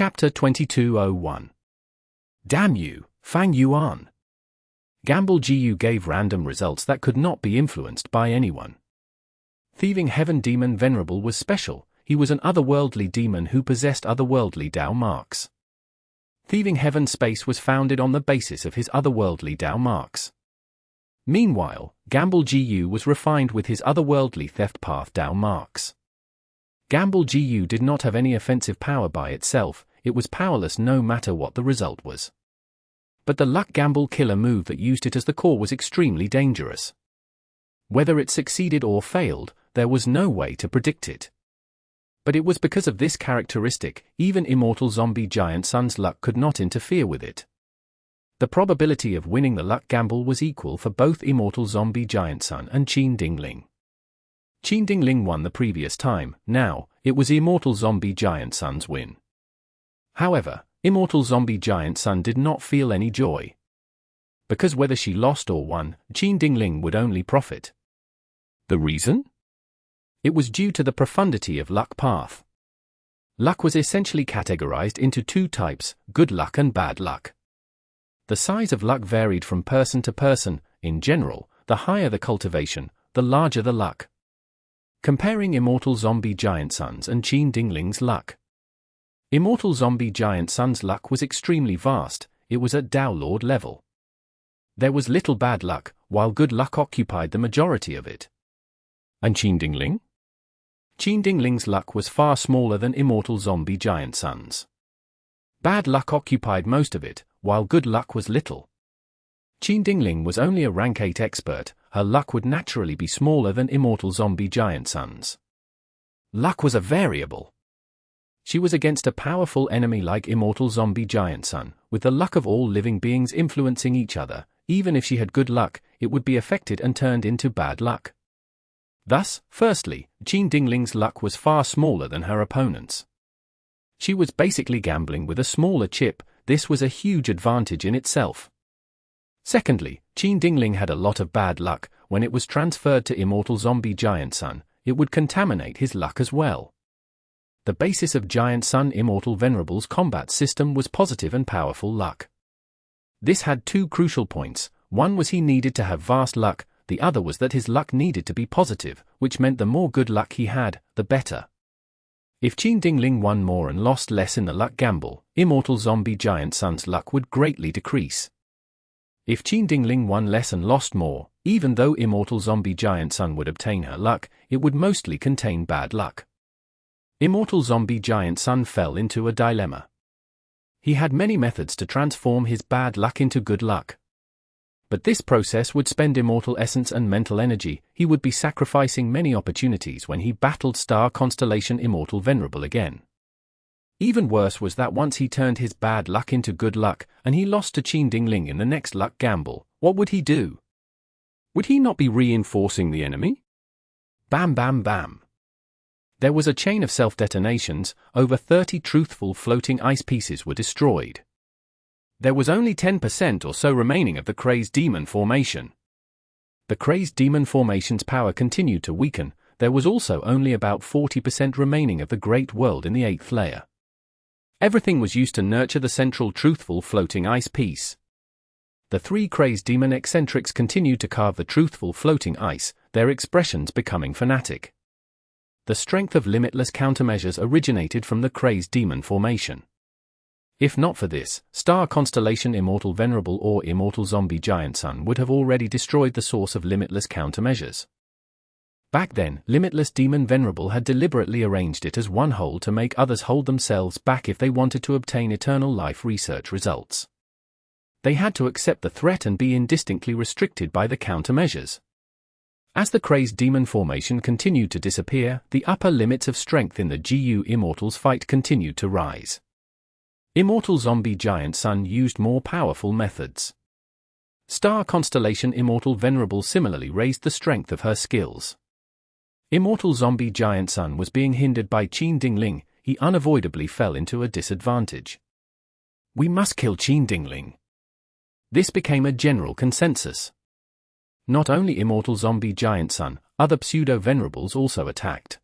Chapter 2201. Damn you, Fang Yuan. Gamble GU gave random results that could not be influenced by anyone. Thieving Heaven Demon Venerable was special. He was an otherworldly demon who possessed otherworldly Dao marks. Thieving Heaven Space was founded on the basis of his otherworldly Dao marks. Meanwhile, Gamble GU was refined with his otherworldly Theft Path Dao marks. Gamble GU did not have any offensive power by itself, it was powerless no matter what the result was. But the Luck Gamble killer move that used it as the core was extremely dangerous. Whether it succeeded or failed, there was no way to predict it. But it was because of this characteristic, even Immortal Zombie Giant Sun's luck could not interfere with it. The probability of winning the Luck Gamble was equal for both Immortal Zombie Giant Sun and Qin Dingling. Qin Dingling won the previous time, now, it was Immortal Zombie Giant Sun's win. However, Immortal Zombie Giant Sun did not feel any joy. Because whether she lost or won, Qin Dingling would only profit. The reason? It was due to the profundity of luck path. Luck was essentially categorized into two types, good luck and bad luck. The size of luck varied from person to person. In general, the higher the cultivation, the larger the luck. Comparing Immortal Zombie Giant Sun's and Qin Dingling's luck. Immortal Zombie Giant Sun's luck was extremely vast, it was at Dao Lord level. There was little bad luck, while good luck occupied the majority of it. And Qin Dingling? Qin Dingling's luck was far smaller than Immortal Zombie Giant Sun's. Bad luck occupied most of it, while good luck was little. Qin Dingling was only a rank 8 expert, her luck would naturally be smaller than Immortal Zombie Giant Sun's. Luck was a variable. She was against a powerful enemy like Immortal Zombie Giant Sun, with the luck of all living beings influencing each other. Even if she had good luck, it would be affected and turned into bad luck. Thus, firstly, Qin Dingling's luck was far smaller than her opponent's. She was basically gambling with a smaller chip. This was a huge advantage in itself. Secondly, Qin Dingling had a lot of bad luck. When it was transferred to Immortal Zombie Giant Sun, it would contaminate his luck as well. The basis of Giant Sun Immortal Venerable's combat system was positive and powerful luck. This had two crucial points. One was he needed to have vast luck, the other was that his luck needed to be positive, which meant the more good luck he had, the better. If Qin Dingling won more and lost less in the luck gamble, Immortal Zombie Giant Sun's luck would greatly decrease. If Qin Dingling won less and lost more, even though Immortal Zombie Giant Sun would obtain her luck, it would mostly contain bad luck. Immortal Zombie Giant Sun fell into a dilemma. He had many methods to transform his bad luck into good luck. But this process would spend immortal essence and mental energy. He would be sacrificing many opportunities when he battled Star Constellation Immortal Venerable again. Even worse was that once he turned his bad luck into good luck, and he lost to Qin Dingling in the next luck gamble, what would he do? Would he not be reinforcing the enemy? Bam bam bam. There was a chain of self-detonations. Over 30 truthful floating ice pieces were destroyed. There was only 10% or so remaining of the Crazed Demon formation. The Crazed Demon formation's power continued to weaken. There was also only about 40% remaining of the Great World in the 8th layer. Everything was used to nurture the central truthful floating ice piece. The three Crazed Demon eccentrics continued to carve the truthful floating ice, their expressions becoming fanatic. The strength of Limitless countermeasures originated from the Crazed Demon formation. If not for this, Star Constellation Immortal Venerable or Immortal Zombie Giant Sun would have already destroyed the source of Limitless countermeasures. Back then, Limitless Demon Venerable had deliberately arranged it as one whole to make others hold themselves back if they wanted to obtain eternal life research results. They had to accept the threat and be indistinctly restricted by the countermeasures. As the Crazed Demon formation continued to disappear, the upper limits of strength in the GU Immortals fight continued to rise. Immortal Zombie Giant Sun used more powerful methods. Star Constellation Immortal Venerable similarly raised the strength of her skills. Immortal Zombie Giant Sun was being hindered by Qin Dingling. He unavoidably fell into a disadvantage. We must kill Qin Dingling. This became a general consensus. Not only Immortal Zombie Giant Sun, other pseudo-venerables also attacked.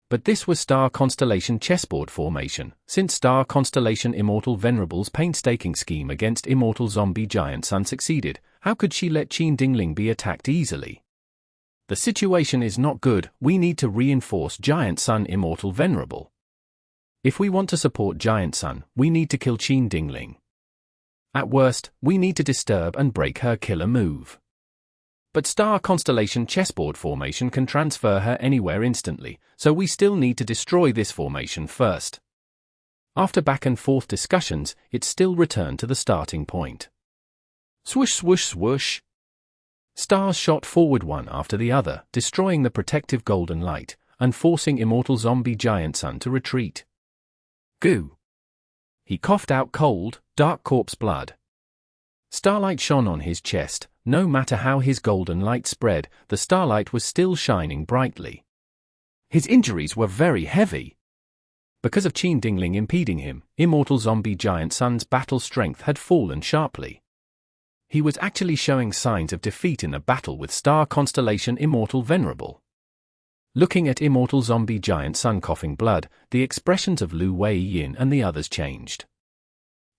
But this was Star Constellation chessboard formation. Since Star Constellation Immortal Venerable's painstaking scheme against Immortal Zombie Giant Sun succeeded, how could she let Qin Dingling be attacked easily? The situation is not good. We need to reinforce Giant Sun Immortal Venerable. If we want to support Giant Sun, we need to kill Qin Dingling. At worst, we need to disturb and break her killer move. But Star Constellation chessboard formation can transfer her anywhere instantly, so we still need to destroy this formation first. After back and forth discussions, it still returned to the starting point. Swoosh swoosh swoosh. Stars shot forward one after the other, destroying the protective golden light, and forcing Immortal Zombie Giant Sun to retreat. Goo! He coughed out cold, dark corpse blood. Starlight shone on his chest. No matter how his golden light spread, the starlight was still shining brightly. His injuries were very heavy. Because of Qin Dingling impeding him, Immortal Zombie Giant Sun's battle strength had fallen sharply. He was actually showing signs of defeat in a battle with Star Constellation Immortal Venerable. Looking at Immortal Zombie Giant Sun coughing blood, the expressions of Lu Wei-yin and the others changed.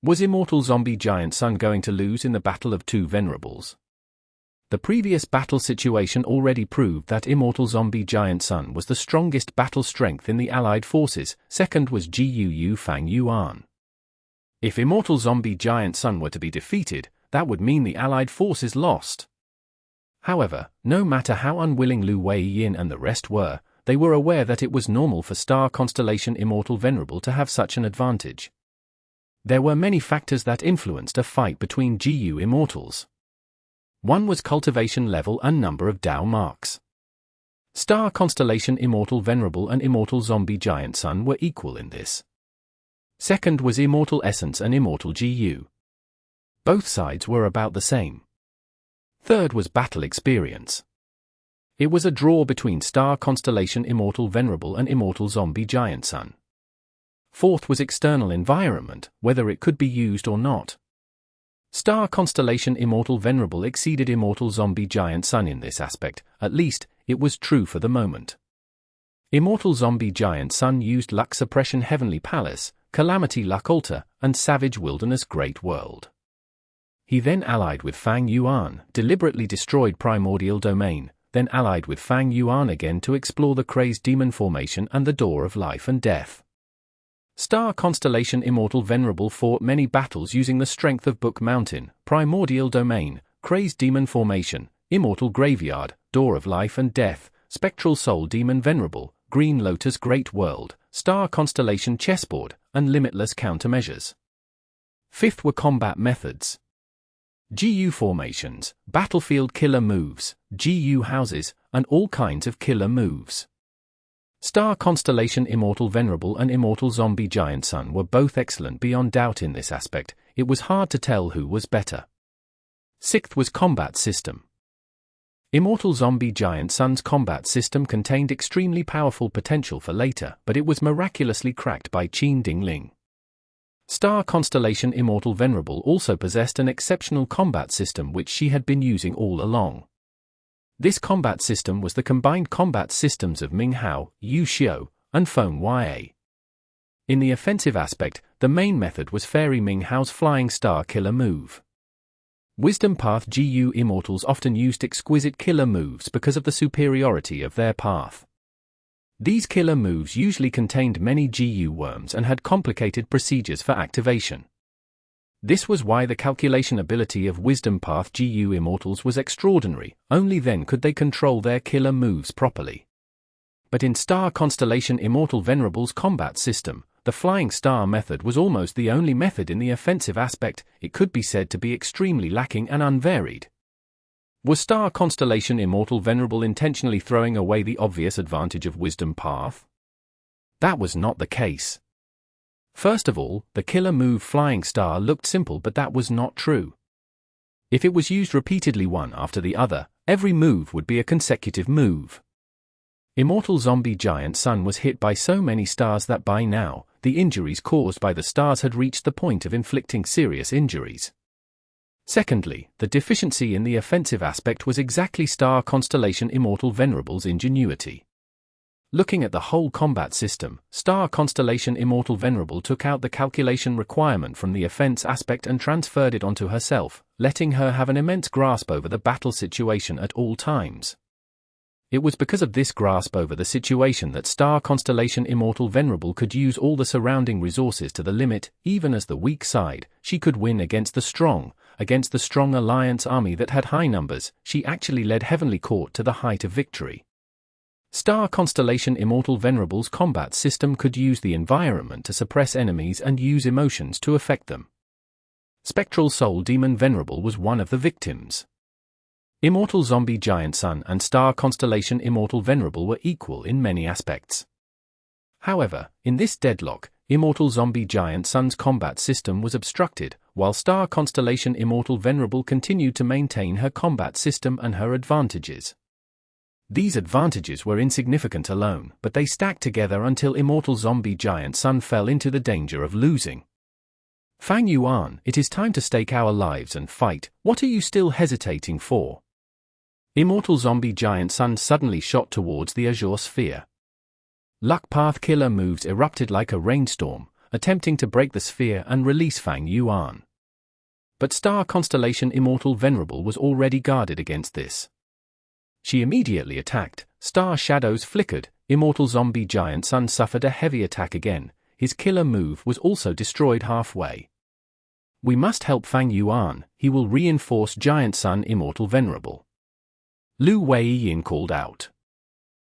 Was Immortal Zombie Giant Sun going to lose in the battle of two Venerables? The previous battle situation already proved that Immortal Zombie Giant Sun was the strongest battle strength in the Allied forces. Second was Gu Fang Yuan. If Immortal Zombie Giant Sun were to be defeated, that would mean the Allied forces lost. However, no matter how unwilling Lu Wei-yin and the rest were, they were aware that it was normal for Star Constellation Immortal Venerable to have such an advantage. There were many factors that influenced a fight between Gu Immortals. One was cultivation level and number of Dao marks. Star Constellation Immortal Venerable and Immortal Zombie Giant Sun were equal in this. Second was Immortal Essence and Immortal Gu. Both sides were about the same. Third was battle experience. It was a draw between Star Constellation Immortal Venerable and Immortal Zombie Giant Sun. Fourth was external environment, whether it could be used or not. Star Constellation Immortal Venerable exceeded Immortal Zombie Giant Sun in this aspect. At least, it was true for the moment. Immortal Zombie Giant Sun used Luck Suppression Heavenly Palace, Calamity Luck Altar, and Savage Wilderness Great World. He then allied with Fang Yuan, deliberately destroyed Primordial Domain, then allied with Fang Yuan again to explore the Crazed Demon Formation and the Door of Life and Death. Star Constellation Immortal Venerable fought many battles using the strength of Book Mountain, Primordial Domain, Crazed Demon Formation, Immortal Graveyard, Door of Life and Death, Spectral Soul Demon Venerable, Green Lotus Great World, Star Constellation Chessboard, and Limitless countermeasures. Fifth were combat methods. GU formations, battlefield killer moves, GU houses, and all kinds of killer moves. Star Constellation Immortal Venerable and Immortal Zombie Giant Sun were both excellent beyond doubt in this aspect. It was hard to tell who was better. Sixth was combat system. Immortal Zombie Giant Sun's combat system contained extremely powerful potential for later, but it was miraculously cracked by Qin Dingling. Star Constellation Immortal Venerable also possessed an exceptional combat system which she had been using all along. This combat system was the combined combat systems of Ming Hao, Yu Xiu, and Feng Ya. In the offensive aspect, the main method was Fairy Ming Hao's Flying Star killer move. Wisdom Path GU Immortals often used exquisite killer moves because of the superiority of their path. These killer moves usually contained many GU worms and had complicated procedures for activation. This was why the calculation ability of Wisdom Path GU Immortals was extraordinary. Only then could they control their killer moves properly. But in Star Constellation Immortal Venerable's combat system, the Flying Star method was almost the only method in the offensive aspect. It could be said to be extremely lacking and unvaried. Was Star Constellation Immortal Venerable intentionally throwing away the obvious advantage of Wisdom Path? That was not the case. First of all, the killer move Flying Star looked simple, but that was not true. If it was used repeatedly one after the other, every move would be a consecutive move. Immortal Zombie Giant Sun was hit by so many stars that by now, the injuries caused by the stars had reached the point of inflicting serious injuries. Secondly, the deficiency in the offensive aspect was exactly Star Constellation Immortal Venerable's ingenuity. Looking at the whole combat system, Star Constellation Immortal Venerable took out the calculation requirement from the offense aspect and transferred it onto herself, letting her have an immense grasp over the battle situation at all times. It was because of this grasp over the situation that Star Constellation Immortal Venerable could use all the surrounding resources to the limit. Even as the weak side, she could win against the strong Alliance army that had high numbers. She actually led Heavenly Court to the height of victory. Star Constellation Immortal Venerable's combat system could use the environment to suppress enemies and use emotions to affect them. Spectral Soul Demon Venerable was one of the victims. Immortal Zombie Giant Sun and Star Constellation Immortal Venerable were equal in many aspects. However, in this deadlock, Immortal Zombie Giant Sun's combat system was obstructed, while Star Constellation Immortal Venerable continued to maintain her combat system and her advantages. These advantages were insignificant alone, but they stacked together until Immortal Zombie Giant Sun fell into the danger of losing. Fang Yuan, it is time to stake our lives and fight. What are you still hesitating for? Immortal Zombie Giant Sun suddenly shot towards the Azure Sphere. Luck Path Killer moves erupted like a rainstorm, attempting to break the sphere and release Fang Yuan. But Star Constellation Immortal Venerable was already guarded against this. She immediately attacked, star shadows flickered, Immortal Zombie Giant Sun suffered a heavy attack again, his killer move was also destroyed halfway. We must help Fang Yuan, he will reinforce Giant Sun Immortal Venerable. Lu Weiyin called out.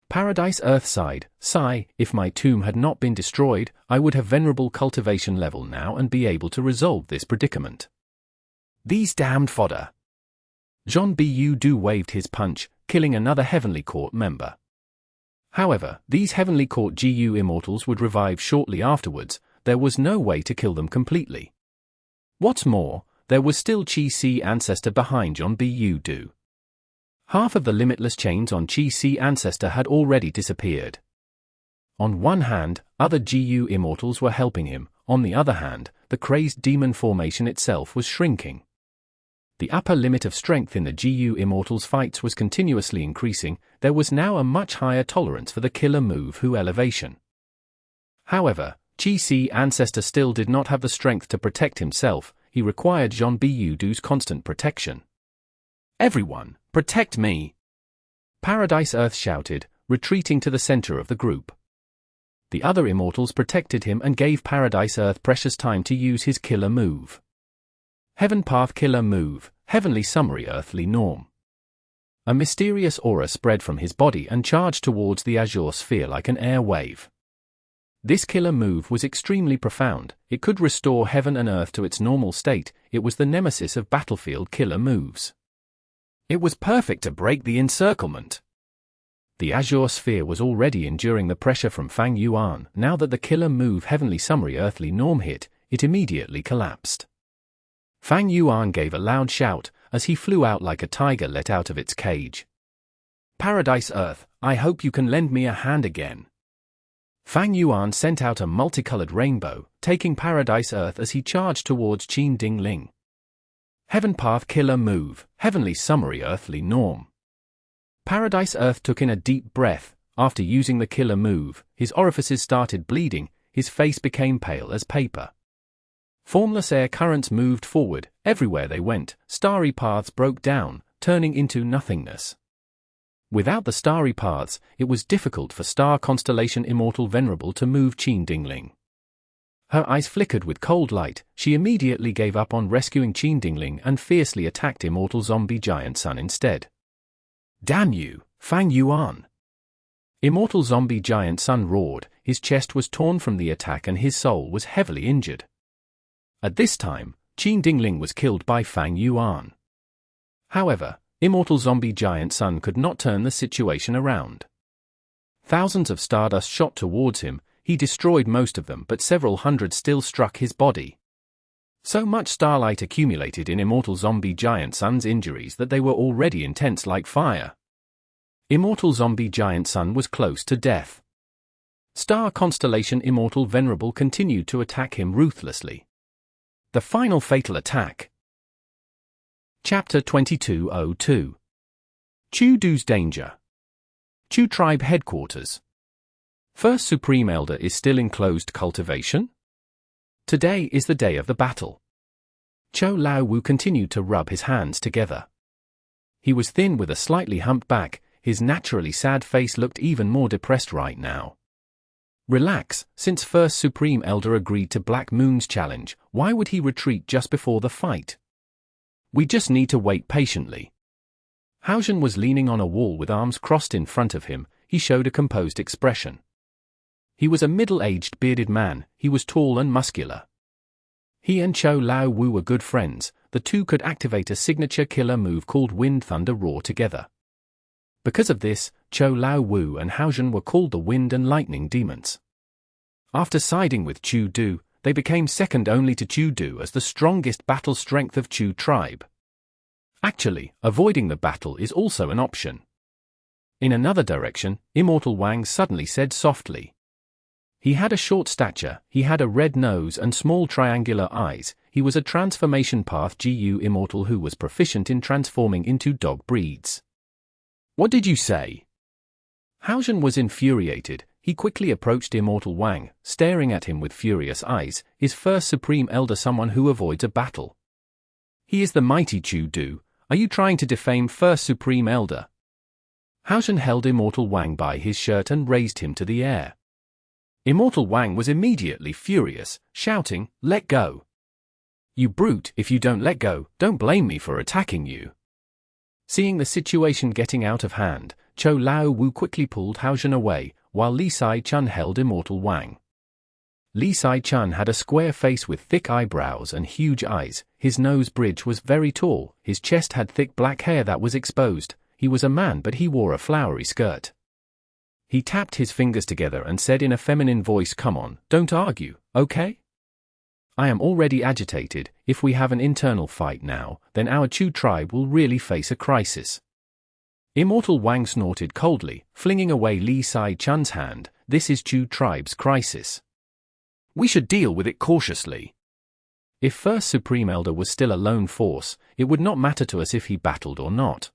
Paradise Earth sighed, sigh, if my tomb had not been destroyed, I would have Venerable cultivation level now and be able to resolve this predicament. These damned fodder. Jean Bu Du waved his punch, killing another Heavenly Court member. However, these Heavenly Court GU Immortals would revive shortly afterwards. There was no way to kill them completely. What's more, there was still Qi Si Ancestor behind Jean Bu Du. Half of the Limitless chains on Qi Si Ancestor had already disappeared. On one hand, other GU Immortals were helping him, on the other hand, the crazed demon formation itself was shrinking. The upper limit of strength in the GU Immortals fights was continuously increasing. There was now a much higher tolerance for the killer move Hu elevation. However, Qi Si Ancestor still did not have the strength to protect himself. He required Jean Bu Du's constant protection. Everyone, protect me! Paradise Earth shouted, retreating to the center of the group. The other Immortals protected him and gave Paradise Earth precious time to use his killer move. Heaven Path Killer Move, Heavenly Summary Earthly Norm. A mysterious aura spread from his body and charged towards the Azure Sphere like an air wave. This killer move was extremely profound. It could restore heaven and earth to its normal state. It was the nemesis of battlefield killer moves. It was perfect to break the encirclement. The Azure Sphere was already enduring the pressure from Fang Yuan. Now that the killer move Heavenly Summary Earthly Norm hit, it immediately collapsed. Fang Yuan gave a loud shout, as he flew out like a tiger let out of its cage. Paradise Earth, I hope you can lend me a hand again. Fang Yuan sent out a multicolored rainbow, taking Paradise Earth as he charged towards Qin Ding Ling. Heaven Path Killer Move, Heavenly Summary Earthly Norm. Paradise Earth took in a deep breath. After using the killer move, his orifices started bleeding, his face became pale as paper. Formless air currents moved forward. Everywhere they went, starry paths broke down, turning into nothingness. Without the starry paths, it was difficult for Star Constellation Immortal Venerable to move Qin Ding Ling. Her eyes flickered with cold light. She immediately gave up on rescuing Qin Ding Ling and fiercely attacked Immortal Zombie Giant Sun instead. Damn you, Fang Yuan! Immortal Zombie Giant Sun roared. His chest was torn from the attack and his soul was heavily injured. At this time, Qin Ding Ling was killed by Fang Yuan. However, Immortal Zombie Giant Sun could not turn the situation around. Thousands of stardust shot towards him. He destroyed most of them, but several hundred still struck his body. So much starlight accumulated in Immortal Zombie Giant Sun's injuries that they were already intense like fire. Immortal Zombie Giant Sun was close to death. Star Constellation Immortal Venerable continued to attack him ruthlessly. The final fatal attack. Chapter 2202. Chu Du's Danger. Chu Tribe Headquarters. First Supreme Elder is still in closed cultivation? Today is the day of the battle. Cho Lao Wu continued to rub his hands together. He was thin with a slightly humped back, his naturally sad face looked even more depressed right now. Relax, since First Supreme Elder agreed to Black Moon's challenge, why would he retreat just before the fight? We just need to wait patiently. Xiang was leaning on a wall with arms crossed in front of him. He showed a composed expression. He was a middle-aged bearded man, he was tall and muscular. He and Cho Lao Wu were good friends, the two could activate a signature killer move called Wind Thunder Roar together. Because of this, Cho Lao Wu and Xiang were called the Wind and Lightning Demons. After siding with Chu Du, they became second only to Chu Du as the strongest battle strength of Chu tribe. Actually, avoiding the battle is also an option. In another direction, Immortal Wang suddenly said softly. He had a short stature, he had a red nose and small triangular eyes, he was a transformation path GU Immortal who was proficient in transforming into dog breeds. What did you say? Xiang was infuriated, he quickly approached Immortal Wang, staring at him with furious eyes. Is First Supreme Elder someone who avoids a battle? He is the mighty Chu Du, are you trying to defame First Supreme Elder? Xiang held Immortal Wang by his shirt and raised him to the air. Immortal Wang was immediately furious, shouting, "Let go! You brute, if you don't let go, don't blame me for attacking you." Seeing the situation getting out of hand, Cho Lao Wu quickly pulled Xiang away, while Li Sai-chun held Immortal Wang. Li Sai-chun had a square face with thick eyebrows and huge eyes, his nose bridge was very tall, his chest had thick black hair that was exposed, he was a man but he wore a flowery skirt. He tapped his fingers together and said in a feminine voice, "Come on, don't argue, okay? I am already agitated, if we have an internal fight now, then our Chu tribe will really face a crisis." Immortal Wang snorted coldly, flinging away Li Sai-chun's hand, "This is Chu tribe's crisis. We should deal with it cautiously. If First Supreme Elder was still a lone force, it would not matter to us if he battled or not.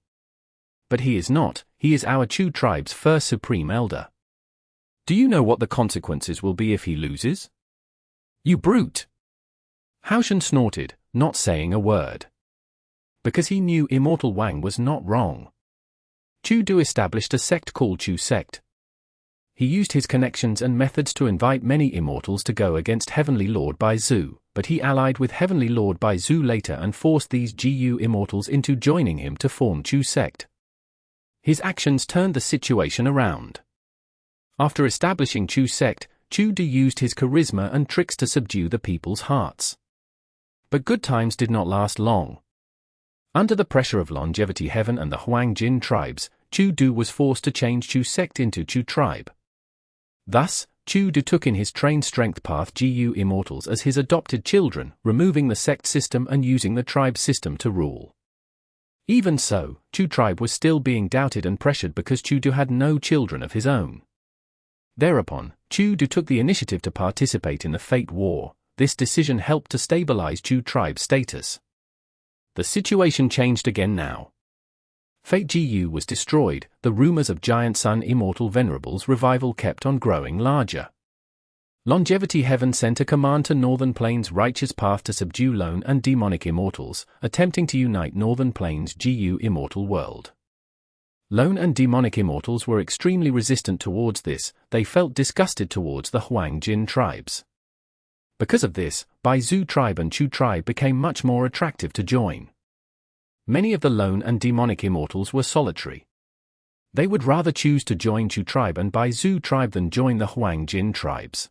But he is not, he is our Chu tribe's First Supreme Elder. Do you know what the consequences will be if he loses? You brute!" Xiang snorted, not saying a word. Because he knew Immortal Wang was not wrong. Chu Du established a sect called Chu Sect. He used his connections and methods to invite many immortals to go against Heavenly Lord Baizu, but he allied with Heavenly Lord Baizu later and forced these GU immortals into joining him to form Chu Sect. His actions turned the situation around. After establishing Chu Sect, Chu Du used his charisma and tricks to subdue the people's hearts. But good times did not last long. Under the pressure of Longevity Heaven and the Huang Jin tribes, Chu Du was forced to change Chu Sect into Chu tribe. Thus, Chu Du took in his trained strength path GU immortals as his adopted children, removing the sect system and using the tribe system to rule. Even so, Chu tribe was still being doubted and pressured because Chu Du had no children of his own. Thereupon, Chu Du took the initiative to participate in the Fate War. This decision helped to stabilize Chu tribe's status. The situation changed again now. Fate GU was destroyed, the rumors of Giant Sun Immortal Venerables revival kept on growing larger. Longevity Heaven sent a command to Northern Plains Righteous Path to subdue lone and demonic immortals, attempting to unite Northern Plains GU Immortal World. Lone and demonic immortals were extremely resistant towards this, they felt disgusted towards the Huang Jin tribes. Because of this, Baizu tribe and Chu tribe became much more attractive to join. Many of the lone and demonic immortals were solitary. They would rather choose to join Chu tribe and Baizu tribe than join the Huang Jin tribes.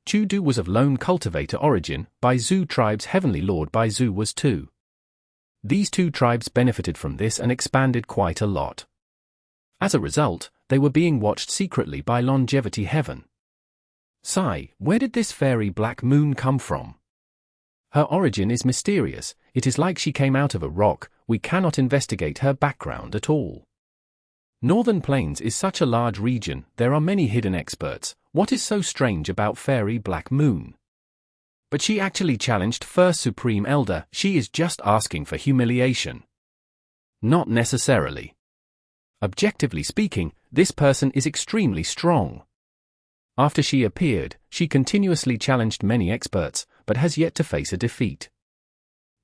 Chu Du was of lone cultivator origin, Baizu tribe's heavenly lord Baizu was too. These two tribes benefited from this and expanded quite a lot. As a result, they were being watched secretly by Longevity Heaven. Sigh, where did this fairy Black Moon come from? Her origin is mysterious, it is like she came out of a rock, we cannot investigate her background at all. Northern Plains is such a large region, there are many hidden experts, what is so strange about Fairy Black Moon? But she actually challenged First Supreme Elder, she is just asking for humiliation. Not necessarily. Objectively speaking, this person is extremely strong. After she appeared, she continuously challenged many experts, but has yet to face a defeat.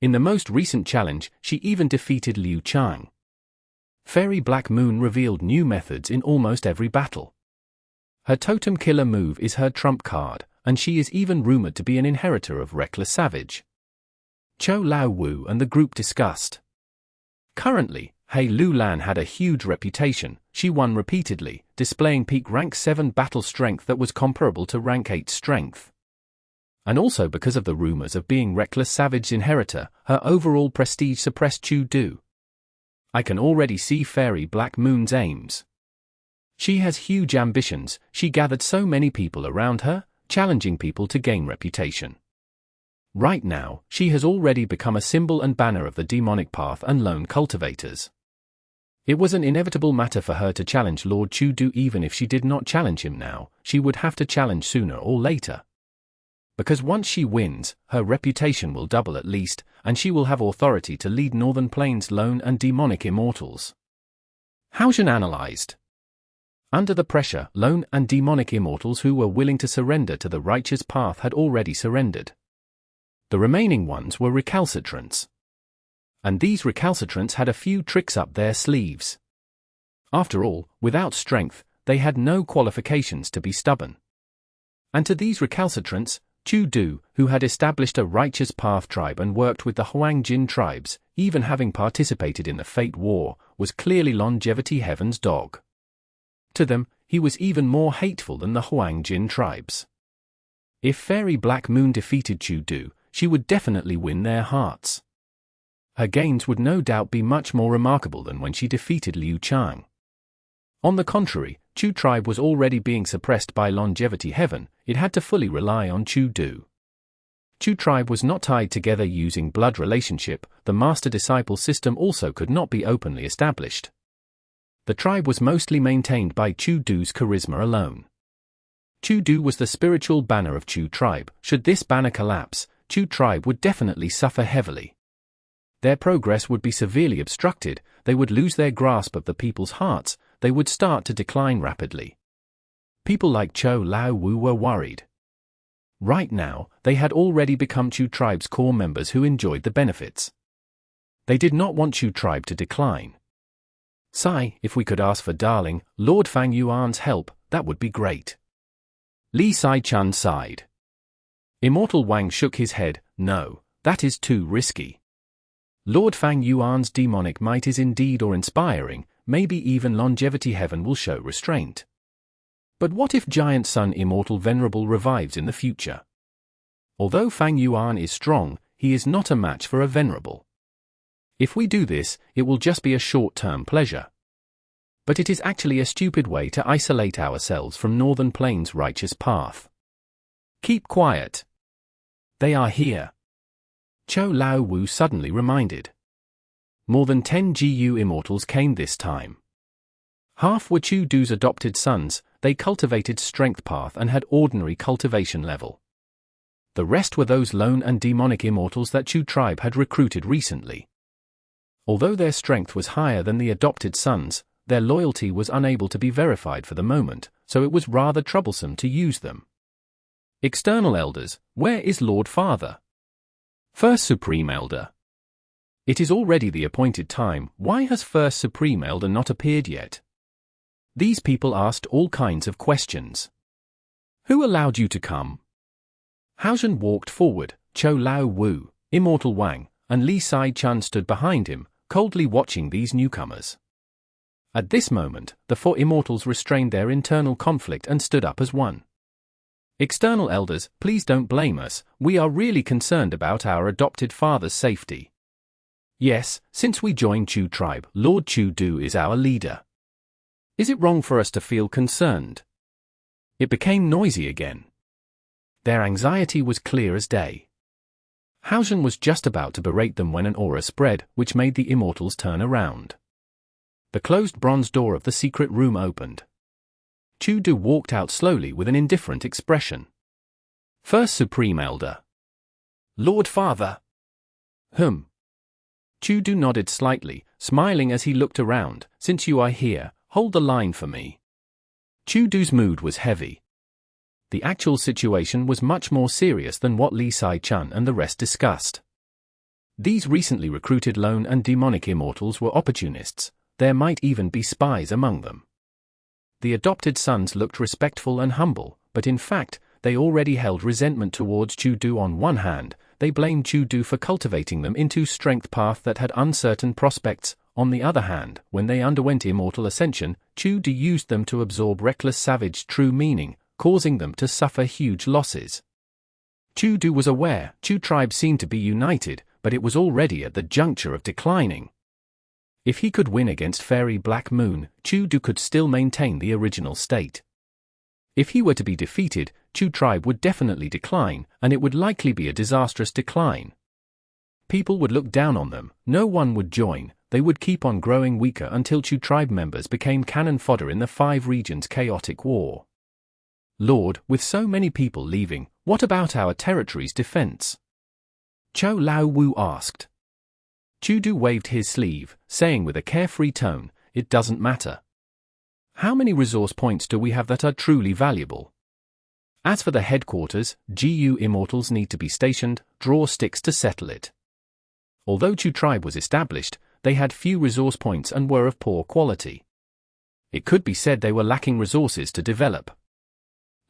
In the most recent challenge, she even defeated Xiang. Fairy Black Moon revealed new methods in almost every battle. Her totem killer move is her trump card, and she is even rumored to be an inheritor of Reckless Savage. Chou Lao Wu and the group discussed. Currently, Hei Lu Lan had a huge reputation. She won repeatedly, displaying peak rank 7 battle strength that was comparable to rank 8 strength. And also because of the rumors of being Reckless Savage's inheritor, her overall prestige suppressed Chu Du. I can already see Fairy Black Moon's aims. She has huge ambitions. She gathered so many people around her, challenging people to gain reputation. Right now, she has already become a symbol and banner of the demonic path and lone cultivators. It was an inevitable matter for her to challenge Lord Chu Du. Even if she did not challenge him now, she would have to challenge sooner or later. Because once she wins, her reputation will double at least, and she will have authority to lead Northern Plains lone and demonic immortals. Xiang analyzed. Under the pressure, lone and demonic immortals who were willing to surrender to the righteous path had already surrendered. The remaining ones were recalcitrants. And these recalcitrants had a few tricks up their sleeves. After all, without strength, they had no qualifications to be stubborn. And to these recalcitrants, Chu Du, who had established a righteous path tribe and worked with the Huang Jin tribes, even having participated in the Fate War, was clearly Longevity Heaven's dog. To them, he was even more hateful than the Huang Jin tribes. If Fairy Black Moon defeated Chu Du, she would definitely win their hearts. Her gains would no doubt be much more remarkable than when she defeated Xiang. On the contrary, Chu tribe was already being suppressed by Longevity Heaven. It had to fully rely on Chu Du. Chu tribe was not tied together using blood relationship. The master-disciple system also could not be openly established. The tribe was mostly maintained by Chu Du's charisma alone. Chu Du was the spiritual banner of Chu tribe. Should this banner collapse, Chu tribe would definitely suffer heavily. Their progress would be severely obstructed. They would lose their grasp of the people's hearts. They would start to decline rapidly. People like Chou Lao Wu were worried. Right now, they had already become Chu tribe's core members who enjoyed the benefits. They did not want Chu tribe to decline. Sai, if we could ask for darling, Lord Fang Yuan's help, that would be great. Li Sai-chun sighed. Immortal Wang shook his head. No, that is too risky. Lord Fang Yuan's demonic might is indeed awe-inspiring. Maybe even Longevity Heaven will show restraint. But what if Giant Sun Immortal Venerable revives in the future? Although Fang Yuan is strong, he is not a match for a Venerable. If we do this, it will just be a short-term pleasure. But it is actually a stupid way to isolate ourselves from Northern Plains' righteous path. Keep quiet. They are here. Chou Lao Wu suddenly reminded. More than 10 GU immortals came this time. Half were Chu Du's adopted sons. They cultivated strength path and had ordinary cultivation level. The rest were those lone and demonic immortals that Chu tribe had recruited recently. Although their strength was higher than the adopted sons, their loyalty was unable to be verified for the moment, so it was rather troublesome to use them. External elders, where is Lord Father? First Supreme Elder. It is already the appointed time. Why has First Supreme Elder not appeared yet? These people asked all kinds of questions. Who allowed you to come? Xiang walked forward. Chou Lao Wu, Immortal Wang, and Li Sai-chun stood behind him, coldly watching these newcomers. At this moment, the 4 immortals restrained their internal conflict and stood up as one. External elders, please don't blame us. We are really concerned about our adopted father's safety. Yes, since we joined Chu tribe, Lord Chu Du is our leader. Is it wrong for us to feel concerned? It became noisy again. Their anxiety was clear as day. Xiang was just about to berate them when an aura spread, which made the immortals turn around. The closed bronze door of the secret room opened. Chu Du walked out slowly with an indifferent expression. First Supreme Elder. Lord Father. Chu Du nodded slightly, smiling as he looked around. Since you are here, hold the line for me. Chu Du's mood was heavy. The actual situation was much more serious than what Li Sai-chun and the rest discussed. These recently recruited lone and demonic immortals were opportunists. There might even be spies among them. The adopted sons looked respectful and humble, but in fact, they already held resentment towards Chu Du. On one hand, they blamed Chu Du for cultivating them into strength path that had uncertain prospects. On the other hand, when they underwent immortal ascension, Chu Du used them to absorb reckless savage true meaning, causing them to suffer huge losses. Chu Du was aware Chu tribe seemed to be united, but it was already at the juncture of declining. If he could win against Fairy Black Moon, Chu Du could still maintain the original state. If he were to be defeated, Chu tribe would definitely decline, and it would likely be a disastrous decline. People would look down on them, no one would join, they would keep on growing weaker until Chu tribe members became cannon fodder in the 5 regions' chaotic war. Lord, with so many people leaving, what about our territory's defense? Chou Lao Wu asked. Chu Du waved his sleeve, saying with a carefree tone, "It doesn't matter. How many resource points do we have that are truly valuable? As for the headquarters, GU Immortals need to be stationed, draw sticks to settle it." Although Chu tribe was established, they had few resource points and were of poor quality. It could be said they were lacking resources to develop.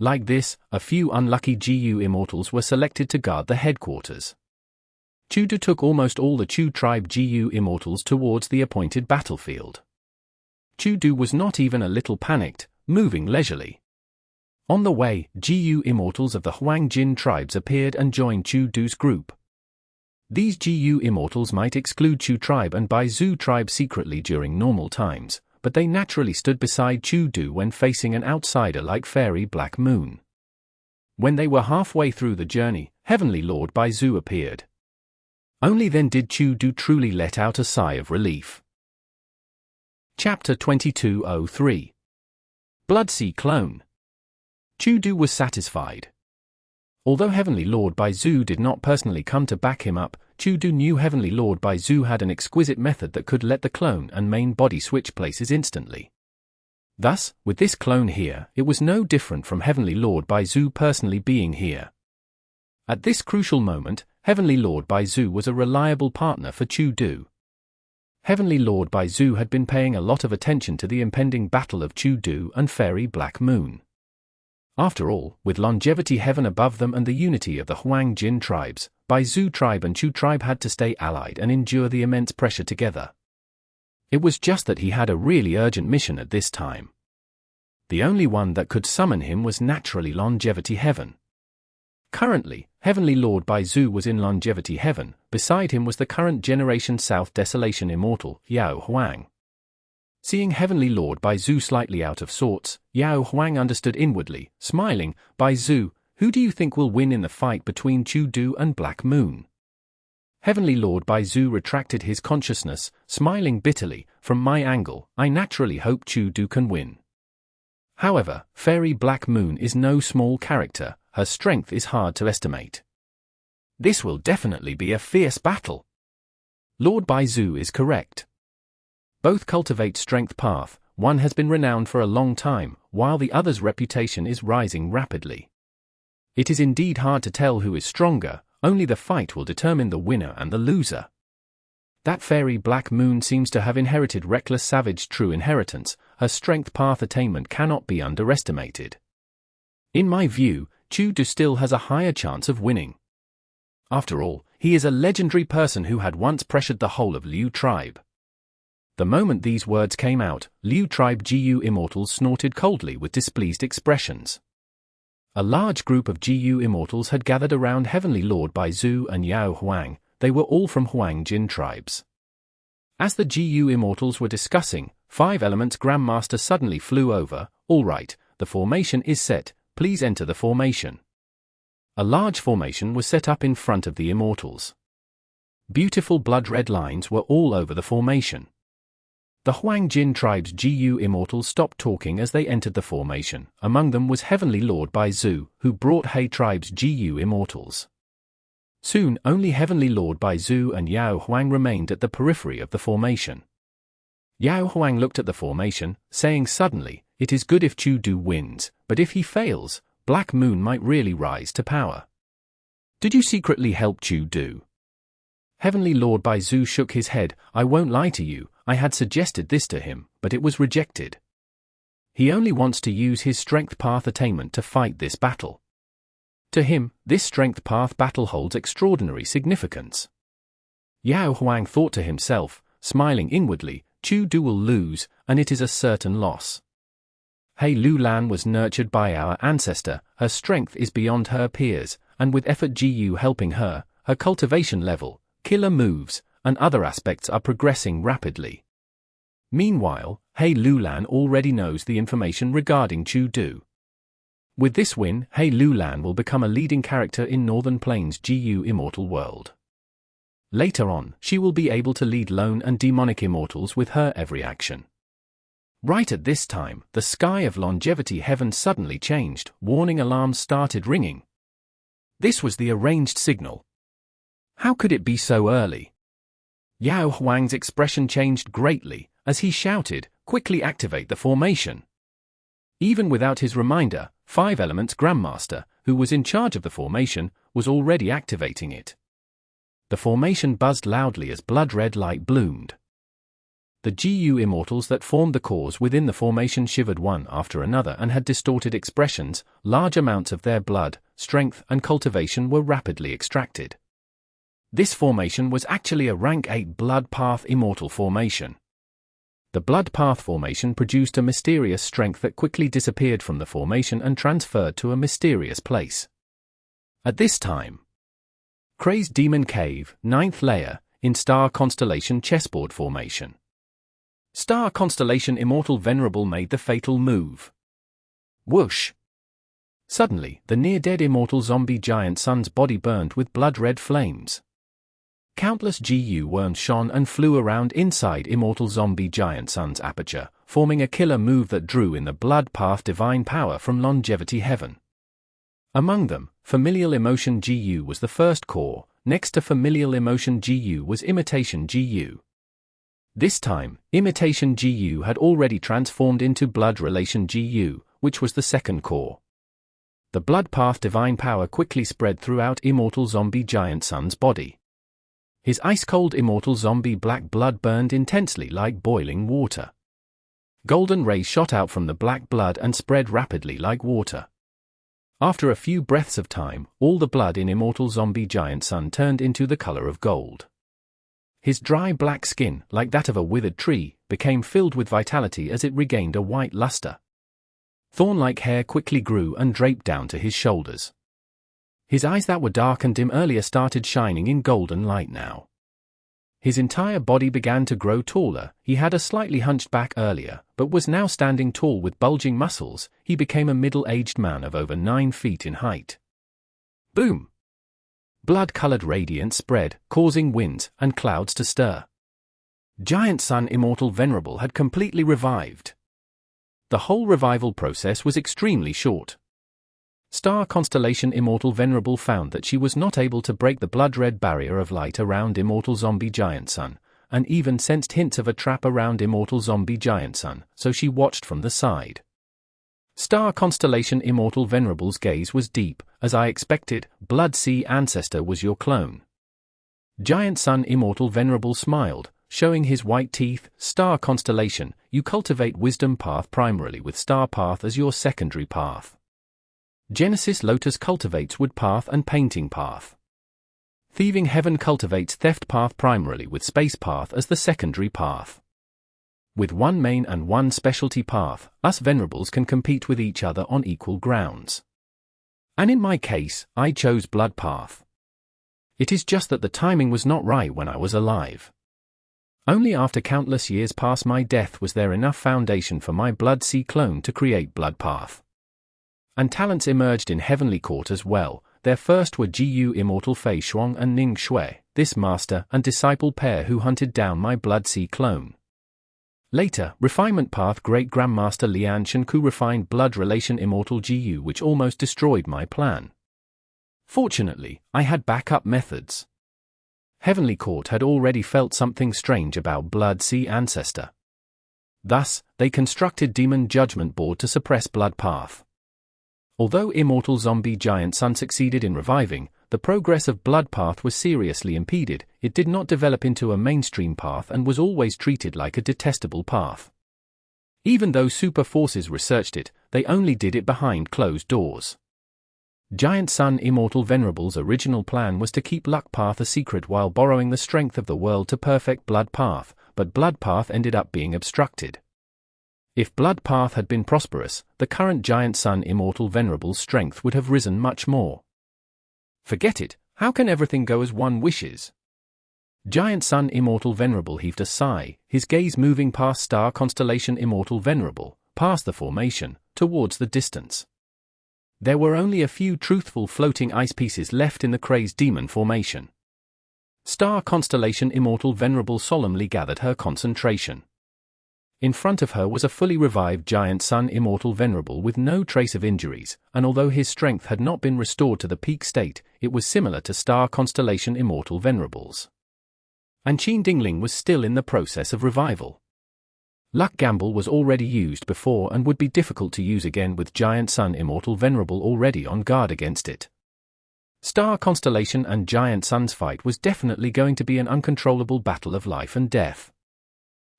Like this, a few unlucky GU Immortals were selected to guard the headquarters. Chu Du took almost all the Chu tribe GU Immortals towards the appointed battlefield. Chu Du was not even a little panicked, moving leisurely. On the way, GU Immortals of the Huang Jin tribes appeared and joined Chu Du's group. These GU Immortals might exclude Chu tribe and Bai Zhu tribe secretly during normal times, but they naturally stood beside Chu Du when facing an outsider like Fairy Black Moon. When they were halfway through the journey, Heavenly Lord Bai Zhu appeared. Only then did Chu Du truly let out a sigh of relief. Chapter 2203. Bloodsea Clone. Chu Du was satisfied. Although Heavenly Lord Bai Zhu did not personally come to back him up, Chu Du knew Heavenly Lord Bai Zhu had an exquisite method that could let the clone and main body switch places instantly. Thus, with this clone here, it was no different from Heavenly Lord Bai Zhu personally being here. At this crucial moment, Heavenly Lord Bai Zhu was a reliable partner for Chu Du. Heavenly Lord Bai Zhu had been paying a lot of attention to the impending battle of Chu Du and Fairy Black Moon. After all, with longevity heaven above them and the unity of the Huang Jin tribes, Bai Zhu tribe and Chu tribe had to stay allied and endure the immense pressure together. It was just that he had a really urgent mission at this time. The only one that could summon him was naturally longevity heaven. Currently, Heavenly Lord Bai Zhu was in longevity heaven. Beside him was the current generation South Desolation Immortal, Yao Huang. Seeing Heavenly Lord Bai Zhu slightly out of sorts, Yao Huang understood inwardly, smiling, "Bai Zhu, who do you think will win in the fight between Chu Du and Black Moon?" Heavenly Lord Bai Zhu retracted his consciousness, smiling bitterly, "From my angle, I naturally hope Chu Du can win. However, Fairy Black Moon is no small character, her strength is hard to estimate. This will definitely be a fierce battle." Lord Bai Zhu is correct. Both cultivate strength path, one has been renowned for a long time, while the other's reputation is rising rapidly. It is indeed hard to tell who is stronger, only the fight will determine the winner and the loser. That Fairy Black Moon seems to have inherited reckless savage true inheritance, her strength path attainment cannot be underestimated. In my view, Chu Du still has a higher chance of winning. After all, he is a legendary person who had once pressured the whole of Liu tribe. The moment these words came out, Liu tribe GU Immortals snorted coldly with displeased expressions. A large group of GU Immortals had gathered around Heavenly Lord Bai Zhu and Yao Huang. They were all from Huang Jin tribes. As the GU Immortals were discussing, 5 Elements Grandmaster suddenly flew over. "All right, the formation is set, please enter the formation." A large formation was set up in front of the Immortals. Beautiful blood-red lines were all over the formation. The Huang Jin tribe's GU Immortals stopped talking as they entered the formation. Among them was Heavenly Lord Bai Zhu, who brought He tribe's GU Immortals. Soon, only Heavenly Lord Bai Zhu and Yao Huang remained at the periphery of the formation. Yao Huang looked at the formation, saying suddenly, "It is good if Chu Du wins, but if he fails, Black Moon might really rise to power. Did you secretly help Chu Do? Heavenly Lord Baizu shook his head. I won't lie to you, I had suggested this to him, but it was rejected. He only wants to use his strength path attainment to fight this battle. To him, this strength path battle holds extraordinary significance. Yao Huang thought to himself, smiling inwardly, Chu Du will lose, and it is a certain loss. Hei Lu Lan was nurtured by our ancestor, her strength is beyond her peers, and with effort Gu helping her, her cultivation level, killer moves, and other aspects are progressing rapidly. Meanwhile, Hei Lu Lan already knows the information regarding Chu Du. With this win, Hei Lu Lan will become a leading character in Northern Plains Gu Immortal world. Later on, she will be able to lead lone and demonic immortals with her every action. Right at this time, the sky of longevity heaven suddenly changed, warning alarms started ringing. This was the arranged signal. How could it be so early? Yao Huang's expression changed greatly, as he shouted, quickly activate the formation. Even without his reminder, 5 Elements Grandmaster, who was in charge of the formation, was already activating it. The formation buzzed loudly as blood-red light bloomed. The Gu immortals that formed the cores within the formation shivered one after another and had distorted expressions. Large amounts of their blood, strength and cultivation were rapidly extracted. This formation was actually a rank 8 blood path immortal formation. The blood path formation produced a mysterious strength that quickly disappeared from the formation and transferred to a mysterious place. At this time, Crazed Demon Cave, 9th layer, in Star Constellation chessboard formation. Star Constellation Immortal Venerable made the fatal move. Whoosh! Suddenly, the near-dead immortal zombie giant sun's body burned with blood-red flames. Countless Gu worms shone and flew around inside immortal zombie giant sun's aperture, forming a killer move that drew in the blood path divine power from longevity heaven. Among them, Familial Emotion Gu was the first core, next to Familial Emotion Gu was Imitation Gu. This time, Imitation Gu had already transformed into Blood Relation Gu, which was the second core. The blood path divine power quickly spread throughout immortal zombie giant sun's body. His ice-cold immortal zombie black blood burned intensely like boiling water. Golden rays shot out from the black blood and spread rapidly like water. After a few breaths of time, all the blood in immortal zombie giant sun turned into the color of gold. His dry black skin, like that of a withered tree, became filled with vitality as it regained a white luster. Thorn-like hair quickly grew and draped down to his shoulders. His eyes that were dark and dim earlier started shining in golden light now. His entire body began to grow taller. He had a slightly hunched back earlier, but was now standing tall with bulging muscles. He became a middle-aged man of over 9 feet in height. Boom! Blood-colored radiance spread, causing winds and clouds to stir. Giant Sun Immortal Venerable had completely revived. The whole revival process was extremely short. Star Constellation Immortal Venerable found that she was not able to break the blood-red barrier of light around Immortal Zombie Giant Sun, and even sensed hints of a trap around Immortal Zombie Giant Sun, so she watched from the side. Star Constellation Immortal Venerable's gaze was deep. As I expected, Blood Sea Ancestor was your clone. Giant Sun Immortal Venerable smiled, showing his white teeth. Star Constellation, you cultivate Wisdom Path primarily with Star Path as your secondary path. Genesis Lotus cultivates Wood Path and Painting Path. Thieving Heaven cultivates Theft Path primarily with Space Path as the secondary path. With one main and one specialty path, us Venerables can compete with each other on equal grounds. And in my case, I chose Blood Path. It is just that the timing was not right when I was alive. Only after countless years past my death was there enough foundation for my Blood Sea clone to create Blood Path. And talents emerged in Heavenly Court as well. Their first were Gu Immortal Fei Shuang and Ning Shui, this master and disciple pair who hunted down my Blood Sea clone. Later, Refinement Path Great Grandmaster Lian Shenku refined Blood Relation Immortal Gu, which almost destroyed my plan. Fortunately, I had backup methods. Heavenly Court had already felt something strange about Blood Sea Ancestor. Thus, they constructed Demon Judgment Board to suppress Blood Path. Although Immortal Zombie Giant Sun succeeded in reviving, the progress of Blood Path was seriously impeded. It did not develop into a mainstream path and was always treated like a detestable path. Even though Super Forces researched it, they only did it behind closed doors. Giant Sun Immortal Venerable's original plan was to keep Luck Path a secret while borrowing the strength of the world to perfect Blood Path, but Blood Path ended up being obstructed. If Blood Path had been prosperous, the current Giant Sun Immortal Venerable's strength would have risen much more. Forget it, how can everything go as one wishes? Giant Sun Immortal Venerable heaved a sigh, his gaze moving past Star Constellation Immortal Venerable, past the formation, towards the distance. There were only a few truthful floating ice pieces left in the crazed demon formation. Star Constellation Immortal Venerable solemnly gathered her concentration. In front of her was a fully revived Giant Sun Immortal Venerable with no trace of injuries, and although his strength had not been restored to the peak state, it was similar to Star Constellation Immortal Venerables. And Qin Dingling was still in the process of revival. Luck Gamble was already used before and would be difficult to use again with Giant Sun Immortal Venerable already on guard against it. Star Constellation and Giant Sun's fight was definitely going to be an uncontrollable battle of life and death.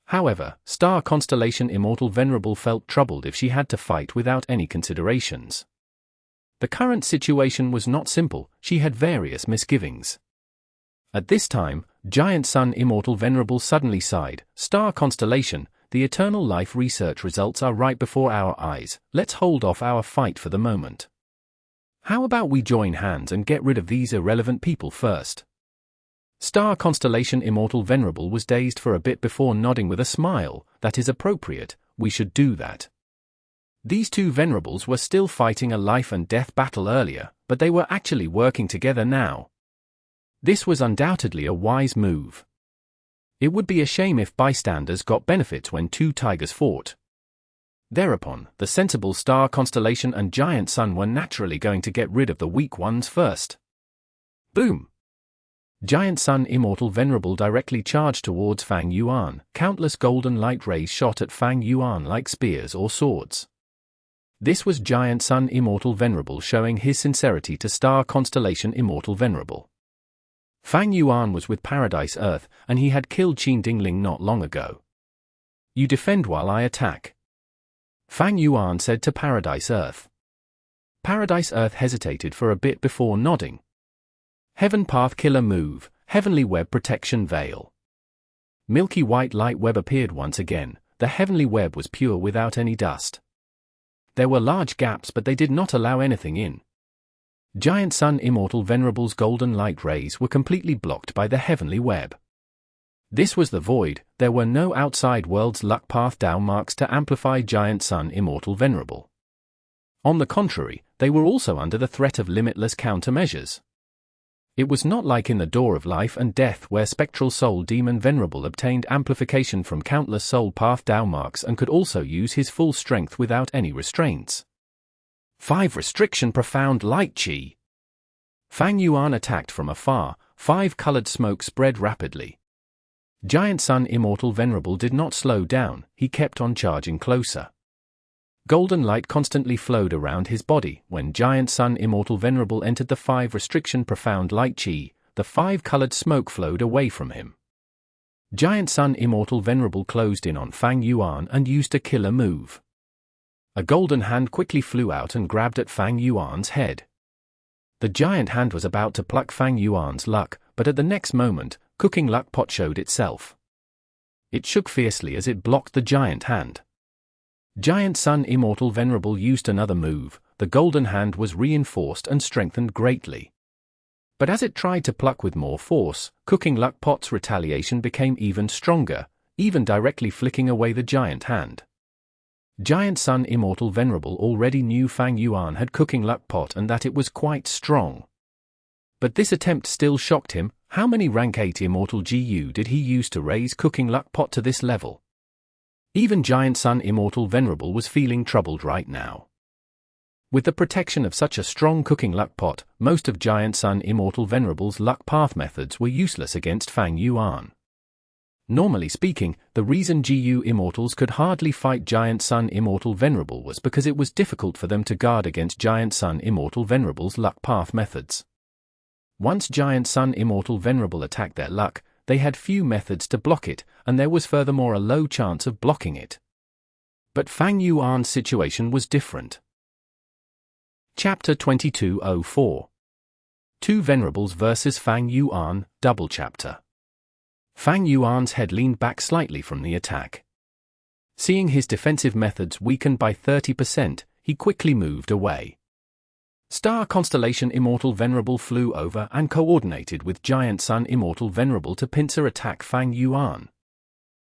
However, Star Constellation Immortal Venerable felt troubled if she had to fight without any considerations. The current situation was not simple, she had various misgivings. At this time, Giant Sun Immortal Venerable suddenly sighed, "Star Constellation, the eternal life research results are right before our eyes, let's hold off our fight for the moment. How about we join hands and get rid of these irrelevant people first?" Star Constellation Immortal Venerable was dazed for a bit before nodding with a smile, "That is appropriate, we should do that." These two Venerables were still fighting a life and death battle earlier, but they were actually working together now. This was undoubtedly a wise move. It would be a shame if bystanders got benefits when two tigers fought. Thereupon, the sensible Star Constellation and Giant Sun were naturally going to get rid of the weak ones first. Boom! Giant Sun Immortal Venerable directly charged towards Fang Yuan. Countless golden light rays shot at Fang Yuan like spears or swords. This was Giant Sun Immortal Venerable showing his sincerity to Star Constellation Immortal Venerable. Fang Yuan was with Paradise Earth, and he had killed Qin Dingling not long ago. "You defend while I attack," Fang Yuan said to Paradise Earth. Paradise Earth hesitated for a bit before nodding. Heaven Path Killer Move, Heavenly Web Protection Veil. Milky white light web appeared once again. The heavenly web was pure without any dust. There were large gaps but they did not allow anything in. Giant Sun Immortal Venerable's golden light rays were completely blocked by the heavenly web. This was the void, there were no outside world's luck path down marks to amplify Giant Sun Immortal Venerable. On the contrary, they were also under the threat of limitless countermeasures. It was not like in the Door of Life and Death where Spectral Soul Demon Venerable obtained amplification from countless soul path downmarks and could also use his full strength without any restraints. 5 Restriction Profound Light Chi. Fang Yuan attacked from afar, 5 colored smoke spread rapidly. Giant Sun Immortal Venerable did not slow down, he kept on charging closer. Golden light constantly flowed around his body. When Giant Sun Immortal Venerable entered the 5 Restriction Profound Light Chi, the 5-colored smoke flowed away from him. Giant Sun Immortal Venerable closed in on Fang Yuan and used a killer move. A golden hand quickly flew out and grabbed at Fang Yuan's head. The giant hand was about to pluck Fang Yuan's luck, but at the next moment, cooking luck pot showed itself. It shook fiercely as it blocked the giant hand. Giant Sun Immortal Venerable used another move. The golden hand was reinforced and strengthened greatly. But as it tried to pluck with more force, cooking luck pot's retaliation became even stronger, even directly flicking away the giant hand. Giant Sun Immortal Venerable already knew Fang Yuan had cooking luck pot and that it was quite strong. But this attempt still shocked him. How many rank 8 Immortal GU did he use to raise cooking luck pot to this level? Even Giant Sun Immortal Venerable was feeling troubled right now. With the protection of such a strong cooking luck pot, most of Giant Sun Immortal Venerable's luck path methods were useless against Fang Yuan. Normally speaking, the reason GU Immortals could hardly fight Giant Sun Immortal Venerable was because it was difficult for them to guard against Giant Sun Immortal Venerable's luck path methods. Once Giant Sun Immortal Venerable attacked their luck, they had few methods to block it, and there was furthermore a low chance of blocking it. But Fang Yuan's situation was different. Chapter 2204. Two Venerables vs Fang Yuan, Double Chapter. Fang Yuan's head leaned back slightly from the attack. Seeing his defensive methods weakened by 30%, he quickly moved away. Star Constellation Immortal Venerable flew over and coordinated with Giant Sun Immortal Venerable to pincer attack Fang Yuan.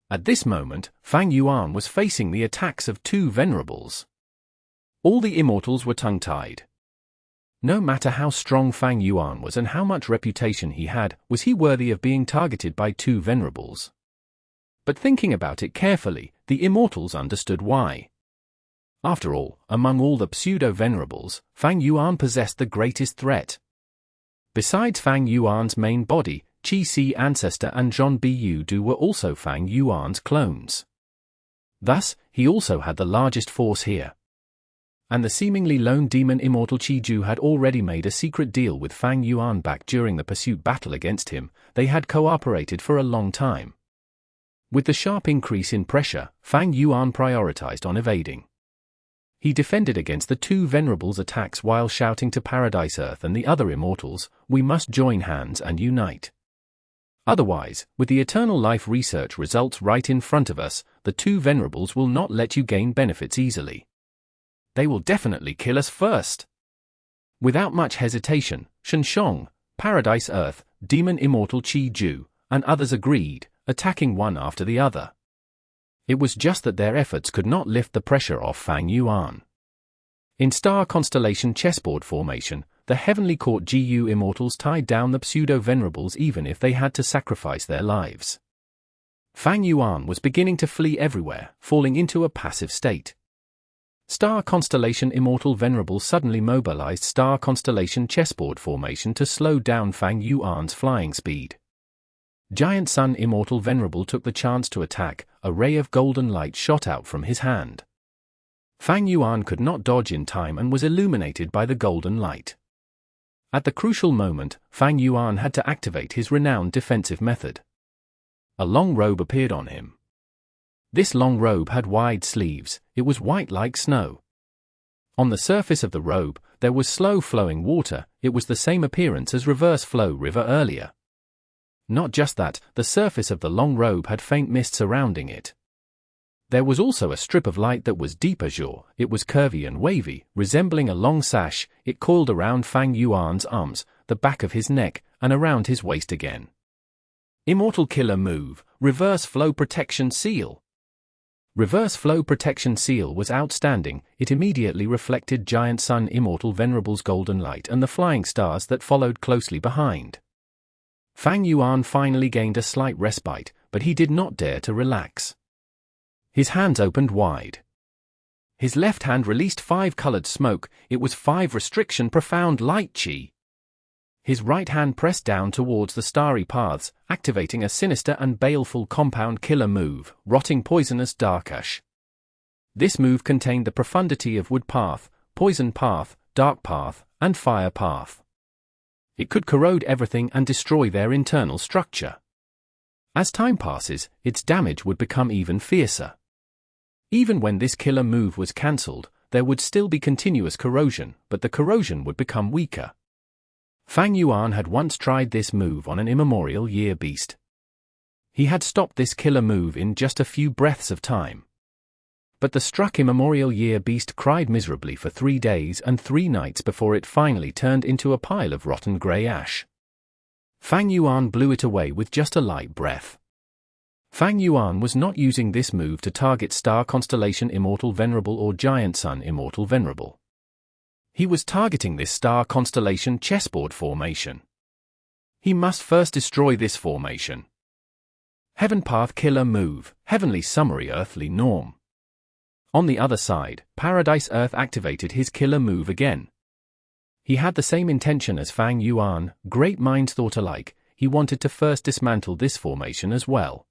At this moment, Fang Yuan was facing the attacks of two Venerables. All the Immortals were tongue-tied. No matter how strong Fang Yuan was and how much reputation he had, was he worthy of being targeted by two Venerables? But thinking about it carefully, the Immortals understood why. After all, among all the pseudo-Venerables, Fang Yuan possessed the greatest threat. Besides Fang Yuan's main body, Qi Si Ancestor and Zhon Bu Du were also Fang Yuan's clones. Thus, he also had the largest force here. And the seemingly lone demon Immortal Qi Ju had already made a secret deal with Fang Yuan back during the pursuit battle against him. They had cooperated for a long time. With the sharp increase in pressure, Fang Yuan prioritized on evading. He defended against the two Venerables' attacks while shouting to Paradise Earth and the other Immortals, "We must join hands and unite. Otherwise, with the eternal life research results right in front of us, the two Venerables will not let you gain benefits easily. They will definitely kill us first." Without much hesitation, Shenshong, Paradise Earth, Demon Immortal Qi Ju, and others agreed, attacking one after the other. It was just that their efforts could not lift the pressure off Fang Yuan. In Star Constellation chessboard formation, the Heavenly Court GU Immortals tied down the pseudo-Venerables even if they had to sacrifice their lives. Fang Yuan was beginning to flee everywhere, falling into a passive state. Star Constellation Immortal Venerable suddenly mobilized Star Constellation chessboard formation to slow down Fang Yuan's flying speed. Giant Sun Immortal Venerable took the chance to attack. A ray of golden light shot out from his hand. Fang Yuan could not dodge in time and was illuminated by the golden light. At the crucial moment, Fang Yuan had to activate his renowned defensive method. A long robe appeared on him. This long robe had wide sleeves. It was white like snow. On the surface of the robe, there was slow-flowing water. It was the same appearance as Reverse Flow River earlier. Not just that, the surface of the long robe had faint mist surrounding it. There was also a strip of light that was deep azure. It was curvy and wavy, resembling a long sash. It coiled around Fang Yuan's arms, the back of his neck, and around his waist again. Immortal Killer Move, Reverse Flow Protection Seal. Reverse Flow Protection Seal was outstanding. It immediately reflected Giant Sun Immortal Venerable's golden light and the flying stars that followed closely behind. Fang Yuan finally gained a slight respite, but he did not dare to relax. His hands opened wide. His left hand released 5 colored smoke. It was 5 restriction profound light chi. His right hand pressed down towards the starry paths, activating a sinister and baleful compound killer move, Rotting Poisonous Dark Ash. This move contained the profundity of Wood Path, Poison Path, Dark Path, and Fire Path. It could corrode everything and destroy their internal structure. As time passes, its damage would become even fiercer. Even when this killer move was cancelled, there would still be continuous corrosion, but the corrosion would become weaker. Fang Yuan had once tried this move on an Immemorial Year beast. He had stopped this killer move in just a few breaths of time. But the struck Immemorial Year beast cried miserably for 3 days and 3 nights before it finally turned into a pile of rotten grey ash. Fang Yuan blew it away with just a light breath. Fang Yuan was not using this move to target Star Constellation Immortal Venerable or Giant Sun Immortal Venerable. He was targeting this Star Constellation chessboard formation. He must first destroy this formation. Heaven Path Killer Move, Heavenly Summary Earthly Norm. On the other side, Paradise Earth activated his killer move again. He had the same intention as Fang Yuan, great minds thought alike. He wanted to first dismantle this formation as well.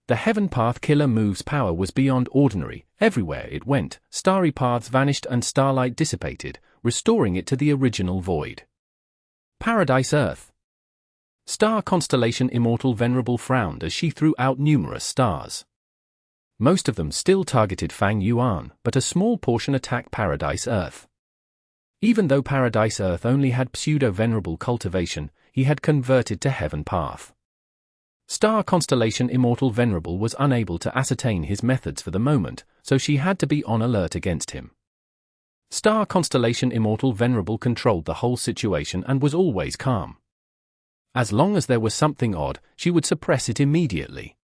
The Heaven Path Killer move's power was beyond ordinary. Everywhere it went, starry paths vanished and starlight dissipated, restoring it to the original void. Paradise Earth. Star Constellation Immortal Venerable frowned as she threw out numerous stars. Most of them still targeted Fang Yuan, but a small portion attacked Paradise Earth. Even though Paradise Earth only had pseudo-venerable cultivation, he had converted to Heaven Path. Star Constellation Immortal Venerable was unable to ascertain his methods for the moment, so she had to be on alert against him. Star Constellation Immortal Venerable controlled the whole situation and was always calm. As long as there was something odd, she would suppress it immediately.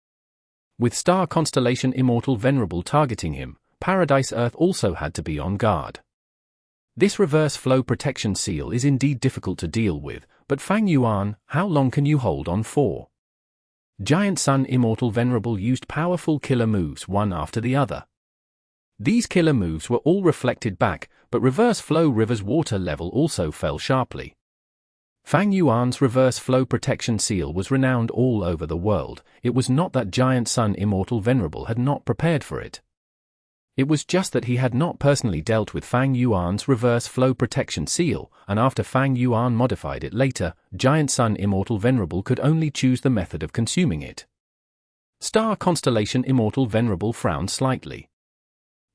With Star Constellation Immortal Venerable targeting him, Paradise Earth also had to be on guard. This reverse flow protection seal is indeed difficult to deal with, but Fang Yuan, how long can you hold on for? Giant Sun Immortal Venerable used powerful killer moves one after the other. These killer moves were all reflected back, but reverse flow river's water level also fell sharply. Fang Yuan's reverse flow protection seal was renowned all over the world. It was not that Giant Sun Immortal Venerable had not prepared for it. It was just that he had not personally dealt with Fang Yuan's reverse flow protection seal, and after Fang Yuan modified it later, Giant Sun Immortal Venerable could only choose the method of consuming it. Star Constellation Immortal Venerable frowned slightly.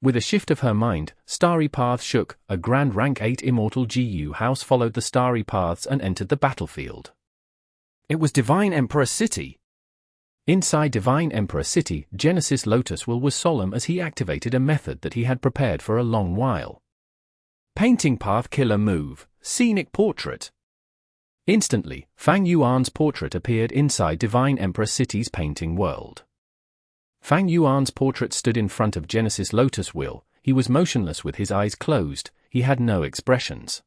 With a shift of her mind, Starry Path shook. A Grand Rank 8 Immortal GU house followed the Starry Paths and entered the battlefield. It was Divine Emperor City. Inside Divine Emperor City, Genesis Lotus was solemn as he activated a method that he had prepared for a long while. Painting Path Killer Move, Scenic Portrait. Instantly, Fang Yuan's portrait appeared inside Divine Emperor City's painting world. Fang Yuan's portrait stood in front of Genesis Lotus. He was motionless with his eyes closed, he had no expressions.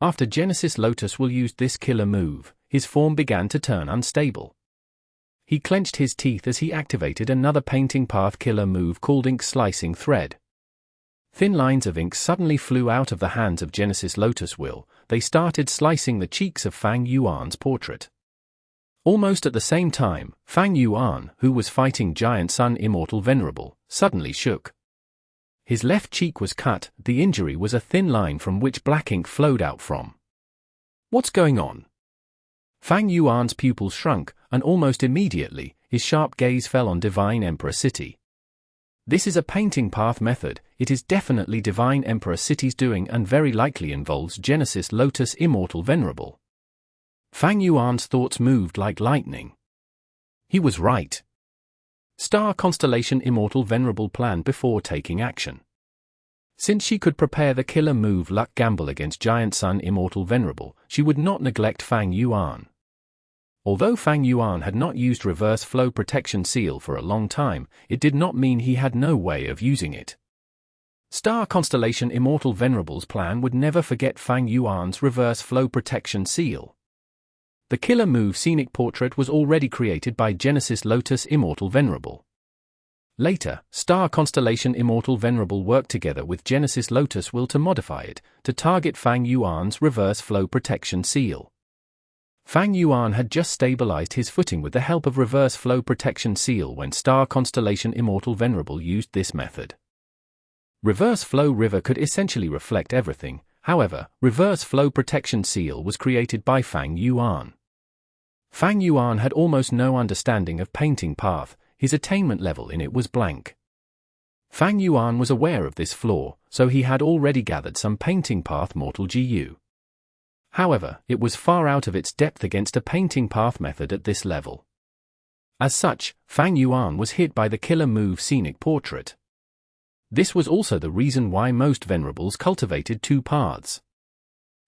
After Genesis Lotus used this killer move, his form began to turn unstable. He clenched his teeth as he activated another painting path killer move called Ink Slicing Thread. Thin lines of ink suddenly flew out of the hands of Genesis Lotus. They started slicing the cheeks of Fang Yuan's portrait. Almost at the same time, Fang Yuan, who was fighting Giant Sun Immortal Venerable, suddenly shook. His left cheek was cut. The injury was a thin line from which black ink flowed out from. What's going on? Fang Yuan's pupils shrunk, and almost immediately, his sharp gaze fell on Divine Emperor City. This is a painting path method. It is definitely Divine Emperor City's doing and very likely involves Genesis Lotus Immortal Venerable. Fang Yuan's thoughts moved like lightning. He was right. Star Constellation Immortal Venerable planned before taking action. Since she could prepare the killer move Luck Gamble against Giant Sun Immortal Venerable, she would not neglect Fang Yuan. Although Fang Yuan had not used reverse flow protection seal for a long time, it did not mean he had no way of using it. Star Constellation Immortal Venerable's plan would never forget Fang Yuan's reverse flow protection seal. The killer move Scenic Portrait was already created by Genesis Lotus Immortal Venerable. Later, Star Constellation Immortal Venerable worked together with Genesis Lotus to modify it, to target Fang Yuan's reverse flow protection seal. Fang Yuan had just stabilized his footing with the help of reverse flow protection seal when Star Constellation Immortal Venerable used this method. Reverse flow river could essentially reflect everything, however, reverse flow protection seal was created by Fang Yuan. Fang Yuan had almost no understanding of painting path, his attainment level in it was blank. Fang Yuan was aware of this flaw, so he had already gathered some painting path mortal GU. However, it was far out of its depth against a painting path method at this level. As such, Fang Yuan was hit by the killer move Scenic Portrait. This was also the reason why most Venerables cultivated two paths.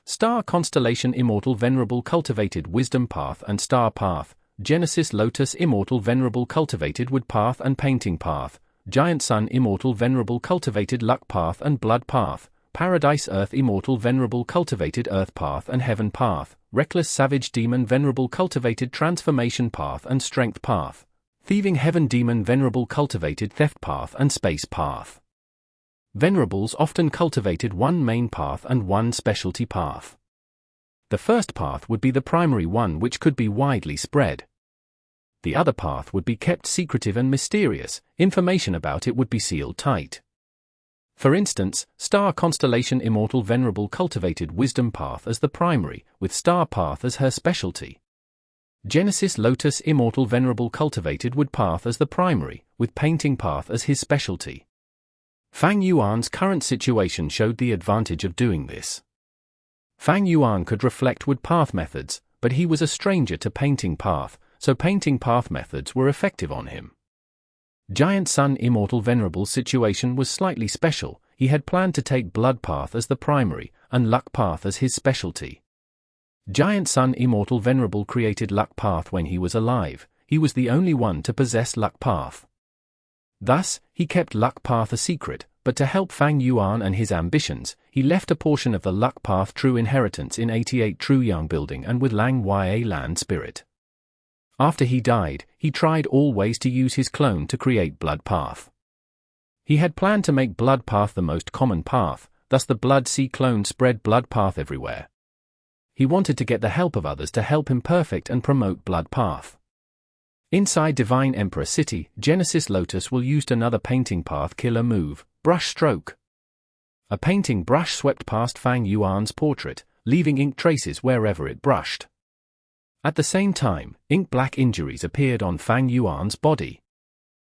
Star Constellation Immortal Venerable cultivated Wisdom Path and Star Path, Genesis Lotus Immortal Venerable cultivated Wood Path and Painting Path, Giant Sun Immortal Venerable cultivated Luck Path and Blood Path, Paradise Earth Immortal Venerable cultivated Earth Path and Heaven Path, Reckless Savage Demon Venerable cultivated Transformation Path and Strength Path, Thieving Heaven Demon Venerable cultivated Theft Path and Space Path. Venerables often cultivated one main path and one specialty path. The first path would be the primary one which could be widely spread. The other path would be kept secretive and mysterious, information about it would be sealed tight. For instance, Star Constellation Immortal Venerable cultivated Wisdom Path as the primary, with Star Path as her specialty. Genesis Lotus Immortal Venerable cultivated Wood Path as the primary, with Painting Path as his specialty. Fang Yuan's current situation showed the advantage of doing this. Fang Yuan could reflect Wood Path methods, but he was a stranger to Painting Path, so Painting Path methods were effective on him. Giant Sun Immortal Venerable's situation was slightly special. He had planned to take Blood Path as the primary, and Luck Path as his specialty. Giant Sun Immortal Venerable created Luck Path when he was alive. He was the only one to possess Luck Path. Thus, he kept Luck Path a secret, but to help Fang Yuan and his ambitions, he left a portion of the Luck Path True Inheritance in 88 True Yang Building and with Lang Ya Land Spirit. After he died, he tried all ways to use his clone to create Blood Path. He had planned to make Blood Path the most common path, thus the Blood Sea clone spread Blood Path everywhere. He wanted to get the help of others to help him perfect and promote Blood Path. Inside Divine Emperor City, Genesis Lotus will used another Painting Path killer move, Brush Stroke. A painting brush swept past Fang Yuan's portrait, leaving ink traces wherever it brushed. At the same time, ink-black injuries appeared on Fang Yuan's body.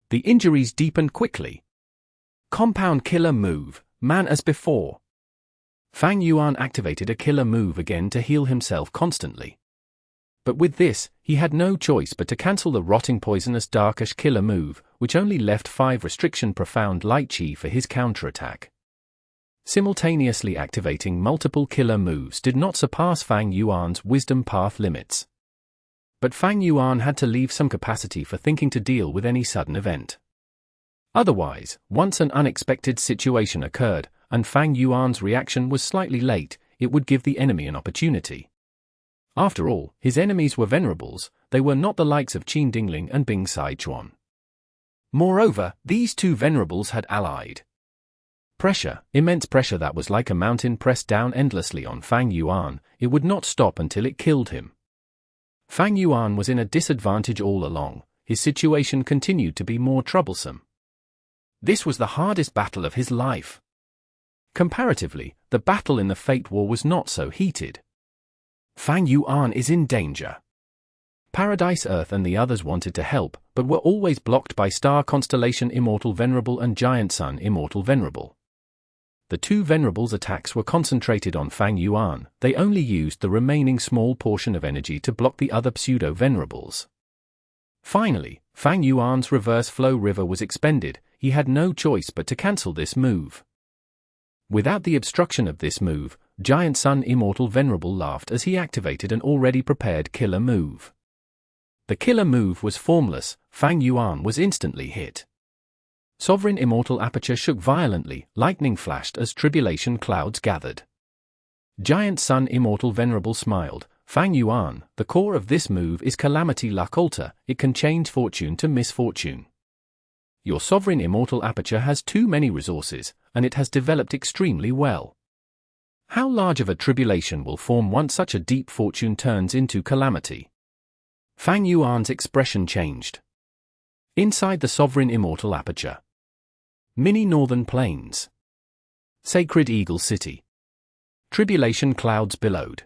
The injuries deepened quickly. Compound killer move, man as before. Fang Yuan activated a killer move again to heal himself constantly. But with this, he had no choice but to cancel the rotting poisonous darkish killer move, which only left 5 restriction profound light chi for his counterattack. Simultaneously activating multiple killer moves did not surpass Fang Yuan's Wisdom Path limits. But Fang Yuan had to leave some capacity for thinking to deal with any sudden event. Otherwise, once an unexpected situation occurred, and Fang Yuan's reaction was slightly late, it would give the enemy an opportunity. After all, his enemies were Venerables, they were not the likes of Qin Dingling and Bing Sai Chuan. Moreover, these two Venerables had allied. Pressure, immense pressure that was like a mountain pressed down endlessly on Fang Yuan, it would not stop until it killed him. Fang Yuan was in a disadvantage all along, his situation continued to be more troublesome. This was the hardest battle of his life. Comparatively, the battle in the Fate War was not so heated. Fang Yuan is in danger. Paradise Earth and the others wanted to help, but were always blocked by Star Constellation Immortal Venerable and Giant Sun Immortal Venerable. The two Venerables' attacks were concentrated on Fang Yuan, they only used the remaining small portion of energy to block the other pseudo-Venerables. Finally, Fang Yuan's reverse flow river was expended, he had no choice but to cancel this move. Without the obstruction of this move, Giant Sun Immortal Venerable laughed as he activated an already prepared killer move. The killer move was formless, Fang Yuan was instantly hit. Sovereign Immortal Aperture shook violently, lightning flashed as tribulation clouds gathered. Giant Sun Immortal Venerable smiled, Fang Yuan, the core of this move is Calamity Luck Alter, it can change fortune to misfortune. Your Sovereign Immortal Aperture has too many resources, and it has developed extremely well. How large of a tribulation will form once such a deep fortune turns into calamity? Fang Yuan's expression changed. Inside the Sovereign Immortal Aperture. Mini Northern Plains. Sacred Eagle City. Tribulation clouds billowed.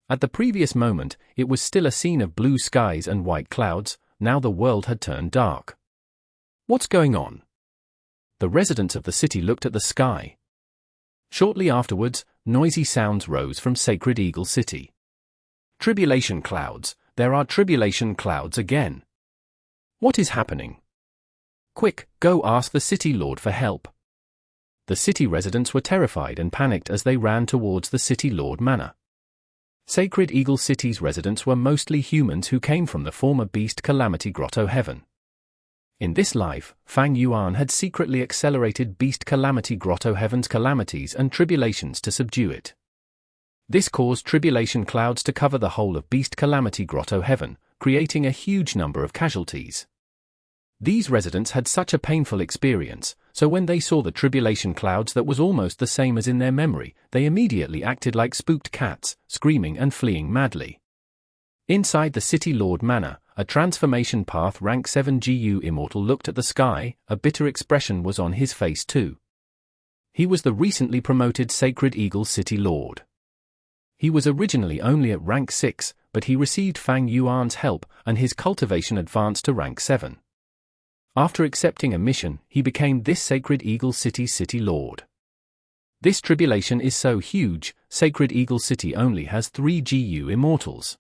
At the previous moment, it was still a scene of blue skies and white clouds, now the world had turned dark. What's going on? The residents of the city looked at the sky. Shortly afterwards, noisy sounds rose from Sacred Eagle City. Tribulation clouds, there are tribulation clouds again. What is happening? Quick, go ask the city lord for help. The city residents were terrified and panicked as they ran towards the city lord manor. Sacred Eagle City's residents were mostly humans who came from the former Beast Calamity Grotto Heaven. In this life, Fang Yuan had secretly accelerated Beast Calamity Grotto Heaven's calamities and tribulations to subdue it. This caused tribulation clouds to cover the whole of Beast Calamity Grotto Heaven, creating a huge number of casualties. These residents had such a painful experience, so when they saw the tribulation clouds that was almost the same as in their memory, they immediately acted like spooked cats, screaming and fleeing madly. Inside the City Lord Manor, a transformation path rank 7 GU Immortal looked at the sky. A bitter expression was on his face too. He was the recently promoted Sacred Eagle City Lord. He was originally only at rank 6, but he received Fang Yuan's help, and his cultivation advanced to rank 7. After accepting a mission, he became this Sacred Eagle City Lord. This tribulation is so huge, Sacred Eagle City only has 3 GU Immortals.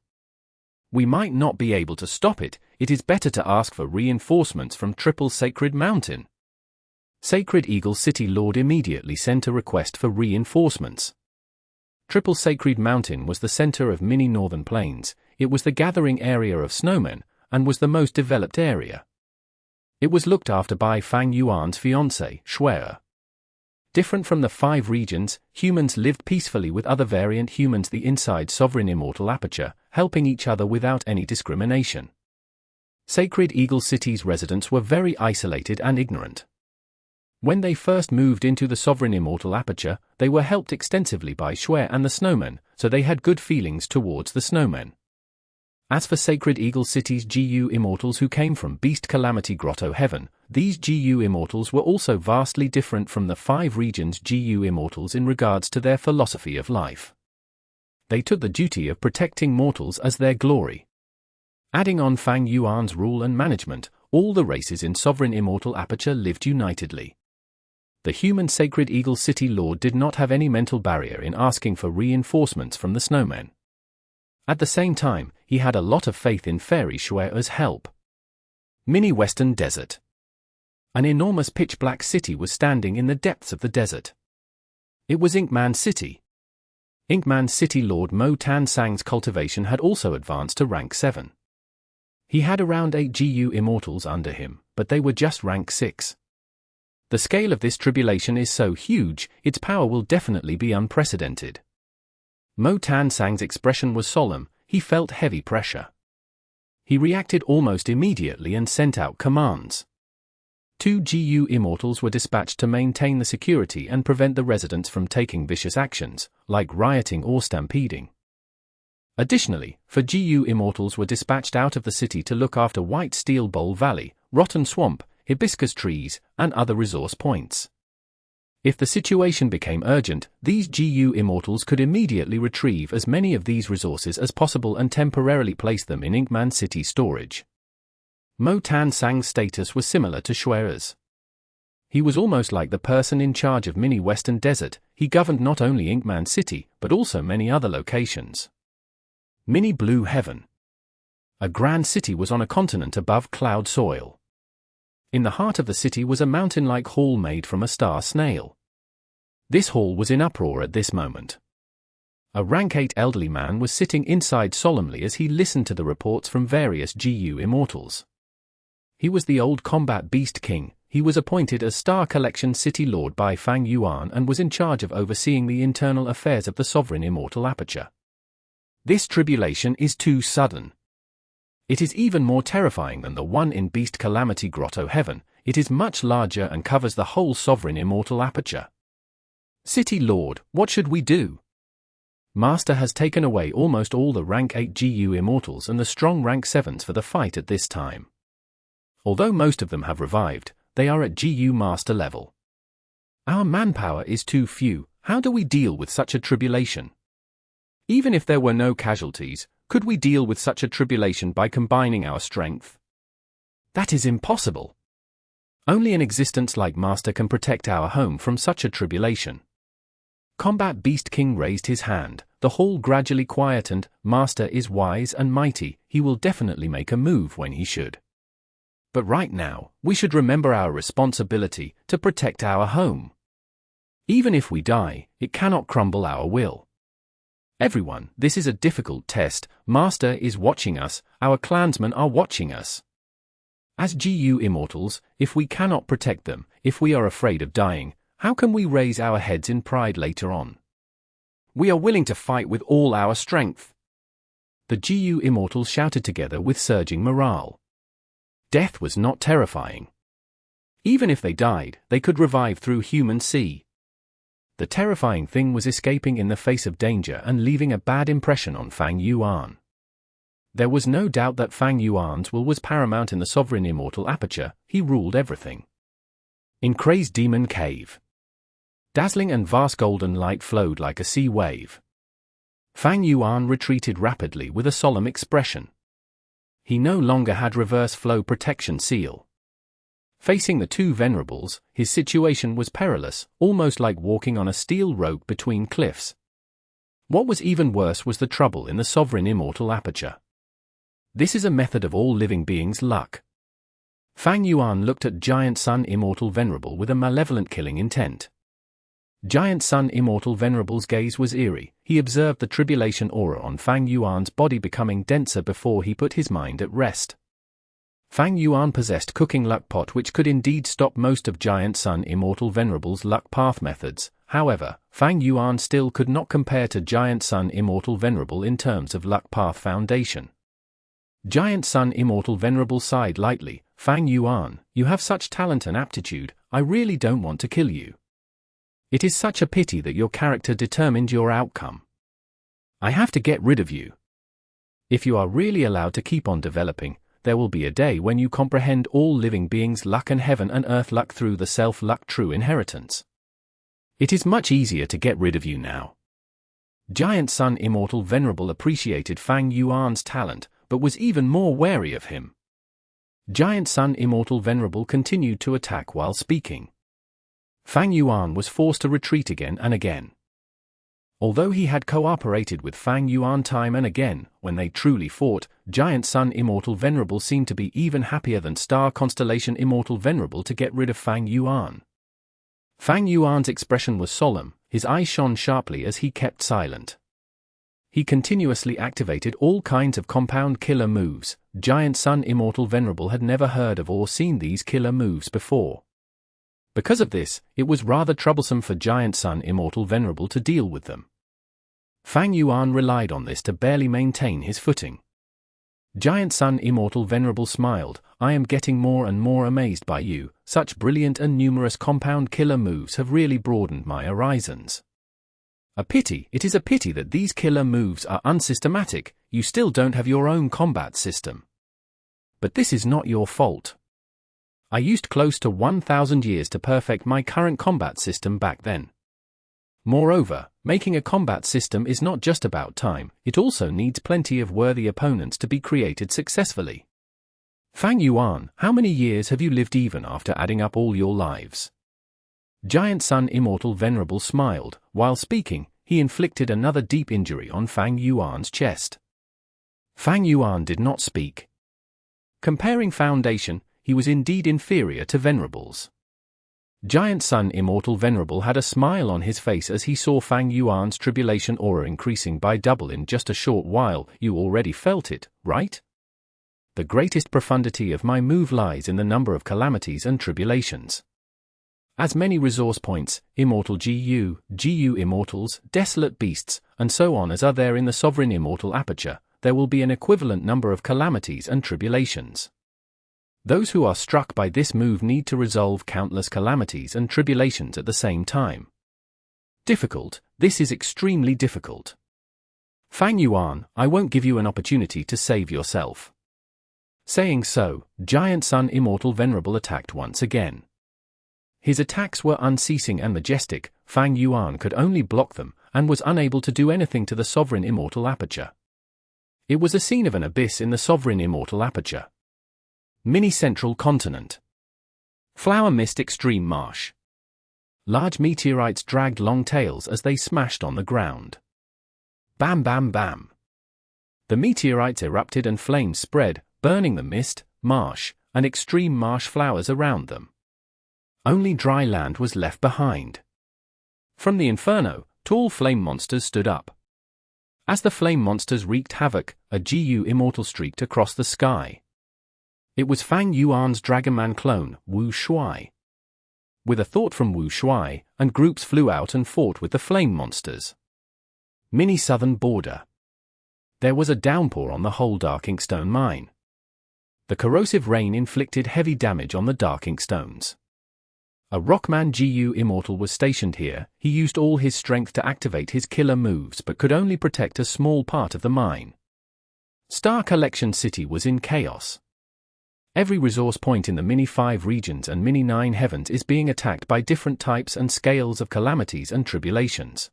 We might not be able to stop it. It is better to ask for reinforcements from Triple Sacred Mountain. Sacred Eagle City Lord immediately sent a request for reinforcements. Triple Sacred Mountain was the center of mini northern plains. It was the gathering area of snowmen, and was the most developed area. It was looked after by Fang Yuan's fiancée, Shui. Different from the 5 regions, humans lived peacefully with other variant humans the inside Sovereign Immortal Aperture, helping each other without any discrimination. Sacred Eagle City's residents were very isolated and ignorant. When they first moved into the Sovereign Immortal Aperture, they were helped extensively by Shui and the Snowmen, so they had good feelings towards the Snowmen. As for Sacred Eagle City's GU Immortals who came from Beast Calamity Grotto Heaven, these GU Immortals were also vastly different from the 5 regions GU Immortals in regards to their philosophy of life. They took the duty of protecting mortals as their glory. Adding on Fang Yuan's rule and management, all the races in Sovereign Immortal Aperture lived unitedly. The human Sacred Eagle City Lord did not have any mental barrier in asking for reinforcements from the Snowmen. At the same time, he had a lot of faith in Fairy Shui's help. Mini Western Desert. An enormous pitch-black city was standing in the depths of the desert. It was Inkman City. Inkman City Lord Mo Tan Sang's cultivation had also advanced to rank 7. He had around 8 GU Immortals under him, but they were just rank 6. The scale of this tribulation is so huge, its power will definitely be unprecedented. Mo Tan Sang's expression was solemn. He felt heavy pressure. He reacted almost immediately and sent out commands. 2 GU Immortals were dispatched to maintain the security and prevent the residents from taking vicious actions, like rioting or stampeding. Additionally, 4 GU Immortals were dispatched out of the city to look after White Steel Bowl Valley, Rotten Swamp, hibiscus trees, and other resource points. If the situation became urgent, these GU Immortals could immediately retrieve as many of these resources as possible and temporarily place them in Inkman City storage. Mo Tan Sang's status was similar to Shui's. He was almost like the person in charge of Mini Western Desert. He governed not only Inkman City, but also many other locations. Mini Blue Heaven. A grand city was on a continent above cloud soil. In the heart of the city was a mountain-like hall made from a star snail. This hall was in uproar at this moment. A rank 8 elderly man was sitting inside solemnly as he listened to the reports from various GU Immortals. He was the old combat beast king. He was appointed as Star Collection City Lord by Fang Yuan and was in charge of overseeing the internal affairs of the Sovereign Immortal Aperture. This tribulation is too sudden. It is even more terrifying than the one in Beast Calamity Grotto Heaven. It is much larger and covers the whole Sovereign Immortal Aperture. City Lord, what should we do? Master has taken away almost all the rank 8 GU Immortals and the strong rank 7s for the fight at this time. Although most of them have revived, they are at GU Master level. Our manpower is too few. How do we deal with such a tribulation? Even if there were no casualties, could we deal with such a tribulation by combining our strength? That is impossible. Only an existence like Master can protect our home from such a tribulation. Combat Beast King raised his hand. The hall gradually quietened. Master is wise and mighty. He will definitely make a move when he should. But right now, we should remember our responsibility to protect our home. Even if we die, it cannot crumble our will. Everyone, this is a difficult test. Master is watching us. Our clansmen are watching us. As GU Immortals, if we cannot protect them, if we are afraid of dying, how can we raise our heads in pride later on? We are willing to fight with all our strength. The GU Immortals shouted together with surging morale. Death was not terrifying. Even if they died, they could revive through human sea. The terrifying thing was escaping in the face of danger and leaving a bad impression on Fang Yuan. There was no doubt that Fang Yuan's will was paramount in the sovereign immortal aperture. He ruled everything. In Crazed Demon Cave, dazzling and vast golden light flowed like a sea wave. Fang Yuan retreated rapidly with a solemn expression. He no longer had reverse flow protection seal. Facing the two Venerables, his situation was perilous, almost like walking on a steel rope between cliffs. What was even worse was the trouble in the sovereign immortal aperture. This is a method of all living beings' luck. Fang Yuan looked at Giant Sun Immortal Venerable with a malevolent killing intent. Giant Sun Immortal Venerable's gaze was eerie. He observed the tribulation aura on Fang Yuan's body becoming denser before he put his mind at rest. Fang Yuan possessed Cooking Luck Pot, which could indeed stop most of Giant Sun Immortal Venerable's luck path methods. However, Fang Yuan still could not compare to Giant Sun Immortal Venerable in terms of luck path foundation. Giant Sun Immortal Venerable sighed lightly. Fang Yuan, you have such talent and aptitude, I really don't want to kill you. It is such a pity that your character determined your outcome. I have to get rid of you. If you are really allowed to keep on developing, there will be a day when you comprehend all living beings' luck and heaven and earth luck through the self-luck true inheritance. It is much easier to get rid of you now. Giant Sun Immortal Venerable appreciated Fang Yuan's talent, but was even more wary of him. Giant Sun Immortal Venerable continued to attack while speaking. Fang Yuan was forced to retreat again and again. Although he had cooperated with Fang Yuan time and again, when they truly fought, Giant Sun Immortal Venerable seemed to be even happier than Star Constellation Immortal Venerable to get rid of Fang Yuan. Fang Yuan's expression was solemn, his eyes shone sharply as he kept silent. He continuously activated all kinds of compound killer moves. Giant Sun Immortal Venerable had never heard of or seen these killer moves before. Because of this, it was rather troublesome for Giant Sun Immortal Venerable to deal with them. Fang Yuan relied on this to barely maintain his footing. Giant Sun Immortal Venerable smiled. I am getting more and more amazed by you. Such brilliant and numerous compound killer moves have really broadened my horizons. It is a pity that these killer moves are unsystematic. You still don't have your own combat system. But this is not your fault. I used close to 1,000 years to perfect my current combat system back then. Moreover, making a combat system is not just about time, it also needs plenty of worthy opponents to be created successfully. Fang Yuan, how many years have you lived even after adding up all your lives? Giant Sun Immortal Venerable smiled. While speaking, he inflicted another deep injury on Fang Yuan's chest. Fang Yuan did not speak. Comparing foundation, he was indeed inferior to Venerables. Giant Sun Immortal Venerable had a smile on his face as he saw Fang Yuan's tribulation aura increasing by double in just a short while. You already felt it, right? The greatest profundity of my move lies in the number of calamities and tribulations. As many resource points, Immortal GU Immortals, Desolate Beasts, and so on as are there in the Sovereign Immortal Aperture, there will be an equivalent number of calamities and tribulations. Those who are struck by this move need to resolve countless calamities and tribulations at the same time. Difficult, this is extremely difficult. Fang Yuan, I won't give you an opportunity to save yourself. Saying so, Giant Sun Immortal Venerable attacked once again. His attacks were unceasing and majestic. Fang Yuan could only block them, and was unable to do anything to the Sovereign Immortal Aperture. It was a scene of an abyss in the Sovereign Immortal Aperture. Mini-Central Continent. Flower Mist Extreme Marsh. Large meteorites dragged long tails as they smashed on the ground. Bam bam bam. The meteorites erupted and flames spread, burning the mist, marsh, and extreme marsh flowers around them. Only dry land was left behind. From the inferno, tall flame monsters stood up. As the flame monsters wreaked havoc, a GU Immortal streaked across the sky. It was Fang Yuan's Dragonman clone, Wu Shuai. With a thought from Wu Shuai, and groups flew out and fought with the flame monsters. Mini Southern Border. There was a downpour on the whole Dark Inkstone mine. The corrosive rain inflicted heavy damage on the Dark Inkstones. A Rockman GU Immortal was stationed here. He used all his strength to activate his killer moves but could only protect a small part of the mine. Star Collection City was in chaos. Every resource point in the Mini-5 regions and Mini-9 heavens is being attacked by different types and scales of calamities and tribulations.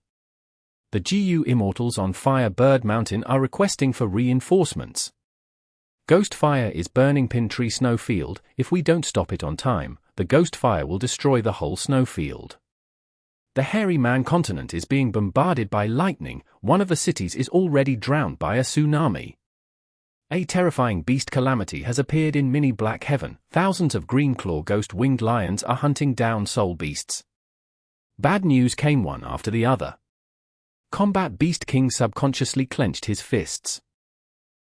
The GU Immortals on Fire Bird Mountain are requesting for reinforcements. Ghost Fire is burning Pin Tree Snowfield. If we don't stop it on time, the Ghost Fire will destroy the whole snowfield. The Hairy Man continent is being bombarded by lightning. One of the cities is already drowned by a tsunami. A terrifying beast calamity has appeared in Mini Black Heaven. Thousands of green claw ghost winged lions are hunting down soul beasts. Bad news came one after the other. Combat Beast King subconsciously clenched his fists.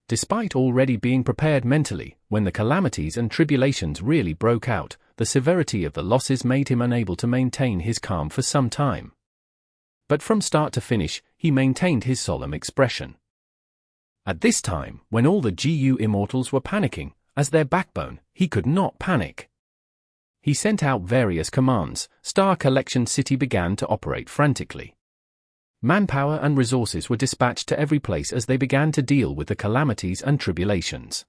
Despite already being prepared mentally, when the calamities and tribulations really broke out, the severity of the losses made him unable to maintain his calm for some time. But from start to finish, he maintained his solemn expression. At this time, when all the GU Immortals were panicking, as their backbone, he could not panic. He sent out various commands. Star Collection City began to operate frantically. Manpower and resources were dispatched to every place as they began to deal with the calamities and tribulations.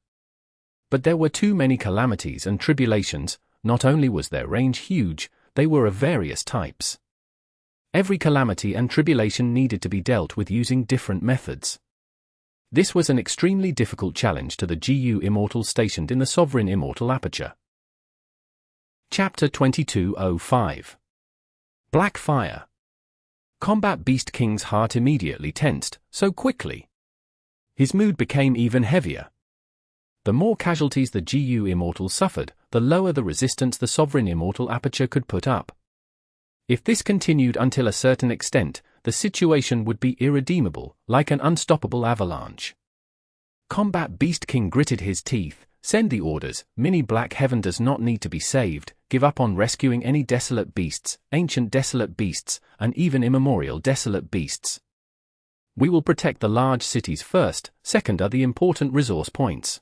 But there were too many calamities and tribulations. Not only was their range huge, they were of various types. Every calamity and tribulation needed to be dealt with using different methods. This was an extremely difficult challenge to the GU Immortals stationed in the Sovereign Immortal Aperture. Chapter 2205. Black Fire. Combat Beast King's heart immediately tensed, so quickly. His mood became even heavier. The more casualties the GU Immortals suffered, the lower the resistance the Sovereign Immortal Aperture could put up. If this continued until a certain extent, the situation would be irredeemable, like an unstoppable avalanche. Combat Beast King gritted his teeth. Send the orders. Mini Black Heaven does not need to be saved. Give up on rescuing any desolate beasts, ancient desolate beasts, and even immemorial desolate beasts. We will protect the large cities first. Second are the important resource points.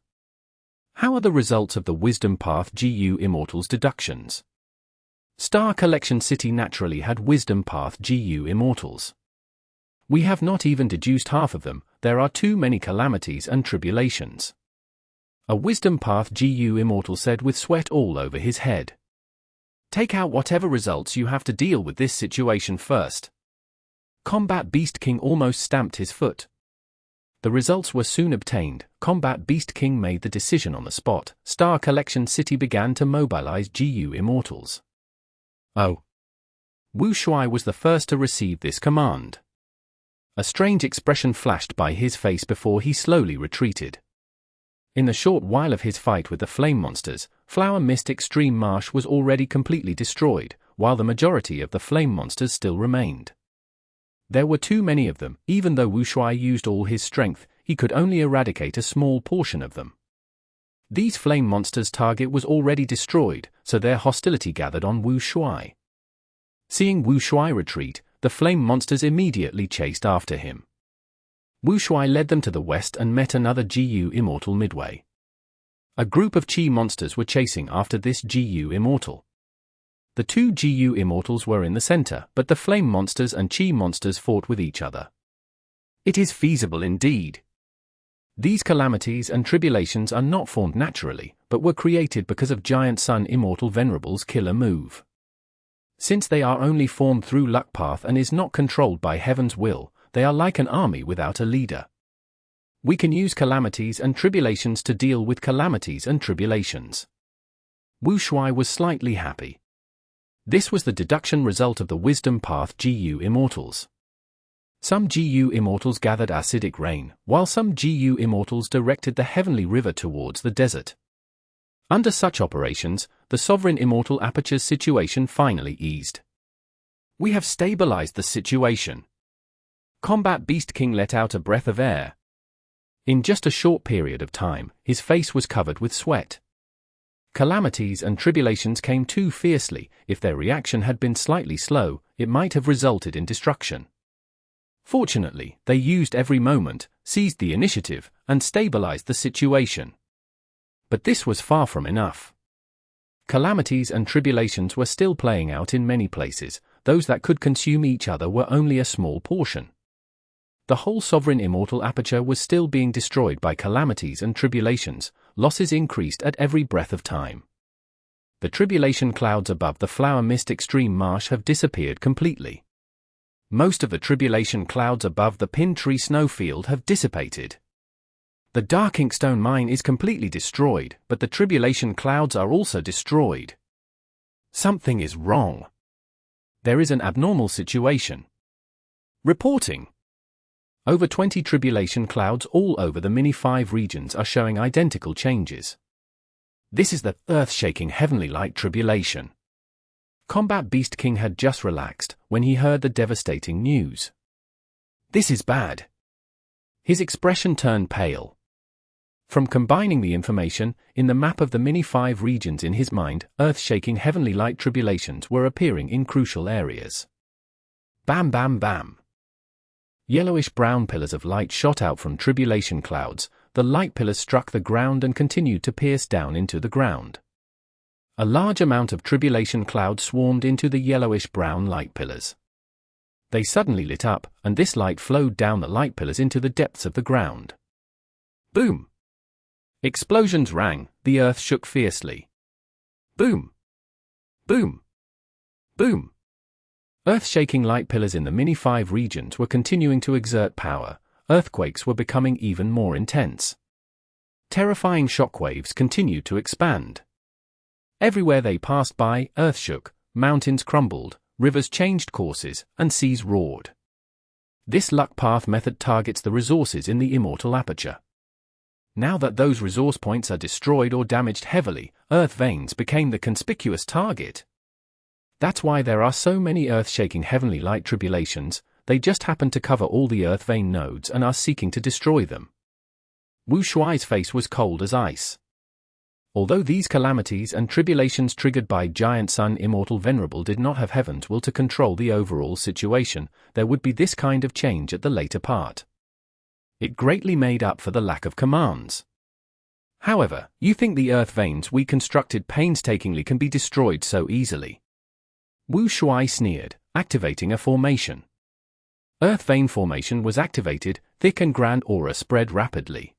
How are the results of the Wisdom Path GU Immortals deductions? Star Collection City naturally had Wisdom Path GU Immortals. We have not even deduced half of them. There are too many calamities and tribulations. A Wisdom Path GU Immortal said with sweat all over his head. Take out whatever results you have to deal with this situation first. Combat Beast King almost stamped his foot. The results were soon obtained. Combat Beast King made the decision on the spot. Star Collection City began to mobilize GU Immortals. Oh. Wu Shuai was the first to receive this command. A strange expression flashed by his face before he slowly retreated. In the short while of his fight with the flame monsters, Flower Mist Extreme Marsh was already completely destroyed, while the majority of the flame monsters still remained. There were too many of them. Even though Wu Shuai used all his strength, he could only eradicate a small portion of them. These flame monsters' target was already destroyed, so their hostility gathered on Wu Shuai. Seeing Wu Shuai retreat, the flame monsters immediately chased after him. Wu Shuai led them to the west and met another GU Immortal midway. A group of Qi monsters were chasing after this GU Immortal. The two GU Immortals were in the center, but the flame monsters and Qi monsters fought with each other. It is feasible indeed. These calamities and tribulations are not formed naturally, but were created because of Giant Sun Immortal Venerable's killer move. Since they are only formed through luck path and is not controlled by Heaven's will, they are like an army without a leader. We can use calamities and tribulations to deal with calamities and tribulations. Wu Shuai was slightly happy. This was the deduction result of the Wisdom Path GU Immortals. Some GU Immortals gathered acidic rain, while some GU Immortals directed the heavenly river towards the desert. Under such operations, the Sovereign Immortal Aperture's situation finally eased. We have stabilized the situation. Combat Beast King let out a breath of air. In just a short period of time, his face was covered with sweat. Calamities and tribulations came too fiercely. If their reaction had been slightly slow, it might have resulted in destruction. Fortunately, they used every moment, seized the initiative, and stabilized the situation. But this was far from enough. Calamities and tribulations were still playing out in many places. Those that could consume each other were only a small portion. the whole sovereign immortal aperture was still being destroyed by calamities and tribulations. Losses increased at every breath of time. The tribulation clouds above the flower mist extreme marsh have disappeared completely. Most of the tribulation clouds above the pin tree snowfield have dissipated. The dark inkstone mine is completely destroyed, but the tribulation clouds are also destroyed. Something is wrong. There is an abnormal situation. Reporting. Over 20 tribulation clouds all over the Mini-5 regions are showing identical changes. This is the earth-shaking heavenly light tribulation. Combat Beast King had just relaxed when he heard the devastating news. This is bad. His expression turned pale. From combining the information in the map of the Mini-5 regions in his mind, earth-shaking heavenly light tribulations were appearing in crucial areas. Bam bam bam. Yellowish-brown pillars of light shot out from tribulation clouds. The light pillars struck the ground and continued to pierce down into the ground. A large amount of tribulation cloud swarmed into the yellowish-brown light pillars. They suddenly lit up, and this light flowed down the light pillars into the depths of the ground. Boom! Explosions rang, the earth shook fiercely. Boom! Boom! Boom! Earth-shaking light pillars in the Mini-5 regions were continuing to exert power. Earthquakes were becoming even more intense. Terrifying shockwaves continued to expand. Everywhere they passed by, earth shook, mountains crumbled, rivers changed courses, and seas roared. This luck path method targets the resources in the immortal aperture. Now that those resource points are destroyed or damaged heavily, earth veins became the conspicuous target. That's why there are so many earth-shaking heavenly light tribulations. They just happen to cover all the earth vein nodes and are seeking to destroy them. Wu Shuai's face was cold as ice. Although these calamities and tribulations triggered by Giant Sun Immortal Venerable did not have Heaven's will to control the overall situation, there would be this kind of change at the later part. It greatly made up for the lack of commands. However, you think the earth veins we constructed painstakingly can be destroyed so easily? Wu Shuai sneered, activating a formation. Earth vein formation was activated, thick and grand aura spread rapidly.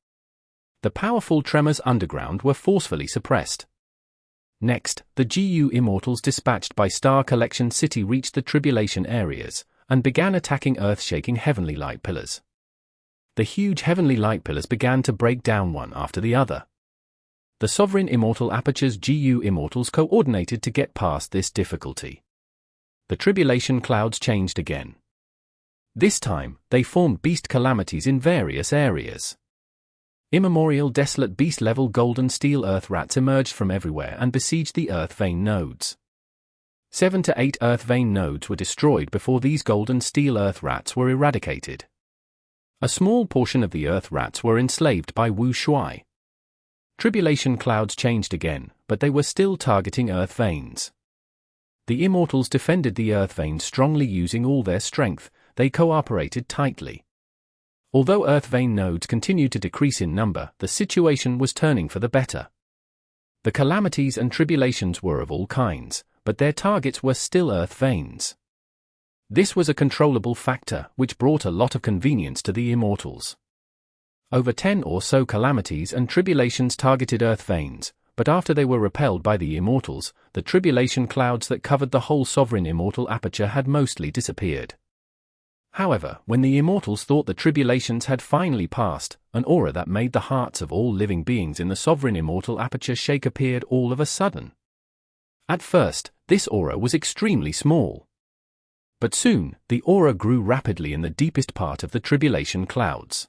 The powerful tremors underground were forcefully suppressed. Next, the GU Immortals dispatched by Star Collection City reached the tribulation areas, and began attacking earth-shaking heavenly light pillars. The huge heavenly light pillars began to break down one after the other. The Sovereign Immortal Aperture's GU Immortals coordinated to get past this difficulty. The tribulation clouds changed again. This time, they formed beast calamities in various areas. Immemorial desolate beast-level golden steel earth rats emerged from everywhere and besieged the earth vein nodes. 7 to 8 earth vein nodes were destroyed before these golden steel earth rats were eradicated. A small portion of the earth rats were enslaved by Wu Shuai. Tribulation clouds changed again, but they were still targeting earth veins. The Immortals defended the earth veins strongly using all their strength. They cooperated tightly. Although earth vein nodes continued to decrease in number, the situation was turning for the better. The calamities and tribulations were of all kinds, but their targets were still earth veins. This was a controllable factor, which brought a lot of convenience to the Immortals. Over 10 or so calamities and tribulations targeted earth veins, but after they were repelled by the Immortals, the tribulation clouds that covered the whole sovereign immortal aperture had mostly disappeared. However, when the Immortals thought the tribulations had finally passed, an aura that made the hearts of all living beings in the sovereign immortal aperture shake appeared all of a sudden. At first, this aura was extremely small. But soon, the aura grew rapidly in the deepest part of the tribulation clouds.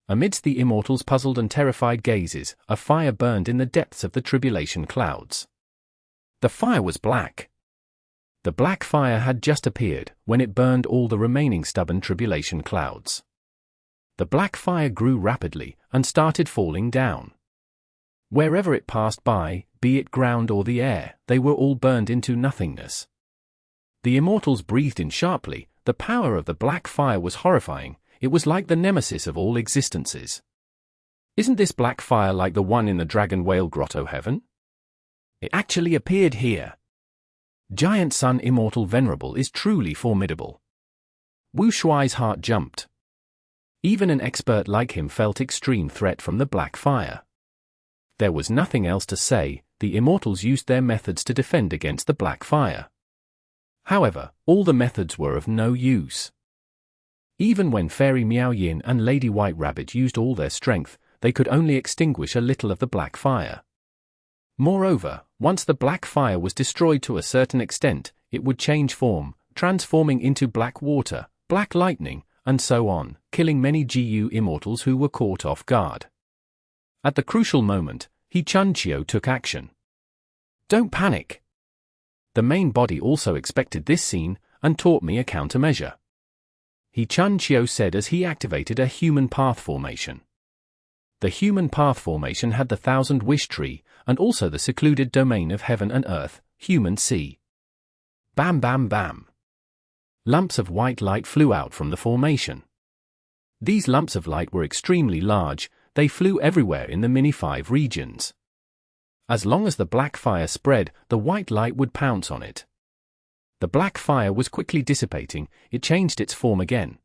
Amidst the Immortals' puzzled and terrified gazes, a fire burned in the depths of the tribulation clouds. The fire was black. The black fire had just appeared, when it burned all the remaining stubborn tribulation clouds. The black fire grew rapidly, and started falling down. Wherever it passed by, be it ground or the air, they were all burned into nothingness. The Immortals breathed in sharply. The power of the black fire was horrifying. It was like the nemesis of all existences. Isn't this black fire like the one in the Dragon Whale Grotto Heaven? It actually appeared here. Giant Sun Immortal Venerable is truly formidable. Wu Shuai's heart jumped. Even an expert like him felt extreme threat from the black fire. There was nothing else to say, the Immortals used their methods to defend against the black fire. However, all the methods were of no use. Even when Fairy Meow Yin and Lady White Rabbit used all their strength, they could only extinguish a little of the black fire. Moreover, once the black fire was destroyed to a certain extent, it would change form, transforming into black water, black lightning, and so on, killing many GU Immortals who were caught off guard. At the crucial moment, He Chun Chio took action. Don't panic. The main body also expected this scene, and taught me a countermeasure. He Chun Chio said as he activated a human path formation. The human path formation had the 1000 wish tree, and also the secluded domain of heaven and earth, human sea. Bam bam bam. Lumps of white light flew out from the formation. These lumps of light were extremely large, they flew everywhere in the Mini-5 regions. As long as the black fire spread, the white light would pounce on it. The black fire was quickly dissipating, it changed its form again.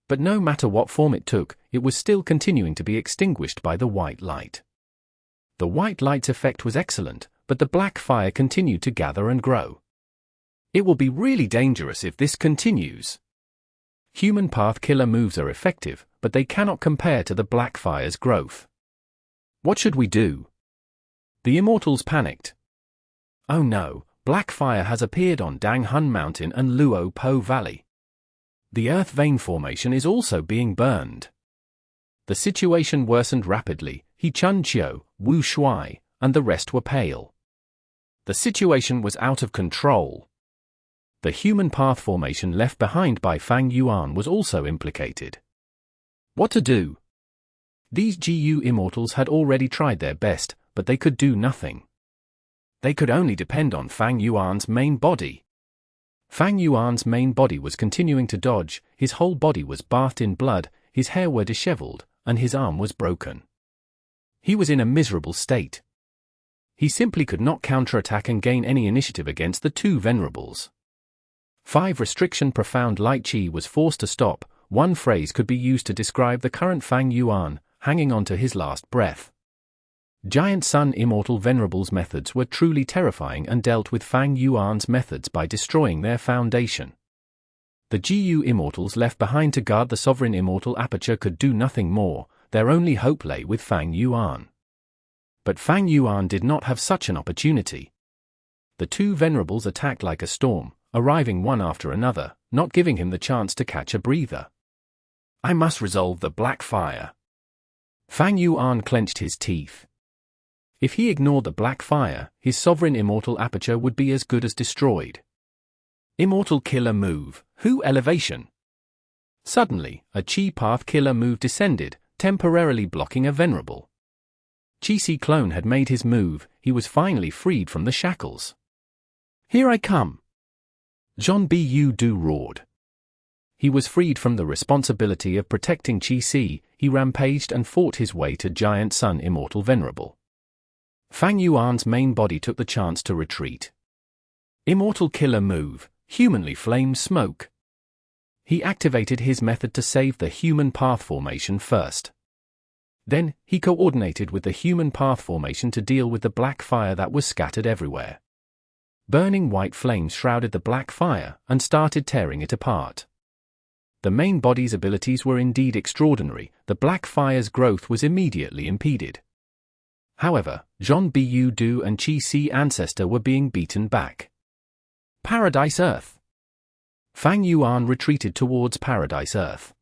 But no matter what form it took, it was still continuing to be extinguished by the white light. The white light's effect was excellent, but the black fire continued to gather and grow. It will be really dangerous if this continues. Human path killer moves are effective, but they cannot compare to the black fire's growth. What should we do? The Immortals panicked. Oh no, black fire has appeared on Dang Hun Mountain and Luo Po Valley. The earth vein formation is also being burned. The situation worsened rapidly. He Chun Chio, Wu Shuai, and the rest were pale. The situation was out of control. The human path formation left behind by Fang Yuan was also implicated. What to do? These GU Immortals had already tried their best, but they could do nothing. They could only depend on Fang Yuan's main body. Fang Yuan's main body was continuing to dodge, his whole body was bathed in blood, his hair were disheveled, and his arm was broken. He was in a miserable state. He simply could not counterattack and gain any initiative against the two Venerables. 5 Restriction Profound Light Chi was forced to stop. One phrase could be used to describe the current Fang Yuan, hanging on to his last breath. Giant Sun Immortal Venerables' methods were truly terrifying and dealt with Fang Yuan's methods by destroying their foundation. The GU Immortals left behind to guard the Sovereign Immortal Aperture could do nothing more, their only hope lay with Fang Yuan. But Fang Yuan did not have such an opportunity. The two Venerables attacked like a storm, arriving one after another, not giving him the chance to catch a breather. I must resolve the black fire. Fang Yuan clenched his teeth. If he ignored the black fire, his Sovereign Immortal Aperture would be as good as destroyed. Immortal Killer Move, Hu Elevation. Suddenly, a Chi Path Killer Move descended, temporarily blocking a Venerable. Chi Si Clone had made his move, he was finally freed from the shackles. Here I come! Zhon Bu Du roared. He was freed from the responsibility of protecting Chi Si, he rampaged and fought his way to Giant Sun Immortal Venerable. Fang Yuan's main body took the chance to retreat. Immortal Killer Move, Humanly Flame Smoke. He activated his method to save the human path formation first. Then, he coordinated with the human path formation to deal with the black fire that was scattered everywhere. Burning white flames shrouded the black fire and started tearing it apart. The main body's abilities were indeed extraordinary, the black fire's growth was immediately impeded. However, Zhon Bu Du and Chi Si Ancestor were being beaten back. Paradise Earth. Fang Yuan retreated towards Paradise Earth.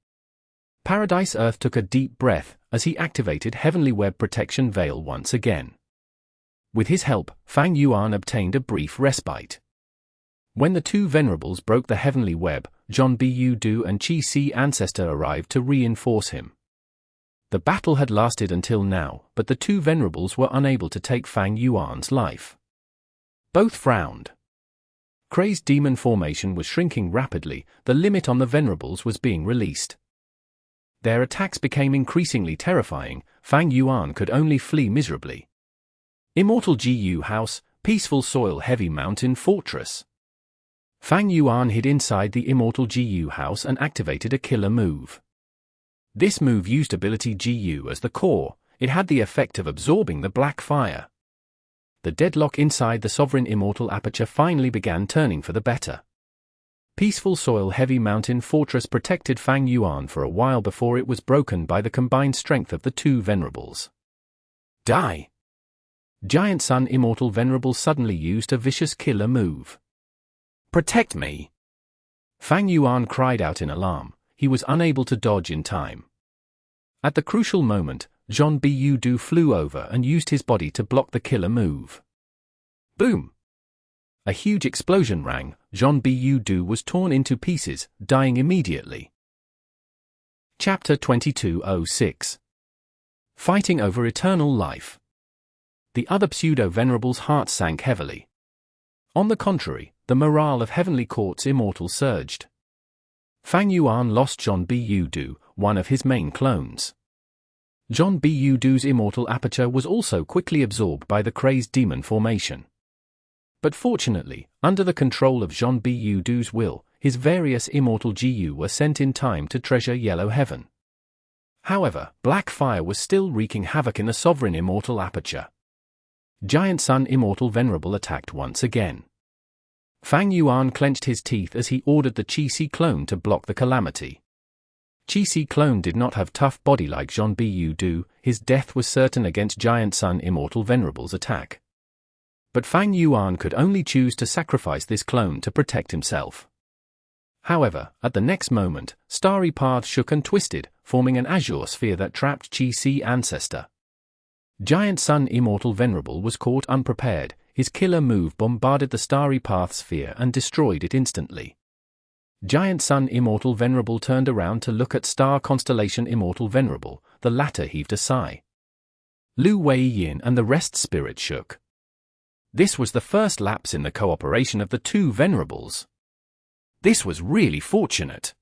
Paradise Earth took a deep breath as he activated Heavenly Web Protection Veil once again. With his help, Fang Yuan obtained a brief respite. When the two Venerables broke the Heavenly Web, Zhon Bu Du and Chi Si Ancestor arrived to reinforce him. The battle had lasted until now, but the two Venerables were unable to take Fang Yuan's life. Both frowned. Crazed demon formation was shrinking rapidly, the limit on the Venerables was being released. Their attacks became increasingly terrifying, Fang Yuan could only flee miserably. Immortal GU House, Peaceful Soil Heavy Mountain Fortress. Fang Yuan hid inside the Immortal GU House and activated a killer move. This move used ability GU as the core. It had the effect of absorbing the black fire. The deadlock inside the sovereign immortal aperture finally began turning for the better. Peaceful soil heavy mountain fortress protected Fang Yuan for a while before it was broken by the combined strength of the two Venerables. Die! Giant Sun Immortal Venerable suddenly used a vicious killer move. Protect me! Fang Yuan cried out in alarm. He was unable to dodge in time. At the crucial moment, Zhon Bu flew over and used his body to block the killer move. Boom! A huge explosion rang. Zhon Bu was torn into pieces, dying immediately. Chapter 2206. Fighting over eternal life. The other pseudo-venerables' hearts sank heavily. On the contrary, the morale of Heavenly Court's Immortal surged. Fang Yuan lost Zhon Bu, one of his main clones. Zhon Bu's Immortal aperture was also quickly absorbed by the crazed demon formation. But fortunately, under the control of Zhon Bu's will, his various Immortal GU were sent in time to treasure Yellow Heaven. However, black fire was still wreaking havoc in the sovereign Immortal aperture. Giant Sun Immortal Venerable attacked once again. Fang Yuan clenched his teeth as he ordered the Qi clone to block the calamity. Qi clone did not have tough body like Zhon Bu. His death was certain against Giant Sun Immortal Venerable's attack. But Fang Yuan could only choose to sacrifice this clone to protect himself. However, at the next moment, Starry Path shook and twisted, forming an azure sphere that trapped Qi ancestor. Giant Sun Immortal Venerable was caught unprepared. His killer move bombarded the Starry Path sphere and destroyed it instantly. Giant Sun Immortal Venerable turned around to look at Star Constellation Immortal Venerable. The latter heaved a sigh. Lu Wei-yin and the rest spirit shook. This was the first lapse in the cooperation of the two Venerables. This was really fortunate.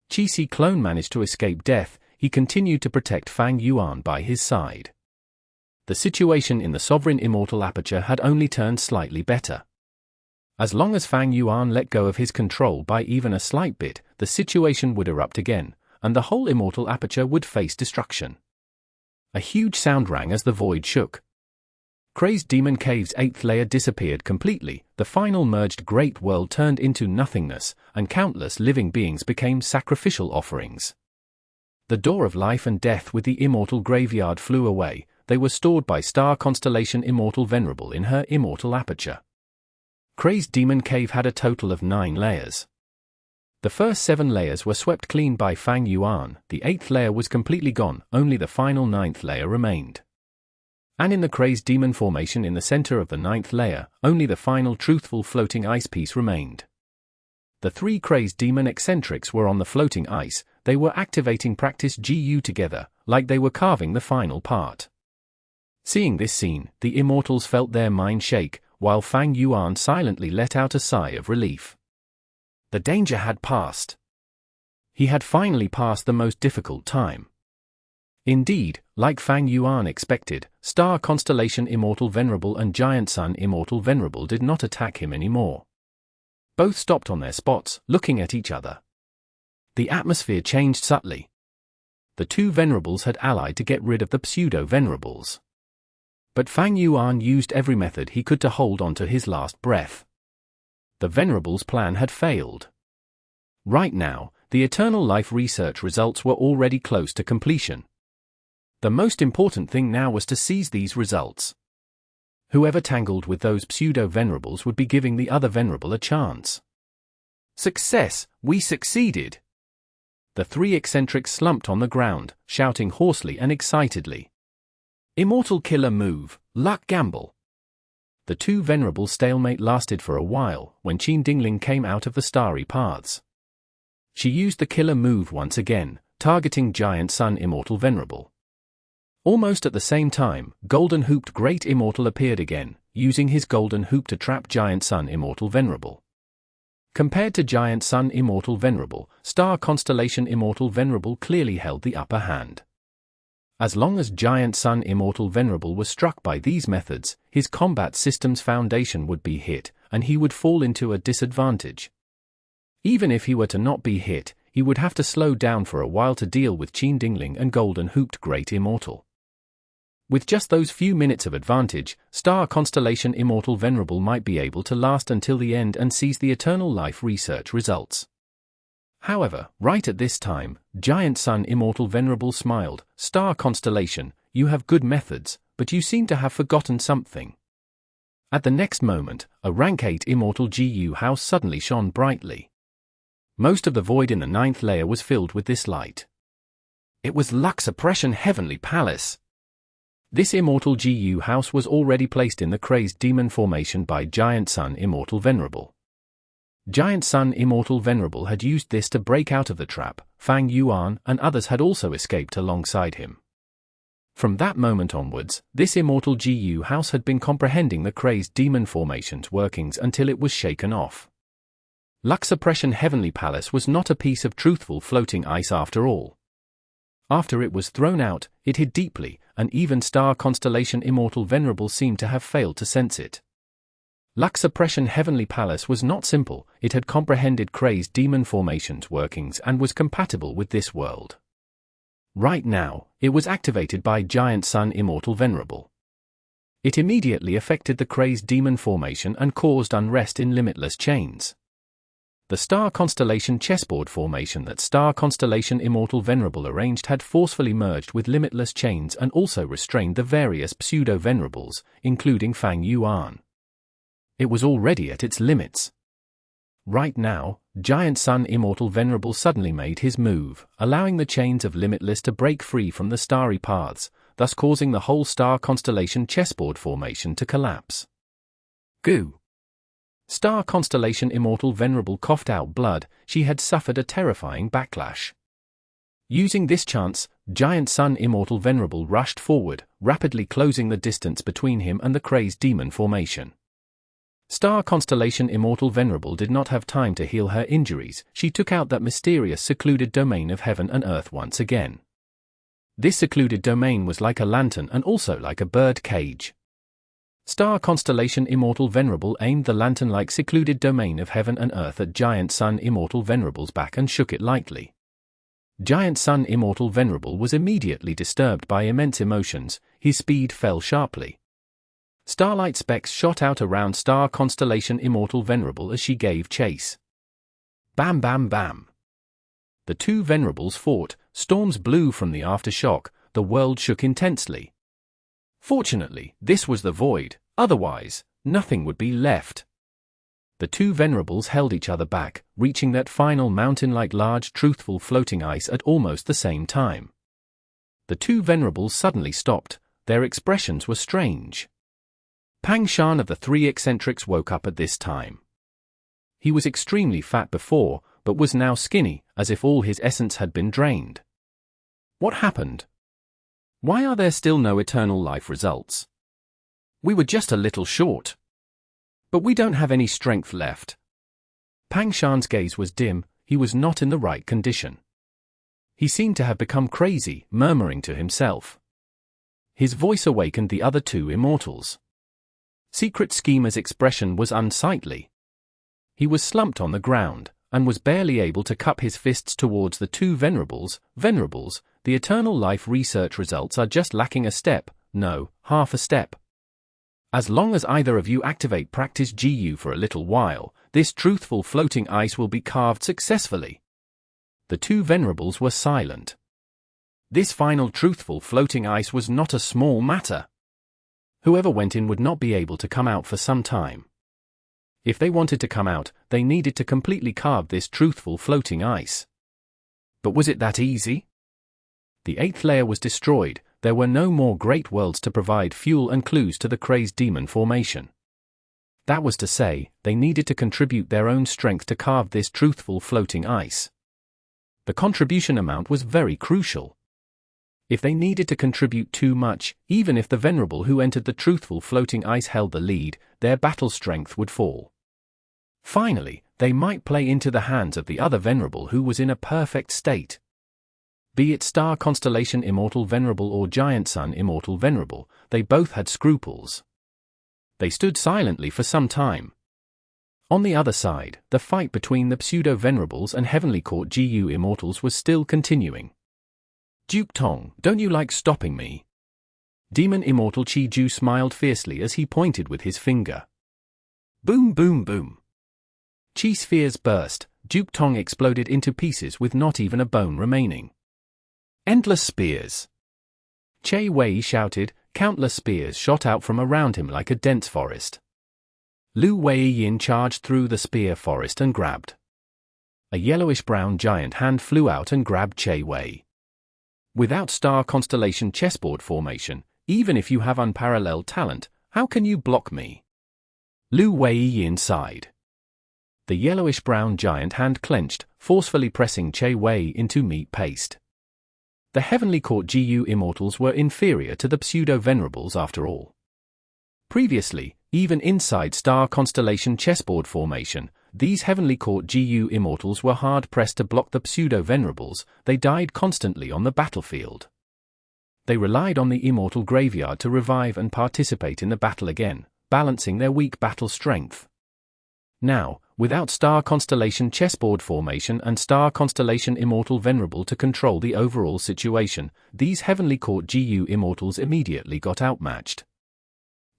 Qi clone managed to escape death. He continued to protect Fang Yuan by his side. The situation in the sovereign Immortal aperture had only turned slightly better. As long as Fang Yuan let go of his control by even a slight bit, the situation would erupt again, and the whole Immortal aperture would face destruction. A huge sound rang as the void shook. Crazed Demon Cave's 8th layer disappeared completely, the final merged great world turned into nothingness, and countless living beings became sacrificial offerings. The door of life and death with the Immortal graveyard flew away. They were stored by Star Constellation Immortal Venerable in her Immortal aperture. Crazed Demon Cave had a total of 9 layers. The first 7 layers were swept clean by Fang Yuan, the 8th layer was completely gone, only the final 9th layer remained. And in the Crazed Demon formation in the center of the 9th layer, only the final Truthful floating ice piece remained. The 3 Crazed Demon eccentrics were on the floating ice. They were activating practice GU together, like they were carving the final part. Seeing this scene, the Immortals felt their mind shake, while Fang Yuan silently let out a sigh of relief. The danger had passed. He had finally passed the most difficult time. Indeed, like Fang Yuan expected, Star Constellation Immortal Venerable and Giant Sun Immortal Venerable did not attack him anymore. Both stopped on their spots, looking at each other. The atmosphere changed subtly. The two Venerables had allied to get rid of the pseudo-Venerables. But Fang Yuan used every method he could to hold on to his last breath. The Venerables' plan had failed. Right now, the Eternal Life research results were already close to completion. The most important thing now was to seize these results. Whoever tangled with those pseudo-Venerables would be giving the other Venerable a chance. Success! We succeeded! The 3 eccentrics slumped on the ground, shouting hoarsely and excitedly. Immortal killer move, luck gamble. The 2 Venerables' stalemate lasted for a while, when Qin Dingling came out of the starry paths. She used the killer move once again, targeting Giant Sun Immortal Venerable. Almost at the same time, Golden Hooped Great Immortal appeared again, using his Golden Hoop to trap Giant Sun Immortal Venerable. Compared to Giant Sun Immortal Venerable, Star Constellation Immortal Venerable clearly held the upper hand. As long as Giant Sun Immortal Venerable was struck by these methods, his combat system's foundation would be hit, and he would fall into a disadvantage. Even if he were to not be hit, he would have to slow down for a while to deal with Qin Dingling and golden-hooped Great Immortal. With just those few minutes of advantage, Star Constellation Immortal Venerable might be able to last until the end and seize the eternal life research results. However, right at this time, Giant Sun Immortal Venerable smiled. Star Constellation, you have good methods, but you seem to have forgotten something. At the next moment, a rank 8 Immortal GU house suddenly shone brightly. Most of the void in the 9th layer was filled with this light. It was Luck Suppression Heavenly Palace. This Immortal GU house was already placed in the crazed demon formation by Giant Sun Immortal Venerable. Giant Sun Immortal Venerable had used this to break out of the trap. Fang, Yuan, and others had also escaped alongside him. From that moment onwards, this Immortal GU house had been comprehending the crazed demon formation's workings until it was shaken off. Luck Suppression Heavenly Palace was not a piece of truthful floating ice after all. After it was thrown out, it hid deeply, and even Star Constellation Immortal Venerable seemed to have failed to sense it. Luck Suppression Heavenly Palace was not simple, it had comprehended crazed demon formation's workings and was compatible with this world. Right now, it was activated by Giant Sun Immortal Venerable. It immediately affected the crazed demon formation and caused unrest in Limitless chains. The Star Constellation chessboard formation that Star Constellation Immortal Venerable arranged had forcefully merged with Limitless chains and also restrained the various pseudo-venerables, including Fang Yuan. It was already at its limits. Right now, Giant Sun Immortal Venerable suddenly made his move, allowing the chains of Limitless to break free from the starry paths, thus causing the whole Star Constellation chessboard formation to collapse. Goo! Star Constellation Immortal Venerable coughed out blood. She had suffered a terrifying backlash. Using this chance, Giant Sun Immortal Venerable rushed forward, rapidly closing the distance between him and the crazed demon formation. Star Constellation Immortal Venerable did not have time to heal her injuries. She took out that mysterious secluded domain of heaven and earth once again. This secluded domain was like a lantern and also like a bird cage. Star Constellation Immortal Venerable aimed the lantern-like secluded domain of heaven and earth at Giant Sun Immortal Venerable's back and shook it lightly. Giant Sun Immortal Venerable was immediately disturbed by immense emotions. His speed fell sharply. Starlight specks shot out around Star Constellation Immortal Venerable as she gave chase. Bam bam bam. The two Venerables fought, storms blew from the aftershock, the world shook intensely. Fortunately, this was the void, otherwise, nothing would be left. The two Venerables held each other back, reaching that final mountain-like large truthful floating ice at almost the same time. The two Venerables suddenly stopped, their expressions were strange. Pang Shan of the three eccentrics woke up at this time. He was extremely fat before, but was now skinny, as if all his essence had been drained. What happened? Why are there still no eternal life results? We were just a little short. But we don't have any strength left. Pang Shan's gaze was dim, he was not in the right condition. He seemed to have become crazy, murmuring to himself. His voice awakened the other two immortals. Secret Schemer's expression was unsightly. He was slumped on the ground, and was barely able to cup his fists towards the two Venerables. Venerables, the eternal life research results are just lacking a step, no, half a step. As long as either of you activate practice GU for a little while, this truthful floating ice will be carved successfully. The two Venerables were silent. This final truthful floating ice was not a small matter. Whoever went in would not be able to come out for some time. If they wanted to come out, they needed to completely carve this truthful floating ice. But was it that easy? The 8th layer was destroyed, there were no more great worlds to provide fuel and clues to the crazed demon formation. That was to say, they needed to contribute their own strength to carve this truthful floating ice. The contribution amount was very crucial. If they needed to contribute too much, even if the Venerable who entered the truthful floating ice held the lead, their battle strength would fall. Finally, they might play into the hands of the other Venerable who was in a perfect state. Be it Star Constellation Immortal Venerable or Giant Sun Immortal Venerable, they both had scruples. They stood silently for some time. On the other side, the fight between the Pseudo-Venerables and Heavenly Court GU Immortals was still continuing. Duke Tong, don't you like stopping me? Demon Immortal Chi Ju smiled fiercely as he pointed with his finger. Boom boom boom. Chi spheres burst, Duke Tong exploded into pieces with not even a bone remaining. Endless spears. Che Wei shouted, countless spears shot out from around him like a dense forest. Lu Wei-yin charged through the spear forest and grabbed. A yellowish-brown giant hand flew out and grabbed Che Wei. Without star constellation chessboard formation, even if you have unparalleled talent, how can you block me? Lu Wei-yin sighed. The yellowish-brown giant hand clenched, forcefully pressing Che Wei into meat paste. The Heavenly Court GU Immortals were inferior to the Pseudo-Venerables after all. Previously, even inside star constellation chessboard formation, these Heavenly Court GU Immortals were hard-pressed to block the Pseudo-Venerables. They died constantly on the battlefield. They relied on the Immortal Graveyard to revive and participate in the battle again, balancing their weak battle strength. Now, without star constellation chessboard formation and star constellation Immortal Venerable to control the overall situation, these Heavenly Court GU Immortals immediately got outmatched.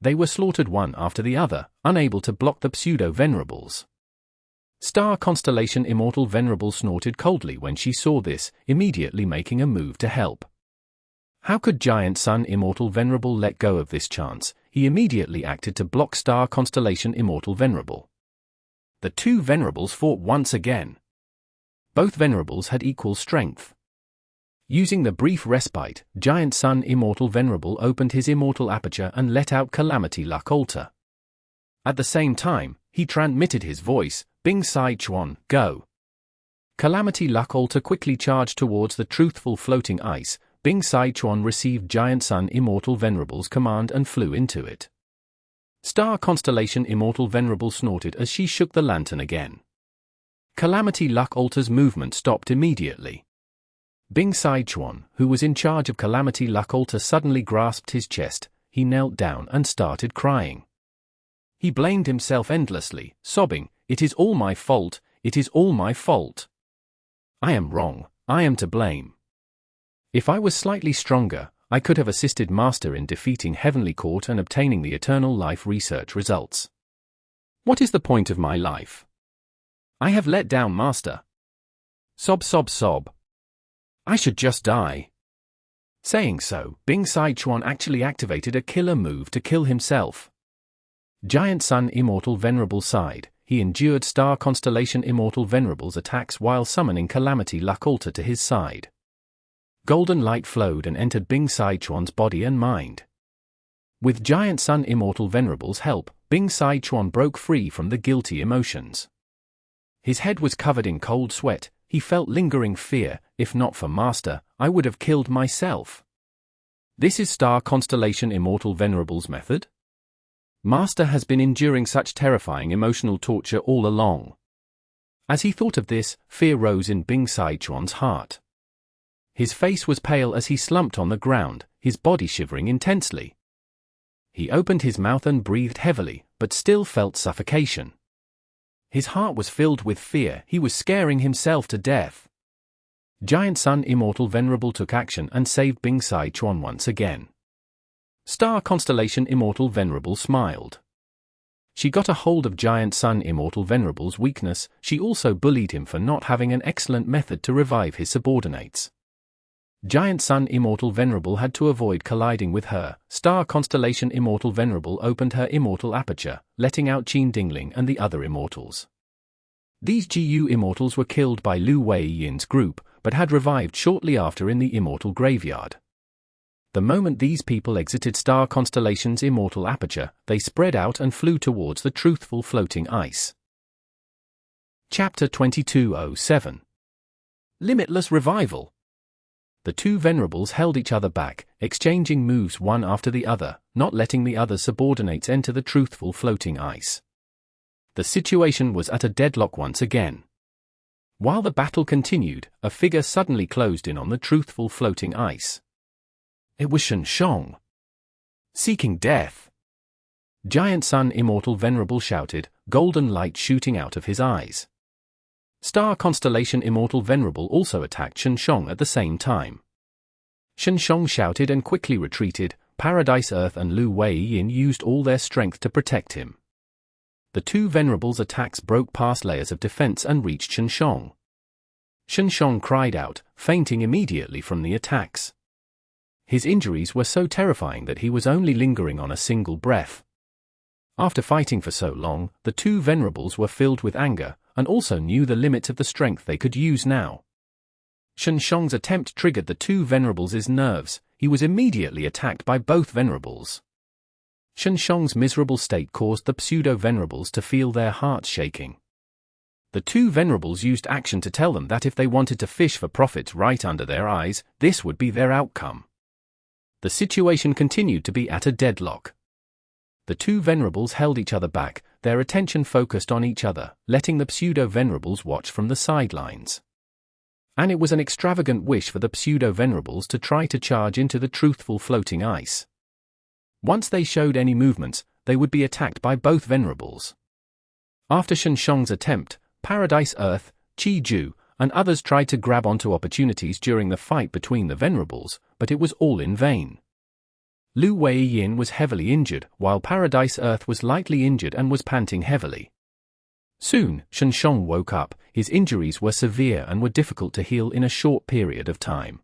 They were slaughtered one after the other, unable to block the Pseudo-Venerables. Star Constellation Immortal Venerable snorted coldly when she saw this, immediately making a move to help. How could Giant Sun Immortal Venerable let go of this chance? He immediately acted to block Star Constellation Immortal Venerable. The two Venerables fought once again. Both Venerables had equal strength. Using the brief respite, Giant Sun Immortal Venerable opened his immortal aperture and let out Calamity Luck Altar. At the same time, he transmitted his voice, Bing Sai Chuan, go. Calamity Luck Altar quickly charged towards the Truthful floating ice. Bing Sai Chuan received Giant Sun Immortal Venerable's command and flew into it. Star Constellation Immortal Venerable snorted as she shook the lantern again. Calamity Luck Altar's movement stopped immediately. Bing Sai Chuan, who was in charge of Calamity Luck Altar, suddenly grasped his chest. He knelt down and started crying. He blamed himself endlessly, sobbing, "It is all my fault, it is all my fault. I am wrong, I am to blame. If I was slightly stronger, I could have assisted Master in defeating Heavenly Court and obtaining the Eternal Life research results. What is the point of my life? I have let down Master. Sob sob sob. I should just die." Saying so, Bing Sai Chuan actually activated a killer move to kill himself. Giant Sun Immortal Venerable sighed. He endured Star Constellation Immortal Venerable's attacks while summoning Calamity Luck Altar to his side. Golden light flowed and entered Bing Sai Chuan's body and mind. With Giant Sun Immortal Venerable's help, Bing Sai Chuan broke free from the guilty emotions. His head was covered in cold sweat. He felt lingering fear. If not for Master, I would have killed myself. This is Star Constellation Immortal Venerable's method? Master has been enduring such terrifying emotional torture all along. As he thought of this, fear rose in Bing Sai Chuan's heart. His face was pale as he slumped on the ground, his body shivering intensely. He opened his mouth and breathed heavily, but still felt suffocation. His heart was filled with fear. He was scaring himself to death. Giant Sun Immortal Venerable took action and saved Bing Sai Chuan once again. Star Constellation Immortal Venerable smiled. She got a hold of Giant Sun Immortal Venerable's weakness. She also bullied him for not having an excellent method to revive his subordinates. Giant Sun Immortal Venerable had to avoid colliding with her. Star Constellation Immortal Venerable opened her immortal aperture, letting out Qin Dingling and the other immortals. These GU immortals were killed by Lu Wei-yin's group, but had revived shortly after in the immortal graveyard. The moment these people exited Star Constellation's immortal aperture, they spread out and flew towards the Truthful floating ice. Chapter 2207. Limitless Revival. The two Venerables held each other back, exchanging moves one after the other, not letting the other subordinates enter the Truthful floating ice. The situation was at a deadlock once again. While the battle continued, a figure suddenly closed in on the Truthful floating ice. It was Shen Shong. Seeking death. Giant Sun Immortal Venerable shouted, golden light shooting out of his eyes. Star Constellation Immortal Venerable also attacked Xiang at the same time. Xiang shouted and quickly retreated. Paradise Earth and Lu Weiyin used all their strength to protect him. The two Venerables' attacks broke past layers of defense and reached Xiang. Xiang cried out, fainting immediately from the attacks. His injuries were so terrifying that he was only lingering on a single breath. After fighting for so long, the two Venerables were filled with anger, and also knew the limits of the strength they could use now. Xiang's attempt triggered the two Venerables' nerves. He was immediately attacked by both Venerables. Xiang's miserable state caused the pseudo-Venerables to feel their hearts shaking. The two Venerables used action to tell them that if they wanted to fish for profits right under their eyes, this would be their outcome. The situation continued to be at a deadlock. The two Venerables held each other back, their attention focused on each other, letting the pseudo-Venerables watch from the sidelines. And it was an extravagant wish for the pseudo-Venerables to try to charge into the truthful floating ice. Once they showed any movements, they would be attacked by both Venerables. After Xiang's attempt, Paradise Earth, Qiju, and others tried to grab onto opportunities during the fight between the Venerables, but it was all in vain. Lu Weiyin was heavily injured, while Paradise Earth was lightly injured and was panting heavily. Soon, Xiang woke up. His injuries were severe and were difficult to heal in a short period of time.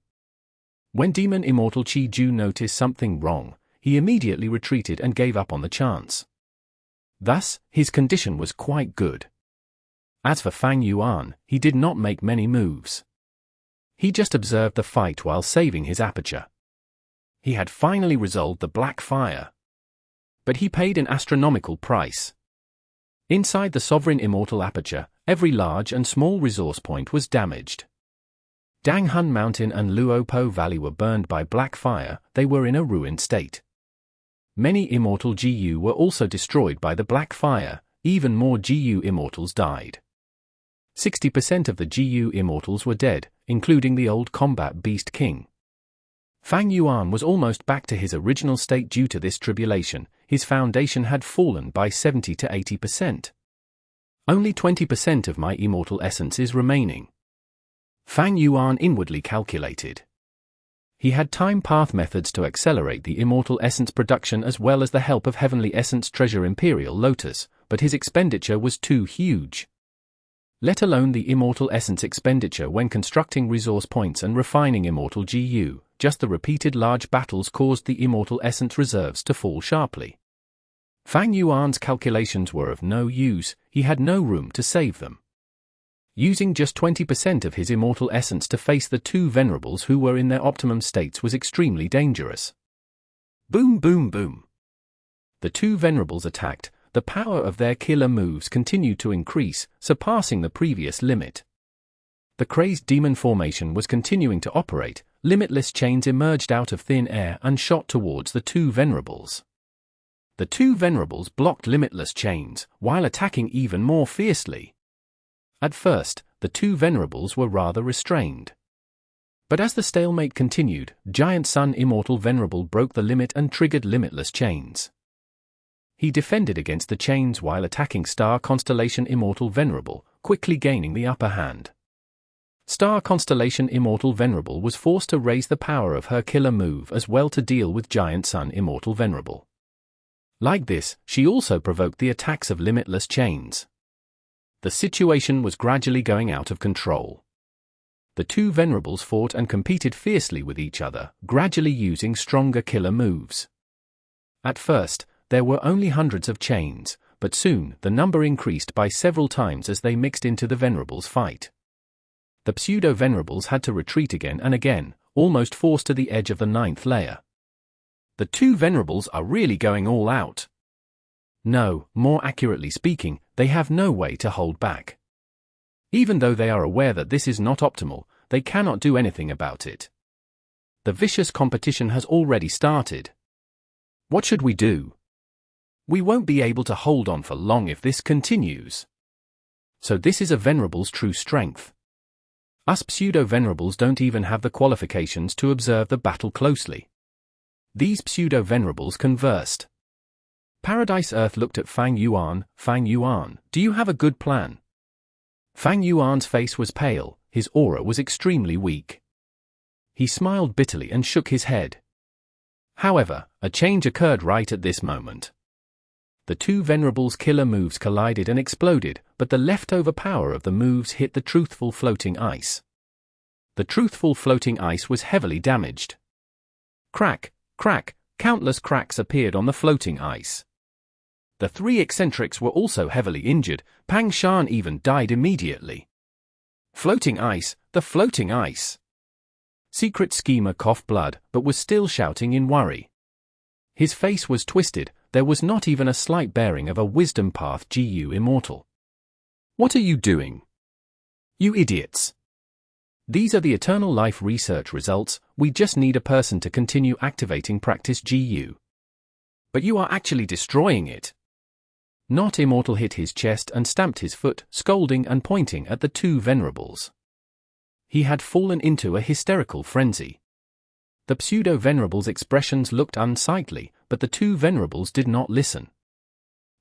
When Demon Immortal Qiju noticed something wrong, he immediately retreated and gave up on the chance. Thus, his condition was quite good. As for Fang Yuan, he did not make many moves. He just observed the fight while saving his aperture. He had finally resolved the black fire. But he paid an astronomical price. Inside the Sovereign Immortal aperture, every large and small resource point was damaged. Danghun Mountain and Luopo Valley were burned by black fire. They were in a ruined state. Many Immortal GU were also destroyed by the black fire. Even more GU Immortals died. 60% of the GU Immortals were dead, including the old combat beast king. Fang Yuan was almost back to his original state due to this tribulation. His foundation had fallen by 70 to 80%. Only 20% of my immortal essence is remaining. Fang Yuan inwardly calculated. He had time path methods to accelerate the immortal essence production as well as the help of heavenly essence treasure Imperial Lotus, but his expenditure was too huge. Let alone the immortal essence expenditure when constructing resource points and refining immortal GU, just the repeated large battles caused the immortal essence reserves to fall sharply. Fang Yuan's calculations were of no use. He had no room to save them. Using just 20% of his immortal essence to face the two Venerables who were in their optimum states was extremely dangerous. Boom boom boom. The two Venerables attacked. The power of their killer moves continued to increase, surpassing the previous limit. The crazed demon formation was continuing to operate. Limitless chains emerged out of thin air and shot towards the two Venerables. The two Venerables blocked Limitless chains, while attacking even more fiercely. At first, the two Venerables were rather restrained. But as the stalemate continued, Giant Sun Immortal Venerable broke the limit and triggered Limitless chains. He defended against the chains while attacking Star Constellation Immortal Venerable, quickly gaining the upper hand. Star Constellation Immortal Venerable was forced to raise the power of her killer move as well to deal with Giant Sun Immortal Venerable. Like this, she also provoked the attacks of Limitless chains. The situation was gradually going out of control. The two Venerables fought and competed fiercely with each other, gradually using stronger killer moves. At first, there were only hundreds of chains, but soon the number increased by several times as they mixed into the Venerables' fight. The pseudo-Venerables had to retreat again and again, almost forced to the edge of the 9th layer. The two Venerables are really going all out. No, more accurately speaking, they have no way to hold back. Even though they are aware that this is not optimal, they cannot do anything about it. The vicious competition has already started. What should we do? We won't be able to hold on for long if this continues. So this is a Venerable's true strength. Us pseudo-Venerables don't even have the qualifications to observe the battle closely. These pseudo-Venerables conversed. Paradise Earth looked at Fang Yuan. Fang Yuan, do you have a good plan? Fang Yuan's face was pale, his aura was extremely weak. He smiled bitterly and shook his head. However, a change occurred right at this moment. The two Venerables' killer moves collided and exploded, but the leftover power of the moves hit the Truthful floating ice. The Truthful floating ice was heavily damaged. Crack, crack, countless cracks appeared on the floating ice. The three eccentrics were also heavily injured. Pang Shan even died immediately. Floating ice, the floating ice. Secret Schemer coughed blood, but was still shouting in worry. His face was twisted, there was not even a slight bearing of a wisdom path. Gu Immortal. What are you doing? You idiots. These are the eternal life research results, we just need a person to continue activating practice Gu. But you are actually destroying it. Not Immortal hit his chest and stamped his foot, scolding and pointing at the two Venerables. He had fallen into a hysterical frenzy. The pseudo-Venerables' expressions looked unsightly, but the two Venerables did not listen.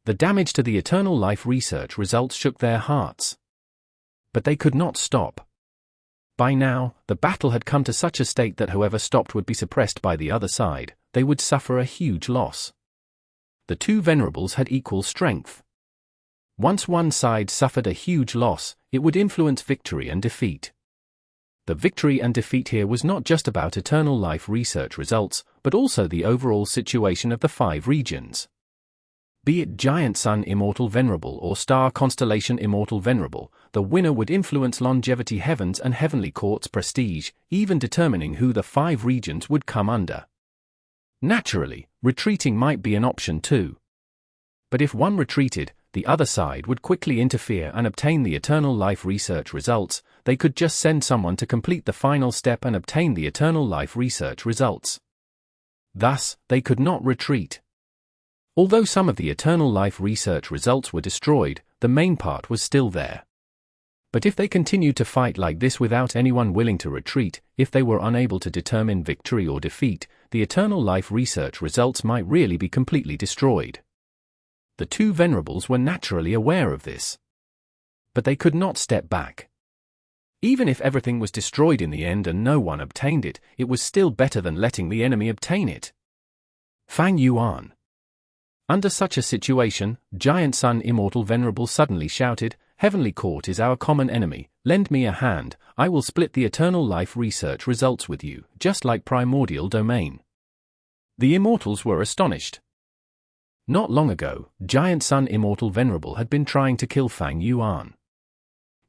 The damage to the eternal life research results shook their hearts. But they could not stop. By now, the battle had come to such a state that whoever stopped would be suppressed by the other side, they would suffer a huge loss. The two Venerables had equal strength. Once one side suffered a huge loss, it would influence victory and defeat. The victory and defeat here was not just about eternal life research results, but also the overall situation of the 5 regions. Be it Giant Sun Immortal Venerable or Star Constellation Immortal Venerable, the winner would influence longevity heavens and heavenly courts prestige, even determining who the 5 regions would come under. Naturally, retreating might be an option too. But if one retreated, the other side would quickly interfere and obtain the eternal life research results. They could just send someone to complete the final step and obtain the eternal life research results. Thus, they could not retreat. Although some of the eternal life research results were destroyed, the main part was still there. But if they continued to fight like this without anyone willing to retreat, if they were unable to determine victory or defeat, the eternal life research results might really be completely destroyed. The two Venerables were naturally aware of this. But they could not step back. Even if everything was destroyed in the end and no one obtained it, it was still better than letting the enemy obtain it. Fang Yuan. Under such a situation, Giant Sun Immortal Venerable suddenly shouted, "Heavenly Court is our common enemy, lend me a hand, I will split the eternal life research results with you, just like Primordial Domain." The Immortals were astonished. Not long ago, Giant Sun Immortal Venerable had been trying to kill Fang Yuan.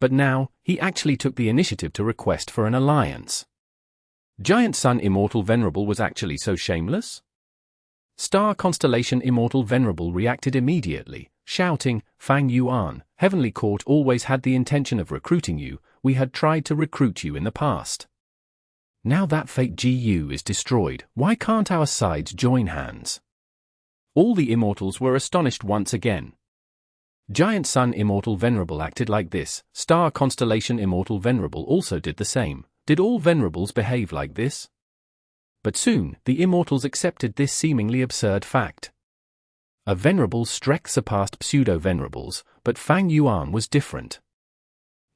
But now, he actually took the initiative to request for an alliance. Giant Sun Immortal Venerable was actually so shameless? Star Constellation Immortal Venerable reacted immediately, shouting, "Fang Yuan, Heavenly Court always had the intention of recruiting you, we had tried to recruit you in the past. Now that Fate GU is destroyed, why can't our sides join hands?" All the Immortals were astonished once again. Giant Sun Immortal Venerable acted like this, Star Constellation Immortal Venerable also did the same. Did all Venerables behave like this? But soon, the Immortals accepted this seemingly absurd fact. A Venerable's strength surpassed pseudo-Venerables, but Fang Yuan was different.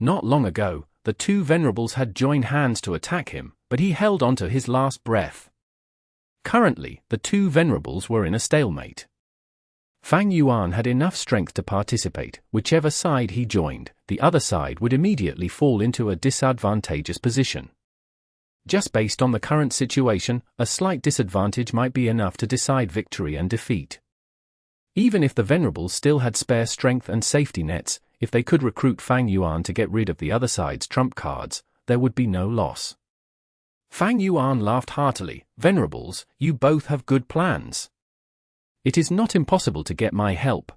Not long ago, the two Venerables had joined hands to attack him, but he held on to his last breath. Currently, the two Venerables were in a stalemate. Fang Yuan had enough strength to participate. Whichever side he joined, the other side would immediately fall into a disadvantageous position. Just based on the current situation, a slight disadvantage might be enough to decide victory and defeat. Even if the Venerables still had spare strength and safety nets, if they could recruit Fang Yuan to get rid of the other side's trump cards, there would be no loss. Fang Yuan laughed heartily, "Venerables, you both have good plans. It is not impossible to get my help.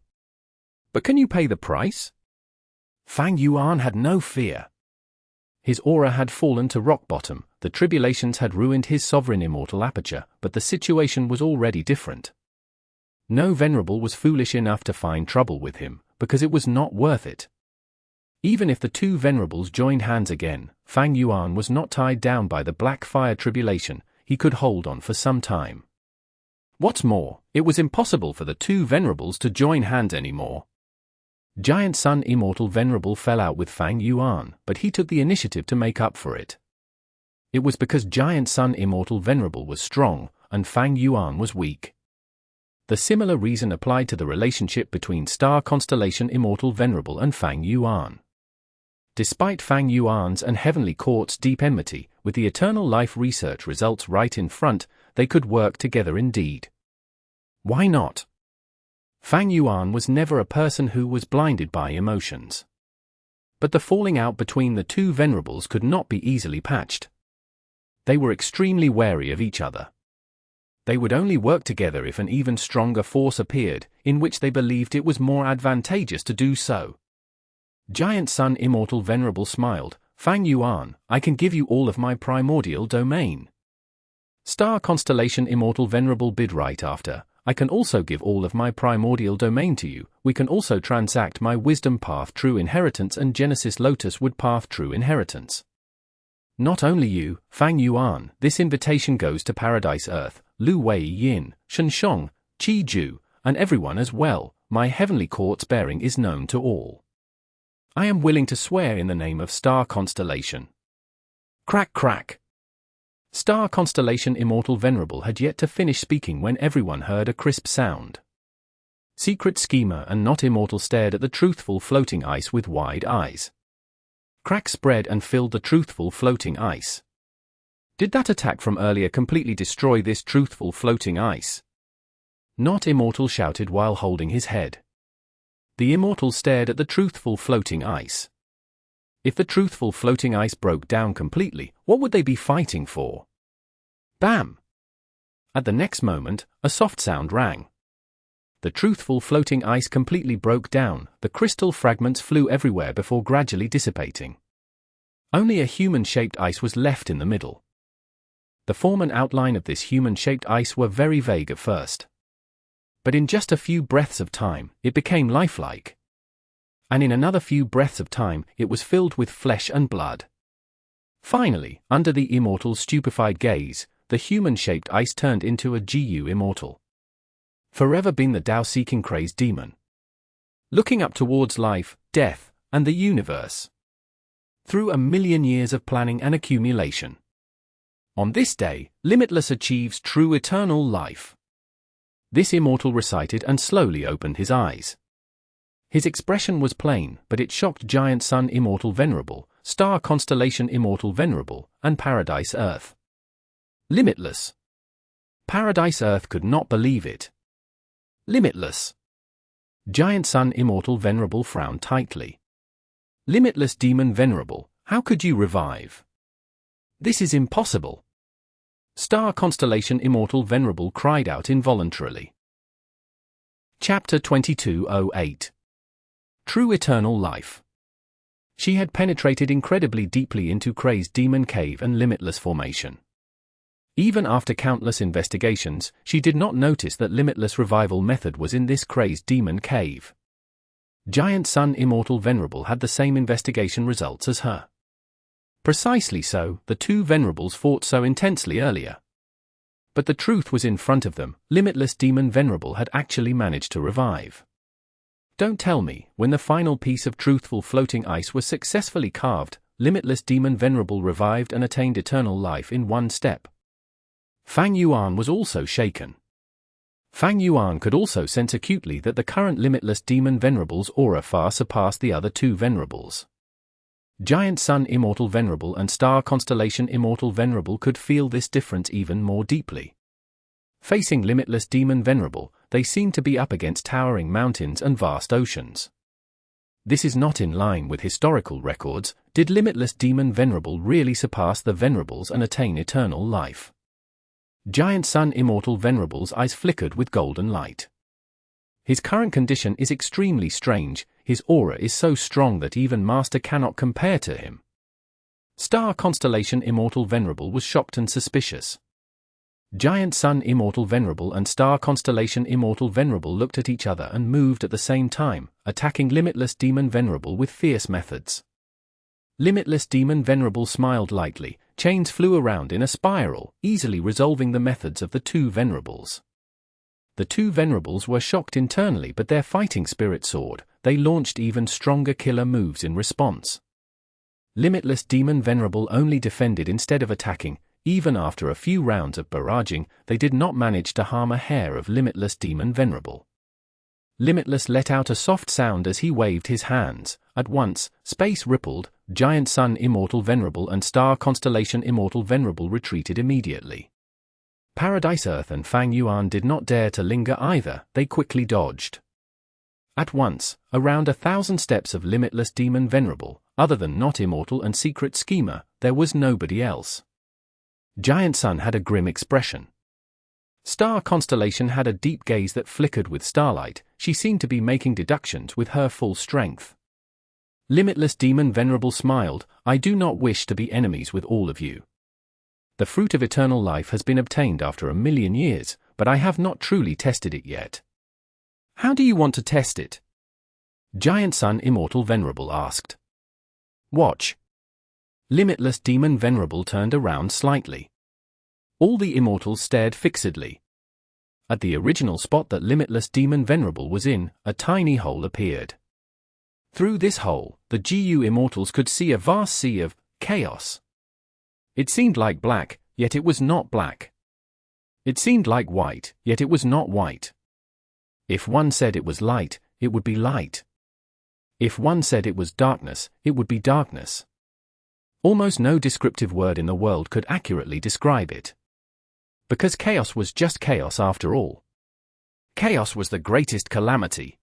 But can you pay the price?" Fang Yuan had no fear. His aura had fallen to rock bottom, the tribulations had ruined his sovereign immortal aperture, but the situation was already different. No Venerable was foolish enough to find trouble with him, because it was not worth it. Even if the two Venerables joined hands again, Fang Yuan was not tied down by the black fire tribulation, he could hold on for some time. What's more, it was impossible for the two Venerables to join hands anymore. Giant Sun Immortal Venerable fell out with Fang Yuan, but he took the initiative to make up for it. It was because Giant Sun Immortal Venerable was strong, and Fang Yuan was weak. The similar reason applied to the relationship between Star Constellation Immortal Venerable and Fang Yuan. Despite Fang Yuan's and Heavenly Court's deep enmity, with the eternal life research results right in front, they could work together indeed. Why not? Fang Yuan was never a person who was blinded by emotions. But the falling out between the two Venerables could not be easily patched. They were extremely wary of each other. They would only work together if an even stronger force appeared, in which they believed it was more advantageous to do so. Giant Sun Immortal Venerable smiled. Fang Yuan, I can give you all of my primordial domain. Star Constellation Immortal Venerable bid right after. I can also give all of my primordial domain to you. We can also transact my wisdom path true inheritance and Genesis Lotus wood path true inheritance. Not only you, Fang Yuan, this invitation goes to Paradise Earth, Lu Wei Yin, Shen Shong, Qi Ju, and everyone as well. My Heavenly Court's bearing is known to all. I am willing to swear in the name of Star Constellation. Crack crack. Star Constellation Immortal Venerable had yet to finish speaking when everyone heard a crisp sound. Secret Schemer and Not Immortal stared at the Truthful floating ice with wide eyes. Crack spread and filled the Truthful floating ice. Did that attack from earlier completely destroy this Truthful floating ice? Not Immortal shouted while holding his head. The Immortal stared at the Truthful floating ice. If the Truthful floating ice broke down completely, what would they be fighting for? Bam! At the next moment, a soft sound rang. The Truthful floating ice completely broke down, the crystal fragments flew everywhere before gradually dissipating. Only a human-shaped ice was left in the middle. The form and outline of this human-shaped ice were very vague at first. But in just a few breaths of time, it became lifelike. And in another few breaths of time, it was filled with flesh and blood. Finally, under the Immortal's stupefied gaze, the human-shaped ice turned into a Gu Immortal. Forever been the Tao-seeking crazed demon. Looking up towards life, death, and the universe. Through 1,000,000 years of planning and accumulation. On this day, Limitless achieves true eternal life. This Immortal recited and slowly opened his eyes. His expression was plain, but it shocked Giant Sun Immortal Venerable, Star Constellation Immortal Venerable, and Paradise Earth. Limitless. Paradise Earth could not believe it. Limitless. Giant Sun Immortal Venerable frowned tightly. Limitless Demon Venerable, how could you revive? This is impossible. Star Constellation Immortal Venerable cried out involuntarily. Chapter 2208. True Eternal Life. She had penetrated incredibly deeply into Crazed Demon Cave and Limitless Formation. Even after countless investigations, she did not notice that Limitless revival method was in this Crazed Demon Cave. Giant Sun Immortal Venerable had the same investigation results as her. Precisely so, the two Venerables fought so intensely earlier. But the truth was in front of them, Limitless Demon Venerable had actually managed to revive. Don't tell me, when the final piece of Truthful floating ice was successfully carved, Limitless Demon Venerable revived and attained eternal life in one step. Fang Yuan was also shaken. Fang Yuan could also sense acutely that the current Limitless Demon Venerable's aura far surpassed the other two Venerables. Giant Sun Immortal Venerable and Star Constellation Immortal Venerable could feel this difference even more deeply. Facing Limitless Demon Venerable, they seemed to be up against towering mountains and vast oceans. This is not in line with historical records. Did Limitless Demon Venerable really surpass the Venerables and attain eternal life? Giant Sun Immortal Venerable's eyes flickered with golden light. His current condition is extremely strange. His aura is so strong that even Master cannot compare to him. Star Constellation Immortal Venerable was shocked and suspicious. Giant Sun Immortal Venerable and Star Constellation Immortal Venerable looked at each other and moved at the same time, attacking Limitless Demon Venerable with fierce methods. Limitless Demon Venerable smiled lightly. Chains flew around in a spiral, easily resolving the methods of the two Venerables. The two Venerables were shocked internally, but their fighting spirit soared. They launched even stronger killer moves in response. Limitless Demon Venerable only defended instead of attacking. Even after a few rounds of barraging, they did not manage to harm a hair of Limitless Demon Venerable. Limitless let out a soft sound as he waved his hands. At once, space rippled, Giant Sun Immortal Venerable and Star Constellation Immortal Venerable retreated immediately. Paradise Earth and Fang Yuan did not dare to linger either, they quickly dodged. At once, around 1,000 steps of Limitless Demon Venerable, other than not Immortal and Secret Schemer, there was nobody else. Giant Sun had a grim expression. Star Constellation had a deep gaze that flickered with starlight. She seemed to be making deductions with her full strength. Limitless Demon Venerable smiled. I do not wish to be enemies with all of you. The fruit of eternal life has been obtained after 1,000,000 years, but I have not truly tested it yet. How do you want to test it? Giant Sun Immortal Venerable asked. Watch. Limitless Demon Venerable turned around slightly. All the Immortals stared fixedly. At the original spot that Limitless Demon Venerable was in, a tiny hole appeared. Through this hole, the GU Immortals could see a vast sea of chaos. It seemed like black, yet it was not black. It seemed like white, yet it was not white. If one said it was light, it would be light. If one said it was darkness, it would be darkness. Almost no descriptive word in the world could accurately describe it. Because chaos was just chaos after all. Chaos was the greatest calamity.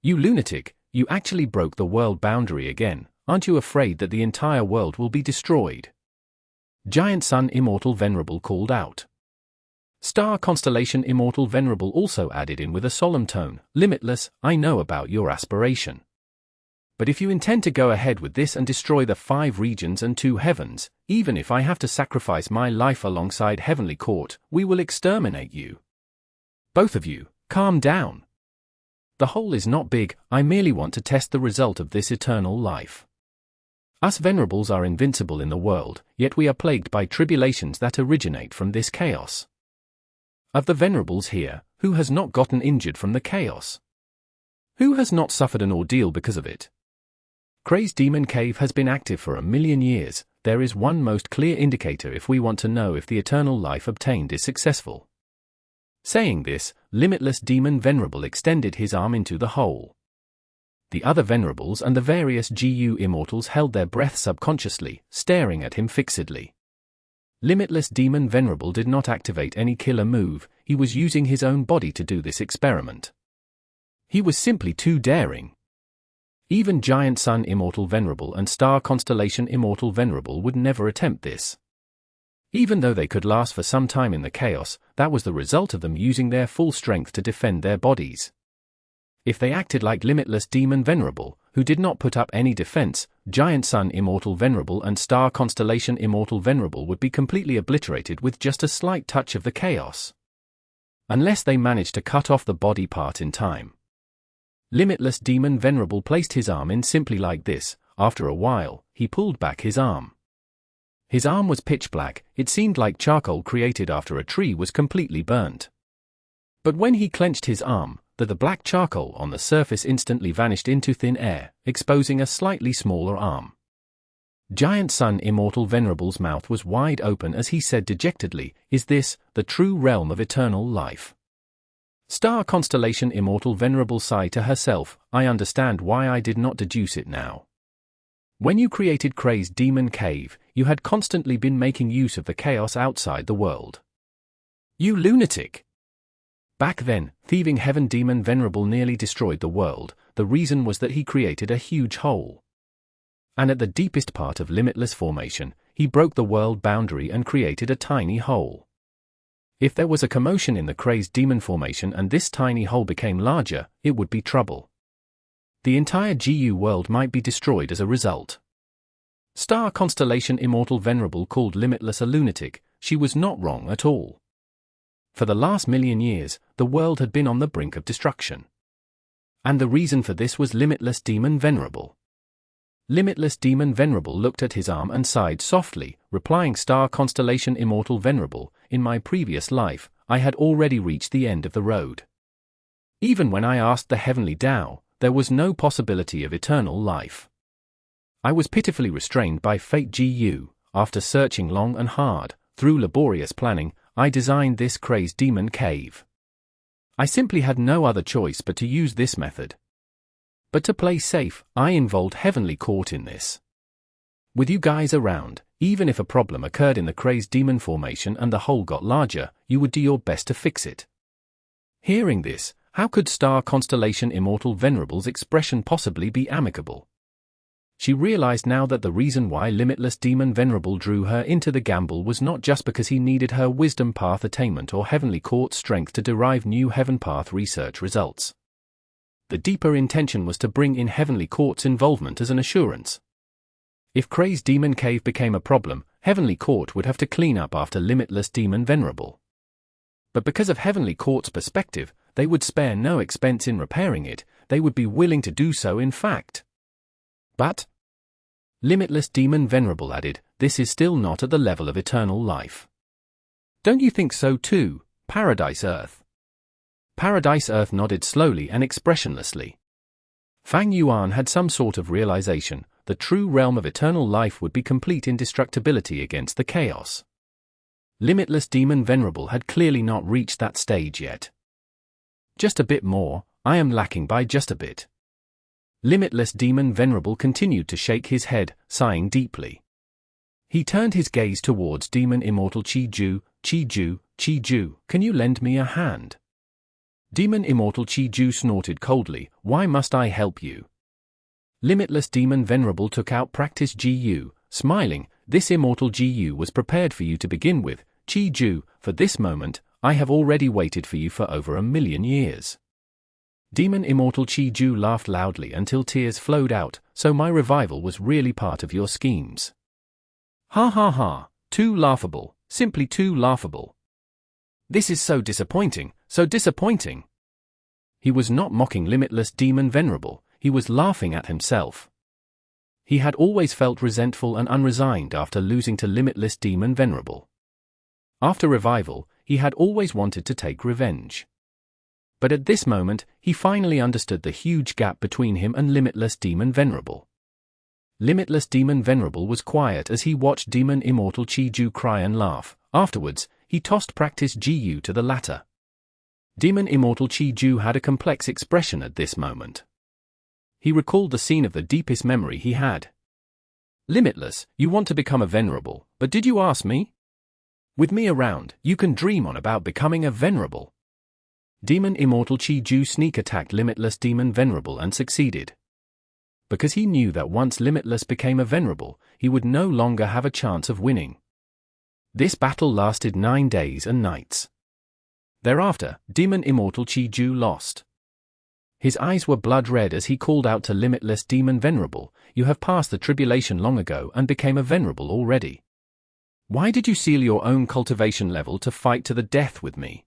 You lunatic, you actually broke the world boundary again. Aren't you afraid that the entire world will be destroyed? Giant Sun Immortal Venerable called out. Star Constellation Immortal Venerable also added in with a solemn tone, Limitless, I know about your aspiration. But if you intend to go ahead with this and destroy the 5 regions and 2 heavens, even if I have to sacrifice my life alongside Heavenly Court, we will exterminate you. Both of you, calm down. The hole is not big, I merely want to test the result of this eternal life. Us Venerables are invincible in the world, yet we are plagued by tribulations that originate from this chaos. Of the Venerables here, who has not gotten injured from the chaos? Who has not suffered an ordeal because of it? Crazed Demon Cave has been active for 1,000,000 years. There is one most clear indicator if we want to know if the eternal life obtained is successful. Saying this, Limitless Demon Venerable extended his arm into the hole. The other Venerables and the various GU Immortals held their breath subconsciously, staring at him fixedly. Limitless Demon Venerable did not activate any killer move, he was using his own body to do this experiment. He was simply too daring. Even Giant Sun Immortal Venerable and Star Constellation Immortal Venerable would never attempt this. Even though they could last for some time in the chaos, that was the result of them using their full strength to defend their bodies. If they acted like Limitless Demon Venerable, who did not put up any defense, Giant Sun Immortal Venerable and Star Constellation Immortal Venerable would be completely obliterated with just a slight touch of the chaos. Unless they managed to cut off the body part in time. Limitless Demon Venerable placed his arm in simply like this. After a while, he pulled back his arm. His arm was pitch black, it seemed like charcoal created after a tree was completely burnt. But when he clenched his arm, the black charcoal on the surface instantly vanished into thin air, exposing a slightly smaller arm. Giant Sun Immortal Venerable's mouth was wide open as he said dejectedly, Is this, the true realm of eternal life? Star Constellation Immortal Venerable sighed to herself, I understand why I did not deduce it now. When you created Crazed Demon Cave, you had constantly been making use of the chaos outside the world. You lunatic! Back then, Thieving Heaven Demon Venerable nearly destroyed the world. The reason was that he created a huge hole. And at the deepest part of Limitless formation, he broke the world boundary and created a tiny hole. If there was a commotion in the Crazed Demon formation and this tiny hole became larger, it would be trouble. The entire GU world might be destroyed as a result. Star Constellation Immortal Venerable called Limitless a lunatic. She was not wrong at all. For the last 1,000,000 years, the world had been on the brink of destruction. And the reason for this was Limitless Demon Venerable. Limitless Demon Venerable looked at his arm and sighed softly, replying Star Constellation Immortal Venerable, in my previous life, I had already reached the end of the road. Even when I asked the heavenly Tao, there was no possibility of eternal life. I was pitifully restrained by fate. After searching long and hard, through laborious planning, I designed this crazed demon cave. I simply had no other choice but to use this method. But to play safe, I involved Heavenly Court in this. With you guys around, even if a problem occurred in the crazed demon formation and the hole got larger, you would do your best to fix it. Hearing this, how could Star Constellation Immortal Venerable's expression possibly be amicable? She realized now that the reason why Limitless Demon Venerable drew her into the gamble was not just because he needed her wisdom path attainment or Heavenly Court strength to derive new Heaven Path research results. The deeper intention was to bring in Heavenly Court's involvement as an assurance. If Crazed Demon Cave became a problem, Heavenly Court would have to clean up after Limitless Demon Venerable. But because of Heavenly Court's perspective, they would spare no expense in repairing it, they would be willing to do so in fact. But Limitless Demon Venerable added, this is still not at the level of eternal life. Don't you think so too, Paradise Earth? Paradise Earth nodded slowly and expressionlessly. Fang Yuan had some sort of realization, the true realm of eternal life would be complete indestructibility against the chaos. Limitless Demon Venerable had clearly not reached that stage yet. Just a bit more, I am lacking by just a bit. Limitless Demon Venerable continued to shake his head, sighing deeply. He turned his gaze towards Demon Immortal Qiju, can you lend me a hand? Demon Immortal Qiju snorted coldly, why must I help you? Limitless Demon Venerable took out Practice Gu, smiling, this Immortal Gu was prepared for you to begin with, Qiju, for this moment, I have already waited for you for over 1,000,000 years. Demon Immortal Qiju laughed loudly until tears flowed out, so my revival was really part of your schemes. Ha ha ha, too laughable, simply too laughable. This is so disappointing, so disappointing. He was not mocking Limitless Demon Venerable, he was laughing at himself. He had always felt resentful and unresigned after losing to Limitless Demon Venerable. After revival, he had always wanted to take revenge. But at this moment, he finally understood the huge gap between him and Limitless Demon Venerable. Limitless Demon Venerable was quiet as he watched Demon Immortal Qiju cry and laugh. Afterwards, he tossed Practice Gu to the latter. Demon Immortal Qiju had a complex expression at this moment. He recalled the scene of the deepest memory he had. Limitless, you want to become a Venerable, but did you ask me? With me around, you can dream on about becoming a Venerable. Demon Immortal Qiju sneak attacked Limitless Demon Venerable and succeeded. Because he knew that once Limitless became a Venerable, he would no longer have a chance of winning. This battle lasted 9 days and nights. Thereafter, Demon Immortal Qiju lost. His eyes were blood red as he called out to Limitless Demon Venerable, you have passed the tribulation long ago and became a Venerable already. Why did you seal your own cultivation level to fight to the death with me?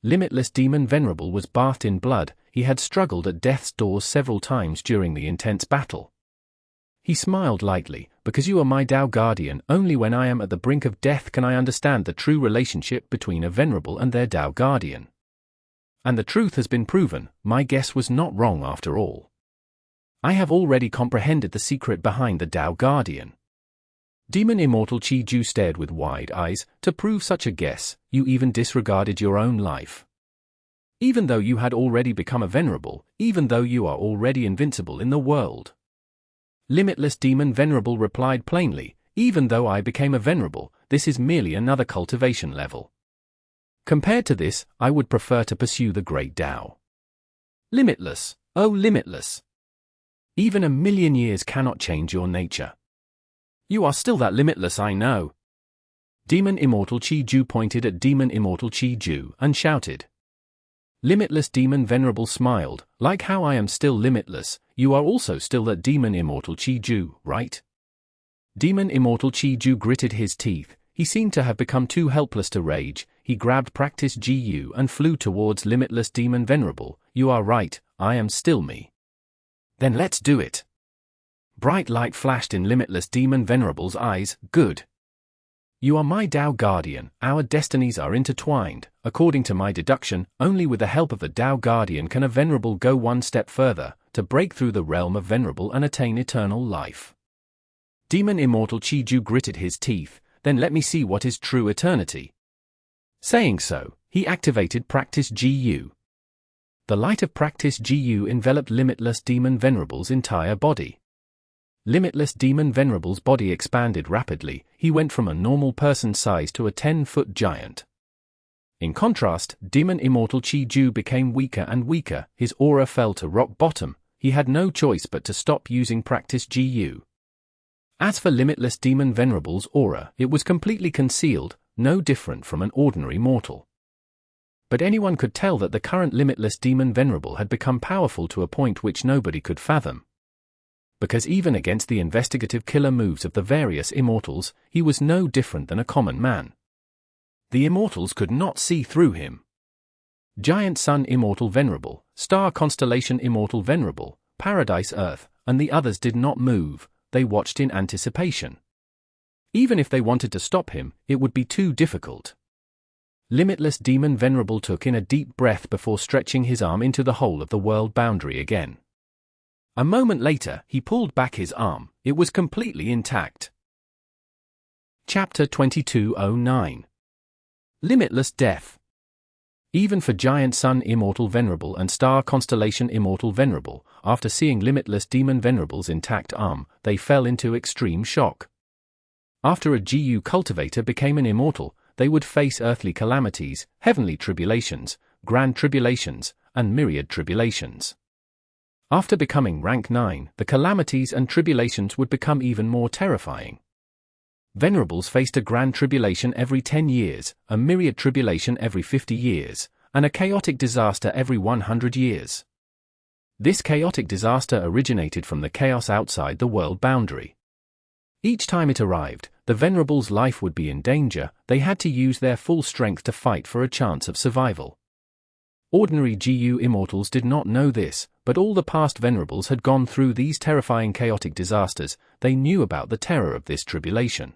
Limitless Demon Venerable was bathed in blood, he had struggled at death's doors several times during the intense battle. He smiled lightly, because you are my Tao Guardian, only when I am at the brink of death can I understand the true relationship between a Venerable and their Tao Guardian. And the truth has been proven, my guess was not wrong after all. I have already comprehended the secret behind the Tao Guardian. Demon Immortal Qiju stared with wide eyes, to prove such a guess, you even disregarded your own life. Even though you had already become a Venerable, even though you are already invincible in the world. Limitless Demon Venerable replied plainly, even though I became a Venerable, this is merely another cultivation level. Compared to this, I would prefer to pursue the Great Tao. Limitless, oh Limitless. Even 1,000,000 years cannot change your nature. You are still that limitless, I know. Demon Immortal Qiju pointed at Demon Immortal Qiju and shouted. Limitless Demon Venerable smiled, like how I am still limitless, you are also still that Demon Immortal Qiju, right? Demon Immortal Qiju gritted his teeth, he seemed to have become too helpless to rage, he grabbed Practice Gu and flew towards Limitless Demon Venerable, you are right, I am still me. Then let's do it. Bright light flashed in Limitless Demon Venerable's eyes, good. You are my Tao Guardian, our destinies are intertwined. According to my deduction, only with the help of the Tao Guardian can a Venerable go one step further, to break through the realm of Venerable and attain eternal life. Demon Immortal Qiju gritted his teeth. Then let me see what is true eternity. Saying so, he activated Practice GU. The light of Practice GU enveloped Limitless Demon Venerable's entire body. Limitless Demon Venerable's body expanded rapidly. He went from a normal person size to a 10-foot giant. In contrast, Demon Immortal Qiju became weaker and weaker. His aura fell to rock bottom. He had no choice but to stop using Practice GU. As for Limitless Demon Venerable's aura, it was completely concealed, no different from an ordinary mortal. But anyone could tell that the current Limitless Demon Venerable had become powerful to a point which nobody could fathom. Because even against the investigative killer moves of the various Immortals, he was no different than a common man. The Immortals could not see through him. Giant Sun Immortal Venerable, Star Constellation Immortal Venerable, Paradise Earth, and the others did not move. They watched in anticipation. Even if they wanted to stop him, it would be too difficult. Limitless Demon Venerable took in a deep breath before stretching his arm into the hole of the world boundary again. A moment later, he pulled back his arm. It was completely intact. Chapter 2209. Limitless Death. Even for Giant Sun Immortal Venerable and Star Constellation Immortal Venerable, after seeing Limitless Demon Venerable's intact arm, they fell into extreme shock. After a GU cultivator became an immortal, they would face earthly calamities, heavenly tribulations, grand tribulations, and myriad tribulations. After becoming rank 9, the calamities and tribulations would become even more terrifying. Venerables faced a grand tribulation every 10 years, a myriad tribulation every 50 years, and a chaotic disaster every 100 years. This chaotic disaster originated from the chaos outside the world boundary. Each time it arrived, the Venerable's life would be in danger. They had to use their full strength to fight for a chance of survival. Ordinary GU Immortals did not know this, but all the past Venerables had gone through these terrifying chaotic disasters. They knew about the terror of this tribulation.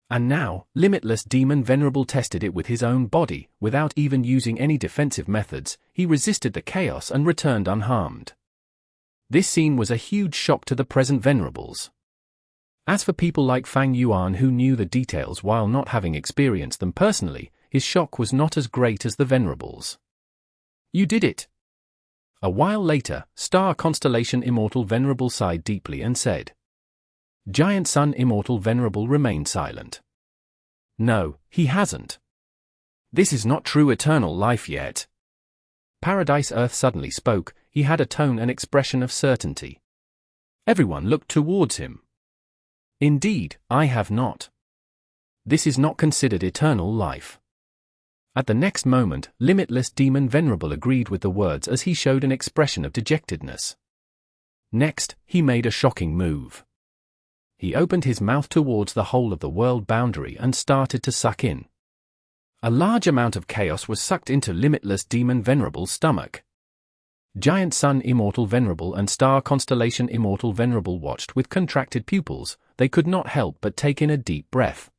And now, Limitless Demon Venerable tested it with his own body. Without even using any defensive methods, he resisted the chaos and returned unharmed. This scene was a huge shock to the present Venerables. As for people like Fang Yuan who knew the details while not having experienced them personally, his shock was not as great as the Venerables. You did it! A while later, Star Constellation Immortal Venerable sighed deeply and said. Giant Sun Immortal Venerable remained silent. No, he hasn't. This is not true eternal life yet. Paradise Earth suddenly spoke. He had a tone and expression of certainty. Everyone looked towards him. Indeed, I have not. This is not considered eternal life. At the next moment, Limitless Demon Venerable agreed with the words as he showed an expression of dejectedness. Next, he made a shocking move. He opened his mouth towards the hole of the world boundary and started to suck in. A large amount of chaos was sucked into Limitless Demon Venerable's stomach. Giant Sun Immortal Venerable and Star Constellation Immortal Venerable watched with contracted pupils. They could not help but take in a deep breath.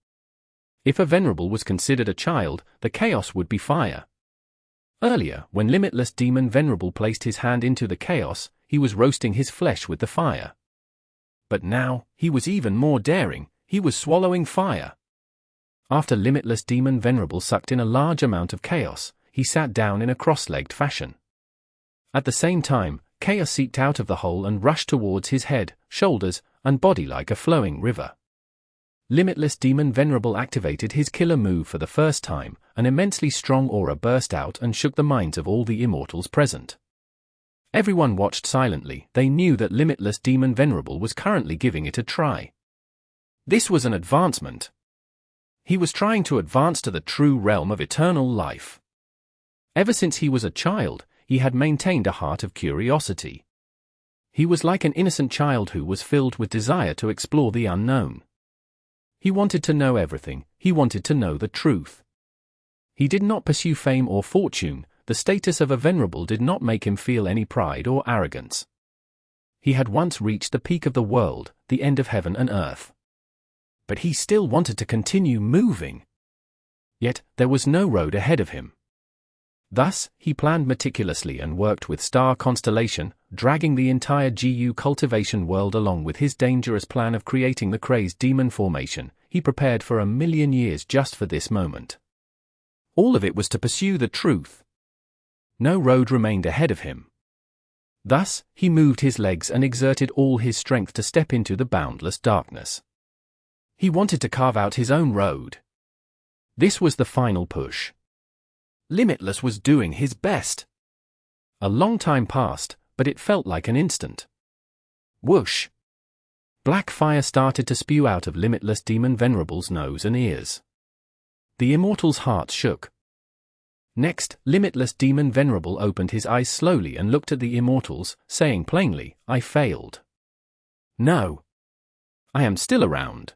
If a Venerable was considered a child, the chaos would be fire. Earlier, when Limitless Demon Venerable placed his hand into the chaos, he was roasting his flesh with the fire. But now, he was even more daring. He was swallowing fire. After Limitless Demon Venerable sucked in a large amount of chaos, he sat down in a cross-legged fashion. At the same time, chaos seeped out of the hole and rushed towards his head, shoulders, and body like a flowing river. Limitless Demon Venerable activated his killer move for the first time. An immensely strong aura burst out and shook the minds of all the Immortals present. Everyone watched silently. They knew that Limitless Demon Venerable was currently giving it a try. This was an advancement. He was trying to advance to the true realm of eternal life. Ever since he was a child, he had maintained a heart of curiosity. He was like an innocent child who was filled with desire to explore the unknown. He wanted to know everything. He wanted to know the truth. He did not pursue fame or fortune. The status of a Venerable did not make him feel any pride or arrogance. He had once reached the peak of the world, the end of heaven and earth. But he still wanted to continue moving. Yet, there was no road ahead of him. Thus, he planned meticulously and worked with Star Constellation, dragging the entire GU cultivation world along with his dangerous plan of creating the crazed demon formation. He prepared for 1,000,000 years just for this moment. All of it was to pursue the truth. No road remained ahead of him. Thus, he moved his legs and exerted all his strength to step into the boundless darkness. He wanted to carve out his own road. This was the final push. Limitless was doing his best. A long time passed, but it felt like an instant. Whoosh! Black fire started to spew out of Limitless Demon Venerable's nose and ears. The Immortal's heart shook. Next, Limitless Demon Venerable opened his eyes slowly and looked at the Immortals, saying plainly, "I failed." "No. I am still around."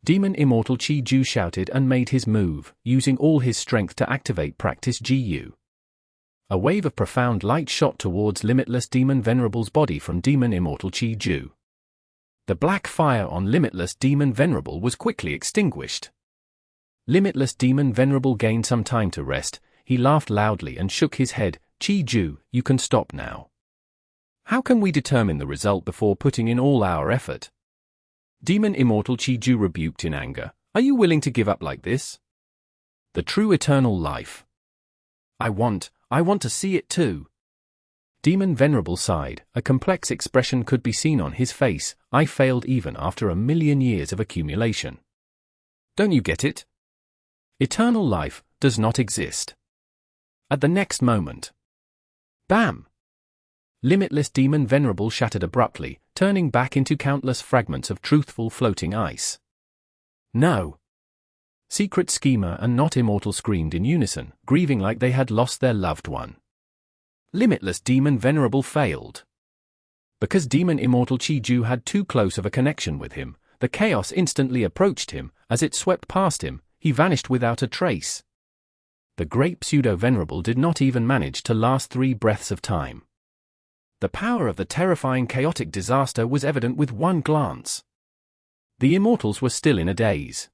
Demon Immortal Chi-Ju shouted and made his move, using all his strength to activate Practice GU. A wave of profound light shot towards Limitless Demon Venerable's body from Demon Immortal Chi-Ju. The black fire on Limitless Demon Venerable was quickly extinguished. Limitless Demon Venerable gained some time to rest. He laughed loudly and shook his head. "Chi-Ju, you can stop now. How can we determine the result before putting in all our effort?" Demon Immortal Chi-Ju rebuked in anger. "Are you willing to give up like this? The true eternal life. I want to see it too." Demon Venerable sighed. A complex expression could be seen on his face. "I failed even after 1,000,000 years of accumulation. Don't you get it? Eternal life does not exist." At the next moment, bam! Limitless Demon Venerable shattered abruptly, turning back into countless fragments of truthful floating ice. "No!" Secret Schemer and Not Immortal screamed in unison, grieving like they had lost their loved one. Limitless Demon Venerable failed. Because Demon Immortal Chi-Ju had too close of a connection with him, the chaos instantly approached him. As it swept past him, he vanished without a trace. The great Pseudo-Venerable did not even manage to last 3 breaths of time. The power of the terrifying chaotic disaster was evident with one glance. The Immortals were still in a daze.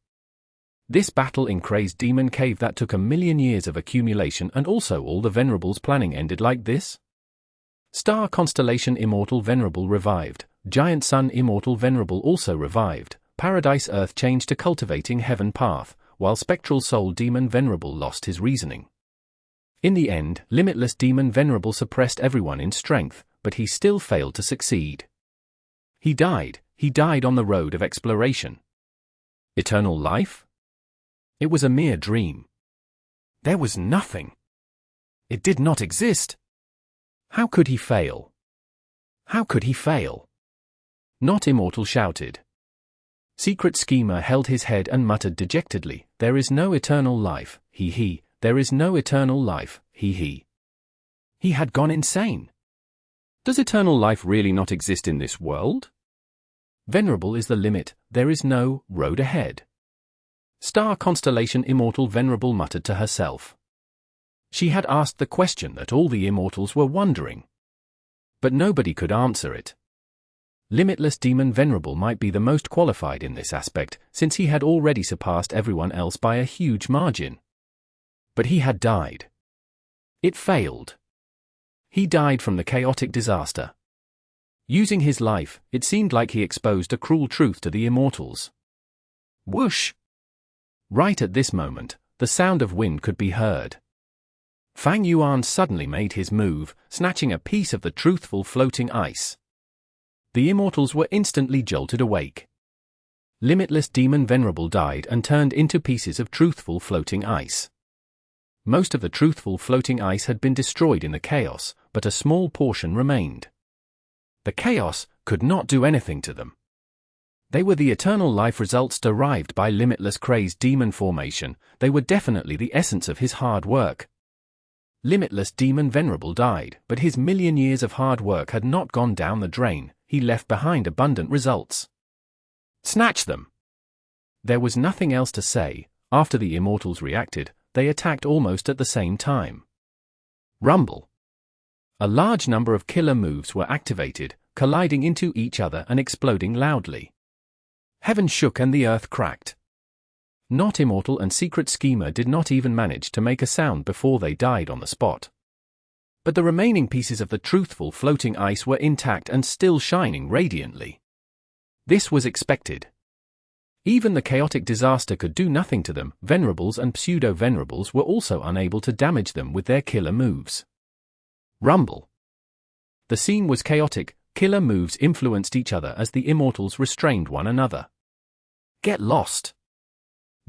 This battle in Crazed Demon Cave that took 1,000,000 years of accumulation and also all the Venerables' planning ended like this? Star Constellation Immortal Venerable revived, Giant Sun Immortal Venerable also revived, Paradise Earth changed to Cultivating Heaven Path, while Spectral Soul Demon Venerable lost his reasoning. In the end, Limitless Demon Venerable suppressed everyone in strength, but he still failed to succeed. He died on the road of exploration. Eternal life? It was a mere dream. There was nothing. It did not exist. How could he fail? How could he fail? Not Immortal shouted. Secret Schemer held his head and muttered dejectedly, "There is no eternal life, he. There is no eternal life, he. He had gone insane. Does eternal life really not exist in this world? Venerable is the limit, there is no road ahead." Star Constellation Immortal Venerable muttered to herself. She had asked the question that all the Immortals were wondering. But nobody could answer it. Limitless Demon Venerable might be the most qualified in this aspect, since he had already surpassed everyone else by a huge margin. But he had died. It failed. He died from the chaotic disaster. Using his life, it seemed like he exposed a cruel truth to the Immortals. Whoosh! Right at this moment, the sound of wind could be heard. Fang Yuan suddenly made his move, snatching a piece of the truthful floating ice. The Immortals were instantly jolted awake. Limitless Demon Venerable died and turned into pieces of truthful floating ice. Most of the truthful floating ice had been destroyed in the chaos, but a small portion remained. The chaos could not do anything to them. They were the eternal life results derived by Limitless Crazed Demon formation. They were definitely the essence of his hard work. Limitless Demon Venerable died, but his 1,000,000 years of hard work had not gone down the drain. He left behind abundant results. Snatch them! There was nothing else to say. After the Immortals reacted, they attacked almost at the same time. Rumble! A large number of killer moves were activated, colliding into each other and exploding loudly. Heaven shook and the earth cracked. Not Immortal and Secret Schemer did not even manage to make a sound before they died on the spot. But the remaining pieces of the Truthful floating ice were intact and still shining radiantly. This was expected. Even the chaotic disaster could do nothing to them. Venerables and pseudo-venerables were also unable to damage them with their killer moves. Rumble. The scene was chaotic. Killer moves influenced each other as the Immortals restrained one another. Get lost!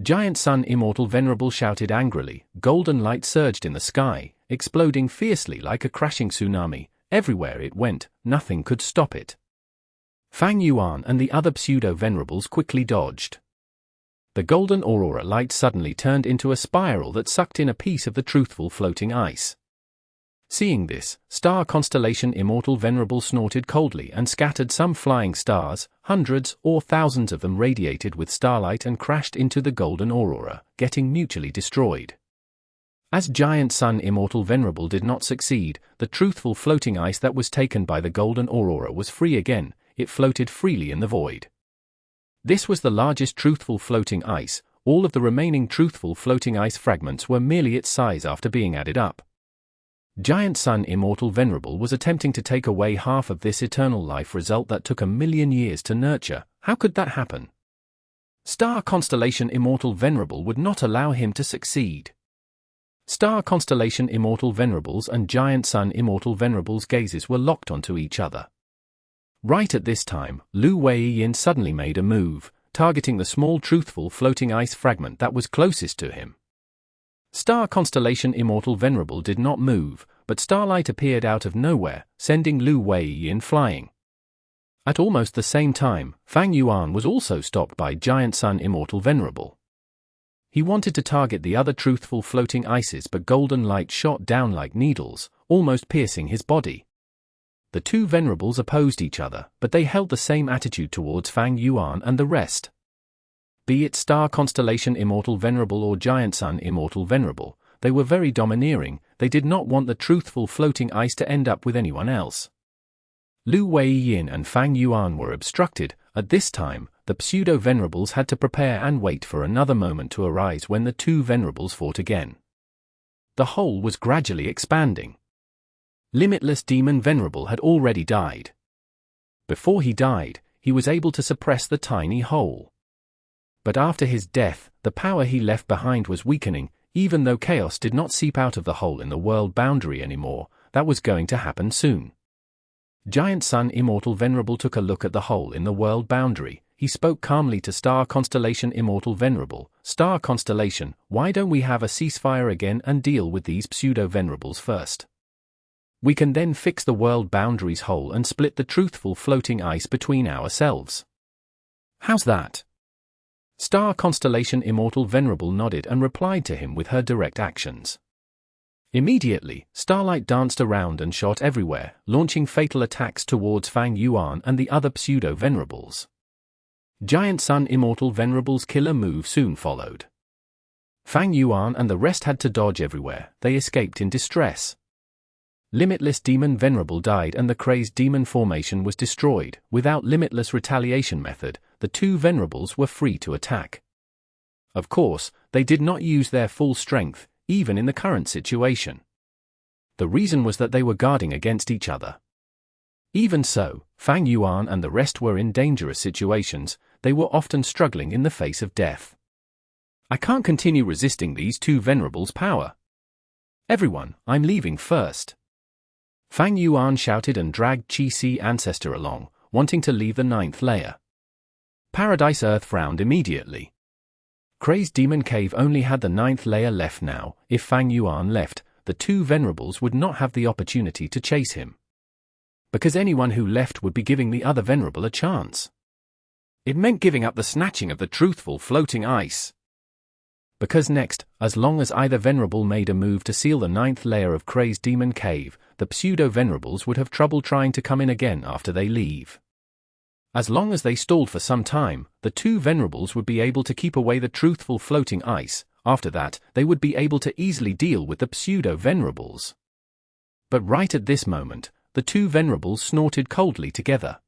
Giant Sun Immortal Venerable shouted angrily. Golden light surged in the sky, exploding fiercely like a crashing tsunami. Everywhere it went, nothing could stop it. Fang Yuan and the other pseudo-venerables quickly dodged. The golden aurora light suddenly turned into a spiral that sucked in a piece of the Truthful floating ice. Seeing this, Star Constellation Immortal Venerable snorted coldly and scattered some flying stars. Hundreds or thousands of them radiated with starlight and crashed into the golden aurora, getting mutually destroyed. As Giant Sun Immortal Venerable did not succeed, the Truthful floating ice that was taken by the golden aurora was free again. It floated freely in the void. This was the largest Truthful floating ice. All of the remaining Truthful floating ice fragments were merely its size after being added up. Giant Sun Immortal Venerable was attempting to take away half of this eternal life result that took 1,000,000 years to nurture. How could that happen? Star Constellation Immortal Venerable would not allow him to succeed. Star Constellation Immortal Venerables and Giant Sun Immortal Venerable's gazes were locked onto each other. Right at this time, Lu Weiyin suddenly made a move, targeting the small Truthful floating ice fragment that was closest to him. Star Constellation Immortal Venerable did not move, but starlight appeared out of nowhere, sending Lu Weiyin flying. At almost the same time, Fang Yuan was also stopped by Giant Sun Immortal Venerable. He wanted to target the other Truthful floating ices, but golden light shot down like needles, almost piercing his body. The two Venerables opposed each other, but they held the same attitude towards Fang Yuan and the rest. Be it Star Constellation Immortal Venerable or Giant Sun Immortal Venerable, they were very domineering. They did not want the Truthful floating ice to end up with anyone else. Lu Weiyin and Fang Yuan were obstructed. At this time, the pseudo-venerables had to prepare and wait for another moment to arise when the two Venerables fought again. The hole was gradually expanding. Limitless Demon Venerable had already died. Before he died, he was able to suppress the tiny hole. But after his death, the power he left behind was weakening. Even though chaos did not seep out of the hole in the world boundary anymore, that was going to happen soon. Giant Sun Immortal Venerable took a look at the hole in the world boundary. He spoke calmly to Star Constellation Immortal Venerable. Star Constellation, why don't we have a ceasefire again and deal with these pseudo-venerables first? We can then fix the world boundary's hole and split the Truthful floating ice between ourselves. How's that? Star Constellation Immortal Venerable nodded and replied to him with her direct actions. Immediately, starlight danced around and shot everywhere, launching fatal attacks towards Fang Yuan and the other pseudo-venerables. Giant Sun Immortal Venerable's killer move soon followed. Fang Yuan and the rest had to dodge everywhere. They escaped in distress. Limitless Demon Venerable died and the Crazed Demon formation was destroyed. Without Limitless retaliation method, the two Venerables were free to attack. Of course, they did not use their full strength, even in the current situation. The reason was that they were guarding against each other. Even so, Fang Yuan and the rest were in dangerous situations. They were often struggling in the face of death. I can't continue resisting these two Venerables' power. Everyone, I'm leaving first. Fang Yuan shouted and dragged Qi Ancestor along, wanting to leave the 9th layer. Paradise Earth frowned immediately. Crazed Demon Cave only had the 9th layer left now. If Fang Yuan left, the two Venerables would not have the opportunity to chase him. Because anyone who left would be giving the other Venerable a chance. It meant giving up the snatching of the Truthful floating ice. Because next, as long as either Venerable made a move to seal the 9th layer of Crazed Demon Cave, the pseudo-venerables would have trouble trying to come in again after they leave. As long as they stalled for some time, the two Venerables would be able to keep away the Truthful floating ice. After that, they would be able to easily deal with the pseudo-venerables. But right at this moment, the two Venerables snorted coldly together.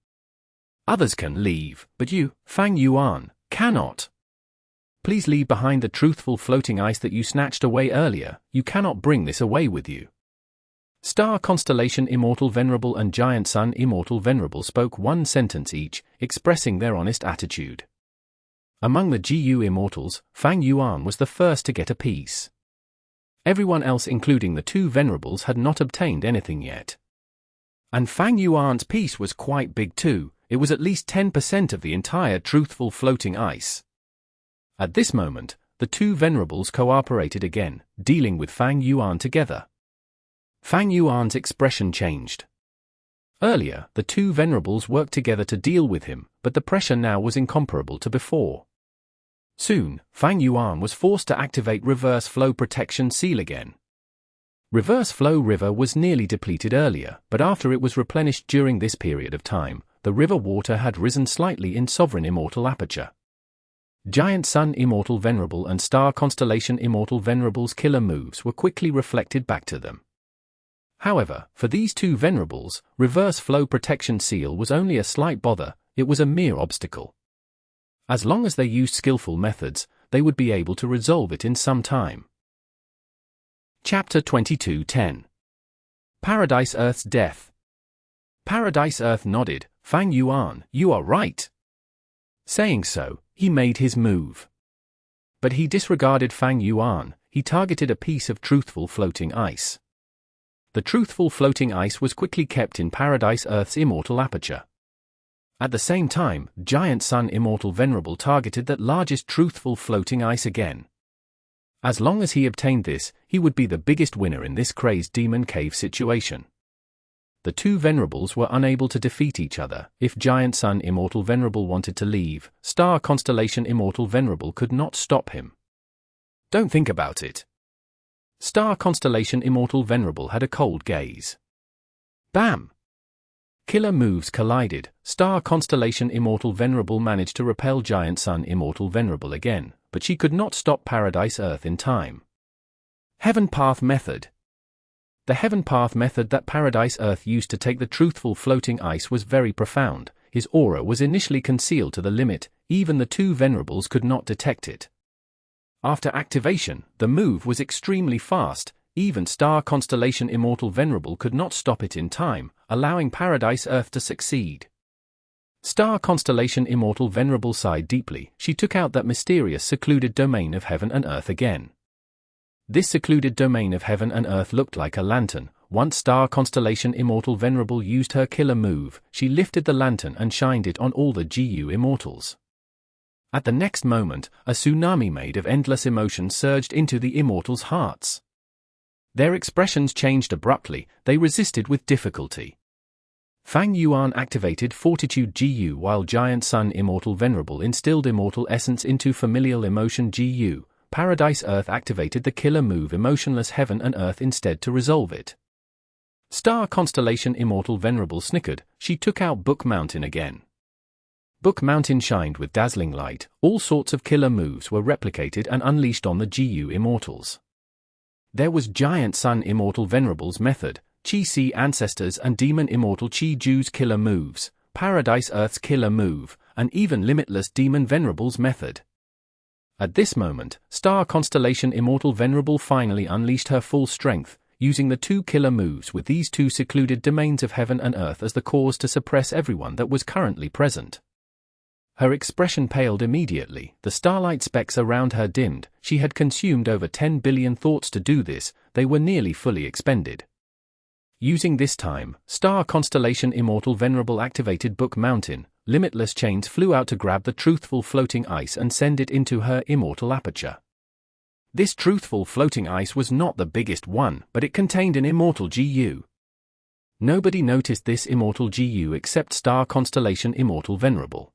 Others can leave, but you, Fang Yuan, cannot. Please leave behind the truthful floating ice that you snatched away earlier. You cannot bring this away with you. Star Constellation Immortal Venerable and Giant Sun Immortal Venerable spoke one sentence each, expressing their honest attitude. Among the GU Immortals, Fang Yuan was the first to get a piece. Everyone else, including the two Venerables, had not obtained anything yet. And Fang Yuan's piece was quite big too. It was at least 10% of the entire truthful floating ice. At this moment, the two Venerables cooperated again, dealing with Fang Yuan together. Fang Yuan's expression changed. Earlier, the two Venerables worked together to deal with him, but the pressure now was incomparable to before. Soon, Fang Yuan was forced to activate Reverse Flow Protection Seal again. Reverse Flow River was nearly depleted earlier, but after it was replenished during this period of time, the river water had risen slightly in Sovereign Immortal Aperture. Giant Sun Immortal Venerable and Star Constellation Immortal Venerable's killer moves were quickly reflected back to them. However, for these two Venerables, Reverse Flow Protection Seal was only a slight bother. It was a mere obstacle. As long as they used skillful methods, they would be able to resolve it in some time. Chapter 22:10 Paradise Earth's Death. Paradise Earth nodded. Fang Yuan, you are right. Saying so, he made his move. But he disregarded Fang Yuan. He targeted a piece of truthful floating ice. The truthful floating ice was quickly kept in Paradise Earth's immortal aperture. At the same time, Giant Sun Immortal Venerable targeted that largest truthful floating ice again. As long as he obtained this, he would be the biggest winner in this crazed demon cave situation. The two Venerables were unable to defeat each other. If Giant Sun Immortal Venerable wanted to leave, Star Constellation Immortal Venerable could not stop him. Don't think about it. Star Constellation Immortal Venerable had a cold gaze. Bam! Killer moves collided. Star Constellation Immortal Venerable managed to repel Giant Sun Immortal Venerable again, but she could not stop Paradise Earth in time. Heaven Path Method. The Heaven Path method that Paradise Earth used to take the truthful floating ice was very profound. His aura was initially concealed to the limit, even the two Venerables could not detect it. After activation, the move was extremely fast. Even Star Constellation Immortal Venerable could not stop it in time, allowing Paradise Earth to succeed. Star Constellation Immortal Venerable sighed deeply. She took out that mysterious secluded domain of heaven and earth again. This secluded domain of heaven and earth looked like a lantern. Once Star Constellation Immortal Venerable used her killer move, she lifted the lantern and shined it on all the GU Immortals. At the next moment, a tsunami made of endless emotion surged into the Immortals' hearts. Their expressions changed abruptly. They resisted with difficulty. Fang Yuan activated Fortitude GU while Giant Sun Immortal Venerable instilled Immortal Essence into Familial Emotion GU. Paradise Earth activated the killer move Emotionless Heaven and Earth instead to resolve it. Star Constellation Immortal Venerable snickered. She took out Book Mountain again. Book Mountain shined with dazzling light. All sorts of killer moves were replicated and unleashed on the GU Immortals. There was Giant Sun Immortal Venerable's method, Chi-Si Ancestors and Demon Immortal Chi-Ju's killer moves, Paradise Earth's killer move, and even Limitless Demon Venerable's method. At this moment, Star Constellation Immortal Venerable finally unleashed her full strength, using the two killer moves with these two secluded domains of heaven and earth as the cause to suppress everyone that was currently present. Her expression paled immediately. The starlight specks around her dimmed. She had consumed over 10 billion thoughts to do this. They were nearly fully expended. Using this time, Star Constellation Immortal Venerable activated Book Mountain. Limitless chains flew out to grab the truthful floating ice and send it into her immortal aperture. This truthful floating ice was not the biggest one, but it contained an immortal GU. Nobody noticed this immortal GU except Star Constellation Immortal Venerable.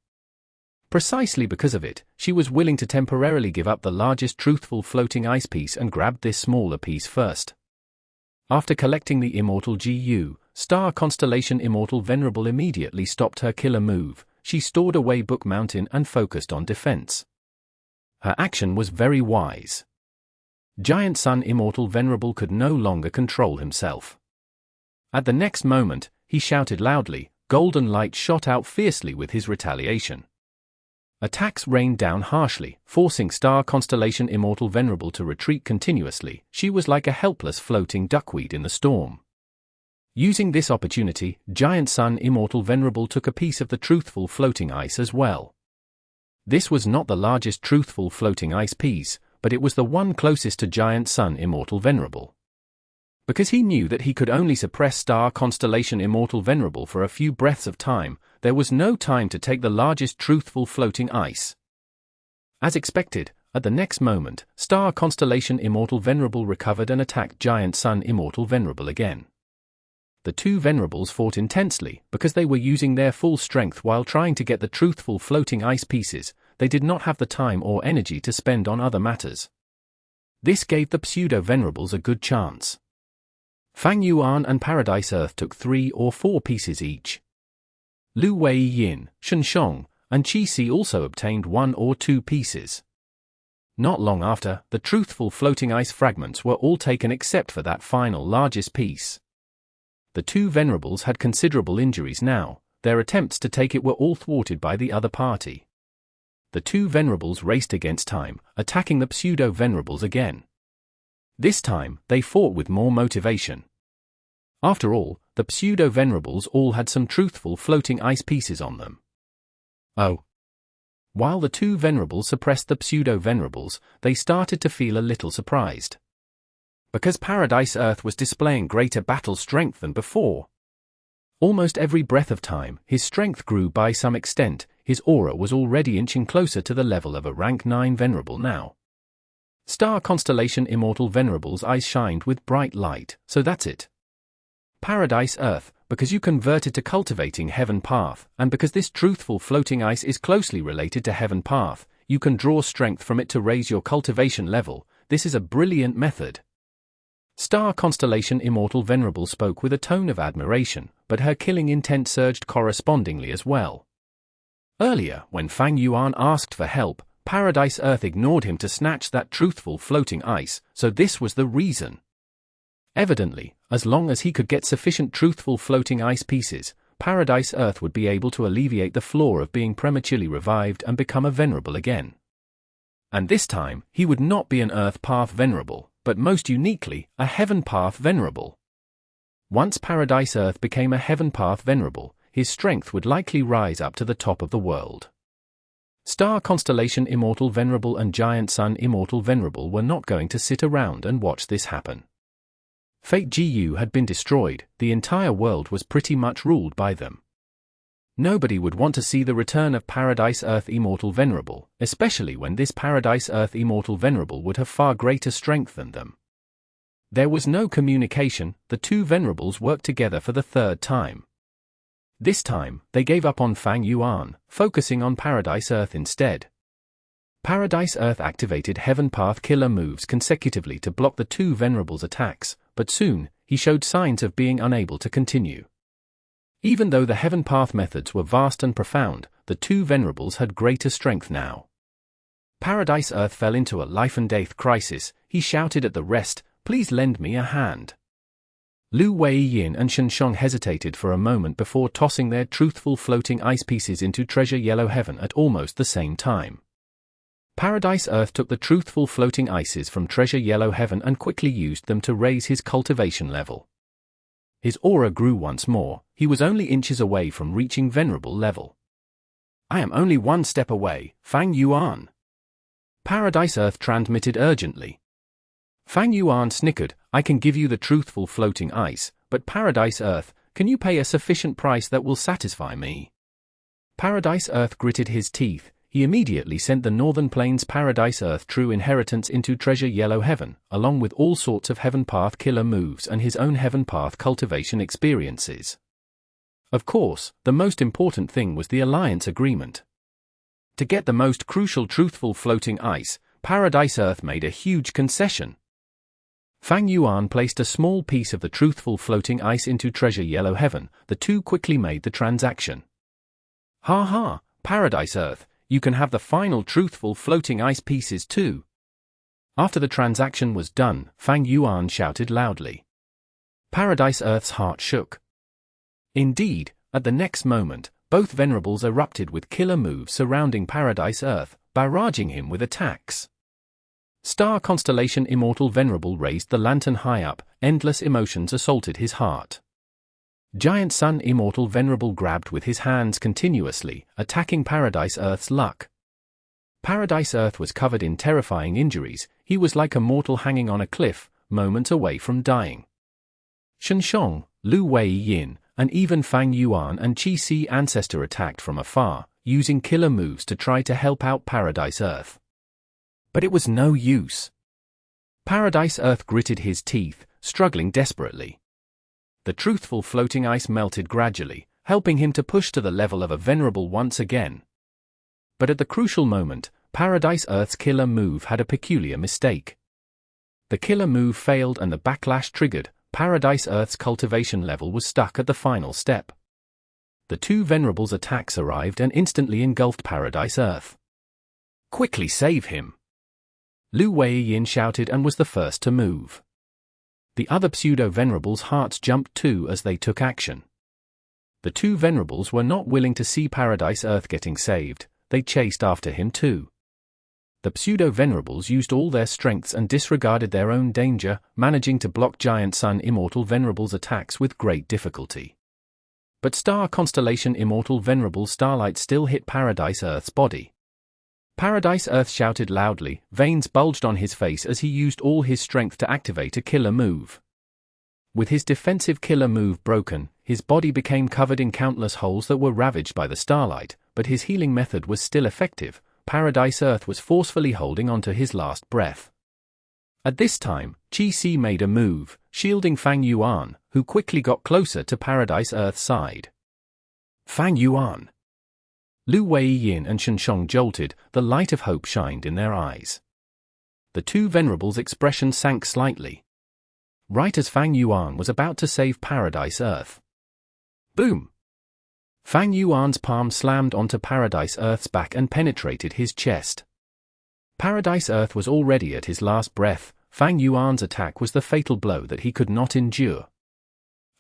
Precisely because of it, she was willing to temporarily give up the largest truthful floating ice piece and grab this smaller piece first. After collecting the immortal GU, Star Constellation Immortal Venerable immediately stopped her killer move. She stored away Book Mountain and focused on defense. Her action was very wise. Giant Sun Immortal Venerable could no longer control himself. At the next moment, he shouted loudly, golden light shot out fiercely with his retaliation. Attacks rained down harshly, forcing Star Constellation Immortal Venerable to retreat continuously. She was like a helpless floating duckweed in the storm. Using this opportunity, Giant Sun Immortal Venerable took a piece of the Truthful floating ice as well. This was not the largest Truthful floating ice piece, but it was the one closest to Giant Sun Immortal Venerable. Because he knew that he could only suppress Star Constellation Immortal Venerable for a few breaths of time, there was no time to take the largest Truthful floating ice. As expected, at the next moment, Star Constellation Immortal Venerable recovered and attacked Giant Sun Immortal Venerable again. The two Venerables fought intensely, because they were using their full strength while trying to get the Truthful floating ice pieces. They did not have the time or energy to spend on other matters. This gave the pseudo-Venerables a good chance. Fang Yuan and Paradise Earth took 3 or 4 pieces each. Lu Wei-yin, Shen Shong, and Qi Si also obtained 1 or 2 pieces. Not long after, the Truthful floating ice fragments were all taken except for that final largest piece. The two Venerables had considerable injuries now. Their attempts to take it were all thwarted by the other party. The two Venerables raced against time, attacking the pseudo-Venerables again. This time, they fought with more motivation. After all, the pseudo-Venerables all had some Truthful floating ice pieces on them. Oh. While the two Venerables suppressed the pseudo-Venerables, they started to feel a little surprised. Because Paradise Earth was displaying greater battle strength than before. Almost every breath of time, his strength grew by some extent. His aura was already inching closer to the level of a rank 9 Venerable now. Star Constellation Immortal Venerable's eyes shined with bright light, so that's it. Paradise Earth, because you converted to cultivating Heaven Path, and because this Truthful floating ice is closely related to Heaven Path, you can draw strength from it to raise your cultivation level. This is a brilliant method. Star Constellation Immortal Venerable spoke with a tone of admiration, but her killing intent surged correspondingly as well. Earlier, when Fang Yuan asked for help, Paradise Earth ignored him to snatch that Truthful floating ice, so this was the reason. Evidently, as long as he could get sufficient Truthful floating ice pieces, Paradise Earth would be able to alleviate the flaw of being prematurely revived and become a Venerable again. And this time, he would not be an Earth Path Venerable, but most uniquely, a Heaven Path Venerable. Once Paradise Earth became a Heaven Path Venerable, his strength would likely rise up to the top of the world. Star Constellation Immortal Venerable and Giant Sun Immortal Venerable were not going to sit around and watch this happen. Fate GU had been destroyed, the entire world was pretty much ruled by them. Nobody would want to see the return of Paradise Earth Immortal Venerable, especially when this Paradise Earth Immortal Venerable would have far greater strength than them. There was no communication. The two Venerables worked together for the third time. This time, they gave up on Fang Yuan, focusing on Paradise Earth instead. Paradise Earth activated Heaven Path killer moves consecutively to block the two Venerables' attacks, but soon, he showed signs of being unable to continue. Even though the Heaven Path methods were vast and profound, the two Venerables had greater strength now. Paradise Earth fell into a life-and-death crisis. He shouted at the rest, "Please lend me a hand." Lu Wei-yin and Shen Shong hesitated for a moment before tossing their Truthful floating ice pieces into Treasure Yellow Heaven at almost the same time. Paradise Earth took the Truthful floating ices from Treasure Yellow Heaven and quickly used them to raise his cultivation level. His aura grew once more. He was only inches away from reaching Venerable level. "I am only one step away, Fang Yuan." Paradise Earth transmitted urgently. Fang Yuan snickered, "I can give you the Truthful floating ice, but Paradise Earth, can you pay a sufficient price that will satisfy me?" Paradise Earth gritted his teeth. He immediately sent the Northern Plains Paradise Earth True Inheritance into Treasure Yellow Heaven, along with all sorts of Heaven Path killer moves and his own Heaven Path cultivation experiences. Of course, the most important thing was the alliance agreement. To get the most crucial Truthful floating ice, Paradise Earth made a huge concession. Fang Yuan placed a small piece of the Truthful floating ice into Treasure Yellow Heaven. The two quickly made the transaction. "Ha ha, Paradise Earth, you can have the final Truthful floating ice pieces too." After the transaction was done, Fang Yuan shouted loudly. Paradise Earth's heart shook. Indeed, At the next moment, both Venerables erupted with killer moves surrounding Paradise Earth, barraging him with attacks. Star Constellation Immortal Venerable raised the lantern high up, endless emotions assaulted his heart. Giant Sun Immortal Venerable grabbed with his hands continuously, attacking Paradise Earth's luck. Paradise Earth was covered in terrifying injuries, he was like a mortal hanging on a cliff, moments away from dying. Xiang, Lu Wei-yin, and even Fang Yuan and Qi-Si Ancestor attacked from afar, using killer moves to try to help out Paradise Earth. But it was no use. Paradise Earth gritted his teeth, struggling desperately. The Truthful floating ice melted gradually, helping him to push to the level of a Venerable once again. But at the crucial moment, Paradise Earth's killer move had a peculiar mistake. The killer move failed and the backlash triggered. Paradise Earth's cultivation level was stuck at the final step. The two Venerables' attacks arrived and instantly engulfed Paradise Earth. "Quickly save him!" Lu Wei-yin shouted and was the first to move. The other pseudo-Venerables' hearts jumped too as they took action. The two Venerables were not willing to see Paradise Earth getting saved, they chased after him too. The pseudo-Venerables used all their strengths and disregarded their own danger, managing to block Giant Sun Immortal Venerable's attacks with great difficulty. But Star Constellation Immortal Venerable Starlight still hit Paradise Earth's body. Paradise Earth shouted loudly, veins bulged on his face as he used all his strength to activate a killer move. With his defensive killer move broken, his body became covered in countless holes that were ravaged by the starlight, but his healing method was still effective. Paradise Earth was forcefully holding onto his last breath. At this time, Qi-Si made a move, shielding Fang Yuan, who quickly got closer to Paradise Earth's side. Fang Yuan! Lu Wei-yin and Xiang jolted, the light of hope shined in their eyes. The two Venerables' expression sank slightly. Right as Fang Yuan was about to save Paradise Earth. Boom! Fang Yuan's palm slammed onto Paradise Earth's back and penetrated his chest. Paradise Earth was already at his last breath. Fang Yuan's attack was the fatal blow that he could not endure.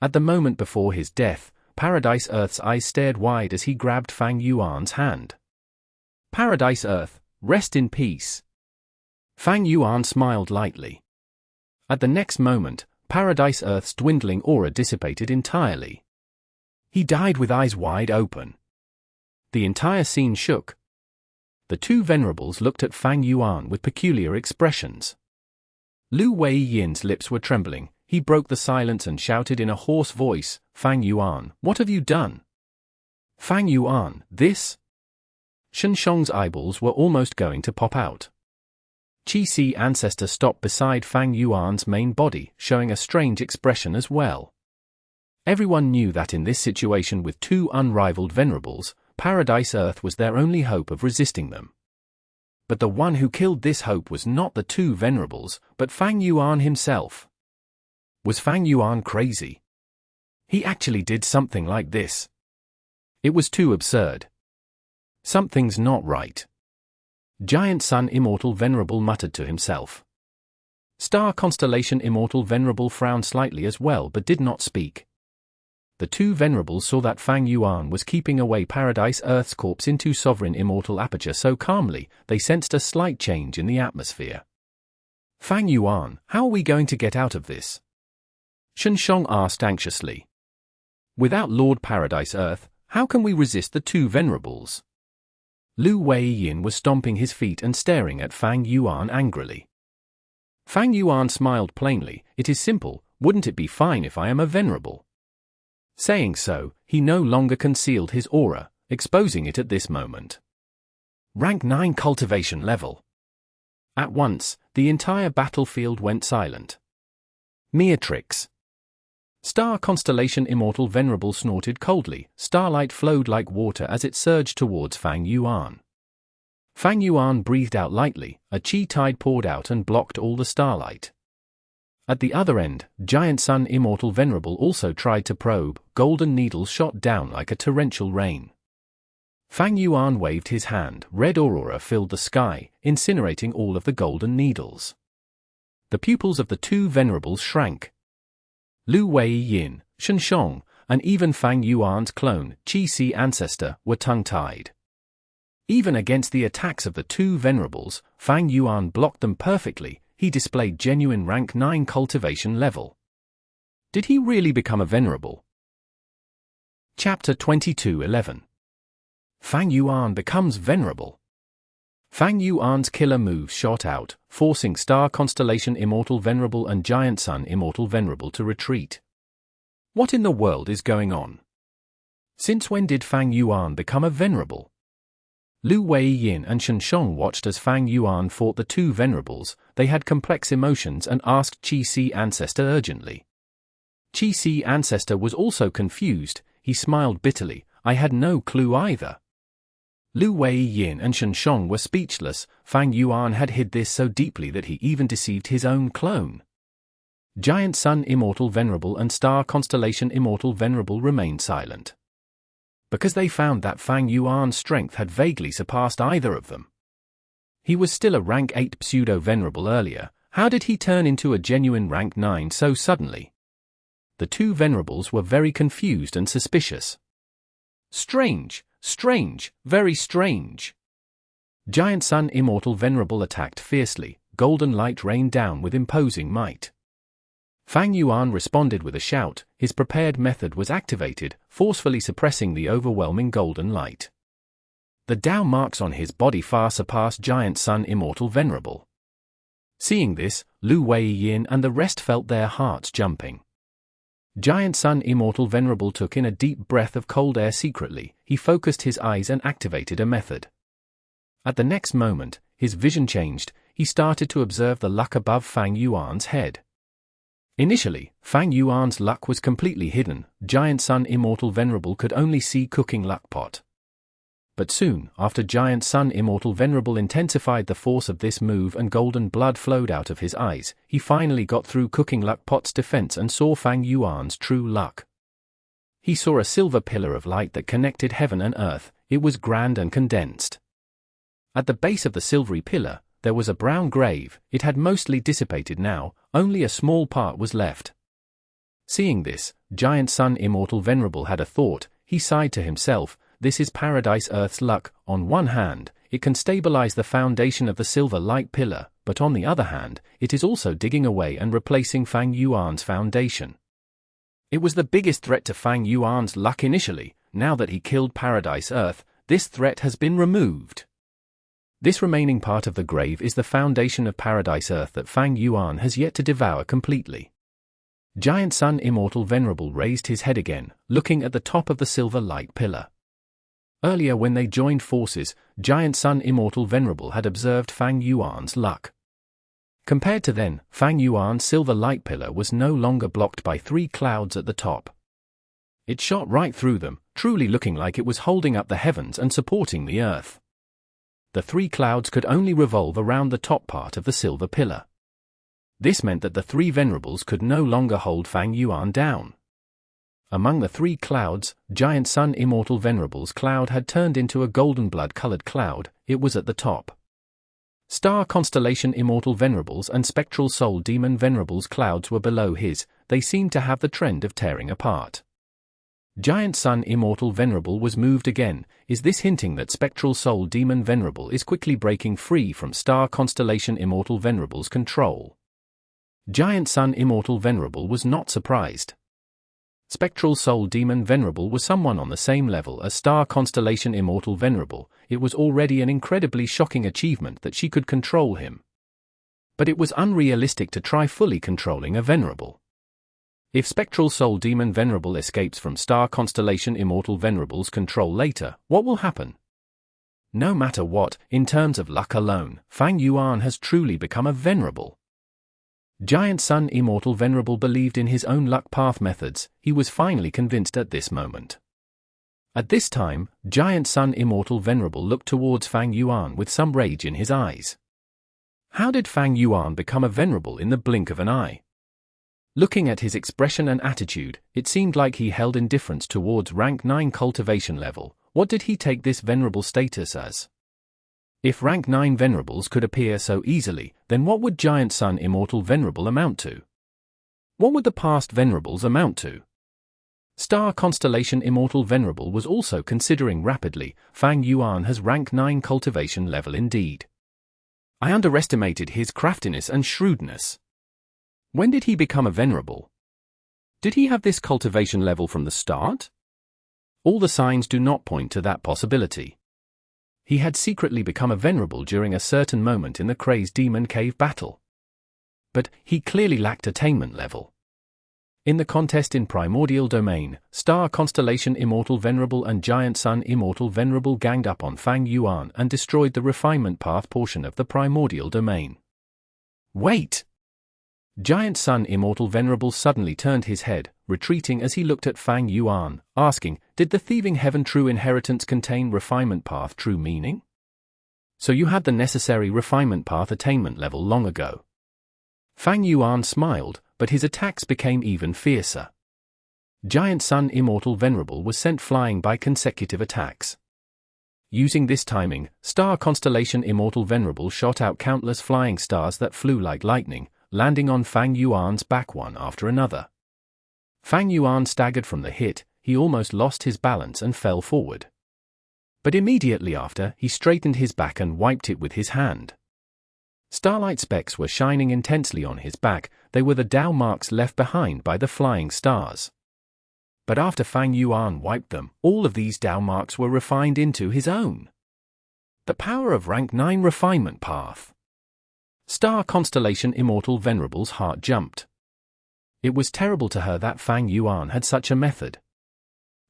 At the moment before his death, Paradise Earth's eyes stared wide as he grabbed Fang Yuan's hand. Paradise Earth, rest in peace. Fang Yuan smiled lightly. At the next moment, Paradise Earth's dwindling aura dissipated entirely. He died with eyes wide open. The entire scene shook. The two Venerables looked at Fang Yuan with peculiar expressions. Lu Wei-yin's lips were trembling. He broke the silence and shouted in a hoarse voice, "Fang Yuan, what have you done?" "Fang Yuan, this?" Xiang's eyeballs were almost going to pop out. Qi-Si Ancestor stopped beside Fang Yuan's main body, showing a strange expression as well. Everyone knew that in this situation with two unrivaled Venerables, Paradise Earth was their only hope of resisting them. But the one who killed this hope was not the two Venerables, but Fang Yuan himself. Was Fang Yuan crazy? He actually did something like this. It was too absurd. Something's not right. Giant Sun Immortal Venerable muttered to himself. Star Constellation Immortal Venerable frowned slightly as well but did not speak. The two Venerables saw that Fang Yuan was keeping away Paradise Earth's corpse into Sovereign Immortal Aperture so calmly, they sensed a slight change in the atmosphere. "Fang Yuan, how are we going to get out of this?" Xiang asked anxiously. "Without Lord Paradise Earth, how can we resist the two Venerables?" Lu Wei-yin was stomping his feet and staring at Fang Yuan angrily. Fang Yuan smiled plainly. "It is simple, wouldn't it be fine if I am a Venerable?" Saying so, he no longer concealed his aura, exposing it at this moment. Rank 9 cultivation level. At once, the entire battlefield went silent. Mere tricks. Star Constellation Immortal Venerable snorted coldly. Starlight flowed like water as it surged towards Fang Yuan. Fang Yuan breathed out lightly, a chi tide poured out and blocked all the starlight. At the other end, Giant Sun Immortal Venerable also tried to probe. Golden needles shot down like a torrential rain. Fang Yuan waved his hand. Red aurora filled the sky, incinerating all of the golden needles. The pupils of the two Venerables shrank. Lu Wei-yin, Xiang, and even Fang Yuan's clone, Qi ancestor, were tongue-tied. Even against the attacks of the two Venerables, Fang Yuan blocked them perfectly. He displayed genuine rank 9 cultivation level. Did he really become a Venerable? Chapter 22:11. Fang Yuan becomes Venerable. Fang Yuan's killer moves shot out, forcing Star Constellation Immortal Venerable and Giant Sun Immortal Venerable to retreat. What in the world is going on? Since when did Fang Yuan become a Venerable? Lu Weiyin and Shen Shong watched as Fang Yuan fought the two Venerables. They had complex emotions and asked Qi ancestor urgently. Qi ancestor was also confused. He smiled bitterly. I had no clue either. Lu Weiyin and Shen Shong were speechless. Fang Yuan had hid this so deeply that he even deceived his own clone. Giant Sun Immortal Venerable and Star Constellation Immortal Venerable remained silent, because they found that Fang Yuan's strength had vaguely surpassed either of them. He was still a rank 8 pseudo-Venerable earlier. How did he turn into a genuine rank 9 so suddenly? The two Venerables were very confused and suspicious. Strange, very strange. Giant Sun Immortal Venerable attacked fiercely. Golden light rained down with imposing might. Fang Yuan responded with a shout. His prepared method was activated, forcefully suppressing the overwhelming golden light. The Dao marks on his body far surpassed Giant Sun Immortal Venerable. Seeing this, Lu Weiyin and the rest felt their hearts jumping. Giant Sun Immortal Venerable took in a deep breath of cold air secretly. He focused his eyes and activated a method. At the next moment, his vision changed. He started to observe the luck above Fang Yuan's head. Initially, Fang Yuan's luck was completely hidden. Giant Sun Immortal Venerable could only see cooking luck pot. But soon, after Giant Sun Immortal Venerable intensified the force of this move and golden blood flowed out of his eyes, he finally got through cooking luck pot's defense and saw Fang Yuan's true luck. He saw a silver pillar of light that connected heaven and earth. It was grand and condensed. At the base of the silvery pillar, there was a brown grave. It had mostly dissipated now. Only a small part was left. Seeing this, Giant Sun Immortal Venerable had a thought. He sighed to himself. This is Paradise Earth's luck. On one hand, it can stabilize the foundation of the silver light pillar, but on the other hand, it is also digging away and replacing Fang Yuan's foundation. It was the biggest threat to Fang Yuan's luck initially. Now that he killed Paradise Earth, this threat has been removed. This remaining part of the grave is the foundation of Paradise Earth that Fang Yuan has yet to devour completely. Giant Sun Immortal Venerable raised his head again, looking at the top of the silver light pillar. Earlier when they joined forces, Giant Sun Immortal Venerable had observed Fang Yuan's luck. Compared to then, Fang Yuan's silver light pillar was no longer blocked by 3 clouds at the top. It shot right through them, truly looking like it was holding up the heavens and supporting the earth. The 3 clouds could only revolve around the top part of the silver pillar. This meant that the 3 Venerables could no longer hold Fang Yuan down. Among the 3 clouds, Giant Sun Immortal Venerable's cloud had turned into a golden blood-colored cloud. It was at the top. Star Constellation Immortal Venerables and Spectral Soul Demon Venerables clouds were below his. They seemed to have the trend of tearing apart. Giant Sun Immortal Venerable was moved again. Is this hinting that Spectral Soul Demon Venerable is quickly breaking free from Star Constellation Immortal Venerable's control? Giant Sun Immortal Venerable was not surprised. Spectral Soul Demon Venerable was someone on the same level as Star Constellation Immortal Venerable. It was already an incredibly shocking achievement that she could control him. But it was unrealistic to try fully controlling a Venerable. If Spectral Soul Demon Venerable escapes from Star Constellation Immortal Venerable's control later, what will happen? No matter what, in terms of luck alone, Fang Yuan has truly become a Venerable. Giant Sun Immortal Venerable believed in his own luck path methods. He was finally convinced at this moment. At this time, Giant Sun Immortal Venerable looked towards Fang Yuan with some rage in his eyes. How did Fang Yuan become a Venerable in the blink of an eye? Looking at his expression and attitude, it seemed like he held indifference towards rank 9 cultivation level. What did he take this Venerable status as? If rank 9 Venerables could appear so easily, then what would Giant Sun Immortal Venerable amount to? What would the past Venerables amount to? Star Constellation Immortal Venerable was also considering rapidly. Fang Yuan has rank 9 cultivation level indeed. I underestimated his craftiness and shrewdness. When did he become a Venerable? Did he have this cultivation level from the start? All the signs do not point to that possibility. He had secretly become a Venerable during a certain moment in the Crazed Demon Cave battle. But he clearly lacked attainment level. In the contest in Primordial Domain, Star Constellation Immortal Venerable and Giant Sun Immortal Venerable ganged up on Fang Yuan and destroyed the Refinement Path portion of the Primordial Domain. Wait! Giant Sun Immortal Venerable suddenly turned his head, retreating as he looked at Fang Yuan, asking, "Did the Thieving Heaven True Inheritance contain Refinement Path true meaning? So you had the necessary Refinement Path attainment level long ago." Fang Yuan smiled, but his attacks became even fiercer. Giant Sun Immortal Venerable was sent flying by consecutive attacks. Using this timing, Star Constellation Immortal Venerable shot out countless flying stars that flew like lightning, landing on Fang Yuan's back one after another. Fang Yuan staggered from the hit, he almost lost his balance and fell forward. But immediately after, he straightened his back and wiped it with his hand. Starlight specks were shining intensely on his back, they were the Dao marks left behind by the flying stars. But after Fang Yuan wiped them, all of these Dao marks were refined into his own. The power of rank 9 refinement path. Star Constellation Immortal Venerable's heart jumped. It was terrible to her that Fang Yuan had such a method.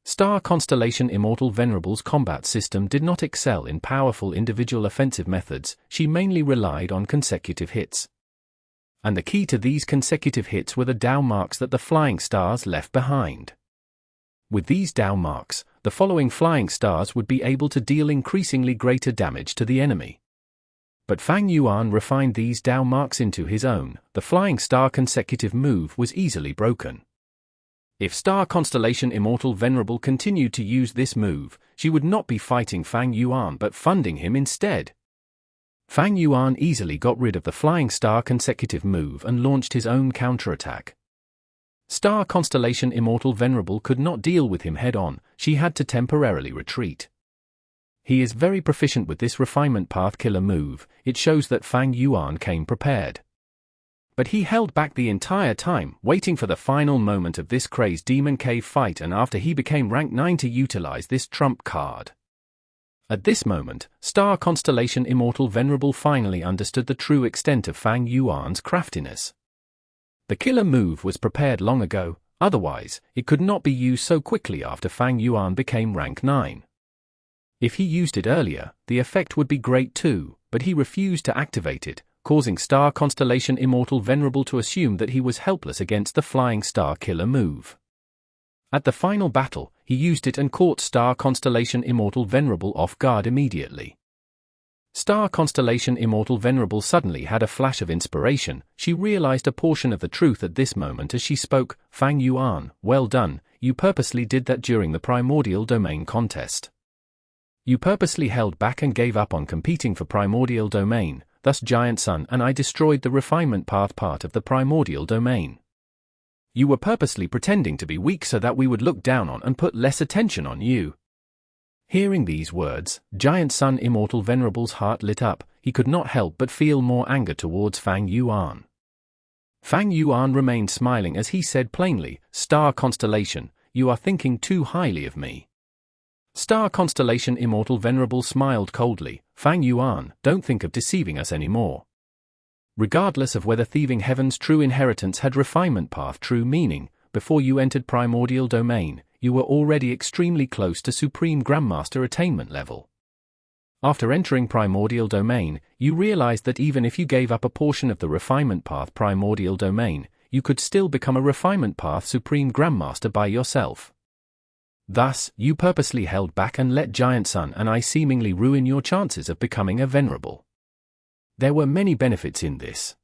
Star Constellation Immortal Venerable's combat system did not excel in powerful individual offensive methods, she mainly relied on consecutive hits. And the key to these consecutive hits were the Dao marks that the flying stars left behind. With these Dao marks, the following flying stars would be able to deal increasingly greater damage to the enemy. But Fang Yuan refined these Dao marks into his own, the flying star consecutive move was easily broken. If Star Constellation Immortal Venerable continued to use this move, she would not be fighting Fang Yuan but funding him instead. Fang Yuan easily got rid of the flying star consecutive move and launched his own counterattack. Star Constellation Immortal Venerable could not deal with him head-on, she had to temporarily retreat. He is very proficient with this Refinement Path killer move, it shows that Fang Yuan came prepared. But he held back the entire time, waiting for the final moment of this Crazed Demon Cave fight and after he became rank 9 to utilize this trump card. At this moment, Star Constellation Immortal Venerable finally understood the true extent of Fang Yuan's craftiness. The killer move was prepared long ago, otherwise, it could not be used so quickly after Fang Yuan became rank 9. If he used it earlier, the effect would be great too, but he refused to activate it, causing Star Constellation Immortal Venerable to assume that he was helpless against the Flying Star killer move. At the final battle, he used it and caught Star Constellation Immortal Venerable off guard immediately. Star Constellation Immortal Venerable suddenly had a flash of inspiration, she realized a portion of the truth at this moment as she spoke, "Fang Yuan, well done, you purposely did that during the Primordial Domain contest. You purposely held back and gave up on competing for Primordial Domain, thus Giant Sun and I destroyed the Refinement Path part of the Primordial Domain. You were purposely pretending to be weak so that we would look down on and put less attention on you." Hearing these words, Giant Sun Immortal Venerable's heart lit up, he could not help but feel more anger towards Fang Yuan. Fang Yuan remained smiling as he said plainly, "Star Constellation, you are thinking too highly of me." Star Constellation Immortal Venerable smiled coldly, "Fang Yuan, don't think of deceiving us anymore. Regardless of whether Thieving Heaven's true inheritance had Refinement Path true meaning, before you entered Primordial Domain, you were already extremely close to Supreme Grandmaster attainment level. After entering Primordial Domain, you realized that even if you gave up a portion of the Refinement Path Primordial Domain, you could still become a Refinement Path Supreme Grandmaster by yourself. Thus, you purposely held back and let Giant Sun and I seemingly ruin your chances of becoming a Venerable. There were many benefits in this.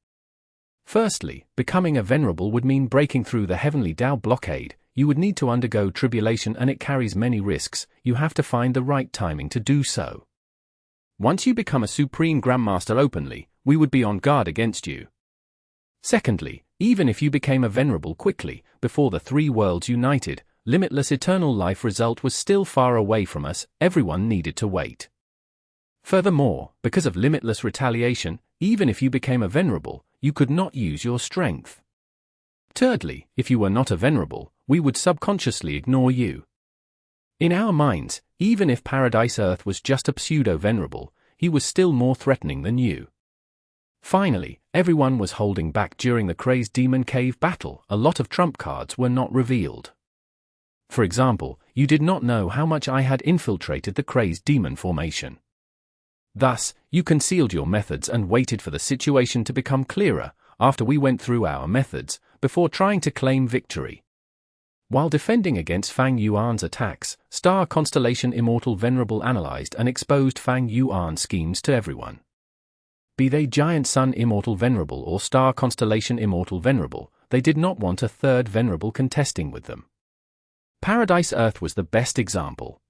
Firstly, becoming a Venerable would mean breaking through the Heavenly Dao blockade, you would need to undergo tribulation and it carries many risks, you have to find the right timing to do so. Once you become a Supreme Grandmaster openly, we would be on guard against you. Secondly, even if you became a Venerable quickly, before the three worlds united, Limitless Eternal Life result was still far away from us, everyone needed to wait. Furthermore, because of Limitless retaliation, even if you became a Venerable, you could not use your strength. Thirdly, if you were not a Venerable, we would subconsciously ignore you. In our minds, even if Paradise Earth was just a pseudo-Venerable, he was still more threatening than you. Finally, everyone was holding back during the Crazed Demon Cave battle. A lot of trump cards were not revealed. For example, you did not know how much I had infiltrated the Crazed Demon formation. Thus, you concealed your methods and waited for the situation to become clearer, after we went through our methods, before trying to claim victory. While defending against Fang Yuan's attacks, Star Constellation Immortal Venerable analyzed and exposed Fang Yuan's schemes to everyone. Be they Giant Sun Immortal Venerable or Star Constellation Immortal Venerable, they did not want a third Venerable contesting with them. Paradise Earth was the best example.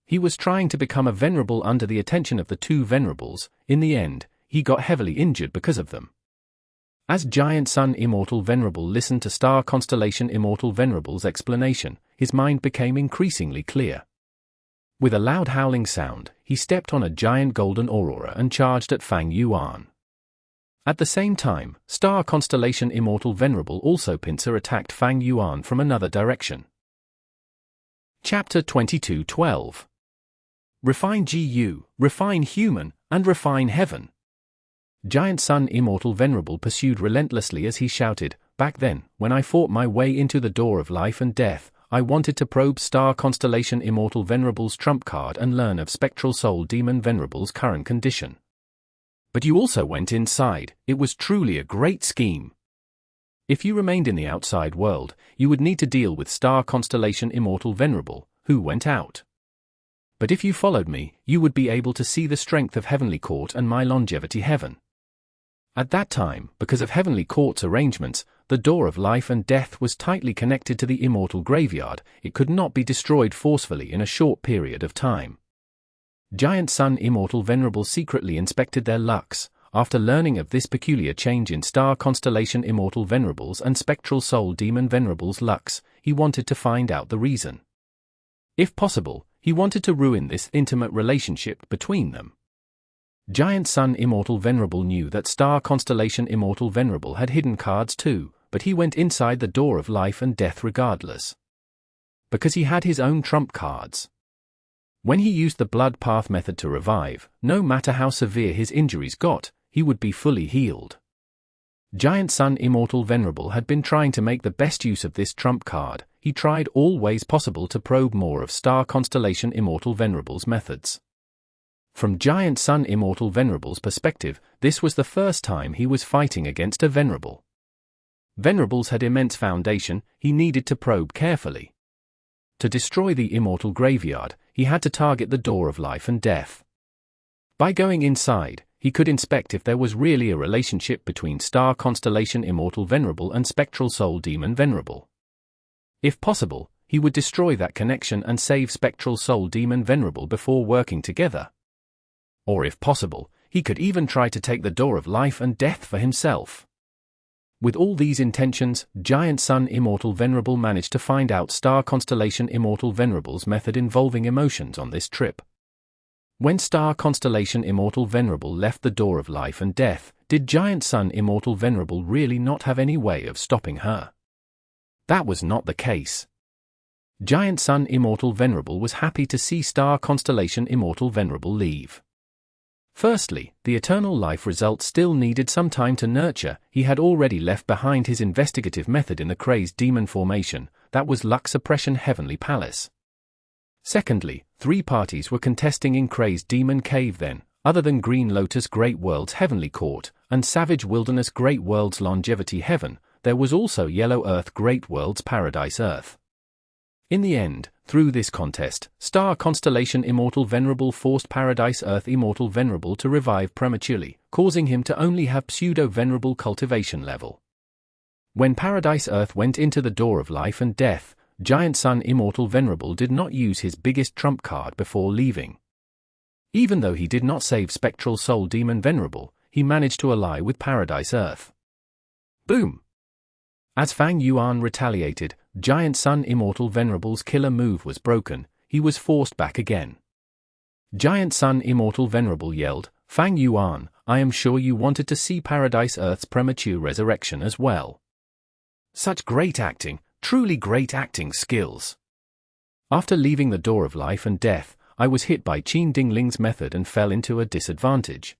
He was trying to become a Venerable under the attention of the two Venerables. In the end, he got heavily injured because of them. As Giant Sun Immortal Venerable listened to Star Constellation Immortal Venerable's explanation, his mind became increasingly clear. With a loud howling sound, he stepped on a giant golden aurora and charged at Fang Yuan. At the same time, Star Constellation Immortal Venerable also pincer attacked Fang Yuan from another direction. Chapter 22:12 Refine GU, Refine Human, and Refine Heaven. Giant Sun Immortal Venerable pursued relentlessly as he shouted, "Back then, when I fought my way into the door of life and death, I wanted to probe Star Constellation Immortal Venerable's trump card and learn of Spectral Soul Demon Venerable's current condition. But you also went inside. It was truly a great scheme. If you remained in the outside world, you would need to deal with Star Constellation Immortal Venerable, who went out. But if you followed me, you would be able to see the strength of Heavenly Court and my longevity heaven. At that time, because of Heavenly Court's arrangements, the door of life and death was tightly connected to the immortal graveyard. It could not be destroyed forcefully in a short period of time. Giant Sun Immortal Venerable secretly inspected their lucks. After learning of this peculiar change in Star Constellation Immortal Venerables and Spectral Soul Demon Venerables' lucks, he wanted to find out the reason. If possible, he wanted to ruin this intimate relationship between them. Giant Sun Immortal Venerable knew that Star Constellation Immortal Venerable had hidden cards too, but he went inside the door of life and death regardless. Because he had his own trump cards. When he used the blood path method to revive, no matter how severe his injuries got, he would be fully healed. Giant Sun Immortal Venerable had been trying to make the best use of this trump card. He tried all ways possible to probe more of Star Constellation Immortal Venerable's methods. From Giant Sun Immortal Venerable's perspective, this was the first time he was fighting against a Venerable. Venerables had immense foundation, he needed to probe carefully. To destroy the immortal graveyard, he had to target the door of life and death. By going inside, he could inspect if there was really a relationship between Star Constellation Immortal Venerable and Spectral Soul Demon Venerable. If possible, he would destroy that connection and save Spectral Soul Demon Venerable before working together. Or if possible, he could even try to take the door of life and death for himself. With all these intentions, Giant Sun Immortal Venerable managed to find out Star Constellation Immortal Venerable's method involving emotions on this trip. When Star Constellation Immortal Venerable left the door of life and death, did Giant Sun Immortal Venerable really not have any way of stopping her? That was not the case. Giant Sun Immortal Venerable was happy to see Star Constellation Immortal Venerable leave. Firstly, the eternal life result still needed some time to nurture. He had already left behind his investigative method in the Crazed Demon formation, that was Luck Suppression Heavenly Palace. Secondly, 3 parties were contesting in Crazed Demon Cave then, other than Green Lotus Great World's Heavenly Court, and Savage Wilderness Great World's Longevity Heaven, there was also Yellow Earth Great World's Paradise Earth. In the end, through this contest, Star Constellation Immortal Venerable forced Paradise Earth Immortal Venerable to revive prematurely, causing him to only have pseudo-venerable cultivation level. When Paradise Earth went into the door of life and death, Giant Sun Immortal Venerable did not use his biggest trump card before leaving. Even though he did not save Spectral Soul Demon Venerable, he managed to ally with Paradise Earth. Boom! As Fang Yuan retaliated, Giant Sun Immortal Venerable's killer move was broken, he was forced back again. Giant Sun Immortal Venerable yelled, "Fang Yuan, I am sure you wanted to see Paradise Earth's premature resurrection as well." Such great acting, truly great acting skills. After leaving the door of life and death, I was hit by Qin Dingling's method and fell into a disadvantage.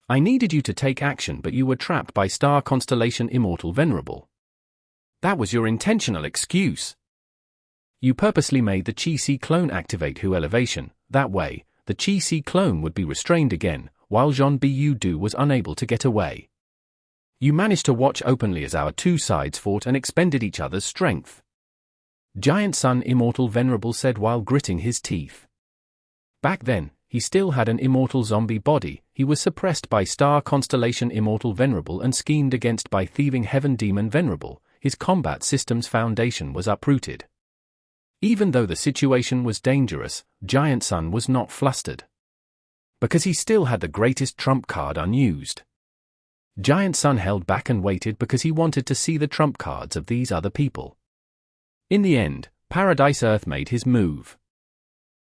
I needed you to take action, but you were trapped by Star Constellation Immortal Venerable. That was your intentional excuse. You purposely made the Qi-Si clone activate Hu elevation, that way, the Qi-Si clone would be restrained again, while Zhon Bu Du was unable to get away. You managed to watch openly as our two sides fought and expended each other's strength. Giant Sun Immortal Venerable said while gritting his teeth. Back then, he still had an immortal zombie body, he was suppressed by Star Constellation Immortal Venerable and schemed against by thieving Heaven Demon Venerable, his combat system's foundation was uprooted. Even though the situation was dangerous, Giant Sun was not flustered. Because he still had the greatest trump card unused. Giant Sun held back and waited because he wanted to see the trump cards of these other people. In the end, Paradise Earth made his move.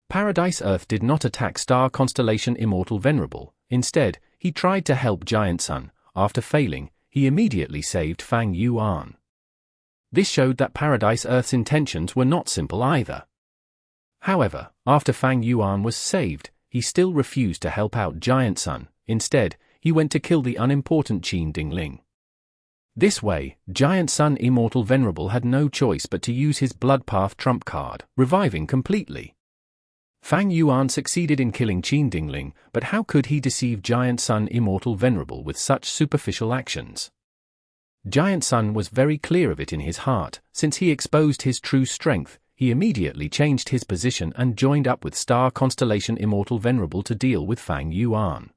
Paradise Earth did not attack Star Constellation Immortal Venerable, instead, he tried to help Giant Sun. After failing, he immediately saved Fang Yuan. This showed that Paradise Earth's intentions were not simple either. However, after Fang Yuan was saved, he still refused to help out Giant Sun. Instead, he went to kill the unimportant Qin Dingling. This way, Giant Sun Immortal Venerable had no choice but to use his Blood Path trump card, reviving completely. Fang Yuan succeeded in killing Qin Dingling, but how could he deceive Giant Sun Immortal Venerable with such superficial actions? Giant Sun was very clear of it in his heart. Since he exposed his true strength, he immediately changed his position and joined up with Star Constellation Immortal Venerable to deal with Fang Yuan.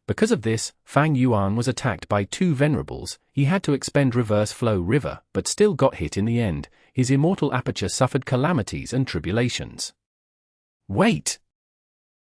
Because of this, Fang Yuan was attacked by two Venerables. He had to expend Reverse Flow River, but still got hit in the end. His immortal aperture suffered calamities and tribulations. Wait!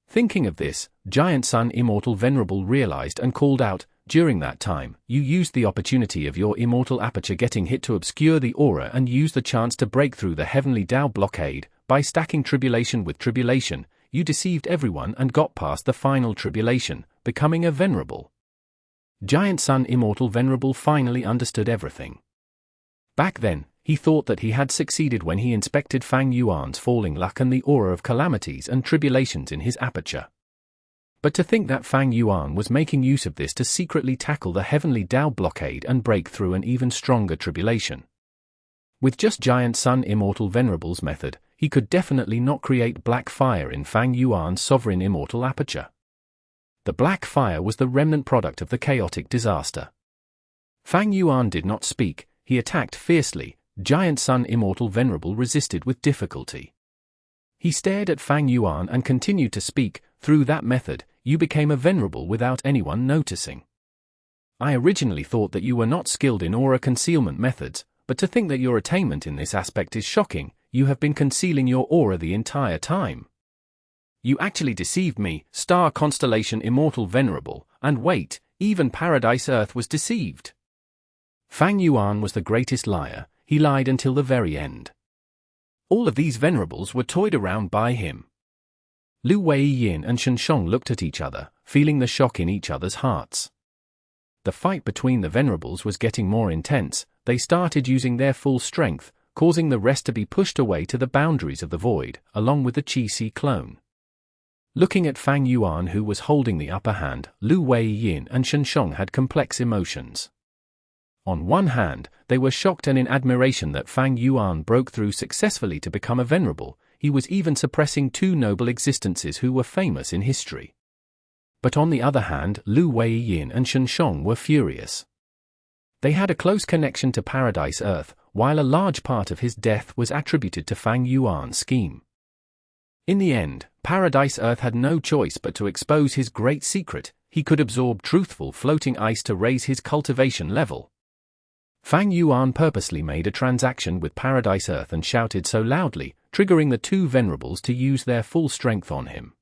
Thinking of this, Giant Sun Immortal Venerable realized and called out, "During that time, you used the opportunity of your immortal aperture getting hit to obscure the aura and use the chance to break through the heavenly Tao blockade. By stacking tribulation with tribulation, you deceived everyone and got past the final tribulation, becoming a Venerable." Giant Sun Immortal Venerable finally understood everything. Back then, he thought that he had succeeded when he inspected Fang Yuan's falling luck and the aura of calamities and tribulations in his aperture. But to think that Fang Yuan was making use of this to secretly tackle the heavenly Tao blockade and break through an even stronger tribulation. With just Giant Sun Immortal Venerable's method, he could definitely not create black fire in Fang Yuan's sovereign immortal aperture. The black fire was the remnant product of the chaotic disaster. Fang Yuan did not speak, he attacked fiercely. Giant Sun Immortal Venerable resisted with difficulty. He stared at Fang Yuan and continued to speak. "Through that method, you became a Venerable without anyone noticing. I originally thought that you were not skilled in aura concealment methods, but to think that your attainment in this aspect is shocking. You have been concealing your aura the entire time. You actually deceived me, Star Constellation Immortal Venerable, and wait, even Paradise Earth was deceived." Fang Yuan was the greatest liar. He lied until the very end. All of these Venerables were toyed around by him. Lu Weiyin and Shenshong looked at each other, feeling the shock in each other's hearts. The fight between the Venerables was getting more intense. They started using their full strength, causing the rest to be pushed away to the boundaries of the void, along with the Qi-Si clone. Looking at Fang Yuan, who was holding the upper hand, Lu Weiyin and Shenshong had complex emotions. On one hand, they were shocked and in admiration that Fang Yuan broke through successfully to become a Venerable. He was even suppressing two noble existences who were famous in history. But on the other hand, Lu Weiyin and Shenshong were furious. They had a close connection to Paradise Earth, while a large part of his death was attributed to Fang Yuan's scheme. In the end, Paradise Earth had no choice but to expose his great secret. He could absorb Truthful floating ice to raise his cultivation level. Fang Yuan purposely made a transaction with Paradise Earth and shouted so loudly, triggering the two Venerables to use their full strength on him.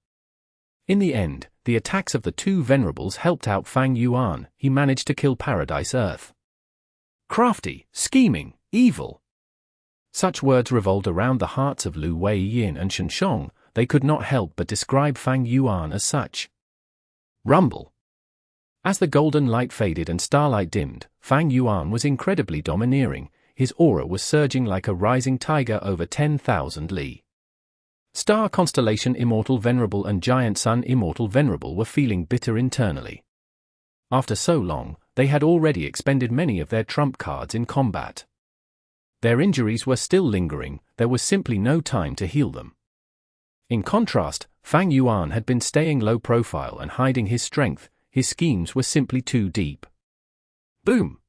In the end, the attacks of the two Venerables helped out Fang Yuan. He managed to kill Paradise Earth. Crafty, scheming, evil. Such words revolved around the hearts of Lu Weiyin and Shen Shong, they could not help but describe Fang Yuan as such. Rumble. As the golden light faded and starlight dimmed, Fang Yuan was incredibly domineering, his aura was surging like a rising tiger over 10,000 li. Star Constellation Immortal Venerable and Giant Sun Immortal Venerable were feeling bitter internally. After so long, they had already expended many of their trump cards in combat. Their injuries were still lingering, there was simply no time to heal them. In contrast, Fang Yuan had been staying low profile and hiding his strength, his schemes were simply too deep. Boom!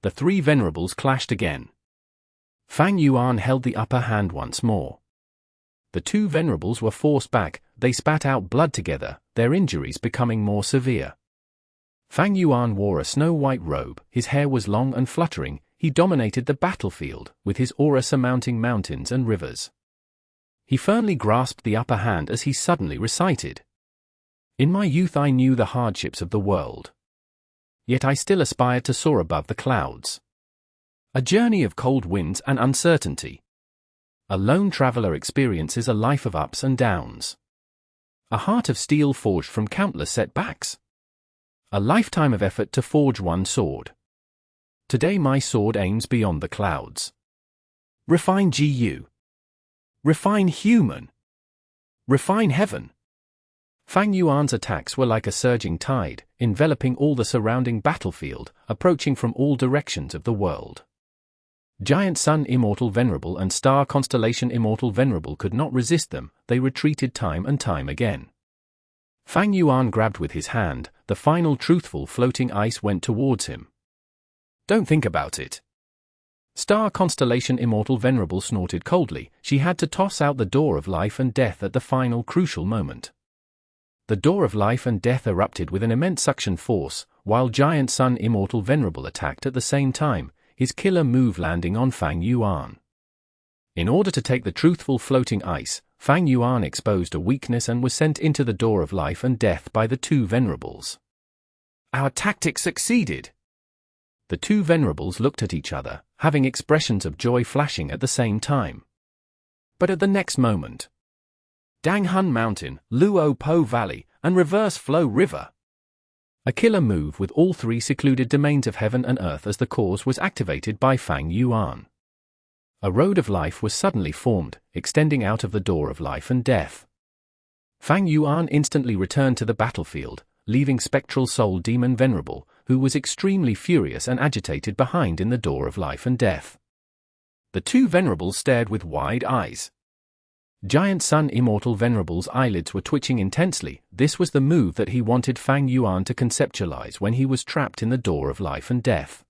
The three Venerables clashed again. Fang Yuan held the upper hand once more. The two Venerables were forced back, they spat out blood together, their injuries becoming more severe. Fang Yuan wore a snow-white robe, his hair was long and fluttering, he dominated the battlefield, with his aura surmounting mountains and rivers. He firmly grasped the upper hand as he suddenly recited, "In my youth I knew the hardships of the world. Yet I still aspired to soar above the clouds. A journey of cold winds and uncertainty. A lone traveler experiences a life of ups and downs. A heart of steel forged from countless setbacks. A lifetime of effort to forge one sword. Today my sword aims beyond the clouds. Refine GU. Refine human. Refine heaven." Fang Yuan's attacks were like a surging tide, enveloping all the surrounding battlefield, approaching from all directions of the world. Giant Sun Immortal Venerable and Star Constellation Immortal Venerable could not resist them, they retreated time and time again. Fang Yuan grabbed with his hand, the final truthful floating ice went towards him. "Don't think about it." Star Constellation Immortal Venerable snorted coldly, she had to toss out the door of life and death at the final crucial moment. The door of life and death erupted with an immense suction force, while Giant Sun Immortal Venerable attacked at the same time, his killer move landing on Fang Yuan. In order to take the truthful floating ice, Fang Yuan exposed a weakness and was sent into the door of life and death by the two Venerables. "Our tactic succeeded." The two Venerables looked at each other, having expressions of joy flashing at the same time. But at the next moment, Danghun Mountain, Luo Po Valley, and Reverse Flow River. A killer move with all three secluded domains of heaven and earth as the cause was activated by Fang Yuan. A road of life was suddenly formed, extending out of the door of life and death. Fang Yuan instantly returned to the battlefield, leaving Spectral Soul Demon Venerable, who was extremely furious and agitated behind in the door of life and death. The two Venerables stared with wide eyes. Giant Sun Immortal Venerable's eyelids were twitching intensely, this was the move that he wanted Fang Yuan to conceptualize when he was trapped in the door of life and death.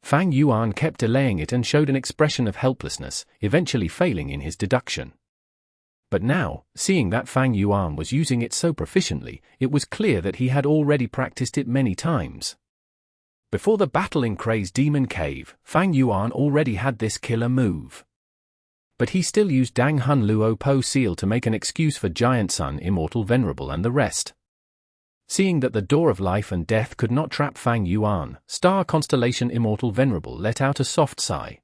Fang Yuan kept delaying it and showed an expression of helplessness, eventually failing in his deduction. But now, seeing that Fang Yuan was using it so proficiently, it was clear that he had already practiced it many times. Before the battle in Kray's Demon Cave, Fang Yuan already had this killer move. But he still used Danghun Luo Po Seal to make an excuse for Giant Sun Immortal Venerable and the rest. Seeing that the door of life and death could not trap Fang Yuan, Star Constellation Immortal Venerable let out a soft sigh.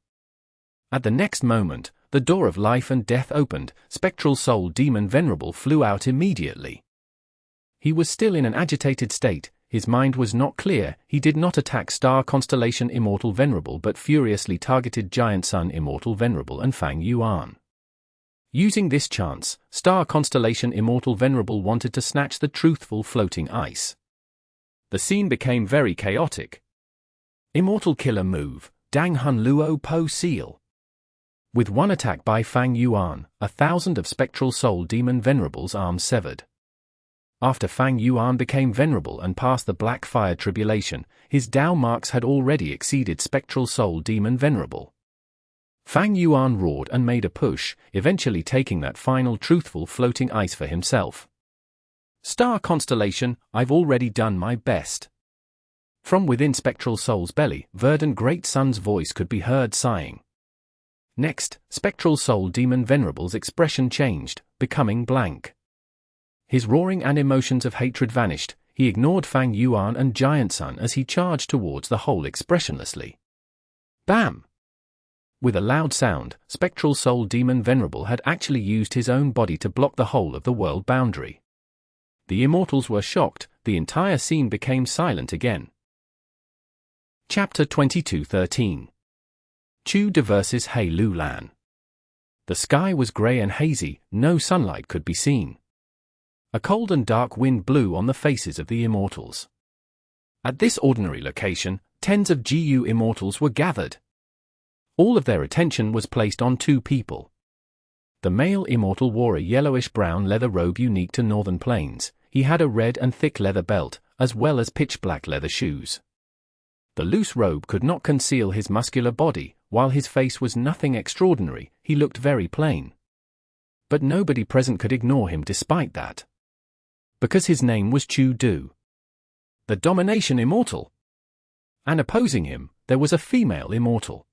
At the next moment, the door of life and death opened, Spectral Soul Demon Venerable flew out immediately. He was still in an agitated state, his mind was not clear, he did not attack Star Constellation Immortal Venerable but furiously targeted Giant Sun Immortal Venerable and Fang Yuan. Using this chance, Star Constellation Immortal Venerable wanted to snatch the truthful floating ice. The scene became very chaotic. Immortal killer move, Danghun Luo Po Seal. With one attack by Fang Yuan, 1,000 of Spectral Soul Demon Venerable's arms severed. After Fang Yuan became venerable and passed the Black Fire Tribulation, his Dao marks had already exceeded Spectral Soul Demon Venerable. Fang Yuan roared and made a push, eventually taking that final truthful floating ice for himself. Star Constellation, I've already done my best. From within Spectral Soul's belly, Verdant Great Sun's voice could be heard sighing. Next, Spectral Soul Demon Venerable's expression changed, becoming blank. His roaring and emotions of hatred vanished, he ignored Fang Yuan and Giant Sun as he charged towards the hole expressionlessly. Bam! With a loud sound, Spectral Soul Demon Venerable had actually used his own body to block the whole of the world boundary. The Immortals were shocked, the entire scene became silent again. Chapter 22:13 Chu Du vs He Lu Lan. The sky was grey and hazy, no sunlight could be seen. A cold and dark wind blew on the faces of the Immortals. At this ordinary location, tens of GU Immortals were gathered. All of their attention was placed on two people. The male Immortal wore a yellowish-brown leather robe unique to Northern Plains. He had a red and thick leather belt, as well as pitch-black leather shoes. The loose robe could not conceal his muscular body, while his face was nothing extraordinary, he looked very plain. But nobody present could ignore him despite that. Because his name was Chu Du, the Domination Immortal. And opposing him, there was a female Immortal.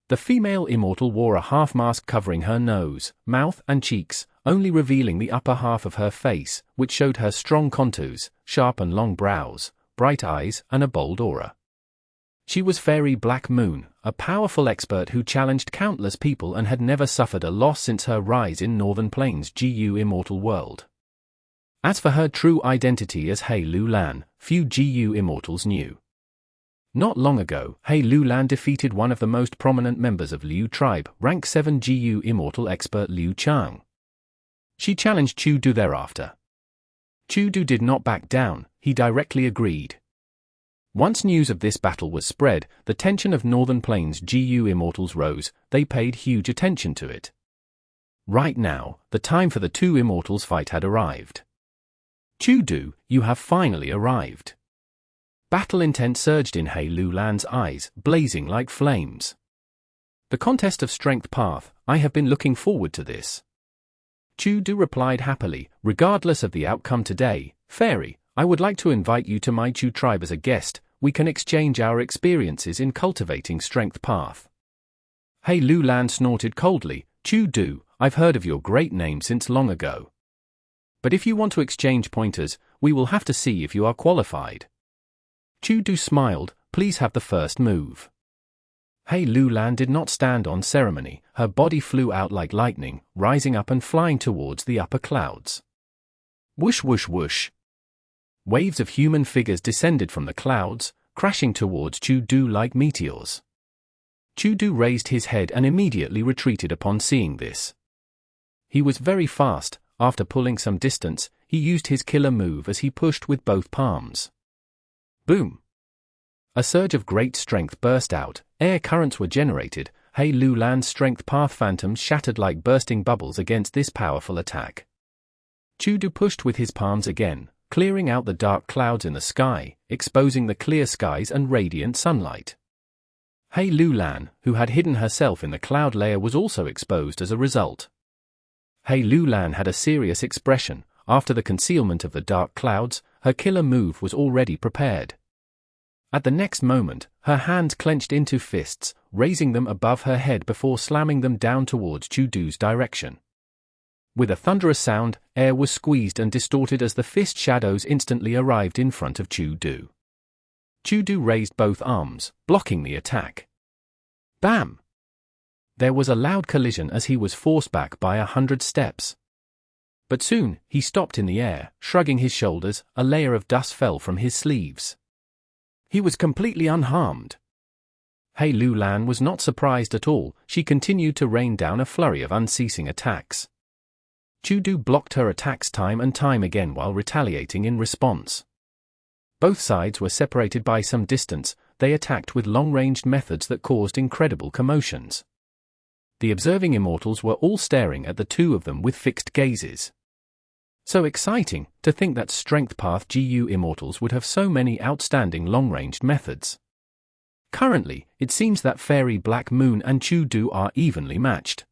The female Immortal wore a half-mask covering her nose, mouth and cheeks, only revealing the upper half of her face, which showed her strong contours, sharp and long brows, bright eyes, and a bold aura. She was Fairy Black Moon, a powerful expert who challenged countless people and had never suffered a loss since her rise in Northern Plains' GU Immortal world. As for her true identity as He Lu Lan, few GU Immortals knew. Not long ago, He Lu Lan defeated one of the most prominent members of Liu tribe, rank 7 GU Immortal expert Liu Xiang. She challenged Chu Du thereafter. Chu Du did not back down, he directly agreed. Once news of this battle was spread, the tension of Northern Plains GU Immortals rose, they paid huge attention to it. Right now, the time for the two Immortals fight had arrived. Chu Du, you have finally arrived. Battle intent surged in He Lu Lan's eyes, blazing like flames. The contest of strength path, I have been looking forward to this. Chu Du replied happily, regardless of the outcome today, Fairy, I would like to invite you to my Chu tribe as a guest, we can exchange our experiences in cultivating strength path. He Lu Lan snorted coldly, Chu Du, I've heard of your great name since long ago. But if you want to exchange pointers, we will have to see if you are qualified. Chu Du smiled, please have the first move. He Lu Lan did not stand on ceremony, her body flew out like lightning, rising up and flying towards the upper clouds. Whoosh whoosh whoosh. Waves of human figures descended from the clouds, crashing towards Chu Du like meteors. Chu Du raised his head and immediately retreated upon seeing this. He was very fast, after pulling some distance, he used his killer move as he pushed with both palms. Boom! A surge of great strength burst out, air currents were generated, He Lu Lan's strength path phantoms shattered like bursting bubbles against this powerful attack. Chu Du pushed with his palms again, clearing out the dark clouds in the sky, exposing the clear skies and radiant sunlight. He Lu Lan, who had hidden herself in the cloud layer, was also exposed as a result. He Lu Lan had a serious expression. After the concealment of the dark clouds, her killer move was already prepared. At the next moment, her hands clenched into fists, raising them above her head before slamming them down towards Chu Du's direction. With a thunderous sound, air was squeezed and distorted as the fist shadows instantly arrived in front of Chu Du. Chu Du raised both arms, blocking the attack. Bam! There was a loud collision as he was forced back by 100 steps. But soon, he stopped in the air, shrugging his shoulders, a layer of dust fell from his sleeves. He was completely unharmed. He Lu Lan was not surprised at all, she continued to rain down a flurry of unceasing attacks. Chu Du blocked her attacks time and time again while retaliating in response. Both sides were separated by some distance, they attacked with long-ranged methods that caused incredible commotions. The observing Immortals were all staring at the two of them with fixed gazes. So exciting, to think that Strength Path GU Immortals would have so many outstanding long-ranged methods. Currently, it seems that Fairy Black Moon and Chu Du are evenly matched.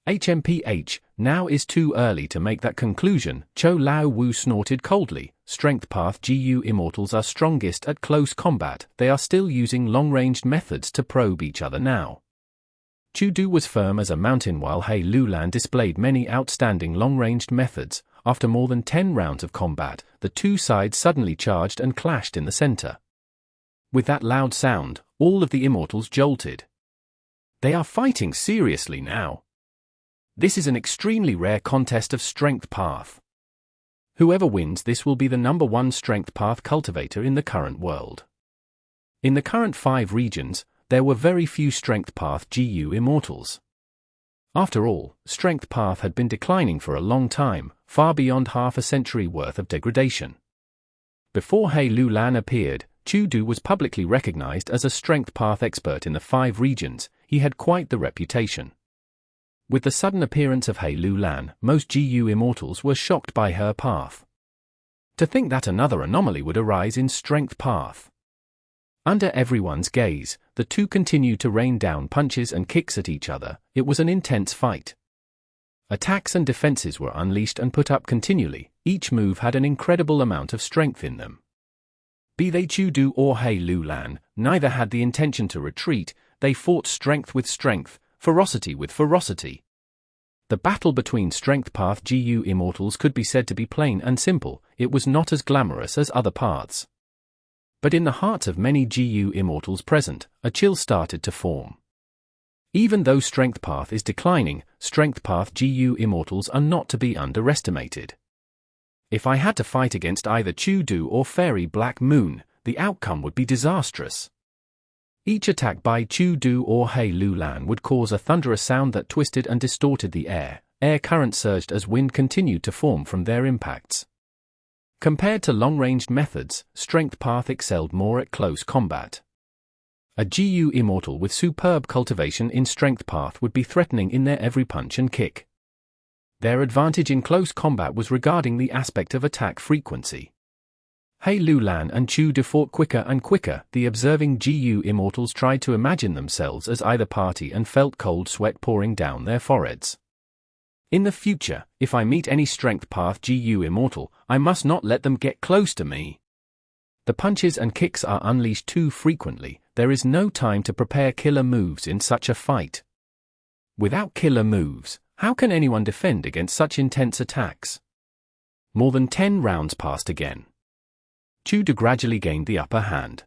HMPH, now is too early to make that conclusion, Cho Lao Wu snorted coldly, Strength Path GU Immortals are strongest at close combat, they are still using long-ranged methods to probe each other now. Chu Du was firm as a mountain while He Lu Lan displayed many outstanding long-ranged methods. After more than 10 rounds of combat, the two sides suddenly charged and clashed in the center. With that loud sound, all of the Immortals jolted. They are fighting seriously now. This is an extremely rare contest of strength path. Whoever wins this will be the #1 strength path cultivator in the current world. In the current 5 regions, there were very few strength path GU Immortals. After all, strength path had been declining for a long time, far beyond half a century worth of degradation. Before He Lulan appeared, Chu Du was publicly recognized as a strength path expert in the 5 regions. He had quite the reputation. With the sudden appearance of He Lulan, most GU Immortals were shocked by her path. To think that another anomaly would arise in strength path. Under everyone's gaze, the two continued to rain down punches and kicks at each other. It was an intense fight. Attacks and defenses were unleashed and put up continually. Each move had an incredible amount of strength in them. Be they Chu Du or He Lulan, neither had the intention to retreat. They fought strength with strength, ferocity with ferocity. The battle between strength path GU Immortals could be said to be plain and simple. It was not as glamorous as other paths. But in the hearts of many GU Immortals present, a chill started to form. Even though strength path is declining, strength path GU Immortals are not to be underestimated. If I had to fight against either Chu Du or Fairy Black Moon, the outcome would be disastrous. Each attack by Chu Du or He Lulan would cause a thunderous sound that twisted and distorted the air. Air current surged as wind continued to form from their impacts. Compared to long-ranged methods, strength path excelled more at close combat. A GU Immortal with superb cultivation in strength path would be threatening in their every punch and kick. Their advantage in close combat was regarding the aspect of attack frequency. He Lulan and Chu Du fought quicker and quicker. The observing GU Immortals tried to imagine themselves as either party and felt cold sweat pouring down their foreheads. In the future, if I meet any strength path GU Immortal, I must not let them get close to me. The punches and kicks are unleashed too frequently. There is no time to prepare killer moves in such a fight. Without killer moves, how can anyone defend against such intense attacks? More than 10 rounds passed again. Chu Du gradually gained the upper hand.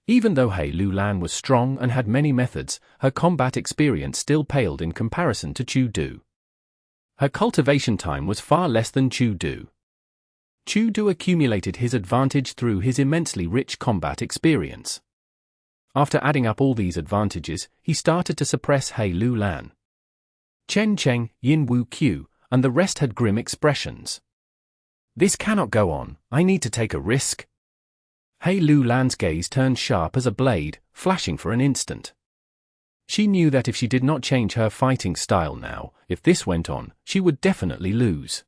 Even though He Lulan was strong and had many methods, her combat experience still paled in comparison to Chu Du. Her cultivation time was far less than Chu Du. Chu Du accumulated his advantage through his immensely rich combat experience. After adding up all these advantages, he started to suppress He Lulan. Chen Cheng, Yin Wu Qiu, and the rest had grim expressions. This cannot go on. I need to take a risk. He Lulan's gaze turned sharp as a blade, flashing for an instant. She knew that if she did not change her fighting style now, if this went on, she would definitely lose.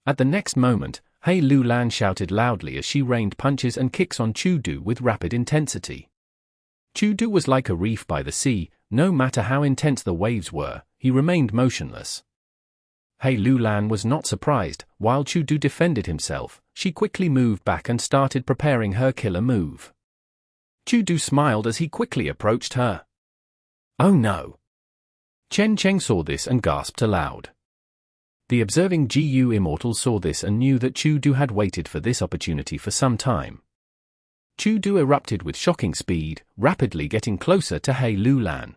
At the next moment, He Lulan shouted loudly as she rained punches and kicks on Chu Du with rapid intensity. Chu Du was like a reef by the sea. No matter how intense the waves were, he remained motionless. He Lulan was not surprised. While Chu Du defended himself, she quickly moved back and started preparing her killer move. Chu Du smiled as he quickly approached her. Oh no! Chen Cheng saw this and gasped aloud. The observing GU Immortal saw this and knew that Chu Du had waited for this opportunity for some time. Chu Du erupted with shocking speed, rapidly getting closer to He Lulan.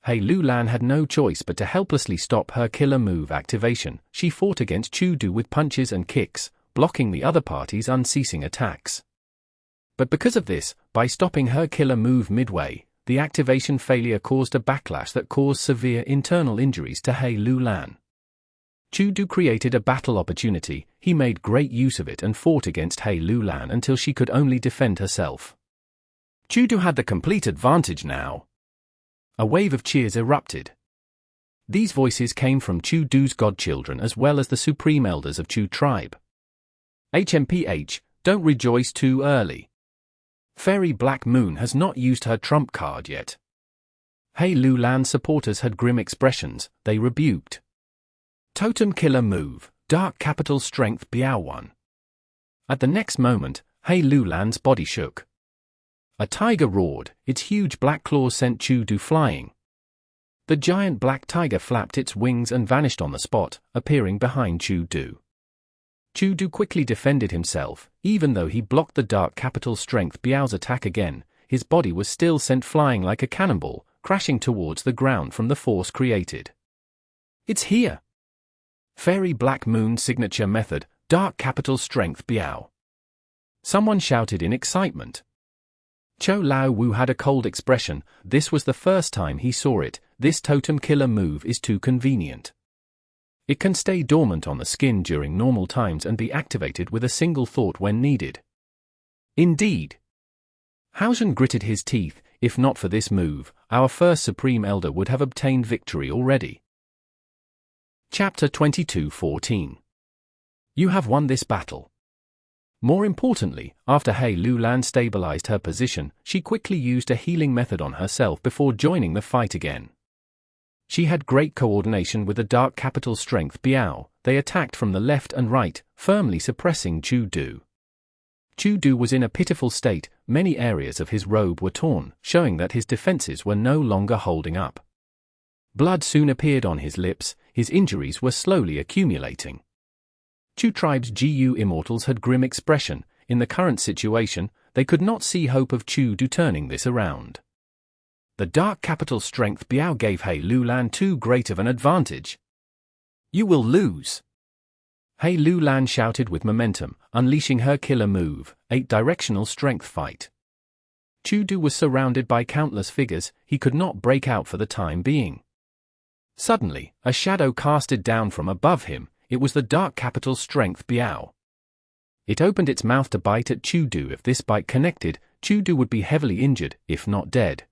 He Lulan had no choice but to helplessly stop her killer move activation. She fought against Chu Du with punches and kicks, blocking the other party's unceasing attacks. But because of this, by stopping her killer move midway, the activation failure caused a backlash that caused severe internal injuries to He Lulan. Chu Du created a battle opportunity. He made great use of it and fought against He Lulan until she could only defend herself. Chu Du had the complete advantage now. A wave of cheers erupted. These voices came from Chu Du's godchildren as well as the supreme elders of Chu tribe. HMPH, don't rejoice too early. Fairy Black Moon has not used her trump card yet. He Lulan's supporters had grim expressions. They rebuked. Totem killer move, Dark Capital Strength Biao 1. At the next moment, He Lulan's body shook. A tiger roared. Its huge black claws sent Chu Du flying. The giant black tiger flapped its wings and vanished on the spot, appearing behind Chu Du. Chu Du quickly defended himself. Even though he blocked the Dark Capital Strength Biao's attack again, his body was still sent flying like a cannonball. crashing towards the ground from the force created. It's here! Fairy Black Moon signature method, Dark Capital Strength Biao. Someone shouted in excitement. Chou Lao Wu had a cold expression. This was the first time he saw it. This totem killer move is too convenient. It can stay dormant on the skin during normal times and be activated with a single thought when needed. Indeed. Haotian gritted his teeth. If not for this move, our first Supreme Elder would have obtained victory already. Chapter 22:14. You have won this battle. More importantly, after He Lulan stabilized her position, she quickly used a healing method on herself before joining the fight again. She had great coordination with the Dark Capital Strength Biao. They attacked from the left and right, firmly suppressing Chu Du. Chu Du was in a pitiful state. Many areas of his robe were torn, showing that his defenses were no longer holding up. Blood soon appeared on his lips. His injuries were slowly accumulating. Chu Tribe's GU Immortals had grim expression. In the current situation, they could not see hope of Chu Du turning this around. The Dark Capital Strength Biao gave He Lulan too great of an advantage. You will lose. He Lulan shouted with momentum, unleashing her killer move, 8-directional strength fight. Chu Du was surrounded by countless figures. He could not break out for the time being. Suddenly, a shadow casted down from above him. It was the Dark Capital Strength Biao. It opened its mouth to bite at Chu Du. If this bite connected, Chu Du would be heavily injured, if not dead.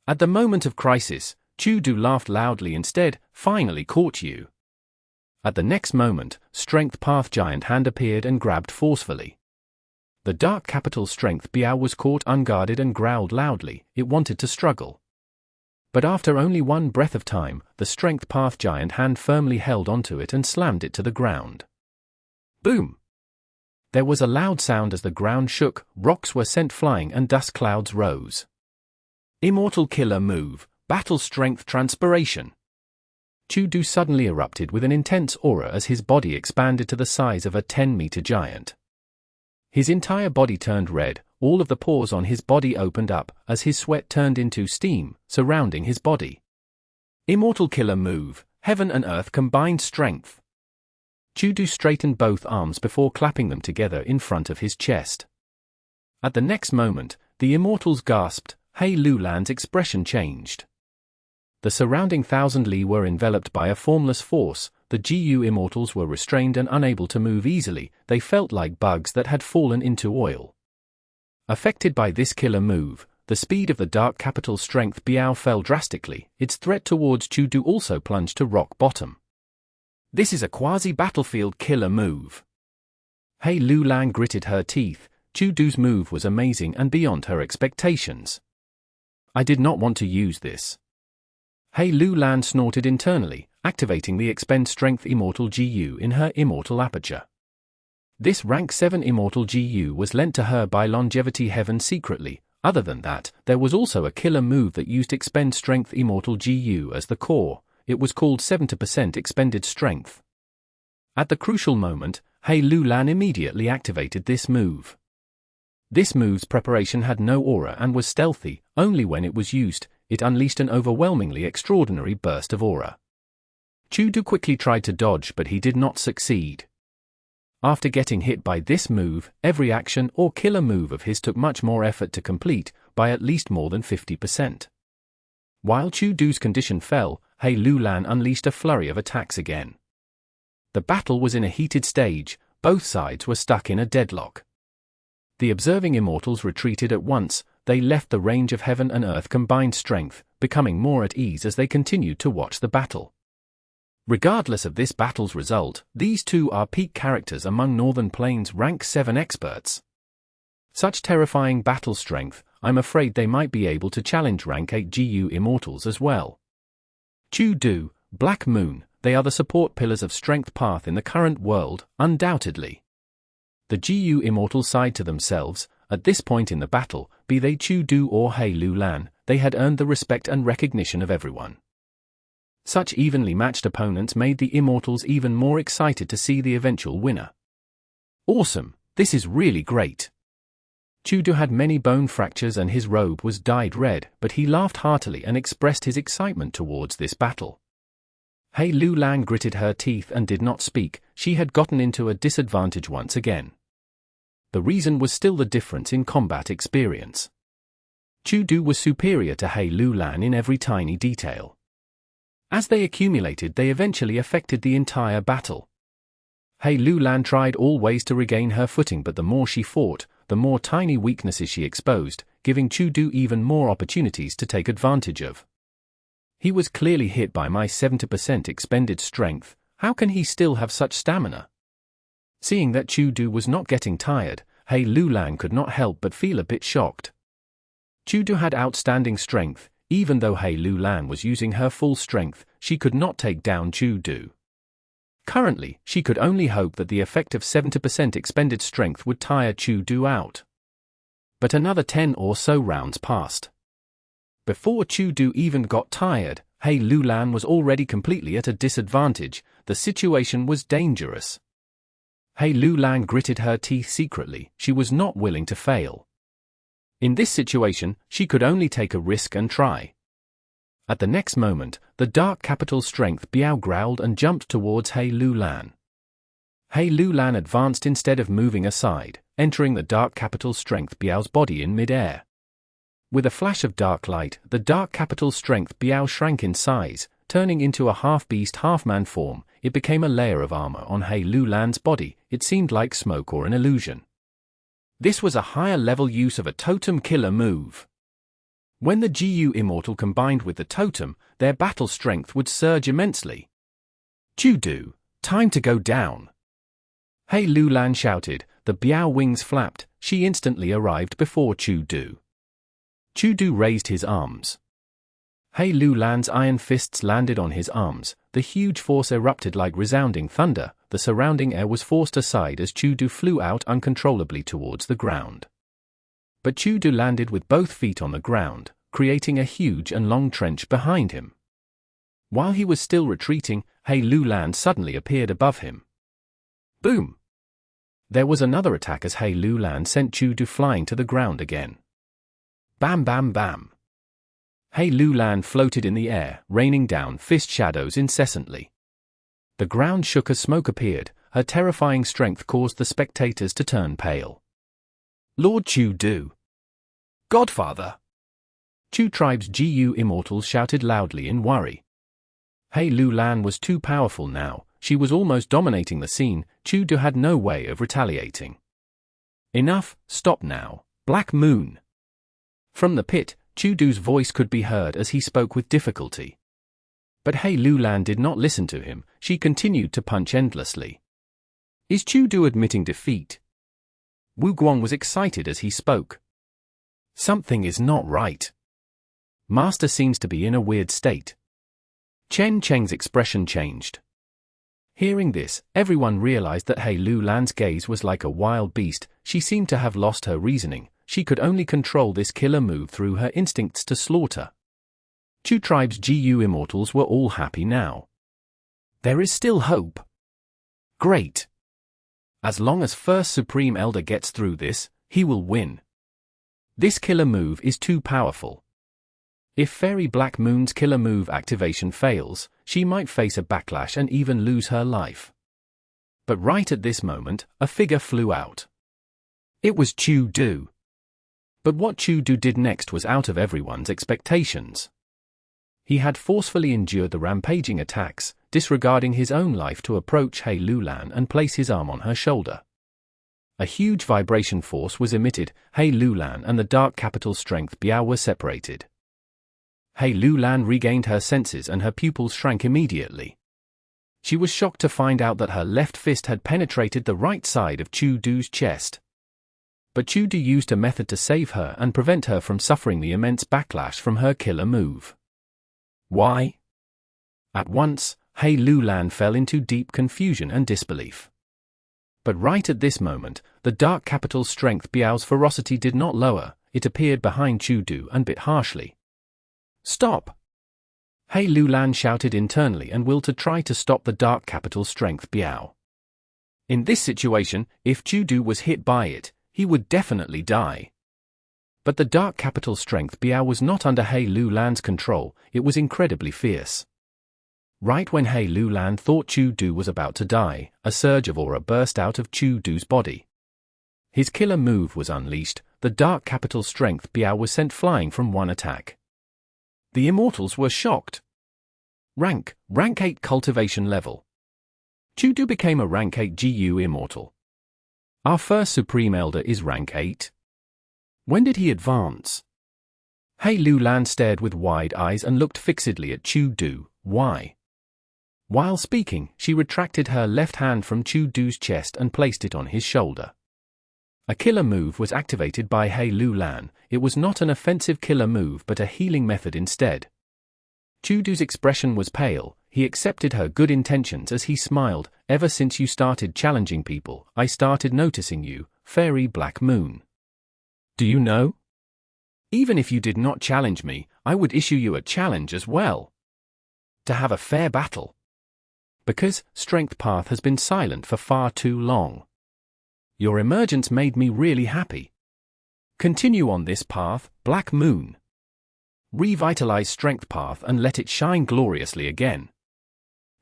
At the moment of crisis, Chu Du laughed loudly instead. Finally caught you. At the next moment, Strength Path Giant Hand appeared and grabbed forcefully. The Dark Capital Strength Biao was caught unguarded and growled loudly. It wanted to struggle. But after only one breath of time, the Strength Path Giant Hand firmly held onto it and slammed it to the ground. Boom! There was a loud sound as the ground shook, rocks were sent flying and dust clouds rose. Immortal Killer Move, Battle Strength Transpiration. Chu Du suddenly erupted with an intense aura as his body expanded to the size of a 10-meter giant. His entire body turned red. All of the pores on his body opened up, as his sweat turned into steam, surrounding his body. Immortal Killer Move, Heaven and Earth Combined Strength. Chu Du straightened both arms before clapping them together in front of his chest. At the next moment, the Immortals gasped. He Lulan's expression changed. The surrounding 1,000 Li were enveloped by a formless force. The GU Immortals were restrained and unable to move easily. They felt like bugs that had fallen into oil. Affected by this killer move, the speed of the Dark Capital Strength Biao fell drastically. Its threat towards Chu Du also plunged to rock bottom. This is a quasi-battlefield killer move. He Lulan gritted her teeth. Chu Du's move was amazing and beyond her expectations. I did not want to use this. He Lulan snorted internally, activating the Expend Strength Immortal GU in her Immortal Aperture. This Rank 7 Immortal GU was lent to her by Longevity Heaven secretly. Other than that, there was also a killer move that used Expend Strength Immortal GU as the core. It was called 70% Expended Strength. At the crucial moment, He Lulan immediately activated this move. This move's preparation had no aura and was stealthy. Only when it was used, it unleashed an overwhelmingly extraordinary burst of aura. Chu Du quickly tried to dodge, but he did not succeed. After getting hit by this move, every action or killer move of his took much more effort to complete, by at least more than 50%. While Chu Du's condition fell, He Lulan unleashed a flurry of attacks again. The battle was in a heated stage. Both sides were stuck in a deadlock. The observing Immortals retreated at once. They left the range of Heaven and Earth combined strength, becoming more at ease as they continued to watch the battle. Regardless of this battle's result, these two are peak characters among Northern Plains Rank 7 experts. Such terrifying battle strength, I'm afraid they might be able to challenge Rank 8 GU Immortals as well. Chu Du, Black Moon, they are the support pillars of Strength Path in the current world, undoubtedly. The GU Immortals sighed to themselves. At this point in the battle, be they Chu Du or He Lulan, they had earned the respect and recognition of everyone. Such evenly matched opponents made the Immortals even more excited to see the eventual winner. Awesome, this is really great. Chudu had many bone fractures and his robe was dyed red, but he laughed heartily and expressed his excitement towards this battle. Hei Lulan gritted her teeth and did not speak. She had gotten into a disadvantage once again. The reason was still the difference in combat experience. Chudu was superior to Hei Lulan in every tiny detail. As they accumulated, they eventually affected the entire battle. Hei Lulan tried all ways to regain her footing, but the more she fought, the more tiny weaknesses she exposed, giving Chudu even more opportunities to take advantage of. He was clearly hit by my 70% expended strength. How can he still have such stamina? Seeing that Chudu was not getting tired, Hei Lulan could not help but feel a bit shocked. Chudu had outstanding strength. Even though Hei Lulan was using her full strength, she could not take down Chudu. Currently, she could only hope that the effect of 70% expended strength would tire Chudu out. But another 10 or so rounds passed. Before Chudu even got tired, Hei Lulan was already completely at a disadvantage. The situation was dangerous. Hei Lulan gritted her teeth secretly. She was not willing to fail. In this situation, she could only take a risk and try. At the next moment, the Dark Capital Strength Biao growled and jumped towards Hei Lulan. Hei Lulan advanced instead of moving aside, entering the Dark Capital Strength Biao's body in mid-air. With a flash of dark light, the Dark Capital Strength Biao shrank in size, turning into a half-beast half-man form. It became a layer of armor on Hei Lulan's body. It seemed like smoke or an illusion. This was a higher-level use of a totem killer move. When the GU Immortal combined with the totem, their battle strength would surge immensely. Chudu, time to go down. Hei Lulan shouted. The Biao wings flapped. She instantly arrived before Chudu. Chudu raised his arms. Hei Lulan's iron fists landed on his arms. The huge force erupted like resounding thunder. The surrounding air was forced aside as Chudu flew out uncontrollably towards the ground. But Chudu landed with both feet on the ground, creating a huge and long trench behind him. While he was still retreating, Hei Lulan suddenly appeared above him. Boom! There was another attack as Hei Lulan sent Chudu flying to the ground again. Bam bam bam! Hei Lulan floated in the air, raining down fist shadows incessantly. The ground shook as smoke appeared. Her terrifying strength caused the spectators to turn pale. Lord Chudu! Godfather! Chu Tribe's GU Immortals shouted loudly in worry. Hei Lulan was too powerful now. She was almost dominating the scene. Chudu had no way of retaliating. Enough, stop now, Black Moon! From the pit, Chudu's voice could be heard as he spoke with difficulty. But Hei Lulan did not listen to him. She continued to punch endlessly. Is Chudu admitting defeat? Wu Guang was excited as he spoke. Something is not right. Master seems to be in a weird state. Chen Cheng's expression changed. Hearing this, everyone realized that Hei Lulan's gaze was like a wild beast. She seemed to have lost her reasoning. She could only control this killer move through her instincts to slaughter. Chu Tribe's GU Immortals were all happy now. There is still hope. Great. As long as First Supreme Elder gets through this, he will win. This killer move is too powerful. If Fairy Black Moon's killer move activation fails, she might face a backlash and even lose her life. But right at this moment, a figure flew out. It was Chudu. But what Chudu did next was out of everyone's expectations. He had forcefully endured the rampaging attacks, disregarding his own life to approach Hei Lulan and place his arm on her shoulder. A huge vibration force was emitted. Hei Lulan and the Dark Capital Strength Biao were separated. Hei Lulan regained her senses and her pupils shrank immediately. She was shocked to find out that her left fist had penetrated the right side of Chudu's chest. But Chudu used a method to save her and prevent her from suffering the immense backlash from her killer move. Why? At once, Hei Lulan fell into deep confusion and disbelief. But right at this moment, the Dark Capital Strength Biao's ferocity did not lower. It appeared behind Chudu and bit harshly. Stop! Hei Lulan shouted internally and willed to try to stop the Dark Capital Strength Biao. In this situation, if Chudu was hit by it, he would definitely die. But the dark capital strength Biao was not under He Lulan's control, it was incredibly fierce. Right when He Lulan thought Chu Du was about to die, a surge of aura burst out of Chu Du's body. His killer move was unleashed, the dark capital strength Biao was sent flying from one attack. The Immortals were shocked. Rank 8 cultivation level. Chu Du became a rank 8 GU Immortal. Our first Supreme Elder is rank 8. When did he advance? He Lulan stared with wide eyes and looked fixedly at Chu Du. Why? While speaking, she retracted her left hand from Chu Du's chest and placed it on his shoulder. A killer move was activated by He Lulan. It was not an offensive killer move but a healing method instead. Chu Du's expression was pale. He accepted her good intentions as he smiled. Ever since you started challenging people, I started noticing you, Fairy Black Moon. Do you know? Even if you did not challenge me, I would issue you a challenge as well. To have a fair battle. Because Strength Path has been silent for far too long. Your emergence made me really happy. Continue on this path, Black Moon. Revitalize Strength Path and let it shine gloriously again.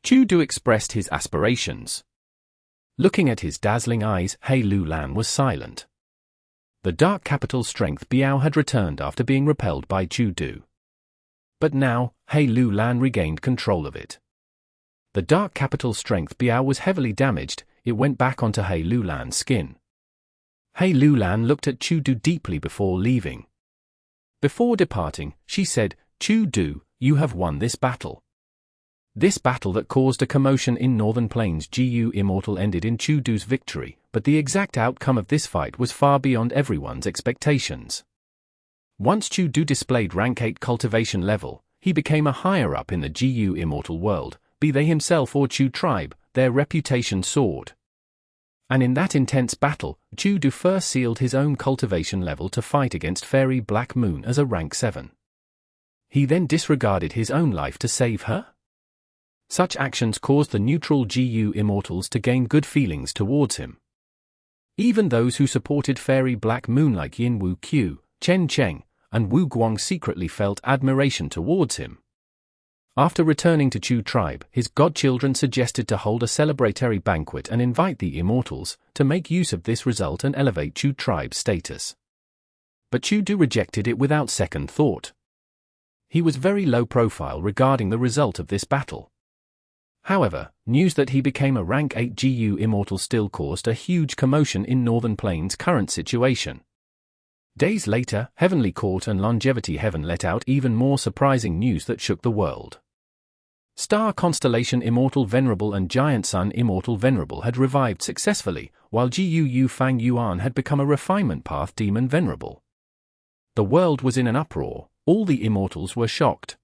Chu Du expressed his aspirations. Looking at his dazzling eyes, He Lulan was silent. The dark capital strength Biao had returned after being repelled by Chu Du. But now, He Lulan regained control of it. The dark capital strength Biao was heavily damaged, it went back onto He Lulan's skin. He Lulan looked at Chu Du deeply before leaving. Before departing, she said, Chu Du, you have won this battle. This battle that caused a commotion in Northern Plains GU Immortal ended in Chu Du's victory, but the exact outcome of this fight was far beyond everyone's expectations. Once Chu Du displayed rank 8 cultivation level, he became a higher-up in the GU Immortal world, be they himself or Chu tribe, their reputation soared. And in that intense battle, Chu Du first sealed his own cultivation level to fight against Fairy Black Moon as a rank 7. He then disregarded his own life to save her? Such actions caused the neutral GU Immortals to gain good feelings towards him. Even those who supported Fairy Black Moon like Yin Wu Qiu, Chen Cheng, and Wu Guang secretly felt admiration towards him. After returning to Chu tribe, his godchildren suggested to hold a celebratory banquet and invite the Immortals to make use of this result and elevate Chu tribe's status. But Chu Du rejected it without second thought. He was very low profile regarding the result of this battle. However, news that he became a rank 8 GU Immortal still caused a huge commotion in Northern Plains' current situation. Days later, Heavenly Court and Longevity Heaven let out even more surprising news that shook the world. Star Constellation Immortal Venerable and Giant Sun Immortal Venerable had revived successfully, while GU Fang Yuan had become a Refinement Path Demon Venerable. The world was in an uproar, all the Immortals were shocked.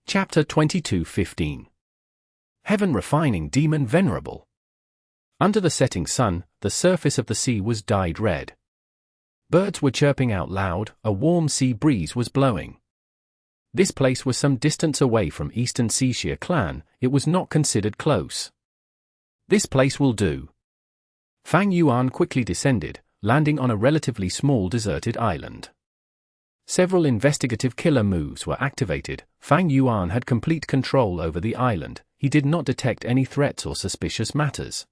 Chapter 22:15 Heaven Refining Demon Venerable. Under the setting sun, the surface of the sea was dyed red. Birds were chirping out loud, a warm sea breeze was blowing. This place was some distance away from Eastern Xia clan, it was not considered close. This place will do. Fang Yuan quickly descended, landing on a relatively small deserted island. Several investigative killer moves were activated. Fang Yuan had complete control over the island, he did not detect any threats or suspicious matters.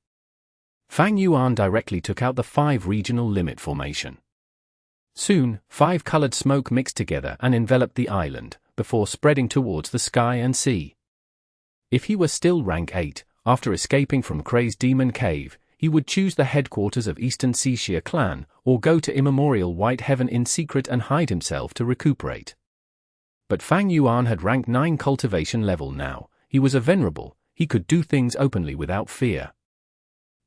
Fang Yuan directly took out the 5 regional limit formation. Soon, 5 colored smoke mixed together and enveloped the island, before spreading towards the sky and sea. If he were still rank 8, after escaping from Kray's Demon Cave, he would choose the headquarters of Eastern Xia clan, or go to Immemorial White Heaven in secret and hide himself to recuperate. But Fang Yuan had rank 9 cultivation level now, he was a Venerable, he could do things openly without fear.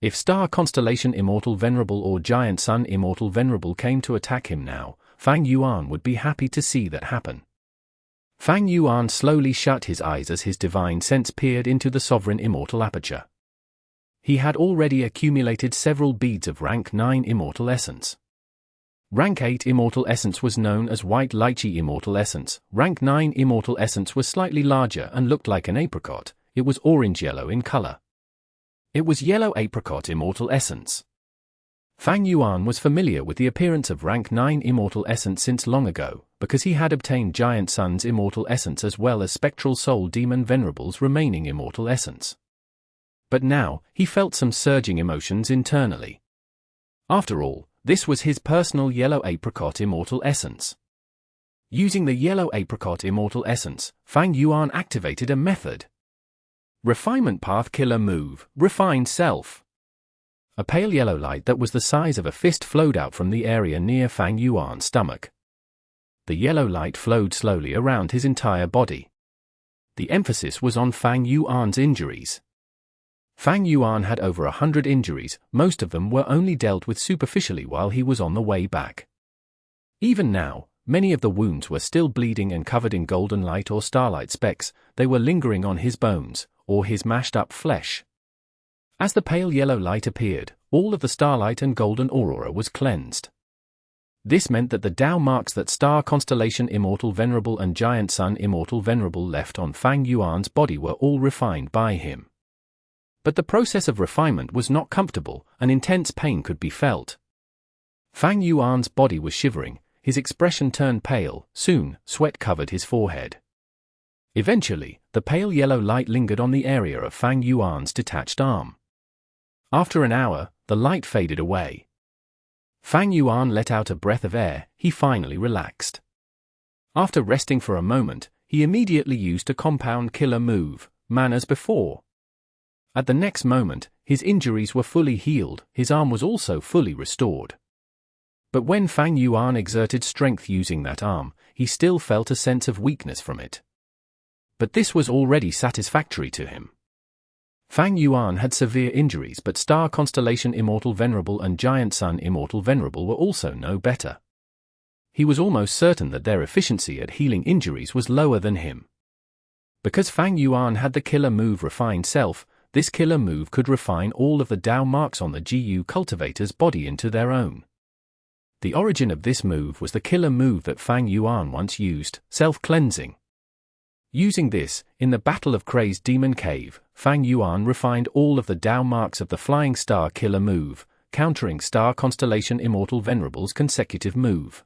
If Star Constellation Immortal Venerable or Giant Sun Immortal Venerable came to attack him now, Fang Yuan would be happy to see that happen. Fang Yuan slowly shut his eyes as his divine sense peered into the Sovereign Immortal aperture. He had already accumulated several beads of rank 9 Immortal Essence. Rank 8 Immortal Essence was known as White Lychee Immortal Essence, rank 9 Immortal Essence was slightly larger and looked like an apricot, it was orange-yellow in color. It was Yellow Apricot Immortal Essence. Fang Yuan was familiar with the appearance of rank 9 Immortal Essence since long ago, because he had obtained Giant Sun's Immortal Essence as well as Spectral Soul Demon Venerable's remaining Immortal Essence. But now, he felt some surging emotions internally. After all, this was his personal Yellow Apricot Immortal Essence. Using the Yellow Apricot Immortal Essence, Fang Yuan activated a method. Refinement Path Killer Move, Refined Self. A pale yellow light that was the size of a fist flowed out from the area near Fang Yuan's stomach. The yellow light flowed slowly around his entire body. The emphasis was on Fang Yuan's injuries. Fang Yuan had over 100 injuries, most of them were only dealt with superficially while he was on the way back. Even now, many of the wounds were still bleeding and covered in golden light or starlight specks, they were lingering on his bones, or his mashed-up flesh. As the pale yellow light appeared, all of the starlight and golden aurora was cleansed. This meant that the Tao marks that Star Constellation Immortal Venerable and Giant Sun Immortal Venerable left on Fang Yuan's body were all refined by him. But the process of refinement was not comfortable, and intense pain could be felt. Fang Yuan's body was shivering, his expression turned pale, soon, sweat covered his forehead. Eventually, the pale yellow light lingered on the area of Fang Yuan's detached arm. After an hour, the light faded away. Fang Yuan let out a breath of air, he finally relaxed. After resting for a moment, he immediately used a compound killer move, man as before. At the next moment, his injuries were fully healed, his arm was also fully restored. But when Fang Yuan exerted strength using that arm, he still felt a sense of weakness from it. But this was already satisfactory to him. Fang Yuan had severe injuries, but Star Constellation Immortal Venerable and Giant Sun Immortal Venerable were also no better. He was almost certain that their efficiency at healing injuries was lower than him. Because Fang Yuan had the killer move Refined Self, this killer move could refine all of the Tao marks on the GU cultivator's body into their own. The origin of this move was the killer move that Fang Yuan once used, self-cleansing. Using this, in the Battle of Kray's Demon Cave, Fang Yuan refined all of the Tao marks of the Flying Star killer move, countering Star Constellation Immortal Venerable's consecutive move.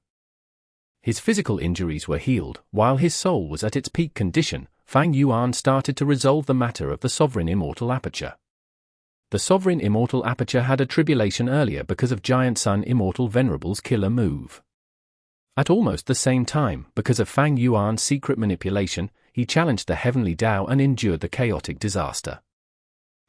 His physical injuries were healed, while his soul was at its peak condition. Fang Yuan started to resolve the matter of the Sovereign Immortal Aperture. The Sovereign Immortal Aperture had a tribulation earlier because of Giant Sun Immortal Venerable's killer move. At almost the same time, because of Fang Yuan's secret manipulation, he challenged the Heavenly Tao and endured the chaotic disaster.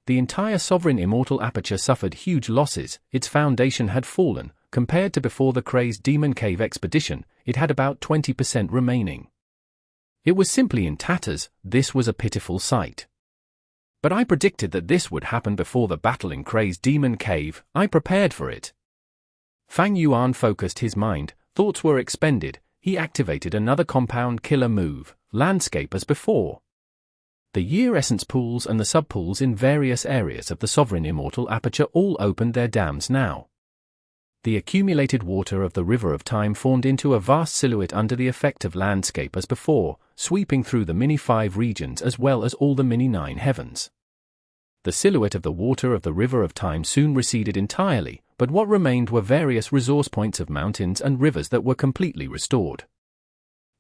The entire Sovereign Immortal Aperture suffered huge losses, its foundation had fallen, compared to before the Kray's Demon Cave expedition, it had about 20% remaining. It was simply in tatters, this was a pitiful sight. But I predicted that this would happen before the battle in Kray's Demon Cave, I prepared for it. Fang Yuan focused his mind, thoughts were expended, he activated another compound killer move, Landscape as before. The Year Essence pools and the sub-pools in various areas of the Sovereign Immortal Aperture all opened their dams now. The accumulated water of the River of Time formed into a vast silhouette under the effect of Landscape as before, sweeping through the Mini-5 regions as well as all the Mini-9 heavens. The silhouette of the water of the River of Time soon receded entirely, but what remained were various resource points of mountains and rivers that were completely restored.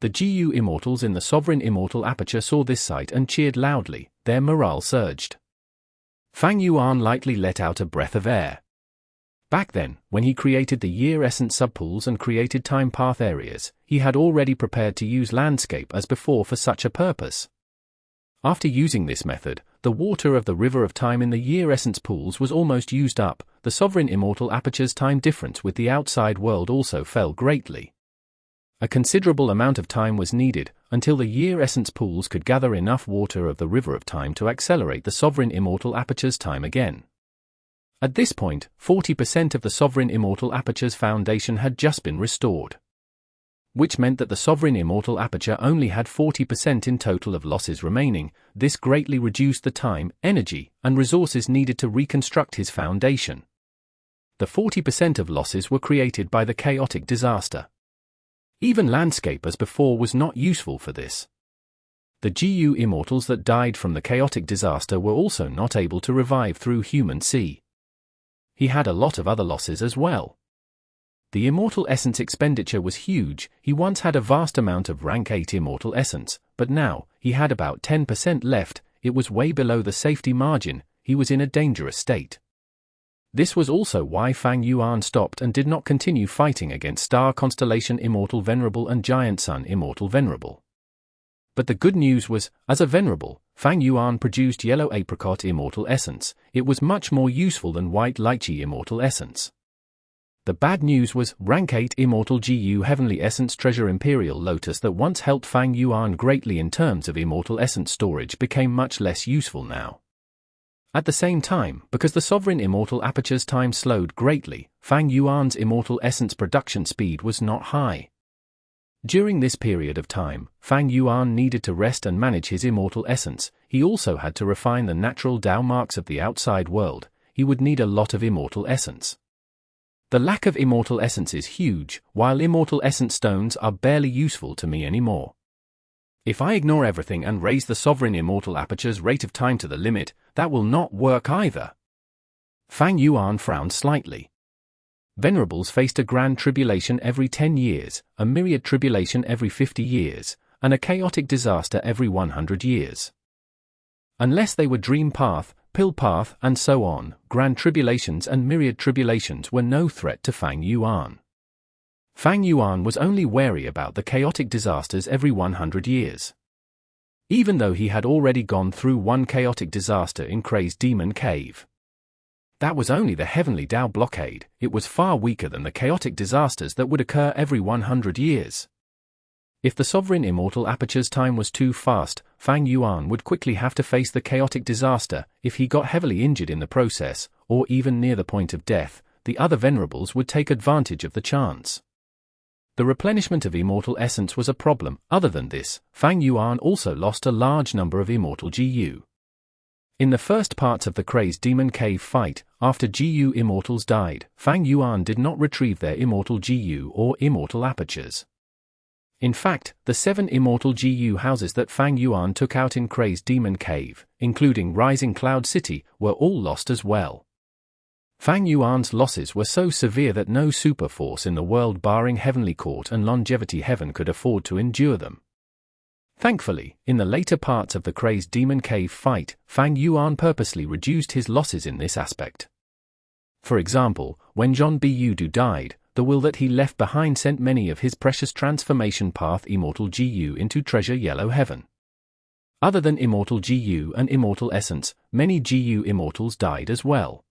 The GU Immortals in the Sovereign Immortal Aperture saw this sight and cheered loudly, their morale surged. Fang Yuan lightly let out a breath of air. Back then, when he created the Year Essence subpools and created time path areas, he had already prepared to use Landscape as before for such a purpose. After using this method, the water of the River of Time in the Year Essence pools was almost used up, the Sovereign Immortal Aperture's time difference with the outside world also fell greatly. A considerable amount of time was needed, until the Year Essence pools could gather enough water of the River of Time to accelerate the Sovereign Immortal Aperture's time again. At this point, 40% of the Sovereign Immortal Aperture's foundation had just been restored. Which meant that the Sovereign Immortal Aperture only had 40% in total of losses remaining. This greatly reduced the time, energy, and resources needed to reconstruct his foundation. The 40% of losses were created by the chaotic disaster. Even Landscape as before was not useful for this. The GU Immortals that died from the chaotic disaster were also not able to revive through human C. he had a lot of other losses as well. The Immortal Essence expenditure was huge. He once had a vast amount of rank 8 Immortal Essence, but now, he had about 10% left. It was way below the safety margin. He was in a dangerous state. This was also why Fang Yuan stopped and did not continue fighting against Star Constellation Immortal Venerable and Giant Sun Immortal Venerable. But the good news was, as a Venerable, Fang Yuan produced Yellow Apricot Immortal Essence. It was much more useful than White Lychee Immortal Essence. The bad news was, rank 8 Immortal GU Heavenly Essence Treasure Imperial Lotus that once helped Fang Yuan greatly in terms of Immortal Essence storage became much less useful now. At the same time, because the Sovereign Immortal Aperture's time slowed greatly, Fang Yuan's Immortal Essence production speed was not high. During this period of time, Fang Yuan needed to rest and manage his Immortal Essence. He also had to refine the natural Dao marks of the outside world. He would need a lot of Immortal Essence. The lack of Immortal Essence is huge, while Immortal Essence stones are barely useful to me anymore. If I ignore everything and raise the Sovereign Immortal Aperture's rate of time to the limit, that will not work either. Fang Yuan frowned slightly. Venerables faced a grand tribulation every 10 years, a myriad tribulation every 50 years, and a chaotic disaster every 100 years. Unless they were Dream Path, Pill Path, and so on, grand tribulations and myriad tribulations were no threat to Fang Yuan. Fang Yuan was only wary about the chaotic disasters every 100 years. Even though he had already gone through one chaotic disaster in Crazed Demon Cave. That was only the Heavenly Dao blockade. It was far weaker than the chaotic disasters that would occur every 100 years. If the Sovereign Immortal Aperture's time was too fast, Fang Yuan would quickly have to face the chaotic disaster. If he got heavily injured in the process, or even near the point of death, the other Venerables would take advantage of the chance. The replenishment of Immortal Essence was a problem. Other than this, Fang Yuan also lost a large number of Immortal GU. In the first parts of the Crazed Demon Cave fight, after GU Immortals died, Fang Yuan did not retrieve their Immortal GU or Immortal Apertures. In fact, the 7 Immortal GU houses that Fang Yuan took out in Crazed Demon Cave, including Rising Cloud City, were all lost as well. Fang Yuan's losses were so severe that no super force in the world barring Heavenly Court and Longevity Heaven could afford to endure them. Thankfully, in the later parts of the Crazed Demon Cave fight, Fang Yuan purposely reduced his losses in this aspect. For example, when Zhon Budu died, the will that he left behind sent many of his precious Transformation Path Immortal GU into Treasure Yellow Heaven. Other than Immortal GU and Immortal Essence, many GU Immortals died as well.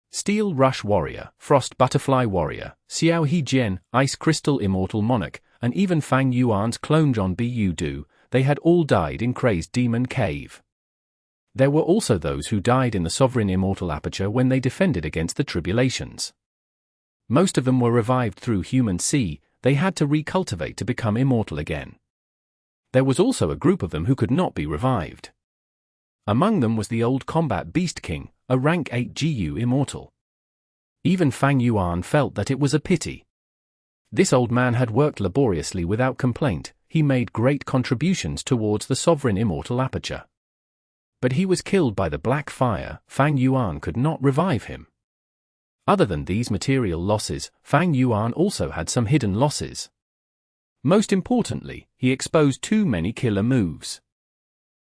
Steel Rush Warrior, Frost Butterfly Warrior, Xiao He Jian, Ice Crystal Immortal Monarch, and even Fang Yuan's clone Zhon Budu, they had all died in Crazed Demon Cave. There were also those who died in the Sovereign Immortal Aperture when they defended against the tribulations. Most of them were revived through Human Sea. They had to recultivate to become immortal again. There was also a group of them who could not be revived. Among them was the old Combat Beast King, a rank 8 GU Immortal. Even Fang Yuan felt that it was a pity. This old man had worked laboriously without complaint. He made great contributions towards the Sovereign Immortal Aperture. But he was killed by the Black Fire. Fang Yuan could not revive him. Other than these material losses, Fang Yuan also had some hidden losses. Most importantly, he exposed too many killer moves.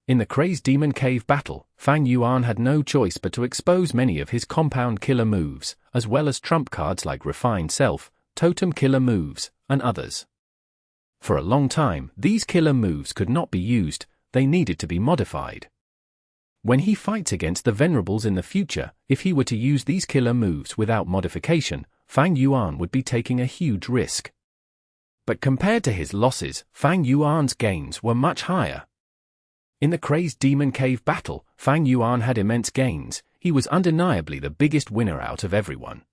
In the Crazed Demon Cave battle, Fang Yuan had no choice but to expose many of his compound killer moves, as well as trump cards like Refined Self, Totem killer moves, and others. For a long time, these killer moves could not be used. They needed to be modified. When he fights against the Venerables in the future, if he were to use these killer moves without modification, Fang Yuan would be taking a huge risk. But compared to his losses, Fang Yuan's gains were much higher. In the Crazed Demon Cave battle, Fang Yuan had immense gains. He was undeniably the biggest winner out of everyone.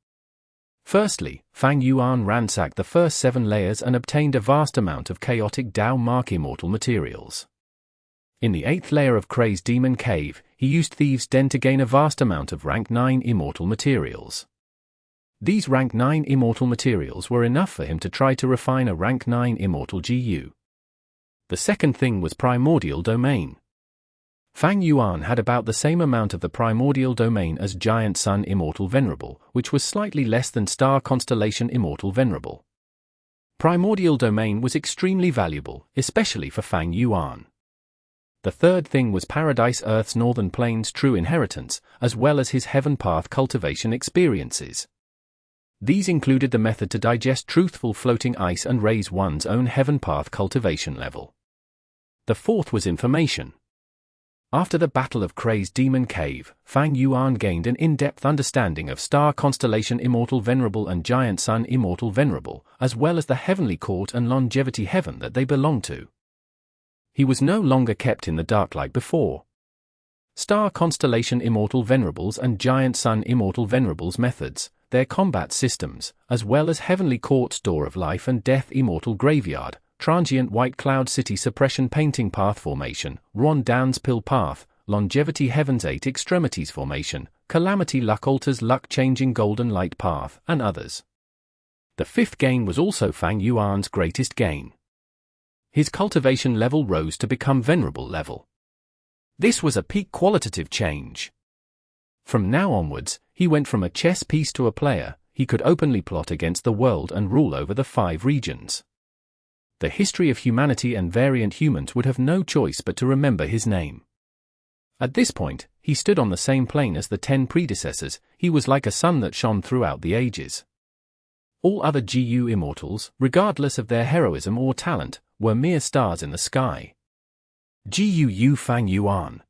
Firstly, Fang Yuan ransacked the first 7 layers and obtained a vast amount of chaotic Dao Mark Immortal materials. In the 8th layer of Crazed Demon Cave, he used Thieves' Den to gain a vast amount of rank 9 Immortal materials. These rank 9 Immortal materials were enough for him to try to refine a rank 9 Immortal GU. The second thing was Primordial Domain. Fang Yuan had about the same amount of the primordial domain as Giant Sun Immortal Venerable, which was slightly less than Star Constellation Immortal Venerable. Primordial domain was extremely valuable, especially for Fang Yuan. The third thing was Paradise Earth's Northern Plains true inheritance, as well as his Heaven Path cultivation experiences. These included the method to digest truthful floating ice and raise one's own Heaven Path cultivation level. The fourth was information. After the Battle of Kray's Demon Cave, Fang Yuan gained an in-depth understanding of Star Constellation Immortal Venerable and Giant Sun Immortal Venerable, as well as the Heavenly Court and Longevity Heaven that they belonged to. He was no longer kept in the dark like before. Star Constellation Immortal Venerables and Giant Sun Immortal Venerables methods, their combat systems, as well as Heavenly Court's Door of Life and Death Immortal Graveyard, Transient White Cloud City Suppression Painting Path Formation, Ron Dan's Pill Path, Longevity Heaven's 8 Extremities Formation, Calamity Luck Altars Luck Changing Golden Light Path, and others. The fifth gain was also Fang Yuan's greatest gain. His cultivation level rose to become Venerable level. This was a peak qualitative change. From now onwards, he went from a chess piece to a player. He could openly plot against the world and rule over the 5 regions. The history of humanity and variant humans would have no choice but to remember his name. At this point, he stood on the same plane as the 10 predecessors. He was like a sun that shone throughout the ages. All other GU immortals, regardless of their heroism or talent, were mere stars in the sky. GU Fang Yuan,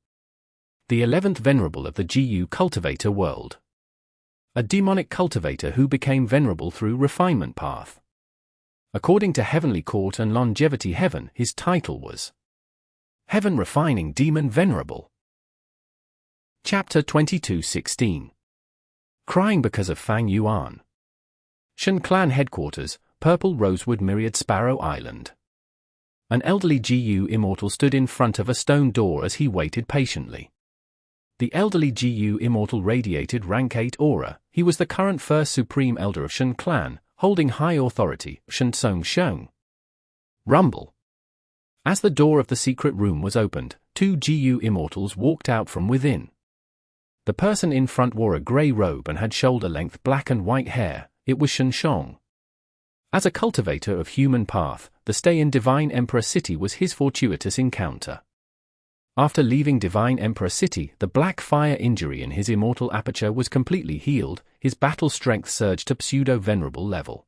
the 11th Venerable of the GU cultivator world. A demonic cultivator who became venerable through Refinement path. According to Heavenly Court and Longevity Heaven, his title was Heaven Refining Demon Venerable. Chapter 22:16. Crying because of Fang Yuan. Shen Clan Headquarters, Purple Rosewood Myriad Sparrow Island. An elderly GU immortal stood in front of a stone door as he waited patiently. The elderly GU immortal radiated rank 8 aura. He was the current first supreme elder of Shen Clan, holding high authority, Shen Xiang. Rumble. As the door of the secret room was opened, 2 GU immortals walked out from within. The person in front wore a grey robe and had shoulder-length black and white hair. It was Shen Xiang. As a cultivator of human path, the stay in Divine Emperor City was his fortuitous encounter. After leaving Divine Emperor City, the black fire injury in his immortal aperture was completely healed. His battle strength surged to pseudo-venerable level.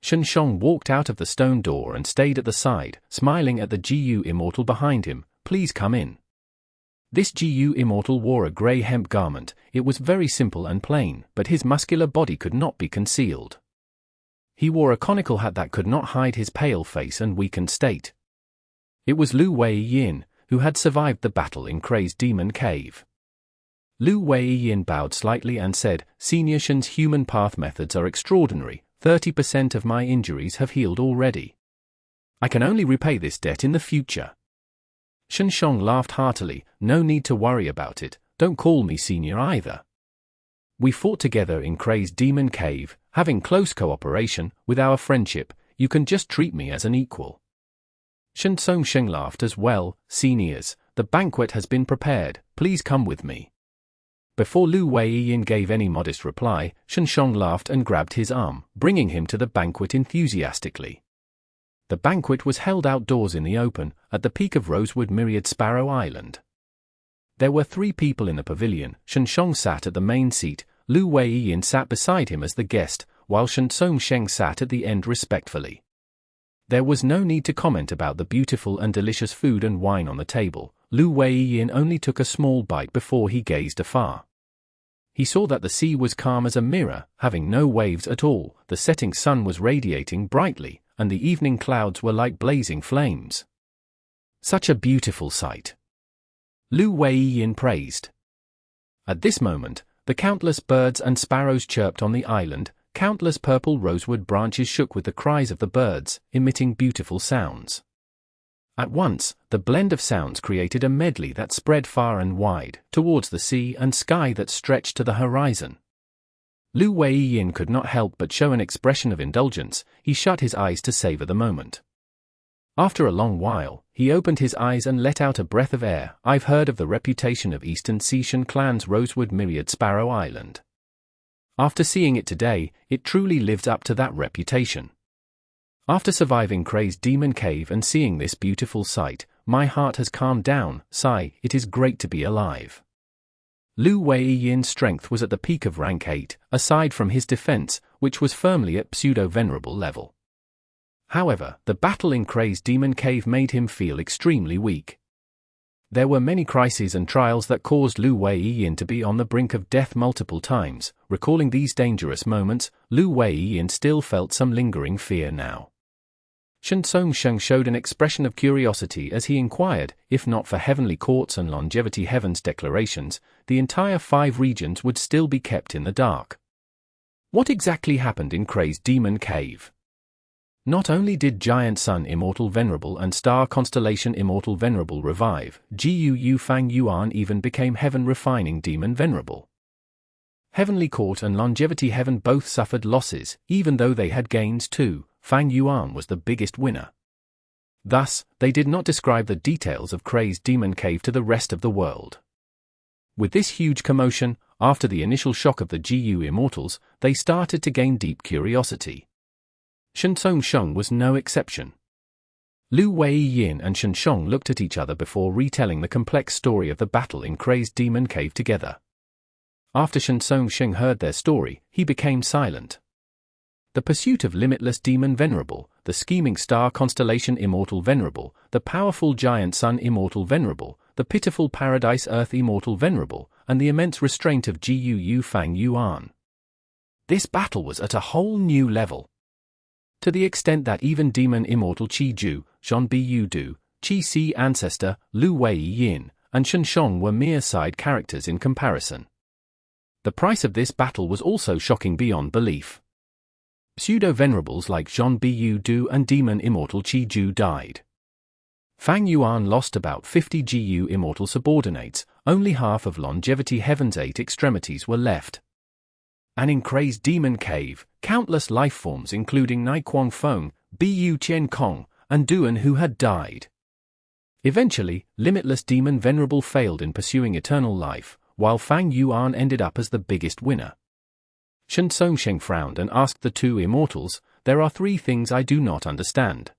Shen Xiang walked out of the stone door and stayed at the side, smiling at the GU immortal behind him. Please come in. This GU immortal wore a grey hemp garment. It was very simple and plain, but his muscular body could not be concealed. He wore a conical hat that could not hide his pale face and weakened state. It was Lu Wei-yin, who had survived the battle in Kray's Demon Cave. Lu Wei-yin bowed slightly and said, Senior Shen's human path methods are extraordinary. 30% of my injuries have healed already. I can only repay this debt in the future. Shen Xiang laughed heartily. No need to worry about it. Don't call me senior either. We fought together in Kray's Demon Cave, having close cooperation. With our friendship, you can just treat me as an equal. Shen Xiang laughed as well. Seniors, the banquet has been prepared. Please come with me. Before Lu Wei-yin gave any modest reply, Shen Xiang laughed and grabbed his arm, bringing him to the banquet enthusiastically. The banquet was held outdoors in the open, at the peak of Rosewood Myriad Sparrow Island. There were 3 people in the pavilion. Shen Xiang sat at the main seat. Lu Wei-yin sat beside him as the guest, while Shen Xiang sat at the end respectfully. There was no need to comment about the beautiful and delicious food and wine on the table. Lu Wei-yin only took a small bite before he gazed afar. He saw that the sea was calm as a mirror, having no waves at all. The setting sun was radiating brightly, and the evening clouds were like blazing flames. Such a beautiful sight. Lu Wei-yin praised. At this moment, the countless birds and sparrows chirped on the island. Countless purple rosewood branches shook with the cries of the birds, emitting beautiful sounds. At once, the blend of sounds created a medley that spread far and wide, towards the sea and sky that stretched to the horizon. Lu Wei-yin could not help but show an expression of indulgence. He shut his eyes to savor the moment. After a long while, he opened his eyes and let out a breath of air. I've heard of the reputation of Eastern Xiang clan's rosewood myriad Sparrow Island. After seeing it today, it truly lived up to that reputation. After surviving Crazed Demon Cave and seeing this beautiful sight, my heart has calmed down. Sigh, it is great to be alive. Lu Weiyin's strength was at the peak of rank 8, aside from his defense, which was firmly at pseudo-venerable level. However, the battle in Crazed Demon Cave made him feel extremely weak. There were many crises and trials that caused Lu Weiyin to be on the brink of death multiple times. Recalling these dangerous moments, Lu Weiyin still felt some lingering fear now. Xiang showed an expression of curiosity as he inquired, if not for heavenly courts and longevity heaven's declarations, the entire 5 regions would still be kept in the dark. What exactly happened in Crazed Demon Cave? Not only did Giant Sun Immortal Venerable and Star Constellation Immortal Venerable revive, Gu Fang Yuan even became Heaven Refining Demon Venerable. Heavenly Court and Longevity Heaven both suffered losses, even though they had gains too. Fang Yuan was the biggest winner. Thus, they did not describe the details of Crazed Demon Cave to the rest of the world. With this huge commotion, after the initial shock of the Gu Immortals, they started to gain deep curiosity. Xiang was no exception. Lu Weiyin and Xiang looked at each other before retelling the complex story of the battle in Crazed Demon Cave together. After Xiang heard their story, he became silent. The pursuit of Limitless Demon Venerable, the scheming Star Constellation Immortal Venerable, the powerful Giant Sun Immortal Venerable, the pitiful Paradise Earth Immortal Venerable, and the immense restraint of Gu Fang Yuan. This battle was at a whole new level. To the extent that even Demon Immortal Qi Ju, Zhon Bu Du, Qi Si Ancestor, Lu Weiyin, and Xiang were mere side characters in comparison. The price of this battle was also shocking beyond belief. Pseudo-venerables like Zhon Bu Du and Demon Immortal Qi Ju died. Fang Yuan lost about 50 Gu Immortal subordinates, only half of Longevity Heaven's 8 extremities were left. And in Crazed Demon Cave, countless lifeforms including Nai Kuang Feng, Bu Qian Kong, and Duan who had died. Eventually, Limitless Demon Venerable failed in pursuing eternal life, while Fang Yuan ended up as the biggest winner. Xiang frowned and asked the 2 immortals, "There are 3 things I do not understand.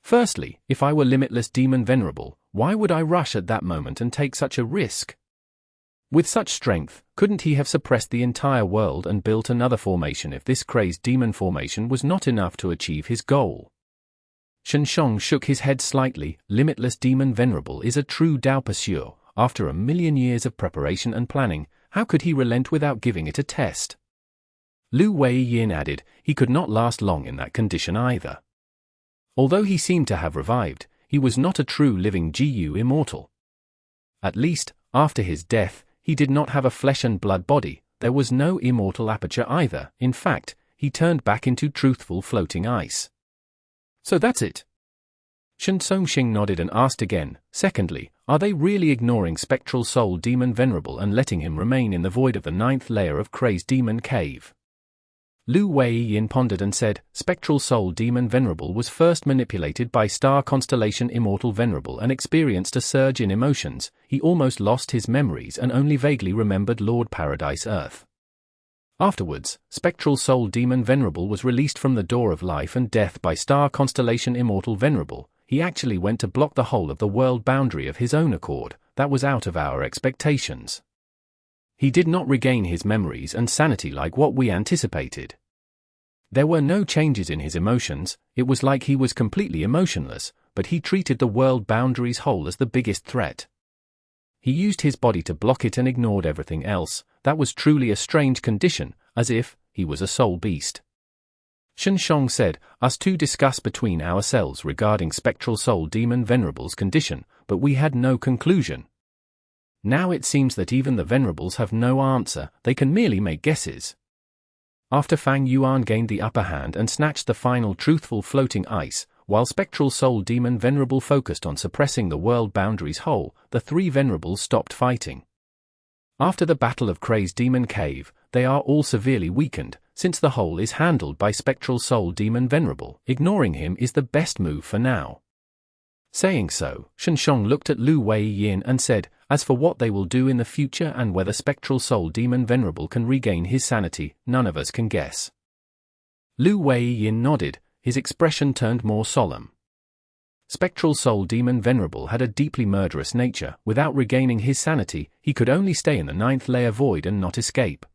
Firstly, if I were Limitless Demon Venerable, why would I rush at that moment and take such a risk? With such strength, couldn't he have suppressed the entire world and built another formation if this Crazed Demon formation was not enough to achieve his goal?" Xiang shook his head slightly. Limitless Demon Venerable is a true Dao pursuer. After a million years of preparation and planning, how could he relent without giving it a test? Lu Weiyin added, he could not last long in that condition either. Although he seemed to have revived, he was not a true living Gu Immortal. At least, after his death, he did not have a flesh and blood body. There was no immortal aperture either. In fact, he turned back into truthful floating ice. So that's it. Xiang nodded and asked again, secondly, are they really ignoring Spectral Soul Demon Venerable and letting him remain in the void of the 9th layer of Crazed Demon Cave? Lu Weiyin pondered and said, Spectral Soul Demon Venerable was first manipulated by Star Constellation Immortal Venerable and experienced a surge in emotions. He almost lost his memories and only vaguely remembered Lord Paradise Earth. Afterwards, Spectral Soul Demon Venerable was released from the door of life and death by Star Constellation Immortal Venerable. He actually went to block the whole of the world boundary of his own accord. That was out of our expectations. He did not regain his memories and sanity like what we anticipated. There were no changes in his emotions. It was like he was completely emotionless, but he treated the world boundaries whole as the biggest threat. He used his body to block it and ignored everything else. That was truly a strange condition, as if he was a soul beast. Xiang said, us two discussed between ourselves regarding Spectral Soul Demon Venerable's condition, but we had no conclusion. Now it seems that even the Venerables have no answer, they can merely make guesses. After Fang Yuan gained the upper hand and snatched the final truthful floating ice, while Spectral Soul Demon Venerable focused on suppressing the world boundaries whole, the 3 Venerables stopped fighting. After the Battle of Crazed Demon Cave, they are all severely weakened, since the whole is handled by Spectral Soul Demon Venerable. Ignoring him is the best move for now. Saying so, Xiang looked at Lu Weiyin and said, as for what they will do in the future and whether Spectral Soul Demon Venerable can regain his sanity, none of us can guess. Lu Weiyin nodded, his expression turned more solemn. Spectral Soul Demon Venerable had a deeply murderous nature. Without regaining his sanity, he could only stay in the 9th layer void and not escape.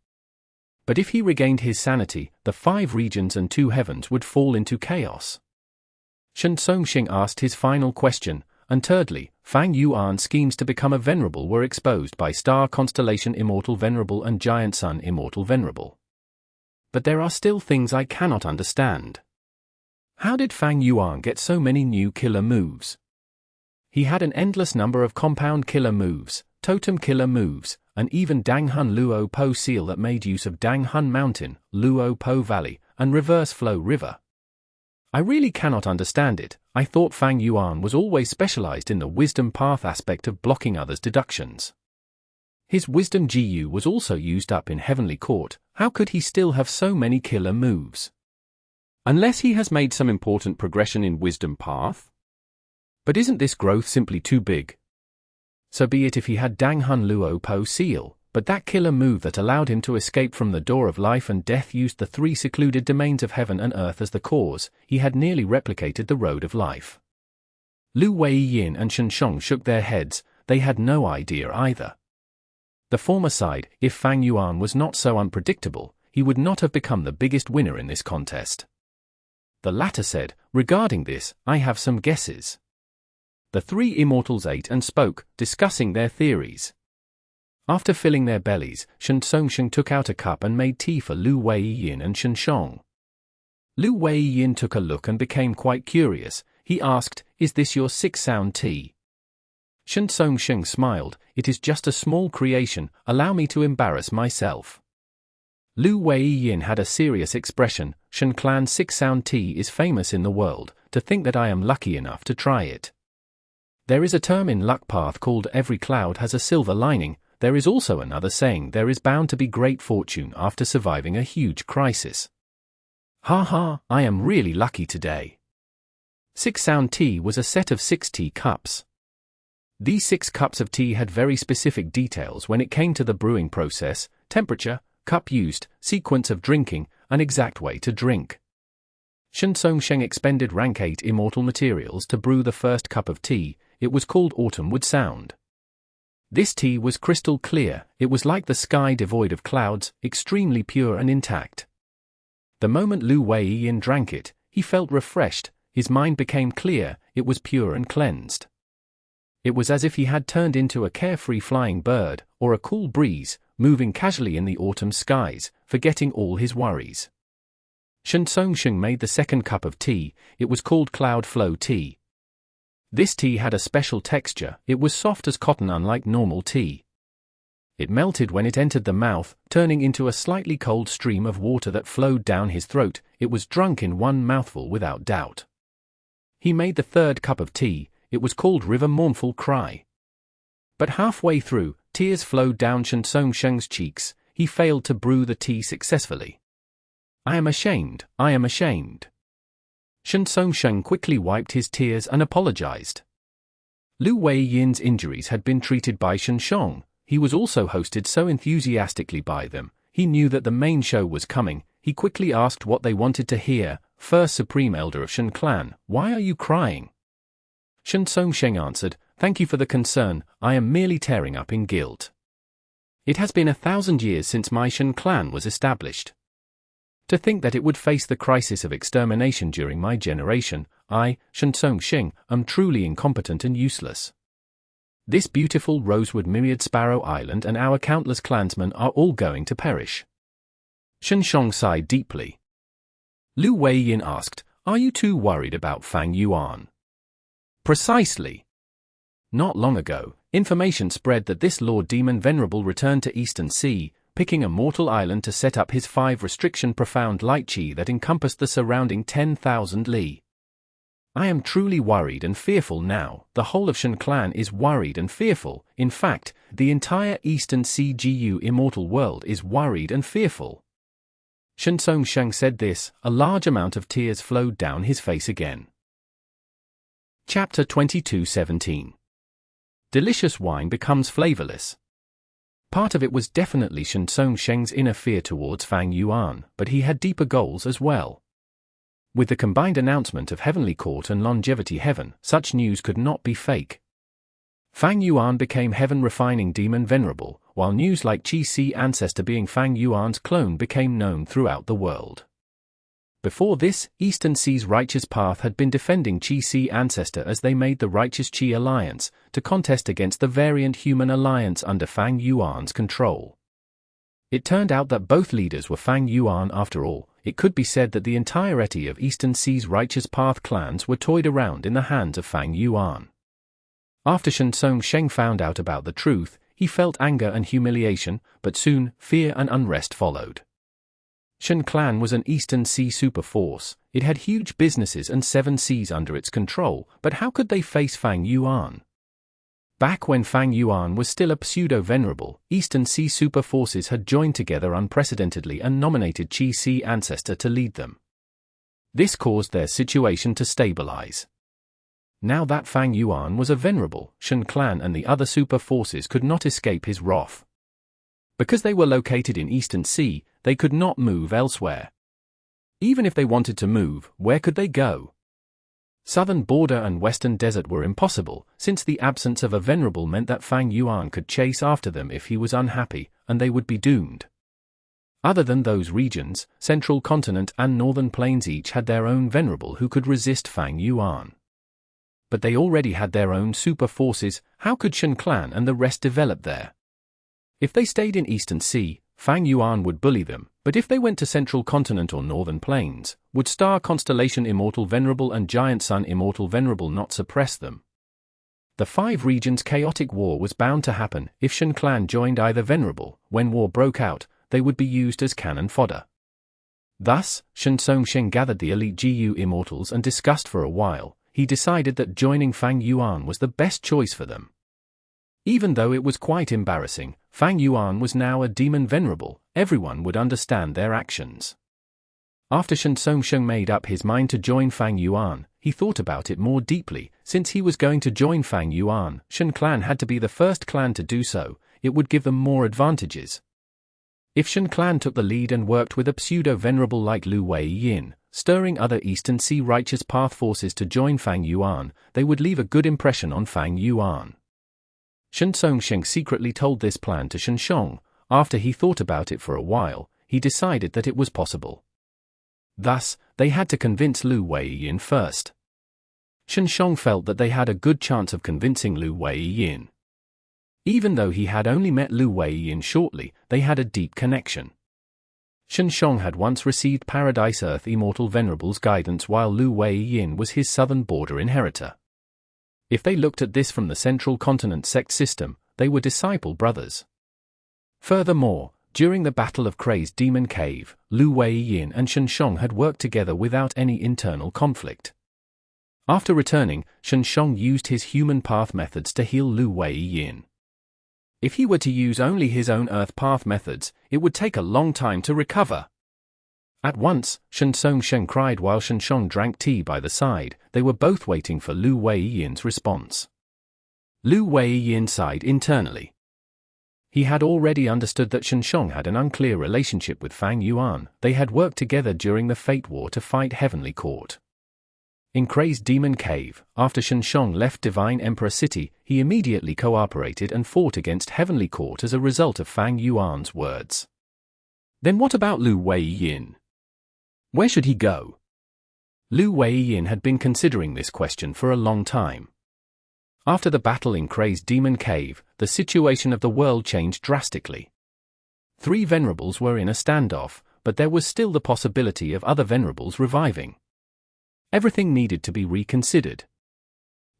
But if he regained his sanity, the 5 regions and 2 heavens would fall into chaos. Xing asked his final question, and thirdly, Fang Yuan's schemes to become a Venerable were exposed by Star Constellation Immortal Venerable and Giant Sun Immortal Venerable. But there are still things I cannot understand. How did Fang Yuan get so many new killer moves? He had an endless number of compound killer moves, totem killer moves, and even Dang Hun Luo Po Seal that made use of Dang Hun Mountain, Luo Po Valley, and Reverse Flow River. I really cannot understand it. I thought Fang Yuan was always specialized in the wisdom path aspect of blocking others' deductions. His wisdom GU was also used up in Heavenly Court. How could he still have so many killer moves? Unless he has made some important progression in wisdom path? But isn't this growth simply too big? So be it if he had Dang Hun Luo Po Seal, but that killer move that allowed him to escape from the door of life and death used the 3 secluded domains of heaven and earth as the cause. He had nearly replicated the road of life. Lu Weiyin and Xiang shook their heads. They had no idea either. The former side, if Fang Yuan was not so unpredictable, he would not have become the biggest winner in this contest. The latter said, regarding this, I have some guesses. The 3 immortals ate and spoke, discussing their theories. After filling their bellies, Xiang took out a cup and made tea for Lu Weiyin and Xiang. Lu Weiyin took a look and became quite curious. He asked, is this your 6-sound tea? Xiang smiled, it is just a small creation, allow me to embarrass myself. Lu Weiyin had a serious expression. Shen Clan's 6-sound tea is famous in the world. To think that I am lucky enough to try it. There is a term in luck path called every cloud has a silver lining. There is also another saying there is bound to be great fortune after surviving a huge crisis. Ha ha, I am really lucky today. 6-sound tea was a set of 6 tea cups. These 6 cups of tea had very specific details when it came to the brewing process, temperature, cup used, sequence of drinking, an exact way to drink. Xiang expended rank 8 immortal materials to brew the first cup of tea. It was called Autumn Wood Sound. This tea was crystal clear. It was like the sky devoid of clouds, extremely pure and intact. The moment Lu Weiyin drank it, he felt refreshed, his mind became clear, it was pure and cleansed. It was as if he had turned into a carefree flying bird, or a cool breeze, moving casually in the autumn skies, forgetting all his worries. Xiang made the second cup of tea. It was called Cloud Flow Tea. This tea had a special texture. It was soft as cotton, unlike normal tea. It melted when it entered the mouth, turning into a slightly cold stream of water that flowed down his throat. It was drunk in one mouthful without doubt. He made the third cup of tea. It was called River Mournful Cry. But halfway through, tears flowed down Xiang's cheeks. He failed to brew the tea successfully. I am ashamed, I am ashamed. Xiang quickly wiped his tears and apologized. Lu Weiyin's injuries had been treated by Xiang. He was also hosted so enthusiastically by them. He knew that the main show was coming. He quickly asked what they wanted to hear. First Supreme Elder of Shen Clan, why are you crying? Xiang answered, thank you for the concern, I am merely tearing up in guilt. It has been 1,000 years since my Shen Clan was established. To think that it would face the crisis of extermination during my generation, I, Xiang, am truly incompetent and useless. This beautiful rosewood myriad Sparrow Island and our countless clansmen are all going to perish. Xiang sighed deeply. Lu Weiyin asked, are you too worried about Fang Yuan? Precisely. Not long ago, information spread that this Lord Demon Venerable returned to Eastern Sea, picking a mortal island to set up his 5 restriction profound light chi that encompassed the surrounding 10,000 li. I am truly worried and fearful now. The whole of Shan clan is worried and fearful. In fact, the entire Eastern CGU Immortal world is worried and fearful. Xiang said this, a large amount of tears flowed down his face again. Chapter 22:17. Delicious wine becomes flavorless. Part of it was definitely Sheng's inner fear towards Fang Yuan, but he had deeper goals as well. With the combined announcement of Heavenly Court and Longevity Heaven, such news could not be fake. Fang Yuan became Heaven Refining Demon Venerable, while news like Qi Si Ancestor being Fang Yuan's clone became known throughout the world. Before this, Eastern Sea's Righteous Path had been defending Qi Si Ancestor as they made the Righteous Qi Alliance, to contest against the variant Human Alliance under Fang Yuan's control. It turned out that both leaders were Fang Yuan after all. It could be said that the entirety of Eastern Sea's Righteous Path clans were toyed around in the hands of Fang Yuan. After Sheng found out about the truth, he felt anger and humiliation, but soon, fear and unrest followed. Shan clan was an Eastern Sea super force. It had huge businesses and 7 seas under its control, but how could they face Fang Yuan? Back when Fang Yuan was still a pseudo-venerable, Eastern Sea super forces had joined together unprecedentedly and nominated Qi Si Ancestor to lead them. This caused their situation to stabilize. Now that Fang Yuan was a venerable, Shan clan and the other super forces could not escape his wrath. Because they were located in Eastern Sea, they could not move elsewhere. Even if they wanted to move, where could they go? Southern border and western desert were impossible, since the absence of a venerable meant that Fang Yuan could chase after them if he was unhappy, and they would be doomed. Other than those regions, Central Continent and Northern Plains each had their own venerable who could resist Fang Yuan. But they already had their own super forces. How could Shan clan and the rest develop there? If they stayed in Eastern Sea, Fang Yuan would bully them, but if they went to Central Continent or Northern Plains, would Star Constellation Immortal Venerable and Giant Sun Immortal Venerable not suppress them? The 5 regions' chaotic war was bound to happen. If Shan clan joined either venerable, when war broke out, they would be used as cannon fodder. Thus, Sheng gathered the elite GU Immortals and discussed for a while. He decided that joining Fang Yuan was the best choice for them. Even though it was quite embarrassing, Fang Yuan was now a demon venerable. Everyone would understand their actions. After Sheng made up his mind to join Fang Yuan, he thought about it more deeply. Since he was going to join Fang Yuan, Shan clan had to be the first clan to do so. It would give them more advantages. If Shan clan took the lead and worked with a pseudo-venerable like Lu Wei-yin, stirring other Eastern Sea Righteous Path forces to join Fang Yuan, they would leave a good impression on Fang Yuan. Sheng secretly told this plan to Sheng. After he thought about it for a while, he decided that it was possible. Thus, they had to convince Lu Wei-yin first. Sheng felt that they had a good chance of convincing Lu Wei-yin. Even though he had only met Lu Wei-yin shortly, they had a deep connection. Sheng had once received Paradise Earth Immortal Venerable's guidance while Lu Wei-yin was his southern border inheritor. If they looked at this from the Central Continent sect system, they were disciple brothers. Furthermore, during the Battle of Crazed Demon Cave, Lu Wei-yin and Sheng had worked together without any internal conflict. After returning, Sheng used his human path methods to heal Lu Wei-yin. If he were to use only his own Earth Path methods, it would take a long time to recover. At once, Sheng cried while Sheng drank tea by the side. They were both waiting for Lu Wei-yin's response. Lu Wei-yin sighed internally. He had already understood that Sheng had an unclear relationship with Fang Yuan. They had worked together during the Fate War to fight Heavenly Court. In Crazed Demon Cave, after Sheng left Divine Emperor City, he immediately cooperated and fought against Heavenly Court as a result of Fang Yuan's words. Then what about Lu Wei-yin? Where should he go? Lu Wei-yin had been considering this question for a long time. After the battle in Crazed Demon Cave, the situation of the world changed drastically. 3 Venerables were in a standoff, but there was still the possibility of other Venerables reviving. Everything needed to be reconsidered.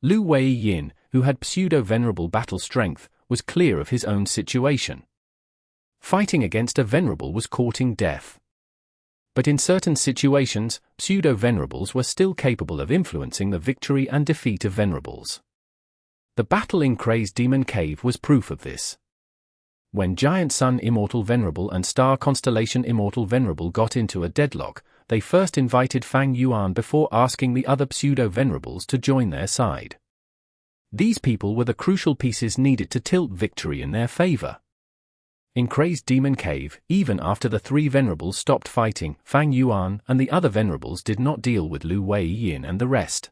Lu Wei-yin, who had pseudo-venerable battle strength, was clear of his own situation. Fighting against a Venerable was courting death. But in certain situations, pseudo-Venerables were still capable of influencing the victory and defeat of Venerables. The battle in Crazed Demon Cave was proof of this. When Giant Sun Immortal Venerable and Star Constellation Immortal Venerable got into a deadlock, they first invited Fang Yuan before asking the other pseudo-Venerables to join their side. These people were the crucial pieces needed to tilt victory in their favor. In Crazed Demon Cave, even after the three Venerables stopped fighting, Fang Yuan and the other Venerables did not deal with Lu Weiyin and the rest.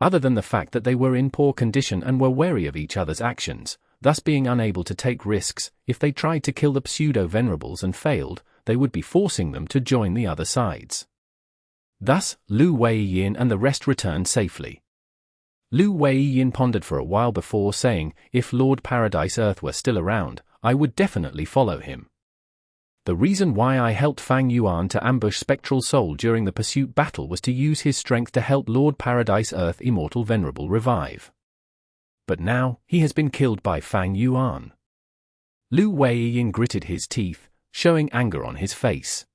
Other than the fact that they were in poor condition and were wary of each other's actions, thus being unable to take risks, if they tried to kill the pseudo-Venerables and failed, they would be forcing them to join the other sides. Thus, Lu Weiyin and the rest returned safely. Lu Weiyin pondered for a while before saying, "If Lord Paradise Earth were still around, I would definitely follow him." The reason why I helped Fang Yuan to ambush Spectral Soul during the pursuit battle was to use his strength to help Lord Paradise Earth Immortal Venerable revive. But now, he has been killed by Fang Yuan. Lu Weiyin gritted his teeth, showing anger on his face.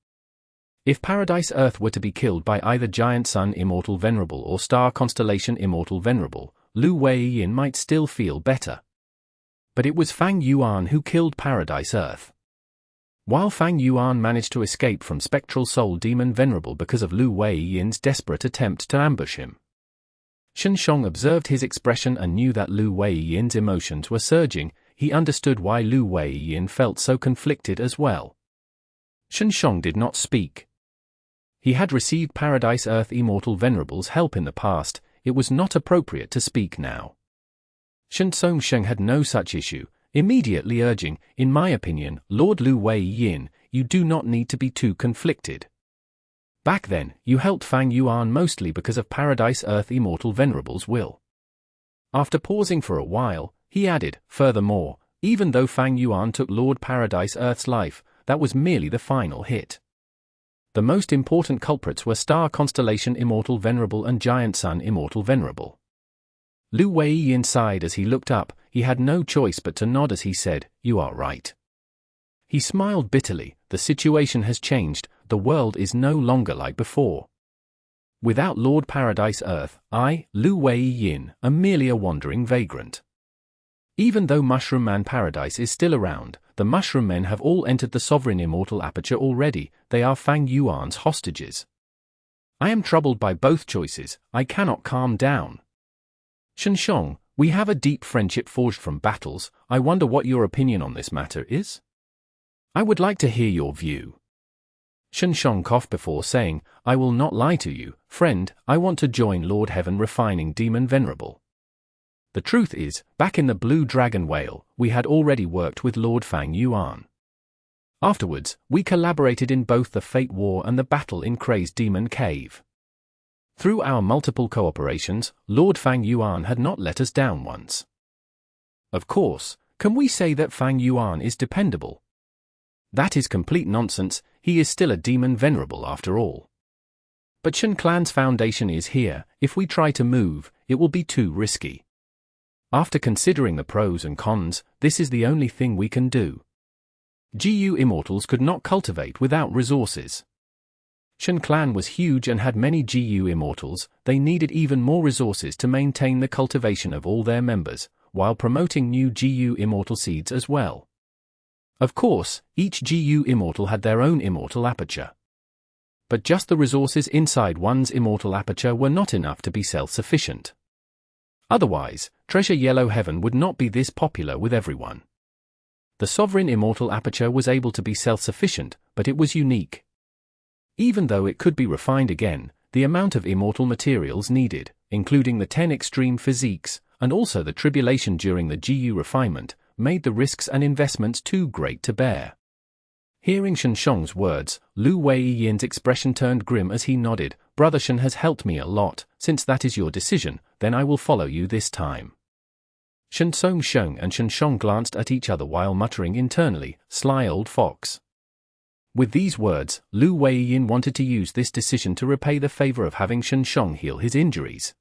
If Paradise Earth were to be killed by either Giant Sun Immortal Venerable or Star Constellation Immortal Venerable, Lu Weiyin might still feel better. But it was Fang Yuan who killed Paradise Earth. While Fang Yuan managed to escape from Spectral Soul Demon Venerable because of Lu Weiyin's desperate attempt to ambush him. Xiang observed his expression and knew that Lu Weiyin's emotions were surging. He understood why Lu Weiyin felt so conflicted as well. Xiang did not speak. He had received Paradise Earth Immortal Venerable's help in the past, it was not appropriate to speak now. Xiang had no such issue, immediately urging, "In my opinion, Lord Lu Weiyin, you do not need to be too conflicted. Back then, you helped Fang Yuan mostly because of Paradise Earth Immortal Venerable's will." After pausing for a while, he added, "Furthermore, even though Fang Yuan took Lord Paradise Earth's life, that was merely the final hit. The most important culprits were Star Constellation Immortal Venerable and Giant Sun Immortal Venerable." Lu Weiyin sighed as he looked up. He had no choice but to nod as he said, "You are right." He smiled bitterly. The situation has changed, the world is no longer like before. Without Lord Paradise Earth, I, Lu Weiyin, am merely a wandering vagrant. Even though Mushroom Man Paradise is still around, the Mushroom Men have all entered the Sovereign Immortal Aperture already. They are Fang Yuan's hostages. I am troubled by both choices, I cannot calm down. Xiang, we have a deep friendship forged from battles. I wonder what your opinion on this matter is? I would like to hear your view. Xiang coughed before saying, "I will not lie to you, friend, I want to join Lord Heaven Refining Demon Venerable. The truth is, back in the Blue Dragon Whale, we had already worked with Lord Fang Yuan. Afterwards, we collaborated in both the Fate War and the battle in Crazed Demon Cave. Through our multiple cooperations, Lord Fang Yuan had not let us down once. Of course, can we say that Fang Yuan is dependable? That is complete nonsense, he is still a demon venerable after all. But Shen Clan's foundation is here, if we try to move, it will be too risky. After considering the pros and cons, this is the only thing we can do. GU Immortals could not cultivate without resources. Shen Clan was huge and had many GU Immortals, they needed even more resources to maintain the cultivation of all their members, while promoting new GU Immortal seeds as well. Of course, each GU Immortal had their own Immortal Aperture. But just the resources inside one's Immortal Aperture were not enough to be self-sufficient. Otherwise, Treasure Yellow Heaven would not be this popular with everyone. The Sovereign Immortal Aperture was able to be self-sufficient, but it was unique. Even though it could be refined again, the amount of immortal materials needed, including the 10 extreme physiques, and also the tribulation during the GU refinement, made the risks and investments too great to bear. Hearing Xiang's words, Lu Weiyin's expression turned grim as he nodded. "Brother Shen has helped me a lot, since that is your decision, then I will follow you this time." Sheng and Xiang glanced at each other while muttering internally, "Sly old fox." With these words, Lu Weiyin wanted to use this decision to repay the favor of having Xiang heal his injuries.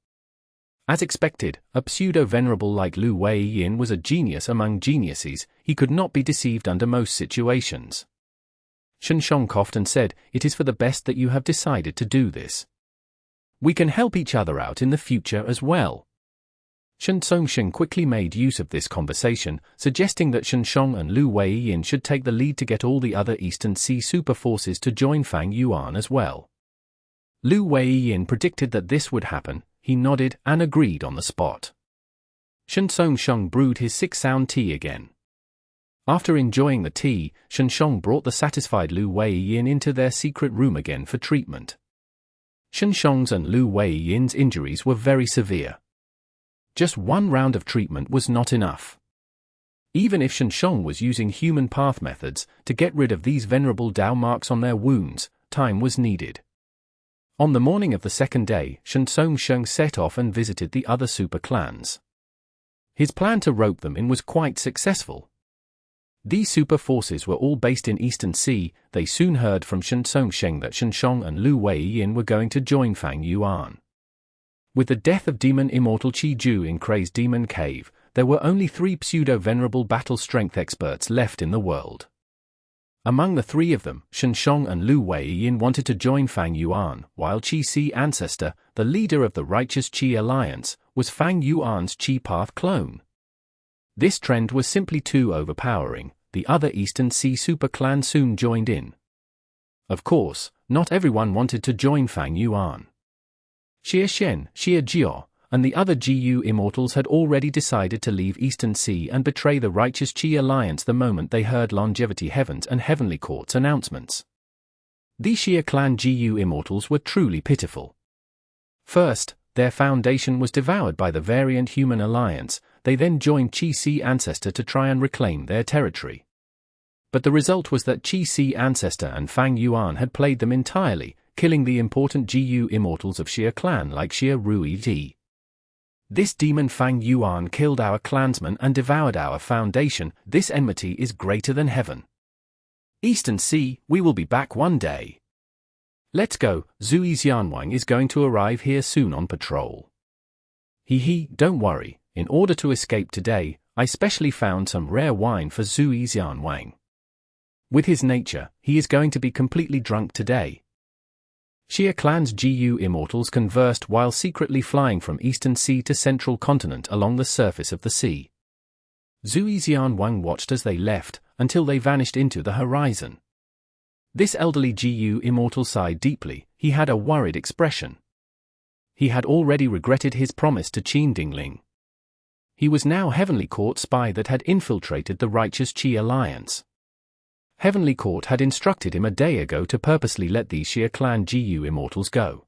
As expected, a pseudo-venerable like Lu Weiyin was a genius among geniuses, he could not be deceived under most situations. Xiang coughed and said, "It is for the best that you have decided to do this. We can help each other out in the future as well." Xiang quickly made use of this conversation, suggesting that Xiang and Lu Weiyin should take the lead to get all the other Eastern Sea super forces to join Fang Yuan as well. Lu Weiyin predicted that this would happen. He nodded and agreed on the spot. Xiang brewed his 6-sound tea again. After enjoying the tea, Xiang brought the satisfied Lu Weiyin into their secret room again for treatment. Xiang's and Lu Weiyin's injuries were very severe. Just one round of treatment was not enough. Even if Xiang was using human path methods to get rid of these venerable Dao marks on their wounds, time was needed. On the morning of the second day, Xiang set off and visited the other super clans. His plan to rope them in was quite successful. These super forces were all based in Eastern Sea. They soon heard from Consolation that Xiang and Lu Weiyin were going to join Fang Yuan. With the death of Demon Immortal Qiju in Crazed Demon Cave, there were only 3 pseudo-venerable battle strength experts left in the world. Among the 3 of them, Xiang and Lu Weiyin wanted to join Fang Yuan, while Qi Ancestor, the leader of the Righteous Qi Alliance, was Fang Yuan's Qi Path clone. This trend was simply too overpowering. The other Eastern Sea super clan soon joined in. Of course, not everyone wanted to join Fang Yuan. Xia Shen, Xia Jiao, and the other GU Immortals had already decided to leave Eastern Sea and betray the Righteous Qi Alliance the moment they heard Longevity Heaven's and Heavenly Court's announcements. These Xia clan GU Immortals were truly pitiful. First, their foundation was devoured by the variant Human Alliance. They then joined Qi Ancestor to try and reclaim their territory. But the result was that Qi Ancestor and Fang Yuan had played them entirely, killing the important GU Immortals of Xia clan like Xia Rui Ji. This demon Fang Yuan killed our clansmen and devoured our foundation. This enmity is greater than heaven. Eastern Sea, we will be back one day. Let's go. Zui Xianwang is going to arrive here soon on patrol. Don't worry. In order to escape today, I specially found some rare wine for Zui Xianwang. With his nature, he is going to be completely drunk today. Xia clan's GU Immortals conversed while secretly flying from Eastern Sea to Central Continent along the surface of the sea. Zui Xianwang watched as they left, until they vanished into the horizon. This elderly GU Immortal sighed deeply. He had a worried expression. He had already regretted his promise to Qin Dingling. He was now Heavenly Court spy that had infiltrated the Righteous Qi Alliance. Heavenly Court had instructed him a day ago to purposely let these Xia clan GU Immortals go.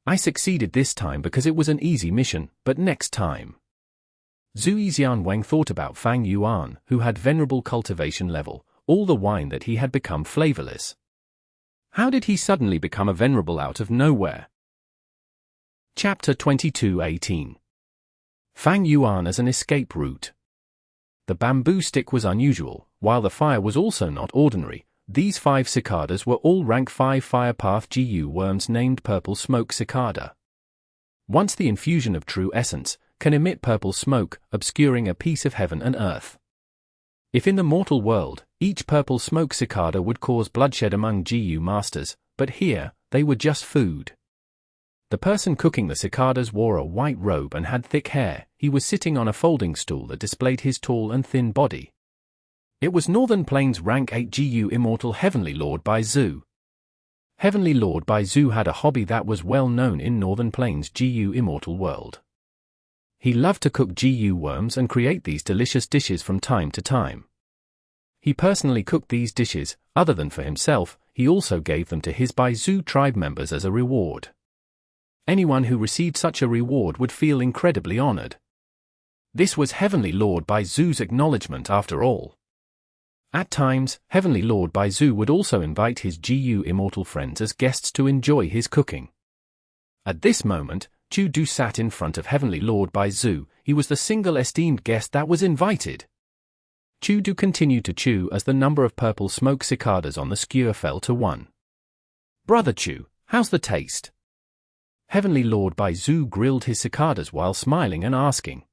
I succeeded this time because it was an easy mission, but next time. Zui Xianwang thought about Fang Yuan, who had Venerable cultivation level, all the wine that he had become flavorless. How did he suddenly become a Venerable out of nowhere? Chapter 22:18. Fang Yuan as an escape route. The bamboo stick was unusual, while the fire was also not ordinary. These 5 cicadas were all rank 5 fire path GU worms named Purple Smoke Cicada. Once the infusion of true essence, can emit purple smoke, obscuring a piece of heaven and earth. If in the mortal world, each purple smoke cicada would cause bloodshed among GU masters, but here, they were just food. The person cooking the cicadas wore a white robe and had thick hair. He was sitting on a folding stool that displayed his tall and thin body. It was Northern Plains rank 8 GU Immortal Heavenly Lord Baizu. Heavenly Lord Baizu had a hobby that was well known in Northern Plains GU Immortal world. He loved to cook GU worms and create these delicious dishes from time to time. He personally cooked these dishes. Other than for himself, he also gave them to his Baizu tribe members as a reward. Anyone who received such a reward would feel incredibly honored. This was Heavenly Lord Baizu's acknowledgement after all. At times, Heavenly Lord Baizu would also invite his GU Immortal friends as guests to enjoy his cooking. At this moment, Chu Du sat in front of Heavenly Lord Baizu. He was the single esteemed guest that was invited. Chu Du continued to chew as the number of purple smoke cicadas on the skewer fell to 1. Brother Chu, how's the taste? Heavenly Lord Baizu grilled his cicadas while smiling and asking.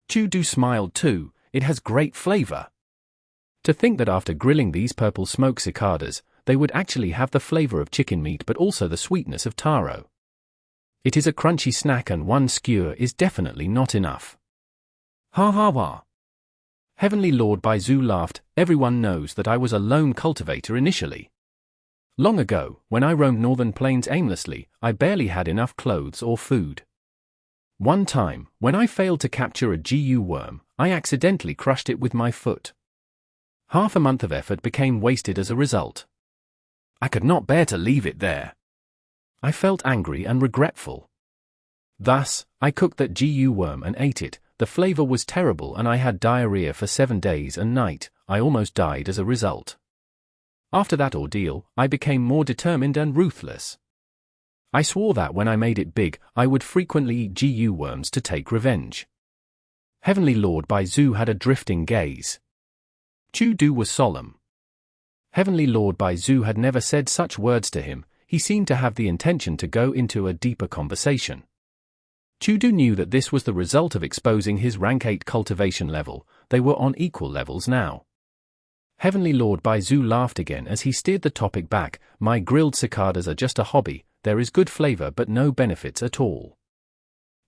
Chu Du smiled too. It has great flavor. To think that after grilling these purple smoke cicadas, they would actually have the flavor of chicken meat but also the sweetness of taro. It is a crunchy snack and one skewer is definitely not enough. Ha ha ha. Heavenly Lord Baizu laughed. Everyone knows that I was a lone cultivator initially. Long ago, when I roamed northern plains aimlessly, I barely had enough clothes or food. One time, when I failed to capture a GU worm, I accidentally crushed it with my foot. Half a month of effort became wasted as a result. I could not bear to leave it there. I felt angry and regretful. Thus, I cooked that GU worm and ate it. The flavor was terrible and I had diarrhea for 7 days and nights. I almost died as a result. After that ordeal, I became more determined and ruthless. I swore that when I made it big, I would frequently eat GU worms to take revenge. Heavenly Lord Baizu had a drifting gaze. Chudu was solemn. Heavenly Lord Baizu had never said such words to him. He seemed to have the intention to go into a deeper conversation. Chudu knew that this was the result of exposing his rank 8 cultivation level. They were on equal levels now. Heavenly Lord Baizu laughed again as he steered the topic back. My grilled cicadas are just a hobby. There is good flavor but no benefits at all.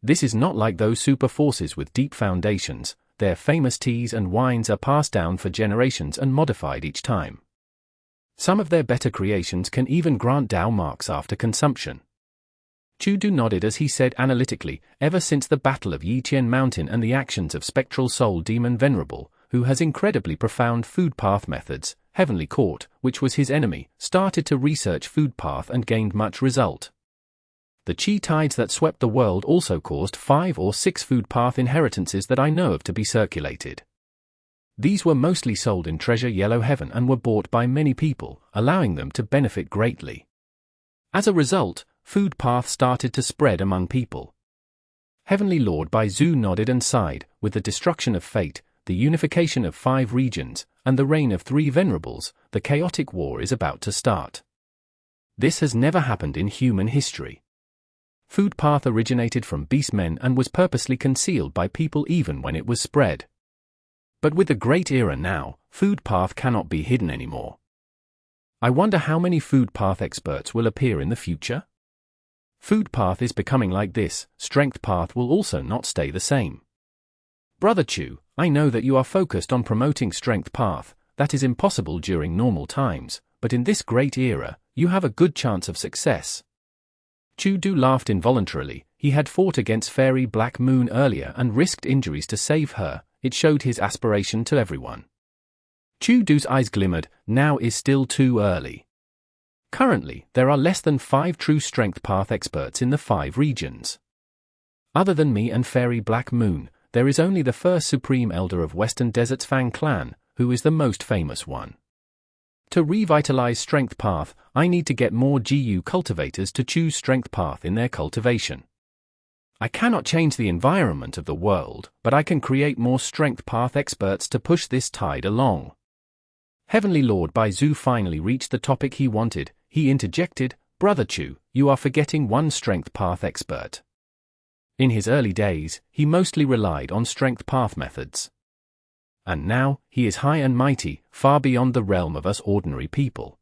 This is not like those super forces with deep foundations. Their famous teas and wines are passed down for generations and modified each time. Some of their better creations can even grant Dao marks after consumption. Chudu nodded as he said analytically, ever since the Battle of Yiqian Mountain and the actions of Spectral Soul Demon Venerable, who has incredibly profound food path methods, Heavenly Court, which was his enemy, started to research food path and gained much result. The chi tides that swept the world also caused 5 or 6 food path inheritances that I know of to be circulated. These were mostly sold in Treasure Yellow Heaven and were bought by many people, allowing them to benefit greatly. As a result, food path started to spread among people. Heavenly Lord Baizu nodded and sighed. With the destruction of fate, the unification of 5 regions, and the reign of 3 Venerables, the chaotic war is about to start. This has never happened in human history. Food path originated from beastmen and was purposely concealed by people even when it was spread. But with the Great Era now, food path cannot be hidden anymore. I wonder how many food path experts will appear in the future? Food path is becoming like this. Strength path will also not stay the same. Brother Chu, I know that you are focused on promoting strength path. That is impossible during normal times, but in this great era, you have a good chance of success. Chudu laughed involuntarily. He had fought against Fairy Black Moon earlier and risked injuries to save her. It showed his aspiration to everyone. Chudu's eyes glimmered. Now is still too early. Currently, there are less than 5 true strength path experts in the 5 regions. Other than me and Fairy Black Moon, there is only the first Supreme Elder of Western Desert's Fang clan, who is the most famous one. To revitalize strength path, I need to get more GU cultivators to choose strength path in their cultivation. I cannot change the environment of the world, but I can create more strength path experts to push this tide along. Heavenly Lord Baizu finally reached the topic he wanted. He interjected, Brother Chu, you are forgetting one strength path expert. In his early days, he mostly relied on strength path methods. And now, he is high and mighty, far beyond the realm of us ordinary people.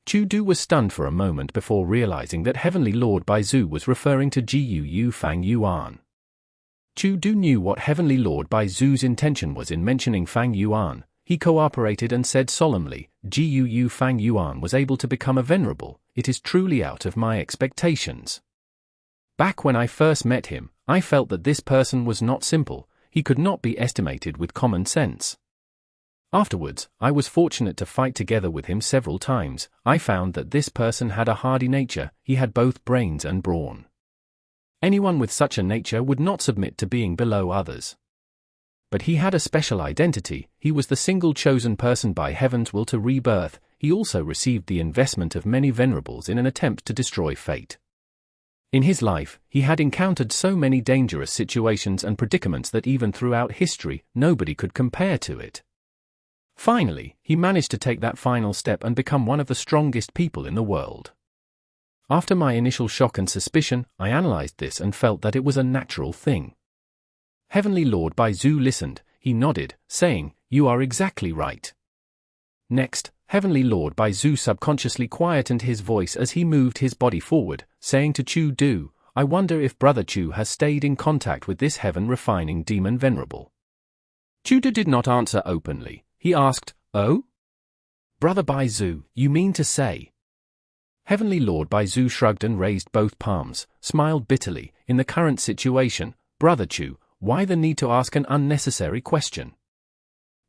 Chudu was stunned for a moment before realizing that Heavenly Lord Baizu was referring to Gu Fang Yuan. Chudu knew what Heavenly Lord Baizu's intention was in mentioning Fang Yuan. He cooperated and said solemnly, Gu Fang Yuan was able to become a venerable. It is truly out of my expectations. Back when I first met him, I felt that this person was not simple. He could not be estimated with common sense. Afterwards, I was fortunate to fight together with him several times. I found that this person had a hardy nature. He had both brains and brawn. Anyone with such a nature would not submit to being below others. But he had a special identity. He was the single chosen person by heaven's will to rebirth. He also received the investment of many venerables in an attempt to destroy fate. In his life, he had encountered so many dangerous situations and predicaments that even throughout history, nobody could compare to it. Finally, he managed to take that final step and become one of the strongest people in the world. After my initial shock and suspicion, I analyzed this and felt that it was a natural thing. Heavenly Lord Baizu listened. He nodded, saying, "You are exactly right. Next, Heavenly Lord Baizu subconsciously quietened his voice as he moved his body forward, saying to Chu Du, I wonder if Brother Chu has stayed in contact with this heaven-refining demon Venerable. Chu Du did not answer openly. He asked, Oh? Brother Baizu, you mean to say? Heavenly Lord Baizu shrugged and raised both palms, smiled bitterly. In the current situation, Brother Chu, why the need to ask an unnecessary question?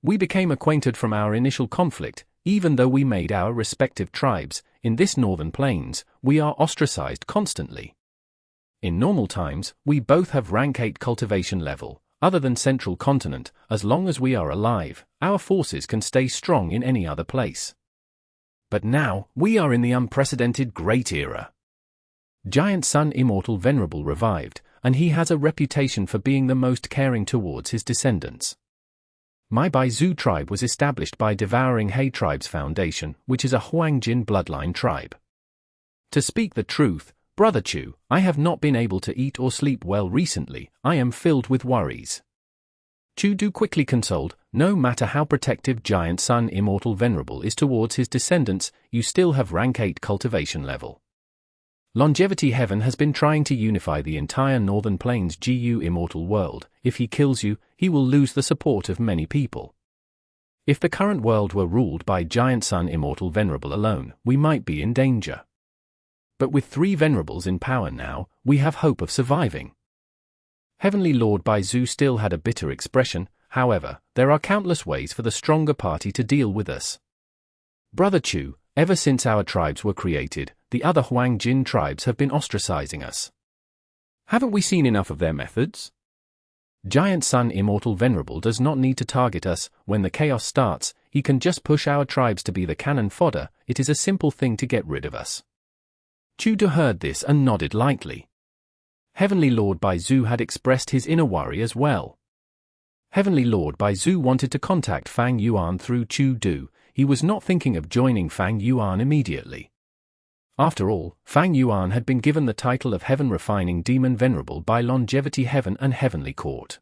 We became acquainted from our initial conflict. Even though we made our respective tribes, in this northern plains, we are ostracized constantly. In normal times, we both have rank 8 cultivation level. Other than Central Continent, as long as we are alive, our forces can stay strong in any other place. But now, we are in the unprecedented Great Era. Giant Sun Immortal Venerable revived, and he has a reputation for being the most caring towards his descendants. My Baizu tribe was established by Devouring Hay Tribe's foundation, which is a Huangjin bloodline tribe. To speak the truth, Brother Chu, I have not been able to eat or sleep well recently. I am filled with worries. Chu Du quickly consoled, no matter how protective Giant Sun Immortal Venerable is towards his descendants, you still have rank 8 cultivation level. Longevity Heaven has been trying to unify the entire Northern Plains GU Immortal world. If he kills you, he will lose the support of many people. If the current world were ruled by Giant Sun Immortal Venerable alone, we might be in danger. But with 3 Venerables in power now, we have hope of surviving. Heavenly Lord Baizu still had a bitter expression. However, there are countless ways for the stronger party to deal with us. Brother Chu, ever since our tribes were created, the other Huangjin tribes have been ostracizing us. Haven't we seen enough of their methods? Giant Sun Immortal Venerable does not need to target us. When the chaos starts, he can just push our tribes to be the cannon fodder. It is a simple thing to get rid of us. Chu Du heard this and nodded lightly. Heavenly Lord Baizu had expressed his inner worry as well. Heavenly Lord Baizu wanted to contact Fang Yuan through Chu Du. He was not thinking of joining Fang Yuan immediately. After all, Fang Yuan had been given the title of Heaven-Refining Demon Venerable by Longevity Heaven and Heavenly Court.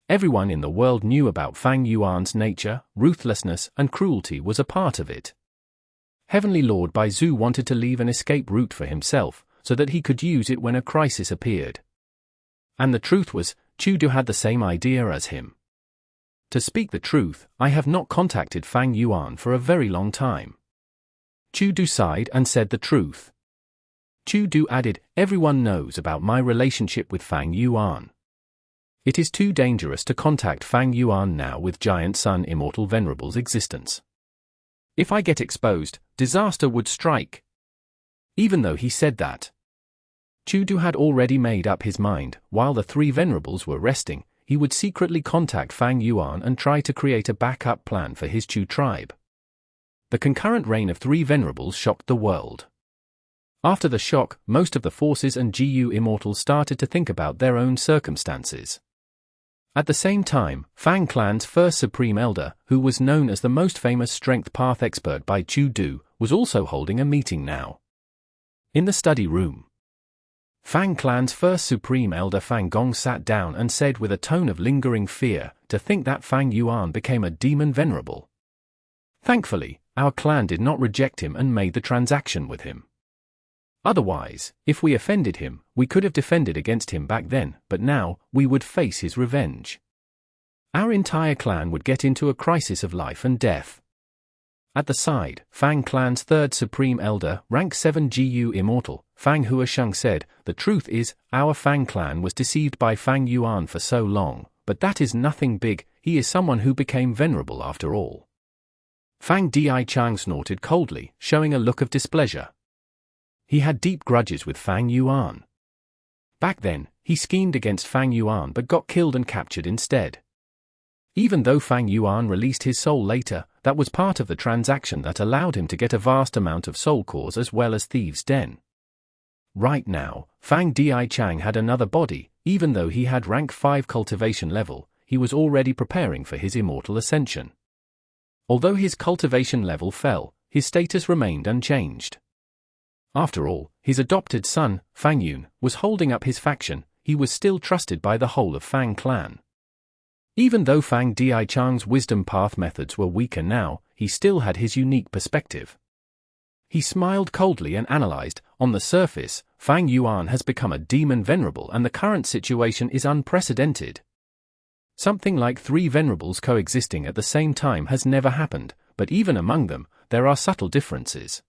Everyone in the world knew about Fang Yuan's nature. Ruthlessness and cruelty was a part of it. Heavenly Lord Baizu wanted to leave an escape route for himself, so that he could use it when a crisis appeared. And the truth was, Chu Du had the same idea as him. To speak the truth, I have not contacted Fang Yuan for a very long time. Chu Du sighed and said the truth. Chu Du added, everyone knows about my relationship with Fang Yuan. It is too dangerous to contact Fang Yuan now with Giant Sun Immortal Venerable's existence. If I get exposed, disaster would strike. Even though he said that, Chu Du had already made up his mind. While the 3 Venerables were resting, he would secretly contact Fang Yuan and try to create a backup plan for his Chu tribe. The concurrent reign of 3 Venerables shocked the world. After the shock, most of the forces and GU Immortals started to think about their own circumstances. At the same time, Fang Clan's first Supreme Elder, who was known as the most famous Strength Path expert by Chu Du, was also holding a meeting now. In the study room, Fang Clan's first Supreme Elder Fang Gong sat down and said with a tone of lingering fear, to think that Fang Yuan became a demon venerable. Thankfully, our clan did not reject him and made the transaction with him. Otherwise, if we offended him, we could have defended against him back then, but now, we would face his revenge. Our entire clan would get into a crisis of life and death. At the side, Fang Clan's 3rd Supreme Elder, rank 7 GU Immortal, Fang Xiang said, the truth is, our Fang Clan was deceived by Fang Yuan for so long, but that is nothing big. He is someone who became venerable after all. Fang Xiang snorted coldly, showing a look of displeasure. He had deep grudges with Fang Yuan. Back then, he schemed against Fang Yuan but got killed and captured instead. Even though Fang Yuan released his soul later, that was part of the transaction that allowed him to get a vast amount of soul cores as well as Thieves' Den. Right now, Fang Xiang had another body. Even though he had rank 5 cultivation level, he was already preparing for his immortal ascension. Although his cultivation level fell, his status remained unchanged. After all, his adopted son, Fang Yun, was holding up his faction. He was still trusted by the whole of Fang Clan. Even though Fang Dichang's wisdom path methods were weaker now, he still had his unique perspective. He smiled coldly and analyzed. On the surface, Fang Yuan has become a demon venerable and the current situation is unprecedented. Something like 3 venerables coexisting at the same time has never happened, but even among them, there are subtle differences.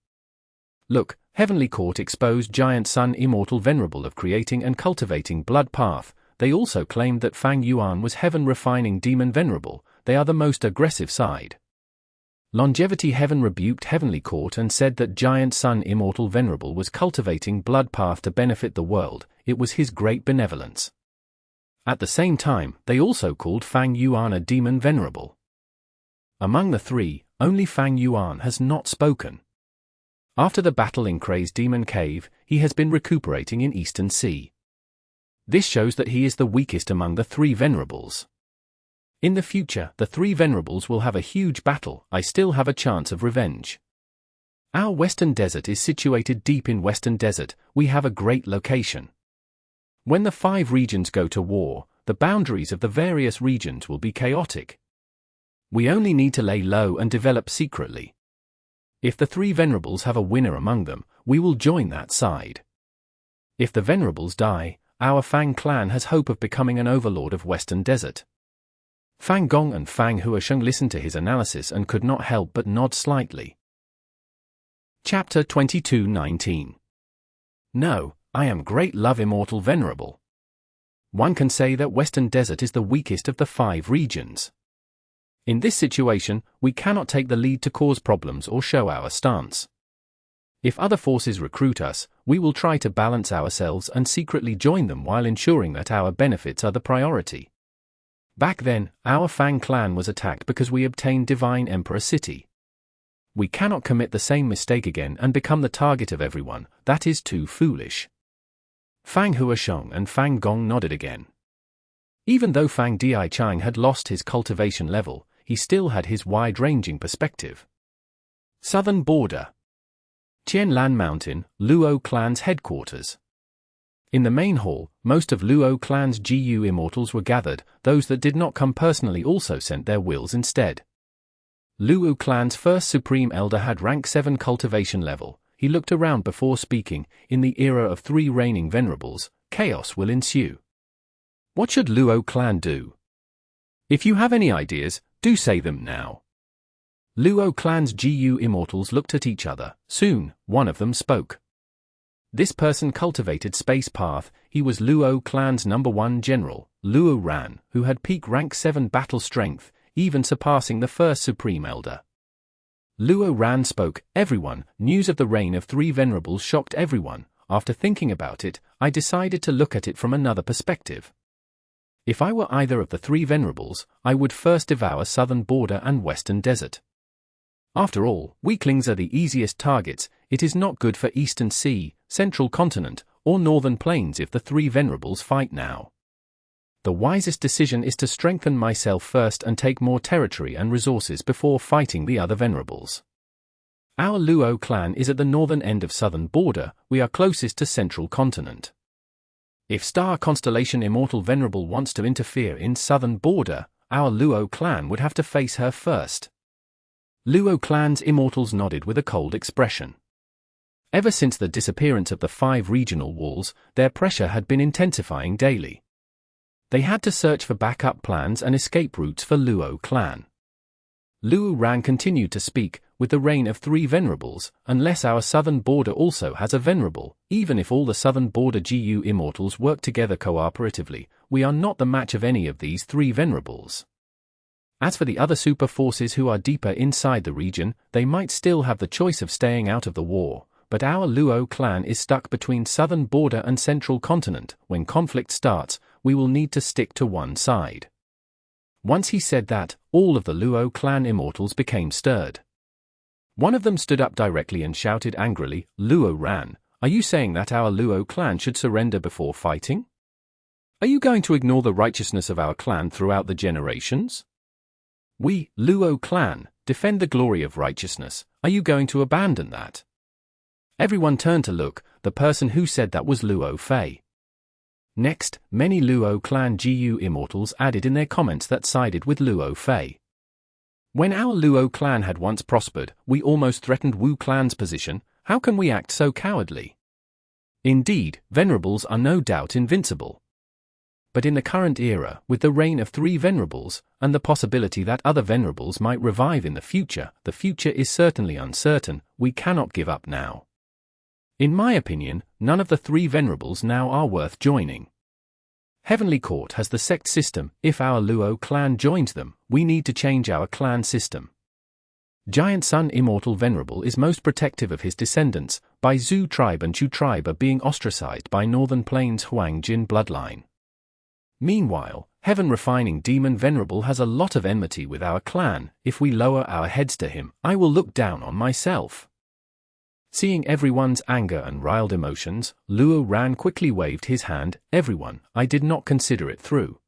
Look, Heavenly Court exposed Giant Sun Immortal Venerable of creating and cultivating blood path. They also claimed that Fang Yuan was Heaven Refining Demon Venerable. They are the most aggressive side. Longevity Heaven rebuked Heavenly Court and said that Giant Sun Immortal Venerable was cultivating blood path to benefit the world. It was his great benevolence. At the same time, they also called Fang Yuan a Demon Venerable. Among the 3, only Fang Yuan has not spoken. After the battle in Kray's Demon Cave, he has been recuperating in Eastern Sea. This shows that he is the weakest among the 3 venerables. In the future, the 3 venerables will have a huge battle. I still have a chance of revenge. Our Western Desert is situated deep in Western Desert. We have a great location. When the 5 regions go to war, the boundaries of the various regions will be chaotic. We only need to lay low and develop secretly. If the 3 venerables have a winner among them, we will join that side. If the venerables die, our Fang clan has hope of becoming an overlord of Western Desert. Fang Gong and Fang Huasheng listened to his analysis and could not help but nod slightly. Chapter 22:19. No, I am great love Immortal Venerable. One can say that Western Desert is the weakest of the 5 regions. In this situation, we cannot take the lead to cause problems or show our stance. If other forces recruit us, we will try to balance ourselves and secretly join them while ensuring that our benefits are the priority. Back then, our Fang clan was attacked because we obtained Divine Emperor City. We cannot commit the same mistake again and become the target of everyone. That is too foolish. Fang Huasheng and Fang Gong nodded again. Even though Fang Dichang had lost his cultivation level, he still had his wide-ranging perspective. Southern Border. Qianlan Mountain, Luo clan's headquarters. In the main hall, most of Luo clan's GU immortals were gathered. Those that did not come personally also sent their wills instead. Luo clan's first Supreme Elder had rank 7 cultivation level. He looked around before speaking. In the era of 3 reigning venerables, chaos will ensue. What should Luo clan do? If you have any ideas, do say them now. Luo clan's GU immortals looked at each other. Soon, one of them spoke. This person cultivated space path. He was Luo clan's #1 general, Luo Ran, who had peak rank 7 battle strength, even surpassing the first Supreme Elder. Luo Ran spoke. Everyone, news of the reign of 3 venerables shocked everyone. After thinking about it, I decided to look at it from another perspective. If I were either of the 3 venerables, I would first devour Southern Border and Western Desert. After all, weaklings are the easiest targets. It is not good for Eastern Sea, Central Continent, or Northern Plains if the 3 venerables fight now. The wisest decision is to strengthen myself first and take more territory and resources before fighting the other venerables. Our Luo clan is at the northern end of Southern Border. We are closest to Central Continent. If Star Constellation Immortal Venerable wants to interfere in Southern Border, our Luo clan would have to face her first. Luo clan's immortals nodded with a cold expression. Ever since the disappearance of the 5 regional walls, their pressure had been intensifying daily. They had to search for backup plans and escape routes for Luo clan. Luo Ran continued to speak. With the reign of 3 venerables, unless our Southern Border also has a venerable, even if all the Southern Border GU immortals work together cooperatively, we are not the match of any of these 3 venerables. As for the other super forces who are deeper inside the region, they might still have the choice of staying out of the war, but our Luo clan is stuck between Southern Border and Central Continent. When conflict starts, we will need to stick to one side. Once he said that, all of the Luo clan immortals became stirred. One of them stood up directly and shouted angrily, Luo Ran, are you saying that our Luo clan should surrender before fighting? Are you going to ignore the righteousness of our clan throughout the generations? We, Luo clan, defend the glory of righteousness. Are you going to abandon that? Everyone turned to look. The person who said that was Luo Fei. Next, many Luo clan GU immortals added in their comments that sided with Luo Fei. When our Luo clan had once prospered, we almost threatened Wu clan's position. How can we act so cowardly? Indeed, Venerables are no doubt invincible. But in the current era, with the reign of 3 Venerables, and the possibility that other Venerables might revive in the future is certainly uncertain. We cannot give up now. In my opinion, none of the 3 Venerables now are worth joining. Heavenly Court has the sect system. If our Luo clan joins them, we need to change our clan system. Giant Sun Immortal Venerable is most protective of his descendants. By Zhu tribe and Chu tribe are being ostracized by Northern Plains Huang Jin bloodline. Meanwhile, Heaven Refining Demon Venerable has a lot of enmity with our clan. If we lower our heads to him, I will look down on myself. Seeing everyone's anger and riled emotions, Luo Ran quickly waved his hand. Everyone, I did not consider it through.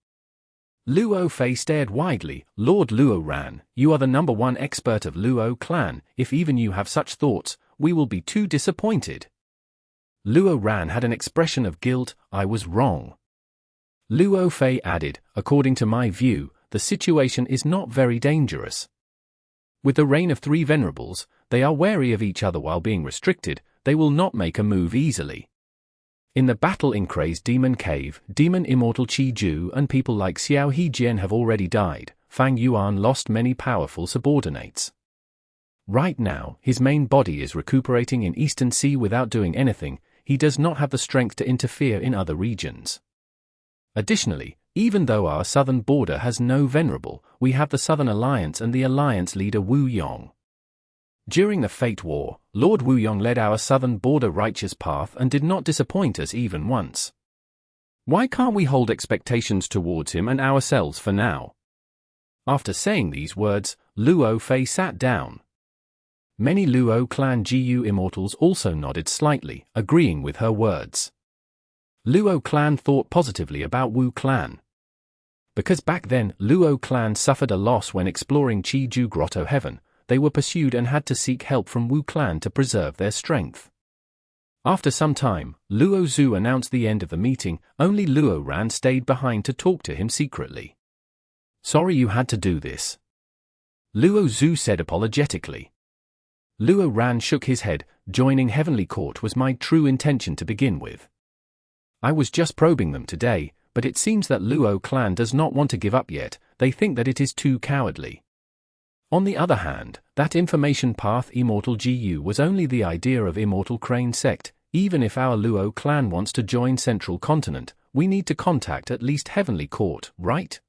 Luo Fei stared widely. Lord Luo Ran, you are the #1 expert of Luo clan. If even you have such thoughts, we will be too disappointed. Luo Ran had an expression of guilt. I was wrong. Luo Fei added, according to my view, the situation is not very dangerous. With the reign of 3 Venerables, they are wary of each other while being restricted. They will not make a move easily. In the battle in Kray's Demon Cave, Demon Immortal Qi Ju and people like Xiao Hejian have already died. Fang Yuan lost many powerful subordinates. Right now, his main body is recuperating in Eastern Sea without doing anything. He does not have the strength to interfere in other regions. Additionally, even though our southern border has no Venerable, we have the Southern Alliance and the Alliance leader Wu Yong. During the Fate War, Lord Wu Yong led our southern border righteous path and did not disappoint us even once. Why can't we hold expectations towards him and ourselves for now? After saying these words, Luo Fei sat down. Many Luo clan GU immortals also nodded slightly, agreeing with her words. Luo clan thought positively about Wu clan. Because back then, Luo clan suffered a loss when exploring Qi Ju Grotto Heaven, they were pursued and had to seek help from Wu clan to preserve their strength. After some time, Luo Zhu announced the end of the meeting. Only Luo Ran stayed behind to talk to him secretly. Sorry you had to do this, Luo Zhu said apologetically. Luo Ran shook his head. Joining Heavenly Court was my true intention to begin with. I was just probing them today, but it seems that Luo clan does not want to give up yet. They think that it is too cowardly. On the other hand, that information path Immortal GU was only the idea of Immortal Crane sect. Even if our Luo clan wants to join Central Continent, we need to contact at least Heavenly Court, right?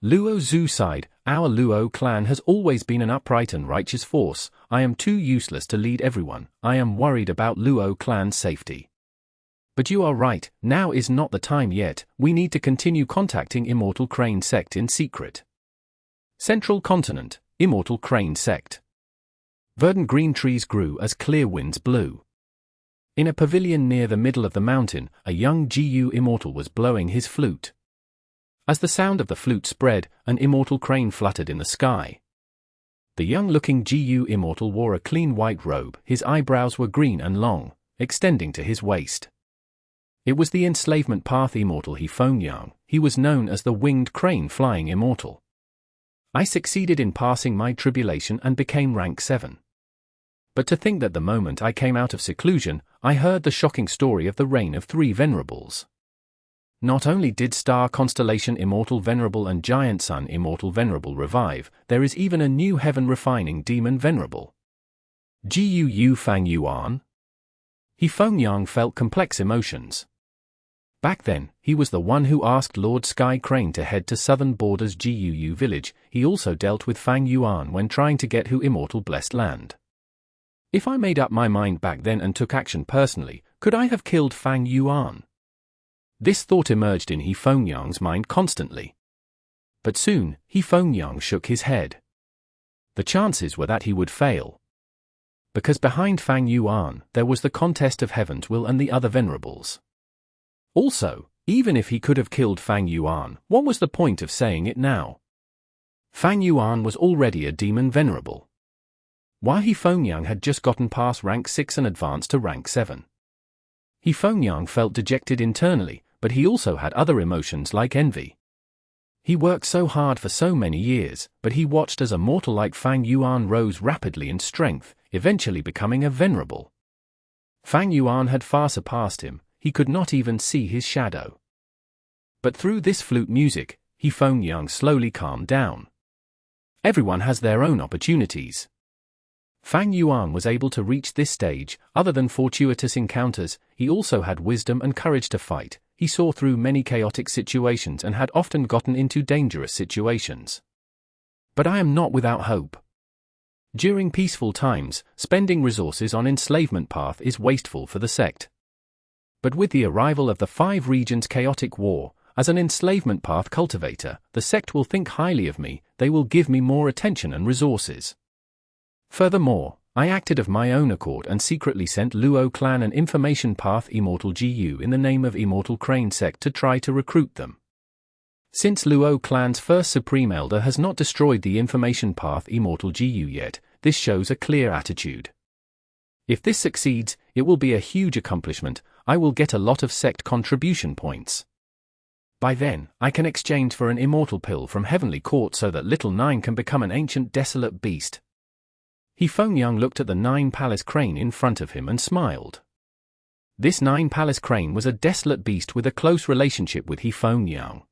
Luo Zhu sighed. Our Luo clan has always been an upright and righteous force. I am too useless to lead everyone. I am worried about Luo clan's safety. But you are right, now is not the time yet. We need to continue contacting Immortal Crane sect in secret. Central Continent, Immortal Crane sect. Verdant green trees grew as clear winds blew. In a pavilion near the middle of the mountain, a young GU immortal was blowing his flute. As the sound of the flute spread, an immortal crane fluttered in the sky. The young-looking GU immortal wore a clean white robe. His eyebrows were green and long, extending to his waist. It was the enslavement path immortal Xiang. He was known as the winged crane flying immortal. I succeeded in passing my tribulation and became rank 7. But to think that the moment I came out of seclusion, I heard the shocking story of the reign of 3 Venerables. Not only did Star Constellation Immortal Venerable and Giant Sun Immortal Venerable revive, there is even a new Heaven Refining Demon Venerable. Gu Fang Yuan? Xiang felt complex emotions. Back then, he was the one who asked Lord Sky Crane to head to Southern Borders Guu village. He also dealt with Fang Yuan when trying to get Hu Immortal Blessed Land. If I made up my mind back then and took action personally, could I have killed Fang Yuan? This thought emerged in Xiang's mind constantly. But soon, Xiang shook his head. The chances were that he would fail. Because behind Fang Yuan, there was the contest of Heaven's Will and the other Venerables. Also, even if he could have killed Fang Yuan, what was the point of saying it now? Fang Yuan was already a demon venerable. While Xiang had just gotten past rank 6 and advanced to rank 7. Xiang felt dejected internally, but he also had other emotions like envy. He worked so hard for so many years, but he watched as a mortal like Fang Yuan rose rapidly in strength, eventually becoming a Venerable. Fang Yuan had far surpassed him, he could not even see his shadow. But through this flute music, Xiang slowly calmed down. Everyone has their own opportunities. Fang Yuan was able to reach this stage. Other than fortuitous encounters, he also had wisdom and courage to fight. He saw through many chaotic situations and had often gotten into dangerous situations. But I am not without hope. During peaceful times, spending resources on enslavement path is wasteful for the sect. But with the arrival of the 5 regions chaotic war, as an enslavement path cultivator, the sect will think highly of me, they will give me more attention and resources. Furthermore, I acted of my own accord and secretly sent Luo clan an information path Immortal GU in the name of Immortal Crane sect to try to recruit them. Since Luo clan's first Supreme Elder has not destroyed the information path Immortal GU yet, this shows a clear attitude. If this succeeds, it will be a huge accomplishment. I will get a lot of sect contribution points. By then, I can exchange for an immortal pill from Heavenly Court so that little Nine can become an ancient desolate beast. Xiang looked at the 9 palace crane in front of him and smiled. This 9 palace crane was a desolate beast with a close relationship with Xiang.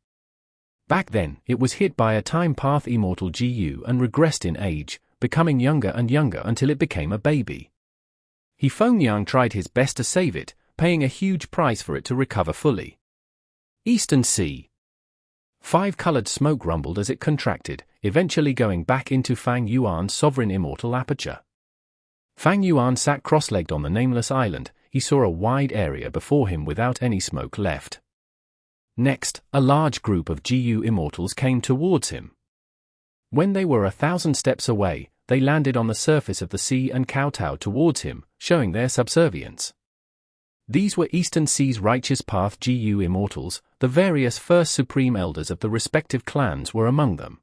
Back then, it was hit by a time path Immortal GU and regressed in age, becoming younger and younger until it became a baby. Xiang tried his best to save it, paying a huge price for it to recover fully. Eastern Sea. 5-colored smoke rumbled as it contracted, eventually going back into Fang Yuan's sovereign immortal aperture. Fang Yuan sat cross-legged on the nameless island. He saw a wide area before him without any smoke left. Next, a large group of GU immortals came towards him. When they were 1,000 steps away, they landed on the surface of the sea and kowtowed towards him, showing their subservience. These were Eastern Sea's Righteous Path GU immortals. The various first Supreme Elders of the respective clans were among them.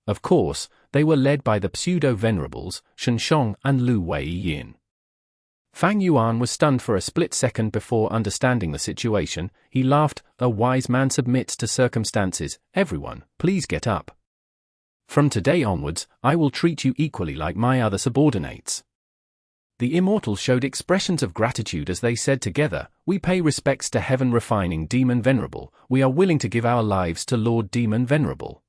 Of course, they were led by the pseudo-Venerables, Xiang and Lu Weiyin. Fang Yuan was stunned for a split second before understanding the situation. He laughed. A wise man submits to circumstances. Everyone, please get up. From today onwards, I will treat you equally like my other subordinates. The immortals showed expressions of gratitude as they said together, we pay respects to Heaven Refining Demon Venerable, we are willing to give our lives to Lord Demon Venerable.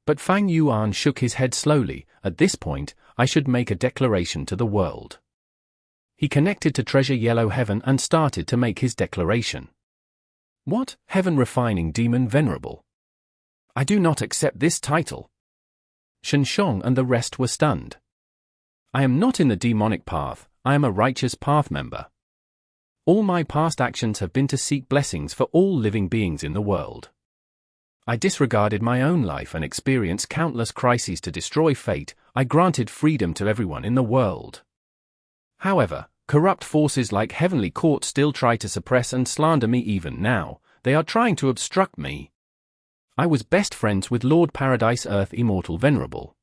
But Fang Yuan shook his head slowly. At this point, I should make a declaration to the world. He connected to Treasure Yellow Heaven and started to make his declaration. What? Heaven Refining Demon Venerable? I do not accept this title. Xiang and the rest were stunned. I am not in the demonic path, I am a righteous path member. All my past actions have been to seek blessings for all living beings in the world. I disregarded my own life and experienced countless crises to destroy fate. I granted freedom to everyone in the world. However, corrupt forces like Heavenly Court still try to suppress and slander me even now. They are trying to obstruct me. I was best friends with Lord Paradise Earth Immortal Venerable.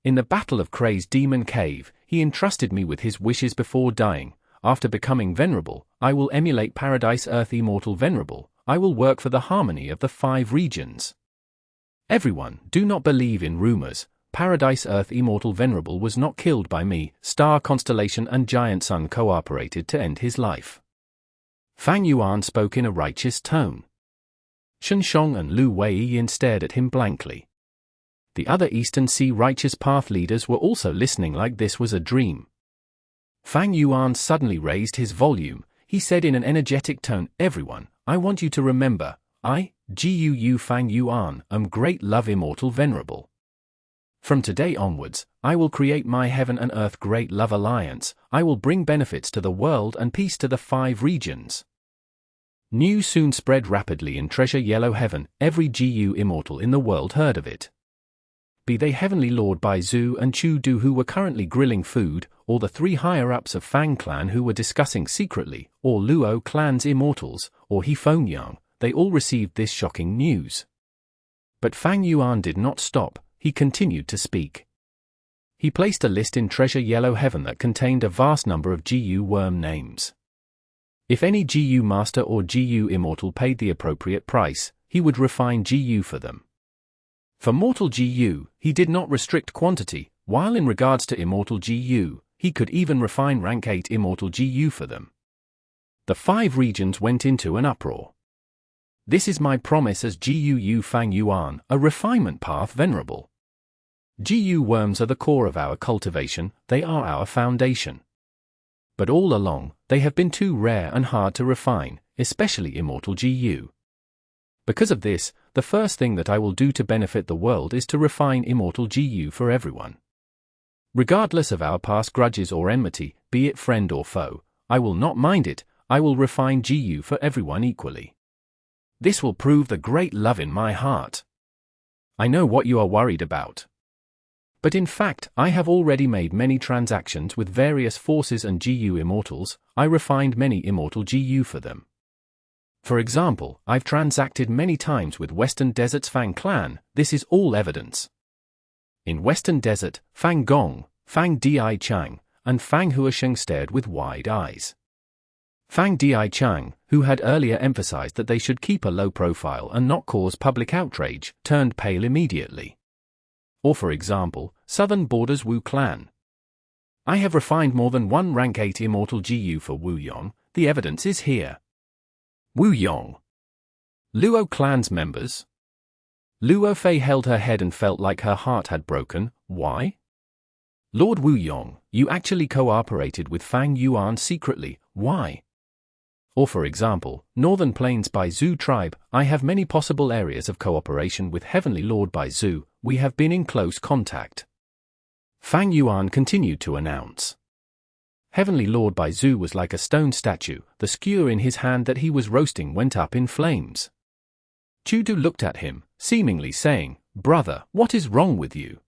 In the Battle of Kray's Demon Cave, he entrusted me with his wishes before dying. After becoming Venerable, I will emulate Paradise Earth Immortal Venerable. I will work for the harmony of the 5 regions. Everyone, do not believe in rumors. Paradise Earth Immortal Venerable was not killed by me. Star Constellation and Giant Sun cooperated to end his life. Fang Yuan spoke in a righteous tone. Xiang and Lu Weiyin stared at him blankly. The other Eastern Sea Righteous Path leaders were also listening like this was a dream. Fang Yuan suddenly raised his volume. He said in an energetic tone, everyone, I want you to remember, I, Gu Fang Yuan, am Great Love Immortal Venerable. From today onwards, I will create my Heaven and Earth Great Love Alliance. I will bring benefits to the world and peace to the 5 regions. News soon spread rapidly in Treasure Yellow Heaven. Every GU immortal in the world heard of it. Be they Heavenly Lord Bai Zhu and Chu Du who were currently grilling food, or the 3 higher-ups of Fang clan who were discussing secretly, or Luo clan's immortals, or Xiang, they all received this shocking news. But Fang Yuan did not stop, he continued to speak. He placed a list in Treasure Yellow Heaven that contained a vast number of GU worm names. If any GU Master or GU Immortal paid the appropriate price, he would refine GU for them. For Mortal GU, he did not restrict quantity, while in regards to Immortal GU, he could even refine Rank 8 Immortal GU for them. The 5 regions went into an uproar. This is my promise as GU Fang Yuan, a refinement path Venerable. GU worms are the core of our cultivation, they are our foundation. But all along, they have been too rare and hard to refine, especially Immortal GU. Because of this, the first thing that I will do to benefit the world is to refine Immortal GU for everyone. Regardless of our past grudges or enmity, be it friend or foe, I will not mind it, I will refine GU for everyone equally. This will prove the great love in my heart. I know what you are worried about. But in fact, I have already made many transactions with various forces and GU Immortals, I refined many Immortal GU for them. For example, I've transacted many times with Western Desert's Fang clan, this is all evidence. In Western Desert, Fang Gong, Fang Di Xiang, and Fang Huasheng stared with wide eyes. Fang Di Xiang, who had earlier emphasized that they should keep a low profile and not cause public outrage, turned pale immediately. Or for example, Southern Borders Wu clan. I have refined more than one Rank 8 Immortal GU for Wu Yong, the evidence is here. Wu Yong. Luo clan's members. Luo Fei held her head and felt like her heart had broken, why? Lord Wu Yong, you actually cooperated with Fang Yuan secretly, why? Or for example, Northern Plains by Zhu tribe, I have many possible areas of cooperation with Heavenly Lord by Zhu, we have been in close contact. Fang Yuan continued to announce. Heavenly Lord by Zhu was like a stone statue, the skewer in his hand that he was roasting went up in flames. Chudu looked at him, seemingly saying, brother, what is wrong with you?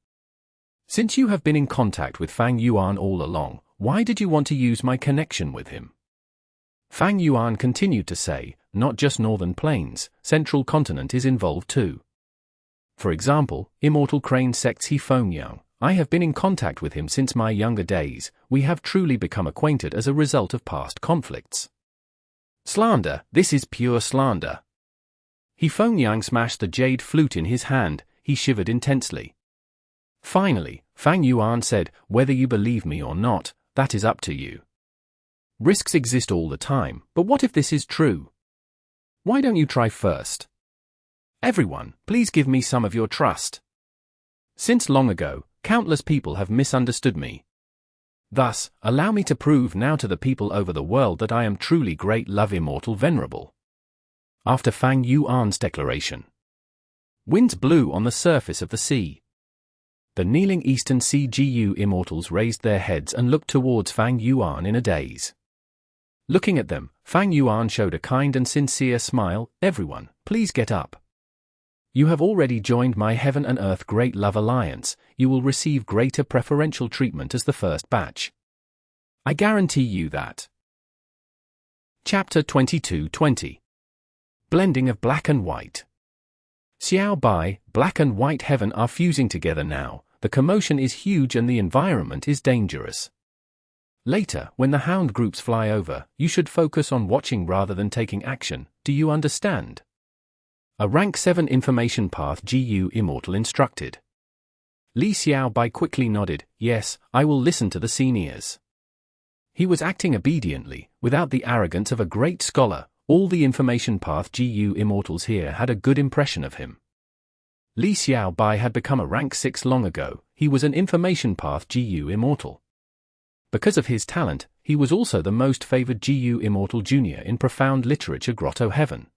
Since you have been in contact with Fang Yuan all along, why did you want to use my connection with him? Fang Yuan continued to say, not just Northern Plains, Central Continent is involved too. For example, Immortal Crane sect's Xiang, I have been in contact with him since my younger days, we have truly become acquainted as a result of past conflicts. Slander, this is pure slander. Xiang smashed the jade flute in his hand, he shivered intensely. Finally, Fang Yuan said, whether you believe me or not, that is up to you. Risks exist all the time, but what if this is true? Why don't you try first? Everyone, please give me some of your trust. Since long ago, countless people have misunderstood me. Thus, allow me to prove now to the people over the world that I am truly great love Immortal Venerable. After Fang Yuan's declaration, winds blew on the surface of the sea. The kneeling Eastern Sea GU Immortals raised their heads and looked towards Fang Yuan in a daze. Looking at them, Fang Yuan showed a kind and sincere smile, everyone, please get up. You have already joined my Heaven and Earth Great Love Alliance, you will receive greater preferential treatment as the first batch. I guarantee you that. Chapter 22:20. Blending of Black and White. Xiao Bai, Black and White Heaven are fusing together now, the commotion is huge and the environment is dangerous. Later, when the hound groups fly over, you should focus on watching rather than taking action, do you understand? A Rank 7 Information Path GU Immortal instructed. Li Xiao Bai quickly nodded, yes, I will listen to the seniors. He was acting obediently, without the arrogance of a great scholar, all the Information Path GU Immortals here had a good impression of him. Li Xiao Bai had become a Rank 6 long ago, he was an Information Path GU Immortal. Because of his talent, he was also the most favored GU Immortal Junior in Profound Literature Grotto Heaven.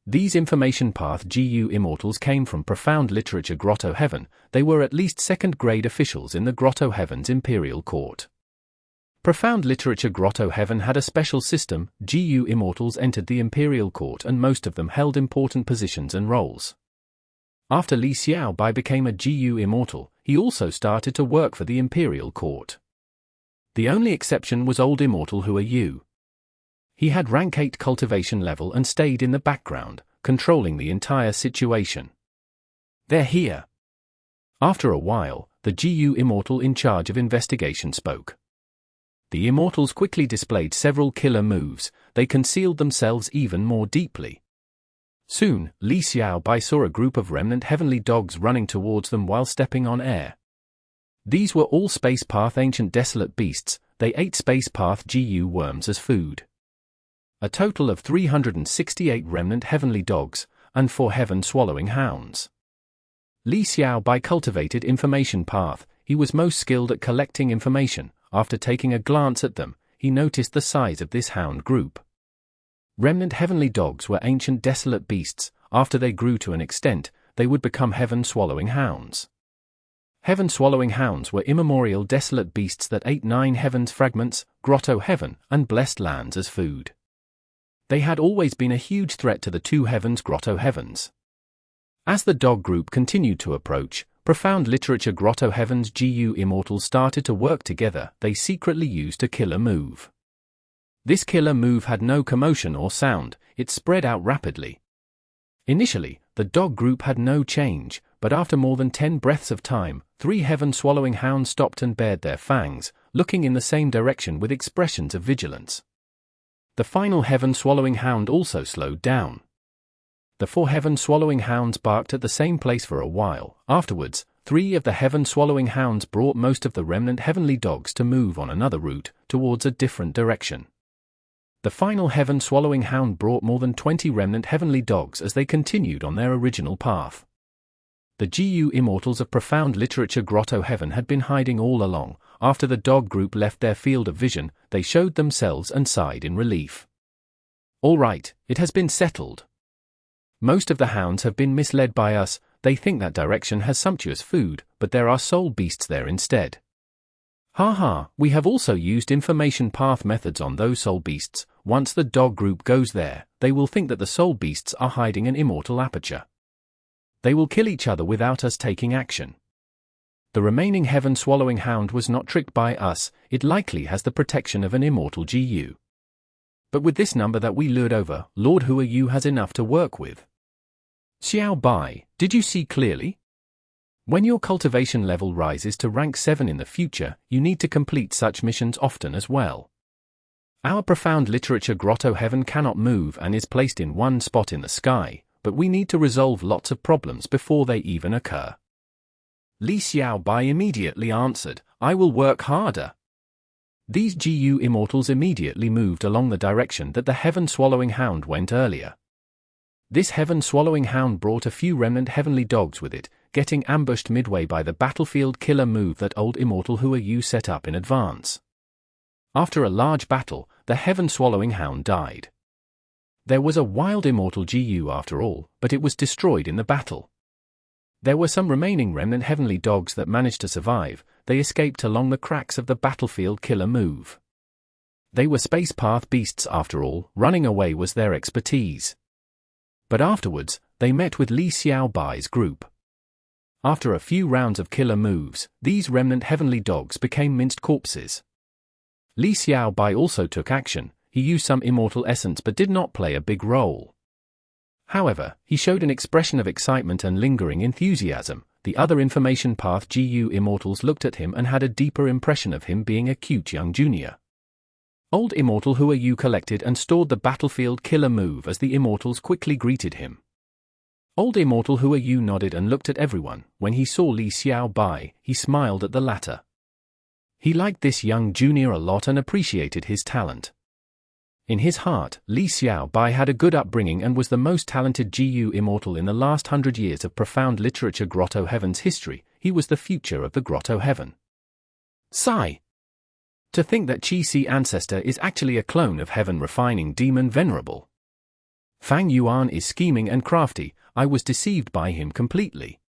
These Information Path GU Immortals came from Profound Literature Grotto Heaven, they were at least second-grade officials in the Grotto Heaven's Imperial Court. Profound Literature Grotto Heaven had a special system, GU Immortals entered the Imperial Court and most of them held important positions and roles. After Li Xiao Bai became a GU Immortal, he also started to work for the Imperial Court. The only exception was Old Immortal Hua Yu. He had Rank 8 cultivation level and stayed in the background, controlling the entire situation. They're here. After a while, the GU Immortal in charge of investigation spoke. The Immortals quickly displayed several killer moves. They concealed themselves even more deeply. Soon, Li Xiaobai saw a group of remnant heavenly dogs running towards them while stepping on air. These were all Space Path Ancient Desolate Beasts. They ate Space Path GU worms as food. A total of 368 remnant heavenly dogs, and 4 heaven-swallowing hounds. Li Xiaobai cultivated Information Path. He was most skilled at collecting information. After taking a glance at them, he noticed the size of this hound group. Remnant heavenly dogs were ancient desolate beasts. After they grew to an extent, they would become heaven-swallowing hounds. Heaven-swallowing hounds were immemorial desolate beasts that ate 9 heavens fragments, grotto heaven, and blessed lands as food. They had always been a huge threat to the 2 heavens grotto heavens. As the dog group continued to approach, Profound Literature Grotto Heavens GU Immortals started to work together. They secretly used a killer move. This killer move had no commotion or sound. It spread out rapidly. Initially, the dog group had no change, but after more than 10 breaths of time, 3 heaven-swallowing hounds stopped and bared their fangs, looking in the same direction with expressions of vigilance. The final heaven-swallowing hound also slowed down. The 4 heaven-swallowing hounds barked at the same place for a while. Afterwards, 3 of the heaven-swallowing hounds brought most of the remnant heavenly dogs to move on another route, towards a different direction. The final heaven-swallowing hound brought more than 20 remnant heavenly dogs as they continued on their original path. The GU Immortals of Profound Literature Grotto Heaven had been hiding all along. After the dog group left their field of vision, they showed themselves and sighed in relief. All right, it has been settled. Most of the hounds have been misled by us. They think that direction has sumptuous food, but there are soul beasts there instead. Haha, we have also used information path methods on those soul beasts. Once the dog group goes there, they will think that the soul beasts are hiding an immortal aperture. They will kill each other without us taking action. The remaining heaven-swallowing hound was not tricked by us. It likely has the protection of an immortal GU. But with this number that we lured over, Lord Huayu has enough to work with. Xiao Bai, did you see clearly? When your cultivation level rises to rank 7 in the future, you need to complete such missions often as well. Our Profound Literature Grotto Heaven cannot move and is placed in one spot in the sky, but we need to resolve lots of problems before they even occur. Li Xiaobai immediately answered, I will work harder. These GU Immortals immediately moved along the direction that the heaven-swallowing hound went earlier. This heaven-swallowing hound brought a few remnant heavenly dogs with it, getting ambushed midway by the battlefield killer move that old Immortal Huayu set up in advance. After a large battle, the heaven-swallowing hound died. There was a wild Immortal GU after all, but it was destroyed in the battle. There were some remaining remnant heavenly dogs that managed to survive. They escaped along the cracks of the battlefield killer move. They were space path beasts after all. Running away was their expertise. But afterwards, they met with Li Xiaobai's group. After a few rounds of killer moves, these remnant heavenly dogs became minced corpses. Li Xiaobai also took action. He used some immortal essence but did not play a big role. However, he showed an expression of excitement and lingering enthusiasm. The other information path GU Immortals looked at him and had a deeper impression of him being a cute young junior. Old Immortal Huayu collected and stored the battlefield killer move as the Immortals quickly greeted him. Old Immortal Huayu nodded and looked at everyone. When he saw Li Xiaobai, he smiled at the latter. He liked this young junior a lot and appreciated his talent. In his heart, Li Xiaobai had a good upbringing and was the most talented GU Immortal in the last 100 years of Profound Literature Grotto Heaven's history. He was the future of the Grotto Heaven. Sigh. To think that Qi ancestor is actually a clone of heaven refining demon Venerable. Fang Yuan is scheming and crafty. I was deceived by him completely.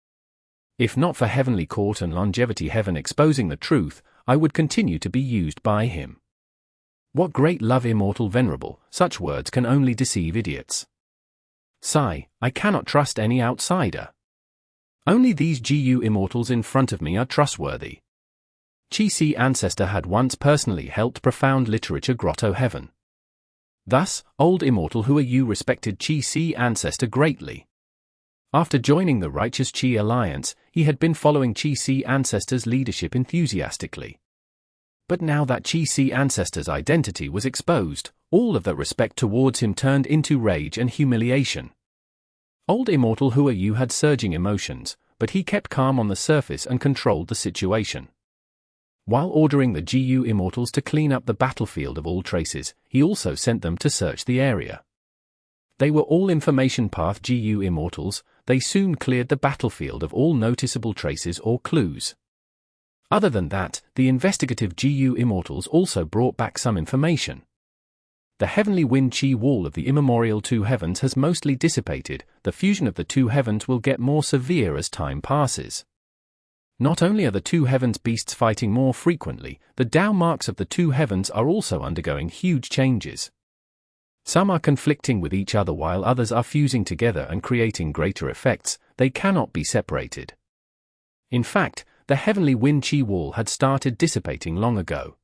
If not for Heavenly Court and Longevity Heaven exposing the truth, I would continue to be used by him. What great love, Immortal Venerable. Such words can only deceive idiots. Sigh, I cannot trust any outsider. Only these GU Immortals in front of me are trustworthy. Qi ancestor had once personally helped Profound Literature Grotto Heaven. Thus, old Immortal Huayu respected Qi ancestor greatly. After joining the Righteous Qi Alliance, he had been following Qi ancestor's leadership enthusiastically. But now that Qi ancestor's identity was exposed, all of that respect towards him turned into rage and humiliation. Old Immortal Huayu had surging emotions, but he kept calm on the surface and controlled the situation. While ordering the GU Immortals to clean up the battlefield of all traces, he also sent them to search the area. They were all information path GU Immortals. They soon cleared the battlefield of all noticeable traces or clues. Other than that, the investigative GU Immortals also brought back some information. The heavenly wind Qi wall of the immemorial two heavens has mostly dissipated. The fusion of the two heavens will get more severe as time passes. Not only are the two heavens beasts fighting more frequently, the Tao marks of the two heavens are also undergoing huge changes. Some are conflicting with each other while others are fusing together and creating greater effects. They cannot be separated. In fact, the heavenly wind Qi wall had started dissipating long ago.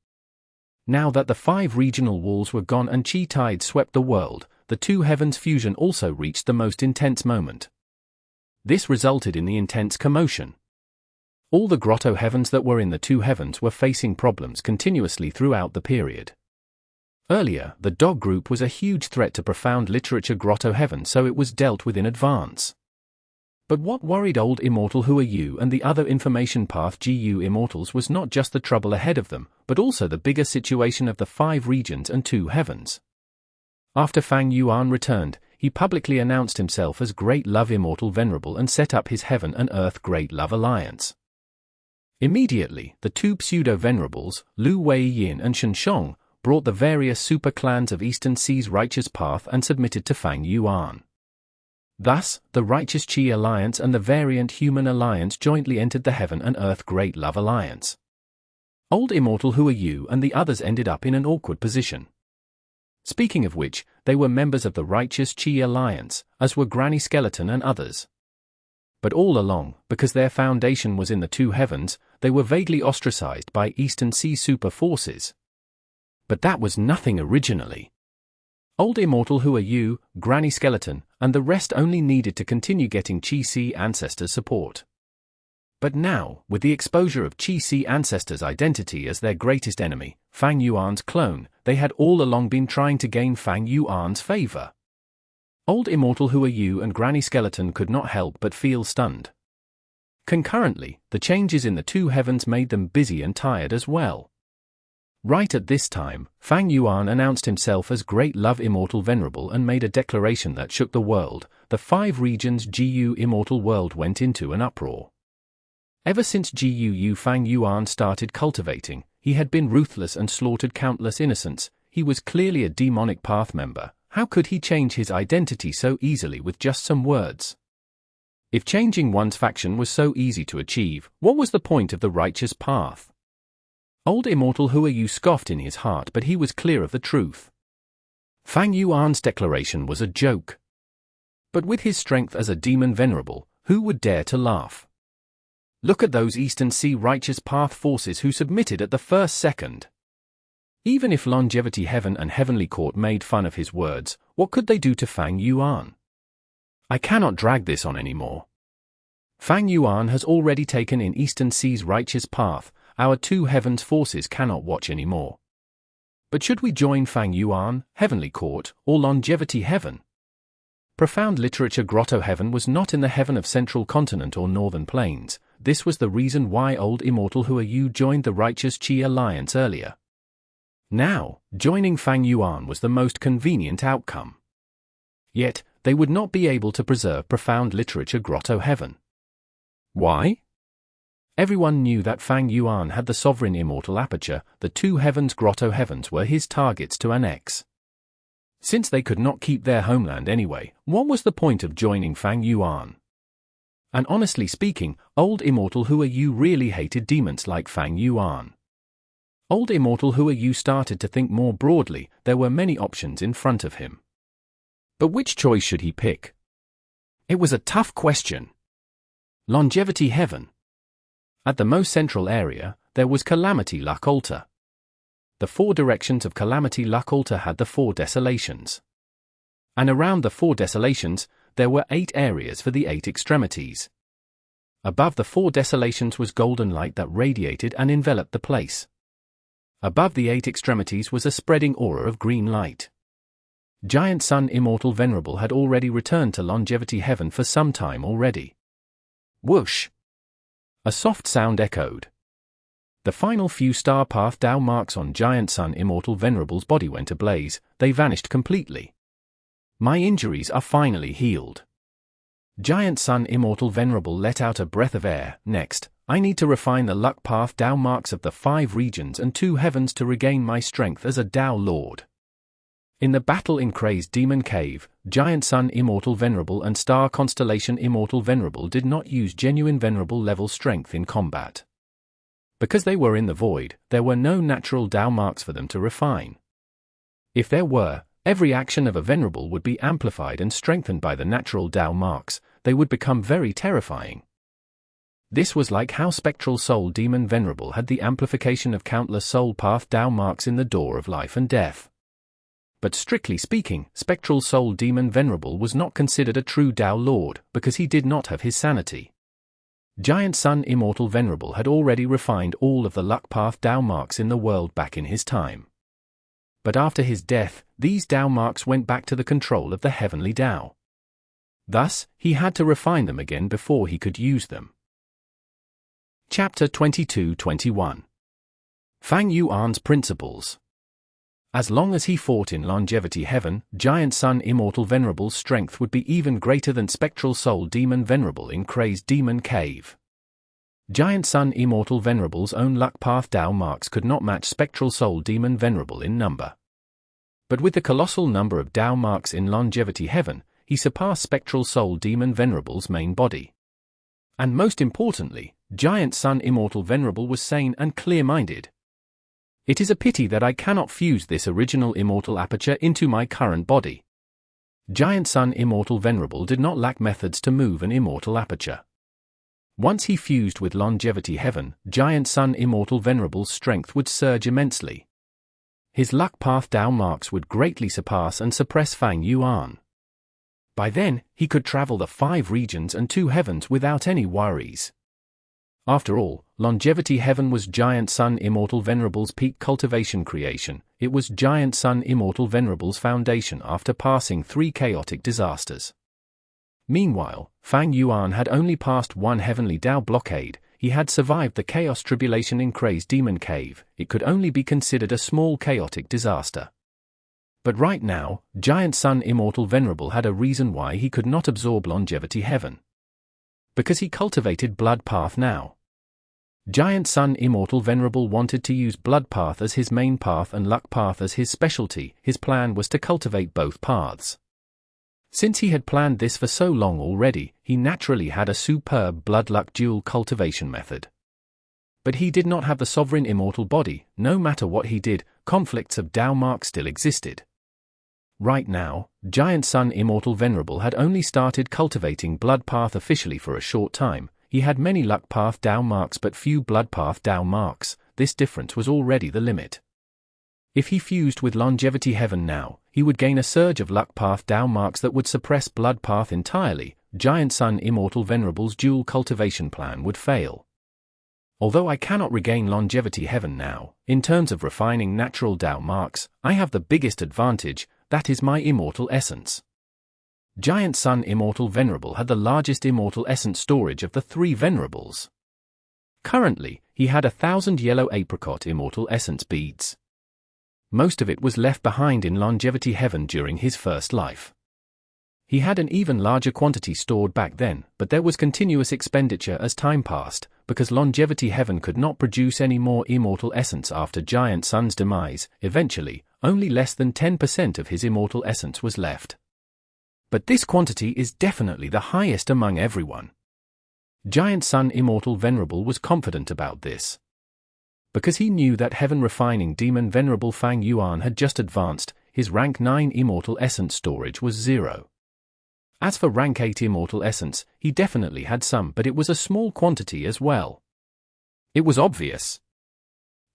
Now that the 5 regional walls were gone and Qi tide swept the world, the two heavens fusion also reached the most intense moment. This resulted in the intense commotion. All the grotto heavens that were in the two heavens were facing problems continuously throughout the period. Earlier, the dog group was a huge threat to profound literature grotto heaven, so it was dealt with in advance. But what worried old Immortal Huayu and the other information path GU Immortals was not just the trouble ahead of them, but also the bigger situation of the 5 regions and 2 heavens. After Fang Yuan returned, he publicly announced himself as Great Love Immortal Venerable and set up his Heaven and Earth Great Love Alliance. Immediately, the 2 pseudo-venerables, Lu Weiyin and Shen Shong, brought the various super clans of Eastern Sea's righteous path and submitted to Fang Yuan. Thus, the Righteous Qi Alliance and the Variant Human Alliance jointly entered the Heaven and Earth Great Love Alliance. Old Immortal Huayu and the others ended up in an awkward position. Speaking of which, they were members of the Righteous Qi Alliance, as were Granny Skeleton and others. But all along, because their foundation was in the two heavens, they were vaguely ostracized by Eastern Sea super forces. But that was nothing originally. Old Immortal Huayu, Granny Skeleton, and the rest only needed to continue getting Qi ancestors' support. But now, with the exposure of Qi ancestors' identity as their greatest enemy, Fang Yuan's clone, they had all along been trying to gain Fang Yuan's favor. Old Immortal Huayu and Granny Skeleton could not help but feel stunned. Concurrently, the changes in the two heavens made them busy and tired as well. Right at this time, Fang Yuan announced himself as Great Love Immortal Venerable and made a declaration that shook the world. The 5 regions GU Immortal world went into an uproar. Ever since GU Fang Yuan started cultivating, he had been ruthless and slaughtered countless innocents. He was clearly a demonic path member. How could he change his identity so easily with just some words? If changing one's faction was so easy to achieve, what was the point of the righteous path? Old Immortal Huayu scoffed in his heart, but he was clear of the truth. Fang Yuan's declaration was a joke. But with his strength as a demon venerable, who would dare to laugh? Look at those Eastern Sea righteous path forces who submitted at the first second. Even if Longevity Heaven and Heavenly Court made fun of his words, what could they do to Fang Yuan? I cannot drag this on anymore. Fang Yuan has already taken in Eastern Sea's righteous path. Our two heavens forces cannot watch anymore. But should we join Fang Yuan, Heavenly Court, or Longevity Heaven? Profound Literature Grotto Heaven was not in the heaven of Central Continent or Northern Plains. This was the reason why Old Immortal Huayu joined the Righteous Qi Alliance earlier. Now, joining Fang Yuan was the most convenient outcome. Yet, they would not be able to preserve Profound Literature Grotto Heaven. Why? Everyone knew that Fang Yuan had the sovereign immortal aperture. The two heavens grotto heavens were his targets to annex. Since they could not keep their homeland anyway, what was the point of joining Fang Yuan? And honestly speaking, Old Immortal Huayu really hated demons like Fang Yuan. Old Immortal Huayu started to think more broadly. There were many options in front of him. But which choice should he pick? It was a tough question. Longevity Heaven. At the most central area, there was Calamity Luck Altar. The 4 directions of Calamity Luck Altar had the 4 desolations. And around the 4 desolations, there were 8 areas for the 8 extremities. Above the 4 desolations was golden light that radiated and enveloped the place. Above the 8 extremities was a spreading aura of green light. Giant Sun Immortal Venerable had already returned to longevity heaven for some time already. Whoosh! A soft sound echoed. The final few star path Tao marks on Giant Sun Immortal Venerable's body went ablaze, they vanished completely. My injuries are finally healed. Giant Sun Immortal Venerable let out a breath of air. Next, I need to refine the luck path Tao marks of the 5 regions and 2 heavens to regain my strength as a Tao Lord. In the battle in Crazed Demon Cave, Giant Sun Immortal Venerable and Star Constellation Immortal Venerable did not use genuine Venerable level strength in combat. Because they were in the void, there were no natural Tao marks for them to refine. If there were, every action of a Venerable would be amplified and strengthened by the natural Tao marks, they would become very terrifying. This was like how Spectral Soul Demon Venerable had the amplification of countless soul path Tao marks in the door of life and death. But strictly speaking, Spectral Soul Demon Venerable was not considered a true Tao Lord, because he did not have his sanity. Giant Sun Immortal Venerable had already refined all of the luck path Tao marks in the world back in his time. But after his death, these Tao marks went back to the control of the heavenly Tao. Thus, he had to refine them again before he could use them. Chapter 22-21 Fang Yuan's Principles. As long as he fought in longevity heaven, Giant Sun Immortal Venerable's strength would be even greater than Spectral Soul Demon Venerable in Crazed Demon Cave. Giant Sun Immortal Venerable's own luck path Tao marks could not match Spectral Soul Demon Venerable in number. But with the colossal number of Tao marks in longevity heaven, he surpassed Spectral Soul Demon Venerable's main body. And most importantly, Giant Sun Immortal Venerable was sane and clear-minded. It is a pity that I cannot fuse this original immortal aperture into my current body. Giant Sun Immortal Venerable did not lack methods to move an immortal aperture. Once he fused with longevity heaven, Giant Sun Immortal Venerable's strength would surge immensely. His luck path Tao marks would greatly surpass and suppress Fang Yuan. By then, he could travel the 5 regions and 2 heavens without any worries. After all, longevity heaven was Giant Sun Immortal Venerable's peak cultivation creation. It was Giant Sun Immortal Venerable's foundation after passing 3 chaotic disasters. Meanwhile, Fang Yuan had only passed 1 heavenly Tao blockade. He had survived the chaos tribulation in Crazed Demon Cave. It could only be considered a small chaotic disaster. But right now, Giant Sun Immortal Venerable had a reason why he could not absorb longevity heaven. Because he cultivated Blood Path now. Giant Sun Immortal Venerable wanted to use Blood Path as his main path and Luck Path as his specialty. His plan was to cultivate both paths. Since he had planned this for so long already, he naturally had a superb Blood Luck dual cultivation method. But he did not have the sovereign immortal body. No matter what he did, conflicts of Tao mark still existed. Right now, Giant Sun Immortal Venerable had only started cultivating Blood Path officially for a short time. He had many Luck Path Tao marks but few Blood Path Tao marks. This difference was already the limit. If he fused with longevity heaven now, he would gain a surge of Luck Path Tao marks that would suppress Blood Path entirely. Giant Sun Immortal Venerable's dual cultivation plan would fail. Although I cannot regain longevity heaven now, in terms of refining natural Tao marks, I have the biggest advantage. That is my immortal essence. Giant Sun Immortal Venerable had the largest immortal essence storage of the 3 Venerables. Currently, he had 1,000 yellow apricot immortal essence beads. Most of it was left behind in longevity heaven during his first life. He had an even larger quantity stored back then, but there was continuous expenditure as time passed, because longevity heaven could not produce any more immortal essence after Giant Sun's demise. Eventually, only less than 10% of his immortal essence was left. But this quantity is definitely the highest among everyone. Giant Sun Immortal Venerable was confident about this. Because he knew that heaven refining demon Venerable Fang Yuan had just advanced, his rank 9 immortal essence storage was 0. As for rank 8 immortal essence, he definitely had some, but it was a small quantity as well. It was obvious.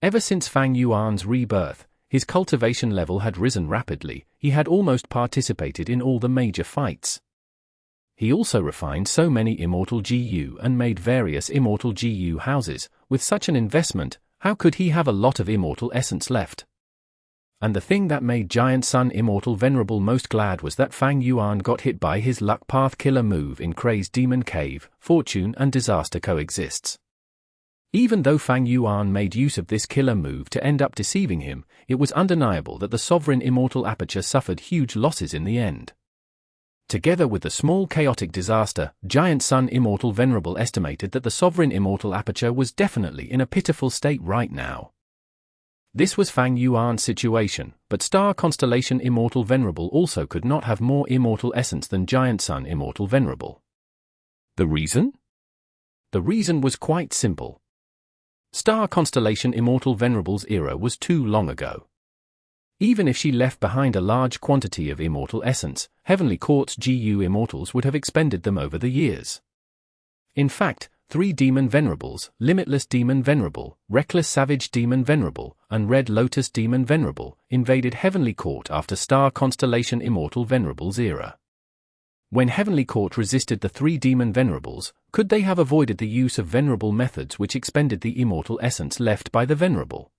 Ever since Fang Yuan's rebirth, his cultivation level had risen rapidly. He had almost participated in all the major fights. He also refined so many immortal GU and made various immortal GU houses. With such an investment, how could he have a lot of immortal essence left? And the thing that made Giant Sun Immortal Venerable most glad was that Fang Yuan got hit by his luck path killer move in Crazed Demon Cave. Fortune and disaster coexists. Even though Fang Yuan made use of this killer move to end up deceiving him, it was undeniable that the Sovereign Immortal Aperture suffered huge losses in the end. Together with the small chaotic disaster, Giant Sun Immortal Venerable estimated that the Sovereign Immortal Aperture was definitely in a pitiful state right now. This was Fang Yuan's situation, but Star Constellation Immortal Venerable also could not have more immortal essence than Giant Sun Immortal Venerable. The reason? The reason was quite simple. Star Constellation Immortal Venerable's era was too long ago. Even if she left behind a large quantity of immortal essence, Heavenly Court's GU Immortals would have expended them over the years. In fact, 3 Demon Venerables, Limitless Demon Venerable, Reckless Savage Demon Venerable, and Red Lotus Demon Venerable, invaded Heavenly Court after Star Constellation Immortal Venerable's era. When Heavenly Court resisted the 3 Demon Venerables, could they have avoided the use of Venerable methods which expended the immortal essence left by the Venerable?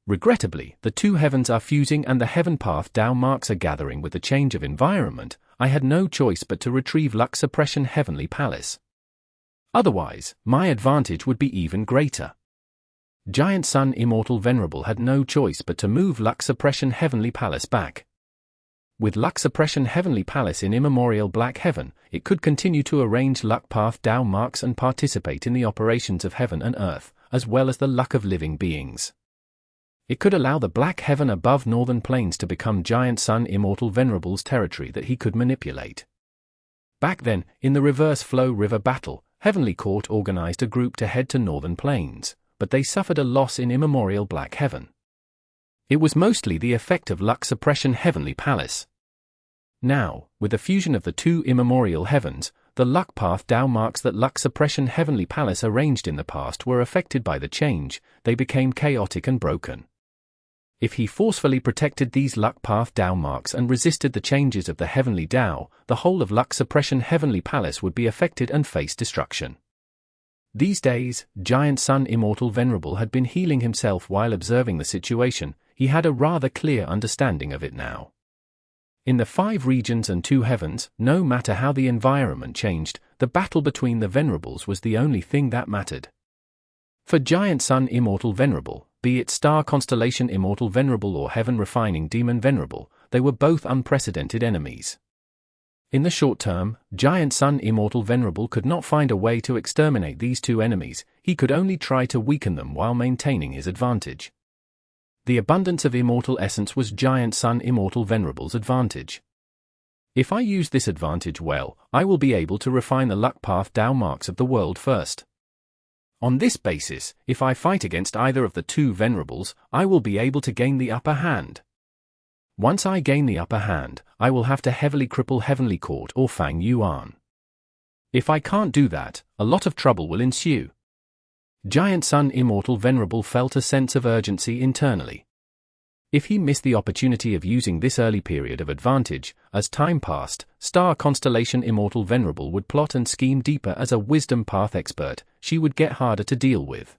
Regrettably, the 2 heavens are fusing and the heaven path Tao marks are gathering with the change of environment. I had no choice but to retrieve Luck Suppression Heavenly Palace. Otherwise, my advantage would be even greater. Giant Sun Immortal Venerable had no choice but to move Luck Suppression Heavenly Palace back. With Luck Suppression Heavenly Palace in immemorial Black Heaven, it could continue to arrange luck path Tao marks and participate in the operations of heaven and earth, as well as the luck of living beings. It could allow the Black Heaven above Northern Plains to become Giant Sun Immortal Venerable's territory that he could manipulate. Back then, in the Reverse Flow River battle, Heavenly Court organized a group to head to Northern Plains, but they suffered a loss in immemorial Black Heaven. It was mostly the effect of Luck Suppression Heavenly Palace. Now, with the fusion of the 2 immemorial heavens, the luck path Tao marks that Luck Suppression Heavenly Palace arranged in the past were affected by the change. They became chaotic and broken. If he forcefully protected these luck path Tao marks and resisted the changes of the Heavenly Tao, the whole of Luck Suppression Heavenly Palace would be affected and face destruction. These days, Giant Sun Immortal Venerable had been healing himself while observing the situation. He had a rather clear understanding of it now. In the 5 regions and 2 heavens, no matter how the environment changed, the battle between the Venerables was the only thing that mattered. For Giant Sun Immortal Venerable, be it Star Constellation Immortal Venerable or Heaven Refining Demon Venerable, they were both unprecedented enemies. In the short term, Giant Sun Immortal Venerable could not find a way to exterminate these 2 enemies. He could only try to weaken them while maintaining his advantage. The abundance of immortal essence was Giant Sun Immortal Venerable's advantage. If I use this advantage well, I will be able to refine the luck path Tao marks of the world first. On this basis, if I fight against either of the 2 Venerables, I will be able to gain the upper hand. Once I gain the upper hand, I will have to heavily cripple Heavenly Court or Fang Yuan. If I can't do that, a lot of trouble will ensue. Giant Sun Immortal Venerable felt a sense of urgency internally. If he missed the opportunity of using this early period of advantage, as time passed, Star Constellation Immortal Venerable would plot and scheme deeper. As a wisdom path expert, she would get harder to deal with.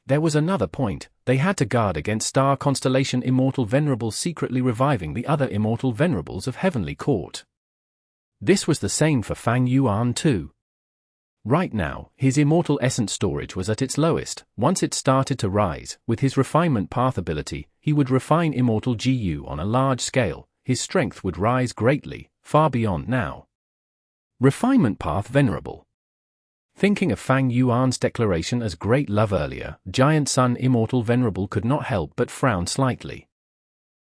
There was another point: they had to guard against Star Constellation Immortal Venerable secretly reviving the other Immortal Venerables of Heavenly Court. This was the same for Fang Yuan too. Right now, his immortal essence storage was at its lowest. Once it started to rise, with his refinement path ability, he would refine immortal GU on a large scale. His strength would rise greatly, far beyond now. Refinement path Venerable. Thinking of Fang Yuan's declaration as great love earlier, Giant Sun Immortal Venerable could not help but frown slightly.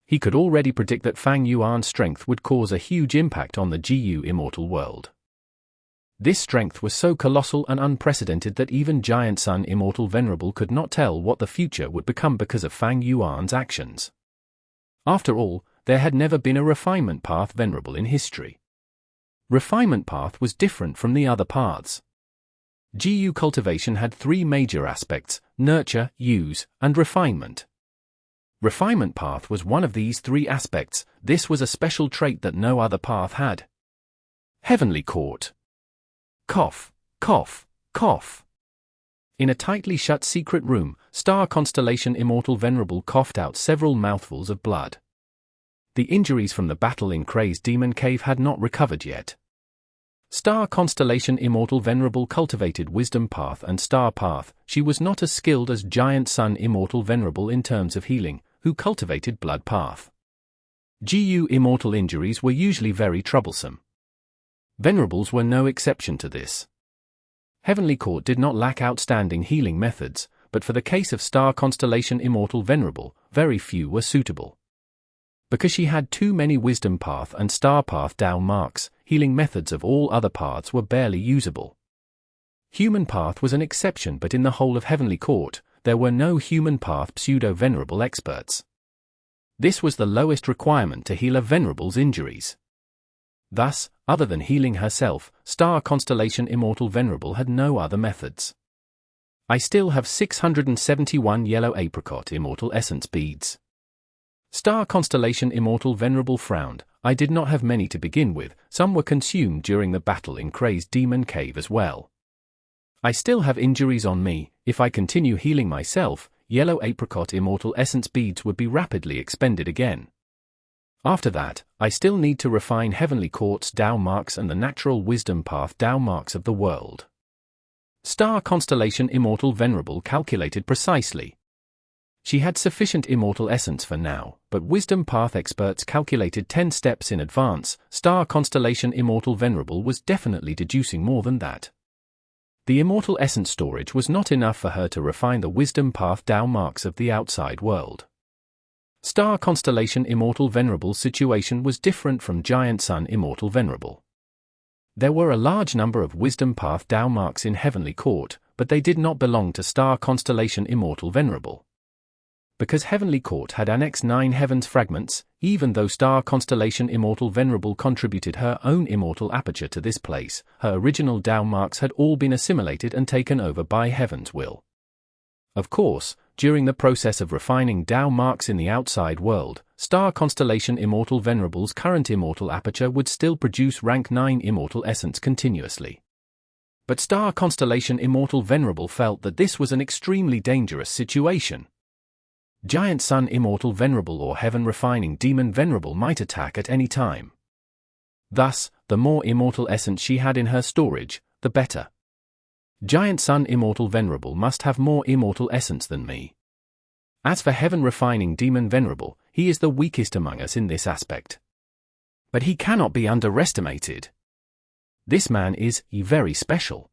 He could already predict that Fang Yuan's strength would cause a huge impact on the GU immortal world. This strength was so colossal and unprecedented that even Giant Sun Immortal Venerable could not tell what the future would become because of Fang Yuan's actions. After all, there had never been a Refinement Path Venerable in history. Refinement Path was different from the other paths. GU cultivation had 3 major aspects: nurture, use, and refinement. Refinement Path was one of these 3 aspects. This was a special trait that no other path had. Heavenly Court. Cough, cough, cough. In a tightly shut secret room, Star Constellation Immortal Venerable coughed out several mouthfuls of blood. The injuries from the battle in Kray's Demon Cave had not recovered yet. Star Constellation Immortal Venerable cultivated Wisdom Path and Star Path. She was not as skilled as Giant Sun Immortal Venerable in terms of healing, who cultivated Blood Path. GU Immortal injuries were usually very troublesome. Venerables were no exception to this. Heavenly Court did not lack outstanding healing methods, but for the case of Star Constellation Immortal Venerable, very few were suitable. Because she had too many Wisdom Path and Star Path down marks, healing methods of all other paths were barely usable. Human Path was an exception, but in the whole of Heavenly Court, there were no Human Path pseudo-venerable experts. This was the lowest requirement to heal a Venerable's injuries. Thus, other than healing herself, Star Constellation Immortal Venerable had no other methods. I still have 671 yellow apricot Immortal Essence beads. Star Constellation Immortal Venerable frowned. I did not have many to begin with, some were consumed during the battle in Kray's Demon Cave as well. I still have injuries on me. If I continue healing myself, yellow apricot Immortal Essence beads would be rapidly expended again. After that, I still need to refine Heavenly Court's Dao marks and the natural Wisdom Path Dao marks of the world. Star Constellation Immortal Venerable calculated precisely. She had sufficient Immortal Essence for now, but Wisdom Path experts calculated 10 steps in advance. Star Constellation Immortal Venerable was definitely deducing more than that. The Immortal Essence storage was not enough for her to refine the Wisdom Path Dao marks of the outside world. Star Constellation Immortal Venerable's situation was different from Giant Sun Immortal Venerable. There were a large number of Wisdom Path Dao marks in Heavenly Court, but they did not belong to Star Constellation Immortal Venerable. Because Heavenly Court had annexed 9 Heavens fragments, even though Star Constellation Immortal Venerable contributed her own Immortal Aperture to this place, her original Dao marks had all been assimilated and taken over by Heaven's will. Of course, during the process of refining Dao marks in the outside world, Star Constellation Immortal Venerable's current Immortal Aperture would still produce rank 9 Immortal Essence continuously. But Star Constellation Immortal Venerable felt that this was an extremely dangerous situation. Giant Sun Immortal Venerable or Heaven Refining Demon Venerable might attack at any time. Thus, the more Immortal Essence she had in her storage, the better. Giant Sun Immortal Venerable must have more Immortal Essence than me. As for Heaven Refining Demon Venerable, he is the weakest among us in this aspect. But he cannot be underestimated. This man is very special.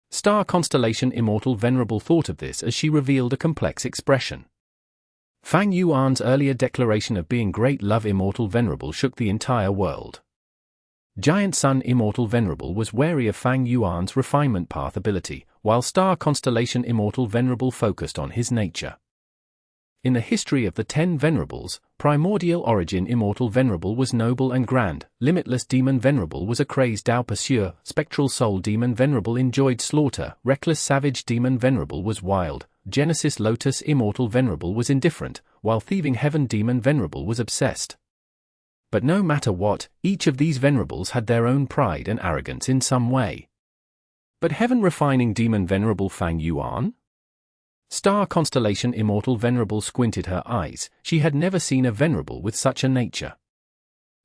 Star Constellation Immortal Venerable thought of this as she revealed a complex expression. Fang Yuan's earlier declaration of being Great Love Immortal Venerable shook the entire world. Giant Sun Immortal Venerable was wary of Fang Yuan's refinement path ability, while Star Constellation Immortal Venerable focused on his nature. In the history of the 10 Venerables, Primordial Origin Immortal Venerable was noble and grand, Limitless Demon Venerable was a crazed Dao pursuer, Spectral Soul Demon Venerable enjoyed slaughter, Reckless Savage Demon Venerable was wild, Genesis Lotus Immortal Venerable was indifferent, while Thieving Heaven Demon Venerable was obsessed. But no matter what, each of these Venerables had their own pride and arrogance in some way. But Heaven Refining Demon Venerable Fang Yuan? Star Constellation Immortal Venerable squinted her eyes. She had never seen a Venerable with such a nature.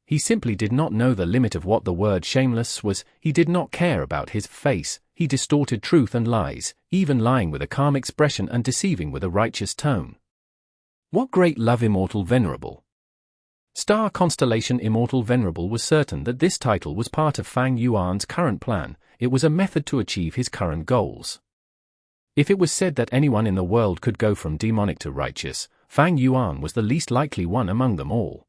He simply did not know the limit of what the word shameless was. He did not care about his face. He distorted truth and lies, even lying with a calm expression and deceiving with a righteous tone. What great love Immortal Venerable! Star Constellation Immortal Venerable was certain that this title was part of Fang Yuan's current plan. It was a method to achieve his current goals. If it was said that anyone in the world could go from demonic to righteous, Fang Yuan was the least likely one among them all.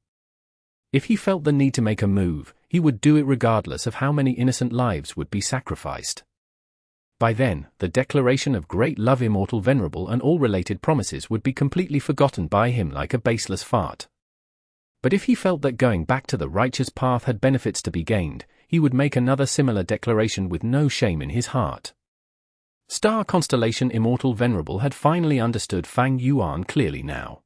If he felt the need to make a move, he would do it regardless of how many innocent lives would be sacrificed. By then, the declaration of Great Love Immortal Venerable and all related promises would be completely forgotten by him like a baseless fart. But if he felt that going back to the righteous path had benefits to be gained, he would make another similar declaration with no shame in his heart. Star Constellation Immortal Venerable had finally understood Fang Yuan clearly now.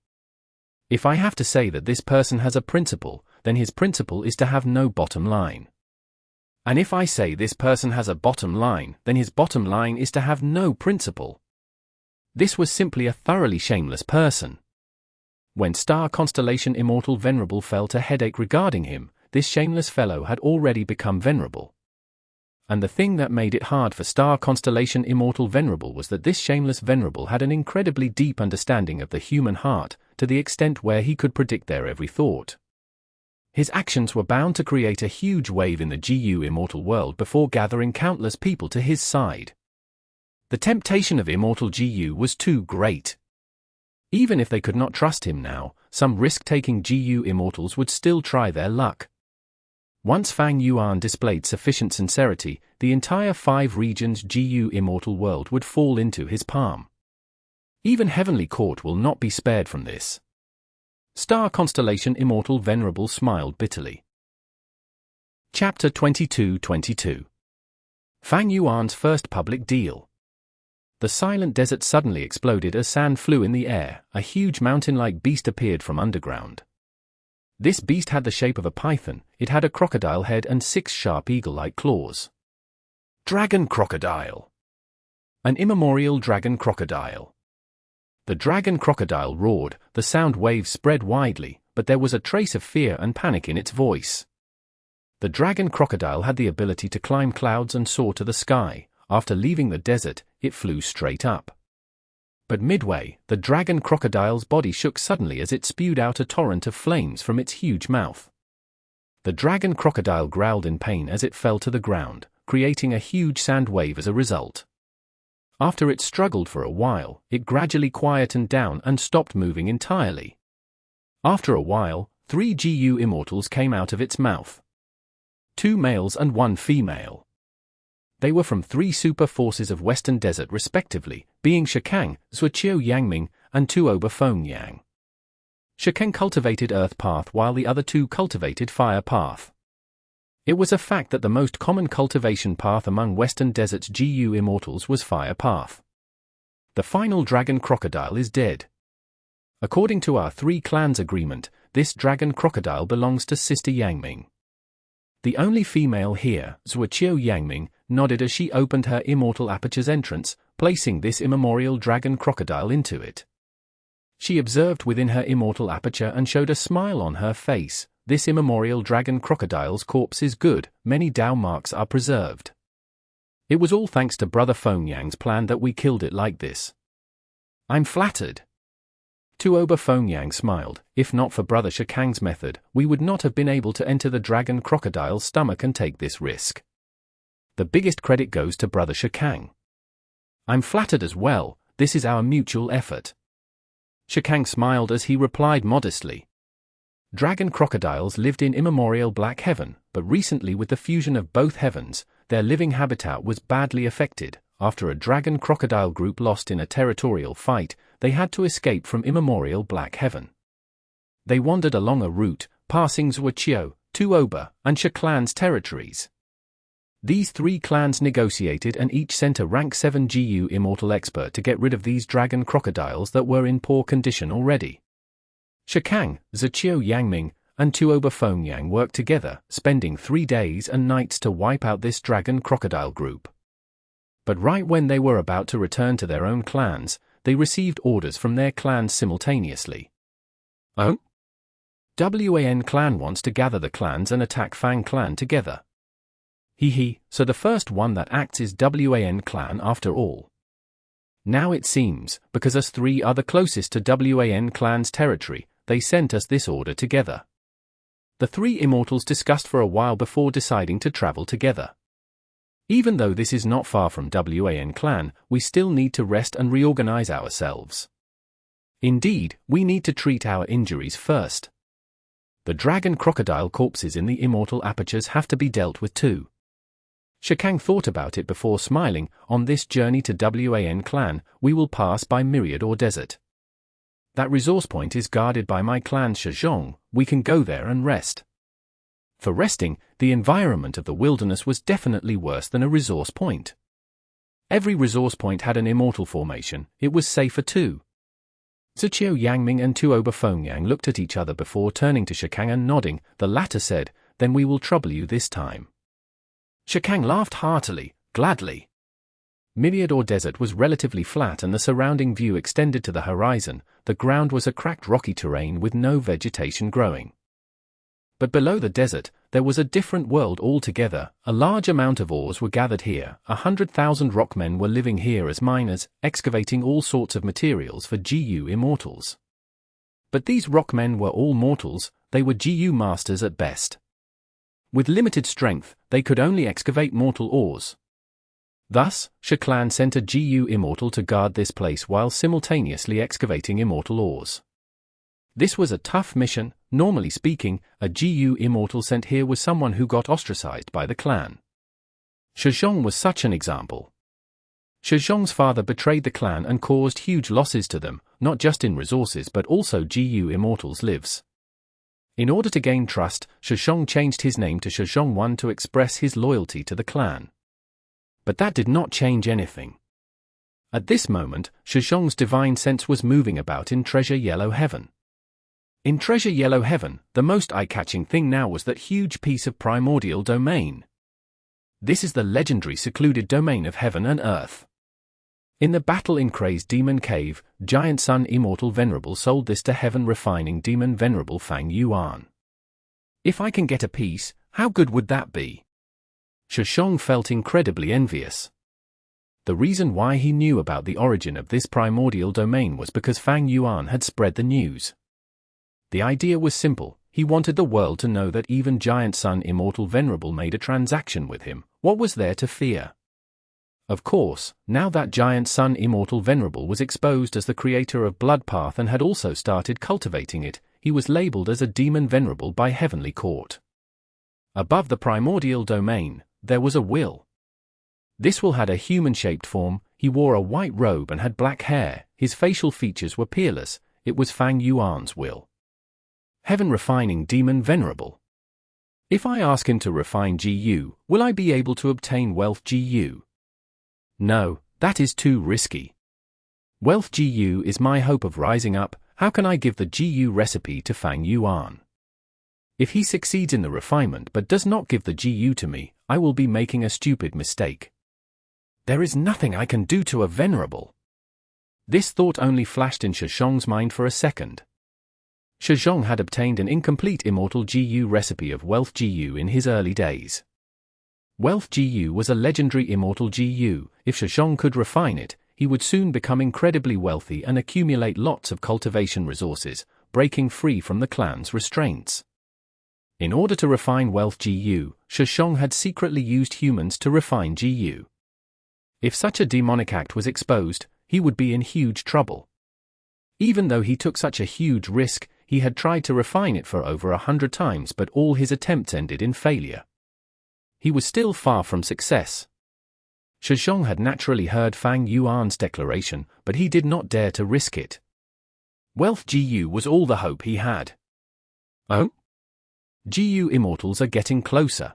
If I have to say that this person has a principle, then his principle is to have no bottom line. And if I say this person has a bottom line, then his bottom line is to have no principle. This was simply a thoroughly shameless person. When Star Constellation Immortal Venerable felt a headache regarding him, this shameless fellow had already become Venerable. And the thing that made it hard for Star Constellation Immortal Venerable was that this shameless Venerable had an incredibly deep understanding of the human heart, to the extent where he could predict their every thought. His actions were bound to create a huge wave in the GU Immortal world before gathering countless people to his side. The temptation of Immortal GU was too great. Even if they could not trust him now, some risk-taking GU Immortals would still try their luck. Once Fang Yuan displayed sufficient sincerity, the entire 5 regions GU Immortal world would fall into his palm. Even Heavenly Court will not be spared from this. Star Constellation Immortal Venerable smiled bitterly. Chapter 22-22 Fang Yuan's first public deal. The silent desert suddenly exploded as sand flew in the air. A huge mountain-like beast appeared from underground. This beast had the shape of a python. It had a crocodile head and 6 sharp eagle-like claws. Dragon Crocodile. An immemorial dragon crocodile. The dragon crocodile roared, the sound waves spread widely, but there was a trace of fear and panic in its voice. The dragon crocodile had the ability to climb clouds and soar to the sky. After leaving the desert, it flew straight up. But midway, the dragon crocodile's body shook suddenly as it spewed out a torrent of flames from its huge mouth. The dragon crocodile growled in pain as it fell to the ground, creating a huge sand wave as a result. After it struggled for a while, it gradually quietened down and stopped moving entirely. After a while, 3 GU Immortals came out of its mouth. 2 males and 1 female. They were from 3 super forces of Western Desert respectively, being Xiang, Zuoqiu Yangming, and Tuoba Fengyang. Xiang cultivated Earth Path while the other 2 cultivated Fire Path. It was a fact that the most common cultivation path among Western Desert's GU Immortals was Fire Path. The final dragon crocodile is dead. According to our 3 clans agreement, this dragon crocodile belongs to Sister Yangming. The only female here, Zuoqiu Yangming, nodded as she opened her immortal aperture's entrance, placing this immemorial dragon crocodile into it. She observed within her immortal aperture and showed a smile on her face. This immemorial dragon crocodile's corpse is good, many Dao marks are preserved. It was all thanks to Brother Fengyang's plan that we killed it like this. I'm flattered. Tuoba Fengyang smiled. If not for Brother Xiang's method, we would not have been able to enter the dragon crocodile's stomach and take this risk. The biggest credit goes to Brother Xiang. I'm flattered as well, this is our mutual effort. Xiang smiled as he replied modestly. Dragon crocodiles lived in immemorial Black Heaven, but recently with the fusion of both heavens, their living habitat was badly affected. After a dragon crocodile group lost in a territorial fight, they had to escape from immemorial Black Heaven. They wandered along a route, passing Zuoqiu, Tuoba, and Xia clans' territories. These 3 clans negotiated and each sent a rank 7 GU Immortal expert to get rid of these dragon crocodiles that were in poor condition already. Xiang, Zuoqiu Yangming, and Tuoba Fengyang worked together, spending 3 days and nights to wipe out this dragon crocodile group. But right when they were about to return to their own clans, they received orders from their clans simultaneously. Oh? Wan clan wants to gather the clans and attack Fang clan together. So the first one that acts is Wan clan after all. Now it seems, because us 3 are the closest to Wan clan's territory, they sent us this order together. The 3 Immortals discussed for a while before deciding to travel together. Even though this is not far from Wan clan, we still need to rest and reorganize ourselves. Indeed, we need to treat our injuries first. The dragon crocodile corpses in the immortal apertures have to be dealt with too. Xiang thought about it before smiling. On this journey to Wan clan, we will pass by Myriad or Desert. That resource point is guarded by my clan Shizhong, we can go there and rest. For resting, the environment of the wilderness was definitely worse than a resource point. Every resource point had an immortal formation, it was safer too. Zuoqiu Yangming and Tuoba Fengyang looked at each other before turning to Xiang and nodding. The latter said, then we will trouble you this time. Xiang laughed heartily, gladly. Myriad Desert was relatively flat and the surrounding view extended to the horizon. The ground was a cracked rocky terrain with no vegetation growing. But below the desert, there was a different world altogether. A large amount of ores were gathered here. 100,000 rockmen were living here as miners, excavating all sorts of materials for GU Immortals. But these rockmen were all mortals, they were GU masters at best. With limited strength, they could only excavate mortal ores. Thus, Xiang sent a GU Immortal to guard this place while simultaneously excavating immortal ores. This was a tough mission. Normally speaking, a GU Immortal sent here was someone who got ostracized by the clan. Xiang was such an example. Xiang's father betrayed the clan and caused huge losses to them, not just in resources but also GU Immortals' lives. In order to gain trust, Xiang changed his name to Xiang to express his loyalty to the clan. But that did not change anything. At this moment, Xiang's divine sense was moving about in Treasure Yellow Heaven. In Treasure Yellow Heaven, the most eye-catching thing now was that huge piece of primordial domain. This is the legendary secluded domain of heaven and earth. In the battle in Crazed Demon Cave, Giant Sun Immortal Venerable sold this to Heaven Refining Demon Venerable Fang Yuan. If I can get a piece, how good would that be? Xiang felt incredibly envious. The reason why he knew about the origin of this primordial domain was because Fang Yuan had spread the news. The idea was simple. He wanted the world to know that even Giant Sun Immortal Venerable made a transaction with him. What was there to fear? Of course, now that Giant Sun Immortal Venerable was exposed as the creator of Bloodpath and had also started cultivating it, he was labeled as a demon venerable by Heavenly Court. Above the primordial domain, there was a will. This will had a human-shaped form. He wore a white robe and had black hair. His facial features were peerless. It was Fang Yuan's will. Heaven Refining Demon Venerable. If I ask him to refine GU, will I be able to obtain wealth GU? No, that is too risky. Wealth GU is my hope of rising up. How can I give the GU recipe to Fang Yuan? If he succeeds in the refinement but does not give the GU to me, I will be making a stupid mistake. There is nothing I can do to a venerable. This thought only flashed in Xiang's mind for a second. Xiang had obtained an incomplete Immortal GU recipe of Wealth GU in his early days. Wealth GU was a legendary Immortal GU. If Xiang could refine it, he would soon become incredibly wealthy and accumulate lots of cultivation resources, breaking free from the clan's restraints. In order to refine Wealth GU, Xiang had secretly used humans to refine GU. If such a demonic act was exposed, he would be in huge trouble. Even though he took such a huge risk, he had tried to refine it for over 100 times but all his attempts ended in failure. He was still far from success. Xiang had naturally heard Fang Yuan's declaration, but he did not dare to risk it. Wealth GU was all the hope he had. Oh? GU Immortals are getting closer.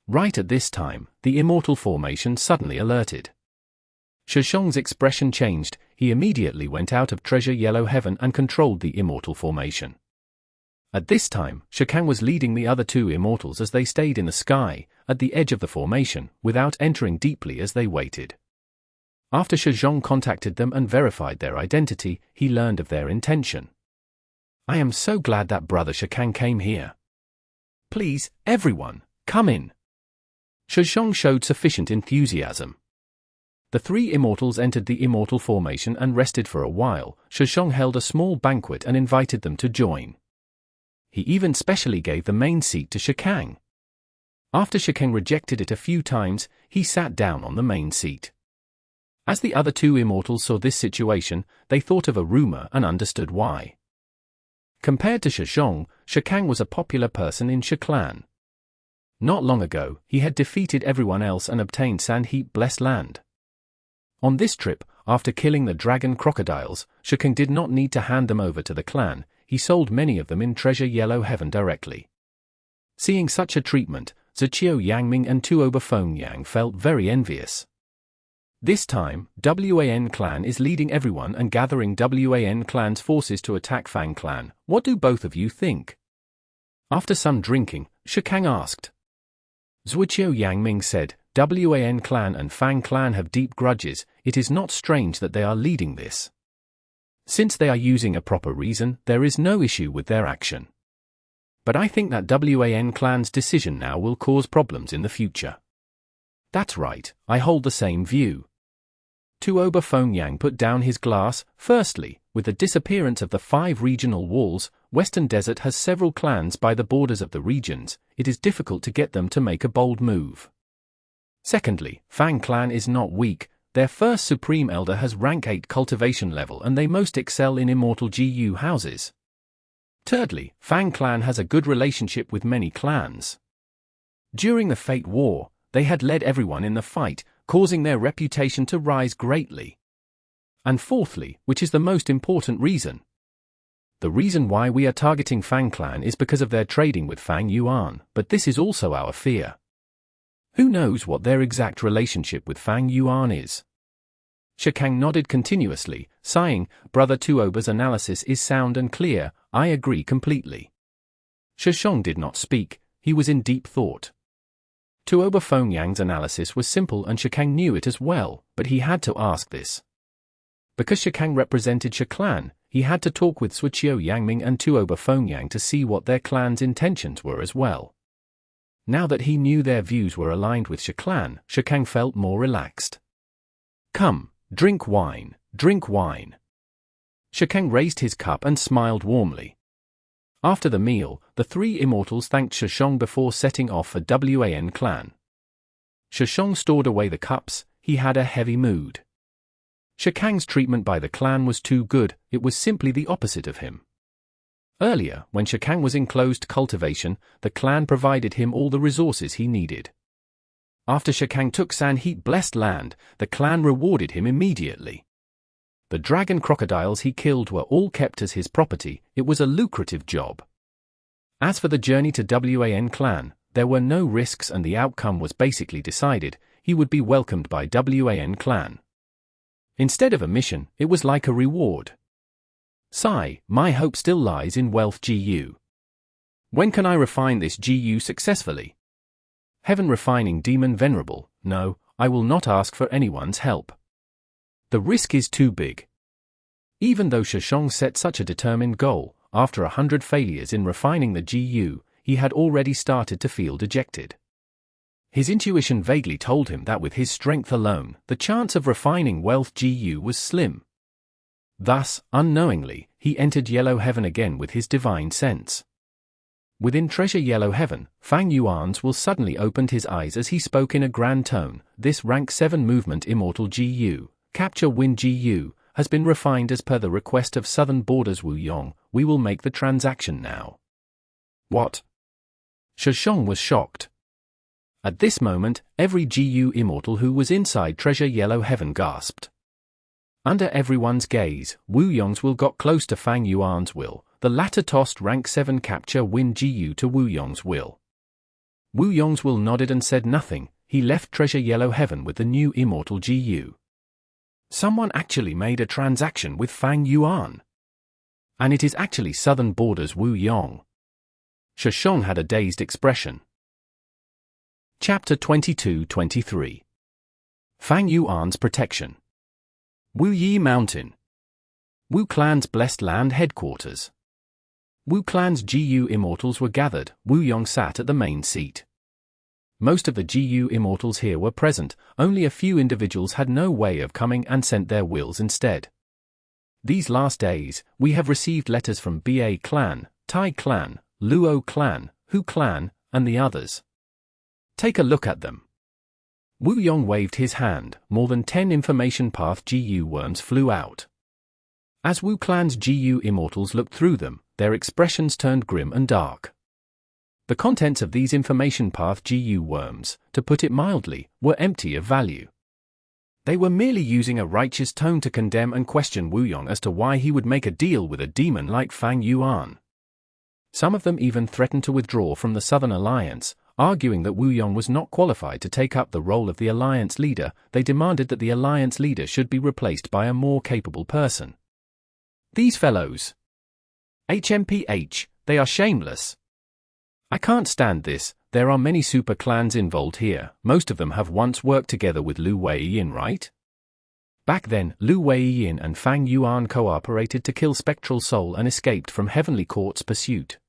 Right at this time, the Immortal formation suddenly alerted. Xiang's expression changed. He immediately went out of Treasure Yellow Heaven and controlled the Immortal formation. At this time, Xiang was leading the other two Immortals as they stayed in the sky, at the edge of the formation, without entering deeply as they waited. After Xiang contacted them and verified their identity, he learned of their intention. I am so glad that Brother Xiang came here. Please, everyone, come in. Xiang showed sufficient enthusiasm. The three Immortals entered the Immortal formation and rested for a while. Xiang held a small banquet and invited them to join. He even specially gave the main seat to Xiang. After Xiang rejected it a few times, he sat down on the main seat. As the other two Immortals saw this situation, they thought of a rumor and understood why. Compared to Xiang was a popular person in Clan. Not long ago, he had defeated everyone else and obtained Sandheap Blessed Land. On this trip, after killing the dragon crocodiles, Xiang did not need to hand them over to the clan. He sold many of them in Treasure Yellow Heaven directly. Seeing such a treatment, Ziqiu Yangming and Tuoba Feng Yang felt very envious. This time, Wan clan is leading everyone and gathering Wan clan's forces to attack Fang clan. What do both of you think? After some drinking, Xiang asked. Zhuqiu Yangming said, Wan clan and Fang clan have deep grudges, it is not strange that they are leading this. Since they are using a proper reason, there is no issue with their action. But I think that Wan clan's decision now will cause problems in the future. That's right, I hold the same view. Tuoba Fengyang put down his glass. Firstly, with the disappearance of the 5 regional walls, Western Desert has several clans by the borders of the regions, it is difficult to get them to make a bold move. Secondly, Fang clan is not weak, their first Supreme Elder has rank 8 cultivation level and they most excel in Immortal GU houses. Thirdly, Fang clan has a good relationship with many clans. During the Fate War, they had led everyone in the fight, causing their reputation to rise greatly. And fourthly, which is the most important reason. The reason why we are targeting Fang clan is because of their trading with Fang Yuan, but this is also our fear. Who knows what their exact relationship with Fang Yuan is? Xiang nodded continuously, sighing, Brother Tuoba's analysis is sound and clear, I agree completely. Xiang did not speak, he was in deep thought. Tuoba Fengyang's analysis was simple and Xiang knew it as well, but he had to ask this. Because Xiang represented Xia clan, he had to talk with Zhuqiu Yangming and Tuoba Fengyang to see what their clan's intentions were as well. Now that he knew their views were aligned with Xia clan, Xiang felt more relaxed. Come, drink wine, drink wine. Xiang raised his cup and smiled warmly. After the meal, the 3 immortals thanked Xiang before setting off for Wan clan. Xiang stored away the cups, he had a heavy mood. Xiang's treatment by the clan was too good, it was simply the opposite of him. Earlier, when Xiang was in closed cultivation, the clan provided him all the resources he needed. After Xiang took Sanheat blessed land, the clan rewarded him immediately. The dragon crocodiles he killed were all kept as his property, it was a lucrative job. As for the journey to Wan clan, there were no risks and the outcome was basically decided, he would be welcomed by Wan clan. Instead of a mission, it was like a reward. Sigh, my hope still lies in wealth GU. When can I refine this GU successfully? Heaven refining demon Venerable, no, I will not ask for anyone's help. The risk is too big. Even though Xiang set such a determined goal, after 100 failures in refining the GU, he had already started to feel dejected. His intuition vaguely told him that with his strength alone, the chance of refining wealth GU was slim. Thus, unknowingly, he entered Yellow Heaven again with his divine sense. Within Treasure Yellow Heaven, Fang Yuan's will suddenly opened his eyes as he spoke in a grand tone, this rank 7 movement Immortal GU. Capture Win GU, has been refined as per the request of Southern Borders Wu Yong, we will make the transaction now. What? Xiang was shocked. At this moment, every GU Immortal who was inside Treasure Yellow Heaven gasped. Under everyone's gaze, Wu Yong's will got close to Fang Yuan's will, the latter tossed rank 7 Capture Win GU to Wu Yong's will. Wu Yong's will nodded and said nothing, he left Treasure Yellow Heaven with the new Immortal GU. Someone actually made a transaction with Fang Yuan. And it is actually Southern Borders Wu Yong. Xiang had a dazed expression. Chapter 22-23 Fang Yuan's Protection. Wu Yi Mountain. Wu Clan's Blessed Land Headquarters. Wu Clan's GU Immortals were gathered, Wu Yong sat at the main seat. Most of the GU Immortals here were present, only a few individuals had no way of coming and sent their wills instead. These last days, we have received letters from BA Clan, Tai Clan, Luo Clan, Hu Clan, and the others. Take a look at them. Wu Yong waved his hand, more than 10 information path GU worms flew out. As Wu Clan's GU Immortals looked through them, their expressions turned grim and dark. The contents of these information path GU worms, to put it mildly, were empty of value. They were merely using a righteous tone to condemn and question Wu Yong as to why he would make a deal with a demon like Fang Yuan. Some of them even threatened to withdraw from the Southern Alliance, arguing that Wu Yong was not qualified to take up the role of the Alliance leader. They demanded that the Alliance leader should be replaced by a more capable person. These fellows. HMPH, they are shameless. I can't stand this. There are many super clans involved here. Most of them have once worked together with Lu Weiyin, right? Back then, Lu Weiyin and Fang Yuan cooperated to kill Spectral Soul and escaped from Heavenly Court's pursuit.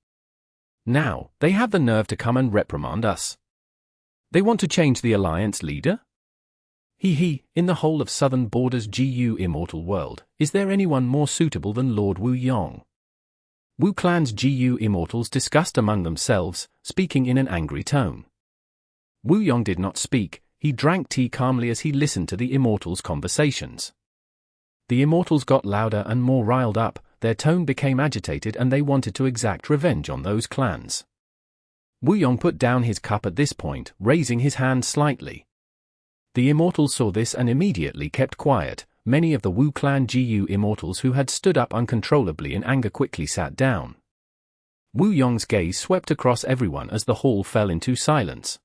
Now, they have the nerve to come and reprimand us. They want to change the alliance leader? In the whole of Southern Border's GU Immortal world, is there anyone more suitable than Lord Wu Yong? Wu Clan's GU Immortals discussed among themselves, speaking in an angry tone. Wu Yong did not speak. He drank tea calmly as he listened to the Immortals' conversations. The Immortals got louder and more riled up, their tone became agitated and they wanted to exact revenge on those clans. Wu Yong put down his cup at this point, raising his hand slightly. The Immortals saw this and immediately kept quiet. Many of the Wu Clan GU Immortals who had stood up uncontrollably in anger quickly sat down. Wu Yong's gaze swept across everyone as the hall fell into silence.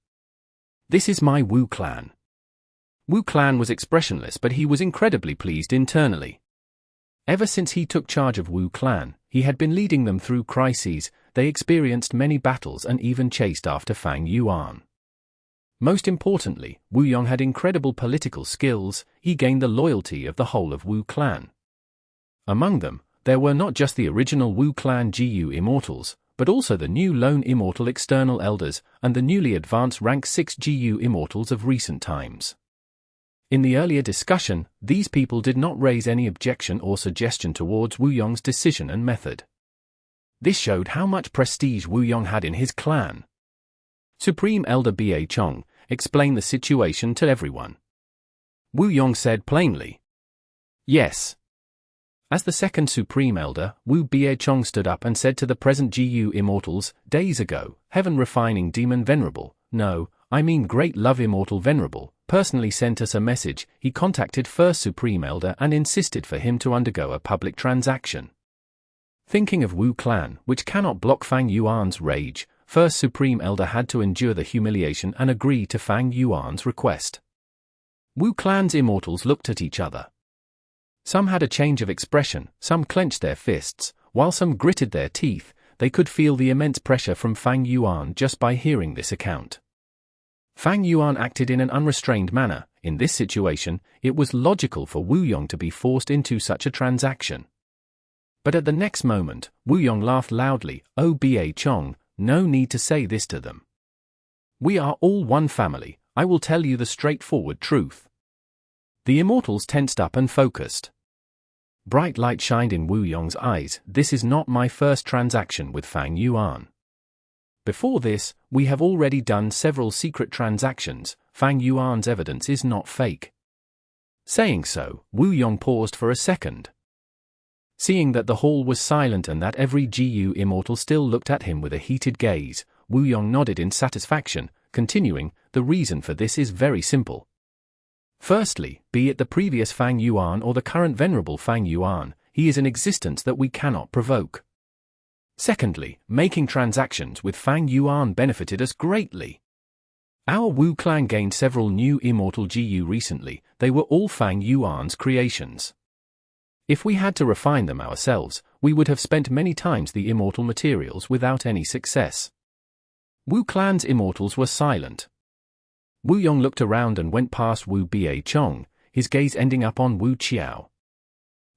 This is my Wu Clan. Wu Clan was expressionless, but he was incredibly pleased internally. Ever since he took charge of Wu Clan, he had been leading them through crises. They experienced many battles and even chased after Fang Yuan. Most importantly, Wu Yong had incredible political skills. He gained the loyalty of the whole of Wu Clan. Among them, there were not just the original Wu Clan GU Immortals, but also the new Lone Immortal External Elders, and the newly advanced Rank 6 GU Immortals of recent times. In the earlier discussion, these people did not raise any objection or suggestion towards Wu Yong's decision and method. This showed how much prestige Wu Yong had in his clan. Supreme Elder Ba Chong explained the situation to everyone. Wu Yong said plainly, "Yes." As the second Supreme Elder, Wu Ba Chong stood up and said to the present GU Immortals, "Days ago, Heaven Refining Demon Venerable, no, I mean Great Love Immortal Venerable, personally sent us a message. He contacted First Supreme Elder and insisted for him to undergo a public transaction." Thinking of Wu Clan, which cannot block Fang Yuan's rage, First Supreme Elder had to endure the humiliation and agree to Fang Yuan's request. Wu Clan's Immortals looked at each other. Some had a change of expression, some clenched their fists, while some gritted their teeth. They could feel the immense pressure from Fang Yuan just by hearing this account. Fang Yuan acted in an unrestrained manner. In this situation, it was logical for Wu Yong to be forced into such a transaction. But at the next moment, Wu Yong laughed loudly. "Oh Ba Chong, no need to say this to them. We are all one family. I will tell you the straightforward truth." The Immortals tensed up and focused. Bright light shined in Wu Yong's eyes. "This is not my first transaction with Fang Yuan. Before this, we have already done several secret transactions. Fang Yuan's evidence is not fake." Saying so, Wu Yong paused for a second. Seeing that the hall was silent and that every GU Immortal still looked at him with a heated gaze, Wu Yong nodded in satisfaction, continuing, "The reason for this is very simple. Firstly, be it the previous Fang Yuan or the current Venerable Fang Yuan, he is an existence that we cannot provoke. Secondly, making transactions with Fang Yuan benefited us greatly. Our Wu Clan gained several new Immortal GU recently. They were all Fang Yuan's creations. If we had to refine them ourselves, we would have spent many times the Immortal materials without any success." Wu Clan's Immortals were silent. Wu Yong looked around and went past Wu Ba Chong, his gaze ending up on Wu Qiao.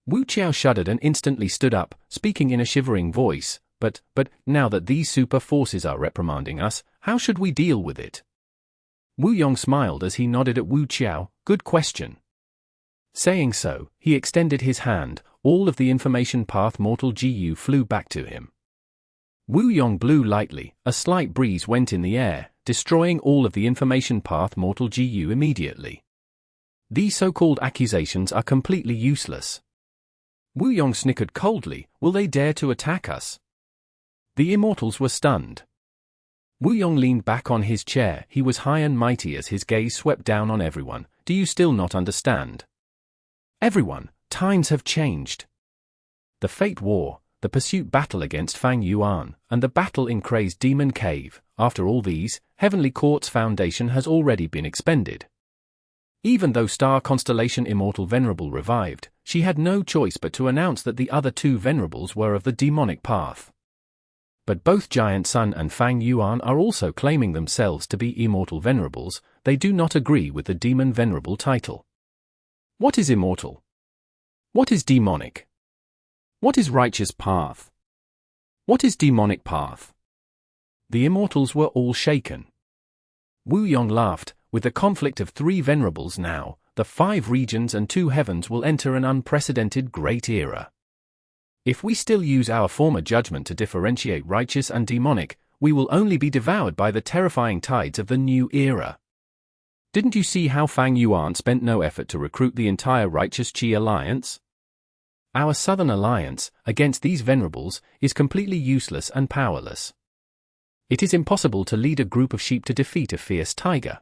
Wu Qiao shuddered and instantly stood up, speaking in a shivering voice, But now that these super forces are reprimanding us, how should we deal with it?" Wu Yong smiled as he nodded at Wu Qiao. "Good question." Saying so, he extended his hand. All of the information path Mortal GU flew back to him. Wu Yong blew lightly. A slight breeze went in the air, destroying all of the information path Mortal GU immediately. These so-called accusations are completely useless. Wu Yong snickered coldly. "Will they dare to attack us?" The Immortals were stunned. Wu Yong leaned back on his chair. He was high and mighty as his gaze swept down on everyone. "Do you still not understand? Everyone, times have changed. The Fate War, the pursuit battle against Fang Yuan, and the battle in Crazed Demon Cave, after all these, Heavenly Court's foundation has already been expended. Even though Star Constellation Immortal Venerable revived, she had no choice but to announce that the other two Venerables were of the demonic path. But both Giant Sun and Fang Yuan are also claiming themselves to be immortal venerables. They do not agree with the demon venerable title. What is immortal? What is demonic? What is righteous path? What is demonic path? The immortals were all shaken. Wu Yong laughed. With the conflict of 3 venerables now, the 5 regions and 2 heavens will enter an unprecedented great era. If we still use our former judgment to differentiate righteous and demonic, we will only be devoured by the terrifying tides of the new era. Didn't you see how Fang Yuan spent no effort to recruit the entire Righteous Qi Alliance? Our Southern Alliance, against these venerables, is completely useless and powerless. It is impossible to lead a group of sheep to defeat a fierce tiger.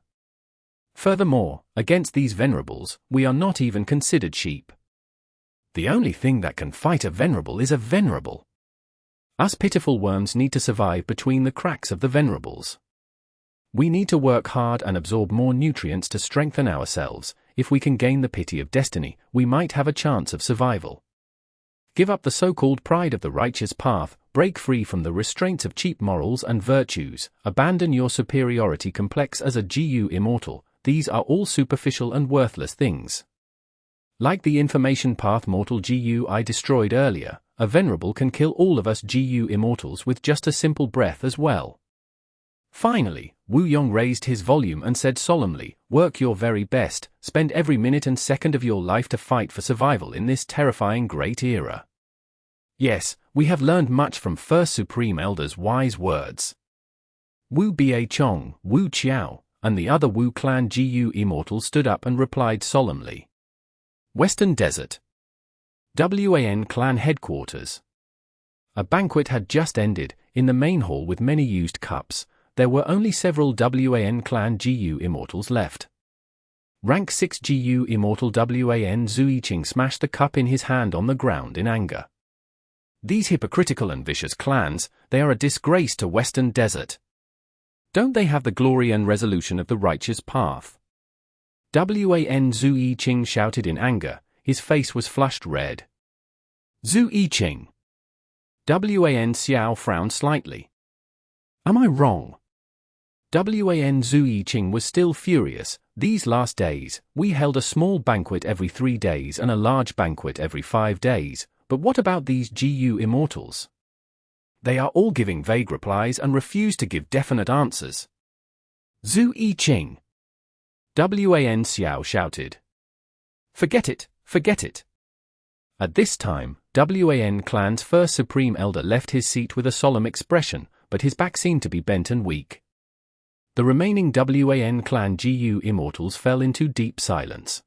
Furthermore, against these venerables, we are not even considered sheep. The only thing that can fight a venerable is a venerable. Us pitiful worms need to survive between the cracks of the venerables. We need to work hard and absorb more nutrients to strengthen ourselves. If we can gain the pity of destiny, we might have a chance of survival. Give up the so-called pride of the righteous path, break free from the restraints of cheap morals and virtues, abandon your superiority complex as a GU immortal. These are all superficial and worthless things. Like the information path mortal GU I destroyed earlier, a venerable can kill all of us GU immortals with just a simple breath as well. Finally, Wu Yong raised his volume and said solemnly, work your very best, spend every minute and second of your life to fight for survival in this terrifying great era. Yes, we have learned much from First Supreme Elder's wise words. Wu Bia Chong, Wu Qiao, and the other Wu clan GU immortals stood up and replied solemnly. Western Desert. WAN clan headquarters. A banquet had just ended. In the main hall with many used cups, there were only several WAN clan GU immortals left. Rank 6 GU immortal WAN Zui Qing smashed the cup in his hand on the ground in anger. These hypocritical and vicious clans, they are a disgrace to Western Desert. Don't they have the glory and resolution of the righteous path? WAN Zui Qing shouted in anger. His face was flushed red. Zui Qing. WAN Xiao frowned slightly. Am I wrong? WAN Zui Qing was still furious. These last days, we held a small banquet every 3 days and a large banquet every 5 days, but what about these GU immortals? They are all giving vague replies and refuse to give definite answers. Zui Qing. WAN Xiao shouted. Forget it, forget it. At this time, WAN clan's first Supreme Elder left his seat with a solemn expression, but his back seemed to be bent and weak. The remaining WAN clan GU immortals fell into deep silence.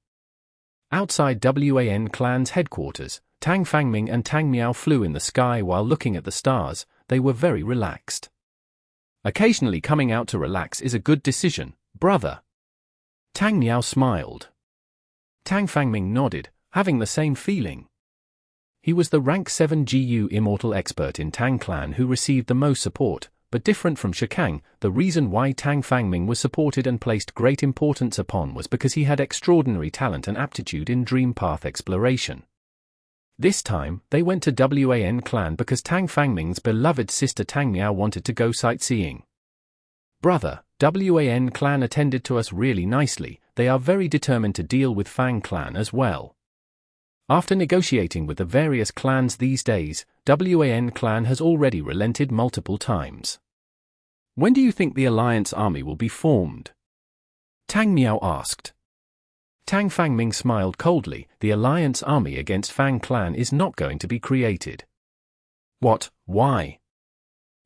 Outside WAN clan's headquarters, Tang Fangming and Tang Miao flew in the sky while looking at the stars. They were very relaxed. Occasionally coming out to relax is a good decision, brother. Tang Miao smiled. Tang Fangming nodded, having the same feeling. He was the rank 7 GU immortal expert in Tang clan who received the most support, but different from Xiang, the reason why Tang Fangming was supported and placed great importance upon was because he had extraordinary talent and aptitude in dream path exploration. This time, they went to WAN clan because Tang Fangming's beloved sister Tang Miao wanted to go sightseeing. Brother, WAN clan attended to us really nicely. They are very determined to deal with Fang clan as well. After negotiating with the various clans these days, WAN clan has already relented multiple times. When do you think the Alliance army will be formed? Tang Miao asked. Tang Fangming smiled coldly. The Alliance army against Fang clan is not going to be created. What? Why?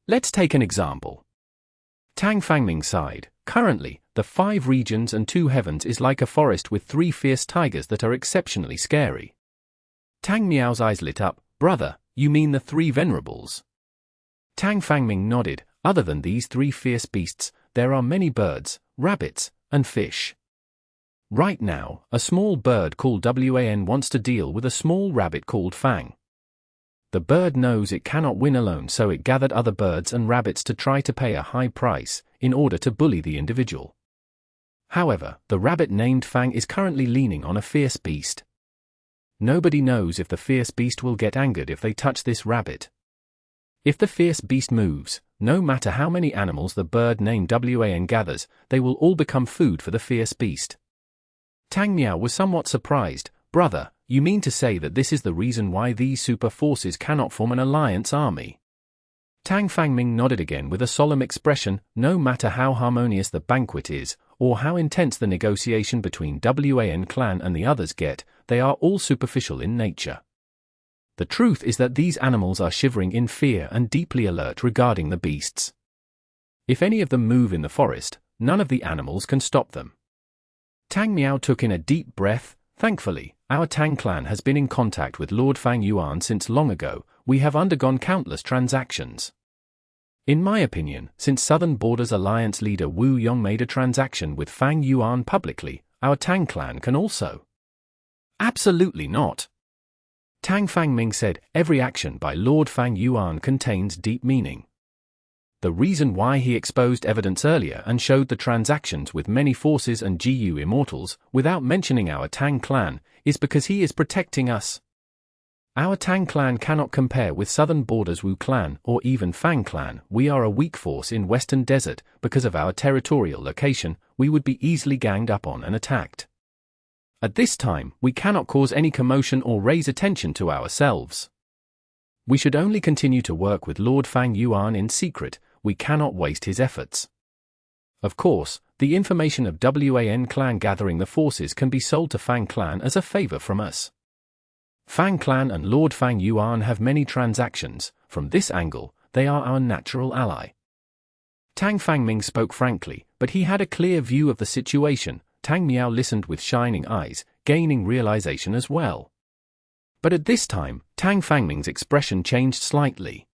Let's take an example. Tang Fangming sighed. Currently, the 5 regions and 2 heavens is like a forest with 3 fierce tigers that are exceptionally scary. Tang Miao's eyes lit up. Brother, you mean the 3 venerables? Tang Fangming nodded. Other than these 3 fierce beasts, there are many birds, rabbits, and fish. Right now, a small bird called Wan wants to deal with a small rabbit called Fang. The bird knows it cannot win alone, so it gathered other birds and rabbits to try to pay a high price, in order to bully the individual. However, the rabbit named Fang is currently leaning on a fierce beast. Nobody knows if the fierce beast will get angered if they touch this rabbit. If the fierce beast moves, no matter how many animals the bird named Wan gathers, they will all become food for the fierce beast. Tang Miao was somewhat surprised. Brother, you mean to say that this is the reason why these super forces cannot form an alliance army? Tang Fangming nodded again with a solemn expression. No matter how harmonious the banquet is, or how intense the negotiation between Wan clan and the others get, they are all superficial in nature. The truth is that these animals are shivering in fear and deeply alert regarding the beasts. If any of them move in the forest, none of the animals can stop them. Tang Miao took in a deep breath. Thankfully, our Tang clan has been in contact with Lord Fang Yuan since long ago. We have undergone countless transactions. In my opinion, since Southern Borders Alliance leader Wu Yong made a transaction with Fang Yuan publicly, our Tang clan can also. Absolutely not. Tang Fangming said, every action by Lord Fang Yuan contains deep meaning. The reason why he exposed evidence earlier and showed the transactions with many forces and GU Immortals, without mentioning our Tang clan, is because he is protecting us. Our Tang clan cannot compare with Southern Borders Wu clan or even Fang clan. We are a weak force in Western Desert. Because of our territorial location, we would be easily ganged up on and attacked. At this time, we cannot cause any commotion or raise attention to ourselves. We should only continue to work with Lord Fang Yuan in secret. We cannot waste his efforts. Of course, the information of Wan clan gathering the forces can be sold to Fang clan as a favor from us. Fang clan and Lord Fang Yuan have many transactions. From this angle, they are our natural ally. Tang Fangming spoke frankly, but he had a clear view of the situation. Tang Miao listened with shining eyes, gaining realization as well. But at this time, Tang Fangming's expression changed slightly.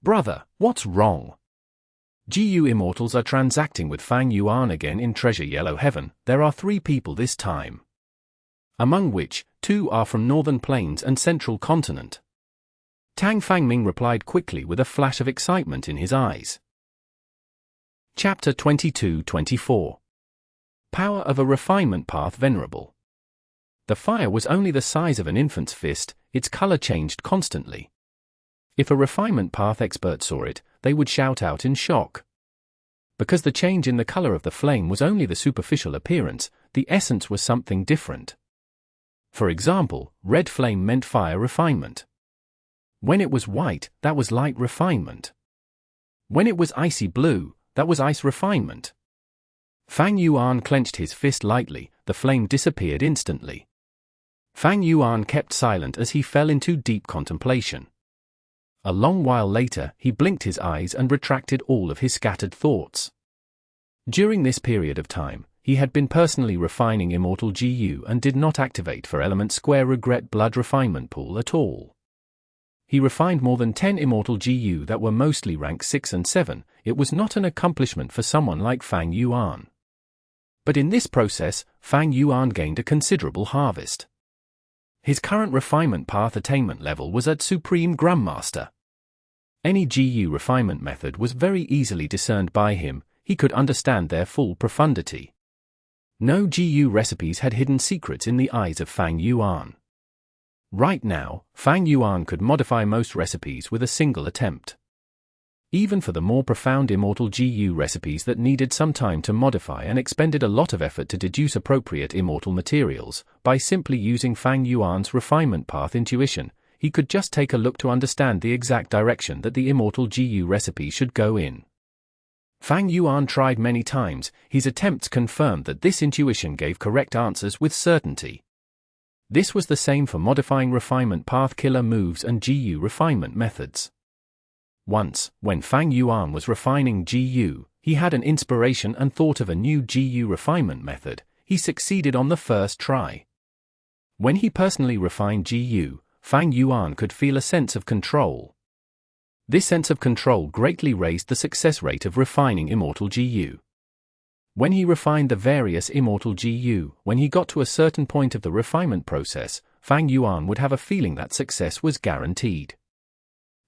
Brother, what's wrong? GU Immortals are transacting with Fang Yuan again in Treasure Yellow Heaven. There are 3 people this time, among which 2 are from Northern Plains and Central Continent. Tang Fangming replied quickly with a flash of excitement in his eyes. Chapter 22-24. Power of a Refinement Path Venerable. The fire was only the size of an infant's fist. Its color changed constantly. If a Refinement Path expert saw it, they would shout out in shock. Because the change in the color of the flame was only the superficial appearance, the essence was something different. For example, red flame meant fire refinement. When it was white, that was light refinement. When it was icy blue, that was ice refinement. Fang Yuan clenched his fist lightly. The flame disappeared instantly. Fang Yuan kept silent as he fell into deep contemplation. A long while later, he blinked his eyes and retracted all of his scattered thoughts. During this period of time, he had been personally refining Immortal GU and did not activate for Element Square Regret Blood Refinement Pool at all. He refined more than 10 Immortal GU that were mostly rank 6 and 7. It was not an accomplishment for someone like Fang Yuan. But in this process, Fang Yuan gained a considerable harvest. His current refinement path attainment level was at Supreme Grandmaster. Any GU refinement method was very easily discerned by him. He could understand their full profundity. No GU recipes had hidden secrets in the eyes of Fang Yuan. Right now, Fang Yuan could modify most recipes with a single attempt. Even for the more profound Immortal GU recipes that needed some time to modify and expended a lot of effort to deduce appropriate Immortal materials, by simply using Fang Yuan's refinement path intuition, he could just take a look to understand the exact direction that the Immortal GU recipe should go in. Fang Yuan tried many times. His attempts confirmed that this intuition gave correct answers with certainty. This was the same for modifying refinement path killer moves and GU refinement methods. Once, when Fang Yuan was refining GU, he had an inspiration and thought of a new GU refinement method. He succeeded on the first try. When he personally refined GU, Fang Yuan could feel a sense of control. This sense of control greatly raised the success rate of refining Immortal GU. When he refined the various Immortal GU, when he got to a certain point of the refinement process, Fang Yuan would have a feeling that success was guaranteed.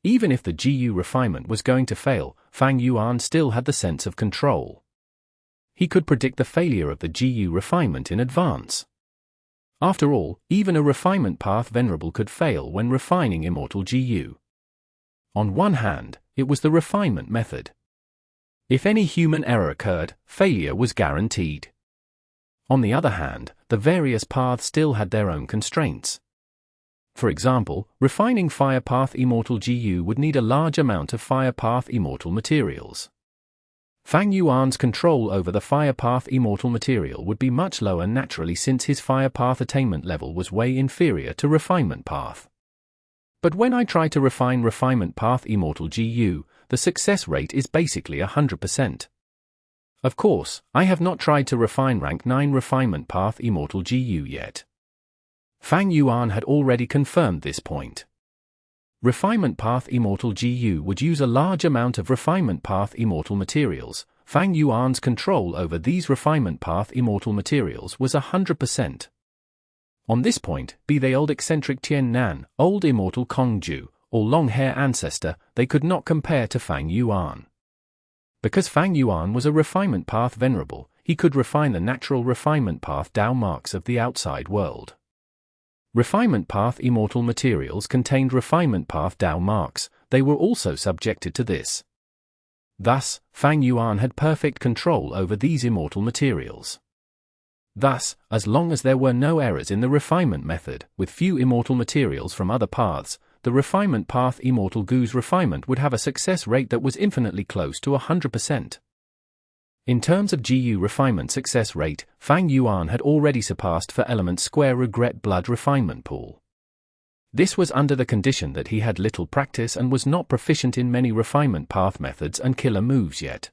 Even if the GU refinement was going to fail, Fang Yuan still had the sense of control. He could predict the failure of the GU refinement in advance. After all, even a refinement path Venerable could fail when refining Immortal GU. On one hand, it was the refinement method. If any human error occurred, failure was guaranteed. On the other hand, the various paths still had their own constraints. For example, refining Fire Path Immortal GU would need a large amount of Fire Path Immortal materials. Fang Yuan's control over the Fire Path Immortal material would be much lower naturally since his Fire Path attainment level was way inferior to Refinement Path. But when I try to refine Refinement Path Immortal GU, the success rate is basically 100%. Of course, I have not tried to refine Rank 9 Refinement Path Immortal GU yet. Fang Yuan had already confirmed this point. Refinement Path Immortal GU would use a large amount of Refinement Path Immortal materials. Fang Yuan's control over these Refinement Path Immortal materials was 100%. On this point, be they old eccentric Tian Nan, old immortal Kongju, or long-hair ancestor, they could not compare to Fang Yuan. Because Fang Yuan was a Refinement Path Venerable, he could refine the natural Refinement Path Dao marks of the outside world. Refinement Path Immortal materials contained Refinement Path Dao marks, they were also subjected to this. Thus, Fang Yuan had perfect control over these immortal materials. Thus, as long as there were no errors in the refinement method, with few immortal materials from other paths, the Refinement Path Immortal GU's refinement would have a success rate that was infinitely close to 100%. In terms of GU refinement success rate, Fang Yuan had already surpassed for Element Square Regret Blood refinement pool. This was under the condition that he had little practice and was not proficient in many refinement path methods and killer moves yet.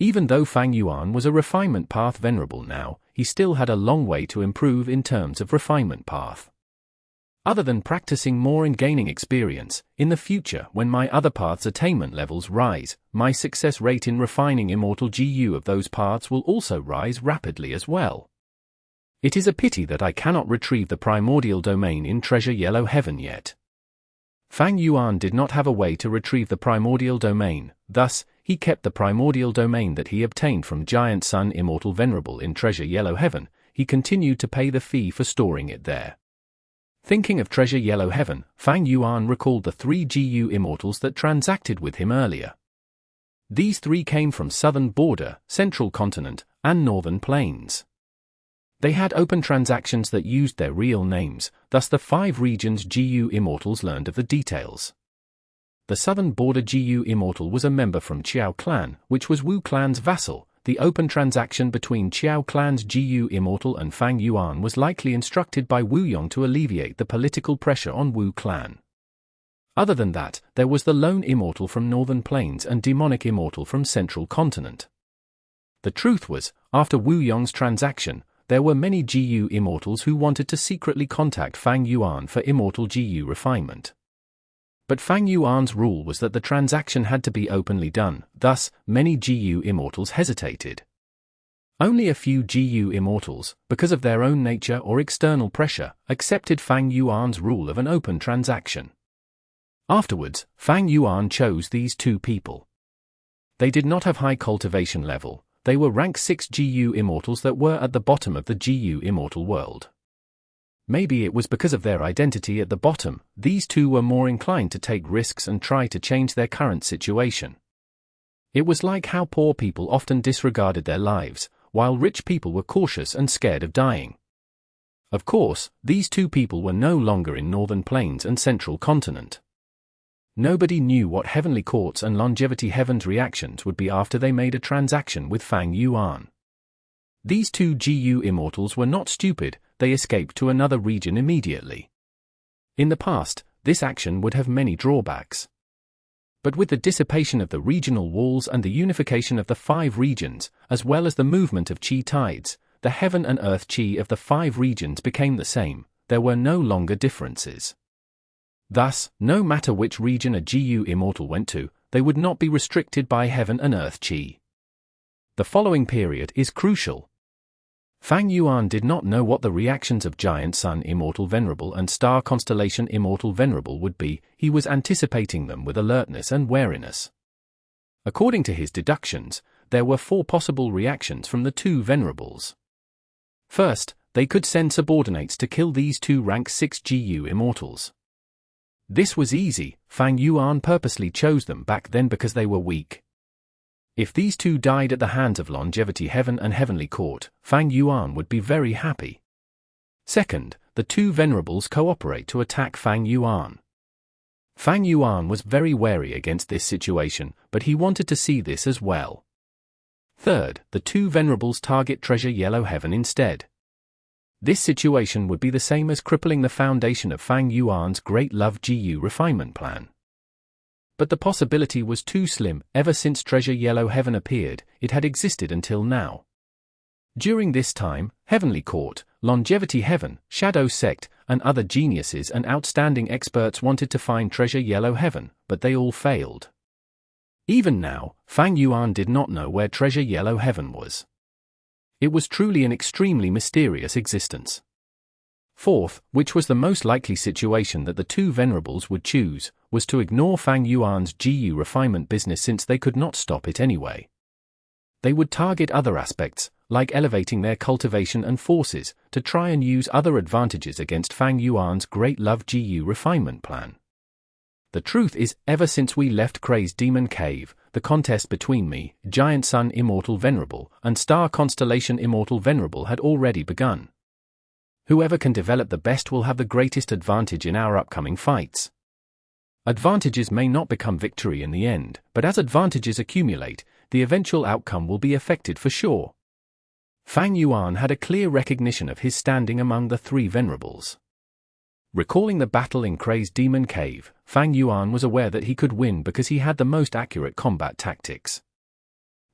Even though Fang Yuan was a refinement path venerable now, he still had a long way to improve in terms of refinement path. Other than practicing more and gaining experience, in the future when my other paths' attainment levels rise, my success rate in refining Immortal GU of those paths will also rise rapidly as well. It is a pity that I cannot retrieve the primordial domain in Treasure Yellow Heaven yet. Fang Yuan did not have a way to retrieve the primordial domain, thus, he kept the primordial domain that he obtained from Giant Sun Immortal Venerable in Treasure Yellow Heaven. He continued to pay the fee for storing it there. Thinking of Treasure Yellow Heaven, Fang Yuan recalled the 3 GU immortals that transacted with him earlier. These 3 came from Southern Border, Central Continent, and Northern Plains. They had open transactions that used their real names, thus the 5 regions GU immortals learned of the details. The Southern Border GU immortal was a member from Qiao Clan, which was Wu Clan's vassal. The open transaction between Qiao Clan's GU Immortal and Fang Yuan was likely instructed by Wu Yong to alleviate the political pressure on Wu Clan. Other than that, there was the Lone Immortal from Northern Plains and Demonic Immortal from Central Continent. The truth was, after Wu Yong's transaction, there were many GU Immortals who wanted to secretly contact Fang Yuan for Immortal GU refinement. But Fang Yuan's rule was that the transaction had to be openly done, thus, many GU Immortals hesitated. Only a few GU Immortals, because of their own nature or external pressure, accepted Fang Yuan's rule of an open transaction. Afterwards, Fang Yuan chose these 2 people. They did not have high cultivation level, they were rank 6 GU Immortals that were at the bottom of the GU Immortal world. Maybe it was because of their identity at the bottom, these 2 were more inclined to take risks and try to change their current situation. It was like how poor people often disregarded their lives, while rich people were cautious and scared of dying. Of course, these 2 people were no longer in Northern Plains and Central Continent. Nobody knew what Heavenly Courts and Longevity Heaven's reactions would be after they made a transaction with Fang Yuan. These 2 GU Immortals were not stupid, they escaped to another region immediately. In the past, this action would have many drawbacks. But with the dissipation of the regional walls and the unification of the 5 regions, as well as the movement of Qi tides, the heaven and earth Qi of the 5 regions became the same, there were no longer differences. Thus, no matter which region a GU Immortal went to, they would not be restricted by heaven and earth Qi. The following period is crucial. Fang Yuan did not know what the reactions of Giant Sun Immortal Venerable and Star Constellation Immortal Venerable would be, he was anticipating them with alertness and wariness. According to his deductions, there were 4 possible reactions from the 2 Venerables. First, they could send subordinates to kill these 2 rank 6 GU Immortals. This was easy. Fang Yuan purposely chose them back then because they were weak. If these two died at the hands of Longevity Heaven and Heavenly Court, Fang Yuan would be very happy. Second, the two Venerables cooperate to attack Fang Yuan. Fang Yuan was very wary against this situation, but he wanted to see this as well. Third, the two Venerables target Treasure Yellow Heaven instead. This situation would be the same as crippling the foundation of Fang Yuan's Great Love GU refinement plan. But the possibility was too slim. Ever since Treasure Yellow Heaven appeared, it had existed until now. During this time, Heavenly Court, Longevity Heaven, Shadow Sect, and other geniuses and outstanding experts wanted to find Treasure Yellow Heaven, but they all failed. Even now, Fang Yuan did not know where Treasure Yellow Heaven was. It was truly an extremely mysterious existence. Fourth, which was the most likely situation that the two Venerables would choose, was to ignore Fang Yuan's GU refinement business since they could not stop it anyway. They would target other aspects, like elevating their cultivation and forces, to try and use other advantages against Fang Yuan's Great Love GU refinement plan. The truth is, ever since we left Crazed Demon Cave, the contest between me, Giant Sun Immortal Venerable, and Star Constellation Immortal Venerable had already begun. Whoever can develop the best will have the greatest advantage in our upcoming fights. Advantages may not become victory in the end, but as advantages accumulate, the eventual outcome will be affected for sure. Fang Yuan had a clear recognition of his standing among the three Venerables. Recalling the battle in Crazed Demon Cave, Fang Yuan was aware that he could win because he had the most accurate combat tactics.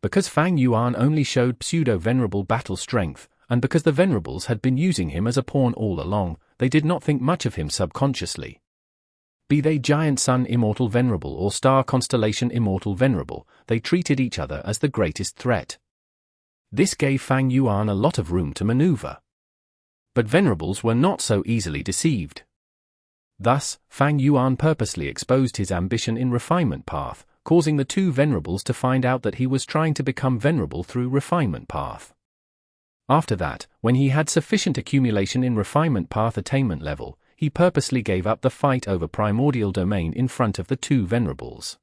Because Fang Yuan only showed pseudo-venerable battle strength, and because the Venerables had been using him as a pawn all along, they did not think much of him subconsciously. Be they Giant Sun Immortal Venerable or Star Constellation Immortal Venerable, they treated each other as the greatest threat. This gave Fang Yuan a lot of room to maneuver. But Venerables were not so easily deceived. Thus, Fang Yuan purposely exposed his ambition in Refinement Path, causing the two Venerables to find out that he was trying to become Venerable through Refinement Path. After that, when he had sufficient accumulation in Refinement Path attainment level, he purposely gave up the fight over Primordial Domain in front of the two Venerables.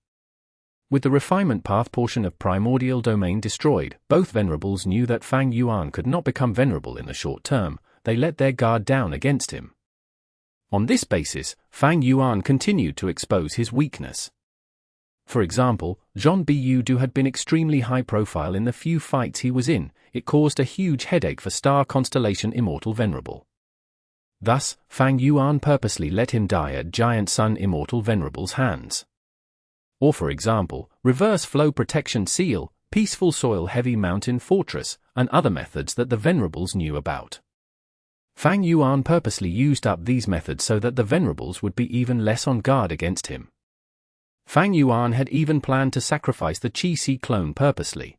With the Refinement Path portion of Primordial Domain destroyed, both Venerables knew that Fang Yuan could not become Venerable in the short term. They let their guard down against him. On this basis, Fang Yuan continued to expose his weakness. For example, Zhon Budu had been extremely high profile in the few fights he was in. It caused a huge headache for Star Constellation Immortal Venerable. Thus, Fang Yuan purposely let him die at Giant Sun Immortal Venerable's hands. Or for example, Reverse Flow Protection Seal, Peaceful Soil Heavy Mountain Fortress, and other methods that the Venerables knew about. Fang Yuan purposely used up these methods so that the Venerables would be even less on guard against him. Fang Yuan had even planned to sacrifice the Qi-Si clone purposely.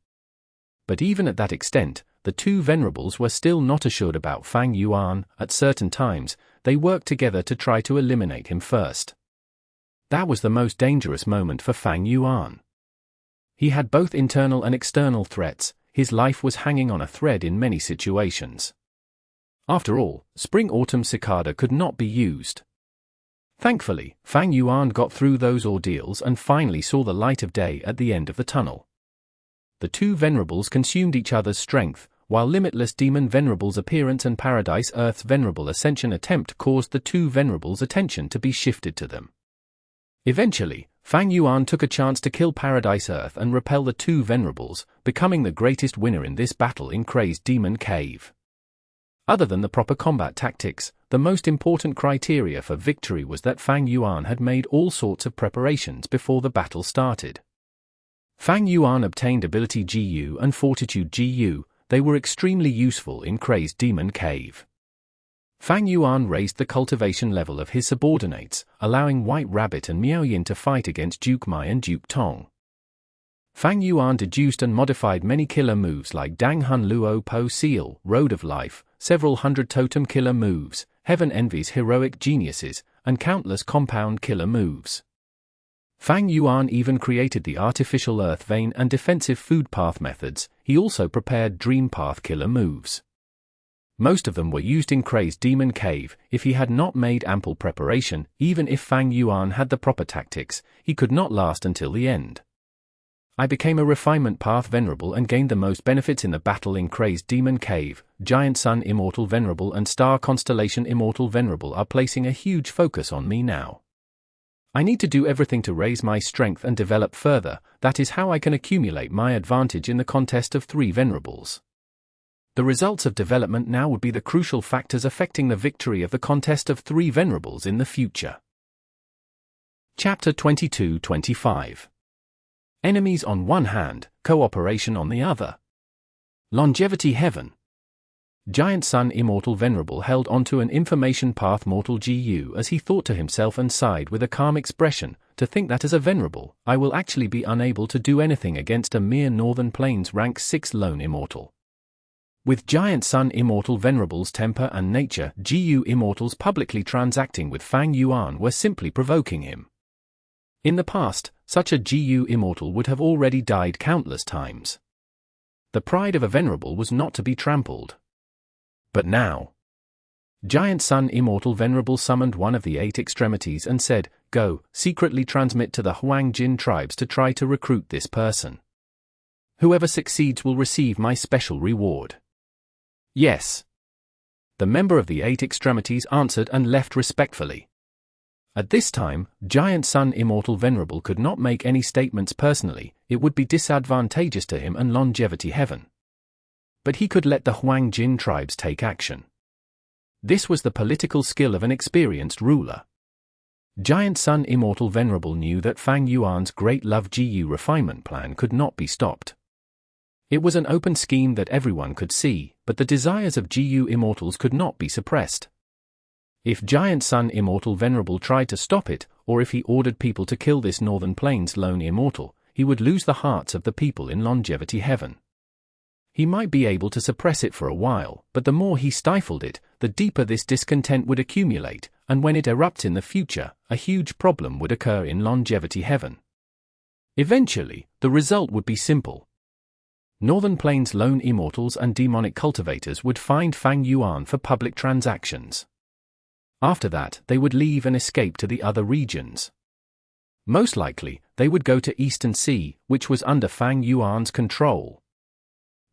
But even at that extent, the two Venerables were still not assured about Fang Yuan. At certain times, they worked together to try to eliminate him first. That was the most dangerous moment for Fang Yuan. He had both internal and external threats. His life was hanging on a thread in many situations. After all, Spring-Autumn Cicada could not be used. Thankfully, Fang Yuan got through those ordeals and finally saw the light of day at the end of the tunnel. The two Venerables consumed each other's strength, while Limitless Demon Venerable's appearance and Paradise Earth's Venerable Ascension attempt caused the two Venerables' attention to be shifted to them. Eventually, Fang Yuan took a chance to kill Paradise Earth and repel the two Venerables, becoming the greatest winner in this battle in Crazed Demon Cave. Other than the proper combat tactics, the most important criteria for victory was that Fang Yuan had made all sorts of preparations before the battle started. Fang Yuan obtained Ability GU and Fortitude GU. They were extremely useful in Crazed Demon Cave. Fang Yuan raised the cultivation level of his subordinates, allowing White Rabbit and Miao Yin to fight against Duke Mai and Duke Tong. Fang Yuan deduced and modified many killer moves like Dang Hun Luo Po Seal, Road of Life, several hundred totem killer moves, Heaven Envy's heroic geniuses, and countless compound killer moves. Fang Yuan even created the artificial earth vein and defensive food path methods. He also prepared dream path killer moves. Most of them were used in Crazed Demon Cave. If he had not made ample preparation, even if Fang Yuan had the proper tactics, he could not last until the end. I became a Refinement Path Venerable and gained the most benefits in the battle in Crazed Demon Cave. Giant Sun Immortal Venerable and Star Constellation Immortal Venerable are placing a huge focus on me now. I need to do everything to raise my strength and develop further. That is how I can accumulate my advantage in the contest of 3 Venerables. The results of development now would be the crucial factors affecting the victory of the contest of 3 Venerables in the future. Chapter 22-25. Enemies on one hand, cooperation on the other. Longevity Heaven. Giant Sun Immortal Venerable held onto an information path mortal GU as he thought to himself and sighed with a calm expression, to think that as a Venerable, I will actually be unable to do anything against a mere Northern Plains rank 6 lone Immortal. With Giant Sun Immortal Venerable's temper and nature, GU Immortals publicly transacting with Fang Yuan were simply provoking him. In the past, such a GU Immortal would have already died countless times. The pride of a Venerable was not to be trampled. But now, Giant Sun Immortal Venerable summoned one of the 8 extremities and said, "Go, secretly transmit to the Huang Jin tribes to try to recruit this person. Whoever succeeds will receive my special reward." "Yes." The member of the 8 extremities answered and left respectfully. At this time, Giant Sun Immortal Venerable could not make any statements personally. It would be disadvantageous to him and Longevity Heaven. But he could let the Huang Jin tribes take action. This was the political skill of an experienced ruler. Giant Sun Immortal Venerable knew that Fang Yuan's Great Love GU refinement plan could not be stopped. It was an open scheme that everyone could see, but the desires of GU Immortals could not be suppressed. If Giant Sun Immortal Venerable tried to stop it, or if he ordered people to kill this Northern Plains lone Immortal, he would lose the hearts of the people in Longevity Heaven. He might be able to suppress it for a while, but the more he stifled it, the deeper this discontent would accumulate, and when it erupts in the future, a huge problem would occur in Longevity Heaven. Eventually, the result would be simple. Northern Plains lone Immortals and demonic cultivators would find Fang Yuan for public transactions. After that, they would leave and escape to the other regions. Most likely, they would go to Eastern Sea, which was under Fang Yuan's control.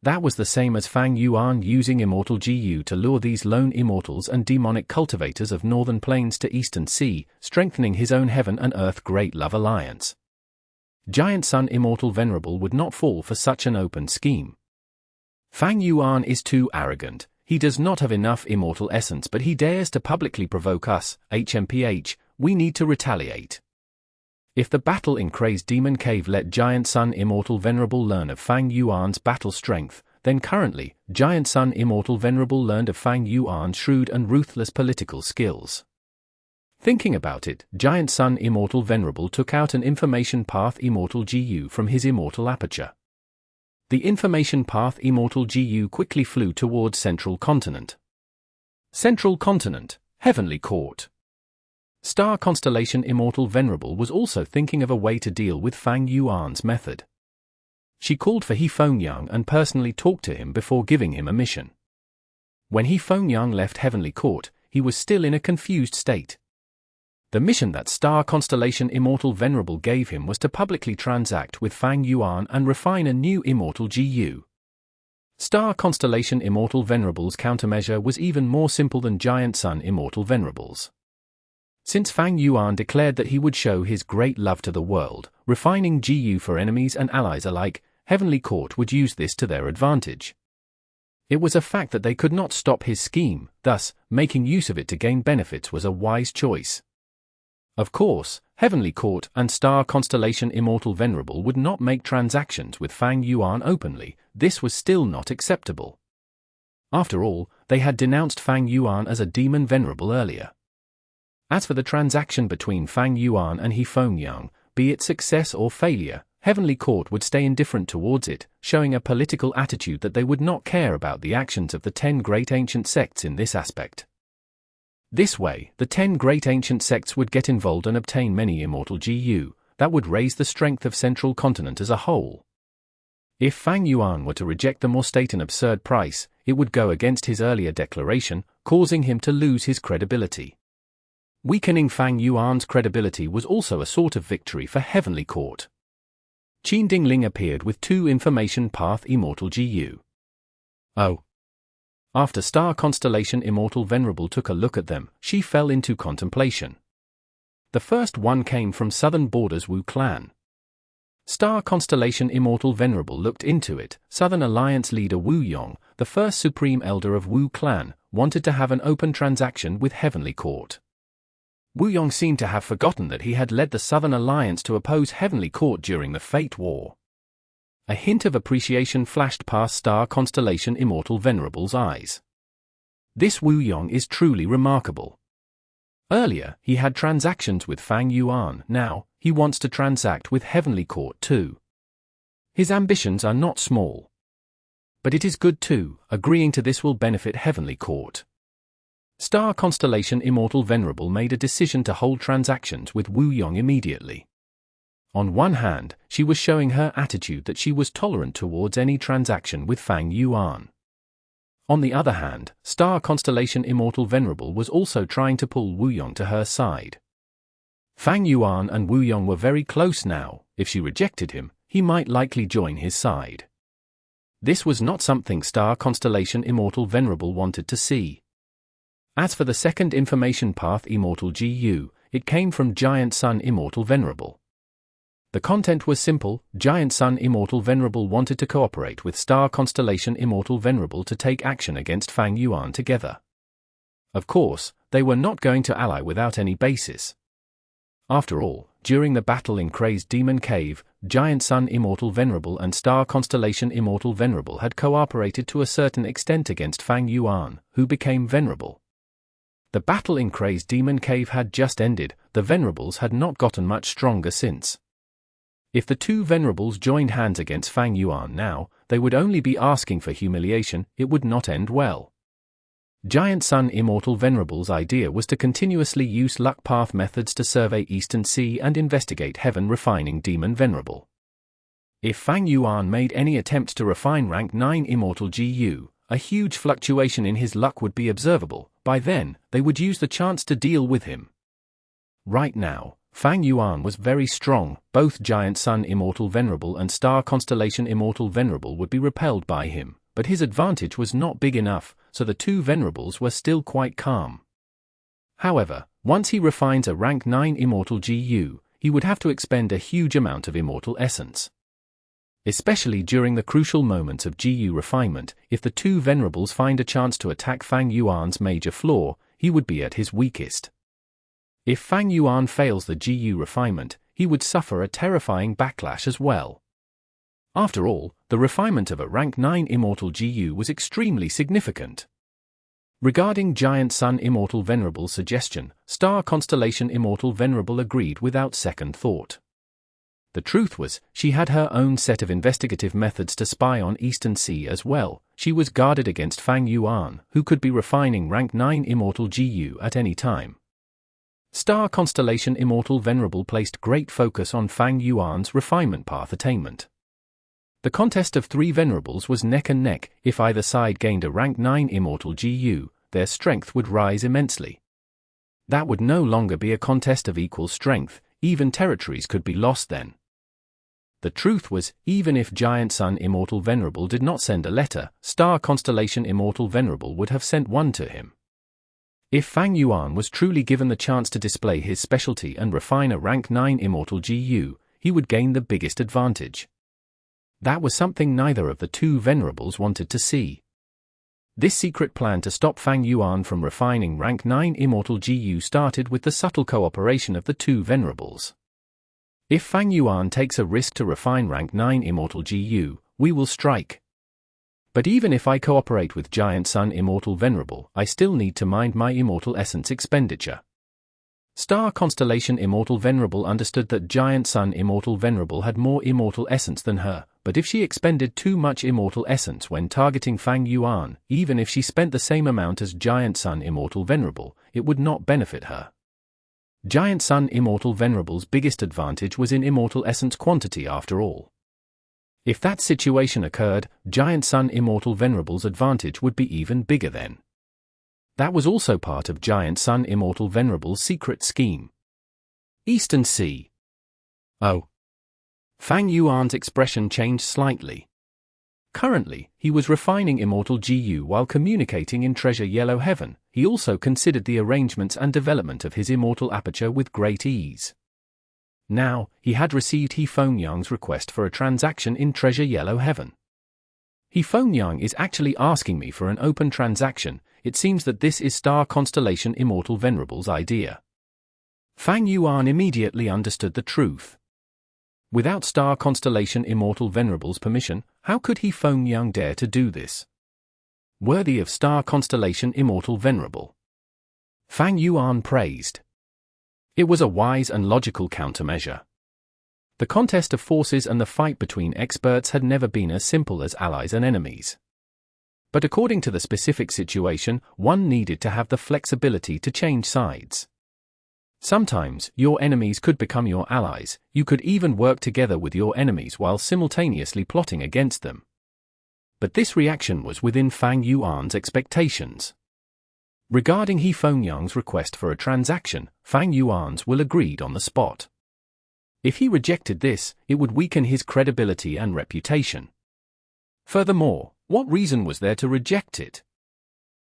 That was the same as Fang Yuan using Immortal GU to lure these lone Immortals and demonic cultivators of Northern Plains to Eastern Sea, strengthening his own Heaven and Earth Great Love Alliance. Giant Sun Immortal Venerable would not fall for such an open scheme. Fang Yuan is too arrogant. He does not have enough immortal essence, but he dares to publicly provoke us. HMPH, we need to retaliate. If the battle in Crazed Demon Cave let Giant Sun Immortal Venerable learn of Fang Yuan's battle strength, then currently, Giant Sun Immortal Venerable learned of Fang Yuan's shrewd and ruthless political skills. Thinking about it, Giant Sun Immortal Venerable took out an Information Path Immortal GU from his Immortal Aperture. The Information Path Immortal GU quickly flew towards Central Continent. Central Continent, Heavenly Court. Star Constellation Immortal Venerable was also thinking of a way to deal with Fang Yuan's method. She called for Xiang and personally talked to him before giving him a mission. When Xiang left Heavenly Court, he was still in a confused state. The mission that Star Constellation Immortal Venerable gave him was to publicly transact with Fang Yuan and refine a new Immortal GU. Star Constellation Immortal Venerable's countermeasure was even more simple than Giant Sun Immortal Venerable's. Since Fang Yuan declared that he would show his great love to the world, refining GU for enemies and allies alike, Heavenly Court would use this to their advantage. It was a fact that they could not stop his scheme, thus, making use of it to gain benefits was a wise choice. Of course, Heavenly Court and Star Constellation Immortal Venerable would not make transactions with Fang Yuan openly. This was still not acceptable. After all, they had denounced Fang Yuan as a demon venerable earlier. As for the transaction between Fang Yuan and Xiang, be it success or failure, Heavenly Court would stay indifferent towards it, showing a political attitude that they would not care about the actions of the 10 great ancient sects in this aspect. This way, the 10 great ancient sects would get involved and obtain many immortal GU, that would raise the strength of Central Continent as a whole. If Fang Yuan were to reject them or state an absurd price, it would go against his earlier declaration, causing him to lose his credibility. Weakening Fang Yuan's credibility was also a sort of victory for Heavenly Court. Qin Dingling appeared with 2 information path Immortal GU. Oh. After Star Constellation Immortal Venerable took a look at them, she fell into contemplation. The first one came from Southern Borders Wu clan. Star Constellation Immortal Venerable looked into it. Southern Alliance leader Wu Yong, the first supreme elder of Wu clan, wanted to have an open transaction with Heavenly Court. Wu Yong seemed to have forgotten that he had led the Southern Alliance to oppose Heavenly Court during the Fate War. A hint of appreciation flashed past Star Constellation Immortal Venerable's eyes. This Wu Yong is truly remarkable. Earlier, he had transactions with Fang Yuan. Now, he wants to transact with Heavenly Court too. His ambitions are not small. But it is good too. Agreeing to this will benefit Heavenly Court. Star Constellation Immortal Venerable made a decision to hold transactions with Wu Yong immediately. On one hand, she was showing her attitude that she was tolerant towards any transaction with Fang Yuan. On the other hand, Star Constellation Immortal Venerable was also trying to pull Wu Yong to her side. Fang Yuan and Wu Yong were very close now. If she rejected him, he might likely join his side. This was not something Star Constellation Immortal Venerable wanted to see. As for the second information path Immortal GU, it came from Giant Sun Immortal Venerable. The content was simple. Giant Sun Immortal Venerable wanted to cooperate with Star Constellation Immortal Venerable to take action against Fang Yuan together. Of course, they were not going to ally without any basis. After all, during the battle in Crazed Demon Cave, Giant Sun Immortal Venerable and Star Constellation Immortal Venerable had cooperated to a certain extent against Fang Yuan, who became Venerable. The battle in Crazed Demon Cave had just ended. The Venerables had not gotten much stronger since. If the 2 Venerables joined hands against Fang Yuan now, they would only be asking for humiliation. It would not end well. Giant Sun Immortal Venerable's idea was to continuously use luck path methods to survey Eastern Sea and investigate Heaven Refining Demon Venerable. If Fang Yuan made any attempt to refine rank 9 Immortal GU, a huge fluctuation in his luck would be observable. By then, they would use the chance to deal with him. Right now, Fang Yuan was very strong. Both Giant Sun Immortal Venerable and Star Constellation Immortal Venerable would be repelled by him, but his advantage was not big enough, so the 2 Venerables were still quite calm. However, once he refines a rank 9 Immortal GU, he would have to expend a huge amount of Immortal Essence. Especially during the crucial moments of GU refinement, if the 2 Venerables find a chance to attack Fang Yuan's major flaw, he would be at his weakest. If Fang Yuan fails the GU refinement, he would suffer a terrifying backlash as well. After all, the refinement of a rank 9 Immortal GU was extremely significant. Regarding Giant Sun Immortal Venerable's suggestion, Star Constellation Immortal Venerable agreed without second thought. The truth was, she had her own set of investigative methods to spy on Eastern Sea as well. She was guarded against Fang Yuan, who could be refining rank 9 Immortal GU at any time. Star Constellation Immortal Venerable placed great focus on Fang Yuan's refinement path attainment. The contest of 3 Venerables was neck and neck. If either side gained a rank 9 Immortal GU, their strength would rise immensely. That would no longer be a contest of equal strength. Even territories could be lost then. The truth was, even if Giant Sun Immortal Venerable did not send a letter, Star Constellation Immortal Venerable would have sent one to him. If Fang Yuan was truly given the chance to display his specialty and refine a rank 9 Immortal GU, he would gain the biggest advantage. That was something neither of the 2 Venerables wanted to see. This secret plan to stop Fang Yuan from refining rank 9 Immortal GU started with the subtle cooperation of the 2 Venerables. If Fang Yuan takes a risk to refine rank 9 Immortal GU, we will strike. But even if I cooperate with Giant Sun Immortal Venerable, I still need to mind my Immortal Essence expenditure. Star Constellation Immortal Venerable understood that Giant Sun Immortal Venerable had more Immortal Essence than her, but if she expended too much Immortal Essence when targeting Fang Yuan, even if she spent the same amount as Giant Sun Immortal Venerable, it would not benefit her. Giant Sun Immortal Venerable's biggest advantage was in Immortal Essence quantity after all. If that situation occurred, Giant Sun Immortal Venerable's advantage would be even bigger then. That was also part of Giant Sun Immortal Venerable's secret scheme. Eastern Sea. Oh. Fang Yuan's expression changed slightly. Currently, he was refining Immortal GU while communicating in Treasure Yellow Heaven. He also considered the arrangements and development of his Immortal aperture with great ease. Now, he had received He Fengyang's request for a transaction in Treasure Yellow Heaven. He Fengyang is actually asking me for an open transaction. It seems that this is Star Constellation Immortal Venerable's idea. Fang Yuan immediately understood the truth. Without Star Constellation Immortal Venerable's permission, how could He Fengyang dare to do this? Worthy of Star Constellation Immortal Venerable. Fang Yuan praised. It was a wise and logical countermeasure. The contest of forces and the fight between experts had never been as simple as allies and enemies. But according to the specific situation, one needed to have the flexibility to change sides. Sometimes, your enemies could become your allies. You could even work together with your enemies while simultaneously plotting against them. But this reaction was within Fang Yuan's expectations. Regarding He Fengyang's request for a transaction, Fang Yuan's will agreed on the spot. If he rejected this, it would weaken his credibility and reputation. Furthermore, what reason was there to reject it?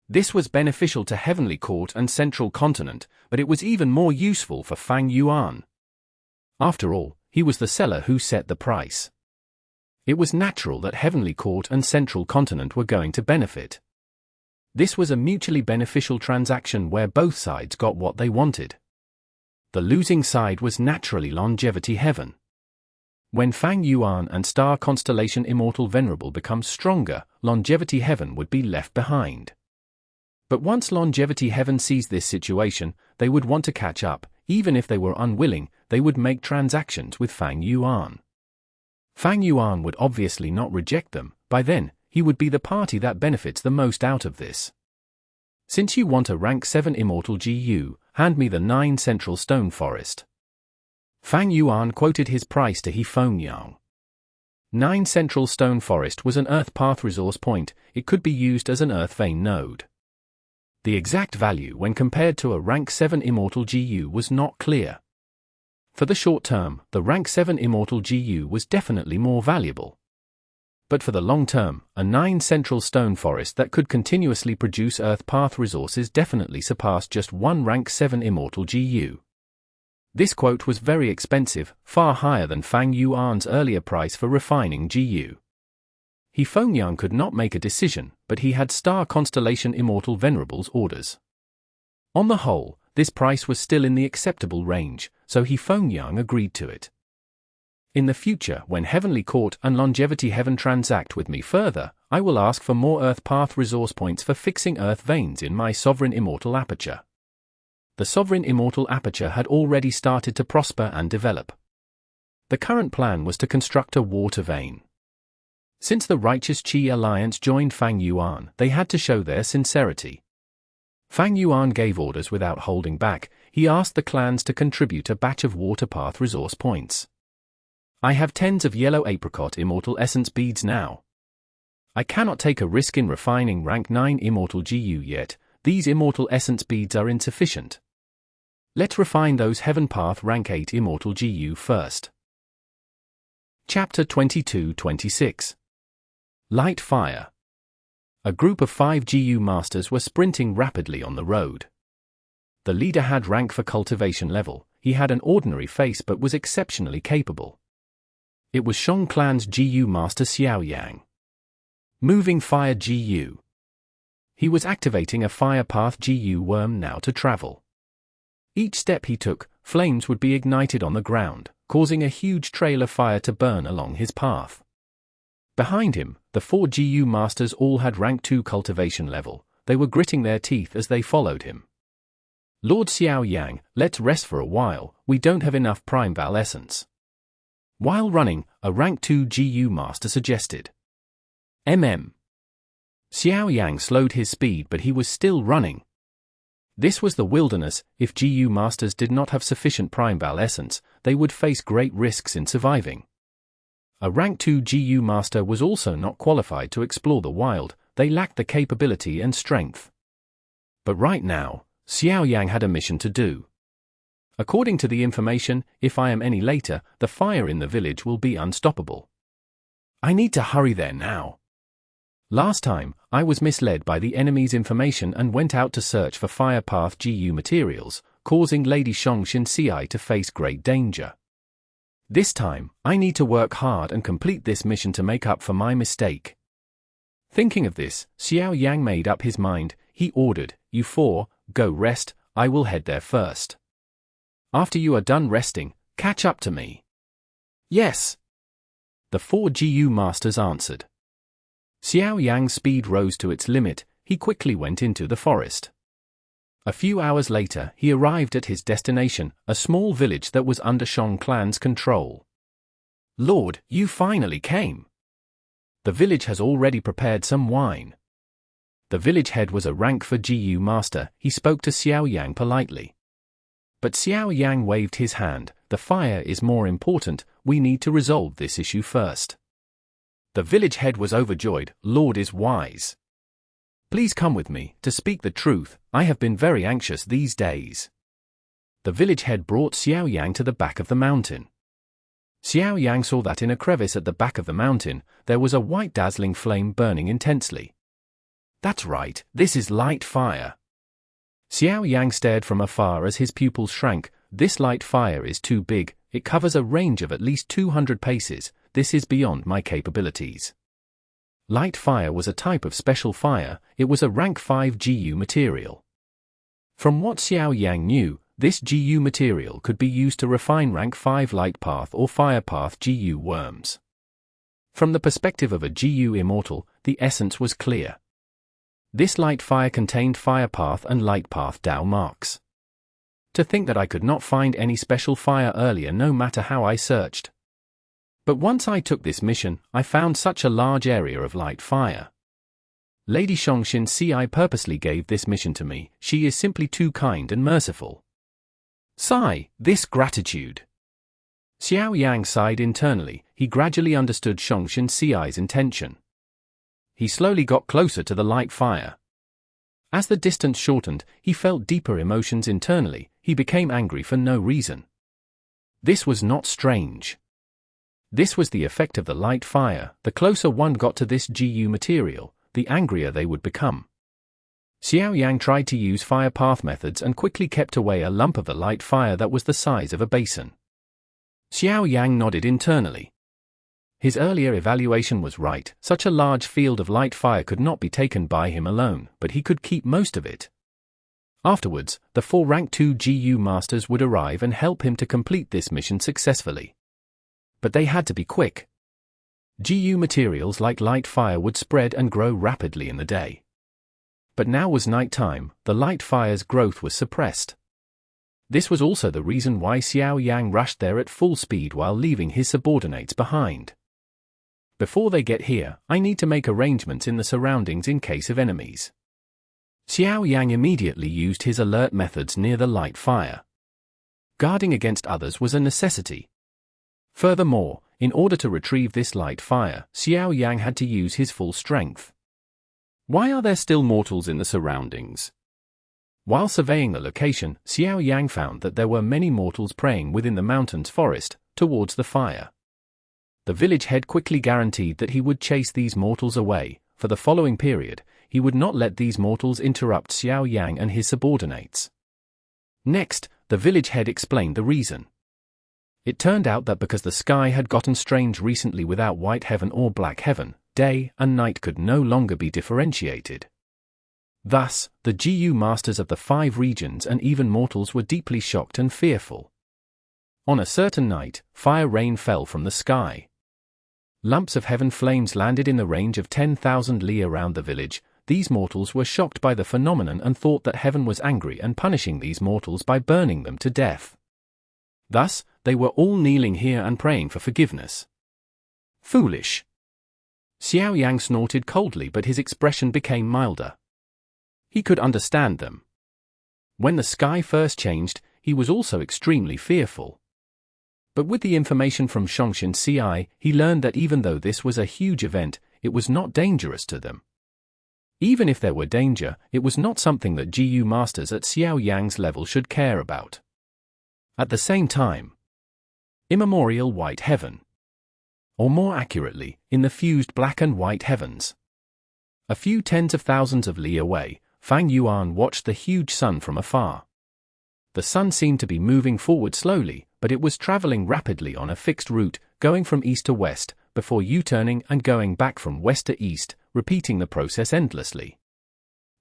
This was beneficial to Heavenly Court and Central Continent, but it was even more useful for Fang Yuan. After all, he was the seller who set the price. It was natural that Heavenly Court and Central Continent were going to benefit. This was a mutually beneficial transaction where both sides got what they wanted. The losing side was naturally Longevity Heaven. When Fang Yuan and Star Constellation Immortal Venerable become stronger, Longevity Heaven would be left behind. But once Longevity Heaven sees this situation, they would want to catch up. Even if they were unwilling, they would make transactions with Fang Yuan. Fang Yuan would obviously not reject them. By then, he would be the party that benefits the most out of this. Since you want a rank 7 Immortal GU, hand me the 9 Central Stone Forest. Fang Yuan quoted his price to He Fengyang. 9 Central Stone Forest was an Earth Path resource point. It could be used as an Earth Vein node. The exact value when compared to a rank 7 Immortal GU was not clear. For the short term, the rank 7 Immortal GU was definitely more valuable. But for the long term, a 9 Central Stone Forest that could continuously produce Earth Path resources definitely surpassed just one rank 7 Immortal GU. This quote was very expensive, far higher than Fang Yuan's earlier price for refining GU. He Fengyang could not make a decision, but he had Star Constellation Immortal Venerable's orders. On the whole, this price was still in the acceptable range, so He Fengyang agreed to it. In the future, when Heavenly Court and Longevity Heaven transact with me further, I will ask for more Earth Path resource points for fixing Earth veins in my Sovereign Immortal aperture. The Sovereign Immortal aperture had already started to prosper and develop. The current plan was to construct a water vein. Since the Righteous Qi Alliance joined Fang Yuan, they had to show their sincerity. Fang Yuan gave orders without holding back. He asked the clans to contribute a batch of water path resource points. I have tens of yellow apricot Immortal Essence beads now. I cannot take a risk in refining rank 9 Immortal GU yet. These Immortal Essence beads are insufficient. Let's refine those Heaven Path rank 8 Immortal GU first. Chapter 22-26. Light Fire. A group of 5 GU masters were sprinting rapidly on the road. The leader had rank for cultivation level. He had an ordinary face but was exceptionally capable. It was Xiang Clan's GU master Xiang. Moving Fire GU. He was activating a Fire Path GU worm now to travel. Each step he took, flames would be ignited on the ground, causing a huge trail of fire to burn along his path. Behind him, the 4 GU masters all had rank 2 cultivation level. They were gritting their teeth as they followed him. Lord Xiang, let's rest for a while, we don't have enough Prime Val Essence. While running, a rank 2 GU master suggested. Xiao Yang slowed his speed but he was still running. This was the wilderness. If GU masters did not have sufficient Prime Val Essence, they would face great risks in surviving. A rank 2 GU master was also not qualified to explore the wild, they lacked the capability and strength. But right now, Xiang had a mission to do. According to the information, if I am any later, the fire in the village will be unstoppable. I need to hurry there now. Last time, I was misled by the enemy's information and went out to search for fire path GU materials, causing Lady Xiang Xinci to face great danger. This time, I need to work hard and complete this mission to make up for my mistake. Thinking of this, Xiang made up his mind. He ordered, "You four, go rest, I will head there first. After you are done resting, catch up to me." "Yes." The 4 GU masters answered. Xiang's speed rose to its limit, he quickly went into the forest. A few hours later, he arrived at his destination, a small village that was under Xiang clan's control. "Lord, you finally came. The village has already prepared some wine." The village head was a rank 4 GU master, he spoke to Xiang politely. But Xiang waved his hand, "The fire is more important, we need to resolve this issue first." The village head was overjoyed, "Lord is wise. Please come with me, to speak the truth, I have been very anxious these days." The village head brought Xiang to the back of the mountain. Xiang saw that in a crevice at the back of the mountain, there was a white dazzling flame burning intensely. "That's right, this is light fire." Xiang stared from afar as his pupils shrank. "This light fire is too big, it covers a range of at least 200 paces, this is beyond my capabilities." Light fire was a type of special fire, it was a rank 5 GU material. From what Xiang knew, this GU material could be used to refine rank 5 light path or fire path GU worms. From the perspective of a GU Immortal, the essence was clear. This light fire contained fire path and light path Dao marks. To think that I could not find any special fire earlier no matter how I searched. But once I took this mission, I found such a large area of light fire. Lady Xiang Xinci purposely gave this mission to me, she is simply too kind and merciful. Sigh, this gratitude. Xiang sighed internally, he gradually understood Xiang Xinci's intention. He slowly got closer to the light fire. As the distance shortened, he felt deeper emotions internally, he became angry for no reason. This was not strange. This was the effect of the light fire, the closer one got to this GU material, the angrier they would become. Xiang tried to use fire path methods and quickly kept away a lump of the light fire that was the size of a basin. Xiang nodded internally. His earlier evaluation was right, such a large field of light fire could not be taken by him alone, but he could keep most of it. Afterwards, the 4 rank 2 GU masters would arrive and help him to complete this mission successfully. But they had to be quick. GU materials like light fire would spread and grow rapidly in the day. But now was night time, the light fire's growth was suppressed. This was also the reason why Xiang rushed there at full speed while leaving his subordinates behind. Before they get here, I need to make arrangements in the surroundings in case of enemies. Xiang immediately used his alert methods near the light fire. Guarding against others was a necessity. Furthermore, in order to retrieve this light fire, Xiang had to use his full strength. Why are there still mortals in the surroundings? While surveying the location, Xiang found that there were many mortals preying within the mountain's forest, towards the fire. The village head quickly guaranteed that he would chase these mortals away. For the following period, he would not let these mortals interrupt Xiang and his subordinates. Next, the village head explained the reason. It turned out that because the sky had gotten strange recently without white heaven or black heaven, day and night could no longer be differentiated. Thus, the GU masters of the 5 regions and even mortals were deeply shocked and fearful. On a certain night, fire rain fell from the sky. Lumps of heaven flames landed in the range of 10,000 li around the village. These mortals were shocked by the phenomenon and thought that heaven was angry and punishing these mortals by burning them to death. Thus, they were all kneeling here and praying for forgiveness. Foolish. Xiang snorted coldly, but his expression became milder. He could understand them. When the sky first changed, he was also extremely fearful. But with the information from Shongshin CI, he learned that even though this was a huge event, it was not dangerous to them. Even if there were danger, it was not something that GU masters at Xiao Yang's level should care about. At the same time, Immemorial White Heaven. Or more accurately, in the fused black and white heavens. A few tens of thousands of li away, Fang Yuan watched the huge sun from afar. The sun seemed to be moving forward slowly, but it was traveling rapidly on a fixed route, going from east to west, before U-turning and going back from west to east, repeating the process endlessly.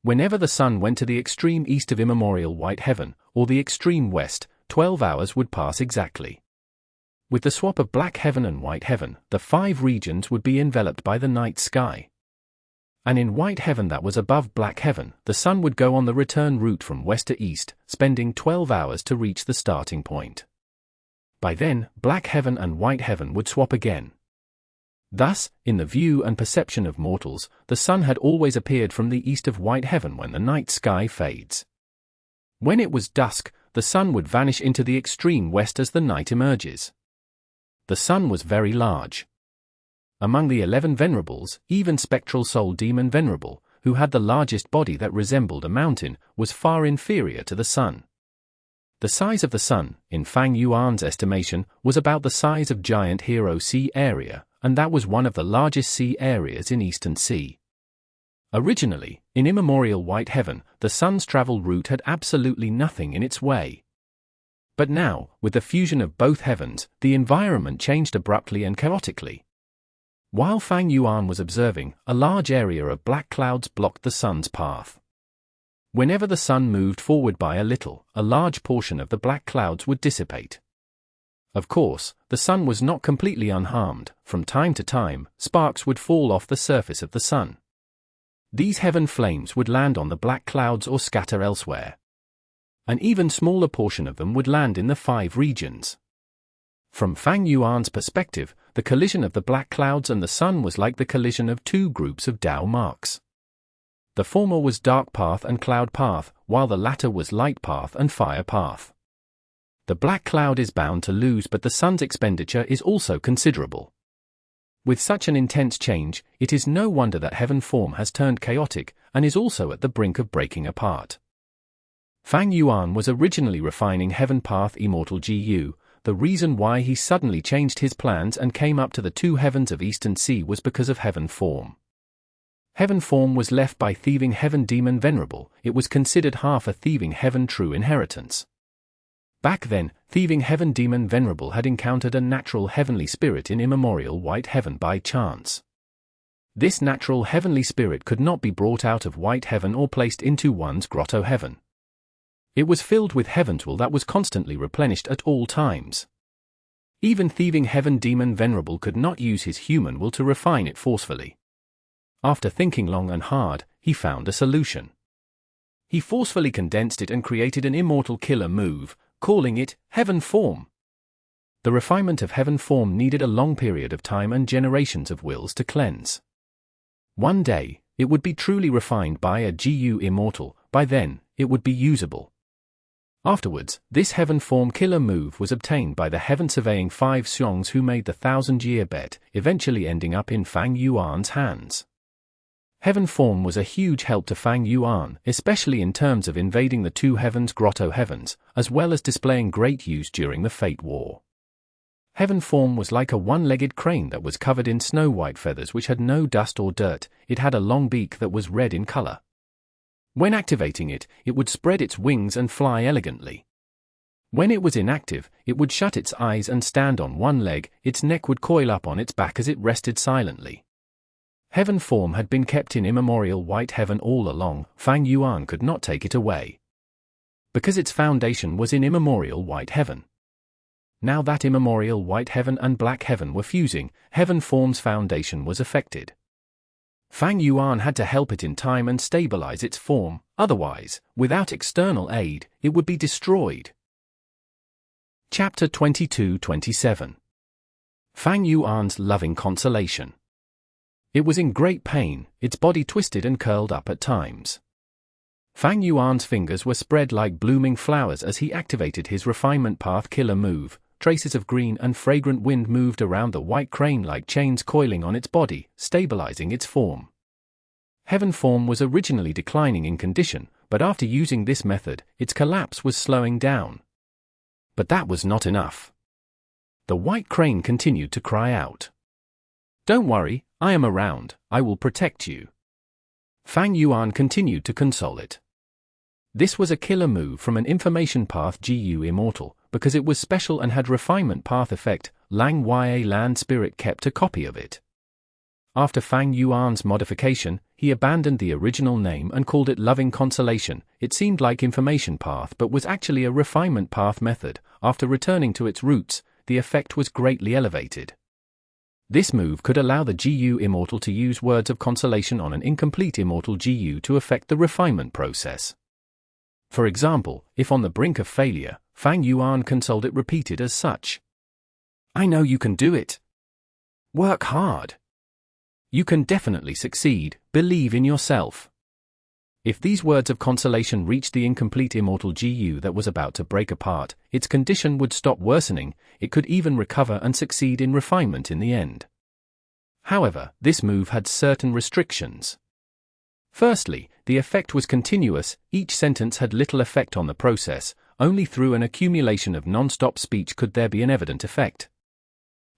Whenever the sun went to the extreme east of Immemorial White Heaven, or the extreme west, 12 hours would pass exactly. With the swap of Black Heaven and White Heaven, the 5 regions would be enveloped by the night sky. And in White Heaven that was above Black Heaven, the sun would go on the return route from west to east, spending 12 hours to reach the starting point. By then, Black Heaven and White Heaven would swap again. Thus, in the view and perception of mortals, the sun had always appeared from the east of White Heaven when the night sky fades. When it was dusk, the sun would vanish into the extreme west as the night emerges. The sun was very large. Among the 11 Venerables, even Spectral Soul Demon Venerable, who had the largest body that resembled a mountain, was far inferior to the sun. The size of the sun, in Fang Yuan's estimation, was about the size of giant Hero Sea area, and that was one of the largest sea areas in Eastern Sea. Originally, in Immemorial White Heaven, the sun's travel route had absolutely nothing in its way. But now, with the fusion of both heavens, the environment changed abruptly and chaotically. While Fang Yuan was observing, a large area of black clouds blocked the sun's path. Whenever the sun moved forward by a little, a large portion of the black clouds would dissipate. Of course, the sun was not completely unharmed. From time to time, sparks would fall off the surface of the sun. These heaven flames would land on the black clouds or scatter elsewhere. An even smaller portion of them would land in the 5 regions. From Fang Yuan's perspective, the collision of the black clouds and the sun was like the collision of 2 groups of Dao marks. The former was dark path and cloud path, while the latter was light path and fire path. The black cloud is bound to lose, but the sun's expenditure is also considerable. With such an intense change, it is no wonder that heaven form has turned chaotic and is also at the brink of breaking apart. Fang Yuan was originally refining heaven path Immortal GU. The reason why he suddenly changed his plans and came up to the 2 heavens of Eastern Sea was because of heaven form. Heaven form was left by thieving heaven demon Venerable. It was considered half a thieving heaven true inheritance. Back then, thieving heaven demon Venerable had encountered a natural heavenly spirit in Immemorial White Heaven by chance. This natural heavenly spirit could not be brought out of White Heaven or placed into one's grotto heaven. It was filled with heaven's will that was constantly replenished at all times. Even thieving heaven demon Venerable could not use his human will to refine it forcefully. After thinking long and hard, he found a solution. He forcefully condensed it and created an immortal killer move, calling it Heaven Form. The refinement of Heaven Form needed a long period of time and generations of wills to cleanse. One day, it would be truly refined by a GU Immortal. By then, it would be usable. Afterwards, this Heaven Form killer move was obtained by the Heaven Surveying 5 Xiangs who made the 1,000-year bet, eventually ending up in Fang Yuan's hands. Heaven Form was a huge help to Fang Yuan, especially in terms of invading the 2 heavens grotto heavens, as well as displaying great use during the Fate War. Heaven Form was like a one-legged crane that was covered in snow-white feathers which had no dust or dirt. It had a long beak that was red in color. When activating it, it would spread its wings and fly elegantly. When it was inactive, it would shut its eyes and stand on one leg. Its neck would coil up on its back as it rested silently. Heaven Form had been kept in Immemorial White Heaven all along. Fang Yuan could not take it away. Because its foundation was in Immemorial White Heaven. Now that Immemorial White Heaven and Black Heaven were fusing, Heaven Form's foundation was affected. Fang Yuan had to help it in time and stabilize its form, otherwise, without external aid, it would be destroyed. Chapter 22-27 Fang Yuan's loving consolation. It was in great pain, its body twisted and curled up at times. Fang Yuan's fingers were spread like blooming flowers as he activated his refinement path killer move, traces of green and fragrant wind moved around the white crane like chains coiling on its body, stabilizing its form. Heaven form was originally declining in condition, but after using this method, its collapse was slowing down. But that was not enough. The white crane continued to cry out. "Don't worry, I am around, I will protect you." Fang Yuan continued to console it. This was a killer move from an information path GU Immortal, because it was special and had refinement path effect. Lang Ya Land Spirit kept a copy of it. After Fang Yuan's modification, he abandoned the original name and called it Loving Consolation. It seemed like information path but was actually a refinement path method. After returning to its roots, the effect was greatly elevated. This move could allow the GU Immortal to use words of consolation on an incomplete Immortal GU to affect the refinement process. For example, if on the brink of failure, Fang Yuan consoled it repeated as such. "I know you can do it. Work hard. You can definitely succeed, believe in yourself." If these words of consolation reached the incomplete Immortal GU that was about to break apart, its condition would stop worsening, it could even recover and succeed in refinement in the end. However, this move had certain restrictions. Firstly, the effect was continuous, each sentence had little effect on the process, only through an accumulation of non-stop speech could there be an evident effect.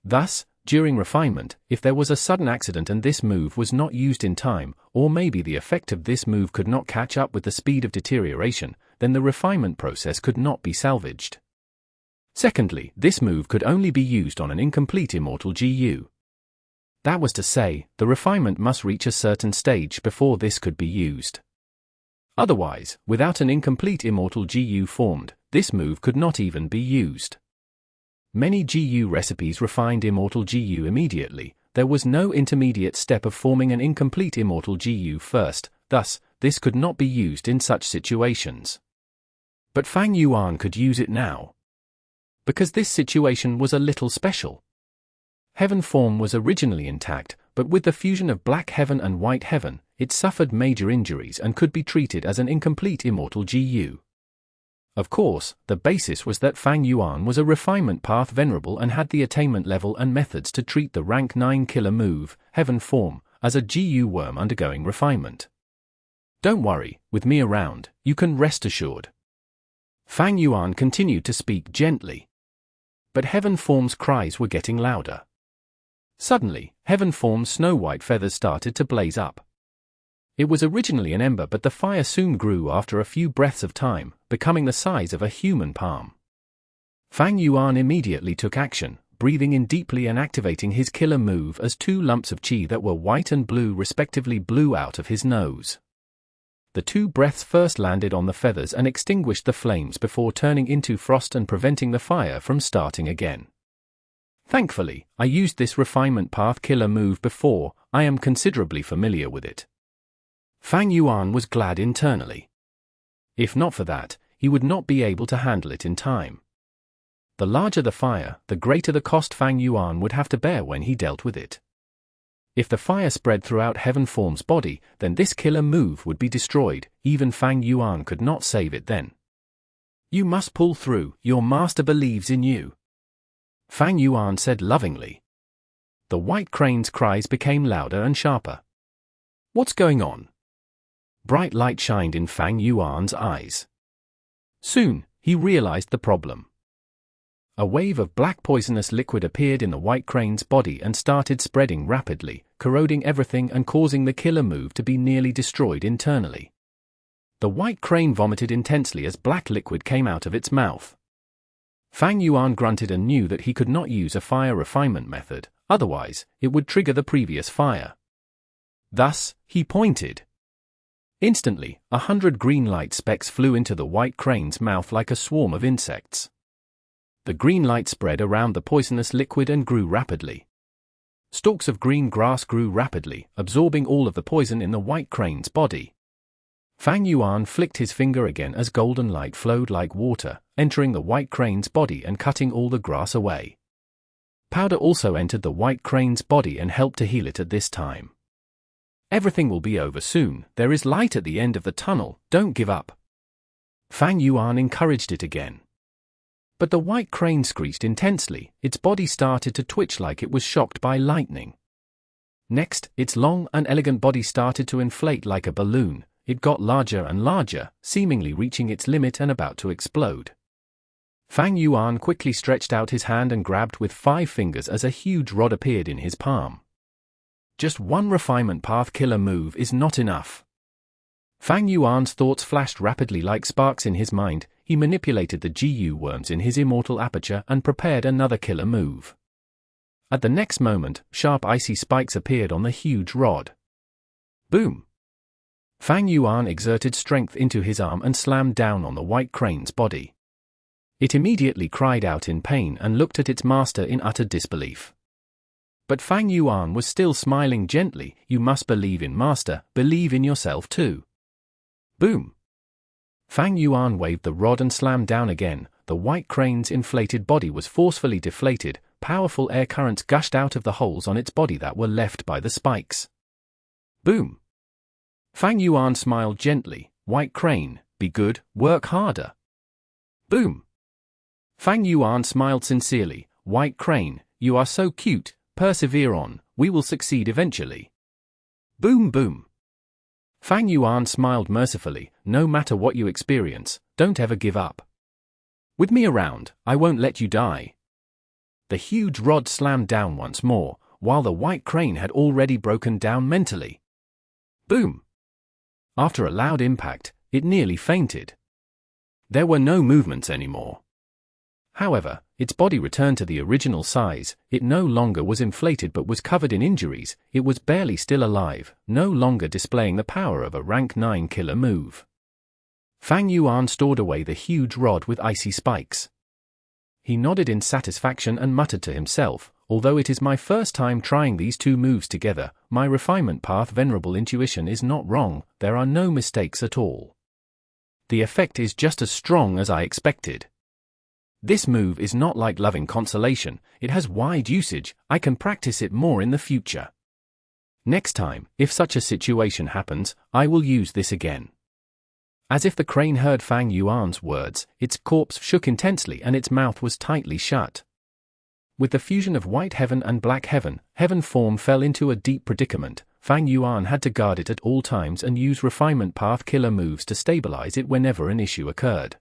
Thus, during refinement, if there was a sudden accident and this move was not used in time, or maybe the effect of this move could not catch up with the speed of deterioration, then the refinement process could not be salvaged. Secondly, this move could only be used on an incomplete Immortal GU. That was to say, the refinement must reach a certain stage before this could be used. Otherwise, without an incomplete Immortal GU formed, this move could not even be used. Many GU recipes refined Immortal GU immediately. There was no intermediate step of forming an incomplete Immortal GU first, thus, this could not be used in such situations. But Fang Yuan could use it now. Because this situation was a little special. Heaven form was originally intact, but with the fusion of Black Heaven and White Heaven, it suffered major injuries and could be treated as an incomplete Immortal GU. Of course, the basis was that Fang Yuan was a refinement path Venerable and had the attainment level and methods to treat the rank 9 killer move, Heaven form, as a GU worm undergoing refinement. "Don't worry, with me around, you can rest assured." Fang Yuan continued to speak gently. But Heaven form's cries were getting louder. Suddenly, Heaven form's snow-white feathers started to blaze up. It was originally an ember, but the fire soon grew after a few breaths of time, becoming the size of a human palm. Fang Yuan immediately took action, breathing in deeply and activating his killer move as 2 lumps of qi that were white and blue respectively blew out of his nose. The 2 breaths first landed on the feathers and extinguished the flames before turning into frost and preventing the fire from starting again. Thankfully, I used this refinement path killer move before, I am considerably familiar with it. Fang Yuan was glad internally. If not for that, he would not be able to handle it in time. The larger the fire, the greater the cost Fang Yuan would have to bear when he dealt with it. If the fire spread throughout Heaven form's body, then this killer move would be destroyed, even Fang Yuan could not save it then. "You must pull through, your master believes in you," Fang Yuan said lovingly. The white crane's cries became louder and sharper. "What's going on?" Bright light shined in Fang Yuan's eyes. Soon, he realized the problem. A wave of black poisonous liquid appeared in the white crane's body and started spreading rapidly, corroding everything and causing the killer move to be nearly destroyed internally. The white crane vomited intensely as black liquid came out of its mouth. Fang Yuan grunted and knew that he could not use a fire refinement method, otherwise, it would trigger the previous fire. Thus, he pointed. Instantly, 100 green light specks flew into the white crane's mouth like a swarm of insects. The green light spread around the poisonous liquid and grew rapidly. Stalks of green grass grew rapidly, absorbing all of the poison in the white crane's body. Fang Yuan flicked his finger again as golden light flowed like water, entering the white crane's body and cutting all the grass away. Powder also entered the white crane's body and helped to heal it at this time. "Everything will be over soon, there is light at the end of the tunnel, don't give up." Fang Yuan encouraged it again. But the white crane screeched intensely, its body started to twitch like it was shocked by lightning. Next, its long, unelegant body started to inflate like a balloon. It got larger and larger, seemingly reaching its limit and about to explode. Fang Yuan quickly stretched out his hand and grabbed with 5 fingers as a huge rod appeared in his palm. Just one refinement path killer move is not enough. Fang Yuan's thoughts flashed rapidly like sparks in his mind. He manipulated the GU worms in his immortal aperture and prepared another killer move. At the next moment, sharp icy spikes appeared on the huge rod. Boom! Fang Yuan exerted strength into his arm and slammed down on the white crane's body. It immediately cried out in pain and looked at its master in utter disbelief. But Fang Yuan was still smiling gently. You must believe in master, believe in yourself too. Boom! Fang Yuan waved the rod and slammed down again. The white crane's inflated body was forcefully deflated. Powerful air currents gushed out of the holes on its body that were left by the spikes. Boom! Fang Yuan smiled gently. White crane, be good, work harder. Boom! Fang Yuan smiled sincerely. White crane, you are so cute, persevere on, we will succeed eventually. Boom boom! Fang Yuan smiled mercifully. No matter what you experience, don't ever give up. With me around, I won't let you die. The huge rod slammed down once more, while the white crane had already broken down mentally. Boom! After a loud impact, it nearly fainted. There were no movements anymore. However, its body returned to the original size. It no longer was inflated but was covered in injuries. It was barely still alive, no longer displaying the power of a rank 9 killer move. Fang Yuan stored away the huge rod with icy spikes. He nodded in satisfaction and muttered to himself, although it is my first time trying these 2 moves together, my refinement path Venerable intuition is not wrong, there are no mistakes at all. The effect is just as strong as I expected. This move is not like loving Consolation, it has wide usage, I can practice it more in the future. Next time, if such a situation happens, I will use this again. As if the crane heard Fang Yuan's words, its corpse shook intensely and its mouth was tightly shut. With the fusion of white heaven and black heaven, heaven form fell into a deep predicament. Fang Yuan had to guard it at all times and use refinement path killer moves to stabilize it whenever an issue occurred.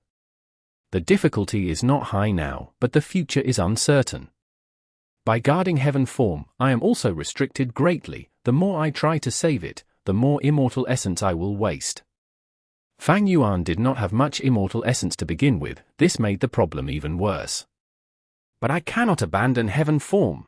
The difficulty is not high now, but the future is uncertain. By guarding heaven form, I am also restricted greatly. The more I try to save it, the more immortal essence I will waste. Fang Yuan did not have much immortal essence to begin with, this made the problem even worse. But I cannot abandon heaven form.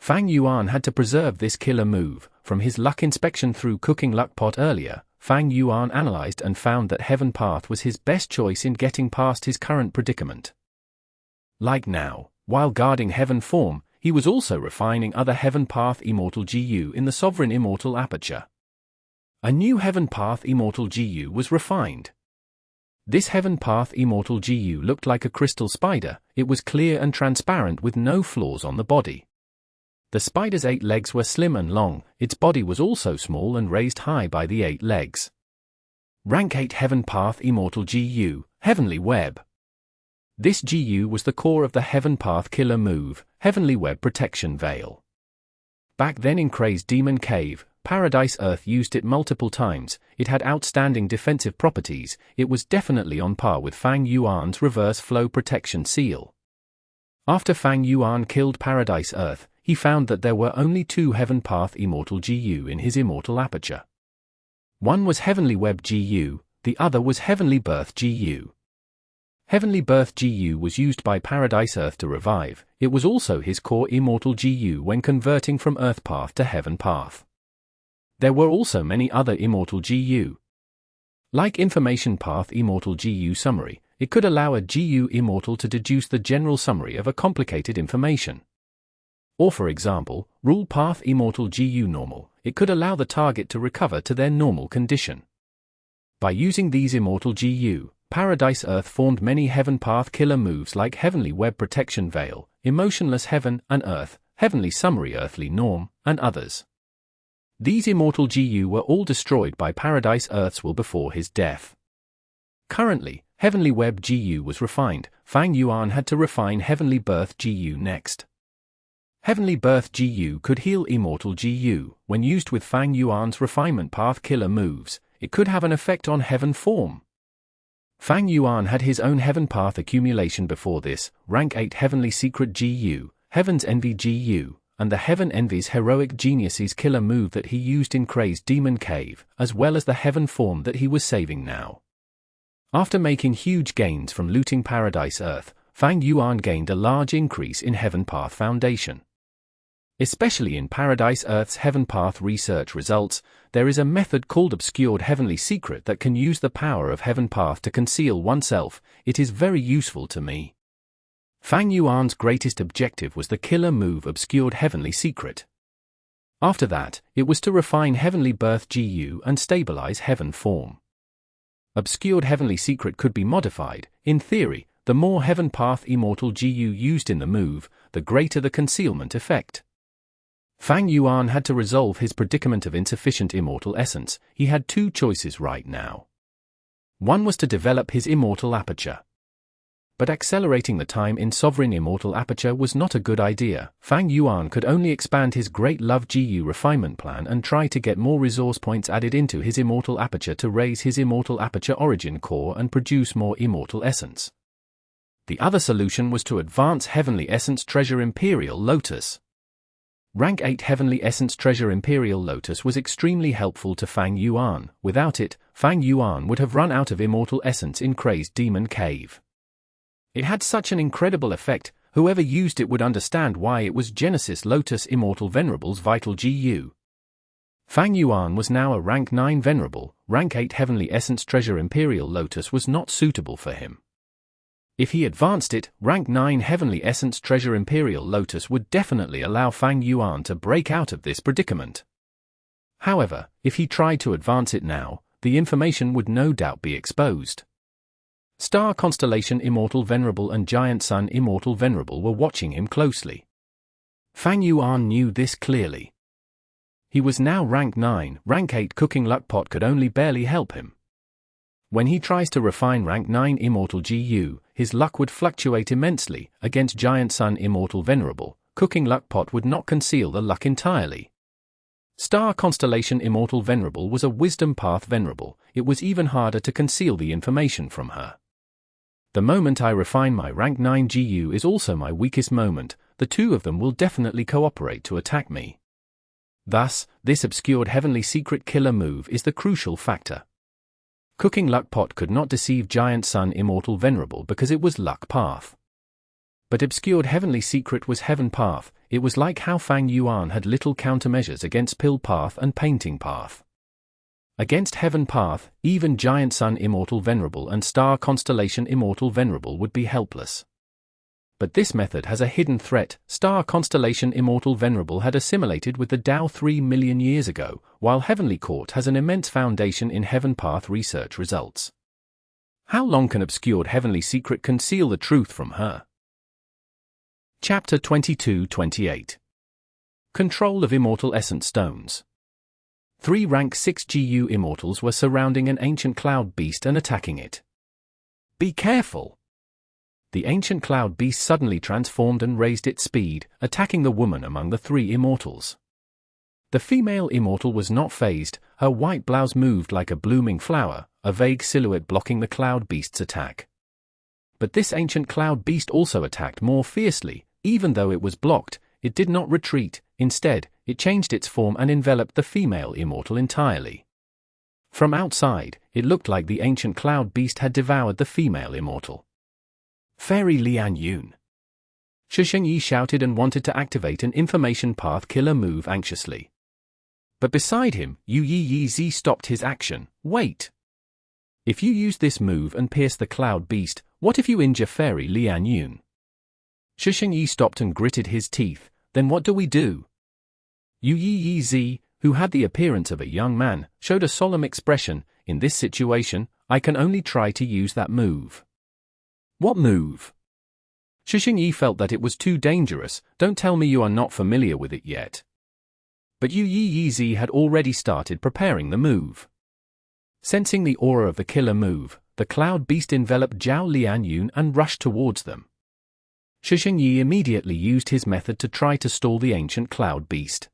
Fang Yuan had to preserve this killer move. From his luck inspection through Cooking Luck Pot earlier, Fang Yuan analyzed and found that Heaven Path was his best choice in getting past his current predicament. Like now, while guarding Heaven form, he was also refining other Heaven Path Immortal GU in the Sovereign Immortal aperture. A new Heaven Path Immortal GU was refined. This Heaven Path Immortal GU looked like a crystal spider, it was clear and transparent with no flaws on the body. The spider's 8 legs were slim and long, its body was also small and raised high by the 8 legs. Rank 8 Heaven Path Immortal GU, Heavenly Web. This GU was the core of the Heaven Path killer move, Heavenly Web Protection Veil. Back then in Kray's Demon Cave, Paradise Earth used it multiple times, it had outstanding defensive properties, it was definitely on par with Fang Yuan's Reverse Flow Protection Seal. After Fang Yuan killed Paradise Earth, he found that there were only 2 Heaven Path Immortal GU in his Immortal aperture. One was Heavenly Web GU, the other was Heavenly Birth GU. Heavenly Birth GU was used by Paradise Earth to revive, it was also his core Immortal GU when converting from Earth Path to Heaven Path. There were also many other Immortal GU. Like Information Path Immortal GU Summary, it could allow a GU Immortal to deduce the general summary of a complicated information. Or for example, Rule Path Immortal GU Normal, it could allow the target to recover to their normal condition. By using these Immortal GU, Paradise Earth formed many Heaven Path killer moves like Heavenly Web Protection Veil, Emotionless Heaven and Earth, Heavenly Summary Earthly Norm, and others. These Immortal GU were all destroyed by Paradise Earth's will before his death. Currently, Heavenly Web GU was refined, Fang Yuan had to refine Heavenly Birth GU next. Heavenly Birth GU could heal Immortal GU. When used with Fang Yuan's Refinement Path killer moves, it could have an effect on Heaven form. Fang Yuan had his own Heaven Path accumulation before this, rank 8 Heavenly Secret GU, Heaven's Envy GU, and the Heaven Envy's Heroic Geniuses killer move that he used in Crazed Demon Cave, as well as the Heaven form that he was saving now. After making huge gains from looting Paradise Earth, Fang Yuan gained a large increase in Heaven Path Foundation. Especially in Paradise Earth's Heaven Path research results, there is a method called Obscured Heavenly Secret that can use the power of Heaven Path to conceal oneself. It is very useful to me. Fang Yuan's greatest objective was the killer move Obscured Heavenly Secret. After that, it was to refine Heavenly Birth GU and stabilize Heaven form. Obscured Heavenly Secret could be modified. In theory, the more Heaven Path Immortal GU used in the move, the greater the concealment effect. Fang Yuan had to resolve his predicament of insufficient Immortal Essence. He had two choices right now. One was to develop his Immortal Aperture. But accelerating the time in Sovereign Immortal Aperture was not a good idea. Fang Yuan could only expand his Great Love GU refinement plan and try to get more resource points added into his Immortal Aperture to raise his Immortal Aperture origin core and produce more Immortal Essence. The other solution was to advance Heavenly Essence Treasure Imperial Lotus. Rank 8 Heavenly Essence Treasure Imperial Lotus was extremely helpful to Fang Yuan. Without it, Fang Yuan would have run out of Immortal Essence in Crazed Demon Cave. It had such an incredible effect, whoever used it would understand why it was Genesis Lotus Immortal Venerables Vital GU. Fang Yuan was now a rank 9 Venerable. Rank 8 Heavenly Essence Treasure Imperial Lotus was not suitable for him. If he advanced it, rank 9 Heavenly Essence Treasure Imperial Lotus would definitely allow Fang Yuan to break out of this predicament. However, if he tried to advance it now, the information would no doubt be exposed. Star Constellation Immortal Venerable and Giant Sun Immortal Venerable were watching him closely. Fang Yuan knew this clearly. He was now rank 9, rank 8 Cooking Luck Pot could only barely help him. When he tries to refine rank 9 Immortal GU, his luck would fluctuate immensely. Against Giant Sun Immortal Venerable, Cooking Luck Pot would not conceal the luck entirely. Star Constellation Immortal Venerable was a Wisdom Path Venerable. It was even harder to conceal the information from her. The moment I refine my rank 9 GU is also my weakest moment. The two of them will definitely cooperate to attack me. Thus, this Obscured Heavenly Secret killer move is the crucial factor. Cooking Luck Pot could not deceive Giant Sun Immortal Venerable because it was Luck Path. But Obscured Heavenly Secret was Heaven Path. It was like how Fang Yuan had little countermeasures against Pill Path and Painting Path. Against Heaven Path, even Giant Sun Immortal Venerable and Star Constellation Immortal Venerable would be helpless. But this method has a hidden threat. Star Constellation Immortal Venerable had assimilated with the Tao 3 million years ago, while Heavenly Court has an immense foundation in Heaven Path research results. How long can Obscured Heavenly Secret conceal the truth from her? Chapter 22-28 Control of Immortal Essence Stones. 3 rank 6 GU Immortals were surrounding an ancient cloud beast and attacking it. Be careful! The ancient cloud beast suddenly transformed and raised its speed, attacking the woman among the 3 immortals. The female immortal was not fazed. Her white blouse moved like a blooming flower, a vague silhouette blocking the cloud beast's attack. But this ancient cloud beast also attacked more fiercely. Even though it was blocked, it did not retreat. Instead, it changed its form and enveloped the female immortal entirely. From outside, it looked like the ancient cloud beast had devoured the female immortal. Fairy Lian Yun. Xiang Yi shouted and wanted to activate an information path killer move anxiously. But beside him, Yu Yi Zi stopped his action. Wait! If you use this move and pierce the cloud beast, what if you injure Fairy Lian Yun? Xiang Yi stopped and gritted his teeth. Then what do we do? Yu Yi Zi, who had the appearance of a young man, showed a solemn expression. In this situation, I can only try to use that move. What move? Xiang Yi felt that it was too dangerous. Don't tell me you are not familiar with it yet. But Yu Yi Zi had already started preparing the move. Sensing the aura of the killer move, the cloud beast enveloped Zhao Lianyun and rushed towards them. Xiang immediately used his method to try to stall the ancient cloud beast.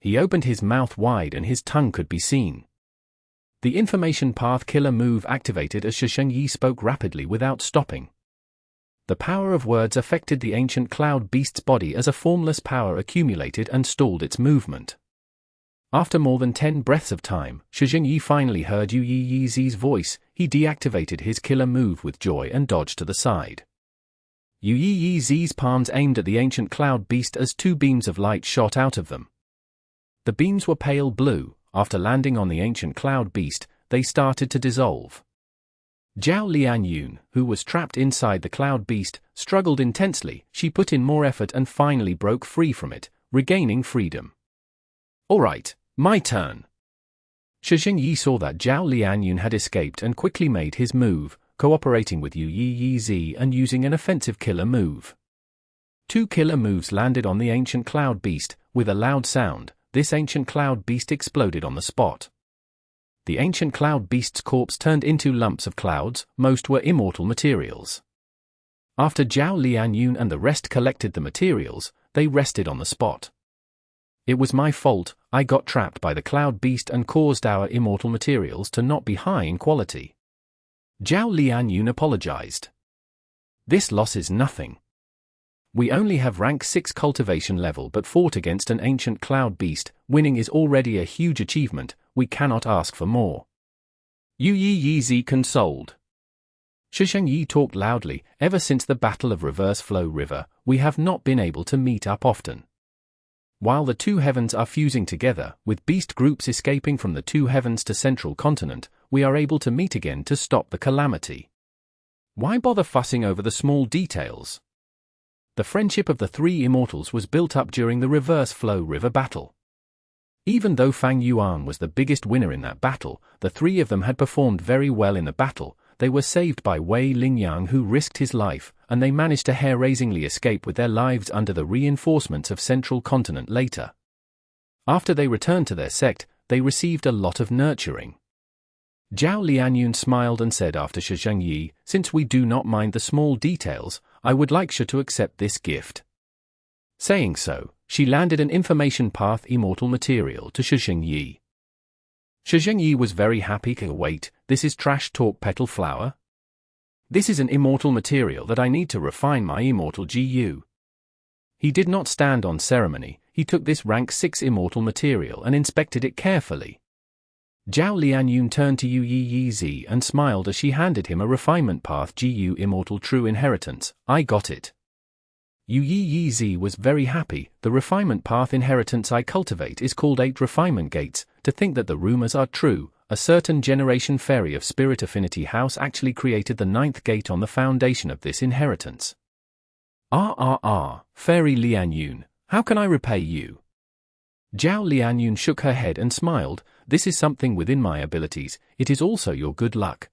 He opened his mouth wide and his tongue could be seen. The information path killer move activated as Xiang spoke rapidly without stopping. The power of words affected the ancient cloud beast's body as a formless power accumulated and stalled its movement. After more than 10 breaths of time, Xiang finally heard Yu Yi's voice. He deactivated his killer move with joy and dodged to the side. Yu Yi's palms aimed at the ancient cloud beast as 2 beams of light shot out of them. The beams were pale blue. After landing on the ancient cloud beast, they started to dissolve. Zhao Lianyun, who was trapped inside the cloud beast, struggled intensely. She put in more effort and finally broke free from it, regaining freedom. "Alright, my turn." Xiang saw that Zhao Lianyun had escaped and quickly made his move, cooperating with Yu Yi and using an offensive killer move. 2 killer moves landed on the ancient cloud beast. With a loud sound, this ancient cloud beast exploded on the spot. The ancient cloud beast's corpse turned into lumps of clouds. Most were immortal materials. After Zhao Lianyun and the rest collected the materials, they rested on the spot. "It was my fault. I got trapped by the cloud beast and caused our immortal materials to not be high in quality." Zhao Lianyun apologized. "This loss is nothing. We only have rank 6 cultivation level but fought against an ancient cloud beast. Winning is already a huge achievement. We cannot ask for more." Yu Yi consoled. Xiang talked loudly. "Ever since the Battle of Reverse Flow River, we have not been able to meet up often. While the 2 heavens are fusing together, with beast groups escaping from the 2 heavens to Central Continent, we are able to meet again to stop the calamity. Why bother fussing over the small details?" The friendship of the 3 immortals was built up during the Reverse Flow River battle. Even though Fang Yuan was the biggest winner in that battle, the 3 of them had performed very well in the battle. They were saved by Wei Lingyang, who risked his life, and they managed to hair-raisingly escape with their lives under the reinforcements of Central Continent later. After they returned to their sect, they received a lot of nurturing. Zhao Lianyun smiled and said after Xiang, "Since we do not mind the small details, I would like Xia to accept this gift." Saying so, she landed an information path immortal material to Xiang. Xiang was very happy. "Wait, this is trash talk petal flower? This is an immortal material that I need to refine my immortal GU." He did not stand on ceremony. He took this rank 6 immortal material and inspected it carefully. Zhao Lianyun turned to Yu Yi and smiled as she handed him a refinement path GU Immortal True Inheritance. "I got it." Yu Yi was very happy. "The refinement path inheritance I cultivate is called 8 refinement gates. To think that the rumors are true, a certain generation fairy of Spirit Affinity House actually created the 9th gate on the foundation of this inheritance." Fairy Lianyun, how can I repay you?" Zhao Lianyun shook her head and smiled. "This is something within my abilities. It is also your good luck.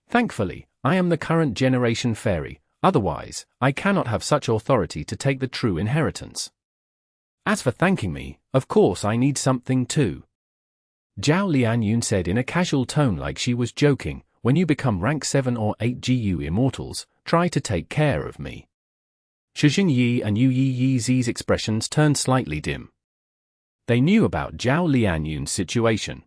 Thankfully, I am the current generation fairy. Otherwise, I cannot have such authority to take the true inheritance. As for thanking me, of course I need something too." Zhao Lianyun said in a casual tone like she was joking. "When you become rank 7 or 8 GU immortals, try to take care of me." Xiang and Yu Yi's expressions turned slightly dim. They knew about Zhao Lianyun's situation.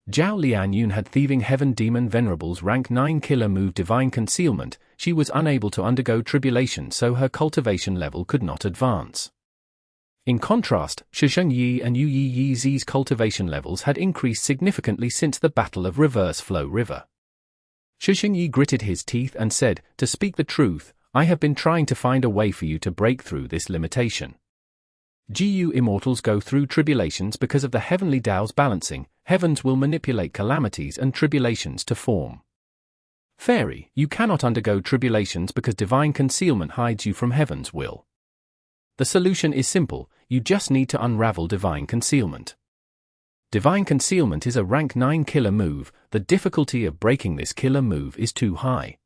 Zhao Lianyun had Thieving Heaven Demon Venerables rank 9 killer move Divine Concealment. She was unable to undergo tribulation, so her cultivation level could not advance. In contrast, Xiang and Yu Yi's cultivation levels had increased significantly since the Battle of Reverse Flow River. Xiang gritted his teeth and said, "To speak the truth, I have been trying to find a way for you to break through this limitation. GU immortals go through tribulations because of the heavenly Tao's balancing. Heavens will manipulate calamities and tribulations to form. Fairy, you cannot undergo tribulations because divine concealment hides you from heaven's will. The solution is simple, you just need to unravel divine concealment. Divine concealment is a rank 9 killer move. The difficulty of breaking this killer move is too high.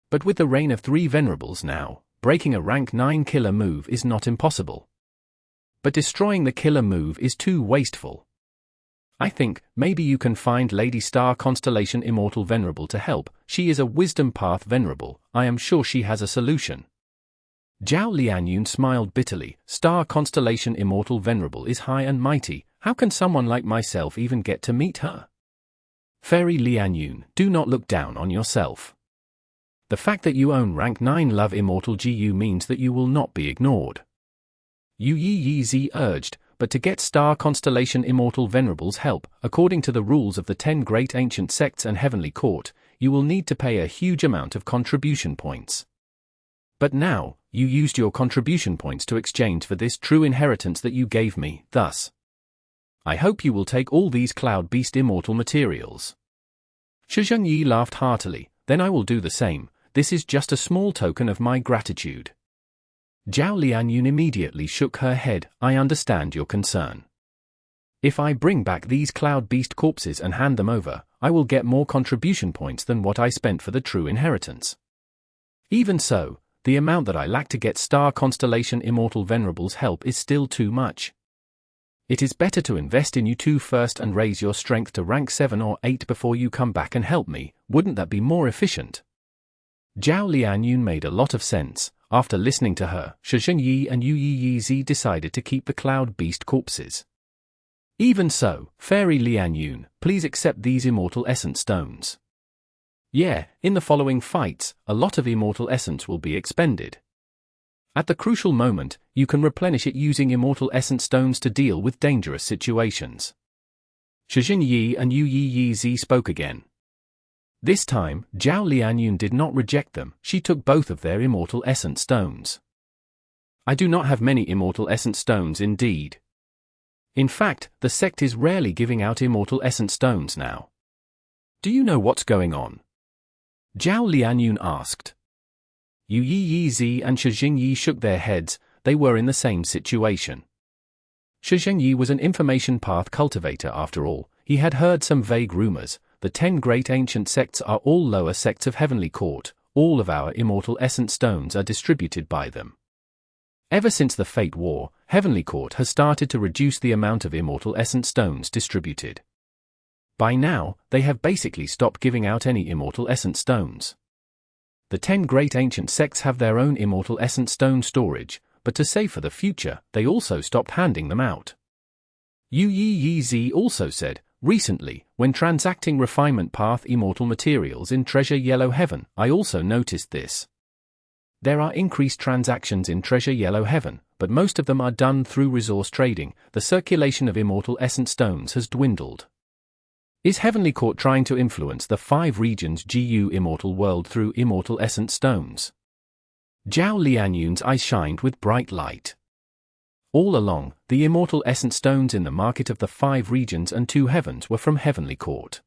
But with the reign of 3 Venerables now, breaking a rank 9 killer move is not impossible. But destroying the killer move is too wasteful. I think, maybe you can find Lady Star Constellation Immortal Venerable to help. She is a Wisdom Path Venerable. I am sure she has a solution. Zhao Lianyun smiled bitterly. Star Constellation Immortal Venerable is high and mighty. How can someone like myself even get to meet her? Fairy Lianyun, do not look down on yourself. The fact that you own rank 9 Love Immortal GU means that you will not be ignored. Yu Yi Zi urged, but to get Star Constellation Immortal Venerable's help, according to the rules of the 10 great ancient sects and Heavenly Court, you will need to pay a huge amount of contribution points. But now, you used your contribution points to exchange for this true inheritance that you gave me, thus. I hope you will take all these Cloud Beast Immortal materials. Xiang Yi laughed heartily. Then I will do the same. This is just a small token of my gratitude. Zhao Lianyun immediately shook her head. I understand your concern. If I bring back these Cloud Beast corpses and hand them over, I will get more contribution points than what I spent for the true inheritance. Even so, the amount that I lack to get Star Constellation Immortal Venerable's help is still too much. It is better to invest in you two first and raise your strength to rank 7 or 8 before you come back and help me. Wouldn't that be more efficient? Zhao Lianyun made a lot of sense. After listening to her, Xiang Yi and Yu Yi Zi decided to keep the Cloud Beast corpses. Even so, Fairy Lianyun, please accept these Immortal Essence Stones. Yeah, in the following fights, a lot of Immortal Essence will be expended. At the crucial moment, you can replenish it using Immortal Essence Stones to deal with dangerous situations. Xiang Yi and Yu Yi Zi spoke again. This time, Zhao Lianyun did not reject them. She took both of their Immortal Essence Stones. I do not have many Immortal Essence Stones indeed. In fact, the sect is rarely giving out Immortal Essence Stones now. Do you know what's going on? Zhao Lianyun asked. Yu Yi Zi and Xiang Yi shook their heads. They were in the same situation. Xiang Yi was an information path cultivator after all. He had heard some vague rumors. The 10 great ancient sects are all lower sects of Heavenly Court. All of our Immortal Essence Stones are distributed by them. Ever since the Fate War, Heavenly Court has started to reduce the amount of Immortal Essence Stones distributed. By now, they have basically stopped giving out any Immortal Essence Stones. The 10 great ancient sects have their own Immortal Essence Stone storage, but to save for the future, they also stopped handing them out. Yu Yi Zi also said, recently, when transacting Refinement Path Immortal materials in Treasure Yellow Heaven, I also noticed this. There are increased transactions in Treasure Yellow Heaven, but most of them are done through resource trading. The circulation of Immortal Essence Stones has dwindled. Is Heavenly Court trying to influence the 5 regions GU Immortal World through Immortal Essence Stones? Zhao Lianyun's eyes shined with bright light. All along, the Immortal Essence Stones in the market of the 5 regions and 2 heavens were from Heavenly Court.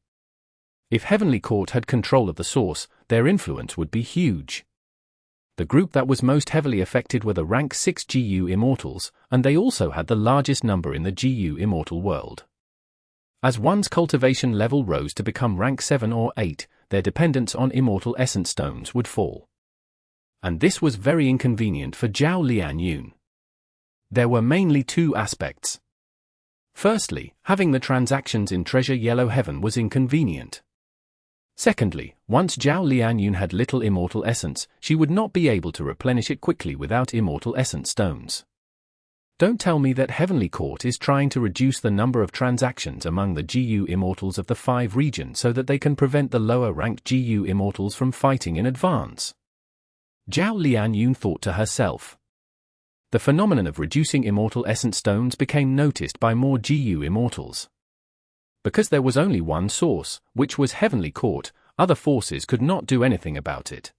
If Heavenly Court had control of the source, their influence would be huge. The group that was most heavily affected were the rank 6 GU Immortals, and they also had the largest number in the GU Immortal world. As one's cultivation level rose to become rank 7 or 8, their dependence on Immortal Essence Stones would fall. And this was very inconvenient for Zhao Lianyun. There were mainly 2 aspects. Firstly, having the transactions in Treasure Yellow Heaven was inconvenient. Secondly, once Zhao Lianyun had little Immortal Essence, she would not be able to replenish it quickly without Immortal Essence Stones. Don't tell me that Heavenly Court is trying to reduce the number of transactions among the GU Immortals of the 5 regions so that they can prevent the lower-ranked GU Immortals from fighting in advance. Zhao Lianyun thought to herself. The phenomenon of reducing Immortal Essence Stones became noticed by more GU Immortals. Because there was only one source, which was Heavenly Court, other forces could not do anything about it.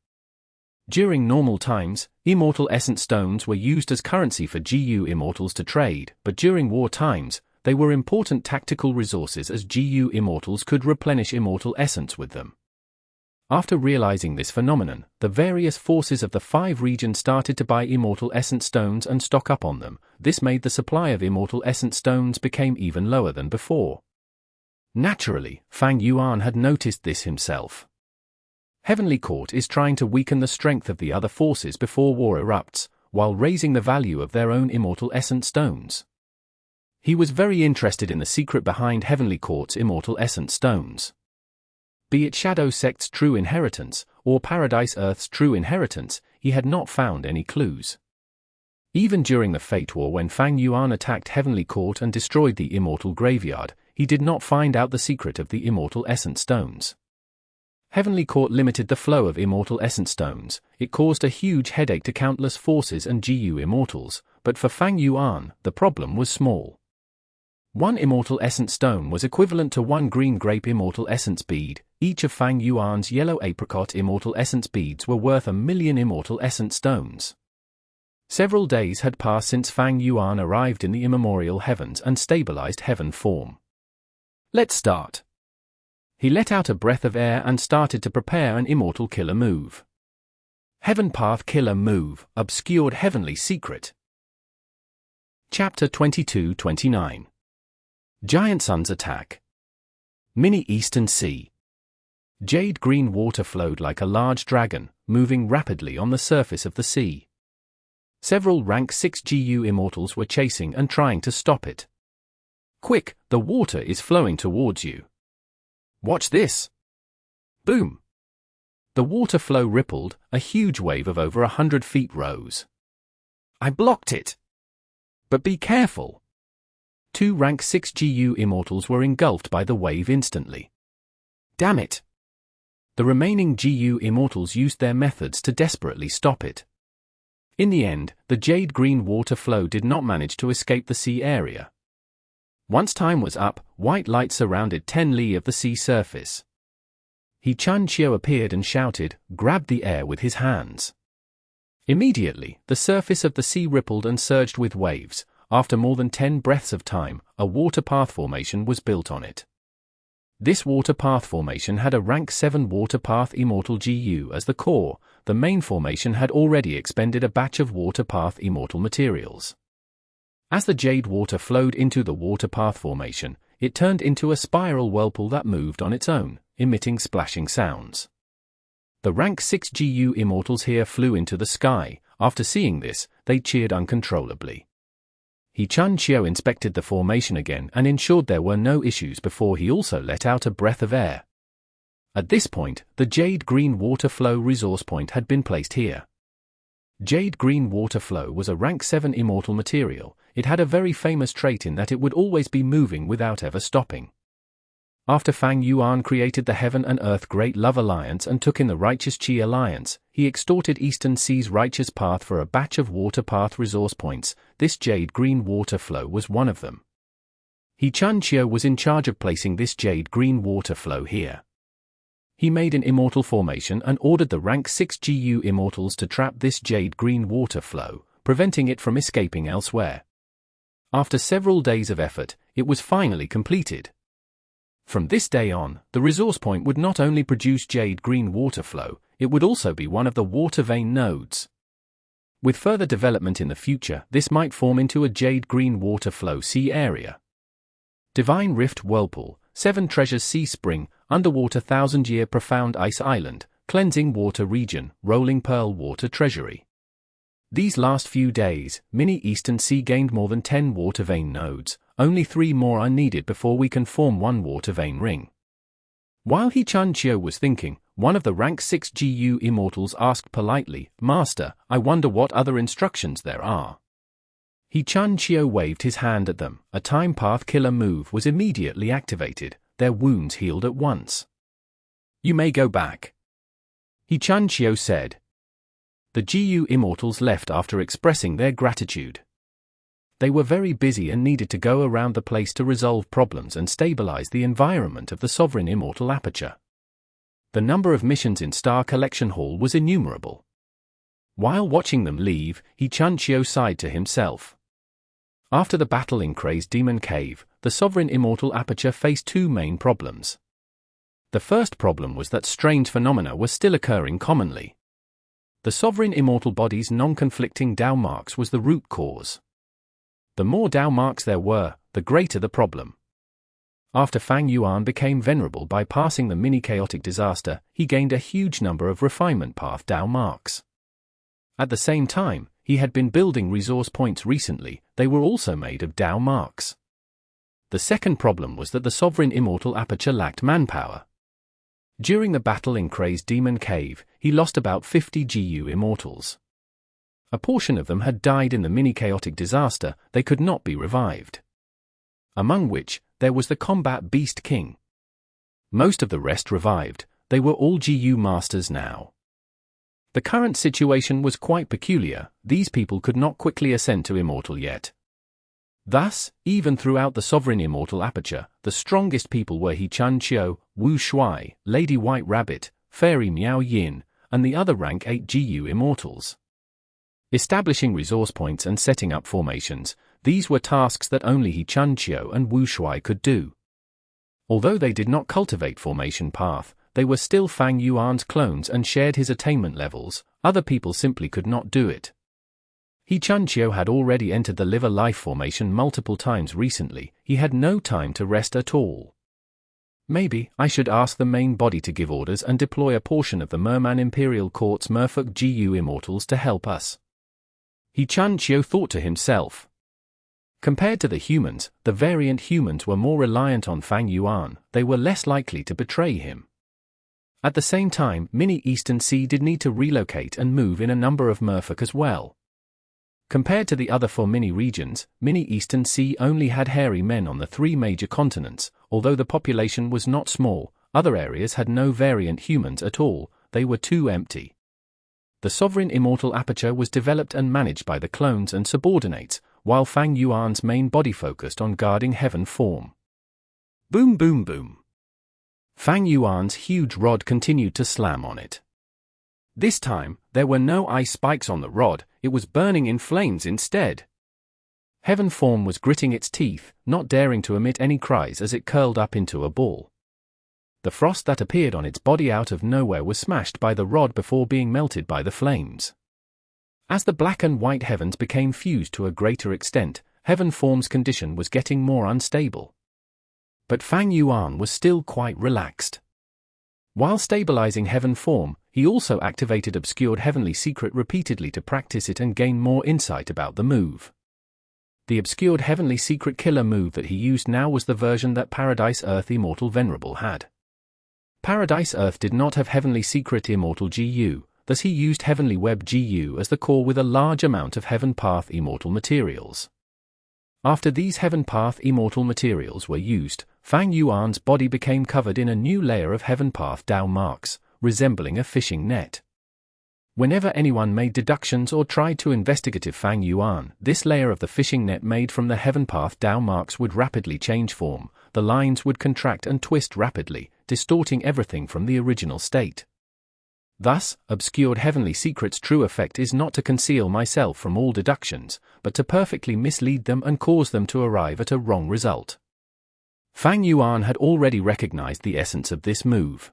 During normal times, Immortal Essence Stones were used as currency for GU Immortals to trade, but during war times, they were important tactical resources as GU Immortals could replenish Immortal Essence with them. After realizing this phenomenon, the various forces of the 5 regions started to buy Immortal Essence Stones and stock up on them. This made the supply of Immortal Essence Stones become even lower than before. Naturally, Fang Yuan had noticed this himself. Heavenly Court is trying to weaken the strength of the other forces before war erupts, while raising the value of their own Immortal Essence Stones. He was very interested in the secret behind Heavenly Court's Immortal Essence Stones. Be it Shadow Sect's true inheritance, or Paradise Earth's true inheritance, he had not found any clues. Even during the Fate War, when Fang Yuan attacked Heavenly Court and destroyed the Immortal Graveyard, he did not find out the secret of the Immortal Essence Stones. Heavenly Court limited the flow of Immortal Essence Stones. It caused a huge headache to countless forces and GU Immortals, but for Fang Yuan, the problem was small. One Immortal Essence Stone was equivalent to one green grape Immortal Essence bead. Each of Fang Yuan's yellow apricot Immortal Essence beads were worth 1,000,000 Immortal Essence Stones. Several days had passed since Fang Yuan arrived in the immemorial heavens and stabilized heaven form. Let's start. He let out a breath of air and started to prepare an Immortal Killer move. Heaven Path Killer Move, Obscured Heavenly Secret. Chapter 22-29. Giant Sun's Attack. Mini Eastern Sea. Jade green water flowed like a large dragon, moving rapidly on the surface of the sea. Several rank 6 GU Immortals were chasing and trying to stop it. Quick, the water is flowing towards you. Watch this. Boom. The water flow rippled, a huge wave of over 100 feet rose. I blocked it. But be careful. 2 rank 6 GU Immortals were engulfed by the wave instantly. Damn it. The remaining GU Immortals used their methods to desperately stop it. In the end, the jade green water flow did not manage to escape the sea area. Once time was up, white light surrounded 10 li of the sea surface. Chun Qiu appeared and shouted, grabbed the air with his hands. Immediately, the surface of the sea rippled and surged with waves. After more than 10 breaths of time, a water path formation was built on it. This water path formation had a rank 7 water path Immortal GU as the core. The main formation had already expended a batch of water path Immortal materials. As the jade water flowed into the water path formation, it turned into a spiral whirlpool that moved on its own, emitting splashing sounds. The rank 6 GU Immortals here flew into the sky. After seeing this, they cheered uncontrollably. Chun Qiu inspected the formation again and ensured there were no issues before he also let out a breath of air. At this point, the jade green water flow resource point had been placed here. Jade green water flow was a rank 7 Immortal material. It had a very famous trait in that it would always be moving without ever stopping. After Fang Yuan created the Heaven and Earth Great Love Alliance and took in the Righteous Qi Alliance, he extorted Eastern Sea's Righteous Path for a batch of water path resource points. This jade green water flow was one of them. Chun Qiu was in charge of placing this jade green water flow here. He made an Immortal formation and ordered the rank 6 GU Immortals to trap this jade green water flow, preventing it from escaping elsewhere. After several days of effort, it was finally completed. From this day on, the resource point would not only produce jade green water flow, it would also be one of the water vein nodes. With further development in the future, this might form into a jade green water flow sea area. Divine Rift Whirlpool, 7 Treasures Sea Spring, Underwater 1000-Year Profound Ice Island, Cleansing Water Region, Rolling Pearl Water Treasury. These last few days, Mini Eastern Sea gained more than 10 water vein nodes. Only 3 more are needed before we can form one water vein ring. While Chun Qiu was thinking, one of the rank 6 GU Immortals asked politely, Master, I wonder what other instructions there are. Chun Qiu waved his hand at them. A time path killer move was immediately activated. Their wounds healed at once. You may go back. Chun Qiu said. The GU Immortals left after expressing their gratitude. They were very busy and needed to go around the place to resolve problems and stabilize the environment of the Sovereign Immortal Aperture. The number of missions in Star Collection Hall was innumerable. While watching them leave, Chun Qiu sighed to himself. After the battle in Crazed Demon Cave, the Sovereign Immortal Aperture faced 2 main problems. The first problem was that strange phenomena were still occurring commonly. The Sovereign Immortal Body's non-conflicting Dao marks was the root cause. The more Dao marks there were, the greater the problem. After Fang Yuan became Venerable by passing the mini-chaotic disaster, he gained a huge number of refinement path Dao marks. At the same time, he had been building resource points recently. They were also made of Dao marks. The second problem was that the sovereign Immortal Aperture lacked manpower. During the battle in Kray's Demon Cave, he lost about 50 GU Immortals. A portion of them had died in the mini-chaotic disaster, they could not be revived. Among which, there was the Combat Beast King. Most of the rest revived, they were all GU Masters now. The current situation was quite peculiar, these people could not quickly ascend to Immortal yet. Thus, even throughout the Sovereign Immortal Aperture, the strongest people were He Chun Chiu, Wu Shui, Lady White Rabbit, Fairy Miao Yin, and the other rank 8 GU Immortals. Establishing resource points and setting up formations, these were tasks that only He Chun Chiu and Wu Shui could do. Although they did not cultivate formation path, they were still Fang Yuan's clones and shared his attainment levels, other people simply could not do it. He Chun Chiu had already entered the Liver Life formation multiple times recently, he had no time to rest at all. Maybe I should ask the main body to give orders and deploy a portion of the Merman Imperial Court's Merfolk GU Immortals to help us. He Chun Chiu thought to himself. Compared to the humans, the variant humans were more reliant on Fang Yuan, they were less likely to betray him. At the same time, Mini Eastern Sea did need to relocate and move in a number of Merfolk as well. Compared to the other 4 mini-regions, Mini Eastern Sea only had hairy men on the 3 major continents, although the population was not small, other areas had no variant humans at all, they were too empty. The Sovereign Immortal Aperture was developed and managed by the clones and subordinates, while Fang Yuan's main body focused on guarding heaven form. Boom boom boom. Fang Yuan's huge rod continued to slam on it. This time, there were no ice spikes on the rod, it was burning in flames instead. Heaven form was gritting its teeth, not daring to emit any cries as it curled up into a ball. The frost that appeared on its body out of nowhere was smashed by the rod before being melted by the flames. As the black and white heavens became fused to a greater extent, heaven form's condition was getting more unstable. But Fang Yuan was still quite relaxed. While stabilizing heaven form, he also activated Obscured Heavenly Secret repeatedly to practice it and gain more insight about the move. The Obscured Heavenly Secret killer move that he used now was the version that Paradise Earth Immortal Venerable had. Paradise Earth did not have Heavenly Secret Immortal GU, thus he used Heavenly Web GU as the core with a large amount of Heaven Path Immortal materials. After these Heaven Path Immortal materials were used, Fang Yuan's body became covered in a new layer of Heaven Path Dao marks, resembling a fishing net. Whenever anyone made deductions or tried to investigate Fang Yuan, this layer of the fishing net made from the Heaven Path Dao marks would rapidly change form, the lines would contract and twist rapidly, distorting everything from the original state. Thus, Obscured Heavenly Secret's true effect is not to conceal myself from all deductions, but to perfectly mislead them and cause them to arrive at a wrong result. Fang Yuan had already recognized the essence of this move.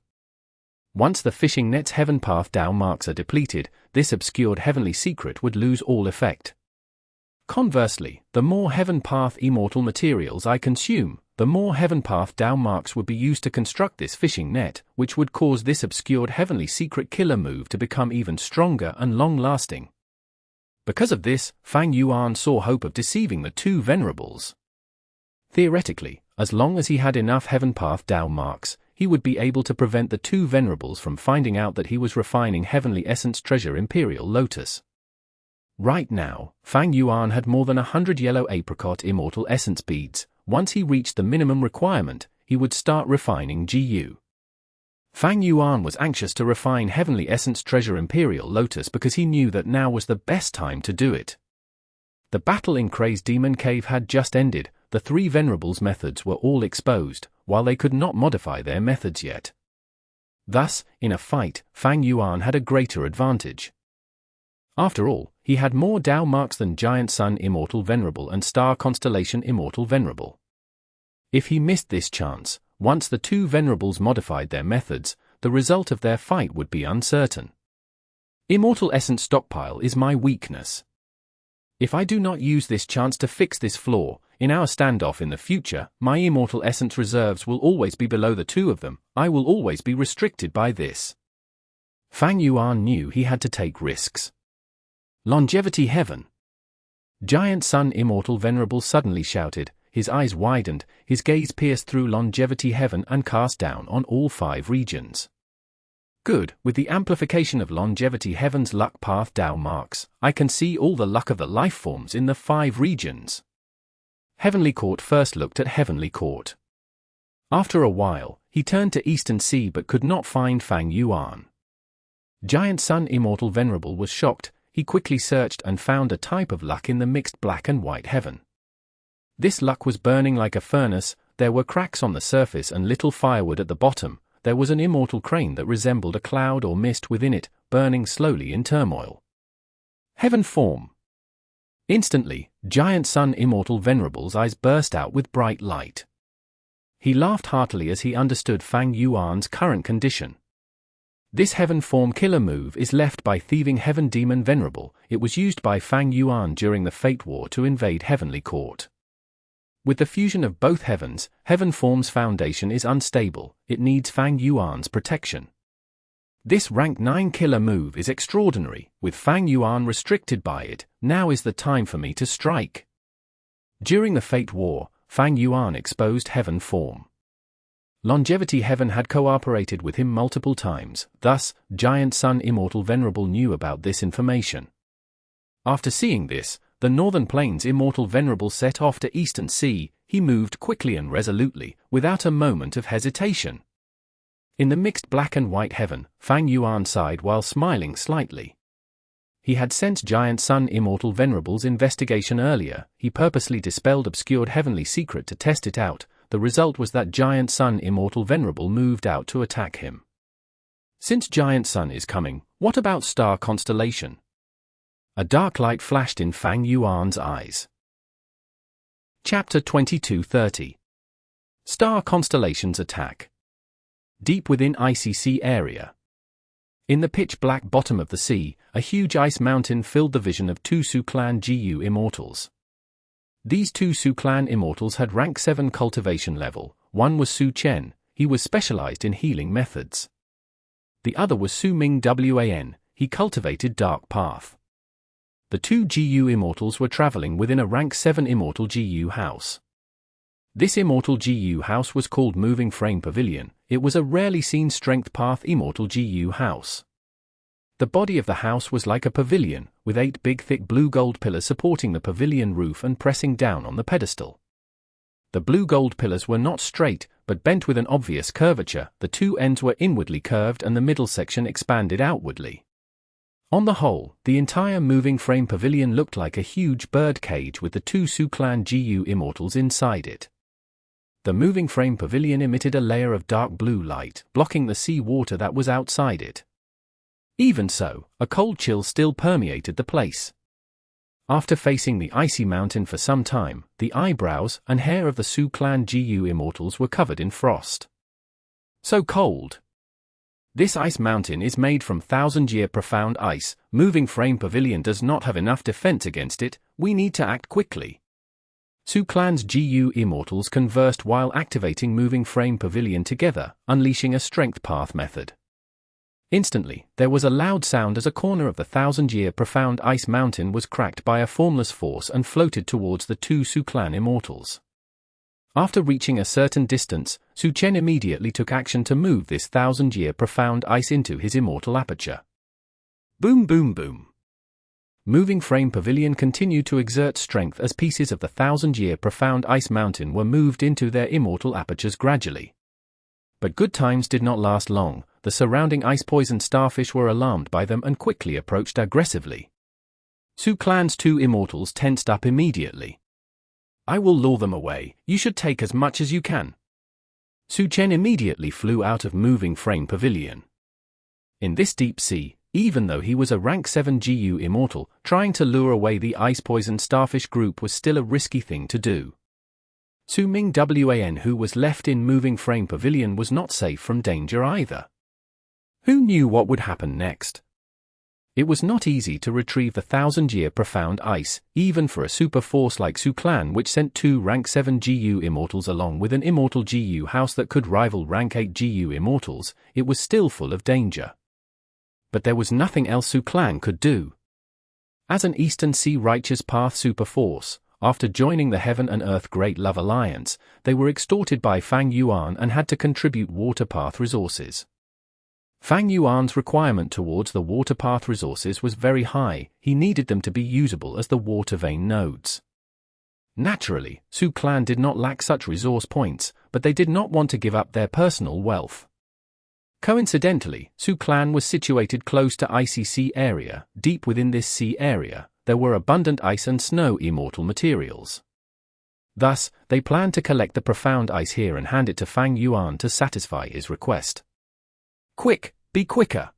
Once the fishing net's Heaven Path Dao marks are depleted, this Obscured Heavenly Secret would lose all effect. Conversely, the more Heaven Path Immortal materials I consume, the more Heaven Path Dao marks would be used to construct this fishing net, which would cause this Obscured Heavenly Secret killer move to become even stronger and long-lasting. Because of this, Fang Yuan saw hope of deceiving the 2 Venerables. Theoretically, as long as he had enough Heaven Path Dao marks, he would be able to prevent the 2 Venerables from finding out that he was refining Heavenly Essence Treasure Imperial Lotus. Right now, Fang Yuan had more than 100 yellow apricot Immortal Essence beads. Once he reached the minimum requirement, he would start refining GU. Fang Yuan was anxious to refine Heavenly Essence Treasure Imperial Lotus because he knew that now was the best time to do it. The battle in Kray's Demon Cave had just ended, the 3 Venerables' methods were all exposed, while they could not modify their methods yet. Thus, in a fight, Fang Yuan had a greater advantage. After all, he had more Dao marks than Giant Sun Immortal Venerable and Star Constellation Immortal Venerable. If he missed this chance, once the 2 Venerables modified their methods, the result of their fight would be uncertain. Immortal Essence stockpile is my weakness. If I do not use this chance to fix this flaw, in our standoff in the future, my Immortal Essence reserves will always be below the 2 of them, I will always be restricted by this. Fang Yuan knew he had to take risks. Longevity Heaven. Giant Sun Immortal Venerable suddenly shouted, his eyes widened, his gaze pierced through longevity heaven and cast down on all 5 regions. Good, with the amplification of longevity heaven's luck path Dao marks, I can see all the luck of the life forms in the 5 regions. Heavenly Court first looked at Heavenly Court. After a while, he turned to Eastern Sea but could not find Fang Yuan. Giant Sun Immortal Venerable was shocked. He quickly searched and found a type of luck in the mixed black and white heaven. This luck was burning like a furnace, there were cracks on the surface and little firewood at the bottom. There was an immortal crane that resembled a cloud or mist within it, burning slowly in turmoil. Heaven form. Instantly, Giant Sun Immortal Venerable's eyes burst out with bright light. He laughed heartily as he understood Fang Yuan's current condition. This heaven form killer move is left by thieving heaven demon Venerable. It was used by Fang Yuan during the Fate War to invade Heavenly Court. With the fusion of both heavens, heaven form's foundation is unstable. It needs Fang Yuan's protection. This rank 9 killer move is extraordinary. With Fang Yuan restricted by it, now is the time for me to strike. During the Fate War, Fang Yuan exposed heaven form. Longevity Heaven had cooperated with him multiple times, thus, Giant Sun Immortal Venerable knew about this information. After seeing this, the Northern Plains Immortal Venerable set off to Eastern Sea. He moved quickly and resolutely, without a moment of hesitation. In the mixed black and white heaven, Fang Yuan sighed while smiling slightly. He had sensed Giant Sun Immortal Venerable's investigation earlier. He purposely dispelled obscured heavenly secret to test it out. The result was that Giant Sun Immortal Venerable moved out to attack him. Since Giant Sun is coming, what about Star Constellation? A dark light flashed in Fang Yuan's eyes. Chapter 2230. Star Constellation's Attack. Deep within Icy Sea area. In the pitch-black bottom of the sea, a huge ice mountain filled the vision of 2 Su Clan GU Immortals. These 2 Su Clan Immortals had rank 7 cultivation level. One was Su Chen, he was specialized in healing methods. The other was Su Ming Wan, he cultivated Dark Path. The 2 GU Immortals were traveling within a rank 7 Immortal GU house. This Immortal GU house was called Moving Frame Pavilion. It was a rarely seen Strength Path Immortal GU house. The body of the house was like a pavilion, with 8 big thick blue gold pillars supporting the pavilion roof and pressing down on the pedestal. The blue gold pillars were not straight, but bent with an obvious curvature. The 2 ends were inwardly curved and the middle section expanded outwardly. On the whole, the entire Moving Frame Pavilion looked like a huge bird cage with the 2 Su Clan GU Immortals inside it. The Moving Frame Pavilion emitted a layer of dark blue light, blocking the sea water that was outside it. Even so, a cold chill still permeated the place. After facing the icy mountain for some time, the eyebrows and hair of the Su Clan GU Immortals were covered in frost. So cold. This ice mountain is made from 1,000-year profound ice. Moving Frame Pavilion does not have enough defense against it. We need to act quickly. Su Clan's GU Immortals conversed while activating Moving Frame Pavilion together, unleashing a Strength Path method. Instantly, there was a loud sound as a corner of the 1,000-year profound ice mountain was cracked by a formless force and floated towards the 2 Su Clan Immortals. After reaching a certain distance, Su Chen immediately took action to move this 1,000-year profound ice into his immortal aperture. Boom boom boom. Moving Frame Pavilion continued to exert strength as pieces of the 1,000-year profound ice mountain were moved into their immortal apertures gradually. But good times did not last long. The surrounding ice-poisoned starfish were alarmed by them and quickly approached aggressively. Su Clan's 2 Immortals tensed up immediately. I will lure them away. You should take as much as you can. Su Chen immediately flew out of Moving Frame Pavilion. In this deep sea, even though he was a rank 7 GU Immortal, trying to lure away the ice-poisoned starfish group was still a risky thing to do. Su Ming Wan, who was left in Moving Frame Pavilion, was not safe from danger either. Who knew what would happen next? It was not easy to retrieve the 1,000-year profound ice, even for a super force like Su Clan, which sent 2 rank 7 GU Immortals along with an Immortal GU house that could rival rank 8 GU Immortals. It was still full of danger. But there was nothing else Su Clan could do. As an Eastern Sea Righteous Path super force, After joining the Heaven and Earth Great Love Alliance, they were extorted by Fang Yuan and had to contribute water path resources. Fang Yuan's requirement towards the water path resources was very high. He needed them to be usable as the water vein nodes. Naturally, Su clan did not lack such resource points, but they did not want to give up their personal wealth. Coincidentally, Su clan was situated close to icy sea area. Deep within this sea area, there were abundant ice and snow immortal materials. Thus, they planned to collect the profound ice here and hand it to Fang Yuan to satisfy his request. Quick, be quicker!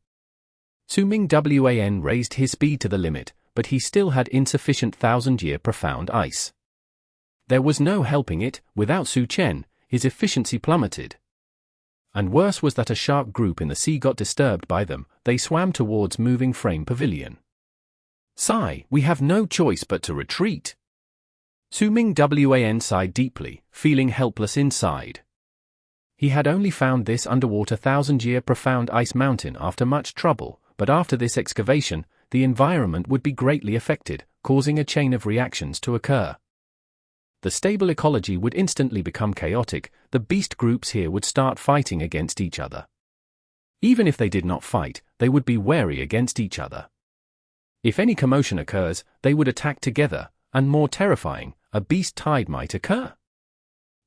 Su Ming Wan raised his speed to the limit, but he still had insufficient thousand-year profound ice. There was no helping it. Without Su Chen, his efficiency plummeted. And worse was that a shark group in the sea got disturbed by them. They swam towards moving frame pavilion. Sigh, we have no choice but to retreat. Su Ming Wan sighed deeply, feeling helpless inside. He had only found this underwater thousand-year profound ice mountain after much trouble, but after this excavation, the environment would be greatly affected, causing a chain of reactions to occur. The stable ecology would instantly become chaotic. The beast groups here would start fighting against each other. Even if they did not fight, they would be wary against each other. If any commotion occurs, they would attack together, and more terrifying, a beast tide might occur.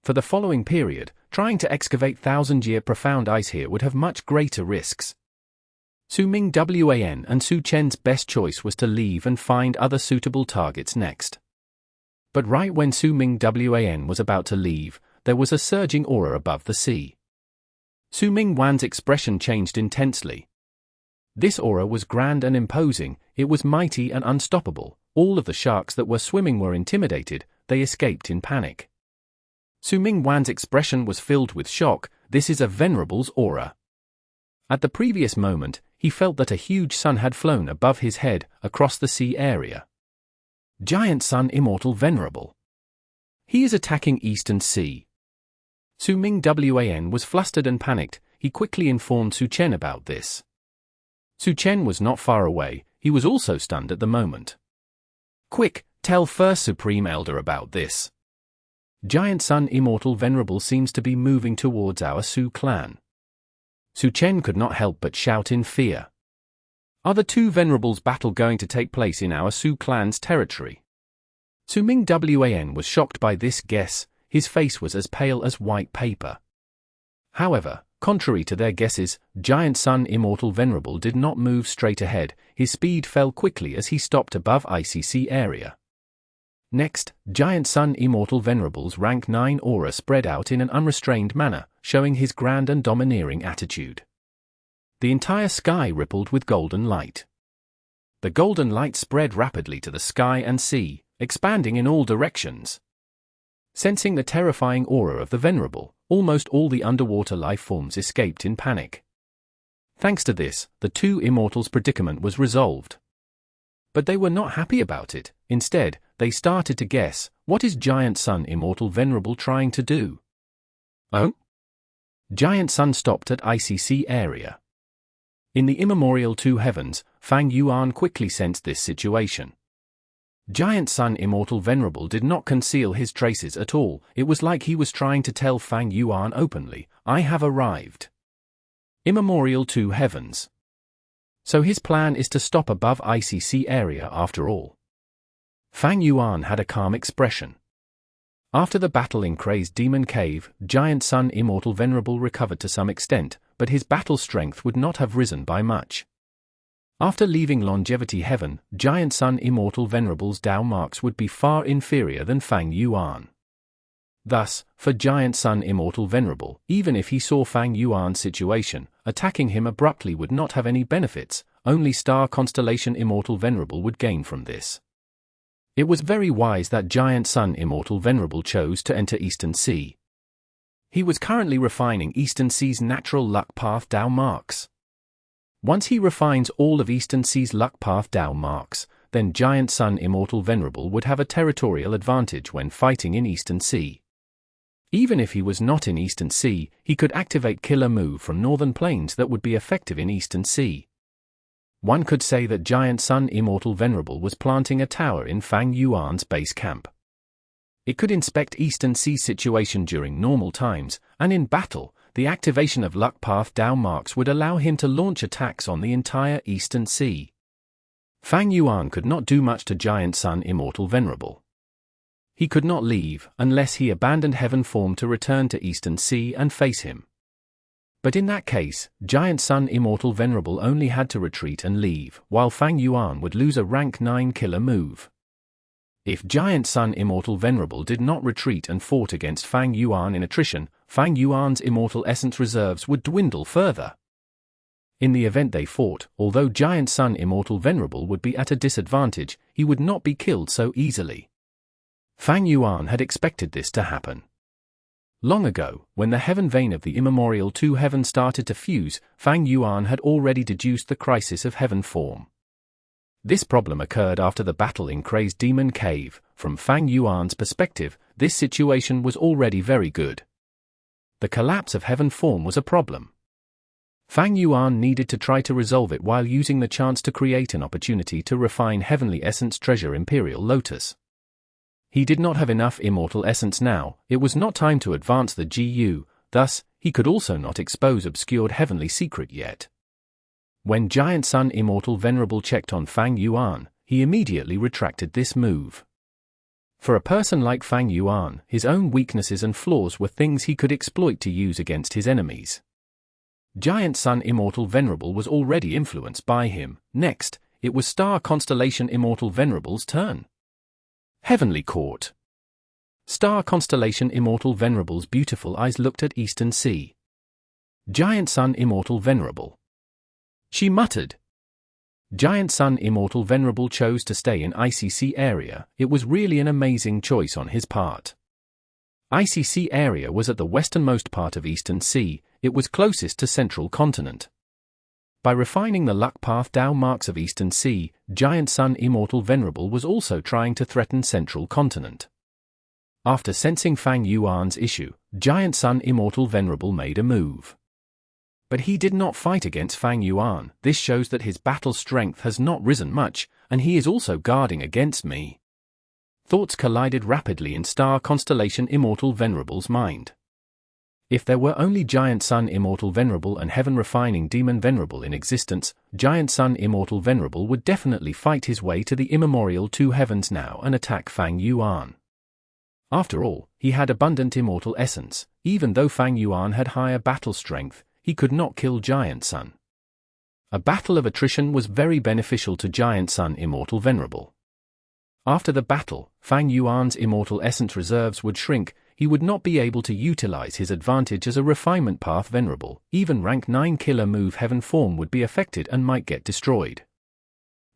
For the following period, trying to excavate thousand-year profound ice here would have much greater risks. Su Ming Wan and Su Chen's best choice was to leave and find other suitable targets next. But right when Su Ming Wan was about to leave, there was a surging aura above the sea. Su Ming Wan's expression changed intensely. This aura was grand and imposing. It was mighty and unstoppable. All of the sharks that were swimming were intimidated. They escaped in panic. Su Ming Wan's expression was filled with shock. This is a Venerable's aura. At the previous moment, he felt that a huge sun had flown above his head, across the sea area. Giant Sun Immortal Venerable. He is attacking Eastern Sea. Su Ming Wan was flustered and panicked. He quickly informed Su Chen about this. Su Chen was not far away. He was also stunned at the moment. Quick, tell First Supreme Elder about this. Giant Sun Immortal Venerable seems to be moving towards our Su clan. Su Chen could not help but shout in fear. Are the two Venerables battle going to take place in our Su clan's territory? Su Ming Wan was shocked by this guess. His face was as pale as white paper. However, contrary to their guesses, Giant Sun Immortal Venerable did not move straight ahead. His speed fell quickly as he stopped above icy sea area. Next, Giant Sun Immortal Venerable's rank 9 aura spread out in an unrestrained manner, showing his grand and domineering attitude. The entire sky rippled with golden light. The golden light spread rapidly to the sky and sea, expanding in all directions. Sensing the terrifying aura of the Venerable, almost all the underwater life forms escaped in panic. Thanks to this, the two immortals' predicament was resolved. But they were not happy about it. Instead, they started to guess, what is Giant Sun Immortal Venerable trying to do? Oh? Giant Sun stopped at icy sea area. In the immemorial two heavens, Fang Yuan quickly sensed this situation. Giant Sun Immortal Venerable did not conceal his traces at all. It was like he was trying to tell Fang Yuan openly, I have arrived. Immemorial two heavens. So his plan is to stop above icy sea area after all. Fang Yuan had a calm expression. After the battle in Crazed Demon Cave, Giant Sun Immortal Venerable recovered to some extent, but his battle strength would not have risen by much. After leaving Longevity Heaven, Giant Sun Immortal Venerable's Dao marks would be far inferior than Fang Yuan. Thus, for Giant Sun Immortal Venerable, even if he saw Fang Yuan's situation, attacking him abruptly would not have any benefits. Only Star Constellation Immortal Venerable would gain from this. It was very wise that Giant Sun Immortal Venerable chose to enter Eastern Sea. He was currently refining Eastern Sea's natural luck path Dao marks. Once he refines all of Eastern Sea's luck path Dao marks, then Giant Sun Immortal Venerable would have a territorial advantage when fighting in Eastern Sea. Even if he was not in Eastern Sea, he could activate Killer Move from Northern Plains that would be effective in Eastern Sea. One could say that Giant Sun Immortal Venerable was planting a tower in Fang Yuan's base camp. It could inspect Eastern Sea situation during normal times, and in battle, the activation of Luck Path Dao marks would allow him to launch attacks on the entire Eastern Sea. Fang Yuan could not do much to Giant Sun Immortal Venerable. He could not leave unless he abandoned heaven form to return to Eastern Sea and face him. But in that case, Giant Sun Immortal Venerable only had to retreat and leave, while Fang Yuan would lose a rank 9 killer move. If Giant Sun Immortal Venerable did not retreat and fought against Fang Yuan in attrition, Fang Yuan's Immortal Essence reserves would dwindle further. In the event they fought, although Giant Sun Immortal Venerable would be at a disadvantage, he would not be killed so easily. Fang Yuan had expected this to happen. Long ago, when the heaven vein of the immemorial two heaven started to fuse, Fang Yuan had already deduced the crisis of heaven form. This problem occurred after the battle in Crazed Demon Cave. From Fang Yuan's perspective, this situation was already very good. The collapse of heaven form was a problem. Fang Yuan needed to try to resolve it while using the chance to create an opportunity to refine Heavenly Essence treasure Imperial Lotus. He did not have enough Immortal Essence now, it was not time to advance the GU, thus, he could also not expose obscured heavenly secret yet. When Giant Sun Immortal Venerable checked on Fang Yuan, he immediately retracted this move. For a person like Fang Yuan, his own weaknesses and flaws were things he could exploit to use against his enemies. Giant Sun Immortal Venerable was already influenced by him. Next, it was Star Constellation Immortal Venerable's turn. Heavenly Court. Star Constellation Immortal Venerable's beautiful eyes looked at Eastern Sea. Giant Sun Immortal Venerable. She muttered. Giant Sun Immortal Venerable chose to stay in ICC area. It was really an amazing choice on his part. ICC area was at the westernmost part of Eastern Sea. It was closest to Central Continent. By refining the Luck Path Dao marks of Eastern Sea, Giant Sun Immortal Venerable was also trying to threaten Central Continent. After sensing Fang Yuan's issue, Giant Sun Immortal Venerable made a move. But he did not fight against Fang Yuan. This shows that his battle strength has not risen much, and he is also guarding against me. Thoughts collided rapidly in Star Constellation Immortal Venerable's mind. If there were only Giant Sun Immortal Venerable and Heaven Refining Demon Venerable in existence, Giant Sun Immortal Venerable would definitely fight his way to the immemorial two heavens now and attack Fang Yuan. After all, he had abundant Immortal Essence. Even though Fang Yuan had higher battle strength, he could not kill Giant Sun. A battle of attrition was very beneficial to Giant Sun Immortal Venerable. After the battle, Fang Yuan's Immortal Essence reserves would shrink. He would not be able to utilize his advantage as a Refinement Path Venerable. Even rank 9 killer move Heaven form would be affected and might get destroyed.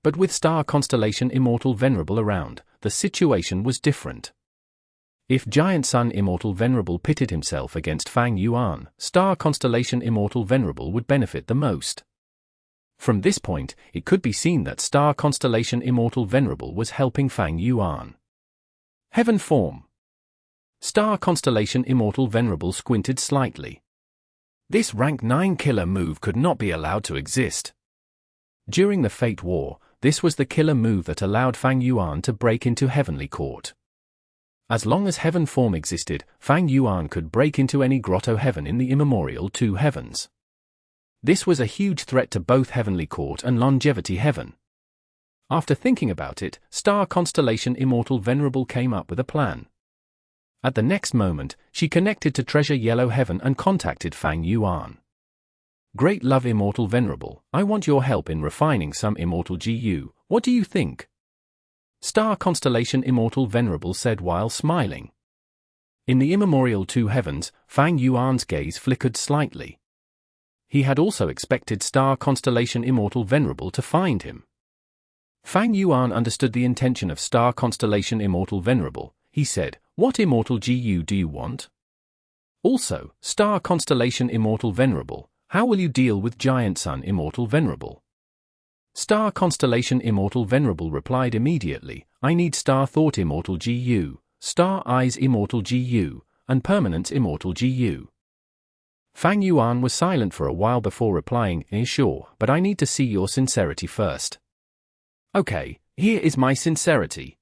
But with Star Constellation Immortal Venerable around, the situation was different. If Giant Sun Immortal Venerable pitted himself against Fang Yuan, Star Constellation Immortal Venerable would benefit the most. From this point, it could be seen that Star Constellation Immortal Venerable was helping Fang Yuan. Heaven form. Star Constellation Immortal Venerable squinted slightly. This rank 9 killer move could not be allowed to exist. During the Fate War, this was the killer move that allowed Fang Yuan to break into Heavenly Court. As long as Heaven form existed, Fang Yuan could break into any grotto heaven in the immemorial two heavens. This was a huge threat to both Heavenly Court and Longevity Heaven. After thinking about it, Star Constellation Immortal Venerable came up with a plan. At the next moment, she connected to Treasure Yellow Heaven and contacted Fang Yuan. Great love Immortal Venerable, I want your help in refining some Immortal GU, what do you think? Star Constellation Immortal Venerable said while smiling. In the immemorial two heavens, Fang Yuan's gaze flickered slightly. He had also expected Star Constellation Immortal Venerable to find him. Fang Yuan understood the intention of Star Constellation Immortal Venerable. He said, what Immortal GU do you want? Also, Star Constellation Immortal Venerable, how will you deal with Giant Sun Immortal Venerable? Star Constellation Immortal Venerable replied immediately, I need Star Thought Immortal GU, Star Eyes Immortal GU, and Permanence Immortal GU. Fang Yuan was silent for a while before replying, sure, but I need to see your sincerity first. Okay, here is my sincerity.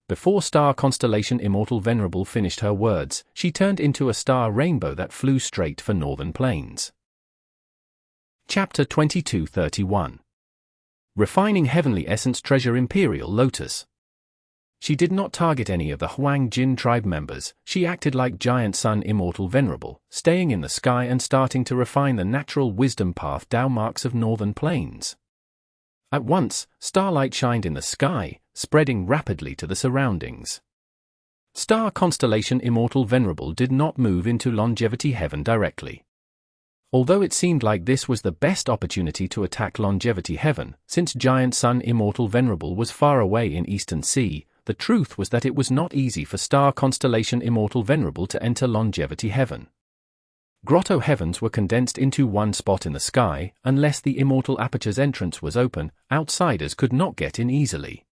Before Star Constellation Immortal Venerable finished her words, she turned into a star rainbow that flew straight for Northern Plains. Chapter 2231. Refining Heavenly Essence Treasure Imperial Lotus. She did not target any of the Huang Jin tribe members. She acted like Giant Sun Immortal Venerable, staying in the sky and starting to refine the natural wisdom path Tao marks of Northern Plains. At once, starlight shined in the sky, spreading rapidly to the surroundings. Star Constellation Immortal Venerable did not move into Longevity Heaven directly. Although it seemed like this was the best opportunity to attack Longevity Heaven, since Giant Sun Immortal Venerable was far away in Eastern Sea, the truth was that it was not easy for Star Constellation Immortal Venerable to enter Longevity Heaven. Grotto heavens were condensed into one spot in the sky. Unless the Immortal Aperture's entrance was open, outsiders could not get in easily.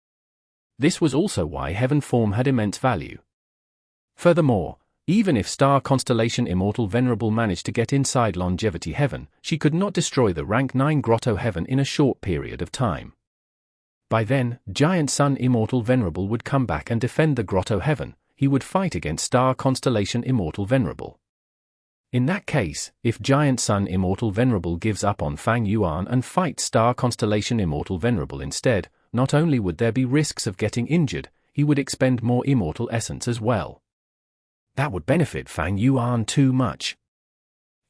This was also why heaven form had immense value. Furthermore, even if Star Constellation Immortal Venerable managed to get inside Longevity Heaven, she could not destroy the rank 9 Grotto Heaven in a short period of time. By then, Giant Sun Immortal Venerable would come back and defend the Grotto Heaven. He would fight against Star Constellation Immortal Venerable. In that case, if Giant Sun Immortal Venerable gives up on Fang Yuan and fights Star Constellation Immortal Venerable instead, not only would there be risks of getting injured, he would expend more immortal essence as well. That would benefit Fang Yuan too much.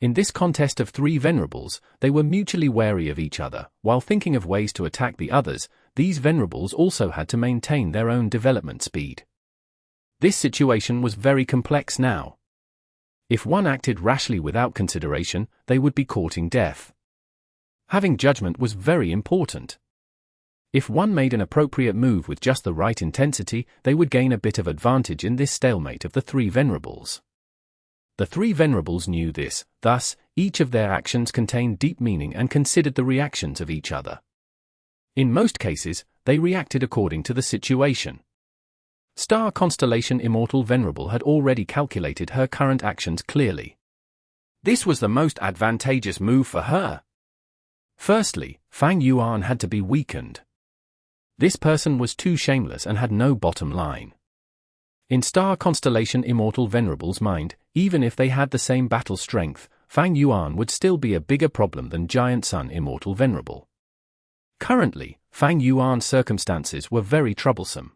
In this contest of 3 Venerables, they were mutually wary of each other. While thinking of ways to attack the others, these Venerables also had to maintain their own development speed. This situation was very complex now. If one acted rashly without consideration, they would be courting death. Having judgment was very important. If one made an appropriate move with just the right intensity, they would gain a bit of advantage in this stalemate of the 3 Venerables. The 3 Venerables knew this, thus, each of their actions contained deep meaning and considered the reactions of each other. In most cases, they reacted according to the situation. Star Constellation Immortal Venerable had already calculated her current actions clearly. This was the most advantageous move for her. Firstly, Fang Yuan had to be weakened. This person was too shameless and had no bottom line. In Star Constellation Immortal Venerable's mind, even if they had the same battle strength, Fang Yuan would still be a bigger problem than Giant Sun Immortal Venerable. Currently, Fang Yuan's circumstances were very troublesome.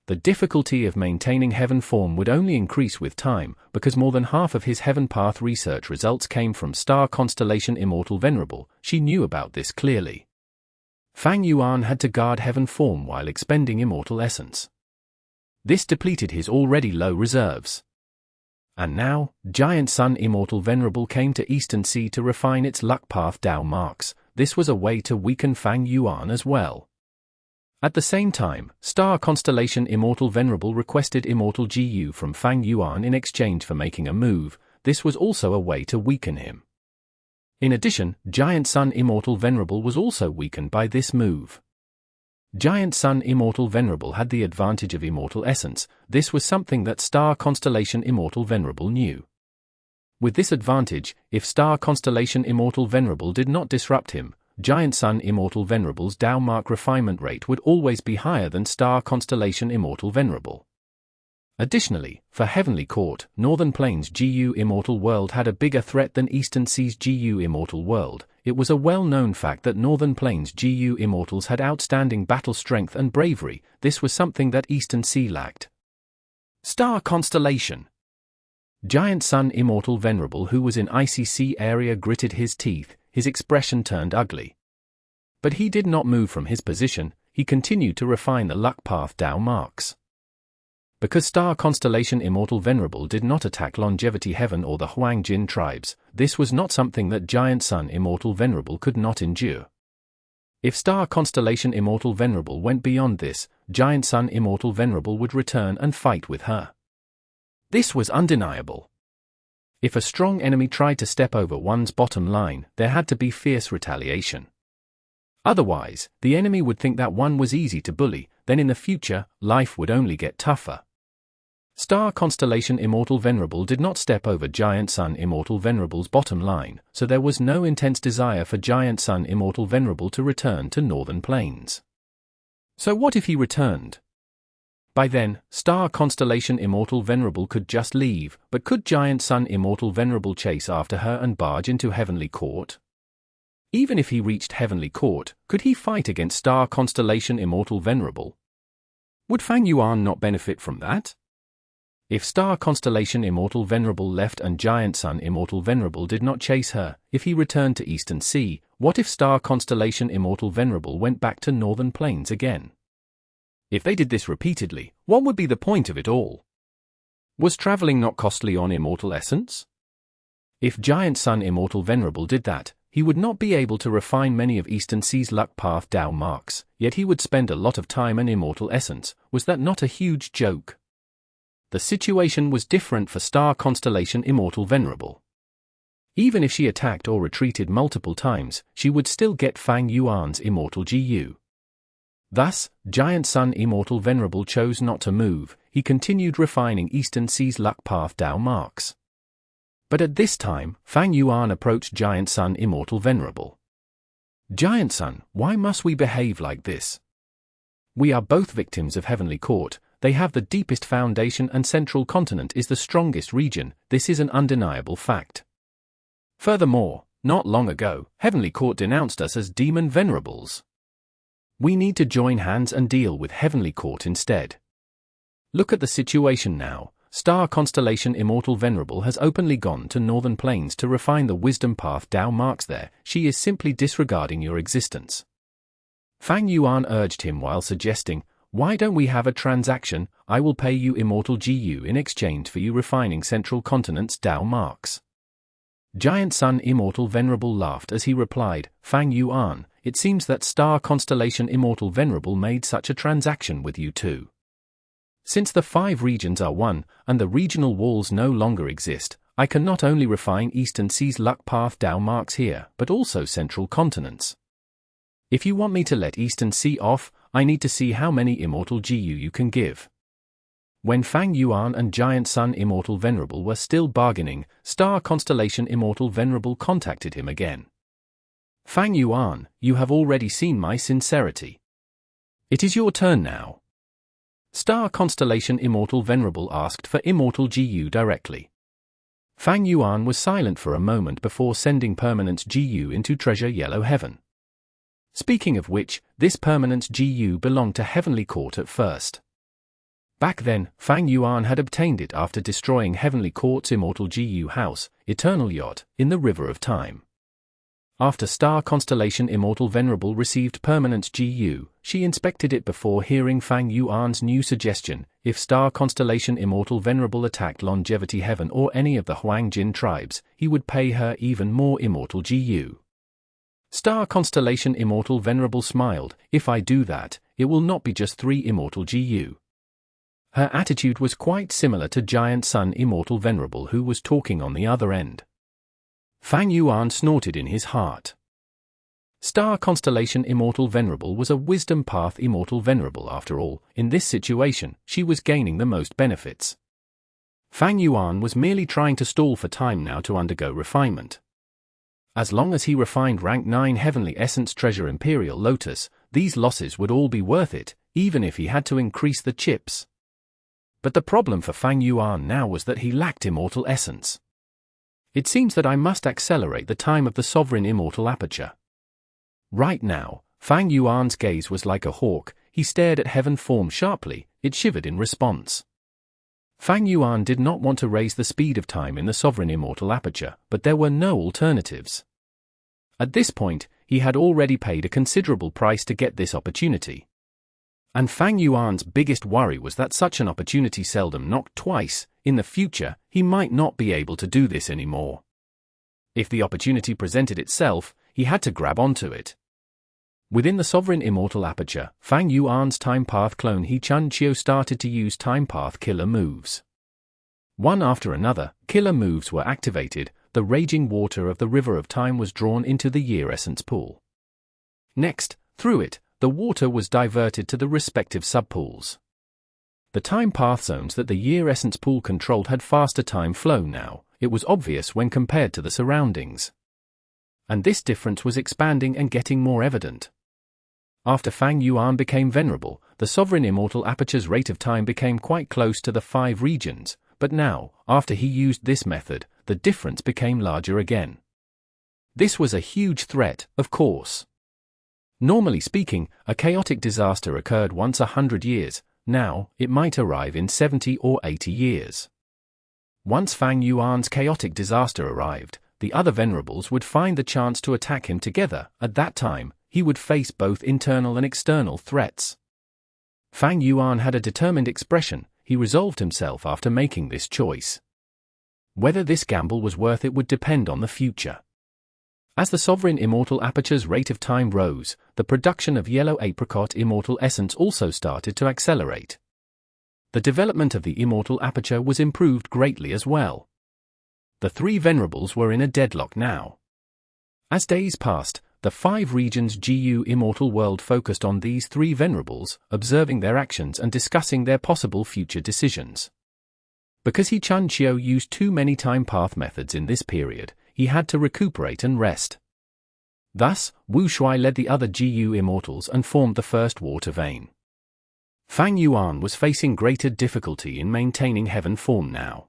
The difficulty of maintaining heaven form would only increase with time, because more than half of his heaven path research results came from Star Constellation Immortal Venerable. She knew about this clearly. Fang Yuan had to guard heaven form while expending immortal essence. This depleted his already low reserves. And now, Giant Sun Immortal Venerable came to Eastern Sea to refine its luck path Tao marks. This was a way to weaken Fang Yuan as well. At the same time, Star Constellation Immortal Venerable requested Immortal GU from Fang Yuan in exchange for making a move. This was also a way to weaken him. In addition, Giant Sun Immortal Venerable was also weakened by this move. Giant Sun Immortal Venerable had the advantage of immortal essence. This was something that Star Constellation Immortal Venerable knew. With this advantage, if Star Constellation Immortal Venerable did not disrupt him, Giant Sun Immortal Venerable's Tao mark refinement rate would always be higher than Star Constellation Immortal Venerable. Additionally, for Heavenly Court, Northern Plains GU Immortal World had a bigger threat than Eastern Sea's GU Immortal World. It was a well-known fact that Northern Plains GU Immortals had outstanding battle strength and bravery. This was something that Eastern Sea lacked. Star Constellation. Giant Sun Immortal Venerable, who was in ICC area, gritted his teeth. His expression turned ugly. But he did not move from his position. He continued to refine the luck path Tao marks. Because Star Constellation Immortal Venerable did not attack Longevity Heaven or the Huang Jin tribes, this was not something that Giant Sun Immortal Venerable could not endure. If Star Constellation Immortal Venerable went beyond this, Giant Sun Immortal Venerable would return and fight with her. This was undeniable. If a strong enemy tried to step over one's bottom line, there had to be fierce retaliation. Otherwise, the enemy would think that one was easy to bully. Then in the future, life would only get tougher. Star Constellation Immortal Venerable did not step over Giant Sun Immortal Venerable's bottom line, so there was no intense desire for Giant Sun Immortal Venerable to return to Northern Plains. So what if he returned? By then, Star Constellation Immortal Venerable could just leave, but could Giant Sun Immortal Venerable chase after her and barge into Heavenly Court? Even if he reached Heavenly Court, could he fight against Star Constellation Immortal Venerable? Would Fang Yuan not benefit from that? If Star Constellation Immortal Venerable left and Giant Sun Immortal Venerable did not chase her, if he returned to Eastern Sea, what if Star Constellation Immortal Venerable went back to Northern Plains again? If they did this repeatedly, what would be the point of it all? Was traveling not costly on Immortal Essence? If Giant Sun Immortal Venerable did that, he would not be able to refine many of Eastern Sea's luck path Dao marks, yet he would spend a lot of time and Immortal Essence. Was that not a huge joke? The situation was different for Star Constellation Immortal Venerable. Even if she attacked or retreated multiple times, she would still get Fang Yuan's Immortal GU. Thus, Giant Sun Immortal Venerable chose not to move. He continued refining Eastern Sea's luck path Dao marks. But at this time, Fang Yuan approached Giant Sun Immortal Venerable. Giant Sun, why must we behave like this? We are both victims of Heavenly Court. They have the deepest foundation and Central Continent is the strongest region. This is an undeniable fact. Furthermore, not long ago, Heavenly Court denounced us as demon venerables. We need to join hands and deal with Heavenly Court instead. Look at the situation now. Star Constellation Immortal Venerable has openly gone to Northern Plains to refine the wisdom path Dao marks there. She is simply disregarding your existence. Fang Yuan urged him while suggesting, why don't we have a transaction? I will pay you Immortal GU in exchange for you refining Central Continent's Dao marks. Giant Sun Immortal Venerable laughed as he replied, Fang Yuan, it seems that Star Constellation Immortal Venerable made such a transaction with you too. Since the 5 regions are one, and the regional walls no longer exist, I can not only refine Eastern Sea's luck path Dao marks here, but also Central Continents. If you want me to let Eastern Sea off, I need to see how many Immortal GU you can give. When Fang Yuan and Giant Sun Immortal Venerable were still bargaining, Star Constellation Immortal Venerable contacted him again. Fang Yuan, you have already seen my sincerity. It is your turn now. Star Constellation Immortal Venerable asked for Immortal GU directly. Fang Yuan was silent for a moment before sending Permanence GU into Treasure Yellow Heaven. Speaking of which, this Permanence GU belonged to Heavenly Court at first. Back then, Fang Yuan had obtained it after destroying Heavenly Court's Immortal GU house, Eternal Yacht, in the River of Time. After Star Constellation Immortal Venerable received Permanence GU, she inspected it before hearing Fang Yuan's new suggestion. If Star Constellation Immortal Venerable attacked Longevity Heaven or any of the Huangjin tribes, he would pay her even more Immortal GU. Star Constellation Immortal Venerable smiled, if I do that, it will not be just 3 Immortal GU. Her attitude was quite similar to Giant Sun Immortal Venerable who was talking on the other end. Fang Yuan snorted in his heart. Star Constellation Immortal Venerable was a Wisdom Path Immortal Venerable after all. In this situation, she was gaining the most benefits. Fang Yuan was merely trying to stall for time now to undergo refinement. As long as he refined Rank 9 Heavenly Essence Treasure Imperial Lotus, these losses would all be worth it, even if he had to increase the chips. But the problem for Fang Yuan now was that he lacked Immortal Essence. It seems that I must accelerate the time of the Sovereign Immortal Aperture. Right now, Fang Yuan's gaze was like a hawk. He stared at Heaven form sharply. It shivered in response. Fang Yuan did not want to raise the speed of time in the Sovereign Immortal Aperture, but there were no alternatives. At this point, he had already paid a considerable price to get this opportunity. And Fang Yuan's biggest worry was that such an opportunity seldom knocked twice. In the future, he might not be able to do this anymore. If the opportunity presented itself, he had to grab onto it. Within the Sovereign Immortal Aperture, Fang Yuan's Time Path clone He Chun Chiu started to use Time Path killer moves. One after another, killer moves were activated. The raging water of the River of Time was drawn into the Year Essence pool. Next, through it, the water was diverted to the respective subpools. The time path zones that the Year Essence pool controlled had faster time flow now. It was obvious when compared to the surroundings. And this difference was expanding and getting more evident. After Fang Yuan became Venerable, the Sovereign Immortal Aperture's rate of time became quite close to the 5 regions, but now, after he used this method, the difference became larger again. This was a huge threat, of course. Normally speaking, a chaotic disaster occurred once 100 years, now, it might arrive in 70 or 80 years. Once Fang Yuan's chaotic disaster arrived, the other Venerables would find the chance to attack him together. At that time, he would face both internal and external threats. Fang Yuan had a determined expression. He resolved himself after making this choice. Whether this gamble was worth it would depend on the future. As the Sovereign Immortal Aperture's rate of time rose, the production of yellow apricot immortal essence also started to accelerate. The development of the Immortal Aperture was improved greatly as well. The 3 Venerables were in a deadlock now. As days passed, the 5 regions GU Immortal World focused on these 3 Venerables, observing their actions and discussing their possible future decisions. Because He Chun Chiu used too many time path methods in this period, he had to recuperate and rest. Thus, Wu Shui led the other GU Immortals and formed the first water vein. Fang Yuan was facing greater difficulty in maintaining heaven form now.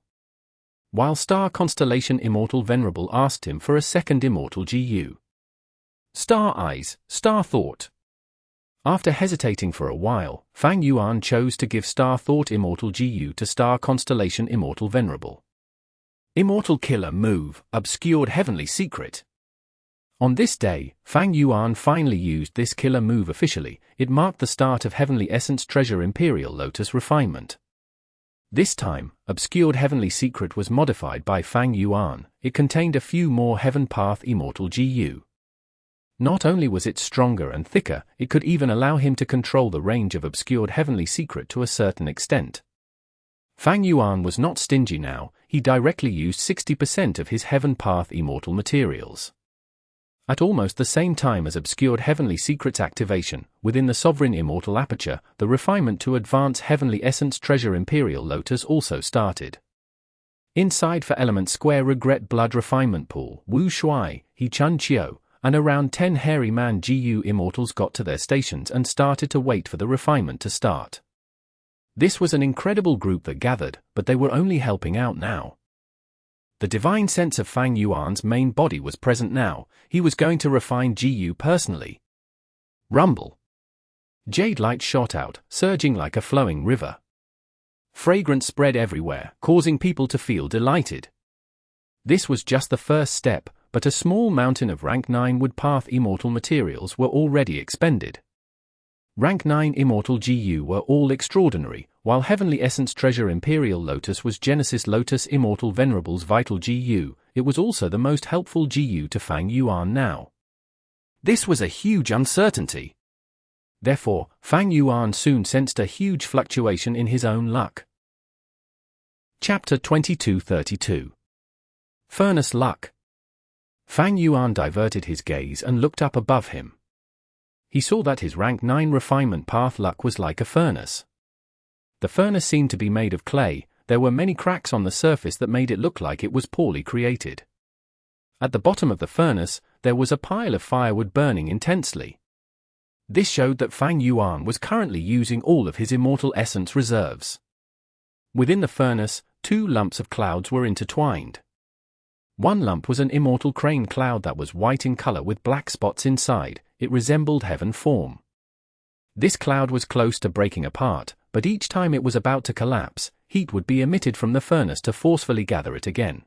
While Star Constellation Immortal Venerable asked him for a second Immortal GU. Star Eyes, Star Thought. After hesitating for a while, Fang Yuan chose to give Star Thought Immortal GU to Star Constellation Immortal Venerable. Immortal Killer Move, Obscured Heavenly Secret. On this day, Fang Yuan finally used this killer move officially. It marked the start of Heavenly Essence Treasure Imperial Lotus Refinement. This time, Obscured Heavenly Secret was modified by Fang Yuan. It contained a few more Heaven Path Immortal GU. Not only was it stronger and thicker, it could even allow him to control the range of Obscured Heavenly Secret to a certain extent. Fang Yuan was not stingy now. He directly used 60% of his Heaven Path Immortal materials. At almost the same time as Obscured Heavenly Secret's activation, within the Sovereign Immortal Aperture, the refinement to advance Heavenly Essence Treasure Imperial Lotus also started. Inside for Element Square Regret Blood Refinement Pool, Wu Shui, He Chun Chiu, and around 10 hairy man GU Immortals got to their stations and started to wait for the refinement to start. This was an incredible group that gathered, but they were only helping out now. The divine sense of Fang Yuan's main body was present now. He was going to refine GU personally. Rumble. Jade light shot out, surging like a flowing river. Fragrance spread everywhere, causing people to feel delighted. This was just the first step, but a small mountain of rank 9 wood path immortal materials were already expended. Rank 9 Immortal GU were all extraordinary, while Heavenly Essence Treasure Imperial Lotus was Genesis Lotus Immortal Venerables Vital GU. It was also the most helpful GU to Fang Yuan now. This was a huge uncertainty. Therefore, Fang Yuan soon sensed a huge fluctuation in his own luck. Chapter 2232. Furnace Luck. Fang Yuan diverted his gaze and looked up above him. He saw that his rank 9 refinement path luck was like a furnace. The furnace seemed to be made of clay. There were many cracks on the surface that made it look like it was poorly created. At the bottom of the furnace, there was a pile of firewood burning intensely. This showed that Fang Yuan was currently using all of his immortal essence reserves. Within the furnace, 2 lumps of clouds were intertwined. One lump was an immortal crane cloud that was white in color with black spots inside. It resembled heaven form. This cloud was close to breaking apart, but each time it was about to collapse, heat would be emitted from the furnace to forcefully gather it again.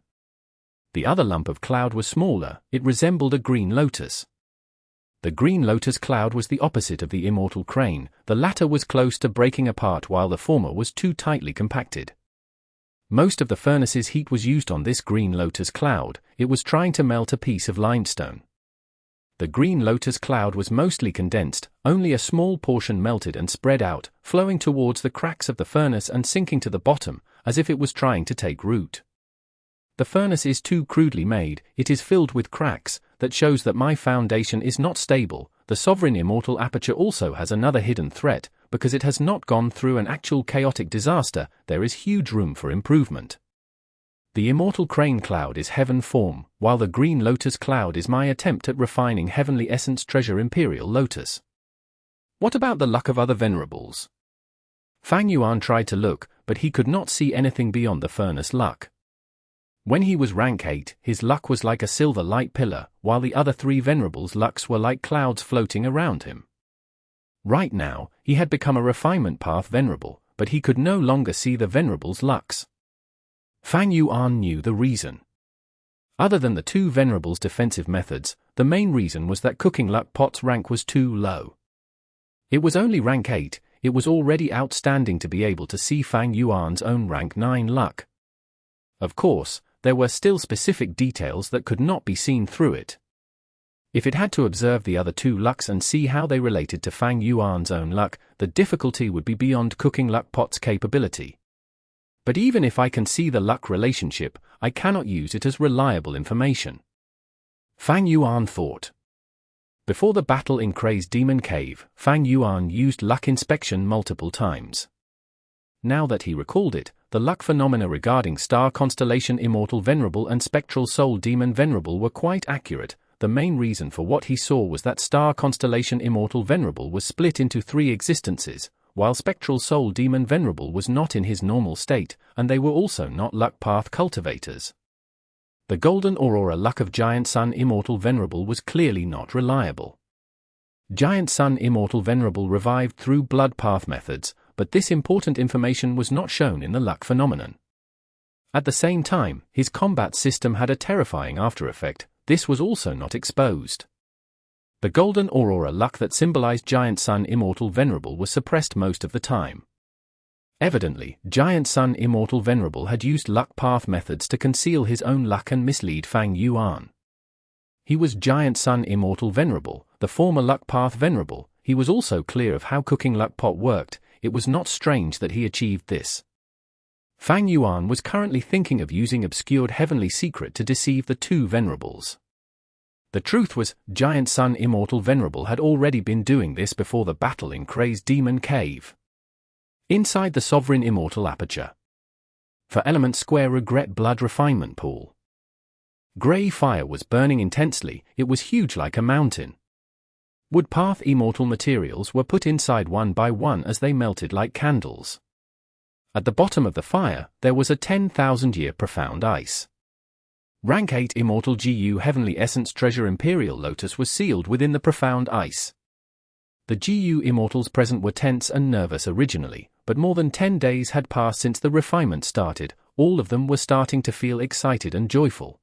The other lump of cloud was smaller. It resembled a green lotus. The green lotus cloud was the opposite of the immortal crane. The latter was close to breaking apart while the former was too tightly compacted. Most of the furnace's heat was used on this green lotus cloud. It was trying to melt a piece of limestone. The green lotus cloud was mostly condensed. Only a small portion melted and spread out, flowing towards the cracks of the furnace and sinking to the bottom, as if it was trying to take root. The furnace is too crudely made. It is filled with cracks. That shows that my foundation is not stable. The Sovereign Immortal Aperture also has another hidden threat. Because it has not gone through an actual chaotic disaster, there is huge room for improvement. The immortal crane cloud is heaven form, while the green lotus cloud is my attempt at refining Heavenly Essence Treasure Imperial Lotus. What about the luck of other Venerables? Fang Yuan tried to look, but he could not see anything beyond the furnace luck. When he was rank 8, his luck was like a silver light pillar, while the other 3 Venerables' lucks were like clouds floating around him. Right now, he had become a refinement path Venerable, but he could no longer see the Venerables' lucks. Fang Yuan knew the reason. Other than the 2 Venerables' defensive methods, the main reason was that cooking luck pot's rank was too low. It was only rank 8, it was already outstanding to be able to see Fang Yuan's own rank 9 luck. Of course, there were still specific details that could not be seen through it. If it had to observe the other 2 lucks and see how they related to Fang Yuan's own luck, the difficulty would be beyond cooking luck pot's capability. But even if I can see the luck relationship, I cannot use it as reliable information. Fang Yuan thought. Before the battle in Crazed Demon Cave, Fang Yuan used luck inspection multiple times. Now that he recalled it, the luck phenomena regarding Star Constellation Immortal Venerable and Spectral Soul Demon Venerable were quite accurate. The main reason for what he saw was that Star Constellation Immortal Venerable was split into 3 existences, while Spectral Soul Demon Venerable was not in his normal state, and they were also not luck path cultivators. The Golden Aurora luck of Giant Sun Immortal Venerable was clearly not reliable. Giant Sun Immortal Venerable revived through blood path methods, but this important information was not shown in the luck phenomenon. At the same time, his combat system had a terrifying after effect. This was also not exposed. The Golden Aurora luck that symbolized Giant Sun Immortal Venerable was suppressed most of the time. Evidently, Giant Sun Immortal Venerable had used luck path methods to conceal his own luck and mislead Fang Yuan. He was Giant Sun Immortal Venerable, the former luck path Venerable. He was also clear of how cooking luck pot worked. It was not strange that he achieved this. Fang Yuan was currently thinking of using obscured heavenly secret to deceive the 2 Venerables. The truth was, Giant Sun Immortal Venerable had already been doing this before the battle in Crazed Demon Cave. Inside the Sovereign Immortal Aperture. For Element Square Regret Blood Refinement Pool. Grey fire was burning intensely. It was huge like a mountain. Wood path immortal materials were put inside one by one as they melted like candles. At the bottom of the fire, there was a 10,000-year profound ice. Rank 8 Immortal GU Heavenly Essence Treasure Imperial Lotus was sealed within the profound ice. The GU Immortals present were tense and nervous originally, but more than 10 days had passed since the refinement started. All of them were starting to feel excited and joyful.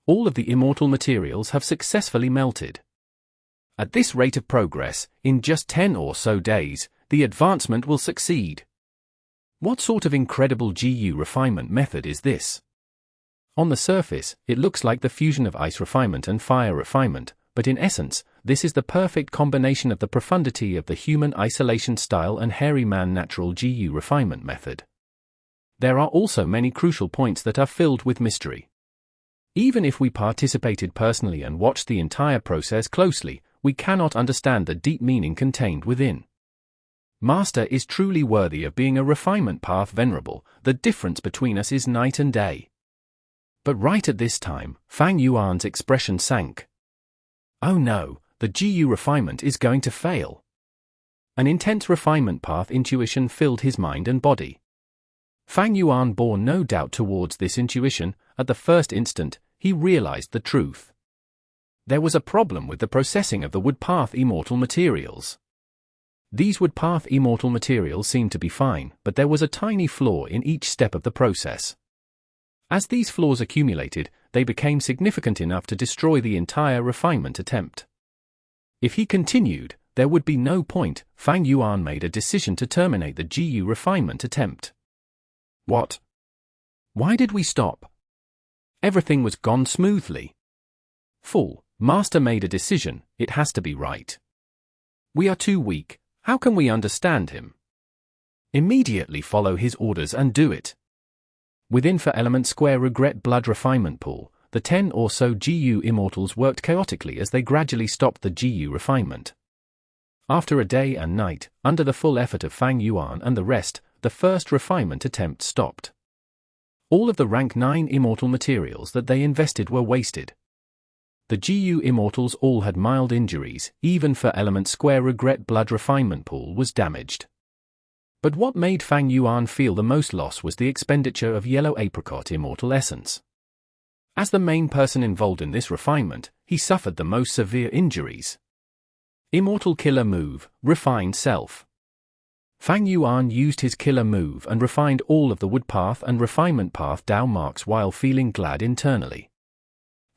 All of the immortal materials have successfully melted. At this rate of progress, in just 10 or so days, the advancement will succeed. What sort of incredible GU refinement method is this? On the surface, it looks like the fusion of ice refinement and fire refinement, but in essence, this is the perfect combination of the profundity of the human isolation style and hairy man natural GU refinement method. There are also many crucial points that are filled with mystery. Even if we participated personally and watched the entire process closely, we cannot understand the deep meaning contained within. Master is truly worthy of being a refinement path Venerable. The difference between us is night and day. But right at this time, Fang Yuan's expression sank. Oh no, the GU refinement is going to fail. An intense refinement path intuition filled his mind and body. Fang Yuan bore no doubt towards this intuition. At the first instant, he realized the truth. There was a problem with the processing of the wood path immortal materials. These wood path immortal materials seemed to be fine, but there was a tiny flaw in each step of the process. As these flaws accumulated, they became significant enough to destroy the entire refinement attempt. If he continued, there would be no point. Fang Yuan made a decision to terminate the GU refinement attempt. What? Why did we stop? Everything was gone smoothly. Fool, Master made a decision, it has to be right. We are too weak, how can we understand him? Immediately follow his orders and do it. Within For Element Square Regret Blood Refinement Pool, the 10 or so GU Immortals worked chaotically as they gradually stopped the GU refinement. After a day and night, under the full effort of Fang Yuan and the rest, the first refinement attempt stopped. All of the rank 9 immortal materials that they invested were wasted. The GU Immortals all had mild injuries, even For Element Square Regret Blood Refinement Pool was damaged. But what made Fang Yuan feel the most loss was the expenditure of Yellow Apricot Immortal Essence. As the main person involved in this refinement, he suffered the most severe injuries. Immortal Killer Move, Refined Self. Fang Yuan used his killer move and refined all of the Wood Path and Refinement Path Dao marks while feeling glad internally.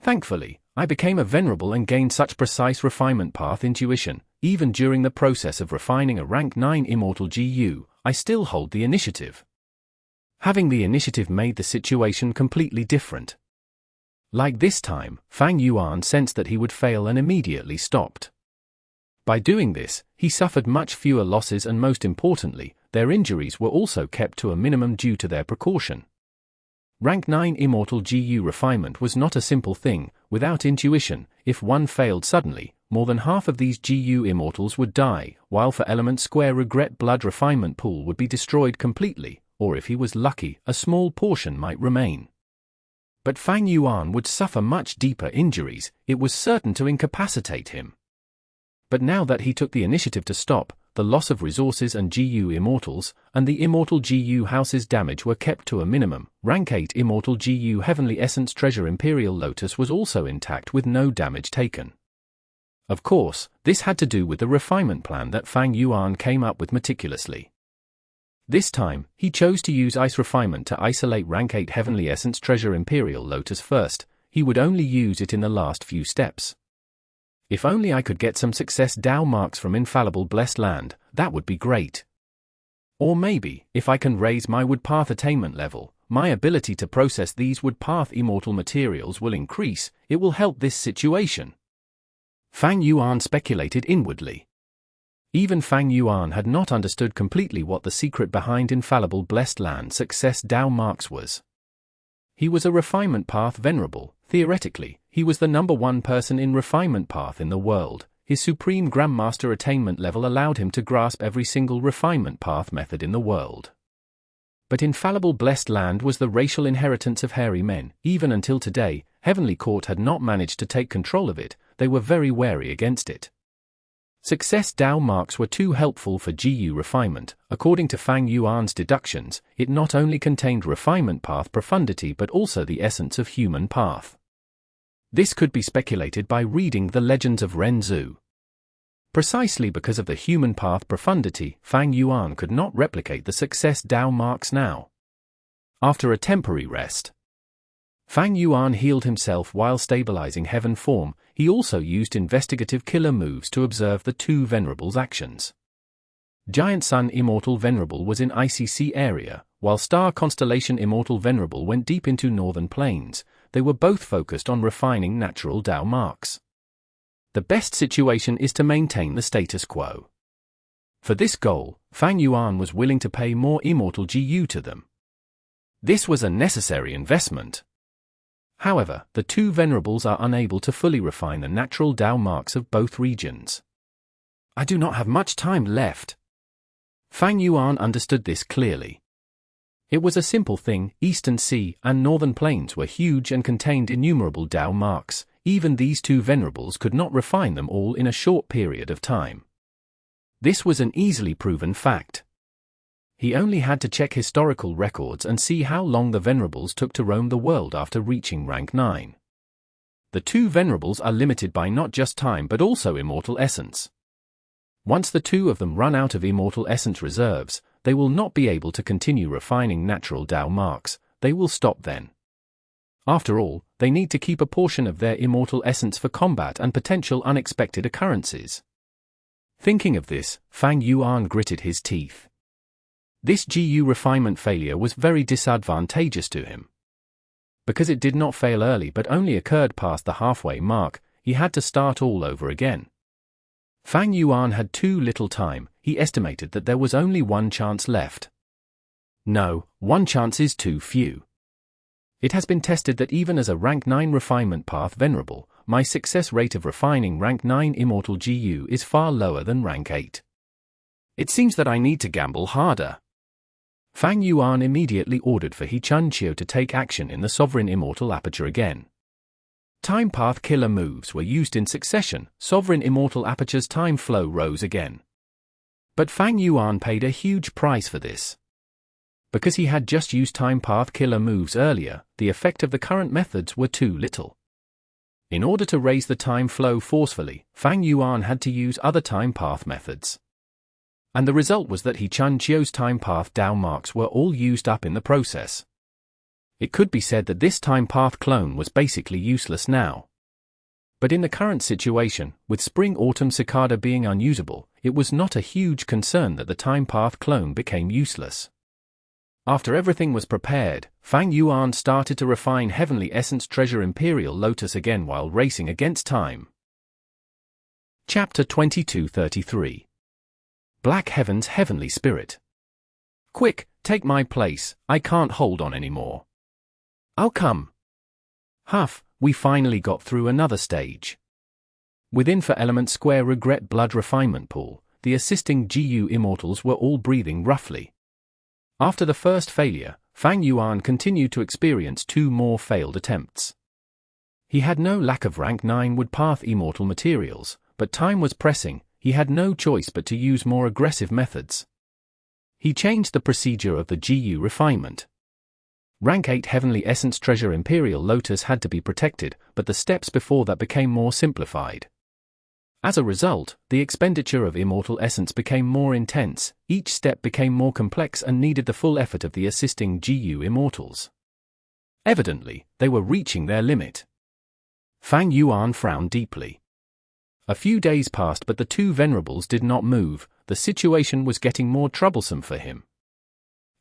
Thankfully, I became a Venerable and gained such precise Refinement Path intuition. Even during the process of refining a rank 9 Immortal GU, I still hold the initiative. Having the initiative made the situation completely different. Like this time, Fang Yuan sensed that he would fail and immediately stopped. By doing this, he suffered much fewer losses and most importantly, their injuries were also kept to a minimum due to their precaution. Rank 9 Immortal GU refinement was not a simple thing. Without intuition, if one failed suddenly, more than half of these GU Immortals would die, while for Element Square Regret Blood refinement pool would be destroyed completely, or if he was lucky, a small portion might remain. But Fang Yuan would suffer much deeper injuries, it was certain to incapacitate him. But now that he took the initiative to stop, the loss of resources and GU Immortals, and the Immortal GU House's damage were kept to a minimum. Rank 8 Immortal GU Heavenly Essence Treasure Imperial Lotus was also intact with no damage taken. Of course, this had to do with the refinement plan that Fang Yuan came up with meticulously. This time, he chose to use Ice Refinement to isolate Rank 8 Heavenly Essence Treasure Imperial Lotus first. He would only use it in the last few steps. If only I could get some success Dao marks from Infallible Blessed Land, that would be great. Or maybe, if I can raise my Wood Path attainment level, my ability to process these Wood Path immortal materials will increase, it will help this situation. Fang Yuan speculated inwardly. Even Fang Yuan had not understood completely what the secret behind Infallible Blessed Land success Dao marks was. He was a Refinement Path Venerable. Theoretically, he was the #1 person in Refinement Path in the world. His Supreme Grandmaster attainment level allowed him to grasp every single Refinement Path method in the world. But Infallible Blessed Land was the racial inheritance of hairy men. Even until today, Heavenly Court had not managed to take control of it. They were very wary against it. Success Dao marks were too helpful for GU refinement. According to Fang Yuan's deductions, it not only contained Refinement Path profundity but also the essence of human path. This could be speculated by reading the Legends of Renzu. Precisely because of the human path profundity, Fang Yuan could not replicate the success Dao marks now. After a temporary rest, Fang Yuan healed himself while stabilizing heaven form. He also used investigative killer moves to observe the two Venerables' actions. Giant Sun Immortal Venerable was in ICC area, while Star Constellation Immortal Venerable went deep into northern plains. They were both focused on refining natural Dao marks. The best situation is to maintain the status quo. For this goal, Fang Yuan was willing to pay more Immortal GU to them. This was a necessary investment. However, the two Venerables are unable to fully refine the natural Dao marks of both regions. I do not have much time left. Fang Yuan understood this clearly. It was a simple thing. Eastern Sea and Northern Plains were huge and contained innumerable Dao marks. Even these two Venerables could not refine them all in a short period of time. This was an easily proven fact. He only had to check historical records and see how long the Venerables took to roam the world after reaching rank 9. The two Venerables are limited by not just time but also immortal essence. Once the two of them run out of immortal essence reserves, they will not be able to continue refining natural Dao marks. They will stop then. After all, they need to keep a portion of their immortal essence for combat and potential unexpected occurrences. Thinking of this, Fang Yuan gritted his teeth. This GU refinement failure was very disadvantageous to him. Because it did not fail early but only occurred past the halfway mark, he had to start all over again. Fang Yuan had too little time. He estimated that there was only one chance left. No, one chance is too few. It has been tested that even as a rank 9 Refinement Path Venerable, my success rate of refining rank 9 Immortal GU is far lower than rank 8. It seems that I need to gamble harder. Fang Yuan immediately ordered for He Chunqiu to take action in the Sovereign Immortal Aperture again. Time Path killer moves were used in succession. Sovereign Immortal Aperture's time flow rose again. But Fang Yuan paid a huge price for this. Because he had just used time path killer moves earlier, the effect of the current methods were too little. In order to raise the time flow forcefully, Fang Yuan had to use other time path methods. And the result was that Chun Chio's time path down marks were all used up in the process. It could be said that this time path clone was basically useless now. But in the current situation, with Spring-Autumn Cicada being unusable, it was not a huge concern that the time path clone became useless. After everything was prepared, Fang Yuan started to refine Heavenly Essence Treasure Imperial Lotus again while racing against time. Chapter 2233. Black Heaven's Heavenly Spirit. Quick, take my place, I can't hold on anymore. I'll come. Huff, we finally got through another stage. Within for Element Square Regret Blood Refinement Pool, the assisting GU Immortals were all breathing roughly. After the first failure, Fang Yuan continued to experience 2 more failed attempts. He had no lack of rank 9 wood-path immortal materials, but time was pressing, he had no choice but to use more aggressive methods. He changed the procedure of the GU refinement. Rank 8 Heavenly Essence Treasure Imperial Lotus had to be protected, but the steps before that became more simplified. As a result, the expenditure of Immortal Essence became more intense, each step became more complex and needed the full effort of the assisting GU Immortals. Evidently, they were reaching their limit. Fang Yuan frowned deeply. A few days passed but the 2 Venerables did not move, the situation was getting more troublesome for him.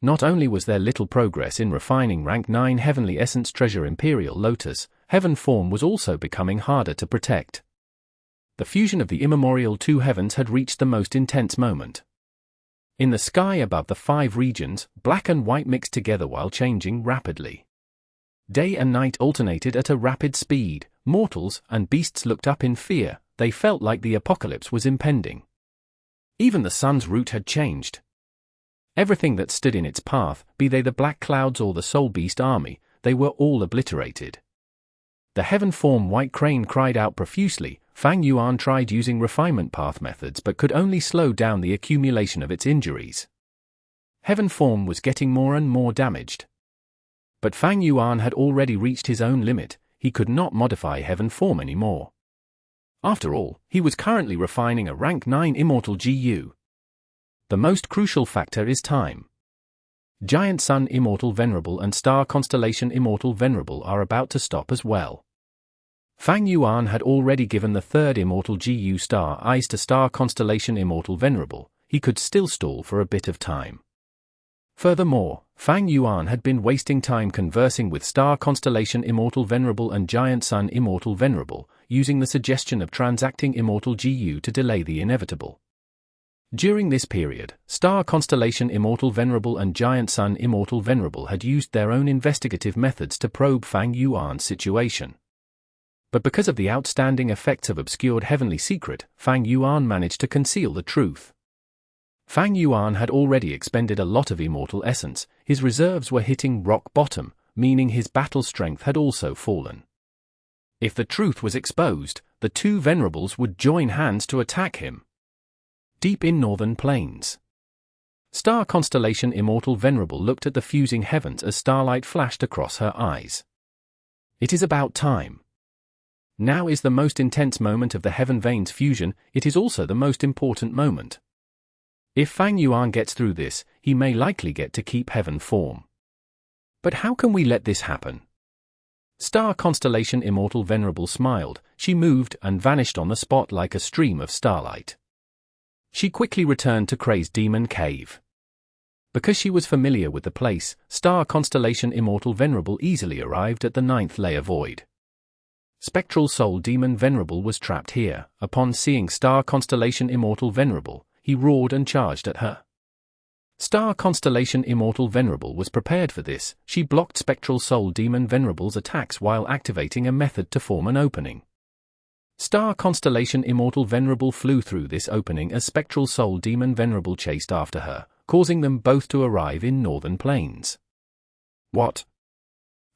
Not only was there little progress in refining rank 9 Heavenly Essence Treasure Imperial Lotus, Heaven form was also becoming harder to protect. The fusion of the immemorial 2 heavens had reached the most intense moment. In the sky above the 5 regions, black and white mixed together while changing rapidly. Day and night alternated at a rapid speed, mortals and beasts looked up in fear, they felt like the apocalypse was impending. Even the sun's route had changed. Everything that stood in its path, be they the Black Clouds or the Soul Beast army, they were all obliterated. The heaven form White Crane cried out profusely. Fang Yuan tried using refinement path methods but could only slow down the accumulation of its injuries. Heaven form was getting more and more damaged. But Fang Yuan had already reached his own limit, he could not modify heaven form anymore. After all, he was currently refining a rank 9 immortal GU. The most crucial factor is time. Giant Sun Immortal Venerable and Star Constellation Immortal Venerable are about to stop as well. Fang Yuan had already given the 3rd Immortal GU Star Eyes to Star Constellation Immortal Venerable, he could still stall for a bit of time. Furthermore, Fang Yuan had been wasting time conversing with Star Constellation Immortal Venerable and Giant Sun Immortal Venerable, using the suggestion of transacting Immortal GU to delay the inevitable. During this period, Star Constellation Immortal Venerable and Giant Sun Immortal Venerable had used their own investigative methods to probe Fang Yuan's situation. But because of the outstanding effects of obscured heavenly secret, Fang Yuan managed to conceal the truth. Fang Yuan had already expended a lot of immortal essence, his reserves were hitting rock bottom, meaning his battle strength had also fallen. If the truth was exposed, the 2 Venerables would join hands to attack him. Deep in northern plains. Star Constellation Immortal Venerable looked at the fusing heavens as starlight flashed across her eyes. It is about time. Now is the most intense moment of the Heaven Veins fusion, it is also the most important moment. If Fang Yuan gets through this, he may likely get to keep heaven form. But how can we let this happen? Star Constellation Immortal Venerable smiled, she moved and vanished on the spot like a stream of starlight. She quickly returned to Crazed Demon Cave. Because she was familiar with the place, Star Constellation Immortal Venerable easily arrived at the 9th layer void. Spectral Soul Demon Venerable was trapped here. Upon seeing Star Constellation Immortal Venerable, he roared and charged at her. Star Constellation Immortal Venerable was prepared for this, she blocked Spectral Soul Demon Venerable's attacks while activating a method to form an opening. Star Constellation Immortal Venerable flew through this opening as Spectral Soul Demon Venerable chased after her, causing them both to arrive in northern plains. What?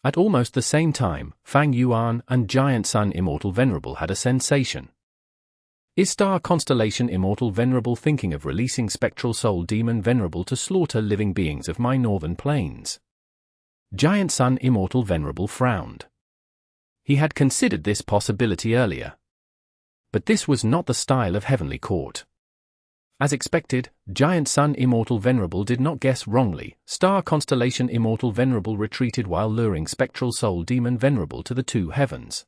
At almost the same time, Fang Yuan and Giant Sun Immortal Venerable had a sensation. Is Star Constellation Immortal Venerable thinking of releasing Spectral Soul Demon Venerable to slaughter living beings of my northern plains? Giant Sun Immortal Venerable frowned. He had considered this possibility earlier. But this was not the style of Heavenly Court. As expected, Giant Sun Immortal Venerable did not guess wrongly. Star Constellation Immortal Venerable retreated while luring Spectral Soul Demon Venerable to the two heavens.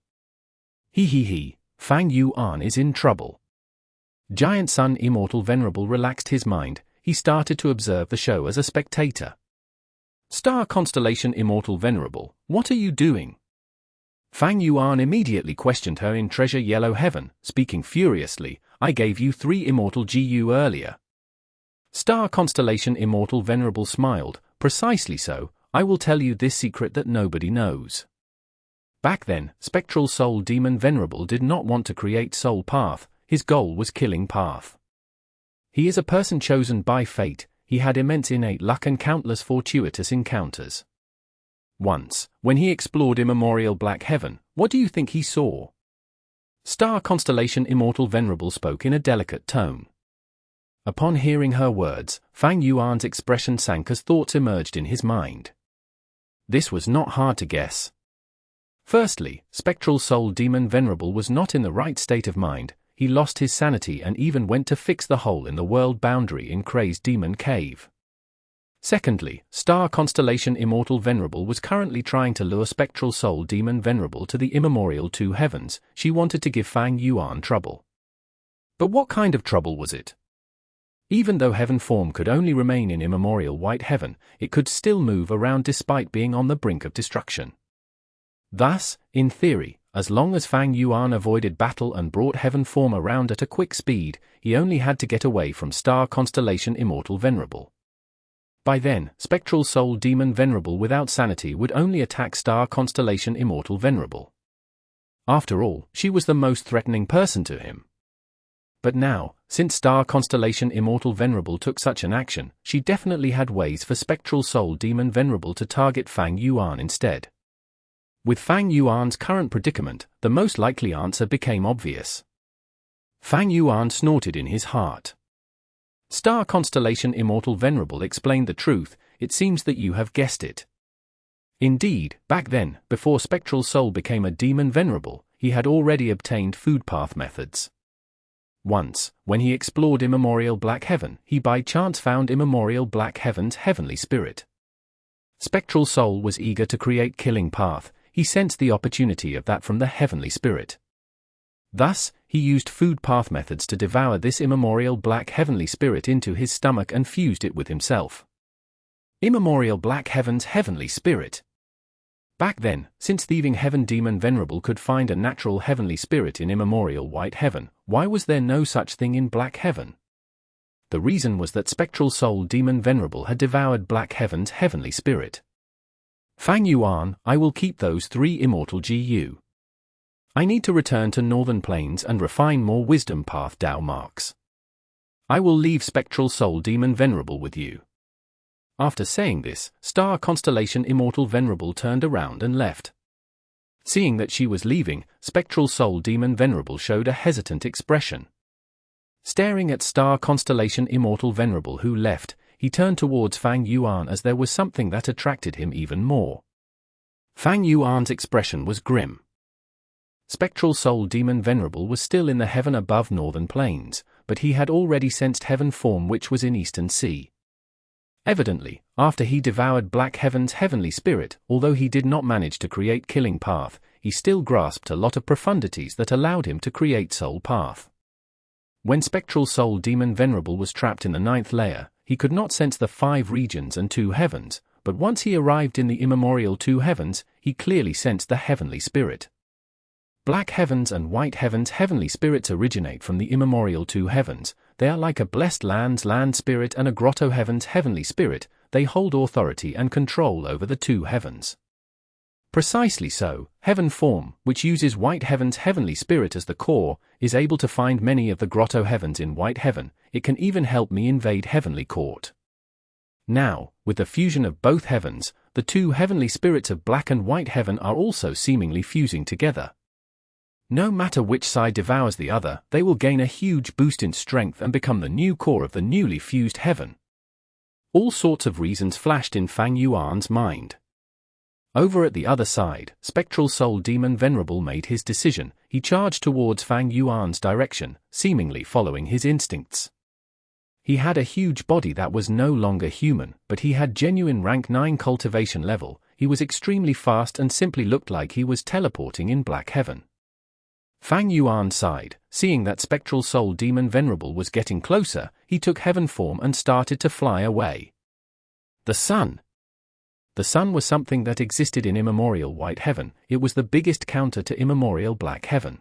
He, Fang Yuan is in trouble. Giant Sun Immortal Venerable relaxed his mind. He started to observe the show as a spectator. Star Constellation Immortal Venerable, what are you doing? Fang Yuan immediately questioned her in Treasure Yellow Heaven, speaking furiously. I gave you 3 Immortal GU earlier. Star Constellation Immortal Venerable smiled. Precisely so, I will tell you this secret that nobody knows. Back then, Spectral Soul Demon Venerable did not want to create Soul Path, his goal was killing Path. He is a person chosen by fate, he had immense innate luck and countless fortuitous encounters. Once, when he explored Immemorial Black Heaven, what do you think he saw? Star Constellation Immortal Venerable spoke in a delicate tone. Upon hearing her words, Fang Yuan's expression sank as thoughts emerged in his mind. This was not hard to guess. Firstly, Spectral Soul Demon Venerable was not in the right state of mind, he lost his sanity and even went to fix the hole in the world boundary in Crazed Demon Cave. Secondly, Star Constellation Immortal Venerable was currently trying to lure Spectral Soul Demon Venerable to the Immemorial Two Heavens. She wanted to give Fang Yuan trouble. But what kind of trouble was it? Even though Heaven form could only remain in Immemorial White Heaven, it could still move around despite being on the brink of destruction. Thus, in theory, as long as Fang Yuan avoided battle and brought Heaven form around at a quick speed, he only had to get away from Star Constellation Immortal Venerable. By then, Spectral Soul Demon Venerable without sanity would only attack Star Constellation Immortal Venerable. After all, she was the most threatening person to him. But now, since Star Constellation Immortal Venerable took such an action, she definitely had ways for Spectral Soul Demon Venerable to target Fang Yuan instead. With Fang Yuan's current predicament, the most likely answer became obvious. Fang Yuan snorted in his heart. Star Constellation Immortal Venerable explained the truth, it seems that you have guessed it. Indeed, back then, before Spectral Soul became a Demon Venerable, he had already obtained food path methods. Once, when he explored Immemorial Black Heaven, he by chance found Immemorial Black Heaven's heavenly spirit. Spectral Soul was eager to create Killing Path, he sensed the opportunity of that from the heavenly spirit. Thus, he used food path methods to devour this Immemorial Black Heavenly Spirit into his stomach and fused it with himself. Immemorial Black Heaven's heavenly spirit. Back then, since Thieving Heaven Demon Venerable could find a natural heavenly spirit in Immemorial White Heaven, why was there no such thing in Black Heaven? The reason was that Spectral Soul Demon Venerable had devoured Black Heaven's heavenly spirit. Fang Yuan, I will keep those 3 Immortal GU. I need to return to Northern Plains and refine more Wisdom Path Dao marks. I will leave Spectral Soul Demon Venerable with you. After saying this, Star Constellation Immortal Venerable turned around and left. Seeing that she was leaving, Spectral Soul Demon Venerable showed a hesitant expression. Staring at Star Constellation Immortal Venerable who left, he turned towards Fang Yuan as there was something that attracted him even more. Fang Yuan's expression was grim. Spectral Soul Demon Venerable was still in the heaven above Northern Plains, but he had already sensed Heaven form which was in Eastern Sea. Evidently, after he devoured Black Heaven's heavenly spirit, although he did not manage to create Killing Path, he still grasped a lot of profundities that allowed him to create Soul Path. When Spectral Soul Demon Venerable was trapped in the 9th layer, he could not sense the 5 regions and 2 heavens, but once he arrived in the Immemorial 2 heavens, he clearly sensed the heavenly spirit. Black Heaven's and White Heaven's heavenly spirits originate from the Immemorial 2 heavens. They are like a Blessed Land's land spirit and a Grotto Heaven's heavenly spirit, they hold authority and control over the 2 heavens. Precisely so, Heaven form, which uses White Heaven's heavenly spirit as the core, is able to find many of the Grotto Heavens in White Heaven. It can even help me invade Heavenly Court. Now, with the fusion of both heavens, the 2 heavenly spirits of Black and White Heaven are also seemingly fusing together. No matter which side devours the other, they will gain a huge boost in strength and become the new core of the newly fused heaven. All sorts of reasons flashed in Fang Yuan's mind. Over at the other side, Spectral Soul Demon Venerable made his decision. He charged towards Fang Yuan's direction, seemingly following his instincts. He had a huge body that was no longer human, but he had genuine rank 9 cultivation level. He was extremely fast and simply looked like he was teleporting in Black Heaven. Fang Yuan sighed, seeing that Spectral Soul Demon Venerable was getting closer. He took heaven form and started to fly away. The sun. The sun was something that existed in Immemorial White Heaven. It was the biggest counter to Immemorial Black Heaven.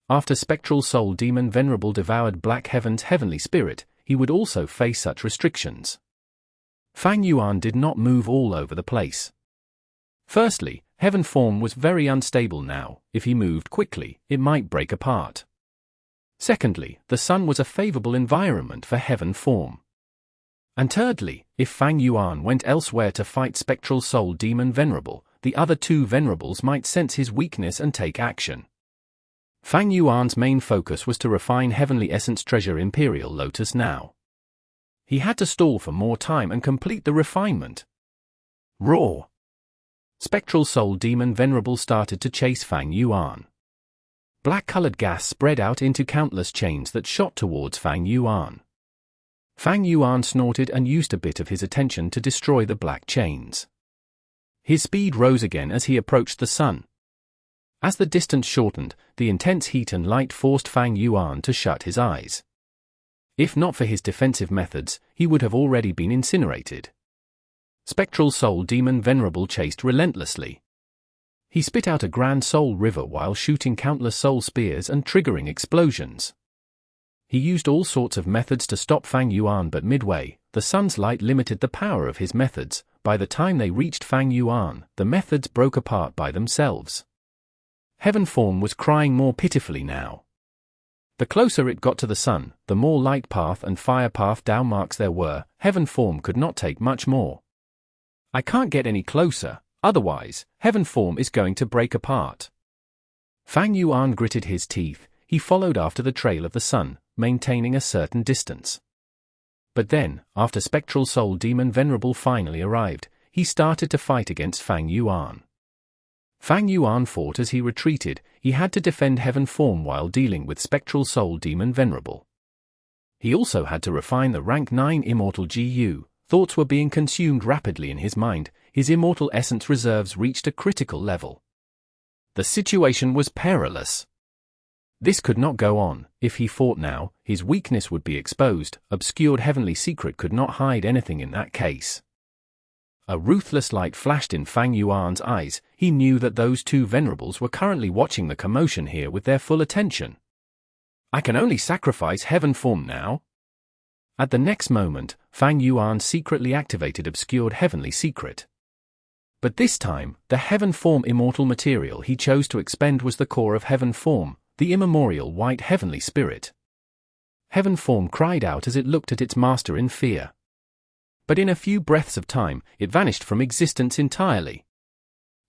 After Spectral Soul Demon Venerable devoured Black Heaven's heavenly spirit, he would also face such restrictions. Fang Yuan did not move all over the place. Firstly, heaven form was very unstable now. If he moved quickly, it might break apart. Secondly, the sun was a favorable environment for heaven form. And thirdly, if Fang Yuan went elsewhere to fight Spectral Soul Demon Venerable, the other two Venerables might sense his weakness and take action. Fang Yuan's main focus was to refine Heavenly Essence Treasure Imperial Lotus now. He had to stall for more time and complete the refinement. Roar! Spectral Soul Demon Venerable started to chase Fang Yuan. Black-colored gas spread out into countless chains that shot towards Fang Yuan. Fang Yuan snorted and used a bit of his attention to destroy the black chains. His speed rose again as he approached the sun. As the distance shortened, the intense heat and light forced Fang Yuan to shut his eyes. If not for his defensive methods, he would have already been incinerated. Spectral Soul Demon Venerable chased relentlessly. He spit out a grand soul river while shooting countless soul spears and triggering explosions. He used all sorts of methods to stop Fang Yuan, but midway, the sun's light limited the power of his methods. By the time they reached Fang Yuan, the methods broke apart by themselves. Heaven form was crying more pitifully now. The closer it got to the sun, the more light path and fire path down marks there were. Heaven form could not take much more. I can't get any closer, otherwise, heaven form is going to break apart. Fang Yuan gritted his teeth. He followed after the trail of the sun, maintaining a certain distance. But then, after Spectral Soul Demon Venerable finally arrived, he started to fight against Fang Yuan. Fang Yuan fought as he retreated. He had to defend heaven form while dealing with Spectral Soul Demon Venerable. He also had to refine the rank 9 Immortal GU. Thoughts were being consumed rapidly in his mind. His immortal essence reserves reached a critical level. The situation was perilous. This could not go on. If he fought now, his weakness would be exposed. Obscured heavenly secret could not hide anything in that case. A ruthless light flashed in Fang Yuan's eyes. He knew that those two Venerables were currently watching the commotion here with their full attention. I can only sacrifice heaven form now. At the next moment, Fang Yuan secretly activated obscured heavenly secret. But this time, the heaven form immortal material he chose to expend was the core of heaven form, the immemorial white heavenly spirit. Heaven form cried out as it looked at its master in fear. But in a few breaths of time, it vanished from existence entirely.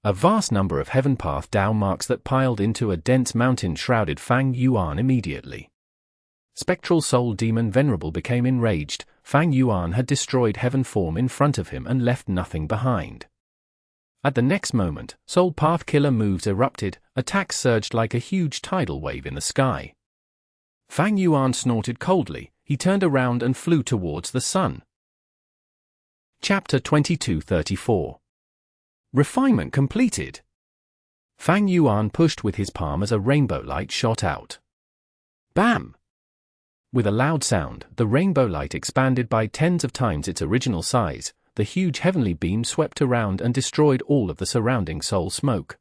A vast number of heaven path down marks that piled into a dense mountain shrouded Fang Yuan immediately. Spectral Soul Demon Venerable became enraged. Fang Yuan had destroyed heaven form in front of him and left nothing behind. At the next moment, Soul Path Killer moves erupted. Attacks surged like a huge tidal wave in the sky. Fang Yuan snorted coldly. He turned around and flew towards the sun. Chapter 2234. Refinement completed. Fang Yuan pushed with his palm as a rainbow light shot out. Bam! With a loud sound, the rainbow light expanded by tens of times its original size. The huge heavenly beam swept around and destroyed all of the surrounding soul smoke.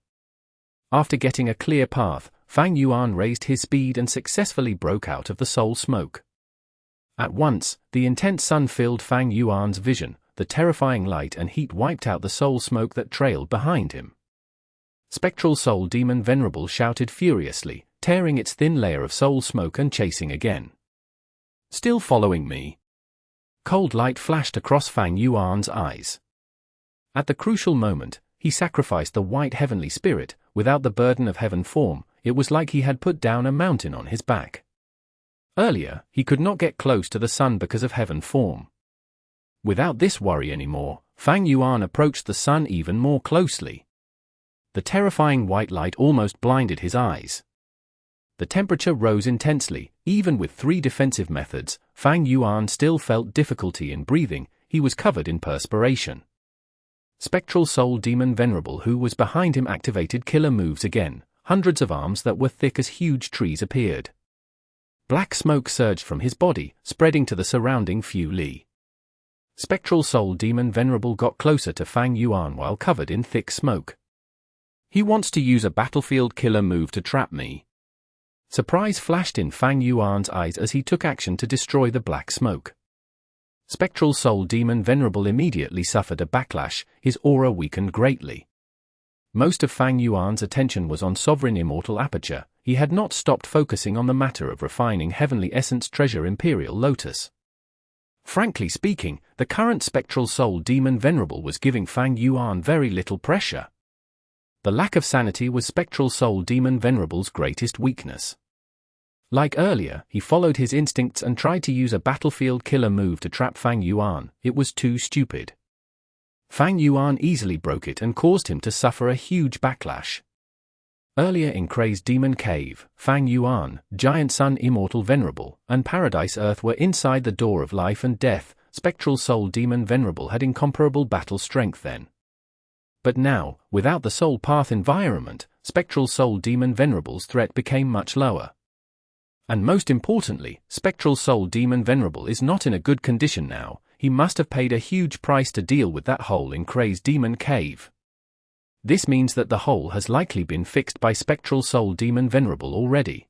After getting a clear path, Fang Yuan raised his speed and successfully broke out of the soul smoke. At once, the intense sun filled Fang Yuan's vision. The terrifying light and heat wiped out the soul smoke that trailed behind him. Spectral Soul Demon Venerable shouted furiously, tearing its thin layer of soul smoke and chasing again. Still following me? Cold light flashed across Fang Yuan's eyes. At the crucial moment, he sacrificed the white heavenly spirit. Without the burden of heaven form, it was like he had put down a mountain on his back. Earlier, he could not get close to the sun because of heaven form. Without this worry anymore, Fang Yuan approached the sun even more closely. The terrifying white light almost blinded his eyes. The temperature rose intensely. Even with 3 defensive methods, Fang Yuan still felt difficulty in breathing. He was covered in perspiration. Spectral Soul Demon Venerable, who was behind him, activated killer moves again. Hundreds of arms that were thick as huge trees appeared. Black smoke surged from his body, spreading to the surrounding few li. Spectral Soul Demon Venerable got closer to Fang Yuan while covered in thick smoke. He wants to use a battlefield killer move to trap me. Surprise flashed in Fang Yuan's eyes as he took action to destroy the black smoke. Spectral Soul Demon Venerable immediately suffered a backlash, his aura weakened greatly. Most of Fang Yuan's attention was on Sovereign Immortal Aperture. He had not stopped focusing on the matter of refining Heavenly Essence Treasure Imperial Lotus. Frankly speaking, the current Spectral Soul Demon Venerable was giving Fang Yuan very little pressure. The lack of sanity was Spectral Soul Demon Venerable's greatest weakness. Like earlier, he followed his instincts and tried to use a battlefield killer move to trap Fang Yuan. It was too stupid. Fang Yuan easily broke it and caused him to suffer a huge backlash. Earlier in Crazed Demon Cave, Fang Yuan, Giant Sun Immortal Venerable, and Paradise Earth were inside the door of life and death. Spectral Soul Demon Venerable had incomparable battle strength then. But now, without the Soul Path environment, Spectral Soul Demon Venerable's threat became much lower. And most importantly, Spectral Soul Demon Venerable is not in a good condition now. He must have paid a huge price to deal with that hole in Crazed Demon Cave. This means that the hole has likely been fixed by Spectral Soul Demon Venerable already.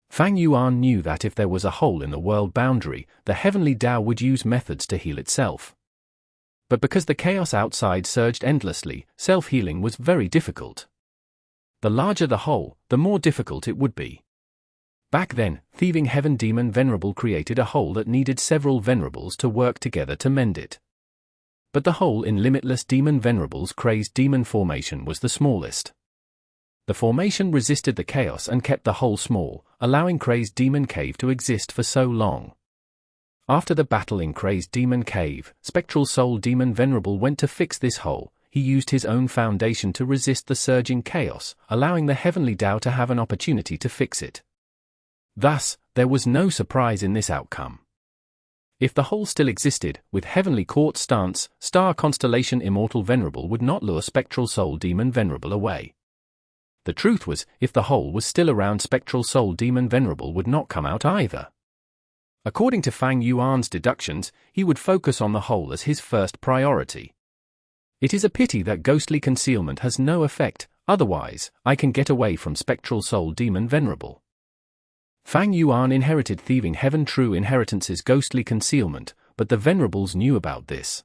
Fang Yuan knew that if there was a hole in the world boundary, the Heavenly Tao would use methods to heal itself. But because the chaos outside surged endlessly, self-healing was very difficult. The larger the hole, the more difficult it would be. Back then, Thieving Heaven Demon Venerable created a hole that needed several Venerables to work together to mend it. But the hole in Limitless Demon Venerable's Crazed Demon formation was the smallest. The formation resisted the chaos and kept the hole small, allowing Crazed Demon Cave to exist for so long. After the battle in Crazed Demon Cave, Spectral Soul Demon Venerable went to fix this hole. He used his own foundation to resist the surging chaos, allowing the Heavenly Tao to have an opportunity to fix it. Thus, there was no surprise in this outcome. If the hole still existed, with Heavenly Court stance, Star Constellation Immortal Venerable would not lure Spectral Soul Demon Venerable away. The truth was, if the hole was still around, Spectral Soul Demon Venerable would not come out either. According to Fang Yuan's deductions, he would focus on the hole as his first priority. It is a pity that ghostly concealment has no effect, otherwise, I can get away from Spectral Soul Demon Venerable. Fang Yuan inherited Thieving Heaven True Inheritance's ghostly concealment, but the Venerables knew about this.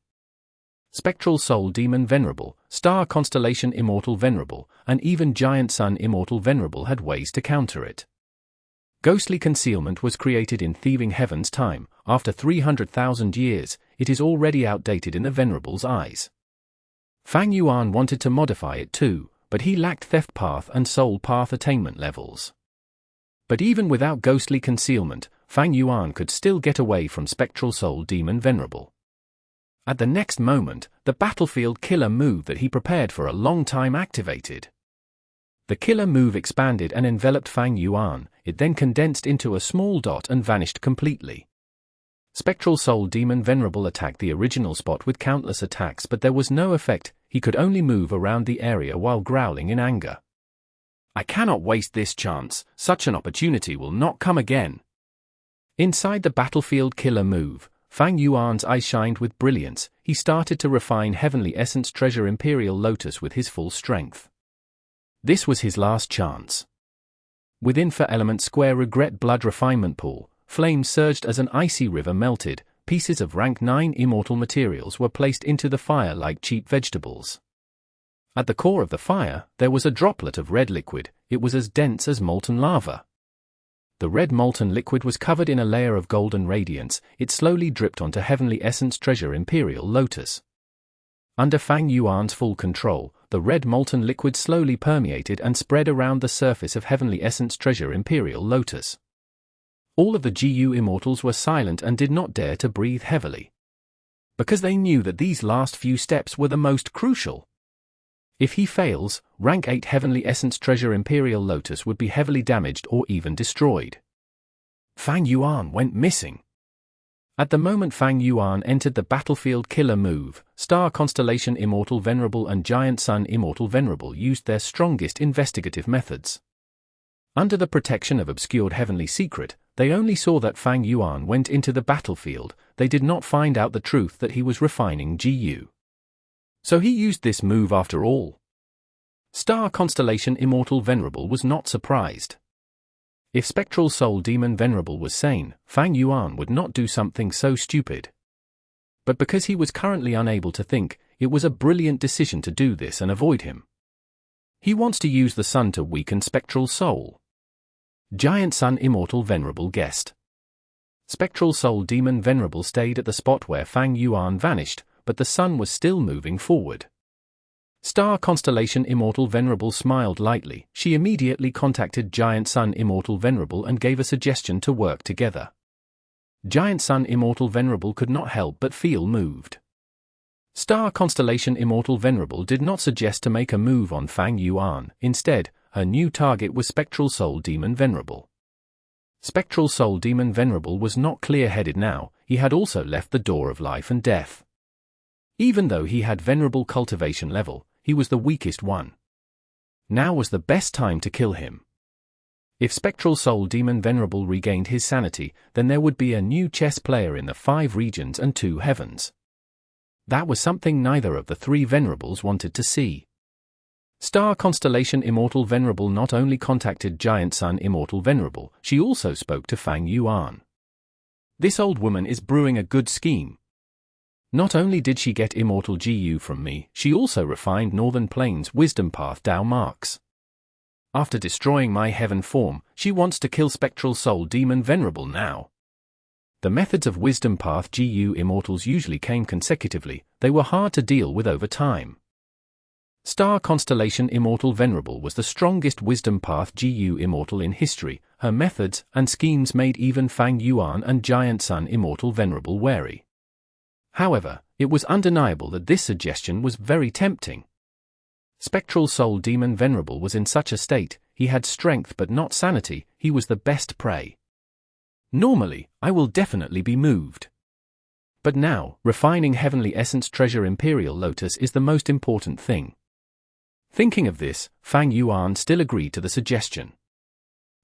Spectral Soul Demon Venerable, Star Constellation Immortal Venerable, and even Giant Sun Immortal Venerable had ways to counter it. Ghostly concealment was created in Thieving Heaven's time. After 300,000 years, it is already outdated in the Venerables' eyes. Fang Yuan wanted to modify it too, but he lacked Theft Path and Soul Path attainment levels. But even without ghostly concealment, Fang Yuan could still get away from Spectral Soul Demon Venerable. At the next moment, the battlefield killer move that he prepared for a long time activated. The killer move expanded and enveloped Fang Yuan. It then condensed into a small dot and vanished completely. Spectral Soul Demon Venerable attacked the original spot with countless attacks, but there was no effect. He could only move around the area while growling in anger. I cannot waste this chance. Such an opportunity will not come again. Inside the battlefield killer move, Fang Yuan's eyes shined with brilliance. He started to refine Heavenly Essence Treasure Imperial Lotus with his full strength. This was his last chance. Within 4 element square regret blood refinement pool, flames surged as an icy river melted. Pieces of rank 9 immortal materials were placed into the fire like cheap vegetables. At the core of the fire, there was a droplet of red liquid. It was as dense as molten lava. The red molten liquid was covered in a layer of golden radiance. It slowly dripped onto Heavenly Essence Treasure Imperial Lotus. Under Fang Yuan's full control, the red molten liquid slowly permeated and spread around the surface of Heavenly Essence Treasure Imperial Lotus. All of the GU Immortals were silent and did not dare to breathe heavily, because they knew that these last few steps were the most crucial. If he fails, Rank 8 Heavenly Essence Treasure Imperial Lotus would be heavily damaged or even destroyed. Fang Yuan went missing. At the moment Fang Yuan entered the battlefield, killer move, Star Constellation Immortal Venerable and Giant Sun Immortal Venerable used their strongest investigative methods. Under the protection of obscured heavenly secret, they only saw that Fang Yuan went into the battlefield. They did not find out the truth that he was refining GU. So he used this move after all. Star Constellation Immortal Venerable was not surprised. If Spectral Soul Demon Venerable was sane, Fang Yuan would not do something so stupid. But because he was currently unable to think, it was a brilliant decision to do this and avoid him. He wants to use the sun to weaken Spectral Soul. Giant Sun Immortal Venerable guessed. Spectral Soul Demon Venerable stayed at the spot where Fang Yuan vanished, but the sun was still moving forward. Star Constellation Immortal Venerable smiled lightly. She immediately contacted Giant Sun Immortal Venerable and gave a suggestion to work together. Giant Sun Immortal Venerable could not help but feel moved. Star Constellation Immortal Venerable did not suggest to make a move on Fang Yuan. Instead, her new target was Spectral Soul Demon Venerable. Spectral Soul Demon Venerable was not clear-headed now. He had also left the door of life and death. Even though he had Venerable cultivation level, he was the weakest one. Now was the best time to kill him. If Spectral Soul Demon Venerable regained his sanity, then there would be a new chess player in the 5 regions and 2 heavens. That was something neither of the 3 Venerables wanted to see. Star Constellation Immortal Venerable not only contacted Giant Sun Immortal Venerable, she also spoke to Fang Yuan. This old woman is brewing a good scheme. Not only did she get Immortal GU from me, she also refined Northern Plains Wisdom Path Dao marks. After destroying my heaven form, she wants to kill Spectral Soul Demon Venerable now. The methods of Wisdom Path GU Immortals usually came consecutively. They were hard to deal with over time. Star Constellation Immortal Venerable was the strongest Wisdom Path GU Immortal in history. Her methods and schemes made even Fang Yuan and Giant Sun Immortal Venerable wary. However, it was undeniable that this suggestion was very tempting. Spectral Soul Demon Venerable was in such a state, he had strength but not sanity. He was the best prey. Normally, I will definitely be moved. But now, refining Heavenly Essence Treasure Imperial Lotus is the most important thing. Thinking of this, Fang Yuan still agreed to the suggestion.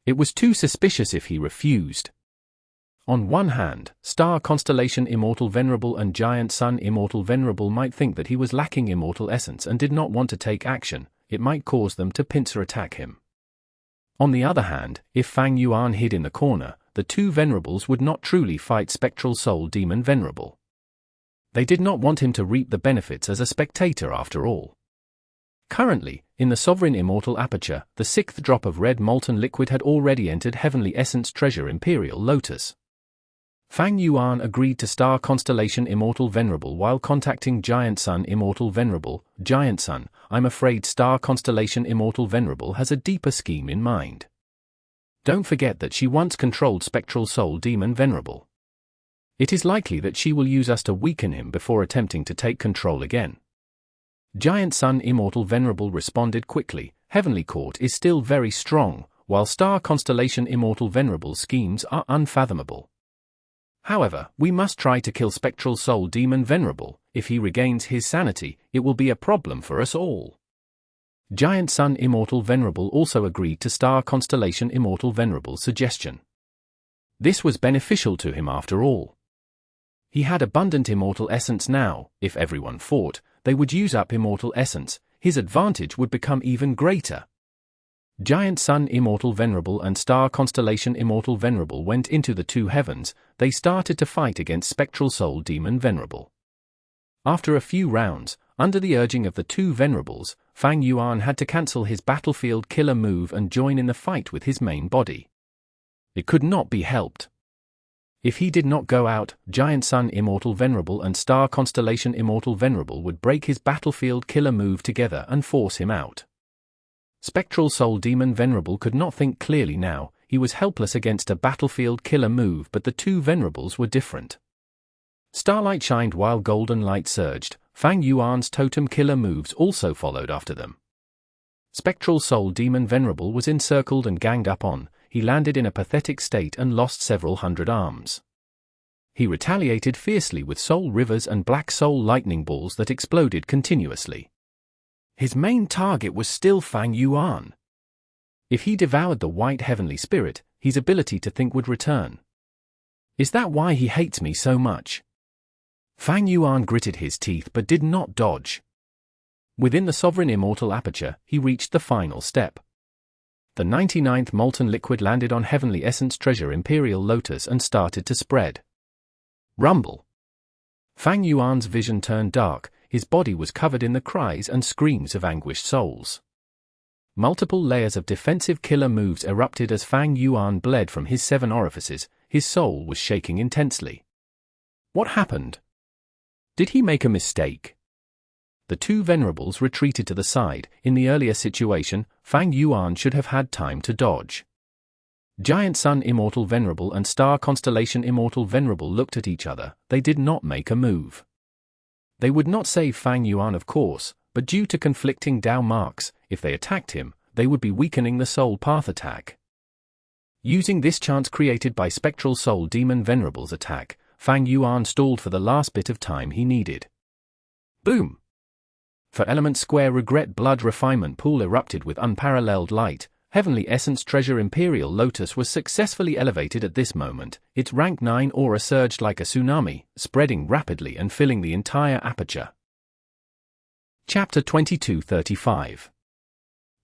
It was too suspicious if he refused. On one hand, Star Constellation Immortal Venerable and Giant Sun Immortal Venerable might think that he was lacking immortal essence and did not want to take action. It might cause them to pincer attack him. On the other hand, if Fang Yuan hid in the corner, the 2 Venerables would not truly fight Spectral Soul Demon Venerable. They did not want him to reap the benefits as a spectator after all. Currently, in the Sovereign Immortal Aperture, the 6th drop of red molten liquid had already entered Heavenly Essence Treasure Imperial Lotus. Fang Yuan agreed to Star Constellation Immortal Venerable while contacting Giant Sun Immortal Venerable. Giant Sun, I'm afraid Star Constellation Immortal Venerable has a deeper scheme in mind. Don't forget that she once controlled Spectral Soul Demon Venerable. It is likely that she will use us to weaken him before attempting to take control again. Giant Sun Immortal Venerable responded quickly. Heavenly Court is still very strong, while Star Constellation Immortal Venerable's schemes are unfathomable. However, we must try to kill Spectral Soul Demon Venerable. If he regains his sanity, it will be a problem for us all. Giant Sun Immortal Venerable also agreed to Star Constellation Immortal Venerable's suggestion. This was beneficial to him after all. He had abundant immortal essence now. If everyone fought, they would use up immortal essence. His advantage would become even greater. Giant Sun Immortal Venerable and Star Constellation Immortal Venerable went into the 2 heavens. They started to fight against Spectral Soul Demon Venerable. After a few rounds, under the urging of the 2 Venerables, Fang Yuan had to cancel his battlefield killer move and join in the fight with his main body. It could not be helped. If he did not go out, Giant Sun Immortal Venerable and Star Constellation Immortal Venerable would break his battlefield killer move together and force him out. Spectral Soul Demon Venerable could not think clearly now. He was helpless against a battlefield killer move, but the two Venerables were different. Starlight shined while golden light surged. Fang Yuan's totem killer moves also followed after them. Spectral Soul Demon Venerable was encircled and ganged up on. He landed in a pathetic state and lost several hundred arms. He retaliated fiercely with soul rivers and black soul lightning balls that exploded continuously. His main target was still Fang Yuan. If he devoured the white heavenly spirit, his ability to think would return. Is that why he hates me so much? Fang Yuan gritted his teeth but did not dodge. Within the sovereign immortal aperture, he reached the final step. The 99th molten liquid landed on heavenly essence treasure Imperial Lotus and started to spread. Rumble. Fang Yuan's vision turned dark. His body was covered in the cries and screams of anguished souls. Multiple layers of defensive killer moves erupted as Fang Yuan bled from his 7 orifices. His soul was shaking intensely. What happened? Did he make a mistake? The two Venerables retreated to the side. In the earlier situation, Fang Yuan should have had time to dodge. Giant Sun Immortal Venerable and Star Constellation Immortal Venerable looked at each other. They did not make a move. They would not save Fang Yuan, of course, but due to conflicting Dao marks, if they attacked him, they would be weakening the Soul Path attack. Using this chance created by Spectral Soul Demon Venerable's attack, Fang Yuan stalled for the last bit of time he needed. Boom! For Element Square Regret Blood Refinement Pool erupted with unparalleled light. Heavenly Essence Treasure Imperial Lotus was successfully elevated at this moment. Its rank 9 aura surged like a tsunami, spreading rapidly and filling the entire aperture. Chapter 2235.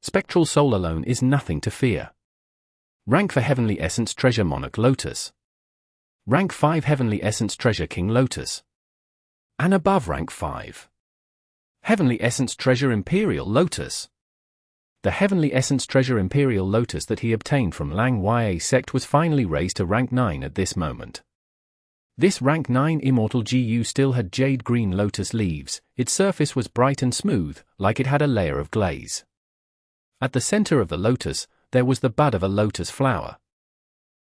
Spectral Soul alone is nothing to fear. Rank for Heavenly Essence Treasure Monarch Lotus. Rank 5 Heavenly Essence Treasure King Lotus. And above rank 5. Heavenly Essence Treasure Imperial Lotus. The Heavenly Essence Treasure Imperial Lotus that he obtained from Lang Ya sect was finally raised to rank 9 at this moment. This rank 9 Immortal GU still had jade green lotus leaves. Its surface was bright and smooth, like it had a layer of glaze. At the center of the lotus, there was the bud of a lotus flower.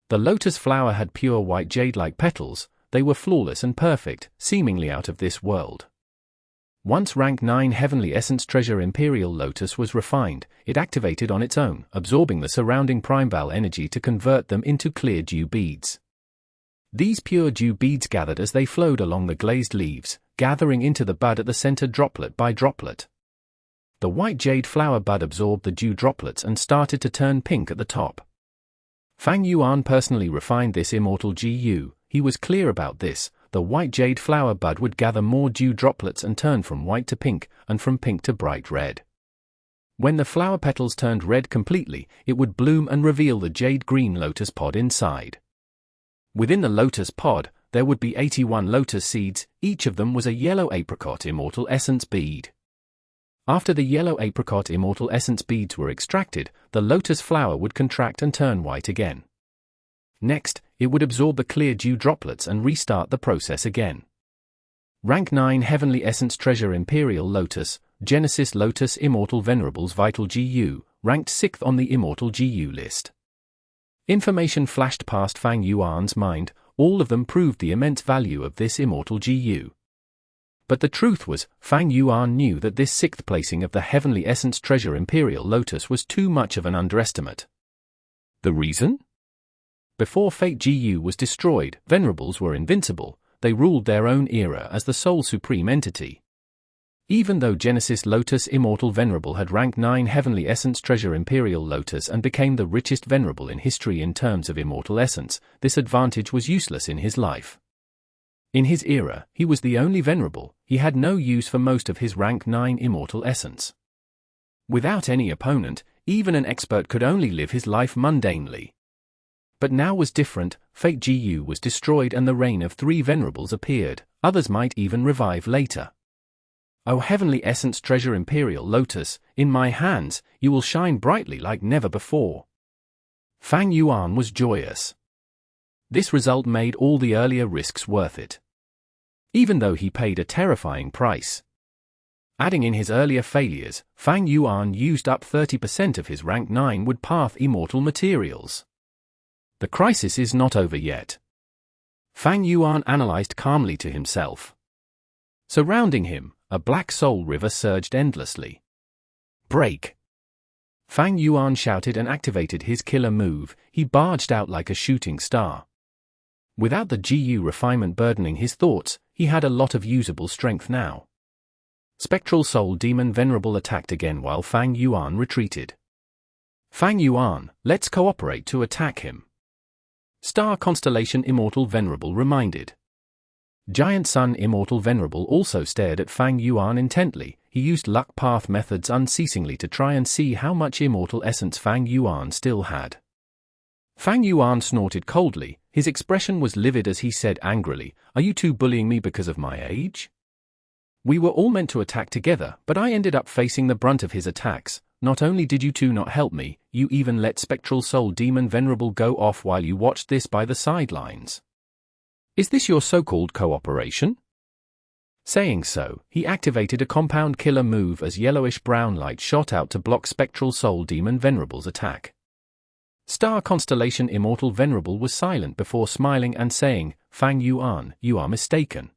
The lotus flower had pure white jade-like petals. They were flawless and perfect, seemingly out of this world. Once rank 9 Heavenly Essence Treasure Imperial Lotus was refined, it activated on its own, absorbing the surrounding primal energy to convert them into clear dew beads. These pure dew beads gathered as they flowed along the glazed leaves, gathering into the bud at the center droplet by droplet. The white jade flower bud absorbed the dew droplets and started to turn pink at the top. Fang Yuan personally refined this Immortal GU. He was clear about this. The white jade flower bud would gather more dew droplets and turn from white to pink, and from pink to bright red. When the flower petals turned red completely, it would bloom and reveal the jade green lotus pod inside. Within the lotus pod, there would be 81 lotus seeds. Each of them was a yellow apricot immortal essence bead. After the yellow apricot immortal essence beads were extracted, the lotus flower would contract and turn white again. Next, it would absorb the clear dew droplets and restart the process again. Rank 9 Heavenly Essence Treasure Imperial Lotus, Genesis Lotus Immortal Venerables Vital GU, ranked 6th on the Immortal GU list. Information flashed past Fang Yuan's mind. All of them proved the immense value of this Immortal GU. But the truth was, Fang Yuan knew that this 6th placing of the Heavenly Essence Treasure Imperial Lotus was too much of an underestimate. The reason? Before Fate GU was destroyed, Venerables were invincible. They ruled their own era as the sole supreme entity. Even though Genesis Lotus Immortal Venerable had rank 9 Heavenly Essence Treasure Imperial Lotus and became the richest Venerable in history in terms of immortal essence, this advantage was useless in his life. In his era, he was the only Venerable. He had no use for most of his rank 9 immortal essence. Without any opponent, even an expert could only live his life mundanely. But now was different. Fate GU was destroyed and the reign of 3 Venerables appeared. Others might even revive later. O Heavenly Essence Treasure Imperial Lotus, in my hands, you will shine brightly like never before. Fang Yuan was joyous. This result made all the earlier risks worth it, even though he paid a terrifying price. Adding in his earlier failures, Fang Yuan used up 30% of his rank 9 wood path immortal materials. The crisis is not over yet. Fang Yuan analyzed calmly to himself. Surrounding him, a black soul river surged endlessly. Break! Fang Yuan shouted and activated his killer move. He barged out like a shooting star. Without the GU refinement burdening his thoughts, he had a lot of usable strength now. Spectral Soul Demon Venerable attacked again while Fang Yuan retreated. Fang Yuan, let's cooperate to attack him. Star Constellation Immortal Venerable reminded. Giant Sun Immortal Venerable also stared at Fang Yuan intently. He used luck path methods unceasingly to try and see how much immortal essence Fang Yuan still had. Fang Yuan snorted coldly. His expression was livid as he said angrily, "Are you two bullying me because of my age? We were all meant to attack together, but I ended up facing the brunt of his attacks. Not only did you two not help me, you even let Spectral Soul Demon Venerable go off while you watched this by the sidelines. Is this your so-called cooperation?" Saying so, he activated a compound killer move as yellowish-brown light shot out to block Spectral Soul Demon Venerable's attack. Star Constellation Immortal Venerable was silent before smiling and saying, "Fang Yuan, you are mistaken.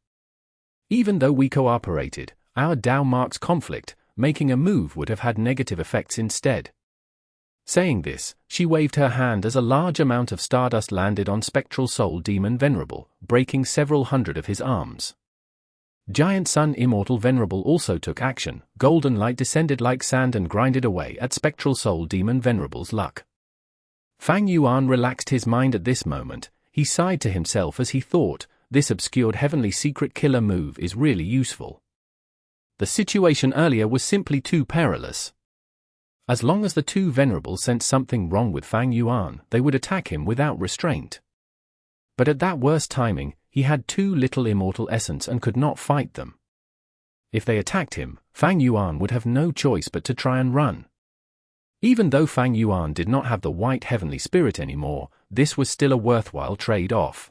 Even though we cooperated, our Dao marks conflict. Making a move would have had negative effects instead." Saying this, she waved her hand as a large amount of stardust landed on Spectral Soul Demon Venerable, breaking several hundred of his arms. Giant Sun Immortal Venerable also took action. Golden light descended like sand and grinded away at Spectral Soul Demon Venerable's luck. Fang Yuan relaxed his mind at this moment. He sighed to himself as he thought, this obscured heavenly secret killer move is really useful. The situation earlier was simply too perilous. As long as the two Venerables sensed something wrong with Fang Yuan, they would attack him without restraint. But at that worst timing, he had too little immortal essence and could not fight them. If they attacked him, Fang Yuan would have no choice but to try and run. Even though Fang Yuan did not have the white heavenly spirit anymore, this was still a worthwhile trade-off.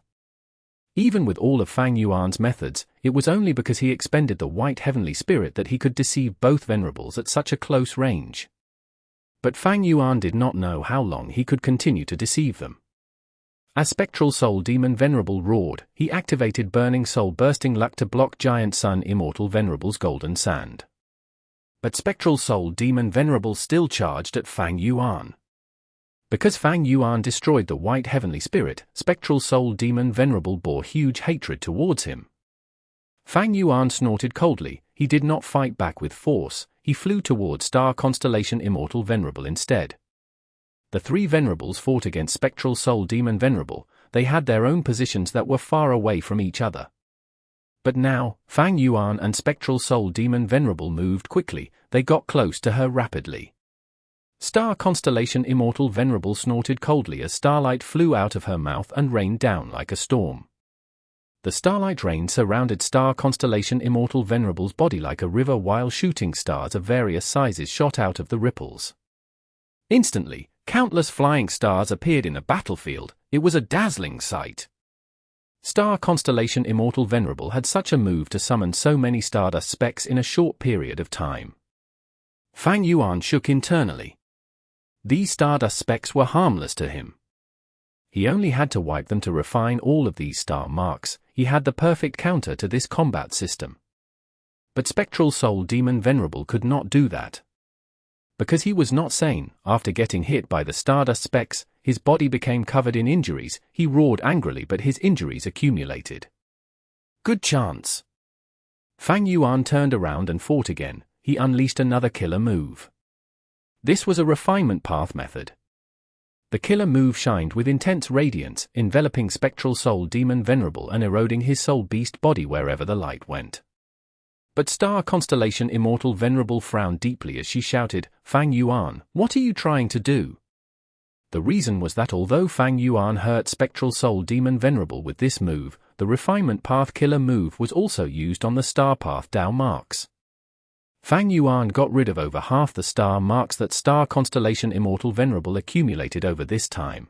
Even with all of Fang Yuan's methods, it was only because he expended the white heavenly spirit that he could deceive both Venerables at such a close range. But Fang Yuan did not know how long he could continue to deceive them. As Spectral Soul Demon Venerable roared, he activated Burning Soul Bursting Luck to block Giant Sun Immortal Venerable's golden sand. But Spectral Soul Demon Venerable still charged at Fang Yuan. Because Fang Yuan destroyed the white heavenly spirit, Spectral Soul Demon Venerable bore huge hatred towards him. Fang Yuan snorted coldly. He did not fight back with force. He flew towards Star Constellation Immortal Venerable instead. The three Venerables fought against Spectral Soul Demon Venerable. They had their own positions that were far away from each other. But now, Fang Yuan and Spectral Soul Demon Venerable moved quickly. They got close to her rapidly. Star Constellation Immortal Venerable snorted coldly as starlight flew out of her mouth and rained down like a storm. The starlight rain surrounded Star Constellation Immortal Venerable's body like a river while shooting stars of various sizes shot out of the ripples. Instantly, countless flying stars appeared in the battlefield. It was a dazzling sight. Star Constellation Immortal Venerable had such a move to summon so many stardust specks in a short period of time. Fang Yuan shook internally. These stardust specks were harmless to him. He only had to wipe them to refine all of these star marks. He had the perfect counter to this combat system. But Spectral Soul Demon Venerable could not do that. Because he was not sane, after getting hit by the stardust specks, his body became covered in injuries. He roared angrily, but his injuries accumulated. Good chance. Fang Yuan turned around and fought again. He unleashed another killer move. This was a refinement path method. The killer move shined with intense radiance, enveloping Spectral Soul Demon Venerable and eroding his soul beast body wherever the light went. But Star Constellation Immortal Venerable frowned deeply as she shouted, "Fang Yuan, what are you trying to do?" The reason was that although Fang Yuan hurt Spectral Soul Demon Venerable with this move, the Refinement Path Killer move was also used on the Star Path Dao marks. Fang Yuan got rid of over half the star marks that Star Constellation Immortal Venerable accumulated over this time.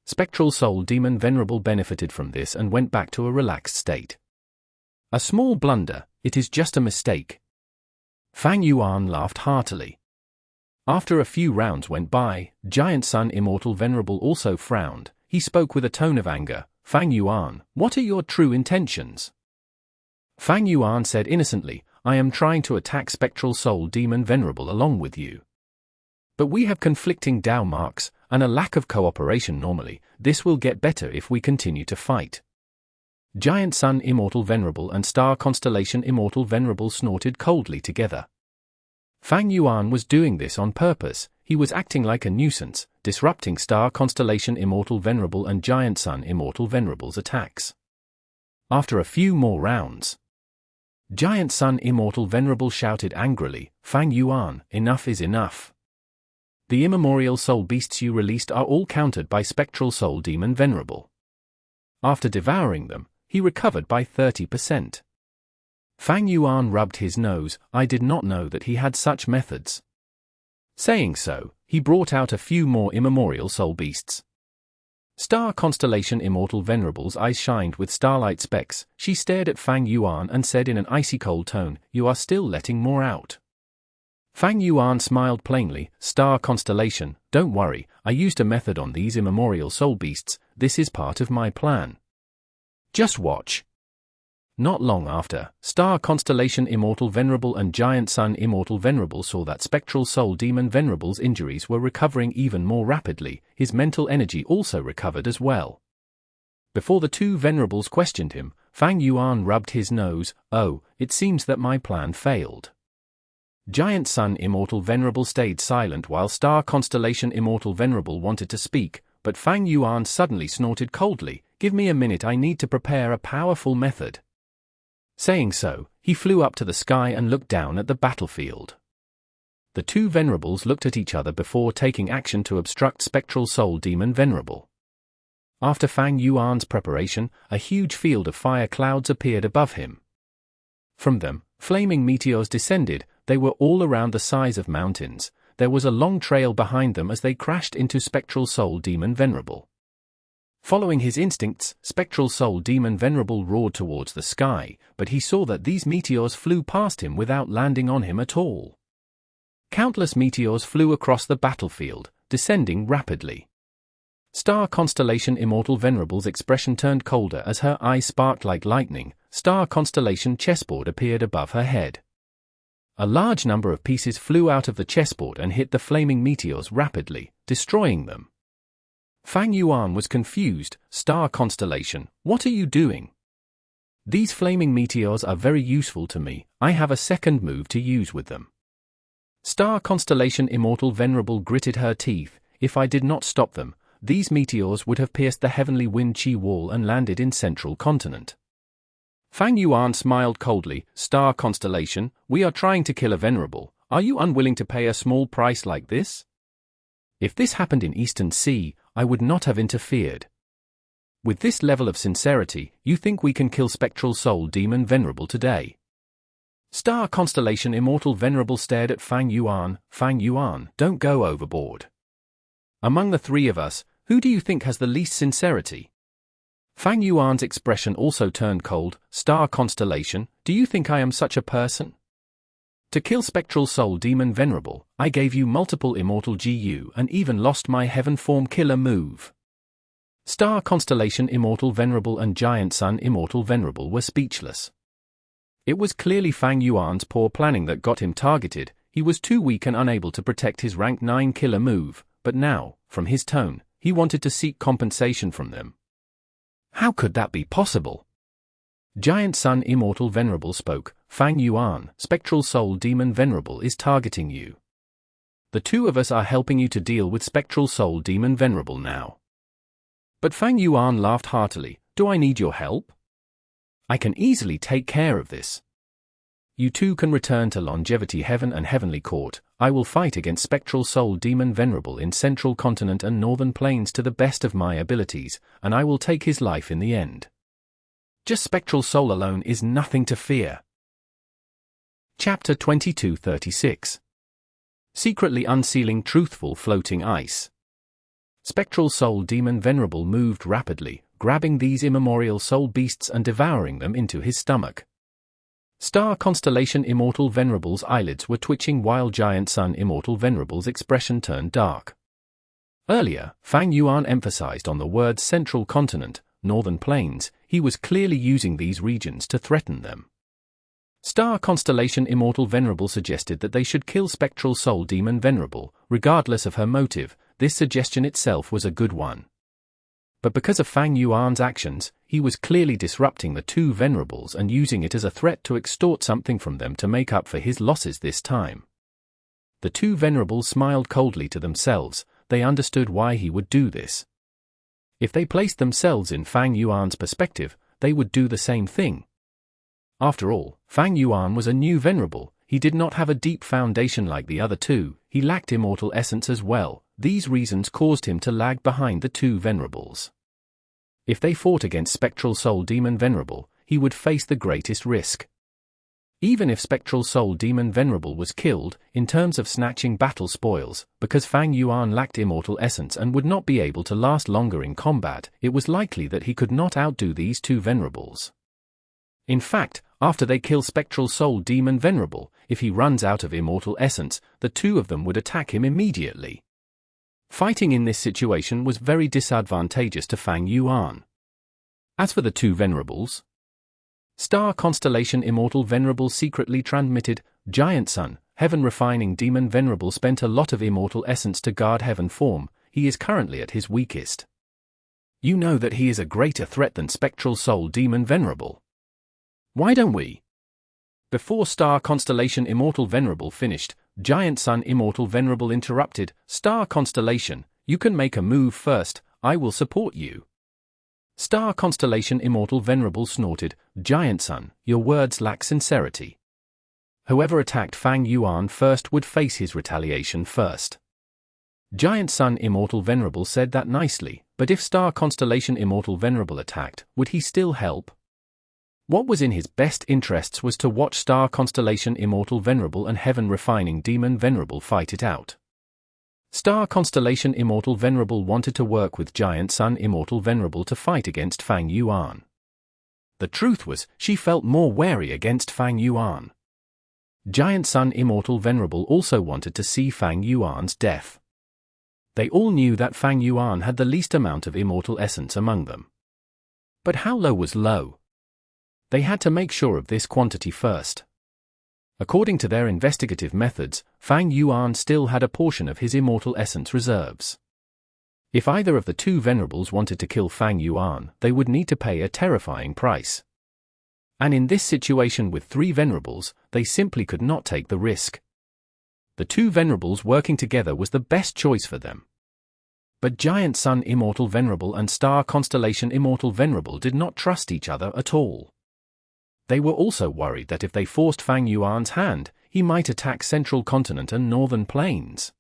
Spectral Soul Demon Venerable benefited from this and went back to a relaxed state. A small blunder, it is just a mistake. Fang Yuan laughed heartily. After a few rounds went by, Giant Sun Immortal Venerable also frowned. He spoke with a tone of anger. Fang Yuan, what are your true intentions? Fang Yuan said innocently, I am trying to attack Spectral Soul Demon Venerable along with you. But we have conflicting Dao marks, and a lack of cooperation normally. This will get better if we continue to fight. Giant Sun Immortal Venerable and Star Constellation Immortal Venerable snorted coldly together. Fang Yuan was doing this on purpose. He was acting like a nuisance, disrupting Star Constellation Immortal Venerable and Giant Sun Immortal Venerable's attacks. After a few more rounds, Giant Sun Immortal Venerable shouted angrily, Fang Yuan, enough is enough. The immemorial soul beasts you released are all countered by Spectral Soul Demon Venerable. After devouring them, he recovered by 30%. Fang Yuan rubbed his nose. I did not know that he had such methods. Saying so, he brought out a few more immemorial soul beasts. Star Constellation Immortal Venerable's eyes shined with starlight specks. She stared at Fang Yuan and said in an icy cold tone, you are still letting more out. Fang Yuan smiled plainly. Star Constellation, don't worry, I used a method on these immemorial soul beasts. This is part of my plan. Just watch. Not long after, Star Constellation Immortal Venerable and Giant Sun Immortal Venerable saw that Spectral Soul Demon Venerable's injuries were recovering even more rapidly. His mental energy also recovered as well. Before the two Venerables questioned him, Fang Yuan rubbed his nose. Oh, it seems that my plan failed. Giant Sun Immortal Venerable stayed silent while Star Constellation Immortal Venerable wanted to speak, but Fang Yuan suddenly snorted coldly, give me a minute, I need to prepare a powerful method. Saying so, he flew up to the sky and looked down at the battlefield. The two Venerables looked at each other before taking action to obstruct Spectral Soul Demon Venerable. After Fang Yuan's preparation, a huge field of fire clouds appeared above him. From them, flaming meteors descended. They were all around the size of mountains. There was a long trail behind them as they crashed into Spectral Soul Demon Venerable. Following his instincts, Spectral Soul Demon Venerable roared towards the sky, but he saw that these meteors flew past him without landing on him at all. Countless meteors flew across the battlefield, descending rapidly. Star Constellation Immortal Venerable's expression turned colder as her eyes sparked like lightning. Star Constellation chessboard appeared above her head. A large number of pieces flew out of the chessboard and hit the flaming meteors rapidly, destroying them. Fang Yuan was confused. Star Constellation, what are you doing? These flaming meteors are very useful to me. I have a second move to use with them. Star Constellation Immortal Venerable gritted her teeth. If I did not stop them, these meteors would have pierced the heavenly wind chi wall and landed in Central Continent. Fang Yuan smiled coldly. Star Constellation, we are trying to kill a Venerable. Are you unwilling to pay a small price like this? If this happened in Eastern Sea, I would not have interfered. With this level of sincerity, you think we can kill Spectral Soul Demon Venerable today? Star Constellation Immortal Venerable stared at Fang Yuan. Fang Yuan, don't go overboard. Among the three of us, who do you think has the least sincerity? Fang Yuan's expression also turned cold. Star Constellation, do you think I am such a person? To kill Spectral Soul Demon Venerable, I gave you multiple Immortal GU and even lost my Heaven Form killer move. Star Constellation Immortal Venerable and Giant Sun Immortal Venerable were speechless. It was clearly Fang Yuan's poor planning that got him targeted. He was too weak and unable to protect his rank 9 killer move, but now, from his tone, he wanted to seek compensation from them. How could that be possible? Giant Sun Immortal Venerable spoke. Fang Yuan, Spectral Soul Demon Venerable is targeting you. The two of us are helping you to deal with Spectral Soul Demon Venerable now. But Fang Yuan laughed heartily. Do I need your help? I can easily take care of this. You two can return to Longevity Heaven and Heavenly Court. I will fight against Spectral Soul Demon Venerable in Central Continent and Northern Plains to the best of my abilities, and I will take his life in the end. Just Spectral Soul alone is nothing to fear. Chapter 2236. Secretly Unsealing Truthful Floating Ice. Spectral Soul Demon Venerable moved rapidly, grabbing these immemorial soul beasts and devouring them into his stomach. Star Constellation Immortal Venerable's eyelids were twitching while Giant Sun Immortal Venerable's expression turned dark. Earlier, Fang Yuan emphasized on the words Central Continent, Northern Plains. He was clearly using these regions to threaten them. Star Constellation Immortal Venerable suggested that they should kill Spectral Soul Demon Venerable, regardless of her motive. This suggestion itself was a good one. But because of Fang Yuan's actions, he was clearly disrupting the two Venerables and using it as a threat to extort something from them to make up for his losses this time. The two Venerables smiled coldly to themselves. They understood why he would do this. If they placed themselves in Fang Yuan's perspective, they would do the same thing. After all, Fang Yuan was a new Venerable. He did not have a deep foundation like the other two. He lacked immortal essence as well. These reasons caused him to lag behind the two Venerables. If they fought against Spectral Soul Demon Venerable, he would face the greatest risk. Even if Spectral Soul Demon Venerable was killed, in terms of snatching battle spoils, because Fang Yuan lacked immortal essence and would not be able to last longer in combat, it was likely that he could not outdo these two Venerables. In fact, after they kill Spectral Soul Demon Venerable, if he runs out of immortal essence, the two of them would attack him immediately. Fighting in this situation was very disadvantageous to Fang Yuan. As for the two Venerables, Star Constellation Immortal Venerable secretly transmitted, Giant Sun, Heaven Refining Demon Venerable spent a lot of immortal essence to guard Heaven form. He is currently at his weakest. You know that he is a greater threat than Spectral Soul Demon Venerable. Why don't we? Before Star Constellation Immortal Venerable finished, Giant Sun Immortal Venerable interrupted, Star Constellation, you can make a move first, I will support you. Star Constellation Immortal Venerable snorted, Giant Sun, your words lack sincerity. Whoever attacked Fang Yuan first would face his retaliation first. Giant Sun Immortal Venerable said that nicely, but if Star Constellation Immortal Venerable attacked, would he still help? What was in his best interests was to watch Star Constellation Immortal Venerable and Heaven Refining Demon Venerable fight it out. Star Constellation Immortal Venerable wanted to work with Giant Sun Immortal Venerable to fight against Fang Yuan. The truth was, she felt more wary against Fang Yuan. Giant Sun Immortal Venerable also wanted to see Fang Yuan's death. They all knew that Fang Yuan had the least amount of immortal essence among them. But how low was low? They had to make sure of this quantity first. According to their investigative methods, Fang Yuan still had a portion of his immortal essence reserves. If either of the two Venerables wanted to kill Fang Yuan, they would need to pay a terrifying price. And in this situation with three Venerables, they simply could not take the risk. The two Venerables working together was the best choice for them. But Giant Sun Immortal Venerable and Star Constellation Immortal Venerable did not trust each other at all. They were also worried that if they forced Fang Yuan's hand, he might attack Central Continent and Northern Plains.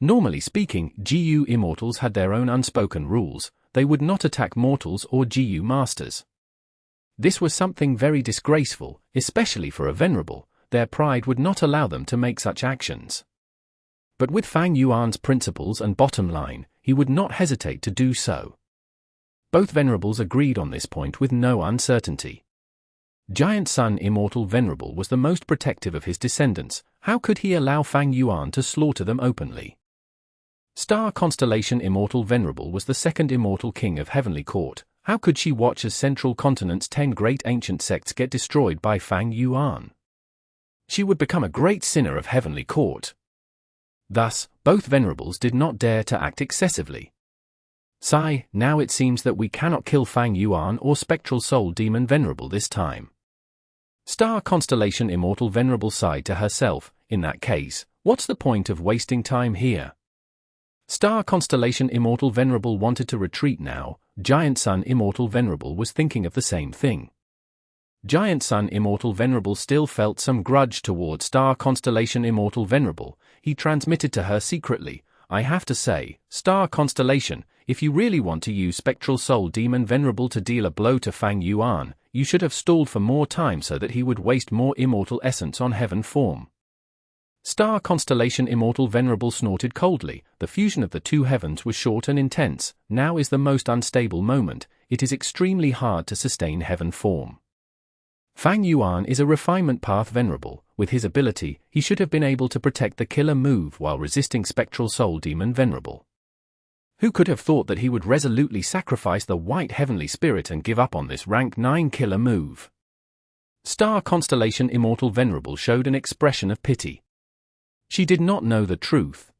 Normally speaking, GU Immortals had their own unspoken rules. They would not attack mortals or GU Masters. This was something very disgraceful, especially for a Venerable. Their pride would not allow them to make such actions. But with Fang Yuan's principles and bottom line, he would not hesitate to do so. Both Venerables agreed on this point with no uncertainty. Giant Sun Immortal Venerable was the most protective of his descendants. How could he allow Fang Yuan to slaughter them openly? Star Constellation Immortal Venerable was the second immortal king of Heavenly Court. How could she watch as Central Continent's 10 great ancient sects get destroyed by Fang Yuan? She would become a great sinner of Heavenly Court. Thus, both Venerables did not dare to act excessively. Sigh, now it seems that we cannot kill Fang Yuan or Spectral Soul Demon Venerable this time. Star Constellation Immortal Venerable sighed to herself, in that case, what's the point of wasting time here? Star Constellation Immortal Venerable wanted to retreat now. Giant Sun Immortal Venerable was thinking of the same thing. Giant Sun Immortal Venerable still felt some grudge toward Star Constellation Immortal Venerable. He transmitted to her secretly, I have to say, Star Constellation, if you really want to use Spectral Soul Demon Venerable to deal a blow to Fang Yuan, you should have stalled for more time so that he would waste more immortal essence on Heaven form. Star Constellation Immortal Venerable snorted coldly. The fusion of the two heavens was short and intense. Now is the most unstable moment. It is extremely hard to sustain heaven form. Fang Yuan is a refinement path Venerable. With his ability, he should have been able to protect the killer move while resisting Spectral Soul Demon Venerable. Who could have thought that he would resolutely sacrifice the white heavenly spirit and give up on this rank 9 killer move? Star Constellation Immortal Venerable showed an expression of pity. She did not know the truth.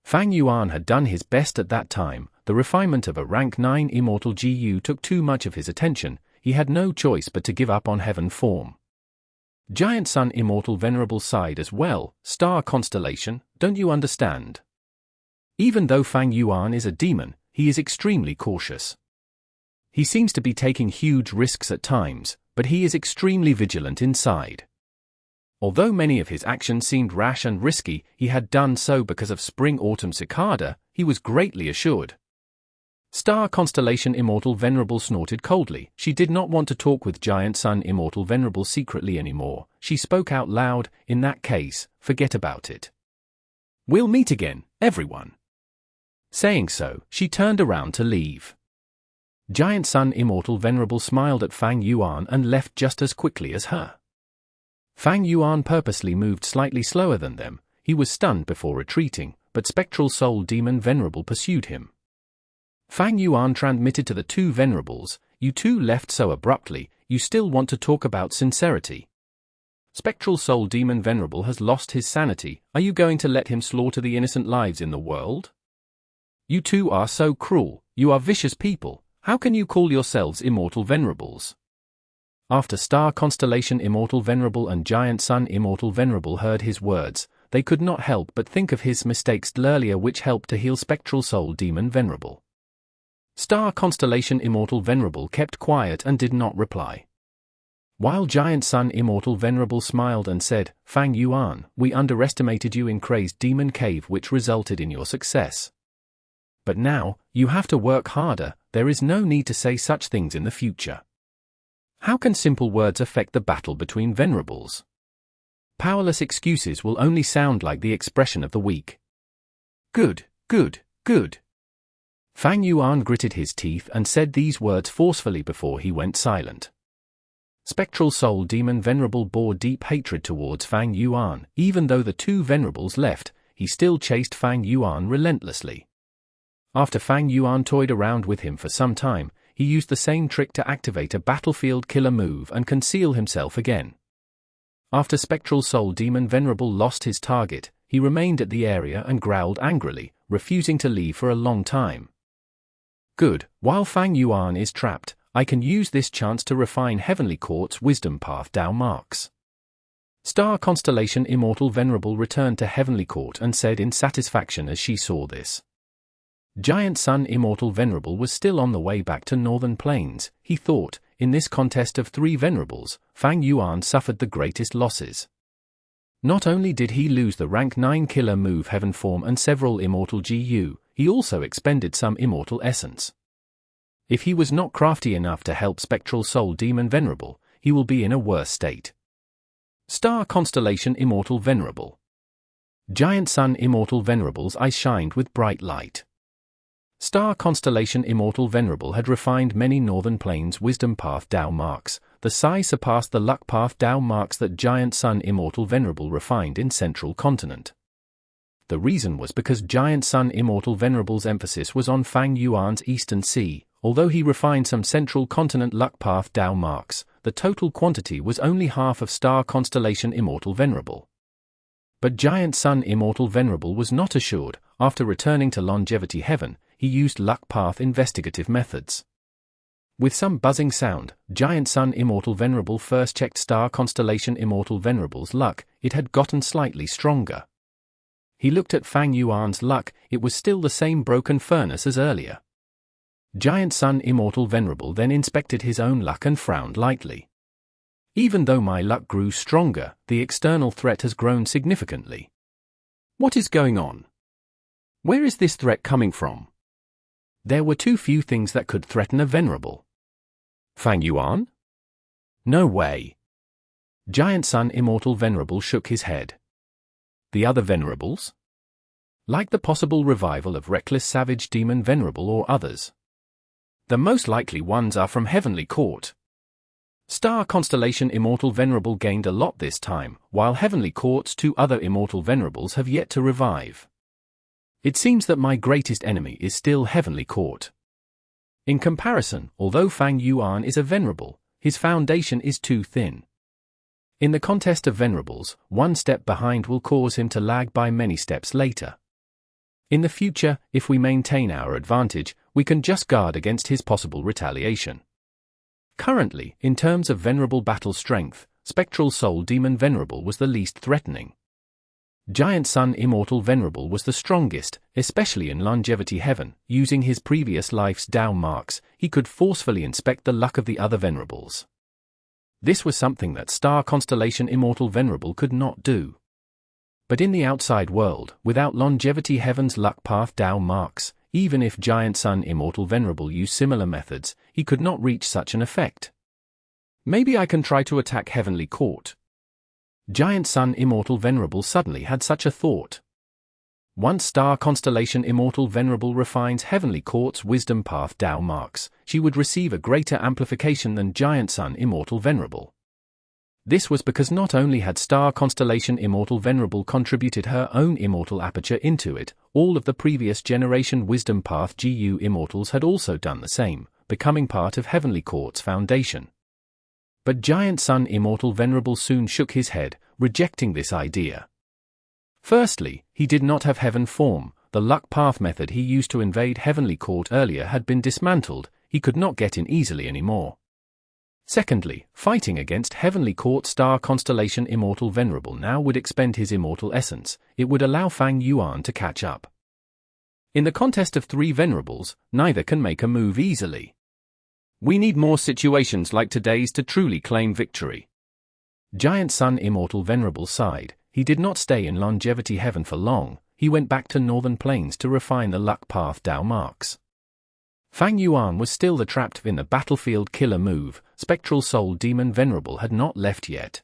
Fang Yuan had done his best at that time. The refinement of a rank 9 Immortal GU took too much of his attention. He had no choice but to give up on heaven form. Giant Sun Immortal Venerable sighed as well. Star Constellation, don't you understand? Even though Fang Yuan is a demon, he is extremely cautious. He seems to be taking huge risks at times, but he is extremely vigilant inside. Although many of his actions seemed rash and risky, he had done so because of Spring-Autumn Cicada. He was greatly assured. Star Constellation Immortal Venerable snorted coldly. She did not want to talk with Giant Sun Immortal Venerable secretly anymore. She spoke out loud, in that case, forget about it. We'll meet again, everyone. Saying so, she turned around to leave. Giant Sun Immortal Venerable smiled at Fang Yuan and left just as quickly as her. Fang Yuan purposely moved slightly slower than them. He was stunned before retreating, but Spectral Soul Demon Venerable pursued him. Fang Yuan transmitted to the two Venerables, "You two left so abruptly, you still want to talk about sincerity. Spectral Soul Demon Venerable has lost his sanity. Are you going to let him slaughter the innocent lives in the world? You two are so cruel. You are vicious people. How can you call yourselves Immortal Venerables?" After Star Constellation Immortal Venerable and Giant Sun Immortal Venerable heard his words, they could not help but think of his mistakes earlier, which helped to heal Spectral Soul Demon Venerable. Star Constellation Immortal Venerable kept quiet and did not reply. While Giant Sun Immortal Venerable smiled and said, "Fang Yuan, we underestimated you in Crazed Demon Cave, which resulted in your success. But now, you have to work harder. There is no need to say such things in the future. How can simple words affect the battle between Venerables? Powerless excuses will only sound like the expression of the weak." Good, good, good. Fang Yuan gritted his teeth and said these words forcefully before he went silent. Spectral Soul Demon Venerable bore deep hatred towards Fang Yuan. Even though the two Venerables left, he still chased Fang Yuan relentlessly. After Fang Yuan toyed around with him for some time, he used the same trick to activate a battlefield killer move and conceal himself again. After Spectral Soul Demon Venerable lost his target, he remained at the area and growled angrily, refusing to leave for a long time. Good, while Fang Yuan is trapped, I can use this chance to refine Heavenly Court's Wisdom Path Dao marks. Star Constellation Immortal Venerable returned to Heavenly Court and said in satisfaction as she saw this. Giant Sun Immortal Venerable was still on the way back to Northern Plains. He thought, in this contest of three Venerables, Fang Yuan suffered the greatest losses. Not only did he lose the rank 9 killer move Heaven Form and several Immortal GU, he also expended some Immortal Essence. If he was not crafty enough to help Spectral Soul Demon Venerable, he will be in a worse state. Star Constellation Immortal Venerable. Giant Sun Immortal Venerable's eyes shined with bright light. Star Constellation Immortal Venerable had refined many Northern Plains Wisdom Path Dao marks. The size surpassed the Luck Path Dao marks that Giant Sun Immortal Venerable refined in Central Continent. The reason was because Giant Sun Immortal Venerable's emphasis was on Fang Yuan's Eastern Sea. Although he refined some Central Continent Luck Path Dao marks, the total quantity was only half of Star Constellation Immortal Venerable. But Giant Sun Immortal Venerable was not assured. After returning to Longevity Heaven, he used Luck Path investigative methods. With some buzzing sound, Giant Sun Immortal Venerable first checked Star Constellation Immortal Venerable's luck. It had gotten slightly stronger. He looked at Fang Yuan's luck. It was still the same broken furnace as earlier. Giant Sun Immortal Venerable then inspected his own luck and frowned lightly. Even though my luck grew stronger, the external threat has grown significantly. What is going on? Where is this threat coming from? There were too few things that could threaten a Venerable. Fang Yuan? No way. Giant Sun Immortal Venerable shook his head. The other Venerables? Like the possible revival of Reckless Savage Demon Venerable or others? The most likely ones are from Heavenly Court. Star Constellation Immortal Venerable gained a lot this time, while Heavenly Court's 2 other Immortal Venerables have yet to revive. It seems that my greatest enemy is still Heavenly Court. In comparison, although Fang Yuan is a Venerable, his foundation is too thin. In the contest of Venerables, 1 step behind will cause him to lag by many steps later. In the future, if we maintain our advantage, we can just guard against his possible retaliation. Currently, in terms of Venerable battle strength, Spectral Soul Demon Venerable was the least threatening. Giant Sun Immortal Venerable was the strongest, especially in Longevity Heaven. Using his previous life's Dao marks, he could forcefully inspect the luck of the other Venerables. This was something that Star Constellation Immortal Venerable could not do. But in the outside world, without Longevity Heaven's luck path Dao marks, even if Giant Sun Immortal Venerable used similar methods, he could not reach such an effect. Maybe I can try to attack Heavenly Court. Giant Sun Immortal Venerable suddenly had such a thought. Once Star Constellation Immortal Venerable refines Heavenly Court's Wisdom Path Dao marks, she would receive a greater amplification than Giant Sun Immortal Venerable. This was because not only had Star Constellation Immortal Venerable contributed her own immortal aperture into it, all of the previous generation Wisdom Path GU Immortals had also done the same, becoming part of Heavenly Court's foundation. But Giant Sun Immortal Venerable soon shook his head, rejecting this idea. Firstly, he did not have Heaven form. The luck path method he used to invade Heavenly Court earlier had been dismantled. He could not get in easily anymore. Secondly, fighting against Heavenly Court Star Constellation Immortal Venerable now would expend his immortal essence. It would allow Fang Yuan to catch up. In the contest of 3 Venerables, neither can make a move easily. We need more situations like today's to truly claim victory. Giant Sun Immortal Venerable sighed. He did not stay in Longevity Heaven for long. He went back to Northern Plains to refine the luck path Dao marks. Fang Yuan was still the trapped in the battlefield killer move. Spectral Soul Demon Venerable had not left yet.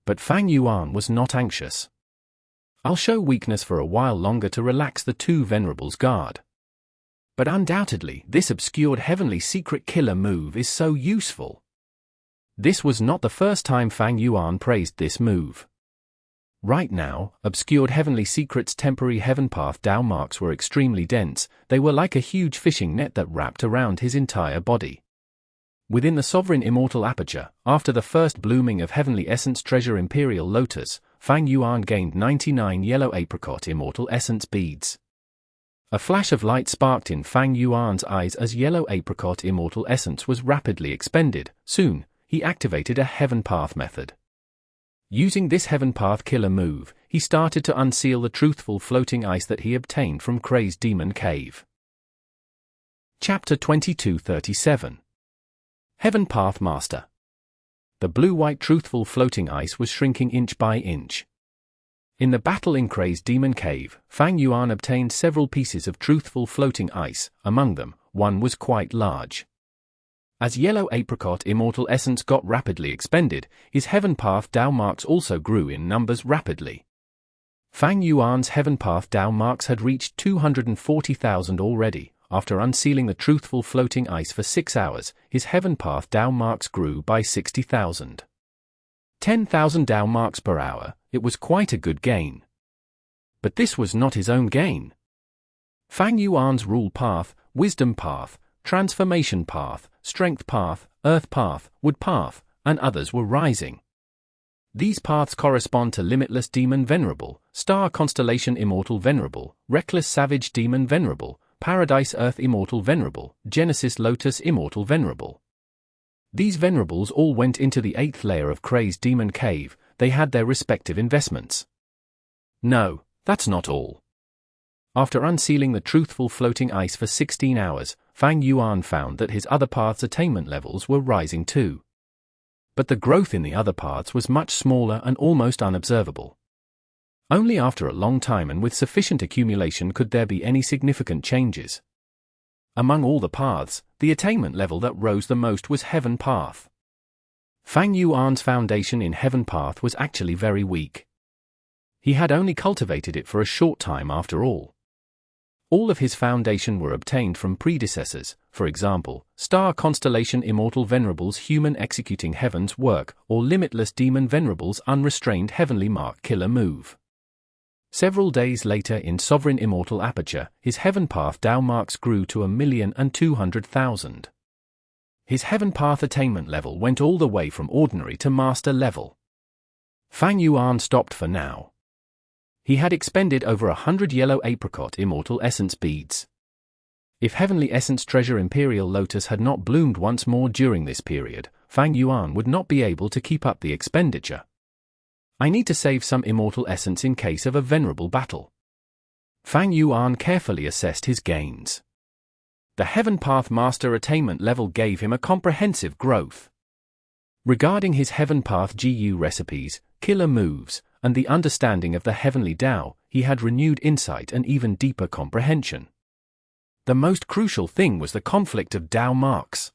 But Fang Yuan was not anxious. I'll show weakness for a while longer to relax the 2 Venerables' guard. But undoubtedly, this obscured heavenly secret killer move is so useful. This was not the first time Fang Yuan praised this move. Right now, obscured heavenly secrets' temporary heaven path Dao marks were extremely dense. They were like a huge fishing net that wrapped around his entire body. Within the sovereign immortal aperture, after the first blooming of heavenly essence treasure Imperial Lotus, Fang Yuan gained 99 yellow apricot immortal essence beads. A flash of light sparked in Fang Yuan's eyes as yellow apricot immortal essence was rapidly expended. Soon, he activated a heaven path method. Using this heaven path killer move, he started to unseal the truthful floating ice that he obtained from Crazed Demon Cave. Chapter 2237. Heaven Path Master. The blue-white truthful floating ice was shrinking inch by inch. In the battle in Crazed Demon Cave, Fang Yuan obtained several pieces of truthful floating ice. Among them, one was quite large. As yellow apricot immortal essence got rapidly expended, his heaven path Dao marks also grew in numbers rapidly. Fang Yuan's heaven path Dao marks had reached 240,000 already. After unsealing the truthful floating ice for 6 hours, his heaven path Dao marks grew by 60,000. 10,000 Dao marks per hour. It was quite a good gain. But this was not his own gain. Fang Yuan's rule path, wisdom path, transformation path, strength path, earth path, wood path, and others were rising. These paths correspond to Limitless Demon Venerable, Star Constellation Immortal Venerable, Reckless Savage Demon Venerable, Paradise Earth Immortal Venerable, Genesis Lotus Immortal Venerable. These Venerables all went into the 8th layer of Crazed Demon Cave. They had their respective investments. No, that's not all. After unsealing the truthful floating ice for 16 hours, Fang Yuan found that his other paths' attainment levels were rising too. But the growth in the other paths was much smaller and almost unobservable. Only after a long time and with sufficient accumulation could there be any significant changes. Among all the paths, the attainment level that rose the most was Heaven Path. Fang Yuan's foundation in Heaven Path was actually very weak. He had only cultivated it for a short time after all. All of his foundation were obtained from predecessors, for example, Star Constellation Immortal Venerables Human Executing Heaven's Work, or Limitless Demon Venerables Unrestrained Heavenly Mark Killer Move. Several days later in Sovereign Immortal Aperture, his Heaven Path Dao marks grew to 1,200,000. His Heaven Path attainment level went all the way from ordinary to master level. Fang Yuan stopped for now. He had expended over 100 yellow apricot immortal essence beads. If Heavenly Essence Treasure Imperial Lotus had not bloomed once more during this period, Fang Yuan would not be able to keep up the expenditure. I need to save some immortal essence in case of a venerable battle. Fang Yuan carefully assessed his gains. The Heaven Path Master attainment level gave him a comprehensive growth. Regarding his Heaven Path GU recipes, killer moves, and the understanding of the Heavenly Tao, he had renewed insight and even deeper comprehension. The most crucial thing was the conflict of Tao marks.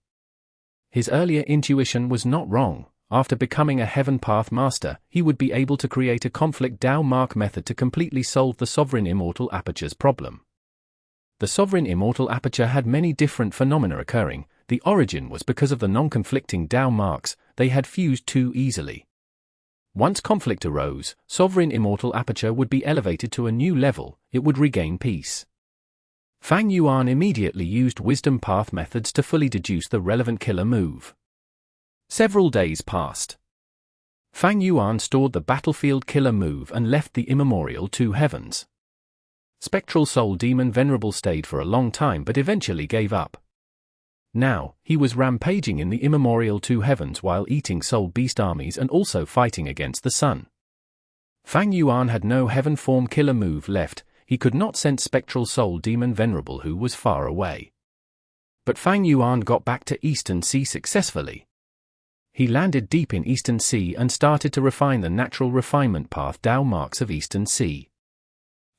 His earlier intuition was not wrong. After becoming a Heaven Path Master, he would be able to create a conflict Tao mark method to completely solve the Sovereign Immortal Aperture's problem. The Sovereign Immortal Aperture had many different phenomena occurring. The origin was because of the non-conflicting Tao marks, they had fused too easily. Once conflict arose, Sovereign Immortal Aperture would be elevated to a new level, it would regain peace. Fang Yuan immediately used Wisdom Path methods to fully deduce the relevant killer move. Several days passed. Fang Yuan stored the battlefield killer move and left the Immemorial Two Heavens. Spectral Soul Demon Venerable stayed for a long time but eventually gave up. Now, he was rampaging in the Immemorial Two Heavens while eating soul beast armies and also fighting against the sun. Fang Yuan had no heaven form killer move left, he could not sense Spectral Soul Demon Venerable who was far away. But Fang Yuan got back to Eastern Sea successfully. He landed deep in Eastern Sea and started to refine the natural refinement path Tao marks of Eastern Sea.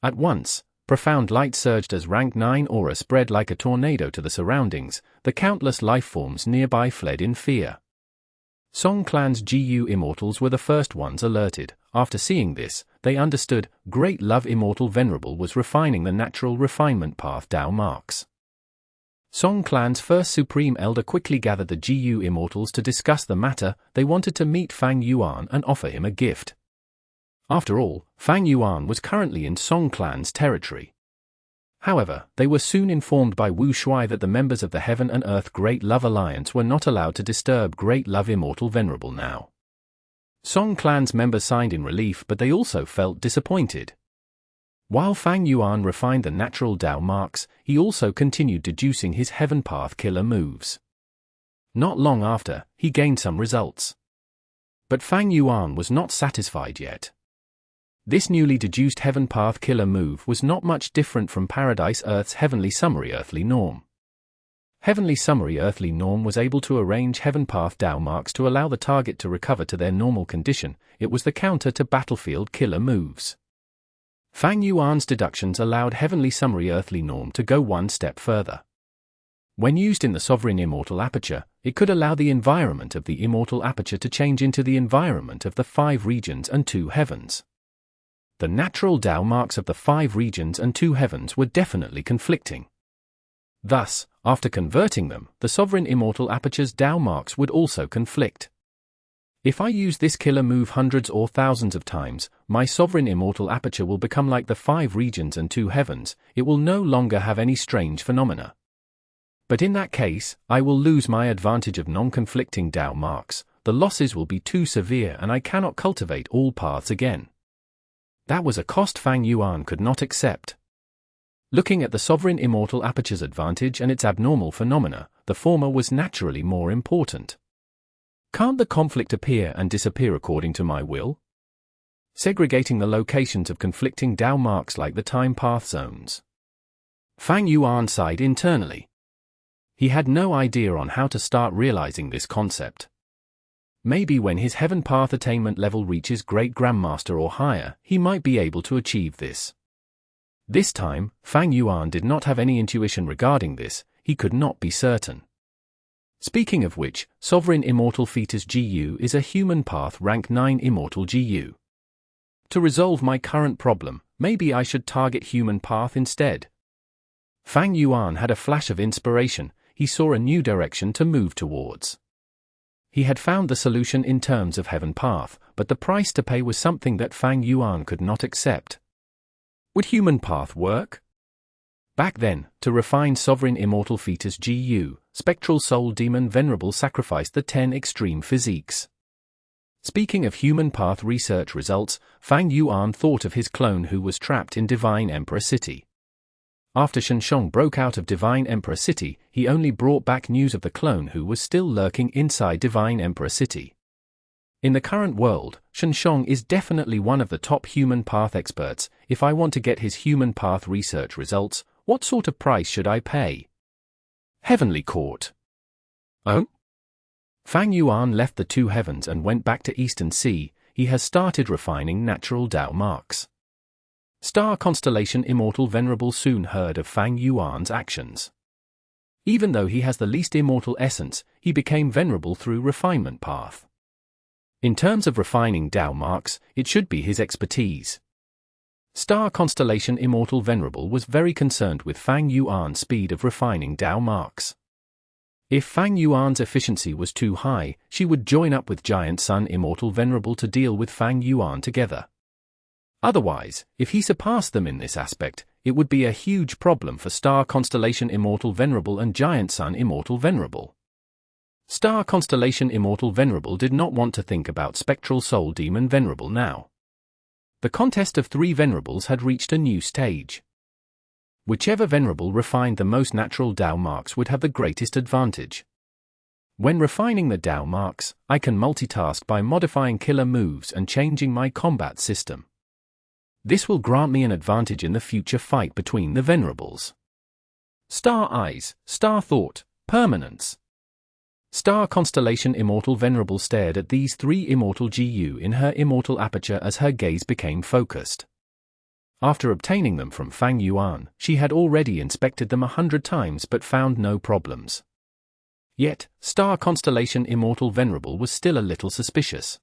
At once, profound light surged as rank 9 aura spread like a tornado to the surroundings, the countless life forms nearby fled in fear. Song Clan's GU Immortals were the first ones alerted. After seeing this, they understood, Great Love Immortal Venerable was refining the natural refinement path Tao marks. Song Clan's first Supreme Elder quickly gathered the GU Immortals to discuss the matter. They wanted to meet Fang Yuan and offer him a gift. After all, Fang Yuan was currently in Song Clan's territory. However, they were soon informed by Wu Shui that the members of the Heaven and Earth Great Love Alliance were not allowed to disturb Great Love Immortal Venerable now. Song Clan's members signed in relief, but they also felt disappointed. While Fang Yuan refined the natural Tao marks, he also continued deducing his Heaven Path killer moves. Not long after, he gained some results. But Fang Yuan was not satisfied yet. This newly deduced Heaven Path killer move was not much different from Paradise Earth's Heavenly Summary Earthly Norm. Heavenly Summary Earthly Norm was able to arrange Heaven Path Tao marks to allow the target to recover to their normal condition. It was the counter to battlefield killer moves. Fang Yuan's deductions allowed Heavenly Summary Earthly Norm to go one step further. When used in the Sovereign Immortal Aperture, it could allow the environment of the Immortal Aperture to change into the environment of the 5 regions and 2 heavens. The natural Tao marks of the 5 regions and 2 heavens were definitely conflicting. Thus, after converting them, the Sovereign Immortal Aperture's Tao marks would also conflict. If I use this killer move hundreds or thousands of times, my Sovereign Immortal Aperture will become like the 5 regions and 2 heavens, it will no longer have any strange phenomena. But in that case, I will lose my advantage of non-conflicting Tao marks, the losses will be too severe and I cannot cultivate all paths again. That was a cost Fang Yuan could not accept. Looking at the Sovereign Immortal Aperture's advantage and its abnormal phenomena, the former was naturally more important. Can't the conflict appear and disappear according to my will? Segregating the locations of conflicting Tao marks like the time path zones. Fang Yuan sighed internally. He had no idea on how to start realizing this concept. Maybe when his Heaven Path attainment level reaches Great Grandmaster or higher, he might be able to achieve this. This time, Fang Yuan did not have any intuition regarding this, he could not be certain. Speaking of which, Sovereign Immortal Fetus GU is a human path rank 9 Immortal GU. To resolve my current problem, maybe I should target human path instead. Fang Yuan had a flash of inspiration. He saw a new direction to move towards. He had found the solution in terms of heaven path, but the price to pay was something that Fang Yuan could not accept. Would human path work? Back then, to refine sovereign immortal fetus GU, Spectral Soul Demon Venerable sacrificed the 10 extreme physiques. Speaking of human path research results, Fang Yuan thought of his clone who was trapped in Divine Emperor City. After Shenshong broke out of Divine Emperor City, he only brought back news of the clone who was still lurking inside Divine Emperor City. In the current world, Shenshong is definitely one of the top human path experts. If I want to get his human path research results, what sort of price should I pay? Heavenly Court. Oh? Fang Yuan left the two heavens and went back to Eastern Sea. He has started refining natural Dao marks. Star Constellation Immortal Venerable soon heard of Fang Yuan's actions. Even though he has the least immortal essence, he became venerable through refinement path. In terms of refining Dao marks, it should be his expertise. Star Constellation Immortal Venerable was very concerned with Fang Yuan's speed of refining Dao marks. If Fang Yuan's efficiency was too high, she would join up with Giant Sun Immortal Venerable to deal with Fang Yuan together. Otherwise, if he surpassed them in this aspect, it would be a huge problem for Star Constellation Immortal Venerable and Giant Sun Immortal Venerable. Star Constellation Immortal Venerable did not want to think about Spectral Soul Demon Venerable now. The contest of 3 Venerables had reached a new stage. Whichever Venerable refined the most natural Dao marks would have the greatest advantage. When refining the Dao marks, I can multitask by modifying killer moves and changing my combat system. This will grant me an advantage in the future fight between the Venerables. Star Eyes, Star Thought, Permanence. Star Constellation Immortal Venerable stared at these 3 immortal GU in her immortal aperture as her gaze became focused. After obtaining them from Fang Yuan, she had already inspected them 100 times but found no problems. Yet, Star Constellation Immortal Venerable was still a little suspicious.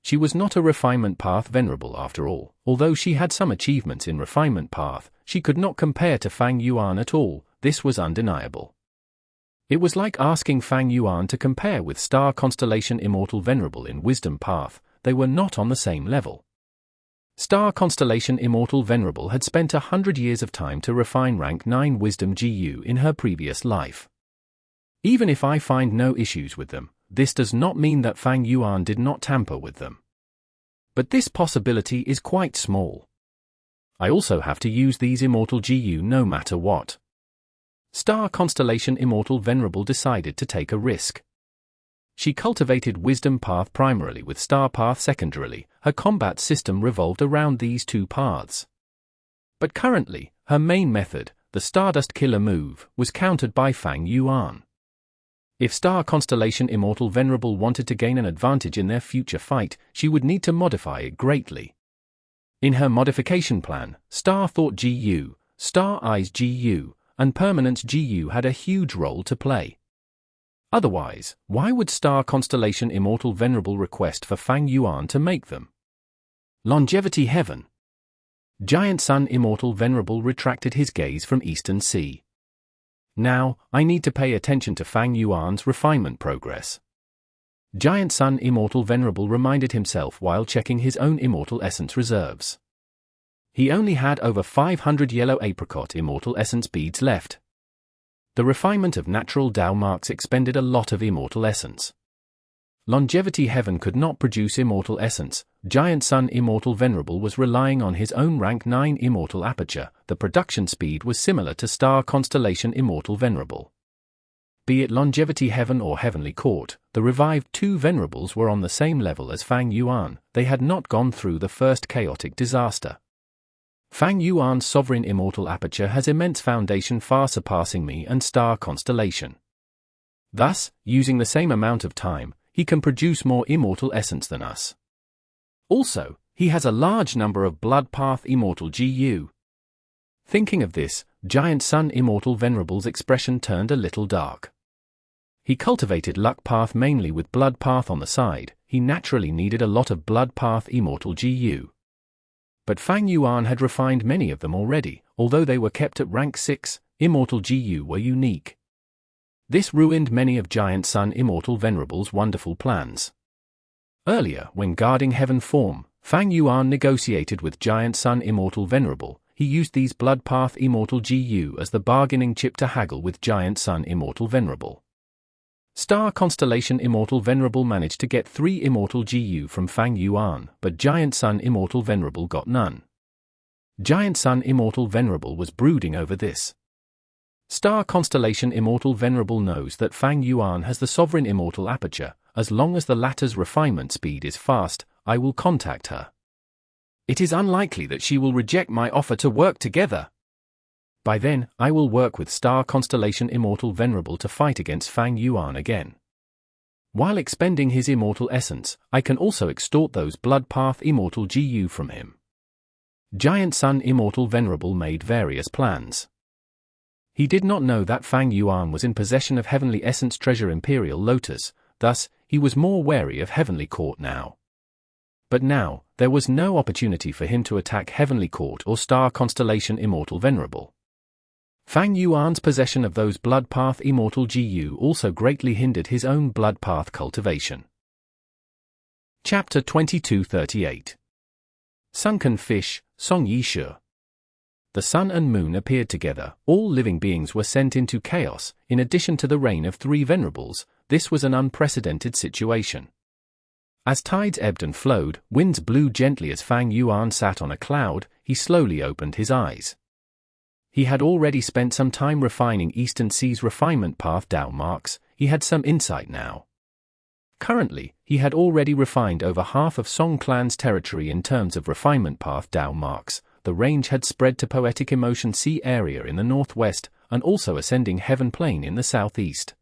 She was not a refinement path venerable after all. Although she had some achievements in refinement path, she could not compare to Fang Yuan at all. This was undeniable. It was like asking Fang Yuan to compare with Star Constellation Immortal Venerable in wisdom path. They were not on the same level. Star Constellation Immortal Venerable had spent 100 years of time to refine rank 9 wisdom GU in her previous life. Even if I find no issues with them, this does not mean that Fang Yuan did not tamper with them. But this possibility is quite small. I also have to use these immortal GU no matter what. Star Constellation Immortal Venerable decided to take a risk. She cultivated Wisdom Path primarily with Star Path secondarily. Her combat system revolved around these 2 paths. But currently, her main method, the Stardust Killer move, was countered by Fang Yuan. If Star Constellation Immortal Venerable wanted to gain an advantage in their future fight, she would need to modify it greatly. In her modification plan, Star Thought GU, Star Eyes GU, and Permanence GU had a huge role to play. Otherwise, why would Star Constellation Immortal Venerable request for Fang Yuan to make them? Longevity Heaven. Giant Sun Immortal Venerable retracted his gaze from Eastern Sea. Now, I need to pay attention to Fang Yuan's refinement progress. Giant Sun Immortal Venerable reminded himself while checking his own immortal essence reserves. He only had over 500 yellow apricot immortal essence beads left. The refinement of natural Dao marks expended a lot of immortal essence. Longevity Heaven could not produce immortal essence. Giant Sun Immortal Venerable was relying on his own rank 9 immortal aperture. The production speed was similar to Star Constellation Immortal Venerable. Be it Longevity Heaven or Heavenly Court, the revived 2 Venerables were on the same level as Fang Yuan. They had not gone through the first chaotic disaster. Fang Yuan's sovereign immortal aperture has immense foundation, far surpassing me and Star Constellation. Thus, using the same amount of time, he can produce more immortal essence than us. Also, he has a large number of Blood Path Immortal GU. Thinking of this, Giant Sun Immortal Venerable's expression turned a little dark. He cultivated Luck Path mainly with Blood Path on the side. He naturally needed a lot of Blood Path Immortal GU. But Fang Yuan had refined many of them already, although they were kept at rank 6, Immortal GU were unique. This ruined many of Giant Sun Immortal Venerable's wonderful plans. Earlier, when guarding Heaven form, Fang Yuan negotiated with Giant Sun Immortal Venerable. He used these Blood Path Immortal GU as the bargaining chip to haggle with Giant Sun Immortal Venerable. Star Constellation Immortal Venerable managed to get 3 Immortal GU from Fang Yuan, but Giant Sun Immortal Venerable got none. Giant Sun Immortal Venerable was brooding over this. Star Constellation Immortal Venerable knows that Fang Yuan has the sovereign immortal aperture. As long as the latter's refinement speed is fast, I will contact her. It is unlikely that she will reject my offer to work together. By then, I will work with Star Constellation Immortal Venerable to fight against Fang Yuan again. While expending his immortal essence, I can also extort those Blood Path Immortal GU from him. Giant Sun Immortal Venerable made various plans. He did not know that Fang Yuan was in possession of Heavenly Essence Treasure Imperial Lotus, thus, he was more wary of Heavenly Court now. But now, there was no opportunity for him to attack Heavenly Court or Star Constellation Immortal Venerable. Fang Yuan's possession of those Blood Path Immortal GU also greatly hindered his own Blood Path cultivation. Chapter 2238. Sunken Fish, Song Yi Shi. The sun and moon appeared together, all living beings were sent into chaos, in addition to the reign of 3 venerables. This was an unprecedented situation. As tides ebbed and flowed, winds blew gently as Fang Yuan sat on a cloud. He slowly opened his eyes. He had already spent some time refining Eastern Sea's refinement path Dao marks. He had some insight now. Currently, he had already refined over half of Song Clan's territory in terms of refinement path Dao marks. The range had spread to Poetic Emotion Sea area in the northwest, and also ascending Heaven Plain in the southeast.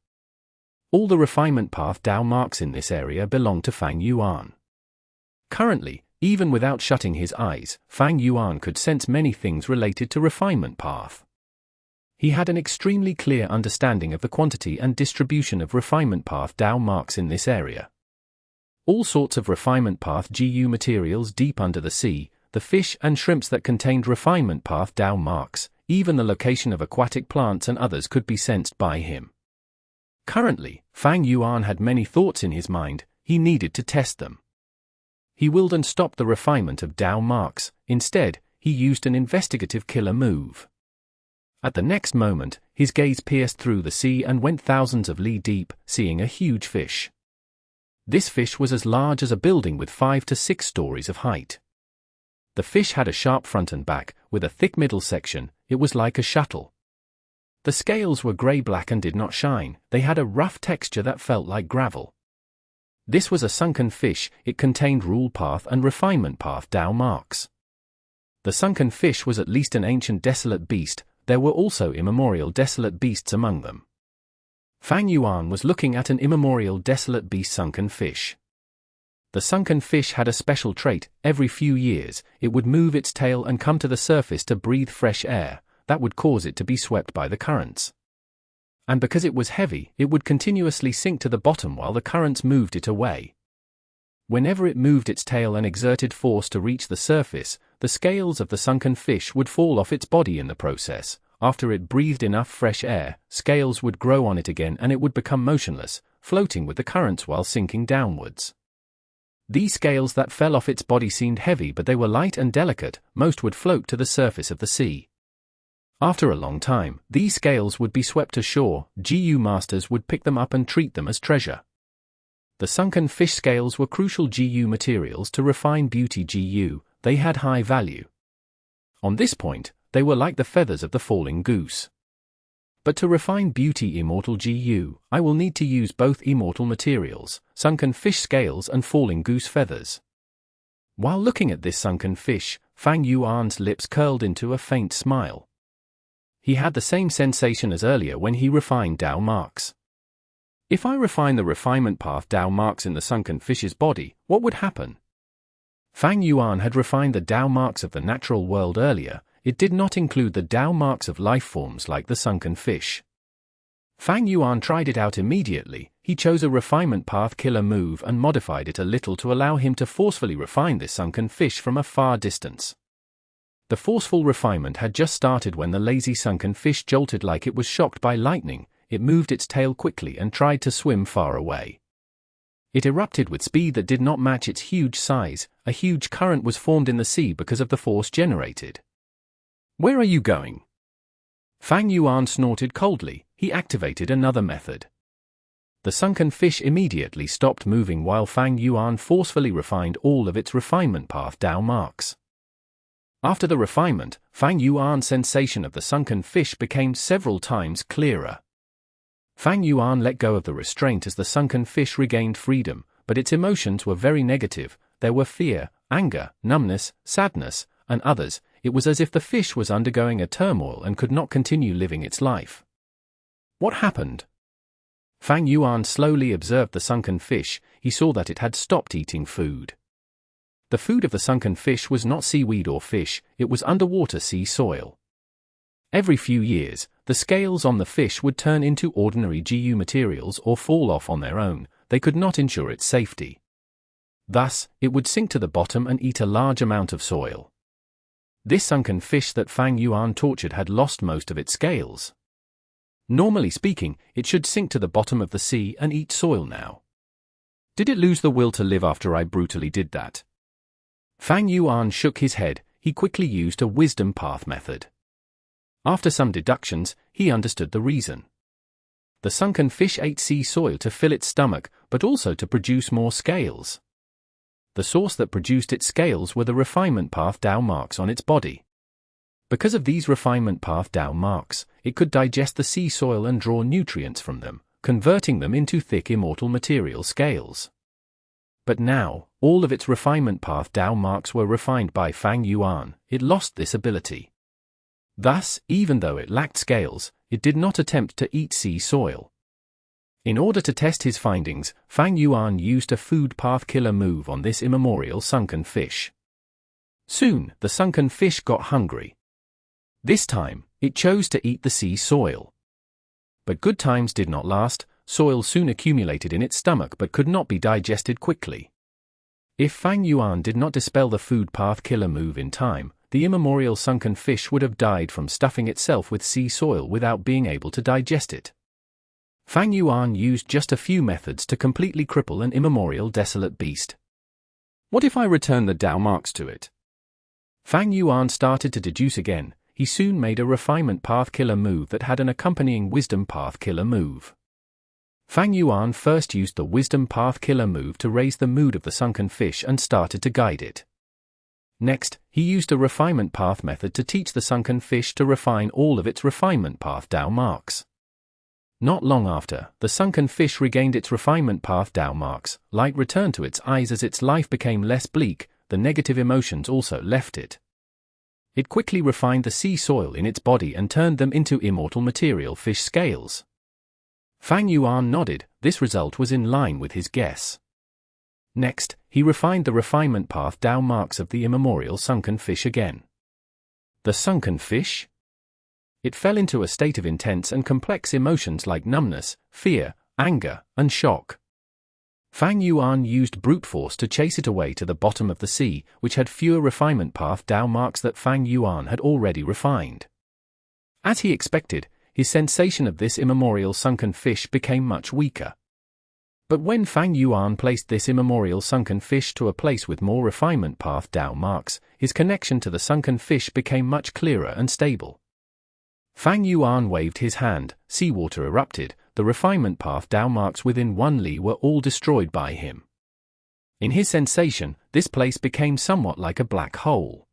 All the refinement path Dao marks in this area belonged to Fang Yuan. Currently, even without shutting his eyes, Fang Yuan could sense many things related to refinement path. He had an extremely clear understanding of the quantity and distribution of refinement path Dao marks in this area. All sorts of refinement path GU materials deep under the sea, the fish and shrimps that contained refinement path Dao marks, even the location of aquatic plants and others could be sensed by him. Currently, Fang Yuan had many thoughts in his mind. He needed to test them. He willed and stopped the refinement of Dao marks. Instead, he used an investigative killer move. At the next moment, his gaze pierced through the sea and went thousands of li deep, seeing a huge fish. This fish was as large as a building with 5 to 6 stories of height. The fish had a sharp front and back, with a thick middle section. It was like a shuttle. The scales were grey-black and did not shine. They had a rough texture that felt like gravel. This was a sunken fish. It contained rule path and refinement path Dao marks. The sunken fish was at least an ancient desolate beast. There were also immemorial desolate beasts among them. Fang Yuan was looking at an immemorial desolate beast sunken fish. The sunken fish had a special trait. Every few years, it would move its tail and come to the surface to breathe fresh air. That would cause it to be swept by the currents. And because it was heavy, it would continuously sink to the bottom while the currents moved it away. Whenever it moved its tail and exerted force to reach the surface, the scales of the sunken fish would fall off its body in the process. After it breathed enough fresh air, scales would grow on it again and it would become motionless, floating with the currents while sinking downwards. These scales that fell off its body seemed heavy, but they were light and delicate. Most would float to the surface of the sea. After a long time, these scales would be swept ashore. GU masters would pick them up and treat them as treasure. The sunken fish scales were crucial GU materials to refine beauty GU. They had high value. On this point, they were like the feathers of the falling goose. But to refine beauty immortal GU, I will need to use both immortal materials, sunken fish scales and falling goose feathers. While looking at this sunken fish, Fang Yuan's lips curled into a faint smile. He had the same sensation as earlier when he refined Dao marks. If I refine the refinement path Dao marks in the sunken fish's body, what would happen? Fang Yuan had refined the Dao marks of the natural world earlier. It did not include the Dao marks of life forms like the sunken fish. Fang Yuan tried it out immediately. He chose a refinement path killer move and modified it a little to allow him to forcefully refine this sunken fish from a far distance. The forceful refinement had just started when the lazy sunken fish jolted like it was shocked by lightning. It moved its tail quickly and tried to swim far away. It erupted with speed that did not match its huge size. A huge current was formed in the sea because of the force generated. "Where are you going?" Fang Yuan snorted coldly. He activated another method. The sunken fish immediately stopped moving while Fang Yuan forcefully refined all of its refinement path Dao marks. After the refinement, Fang Yuan's sensation of the sunken fish became several times clearer. Fang Yuan let go of the restraint as the sunken fish regained freedom, but its emotions were very negative. There were fear, anger, numbness, sadness, and others. It was as if the fish was undergoing a turmoil and could not continue living its life. What happened? Fang Yuan slowly observed the sunken fish. He saw that it had stopped eating food. The food of the sunken fish was not seaweed or fish, it was underwater sea soil. Every few years, the scales on the fish would turn into ordinary GU materials or fall off on their own. They could not ensure its safety. Thus, it would sink to the bottom and eat a large amount of soil. This sunken fish that Fang Yuan tortured had lost most of its scales. Normally speaking, it should sink to the bottom of the sea and eat soil now. Did it lose the will to live after I brutally did that? Fang Yuan shook his head. He quickly used a wisdom path method. After some deductions, he understood the reason. The sunken fish ate sea soil to fill its stomach, but also to produce more scales. The source that produced its scales were the refinement path Dao marks on its body. Because of these refinement path Dao marks, it could digest the sea soil and draw nutrients from them, converting them into thick immortal material scales. But now, all of its refinement path Dao marks were refined by Fang Yuan. It lost this ability. Thus, even though it lacked scales, it did not attempt to eat sea soil. In order to test his findings, Fang Yuan used a food path killer move on this immemorial sunken fish. Soon, the sunken fish got hungry. This time, it chose to eat the sea soil. But good times did not last. Soil soon accumulated in its stomach but could not be digested quickly. If Fang Yuan did not dispel the food path killer move in time, the immemorial sunken fish would have died from stuffing itself with sea soil without being able to digest it. Fang Yuan used just a few methods to completely cripple an immemorial desolate beast. What if I return the Dao marks to it? Fang Yuan started to deduce again. He soon made a refinement path killer move that had an accompanying wisdom path killer move. Fang Yuan first used the wisdom path killer move to raise the mood of the sunken fish and started to guide it. Next, he used a refinement path method to teach the sunken fish to refine all of its refinement path Dao marks. Not long after, the sunken fish regained its refinement path Dao marks. Light returned to its eyes as its life became less bleak. The negative emotions also left it. It quickly refined the sea soil in its body and turned them into immortal material fish scales. Fang Yuan nodded. This result was in line with his guess. Next, he refined the refinement path Dao marks of the immemorial sunken fish again. The sunken fish? It fell into a state of intense and complex emotions like numbness, fear, anger, and shock. Fang Yuan used brute force to chase it away to the bottom of the sea, which had fewer refinement path Dao marks that Fang Yuan had already refined. As he expected, his sensation of this immemorial sunken fish became much weaker. But when Fang Yuan placed this immemorial sunken fish to a place with more refinement path Dao marks, his connection to the sunken fish became much clearer and stable. Fang Yuan waved his hand, seawater erupted, the refinement path Dao marks within 1 li were all destroyed by him. In his sensation, this place became somewhat like a black hole.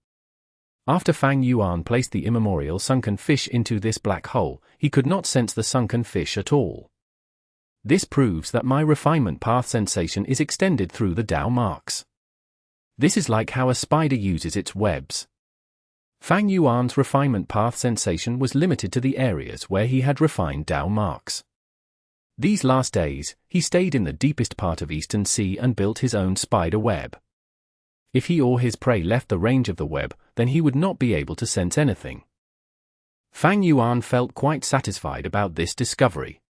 After Fang Yuan placed the immemorial sunken fish into this black hole, he could not sense the sunken fish at all. This proves that my refinement path sensation is extended through the Dao marks. This is like how a spider uses its webs. Fang Yuan's refinement path sensation was limited to the areas where he had refined Dao marks. These last days, he stayed in the deepest part of Eastern Sea and built his own spider web. If he or his prey left the range of the web, then he would not be able to sense anything. Fang Yuan felt quite satisfied about this discovery.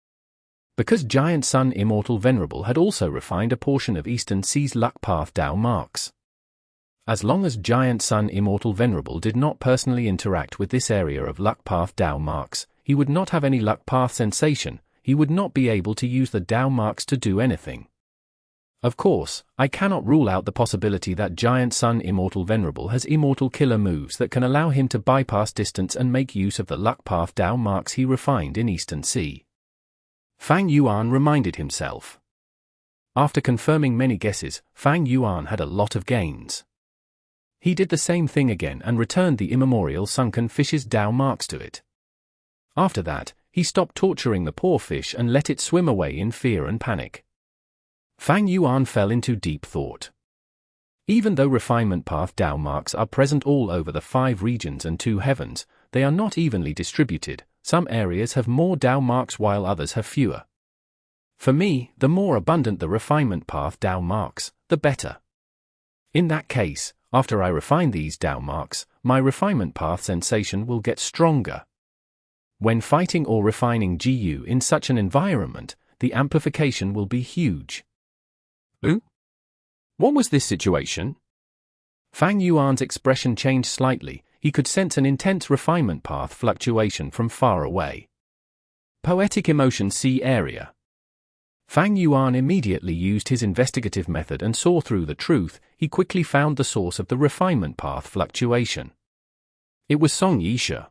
Because Giant Sun Immortal Venerable had also refined a portion of Eastern Sea's luck path Dao marks. As long as Giant Sun Immortal Venerable did not personally interact with this area of luck path Dao marks, he would not have any luck path sensation, he would not be able to use the Dao marks to do anything. Of course, I cannot rule out the possibility that Giant Sun Immortal Venerable has immortal killer moves that can allow him to bypass distance and make use of the luck path Dao marks he refined in Eastern Sea. Fang Yuan reminded himself. After confirming many guesses, Fang Yuan had a lot of gains. He did the same thing again and returned the immemorial sunken fish's Dao marks to it. After that, he stopped torturing the poor fish and let it swim away in fear and panic. Fang Yuan fell into deep thought. Even though refinement path Dao marks are present all over the 5 regions and 2 heavens, they are not evenly distributed. Some areas have more Dao marks while others have fewer. For me, the more abundant the refinement path Dao marks, the better. In that case, after I refine these Dao marks, my refinement path sensation will get stronger. When fighting or refining GU in such an environment, the amplification will be huge. What was this situation? Fang Yuan's expression changed slightly. He could sense an intense refinement path fluctuation from far away. Poetic emotion C area. Fang Yuan immediately used his investigative method and saw through the truth. He quickly found the source of the refinement path fluctuation. It was Song Yisha.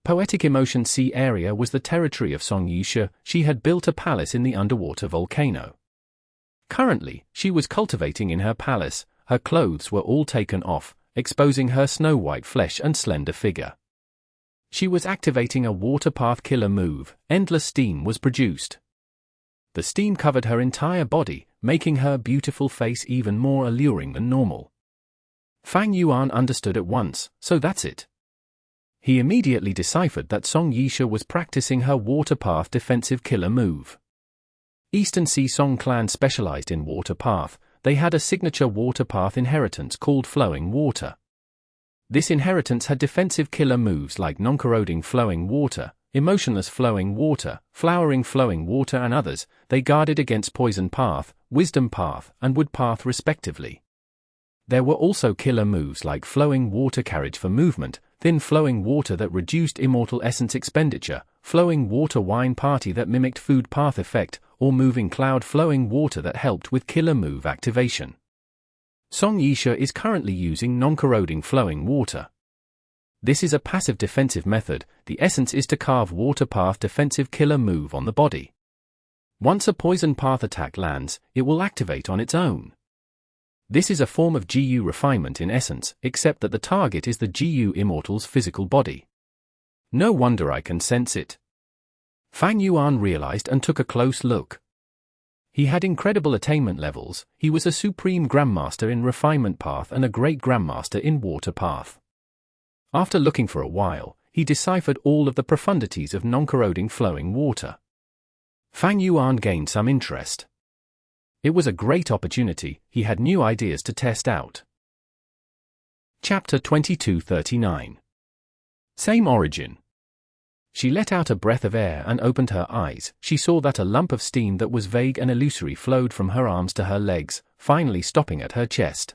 Poetic emotion C area was the territory of Song Yisha. She had built a palace in the underwater volcano. Currently, she was cultivating in her palace. Her clothes were all taken off, exposing her snow-white flesh and slender figure. She was activating a water path killer move. Endless steam was produced. The steam covered her entire body, making her beautiful face even more alluring than normal. Fang Yuan understood at once, so that's it. He immediately deciphered that Song Yisha was practicing her water path defensive killer move. Eastern Sea Song clan specialized in water path. They had a signature water path inheritance called Flowing Water. This inheritance had defensive killer moves like non-corroding flowing water, emotionless flowing water, flowering flowing water and others. They guarded against poison path, wisdom path, and wood path respectively. There were also killer moves like flowing water carriage for movement, thin flowing water that reduced immortal essence expenditure, flowing water wine party that mimicked food path effect, or moving cloud flowing water that helped with killer move activation. Song Yisha is currently using non-corroding flowing water. This is a passive defensive method. The essence is to carve water path defensive killer move on the body. Once a poison path attack lands, it will activate on its own. This is a form of GU refinement in essence, except that the target is the GU Immortal's physical body. No wonder I can sense it. Fang Yuan realized and took a close look. He had incredible attainment levels. He was a supreme grandmaster in refinement path and a great grandmaster in water path. After looking for a while, he deciphered all of the profundities of non-corroding flowing water. Fang Yuan gained some interest. It was a great opportunity. He had new ideas to test out. Chapter 2239. Same origin. She let out a breath of air and opened her eyes. She saw that a lump of steam that was vague and illusory flowed from her arms to her legs, finally stopping at her chest.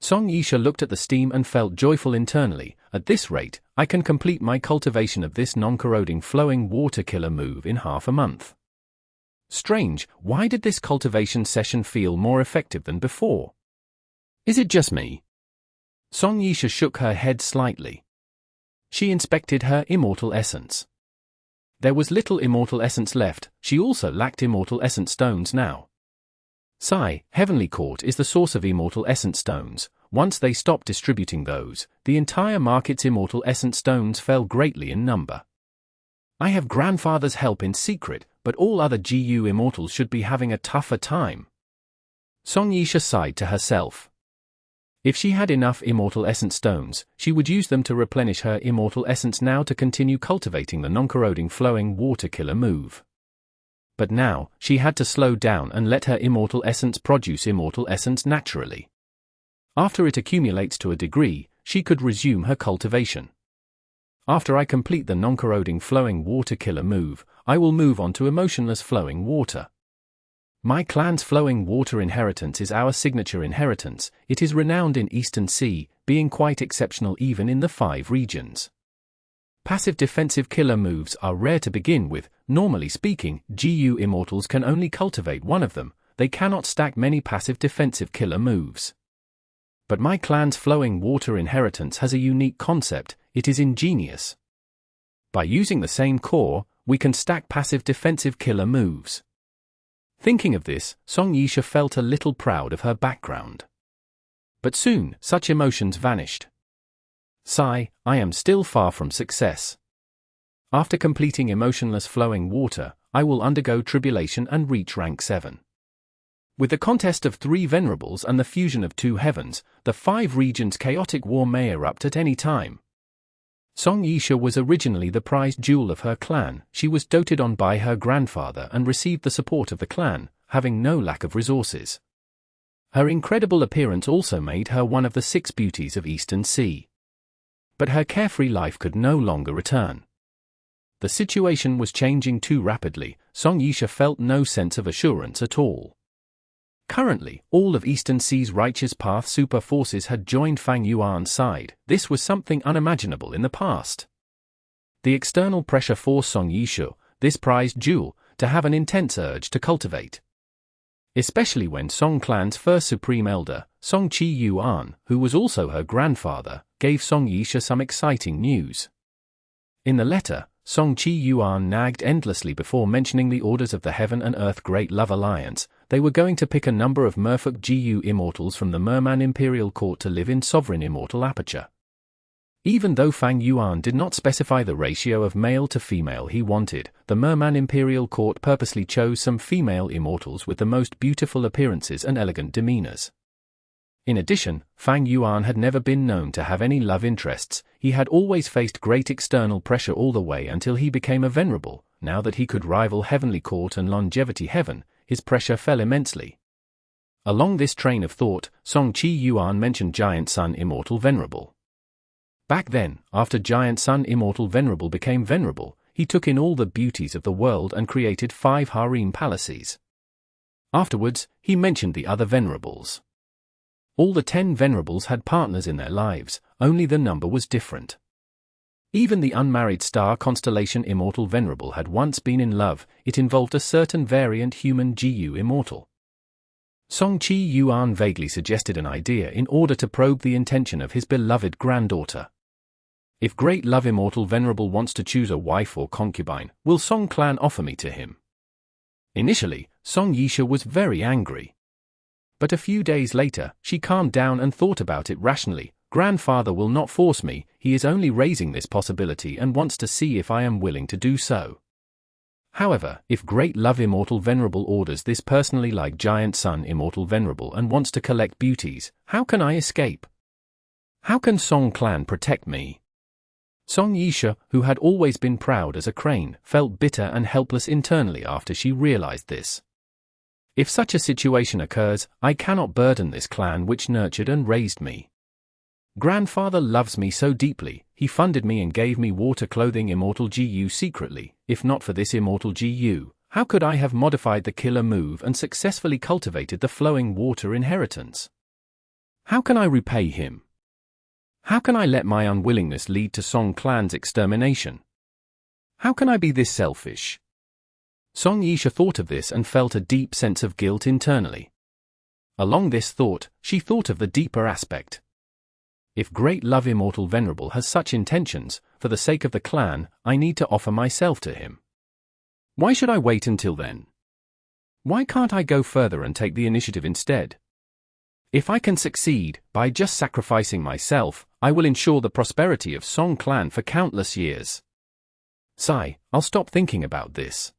Song Yisha looked at the steam and felt joyful internally. At this rate, I can complete my cultivation of this non-corroding flowing water killer move in half a month. Strange, why did this cultivation session feel more effective than before? Is it just me? Song Yisha shook her head slightly. She inspected her immortal essence. There was little immortal essence left. She also lacked immortal essence stones now. Sai, Heavenly Court is the source of immortal essence stones. Once they stopped distributing those, the entire market's immortal essence stones fell greatly in number. I have grandfather's help in secret, but all other GU immortals should be having a tougher time. Song Yisha sighed to herself. If she had enough immortal essence stones, she would use them to replenish her immortal essence now to continue cultivating the non-corroding flowing water killer move. But now, she had to slow down and let her immortal essence produce immortal essence naturally. After it accumulates to a degree, she could resume her cultivation. After I complete the non-corroding flowing water killer move, I will move on to emotionless flowing water. My clan's flowing water inheritance is our signature inheritance. It is renowned in Eastern Sea, being quite exceptional even in the 5 regions. Passive defensive killer moves are rare to begin with. Normally speaking, GU Immortals can only cultivate one of them. They cannot stack many passive defensive killer moves. But my clan's flowing water inheritance has a unique concept. It is ingenious. By using the same core, we can stack passive defensive killer moves. Thinking of this, Song Yisha felt a little proud of her background. But soon, such emotions vanished. Sigh, I am still far from success. After completing emotionless flowing water, I will undergo tribulation and reach rank 7. With the contest of 3 Venerables and the fusion of 2 heavens, the 5 regions' chaotic war may erupt at any time. Song Yisha was originally the prized jewel of her clan. She was doted on by her grandfather and received the support of the clan, having no lack of resources. Her incredible appearance also made her one of the 6 beauties of Eastern Sea. But her carefree life could no longer return. The situation was changing too rapidly. Song Yisha felt no sense of assurance at all. Currently, all of Eastern Sea's righteous path super forces had joined Fang Yuan's side. This was something unimaginable in the past. The external pressure forced Song Yisha, this prized jewel, to have an intense urge to cultivate. Especially when Song Clan's first supreme elder, Song Qi Yuan, who was also her grandfather, gave Song Yisha some exciting news. In the letter, Song Qi Yuan nagged endlessly before mentioning the orders of the Heaven and Earth Great Love Alliance. They were going to pick a number of merfolk GU immortals from the Merman Imperial court to live in sovereign immortal aperture. Even though Fang Yuan did not specify the ratio of male to female he wanted, the Merman Imperial court purposely chose some female immortals with the most beautiful appearances and elegant demeanors. In addition, Fang Yuan had never been known to have any love interests. He had always faced great external pressure all the way until he became a Venerable. Now that he could rival Heavenly Court and Longevity Heaven, his pressure fell immensely. Along this train of thought, Song Qi Yuan mentioned Giant Sun Immortal Venerable. Back then, after Giant Sun Immortal Venerable became Venerable, he took in all the beauties of the world and created 5 harem palaces. Afterwards, he mentioned the other Venerables. All the 10 Venerables had partners in their lives, only the number was different. Even the unmarried star Constellation Immortal Venerable had once been in love. It involved a certain variant human GU Immortal. Song Qi Yuan vaguely suggested an idea in order to probe the intention of his beloved granddaughter. If Great Love Immortal Venerable wants to choose a wife or concubine, will Song Clan offer me to him? Initially, Song Yisha was very angry. But a few days later, she calmed down and thought about it rationally. Grandfather will not force me, he is only raising this possibility and wants to see if I am willing to do so. However, if Great Love Immortal Venerable orders this personally like Giant Sun Immortal Venerable and wants to collect beauties, how can I escape? How can Song Clan protect me? Song Yisha, who had always been proud as a crane, felt bitter and helpless internally after she realized this. If such a situation occurs, I cannot burden this clan which nurtured and raised me. Grandfather loves me so deeply, he funded me and gave me water clothing Immortal GU secretly. If not for this Immortal GU, how could I have modified the killer move and successfully cultivated the flowing water inheritance? How can I repay him? How can I let my unwillingness lead to Song Clan's extermination? How can I be this selfish? Song Yisha thought of this and felt a deep sense of guilt internally. Along this thought, she thought of the deeper aspect. If Great Love Immortal Venerable has such intentions, for the sake of the clan, I need to offer myself to him. Why should I wait until then? Why can't I go further and take the initiative instead? If I can succeed, by just sacrificing myself, I will ensure the prosperity of Song Clan for countless years. Sigh, I'll stop thinking about this.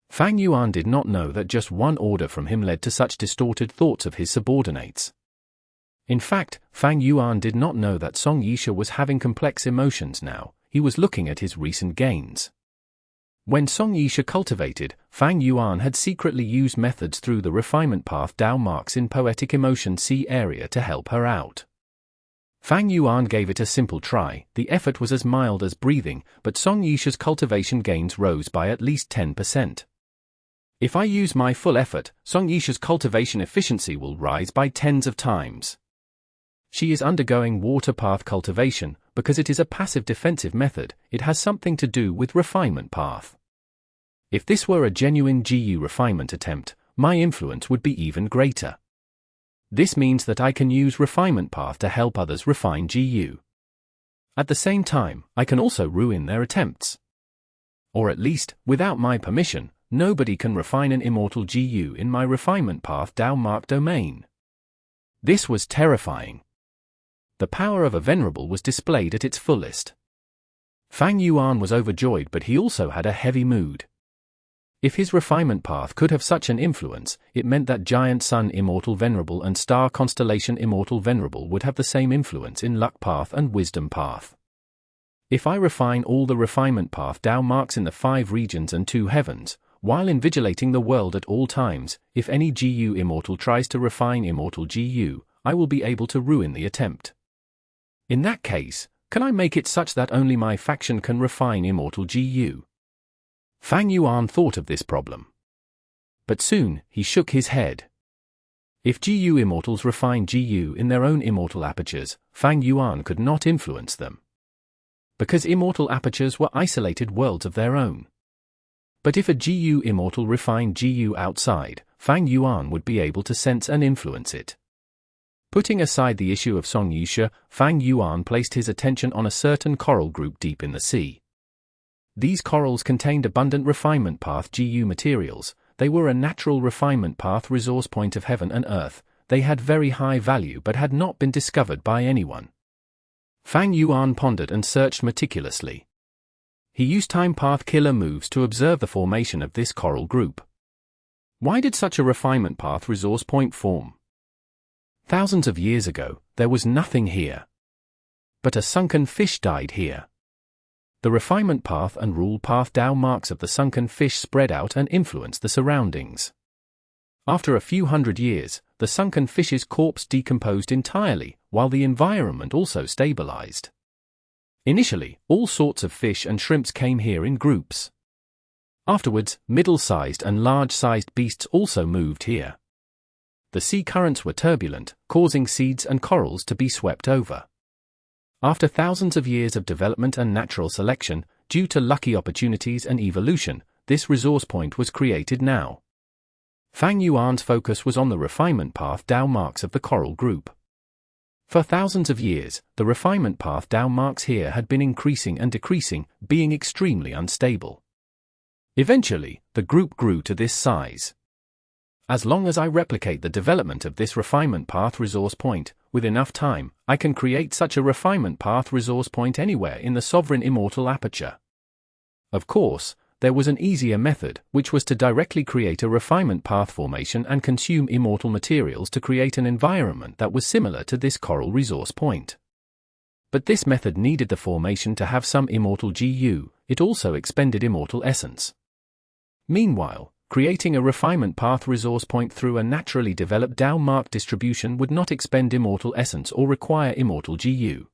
Fang Yuan did not know that just one order from him led to such distorted thoughts of his subordinates. In fact, Fang Yuan did not know that Song Yisha was having complex emotions now. He was looking at his recent gains. When Song Yisha cultivated, Fang Yuan had secretly used methods through the refinement path Dao marks in Poetic Emotion C area to help her out. Fang Yuan gave it a simple try. The effort was as mild as breathing, but Song Yisha's cultivation gains rose by at least 10%. If I use my full effort, Song Yisha's cultivation efficiency will rise by tens of times. She is undergoing water path cultivation, because it is a passive defensive method. It has something to do with refinement path. If this were a genuine GU refinement attempt, my influence would be even greater. This means that I can use refinement path to help others refine GU. At the same time, I can also ruin their attempts. Or at least, without my permission, nobody can refine an immortal GU in my refinement path Dao Mark domain. This was terrifying. The power of a Venerable was displayed at its fullest. Fang Yuan was overjoyed, but he also had a heavy mood. If his refinement path could have such an influence, it meant that Giant Sun Immortal Venerable and Star Constellation Immortal Venerable would have the same influence in Luck Path and Wisdom Path. If I refine all the refinement path Dao marks in the 5 regions and 2 heavens, while invigilating the world at all times, if any GU Immortal tries to refine Immortal GU, I will be able to ruin the attempt. In that case, can I make it such that only my faction can refine Immortal GU? Fang Yuan thought of this problem. But soon, he shook his head. If GU Immortals refine GU in their own immortal apertures, Fang Yuan could not influence them. Because immortal apertures were isolated worlds of their own. But if a GU Immortal refined GU outside, Fang Yuan would be able to sense and influence it. Putting aside the issue of Song Yisha, Fang Yuan placed his attention on a certain coral group deep in the sea. These corals contained abundant refinement path GU materials. They were a natural refinement path resource point of heaven and earth. They had very high value but had not been discovered by anyone. Fang Yuan pondered and searched meticulously. He used time path killer moves to observe the formation of this coral group. Why did such a refinement path resource point form? Thousands of years ago, there was nothing here. But a sunken fish died here. The refinement path and rule path Dao marks of the sunken fish spread out and influenced the surroundings. After a few hundred years, the sunken fish's corpse decomposed entirely, while the environment also stabilized. Initially, all sorts of fish and shrimps came here in groups. Afterwards, middle-sized and large-sized beasts also moved here. The sea currents were turbulent, causing seeds and corals to be swept over. After thousands of years of development and natural selection, due to lucky opportunities and evolution, this resource point was created now. Fang Yuan's focus was on the refinement path Dao marks of the coral group. For thousands of years, the refinement path Dao marks here had been increasing and decreasing, being extremely unstable. Eventually, the group grew to this size. As long as I replicate the development of this refinement path resource point, with enough time, I can create such a refinement path resource point anywhere in the sovereign immortal aperture. Of course, there was an easier method, which was to directly create a refinement path formation and consume immortal materials to create an environment that was similar to this coral resource point. But this method needed the formation to have some immortal GU, it also expended immortal essence. Meanwhile, creating a refinement path resource point through a naturally developed Dao mark distribution would not expend immortal essence or require immortal GU.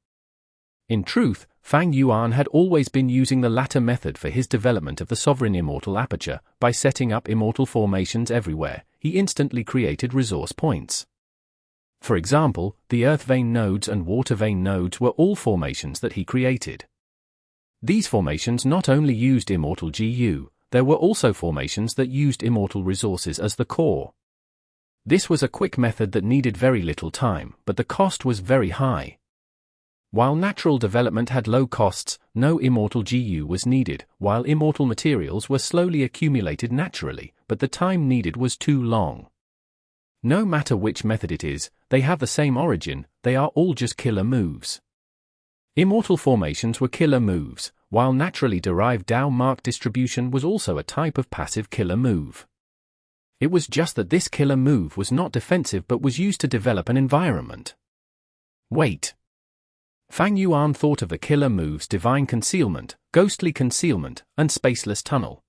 In truth, Fang Yuan had always been using the latter method for his development of the sovereign immortal aperture. By setting up immortal formations everywhere, he instantly created resource points. For example, the earth vein nodes and water vein nodes were all formations that he created. These formations not only used immortal GU, there were also formations that used immortal resources as the core. This was a quick method that needed very little time, but the cost was very high. While natural development had low costs, no immortal GU was needed, while immortal materials were slowly accumulated naturally, but the time needed was too long. No matter which method it is, they have the same origin, they are all just killer moves. Immortal formations were killer moves, while naturally derived Dao mark distribution was also a type of passive killer move. It was just that this killer move was not defensive but was used to develop an environment. Wait. Fang Yuan thought of the killer moves Divine Concealment, Ghostly Concealment, and Spaceless Tunnel.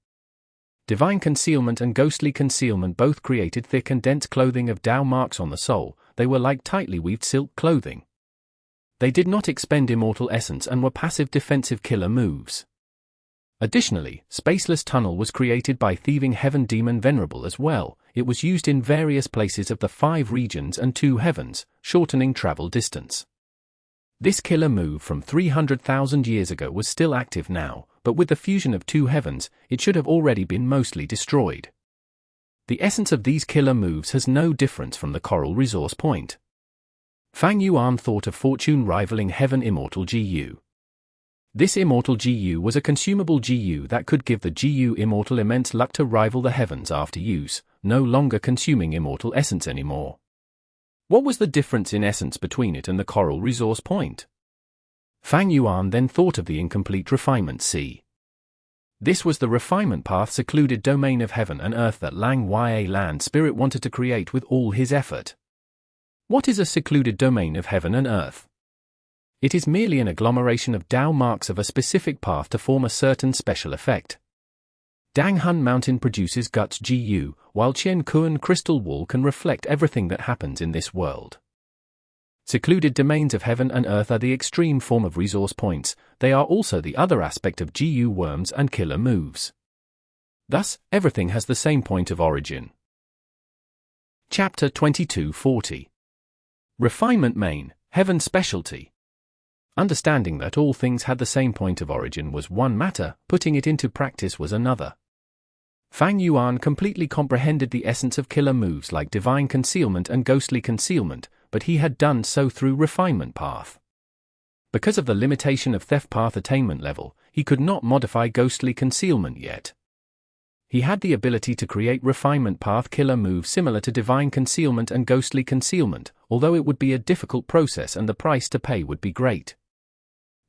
Divine Concealment and Ghostly Concealment both created thick and dense clothing of Dao marks on the soul. They were like tightly weaved silk clothing. They did not expend immortal essence and were passive defensive killer moves. Additionally, Spaceless Tunnel was created by thieving heaven demon Venerable as well. It was used in various places of the 5 regions and 2 heavens, shortening travel distance. This killer move from 300,000 years ago was still active now, but with the fusion of 2 heavens, it should have already been mostly destroyed. The essence of these killer moves has no difference from the coral resource point. Fang Yuan thought of fortune rivaling heaven Immortal GU. This Immortal GU was a consumable GU that could give the GU Immortal immense luck to rival the heavens after use, no longer consuming Immortal essence anymore. What was the difference in essence between it and the coral resource point? Fang Yuan then thought of the incomplete Refinement C. This was the refinement path secluded domain of heaven and earth that Xiang land spirit wanted to create with all his effort. What is a secluded domain of heaven and earth? It is merely an agglomeration of Dao marks of a specific path to form a certain special effect. Danghun Mountain produces Guts GU, while Qian Kuan Crystal Wall can reflect everything that happens in this world. Secluded domains of heaven and earth are the extreme form of resource points. They are also the other aspect of GU worms and killer moves. Thus, everything has the same point of origin. Chapter 2240. Refinement Main, Heaven Specialty. Understanding that all things had the same point of origin was one matter, putting it into practice was another. Fang Yuan completely comprehended the essence of killer moves like Divine Concealment and Ghostly Concealment, but he had done so through Refinement Path. Because of the limitation of Theft Path attainment level, he could not modify Ghostly Concealment yet. He had the ability to create Refinement Path killer moves similar to Divine Concealment and Ghostly Concealment, although it would be a difficult process and the price to pay would be great.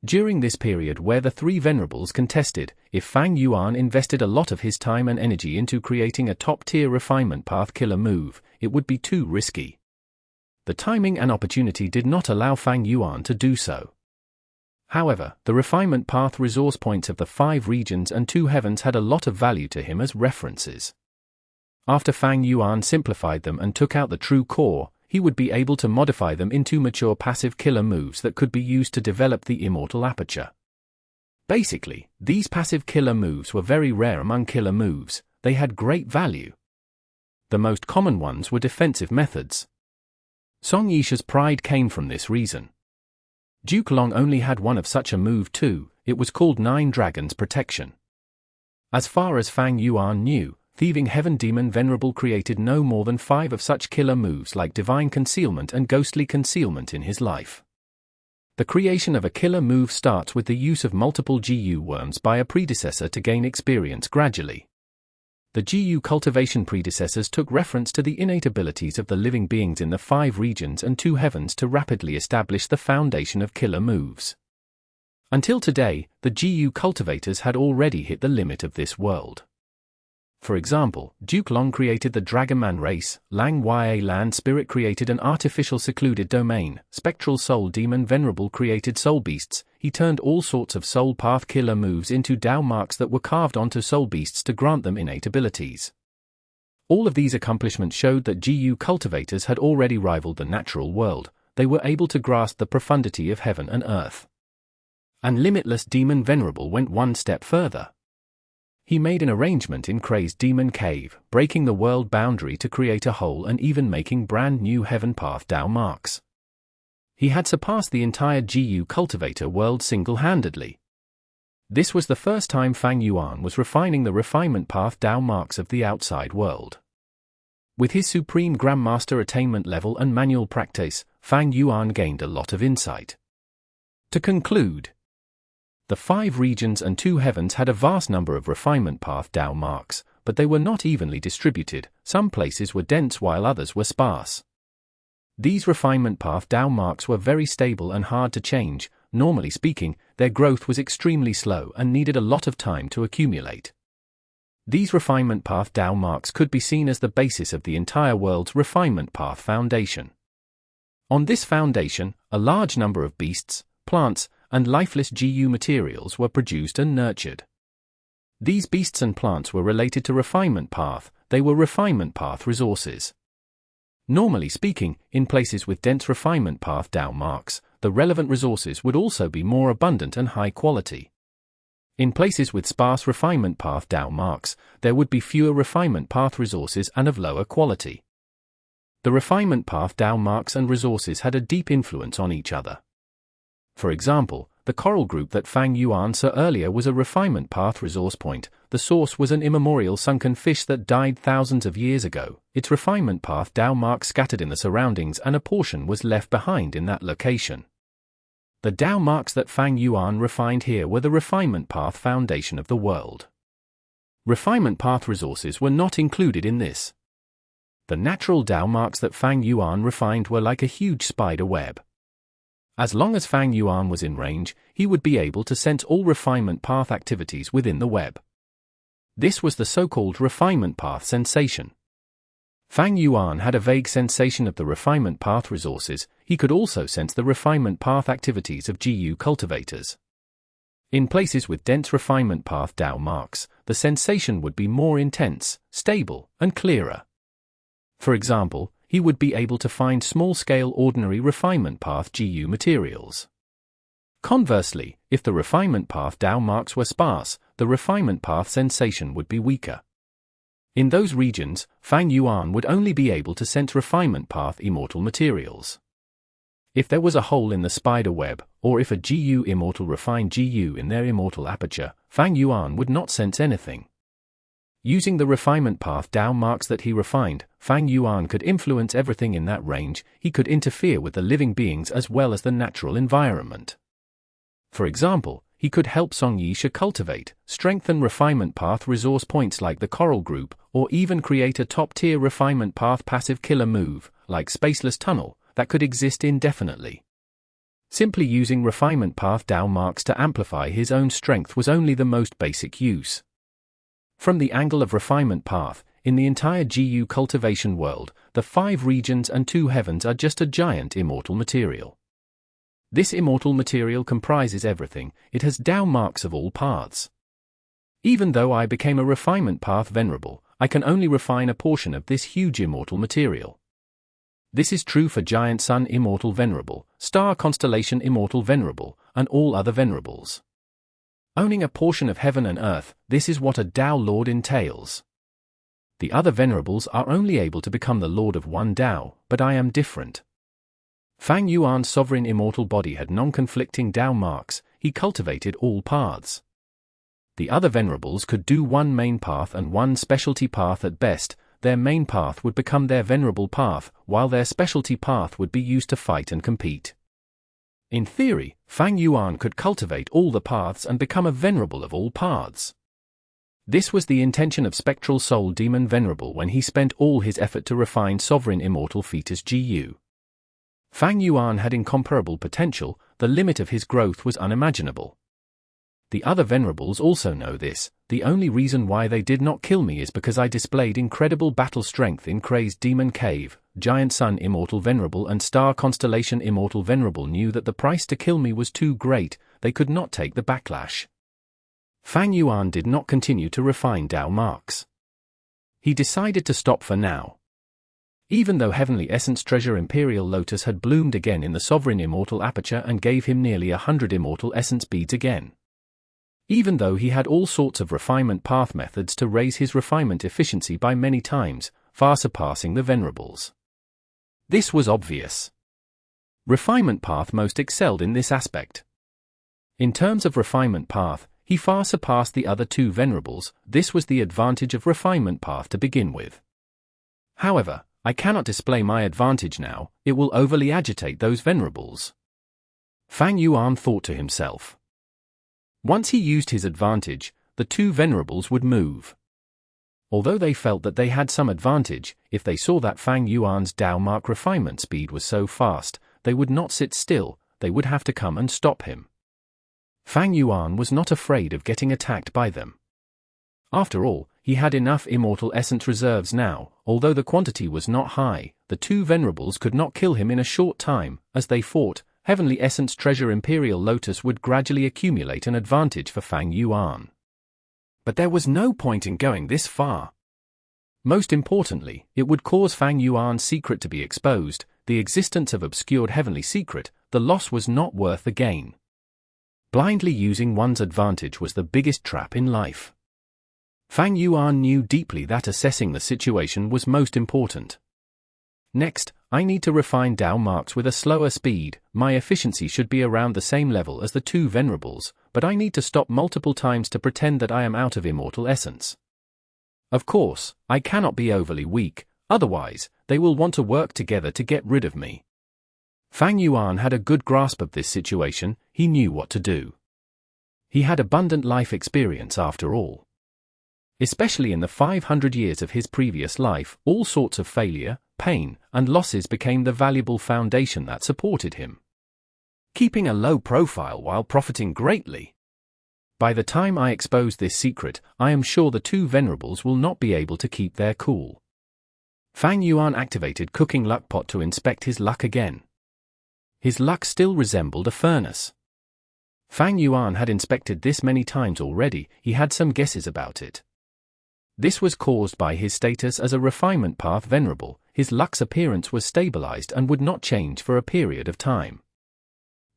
During this period where the 3 Venerables contested, if Fang Yuan invested a lot of his time and energy into creating a top-tier Refinement Path killer move, it would be too risky. The timing and opportunity did not allow Fang Yuan to do so. However, the Refinement Path resource points of the 5 regions and 2 heavens had a lot of value to him as references. After Fang Yuan simplified them and took out the true core, he would be able to modify them into mature passive killer moves that could be used to develop the Immortal aperture. Basically, these passive killer moves were very rare among killer moves. They had great value. The most common ones were defensive methods. Song Yisha's pride came from this reason. Duke Long only had one of such a move too. It was called 9 Dragons Protection. As far as Fang Yuan knew, thieving heaven demon Venerable created no more than 5 of such killer moves like Divine Concealment and Ghostly Concealment in his life. The creation of a killer move starts with the use of multiple GU worms by a predecessor to gain experience gradually. The GU cultivation predecessors took reference to the innate abilities of the living beings in the 5 regions and 2 heavens to rapidly establish the foundation of killer moves. Until today, the GU cultivators had already hit the limit of this world. For example, Duke Long created the Dragonman race, Xiang land spirit created an artificial secluded domain, Spectral soul demon Venerable created soul beasts. He turned all sorts of soul path killer moves into Dao marks that were carved onto soul beasts to grant them innate abilities. All of these accomplishments showed that GU cultivators had already rivaled the natural world. They were able to grasp the profundity of heaven and earth. And Limitless demon Venerable went one step further. He made an arrangement in Crazed Demon Cave, breaking the world boundary to create a hole and even making brand new Heaven Path Dao marks. He had surpassed the entire GU cultivator world single-handedly. This was the first time Fang Yuan was refining the Refinement Path Dao marks of the outside world. With his supreme Grandmaster attainment level and manual practice, Fang Yuan gained a lot of insight. To conclude, the 5 regions and 2 heavens had a vast number of Refinement Path Dao marks, but they were not evenly distributed. Some places were dense while others were sparse. These Refinement Path Dao marks were very stable and hard to change. Normally speaking, their growth was extremely slow and needed a lot of time to accumulate. These Refinement Path Dao marks could be seen as the basis of the entire world's Refinement Path Foundation. On this foundation, a large number of beasts, plants, and lifeless GU materials were produced and nurtured. These beasts and plants were related to Refinement Path. They were Refinement Path resources. Normally speaking, in places with dense Refinement Path Dao marks, the relevant resources would also be more abundant and high quality. In places with sparse refinement path Dao marks, there would be fewer refinement path resources and of lower quality. The refinement path Dao marks and resources had a deep influence on each other. For example, the coral group that Fang Yuan saw earlier was a refinement path resource point. The source was an immemorial sunken fish that died thousands of years ago. Its refinement path Dao mark scattered in the surroundings and a portion was left behind in that location. The Dao marks that Fang Yuan refined here were the refinement path foundation of the world. Refinement path resources were not included in this. The natural Dao marks that Fang Yuan refined were like a huge spider web. As long as Fang Yuan was in range, he would be able to sense all refinement path activities within the web. This was the so-called refinement path sensation. Fang Yuan had a vague sensation of the refinement path resources. He could also sense the refinement path activities of GU cultivators. In places with dense refinement path Dao marks, the sensation would be more intense, stable, and clearer. For example, he would be able to find small-scale ordinary refinement path GU materials. Conversely, if the refinement path Dao marks were sparse, the refinement path sensation would be weaker. In those regions, Fang Yuan would only be able to sense refinement path immortal materials. If there was a hole in the spider web, or if a GU immortal refined GU in their immortal aperture, Fang Yuan would not sense anything. Using the refinement path Dao marks that he refined, Fang Yuan could influence everything in that range. He could interfere with the living beings as well as the natural environment. For example, he could help Song Yisha cultivate, strengthen refinement path resource points like the coral group, or even create a top-tier refinement path passive killer move, like Spaceless Tunnel, that could exist indefinitely. Simply using refinement path Dao marks to amplify his own strength was only the most basic use. From the angle of refinement path, in the entire GU cultivation world, the 5 regions and 2 heavens are just a giant immortal material. This immortal material comprises everything. It has Dao marks of all paths. Even though I became a refinement path venerable, I can only refine a portion of this huge immortal material. This is true for Giant Sun Immortal Venerable, Star Constellation Immortal Venerable, and all other Venerables. Owning a portion of heaven and earth, this is what a Dao Lord entails. The other Venerables are only able to become the Lord of one Dao, but I am different. Fang Yuan's sovereign immortal body had non-conflicting Dao marks. He cultivated all paths. The other Venerables could do one main path and one specialty path at best. Their main path would become their venerable path, while their specialty path would be used to fight and compete. In theory, Fang Yuan could cultivate all the paths and become a venerable of all paths. This was the intention of Spectral Soul Demon Venerable when he spent all his effort to refine Sovereign Immortal Fetus GU. Fang Yuan had incomparable potential. The limit of his growth was unimaginable. The other Venerables also know this. The only reason why they did not kill me is because I displayed incredible battle strength in Crazed Demon Cave. Giant Sun Immortal Venerable and Star Constellation Immortal Venerable knew that the price to kill me was too great. They could not take the backlash. Fang Yuan did not continue to refine Dao marks. He decided to stop for now. Even though Heavenly Essence Treasure Imperial Lotus had bloomed again in the Sovereign Immortal Aperture and gave him nearly 100 Immortal Essence beads again. Even though he had all sorts of refinement path methods to raise his refinement efficiency by many times, far surpassing the Venerables. This was obvious. Refinement path most excelled in this aspect. In terms of refinement path, he far surpassed the other 2 Venerables. This was the advantage of refinement path to begin with. However, I cannot display my advantage now. It will overly agitate those Venerables. Fang Yuan thought to himself. Once he used his advantage, the 2 Venerables would move. Although they felt that they had some advantage, if they saw that Fang Yuan's Dao mark refinement speed was so fast, they would not sit still. They would have to come and stop him. Fang Yuan was not afraid of getting attacked by them. After all, he had enough immortal essence reserves now. Although the quantity was not high, the 2 Venerables could not kill him in a short time. As they fought, Heavenly Essence Treasure Imperial Lotus would gradually accumulate an advantage for Fang Yuan. But there was no point in going this far. Most importantly, it would cause Fang Yuan's secret to be exposed. The existence of obscured heavenly secret, the loss was not worth the gain. Blindly using one's advantage was the biggest trap in life. Fang Yuan knew deeply that assessing the situation was most important. Next, I need to refine Dao marks with a slower speed. My efficiency should be around the same level as the two Venerables, but I need to stop multiple times to pretend that I am out of Immortal essence. Of course, I cannot be overly weak, otherwise, they will want to work together to get rid of me. Fang Yuan had a good grasp of this situation. He knew what to do. He had abundant life experience after all. Especially in the 500 years of his previous life, all sorts of failure, pain, and losses became the valuable foundation that supported him. Keeping a low profile while profiting greatly. By the time I expose this secret, I am sure the two Venerables will not be able to keep their cool. Fang Yuan activated Cooking Luck Pot to inspect his luck again. His luck still resembled a furnace. Fang Yuan had inspected this many times already. He had some guesses about it. This was caused by his status as a Refinement Path Venerable. His luck's appearance was stabilized and would not change for a period of time.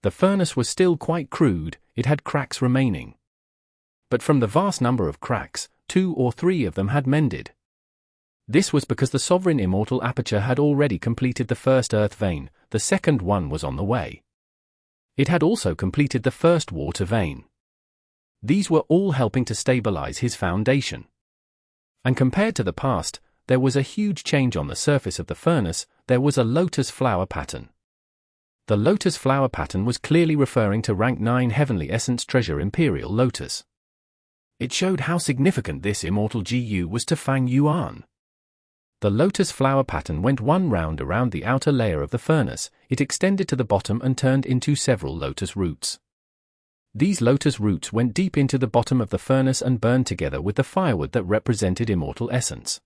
The furnace was still quite crude, it had cracks remaining. But from the vast number of cracks, 2 or 3 of them had mended. This was because the sovereign Immortal aperture had already completed the first earth vein, the second one was on the way. It had also completed the first water vein. These were all helping to stabilize his foundation. And compared to the past, there was a huge change on the surface of the furnace. There was a lotus flower pattern. The lotus flower pattern was clearly referring to rank 9 heavenly essence treasure Imperial Lotus. It showed how significant this Immortal GU was to Fang Yuan. The lotus flower pattern went one round around the outer layer of the furnace. It extended to the bottom and turned into several lotus roots. These lotus roots went deep into the bottom of the furnace and burned together with the firewood that represented Immortal essence.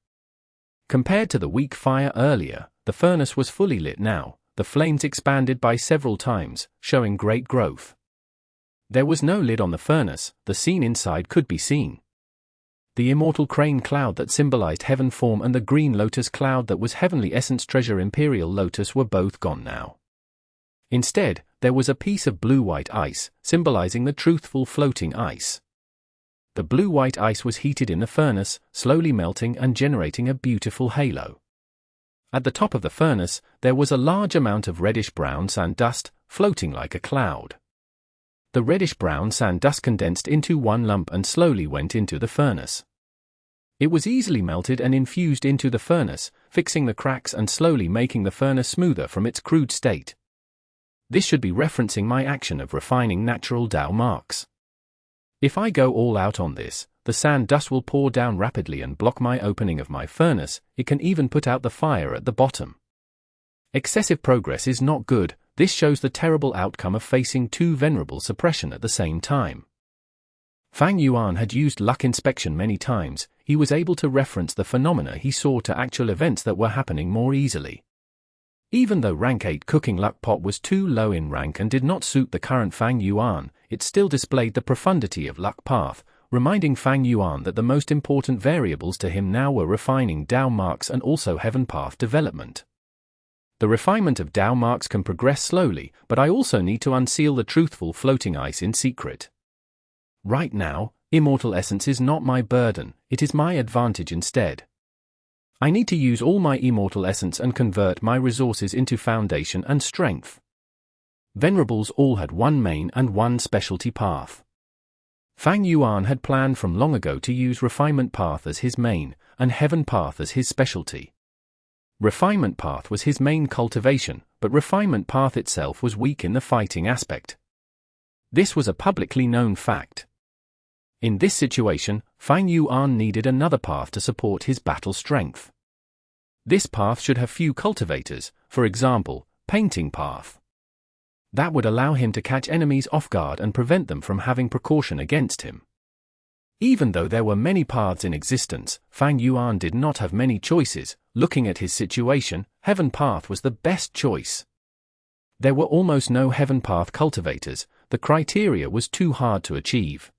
Compared to the weak fire earlier, the furnace was fully lit now. The flames expanded by several times, showing great growth. There was no lid on the furnace. The scene inside could be seen. The immortal crane cloud that symbolized heaven form and the green lotus cloud that was heavenly essence treasure Imperial Lotus were both gone now. Instead, there was a piece of blue-white ice, symbolizing the truthful floating ice. The blue-white ice was heated in the furnace, slowly melting and generating a beautiful halo. At the top of the furnace, there was a large amount of reddish-brown sand dust, floating like a cloud. The reddish-brown sand dust condensed into one lump and slowly went into the furnace. It was easily melted and infused into the furnace, fixing the cracks and slowly making the furnace smoother from its crude state. This should be referencing my action of refining natural Dao marks. If I go all out on this, the sand dust will pour down rapidly and block my opening of my furnace. It can even put out the fire at the bottom. Excessive progress is not good. This shows the terrible outcome of facing two Venerable suppression at the same time. Fang Yuan had used luck inspection many times. He was able to reference the phenomena he saw to actual events that were happening more easily. Even though rank 8 cooking luck pot was too low in rank and did not suit the current Fang Yuan, it still displayed the profundity of luck path, reminding Fang Yuan that the most important variables to him now were refining Dao marks and also heaven path development. The refinement of Dao marks can progress slowly, but I also need to unseal the truthful floating ice in secret. Right now, Immortal essence is not my burden, it is my advantage instead. I need to use all my Immortal essence and convert my resources into foundation and strength. Venerables all had one main and one specialty path. Fang Yuan had planned from long ago to use Refinement path as his main, and Heaven path as his specialty. Refinement path was his main cultivation, but Refinement path itself was weak in the fighting aspect. This was a publicly known fact. In this situation, Fang Yuan needed another path to support his battle strength. This path should have few cultivators, for example, Painting path. That would allow him to catch enemies off guard and prevent them from having precaution against him. Even though there were many paths in existence, Fang Yuan did not have many choices. Looking at his situation, Heaven path was the best choice. There were almost no Heaven path cultivators. The criteria was too hard to achieve.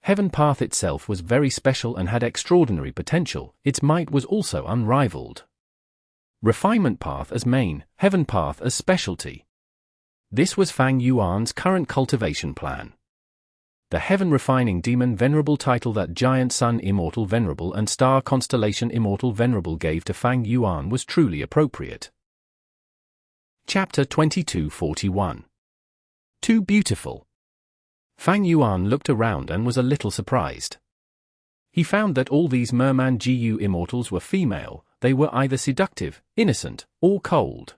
Heaven path itself was very special and had extraordinary potential. Its might was also unrivaled. Refinement path as main, Heaven path as specialty. This was Fang Yuan's current cultivation plan. The Heaven Refining Demon Venerable title that Giant Sun Immortal Venerable and Star Constellation Immortal Venerable gave to Fang Yuan was truly appropriate. Chapter 2241. Too beautiful. Fang Yuan looked around and was a little surprised. He found that all these Merman GU immortals were female. They were either seductive, innocent, or cold.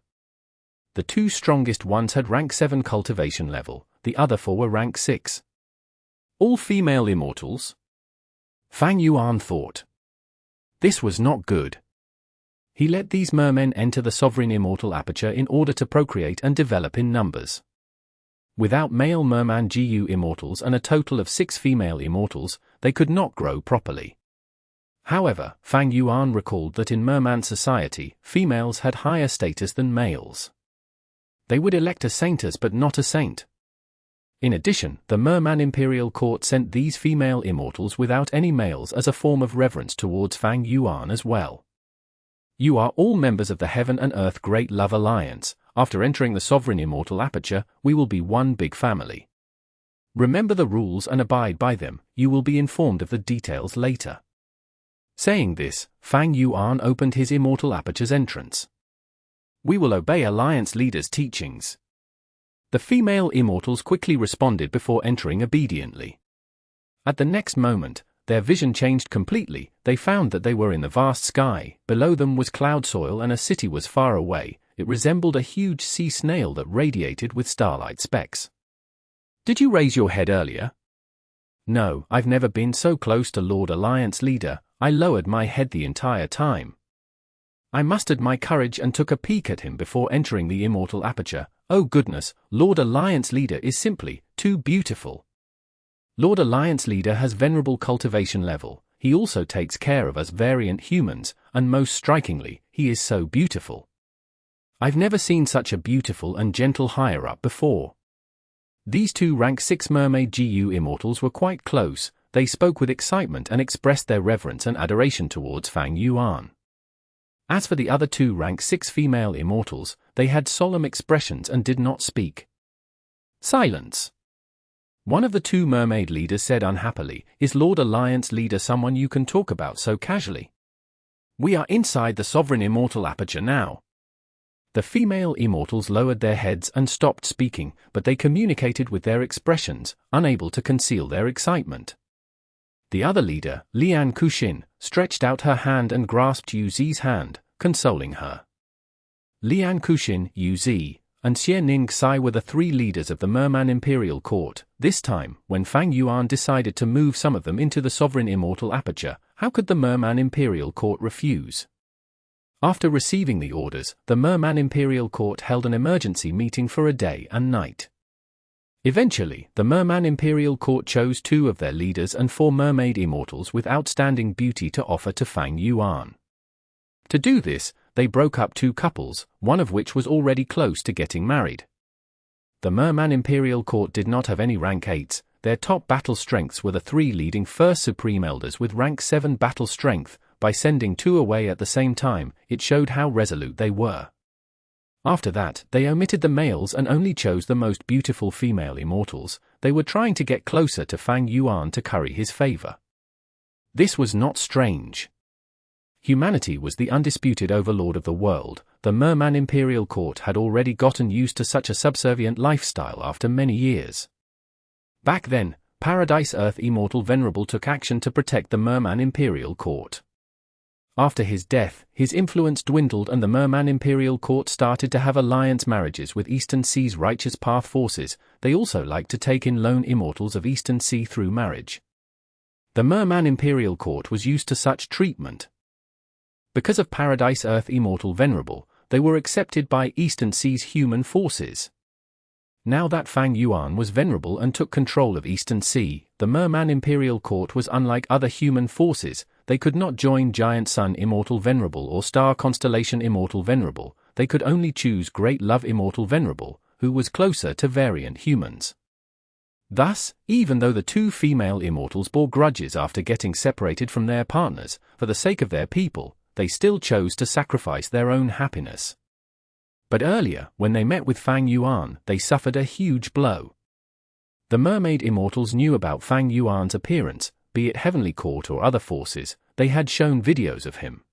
The two strongest ones had rank 7 cultivation level, the other 4 were rank 6. All female immortals? Fang Yuan thought. This was not good. He let these mermen enter the sovereign immortal aperture in order to procreate and develop in numbers. Without male merman GU immortals and a total of 6 female immortals, they could not grow properly. However, Fang Yuan recalled that in merman society, females had higher status than males. They would elect a saintess but not a saint. In addition, the Merman Imperial Court sent these female immortals without any males as a form of reverence towards Fang Yuan as well. You are all members of the Heaven and Earth Great Love Alliance. After entering the Sovereign Immortal Aperture, we will be one big family. Remember the rules and abide by them. You will be informed of the details later. Saying this, Fang Yuan opened his Immortal Aperture's entrance. We will obey Alliance leaders' teachings. The female immortals quickly responded before entering obediently. At the next moment, their vision changed completely. They found that they were in the vast sky. Below them was cloud soil and a city was far away. It resembled a huge sea snail that radiated with starlight specks. Did you raise your head earlier? No, I've never been so close to Lord Alliance Leader. I lowered my head the entire time. I mustered my courage and took a peek at him before entering the Immortal Aperture. Oh goodness, Lord Alliance Leader is simply too beautiful. Lord Alliance Leader has venerable cultivation level. He also takes care of us variant humans, and most strikingly, he is so beautiful. I've never seen such a beautiful and gentle higher-up before. These two rank 6 mermaid GU immortals were quite close. They spoke with excitement and expressed their reverence and adoration towards Fang Yuan. As for the other 2 rank 6 female immortals, they had solemn expressions and did not speak. Silence. One of the 2 mermaid leaders said unhappily, "Is Lord Alliance Leader someone you can talk about so casually? We are inside the Sovereign Immortal Aperture now." The female immortals lowered their heads and stopped speaking, but they communicated with their expressions, unable to conceal their excitement. The other leader, Lian Kuxin, stretched out her hand and grasped Yu Zi's hand, consoling her. Lian Kuxin, Yu Zi, and Xie Ning Sai were the 3 leaders of the Merman Imperial Court. This time, when Fang Yuan decided to move some of them into the Sovereign Immortal Aperture, how could the Merman Imperial Court refuse? After receiving the orders, the Merman Imperial Court held an emergency meeting for a day and night. Eventually, the Merman Imperial Court chose 2 of their leaders and 4 mermaid immortals with outstanding beauty to offer to Fang Yuan. To do this, they broke up 2 couples, one of which was already close to getting married. The Merman Imperial Court did not have any rank 8s. Their top battle strengths were the 3 leading First Supreme Elders with rank 7 battle strength. By sending 2 away at the same time, it showed how resolute they were. After that, they omitted the males and only chose the most beautiful female immortals. They were trying to get closer to Fang Yuan to curry his favor. This was not strange. Humanity was the undisputed overlord of the world. The Merman Imperial Court had already gotten used to such a subservient lifestyle after many years. Back then, Paradise Earth Immortal Venerable took action to protect the Merman Imperial Court. After his death, his influence dwindled and the Merman Imperial Court started to have alliance marriages with Eastern Sea's Righteous Path forces. They also liked to take in lone immortals of Eastern Sea through marriage. The Merman Imperial Court was used to such treatment. Because of Paradise Earth Immortal Venerable, they were accepted by Eastern Sea's human forces. Now that Fang Yuan was venerable and took control of Eastern Sea, the Merman Imperial Court was unlike other human forces. They could not join Giant Sun Immortal Venerable or Star Constellation Immortal Venerable. They could only choose Great Love Immortal Venerable, who was closer to variant humans. Thus, even though the 2 female immortals bore grudges after getting separated from their partners, for the sake of their people, they still chose to sacrifice their own happiness. But earlier, when they met with Fang Yuan, they suffered a huge blow. The mermaid immortals knew about Fang Yuan's appearance, be it Heavenly Court or other forces, they had shown videos of him.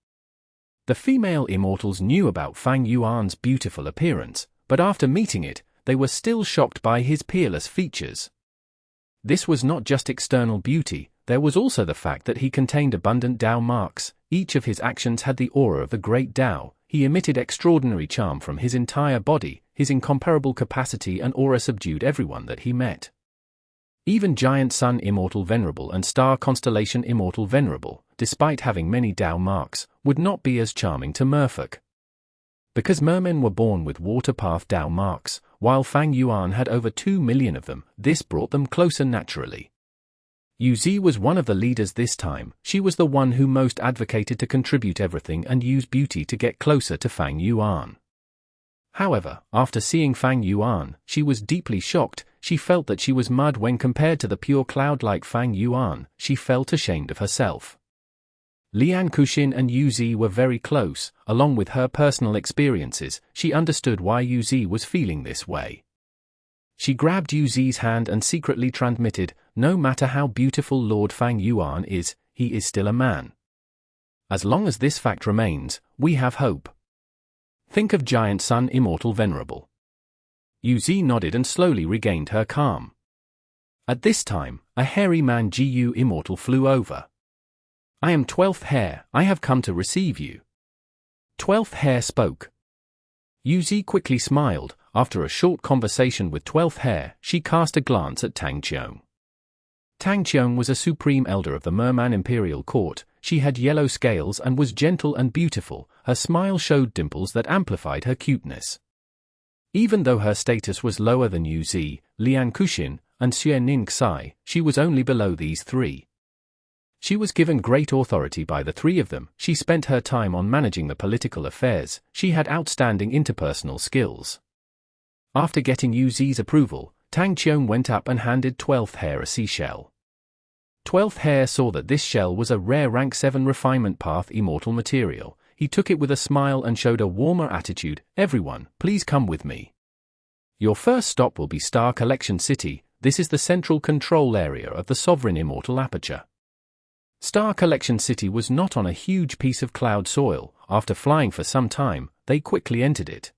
The female immortals knew about Fang Yuan's beautiful appearance, but after meeting it, they were still shocked by his peerless features. This was not just external beauty, there was also the fact that he contained abundant Tao marks. Each of his actions had the aura of the great Tao. He emitted extraordinary charm from his entire body, his incomparable capacity and aura subdued everyone that he met. Even Giant Sun Immortal Venerable and Star Constellation Immortal Venerable, despite having many Tao marks, would not be as charming to merfolk. Because mermen were born with water path Tao marks, while Fang Yuan had over 2 million of them, this brought them closer naturally. Yuzi was one of the leaders this time. She was the one who most advocated to contribute everything and use beauty to get closer to Fang Yuan. However, after seeing Fang Yuan, she was deeply shocked. She felt that she was mud when compared to the pure cloud-like Fang Yuan. She felt ashamed of herself. Lian Kuxin and Yuzi were very close. Along with her personal experiences, she understood why Yuzi was feeling this way. She grabbed Yuzi's hand and secretly transmitted, no matter how beautiful Lord Fang Yuan is, he is still a man. As long as this fact remains, we have hope. Think of Giant Sun Immortal Venerable. Yuzi nodded and slowly regained her calm. At this time, a hairy man Gu Immortal flew over. I am 12th Hair, I have come to receive you. 12th Hair spoke. Yuzi quickly smiled. After a short conversation with 12th Hair, she cast a glance at Tang Qiong. Tang Qiong was a supreme elder of the Merman Imperial Court. She had yellow scales and was gentle and beautiful. Her smile showed dimples that amplified her cuteness. Even though her status was lower than Yuzi, Lian Kuxin, and Xue Ning Xai, she was only below these three. She was given great authority by the three of them. She spent her time on managing the political affairs. She had outstanding interpersonal skills. After getting Yuzi's approval, Tang Qiong went up and handed 12th Hair a seashell. 12th Hair saw that this shell was a rare rank 7 refinement path immortal material. He took it with a smile and showed a warmer attitude. Everyone, please come with me. Your first stop will be Star Collection City. This is the central control area of the sovereign immortal aperture. Star Collection City was not on a huge piece of cloud soil. After flying for some time, they quickly entered it.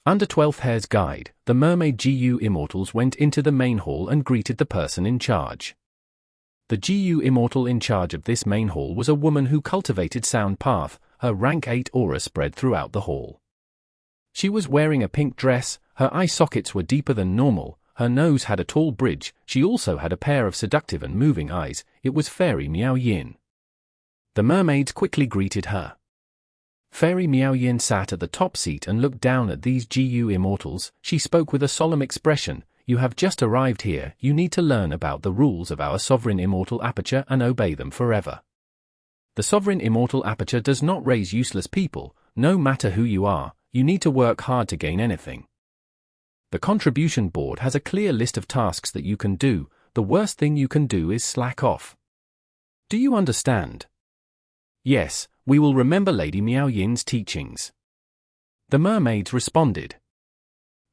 Under 12th Hair's guide, the mermaid Gu Immortals went into the main hall and greeted the person in charge. The Gu Immortal in charge of this main hall was a woman who cultivated sound path. Her rank 8 aura spread throughout the hall. She was wearing a pink dress. Her eye sockets were deeper than normal. Her nose had a tall bridge. She also had a pair of seductive and moving eyes. It was Fairy Miao Yin. The mermaids quickly greeted her. Fairy Miao Yin sat at the top seat and looked down at these Gu Immortals. She spoke with a solemn expression. You have just arrived here. You need to learn about the rules of our sovereign immortal aperture and obey them forever. The sovereign immortal aperture does not raise useless people. No matter who you are, you need to work hard to gain anything. The contribution board has a clear list of tasks that you can do. The worst thing you can do is slack off. Do you understand? Yes, we will remember Lady Miao Yin's teachings. The mermaids responded.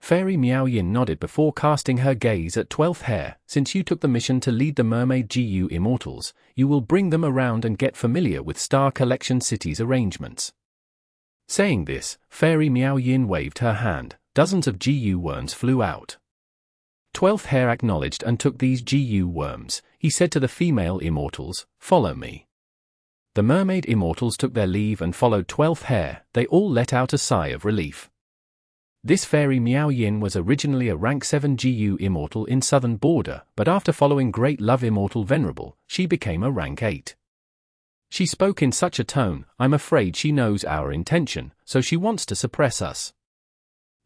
Fairy Miao Yin nodded before casting her gaze at 12th Hair. Since you took the mission to lead the mermaid Gu Immortals, you will bring them around and get familiar with Star Collection City's arrangements. Saying this, Fairy Miao Yin waved her hand. Dozens of Gu worms flew out. 12th Hair acknowledged and took these Gu worms. He said to the female immortals, "Follow me." The mermaid immortals took their leave and followed 12th Hair. They all let out a sigh of relief. This Fairy Miao Yin was originally a rank 7 Gu Immortal in Southern Border, but after following Great Love Immortal Venerable, she became a rank 8. She spoke in such a tone, I'm afraid she knows our intention, so she wants to suppress us.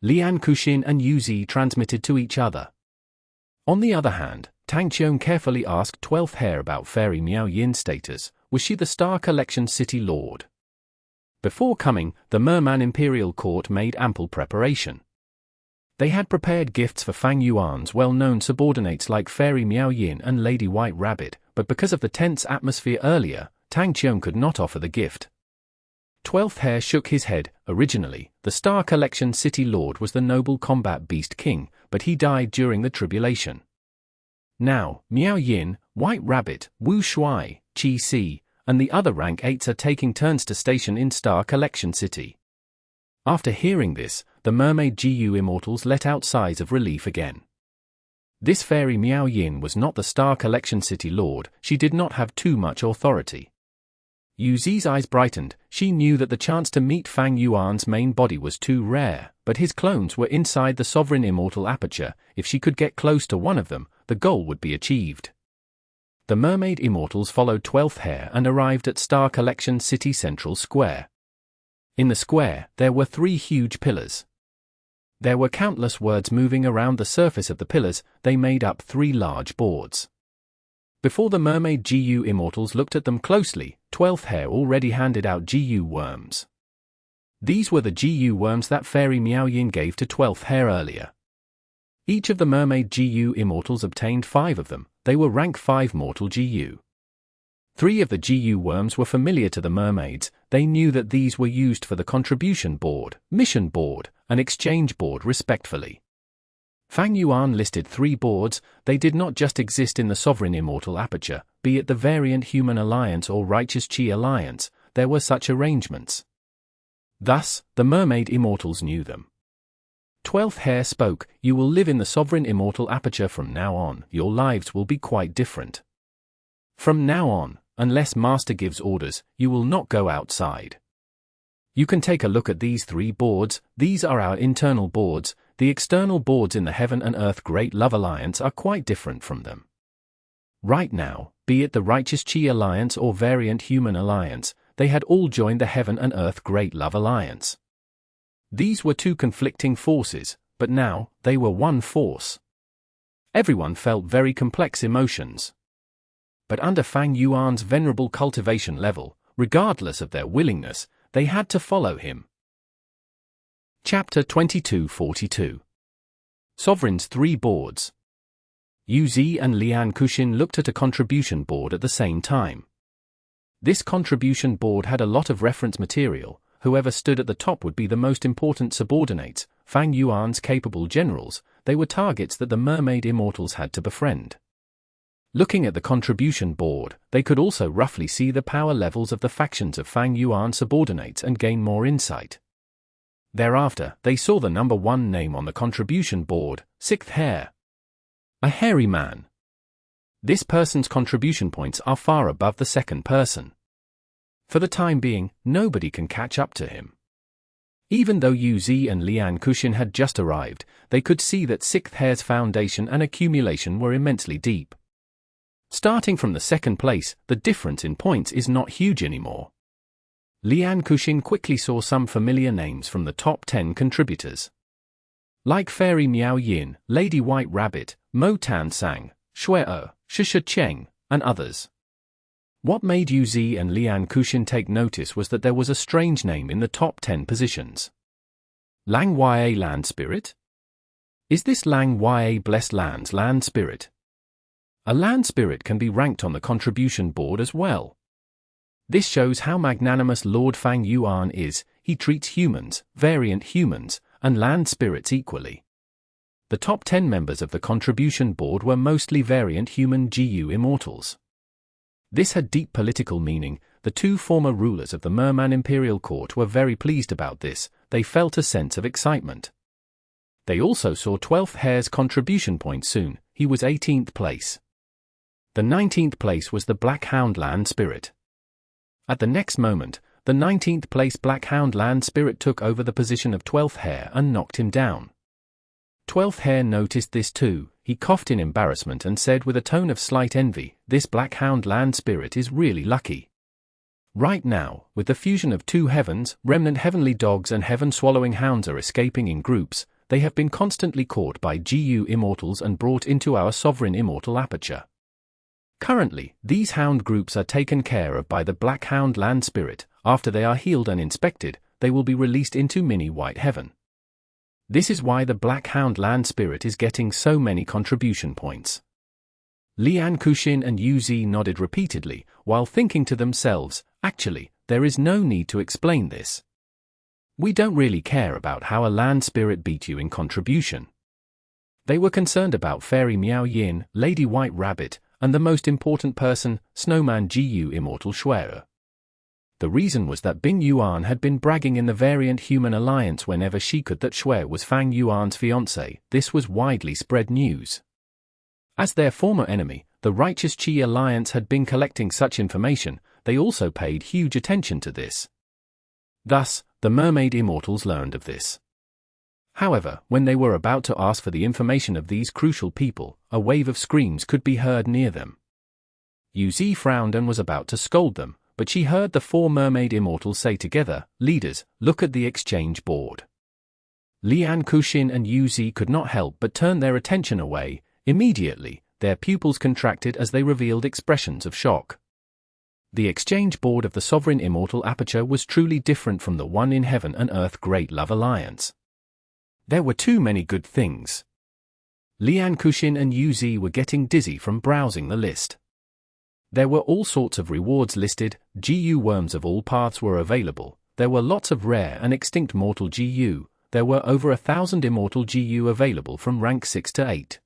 Lian Kuxin and Yuzi transmitted to each other. On the other hand, Tang Qiong carefully asked 12th Hair about Fairy Miao Yin's status. Was she the Star Collection City Lord? Before coming, the Merman Imperial Court made ample preparation. They had prepared gifts for Fang Yuan's well-known subordinates like Fairy Miao Yin and Lady White Rabbit, but because of the tense atmosphere earlier, Tang Qiong could not offer the gift. 12th Hair shook his head. Originally, the Star Collection City Lord was the noble combat beast king, but he died during the tribulation. Now, Miao Yin, White Rabbit, Wu Shuai, Qi Si, and the other rank 8s are taking turns to station in Star Collection City. After hearing this, the Mermaid GU Immortals let out sighs of relief again. This fairy Miao Yin was not the Star Collection City Lord, she did not have too much authority. Yu Zi's eyes brightened. She knew that the chance to meet Fang Yuan's main body was too rare, but his clones were inside the Sovereign Immortal Aperture. If she could get close to one of them, the goal would be achieved. The Mermaid Immortals followed 12th Hair and arrived at Star Collection City Central Square. In the square, there were 3 huge pillars. There were countless words moving around the surface of the pillars. They made up 3 large boards. Before the Mermaid GU Immortals looked at them closely, 12th Hair already handed out GU worms. These were the GU worms that Fairy Miao Yin gave to 12th Hair earlier. Each of the Mermaid GU Immortals obtained 5 of them. They were rank 5 mortal GU. 3 of the GU worms were familiar to the mermaids. They knew that these were used for the contribution board, mission board, and exchange board respectively. Fang Yuan listed 3 boards. They did not just exist in the Sovereign Immortal Aperture, be it the Variant Human Alliance or Righteous Qi Alliance, there were such arrangements. Thus, the Mermaid Immortals knew them. 12th Hair spoke, "You will live in the Sovereign Immortal Aperture from now on. Your lives will be quite different. From now on, unless Master gives orders, you will not go outside. You can take a look at these 3 boards. These are our internal boards. The external boards in the Heaven and Earth Great Love Alliance are quite different from them. Right now, be it the Righteous Qi Alliance or Variant Human Alliance, they had all joined the Heaven and Earth Great Love Alliance. These were 2 conflicting forces, but now, they were one force. Everyone felt very complex emotions. But under Fang Yuan's venerable cultivation level, regardless of their willingness, they had to follow him. Chapter 2242. Sovereign's 3 boards. Yu Zi and Lian Kuxin looked at a contribution board at the same time. This contribution board had a lot of reference material. Whoever stood at the top would be the most important subordinates, Fang Yuan's capable generals. They were targets that the Mermaid Immortals had to befriend. Looking at the contribution board, they could also roughly see the power levels of the factions of Fang Yuan subordinates and gain more insight. Thereafter, they saw the number 1 name on the contribution board, 6th Hair. A hairy man. This person's contribution points are far above the second person. For the time being, nobody can catch up to him. Even though Yu Zi and Lian Kuxin had just arrived, they could see that 6th Hair's foundation and accumulation were immensely deep. Starting from the second place, the difference in points is not huge anymore. Lian Kuxin quickly saw some familiar names from the top 10 contributors. Like Fairy Miao Yin, Lady White Rabbit, Mo Tan Sang, Shuai, Shisha Cheng, and others. What made Yu Zi and Lian Kuxin take notice was that there was a strange name in the top 10 positions. Lang Ya Land Spirit? Is this Lang Ya Blessed Land's Land Spirit? A land spirit can be ranked on the contribution board as well. This shows how magnanimous Lord Fang Yuan is. He treats humans, variant humans, and land spirits equally. The top 10 members of the contribution board were mostly variant human GU Immortals. This had deep political meaning. The 2 former rulers of the Merman Imperial Court were very pleased about this. They felt a sense of excitement. They also saw 12th Hair's contribution point soon. He was 18th place. The 19th place was the Black Hound Land Spirit. At the next moment, the 19th place Black Hound Land Spirit took over the position of 12th Hair and knocked him down. 12th Hair noticed this too. He coughed in embarrassment and said with a tone of slight envy, "This Black Hound Land Spirit is really lucky." Right now, with the fusion of 2 heavens, remnant heavenly dogs and heaven-swallowing hounds are escaping in groups. They have been constantly caught by GU Immortals and brought into our Sovereign Immortal Aperture. Currently, these hound groups are taken care of by the Black Hound Land Spirit. After they are healed and inspected, they will be released into Mini White Heaven. This is why the Black Hound Land Spirit is getting so many contribution points. Lian Kuxin and Yu Zi nodded repeatedly, while thinking to themselves, actually, there is no need to explain this. We don't really care about how a land spirit beat you in contribution. They were concerned about Fairy Miao Yin, Lady White Rabbit, and the most important person, Snowman Gu Immortal Shuer. The reason was that Bing Yuan had been bragging in the variant human alliance whenever she could that Shuer was Fang Yuan's fiancé. This was widely spread news. As their former enemy, the Righteous Qi Alliance had been collecting such information, they also paid huge attention to this. Thus, the Mermaid Immortals learned of this. However, when they were about to ask for the information of these crucial people, a wave of screams could be heard near them. Yuzi frowned and was about to scold them, but she heard the 4 Mermaid Immortals say together, "Leaders, look at the exchange board." Lian Kuxin and Yuzi could not help but turn their attention away. Immediately, their pupils contracted as they revealed expressions of shock. The exchange board of the Sovereign Immortal Aperture was truly different from the one in Heaven and Earth Great Love Alliance. There were too many good things. Lian Kuxin and Yuzi were getting dizzy from browsing the list. There were all sorts of rewards listed, GU worms of all paths were available, there were lots of rare and extinct mortal GU, there were over 1,000 immortal GU available from rank 6 to 8.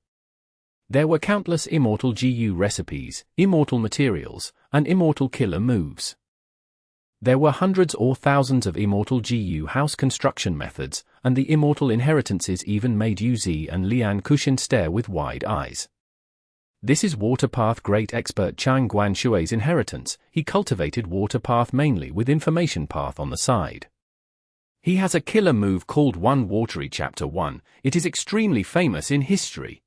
There were countless immortal GU recipes, immortal materials, and immortal killer moves. There were hundreds or thousands of immortal GU house construction methods, and the immortal inheritances even made Yuzi and Lian Kuxin stare with wide eyes. This is Waterpath Great Expert Xiang Guanshui's inheritance. He cultivated Waterpath mainly with Information Path on the side. He has a killer move called One Watery Chapter 1, it is extremely famous in history.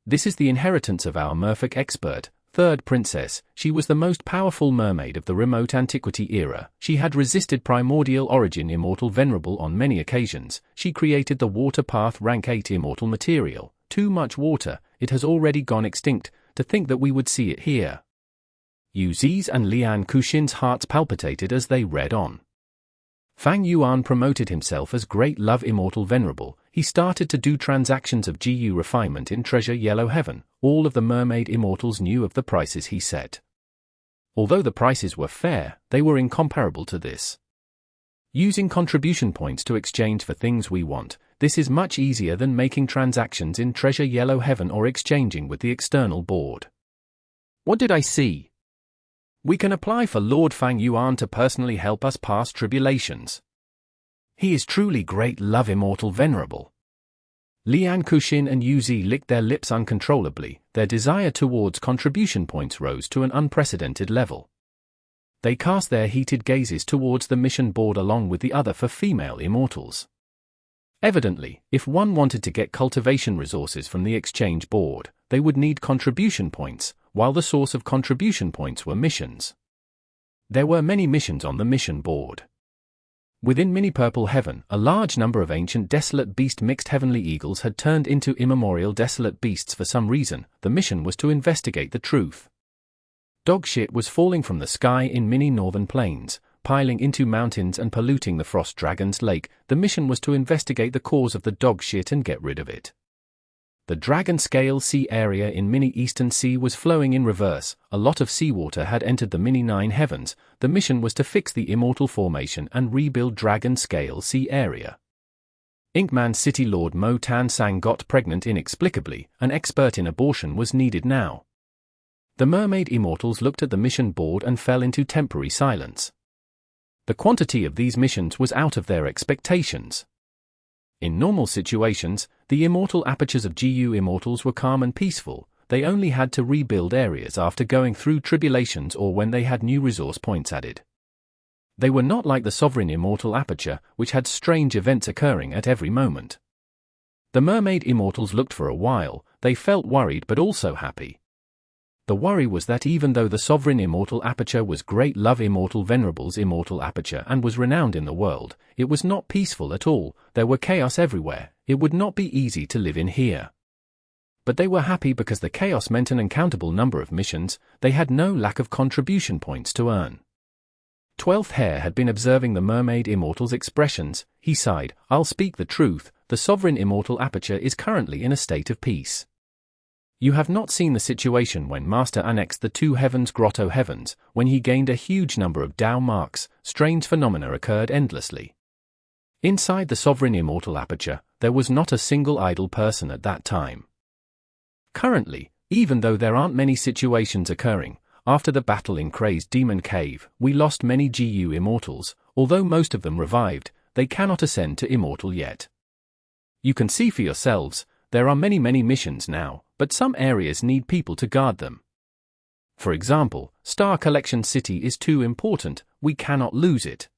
This is the inheritance of our Merfolk expert, Third Princess. She was the most powerful mermaid of the remote antiquity era. She had resisted primordial origin Immortal Venerable on many occasions. She created the Waterpath Rank 8 Immortal material. Too much water, it has already gone extinct, to think that we would see it here. Yuzi's and Lian Kuxin's hearts palpitated as they read on. Fang Yuan promoted himself as Great Love Immortal Venerable. He started to do transactions of GU refinement in Treasure Yellow Heaven. All of the Mermaid Immortals knew of the prices he set. Although the prices were fair, they were incomparable to this. Using contribution points to exchange for things we want, this is much easier than making transactions in Treasure Yellow Heaven or exchanging with the external board. What did I see? We can apply for Lord Fang Yuan to personally help us pass tribulations. He is truly Great Love Immortal Venerable. Lian Kuxin and Yuzi licked their lips uncontrollably. Their desire towards contribution points rose to an unprecedented level. They cast their heated gazes towards the mission board along with the other for female immortals. Evidently, if one wanted to get cultivation resources from the exchange board, they would need contribution points, while the source of contribution points were missions. There were many missions on the mission board. Within Mini Purple Heaven, a large number of ancient desolate beast mixed heavenly eagles had turned into immemorial desolate beasts for some reason. The mission was to investigate the truth. Dog shit was falling from the sky in Mini Northern Plains, piling into mountains and polluting the Frost Dragon's Lake. The mission was to investigate the cause of the dog shit and get rid of it. The Dragon Scale Sea area in Mini Eastern Sea was flowing in reverse. A lot of seawater had entered the Mini 9 Heavens. The mission was to fix the Immortal Formation and rebuild Dragon Scale Sea area. Inkman City Lord Mo Tan Sang got pregnant inexplicably. An expert in abortion was needed now. The Mermaid Immortals looked at the mission board and fell into temporary silence. The quantity of these missions was out of their expectations. In normal situations, the immortal apertures of GU Immortals were calm and peaceful. They only had to rebuild areas after going through tribulations or when they had new resource points added. They were not like the Sovereign Immortal Aperture, which had strange events occurring at every moment. The Mermaid Immortals looked for a while. They felt worried but also happy. The worry was that even though the Sovereign Immortal Aperture was Great Love Immortal Venerable's Immortal Aperture and was renowned in the world, it was not peaceful at all. There were chaos everywhere. It would not be easy to live in here. But they were happy because the chaos meant an uncountable number of missions. They had no lack of contribution points to earn. 12th Hare had been observing the Mermaid Immortal's expressions. He sighed. I'll speak the truth. The Sovereign Immortal Aperture is currently in a state of peace. You have not seen the situation when Master annexed the two heavens grotto heavens, when he gained a huge number of Dao marks. Strange phenomena occurred endlessly. Inside the sovereign immortal aperture, there was not a single idle person at that time. Currently, even though there aren't many situations occurring, after the battle in Crazed Demon Cave, we lost many GU immortals. Although most of them revived, they cannot ascend to immortal yet. You can see for yourselves, there are many missions now, but some areas need people to guard them. For example, Star Collection City is too important, we cannot lose it.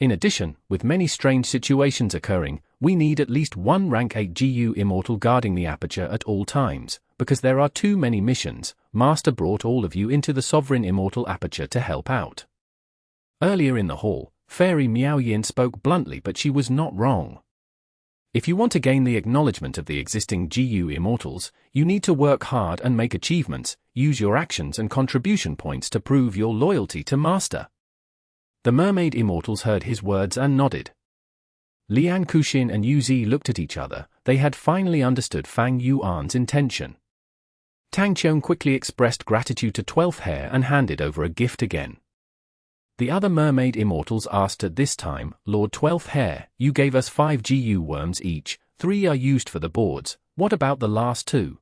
In addition, with many strange situations occurring, we need at least one rank 8 GU immortal guarding the aperture at all times, because there are too many missions. Master brought all of you into the sovereign immortal aperture to help out. Earlier in the hall, Fairy Miao Yin spoke bluntly, but she was not wrong. If you want to gain the acknowledgement of the existing GU immortals, you need to work hard and make achievements, use your actions and contribution points to prove your loyalty to Master. The mermaid immortals heard his words and nodded. Lian Kuxin and Yu Zi looked at each other. They had finally understood Fang Yuan's intention. Tang Qiong quickly expressed gratitude to 12th Hair and handed over a gift again. The other mermaid immortals asked at this time, Lord 12th Hair, you gave us 5 GU worms each, 3 are used for the boards, what about the last 2?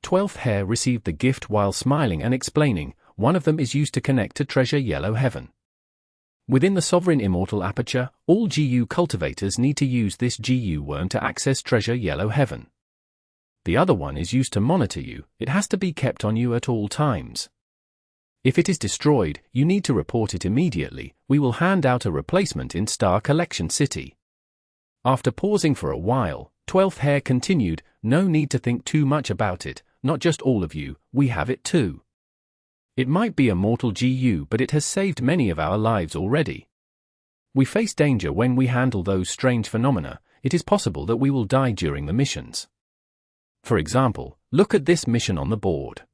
12th Hair received the gift while smiling and explaining, one of them is used to connect to Treasure Yellow Heaven. Within the Sovereign Immortal Aperture, all GU cultivators need to use this GU worm to access Treasure Yellow Heaven. The other one is used to monitor you, it has to be kept on you at all times. If it is destroyed, you need to report it immediately. We will hand out a replacement in Star Collection City. After pausing for a while, 12th Hair continued, no need to think too much about it, not just all of you, we have it too. It might be a mortal GU, but it has saved many of our lives already. We face danger when we handle those strange phenomena. It is possible that we will die during the missions. For example, look at this mission on the board.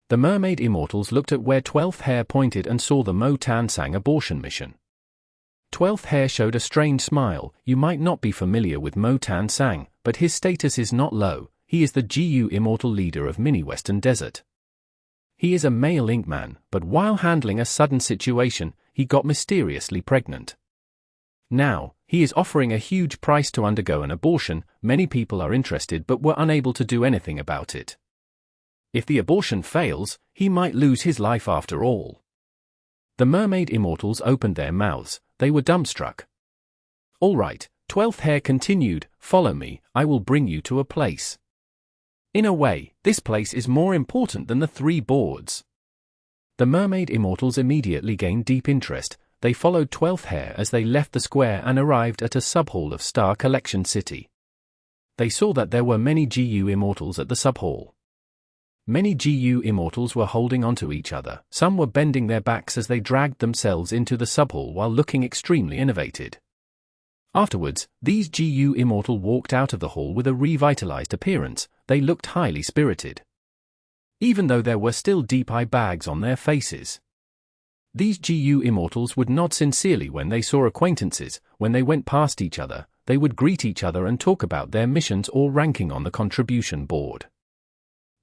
The mermaid immortals looked at where 12th Hair pointed and saw the Mo Tan Sang abortion mission. 12th Hair showed a strange smile. You might not be familiar with Mo Tan Sang, but his status is not low. He is the GU immortal leader of Mini-Western Desert. He is a male Inkman, but while handling a sudden situation, he got mysteriously pregnant. Now, he is offering a huge price to undergo an abortion. Many people are interested but were unable to do anything about it. If the abortion fails, he might lose his life after all. The mermaid immortals opened their mouths. They were dumbstruck. All right, 12th Hair continued, follow me, I will bring you to a place. In a way, this place is more important than the 3 boards. The mermaid immortals immediately gained deep interest. They followed 12th Hair as they left the square and arrived at a sub-hall of Star Collection City. They saw that there were many GU immortals at the sub-hall. Many GU immortals were holding onto each other. Some were bending their backs as they dragged themselves into the sub-hall while looking extremely enervated. Afterwards, these GU immortal walked out of the hall with a revitalized appearance. They looked highly spirited, even though there were still deep eye bags on their faces. These GU immortals would nod sincerely when they saw acquaintances. When they went past each other, they would greet each other and talk about their missions or ranking on the contribution board.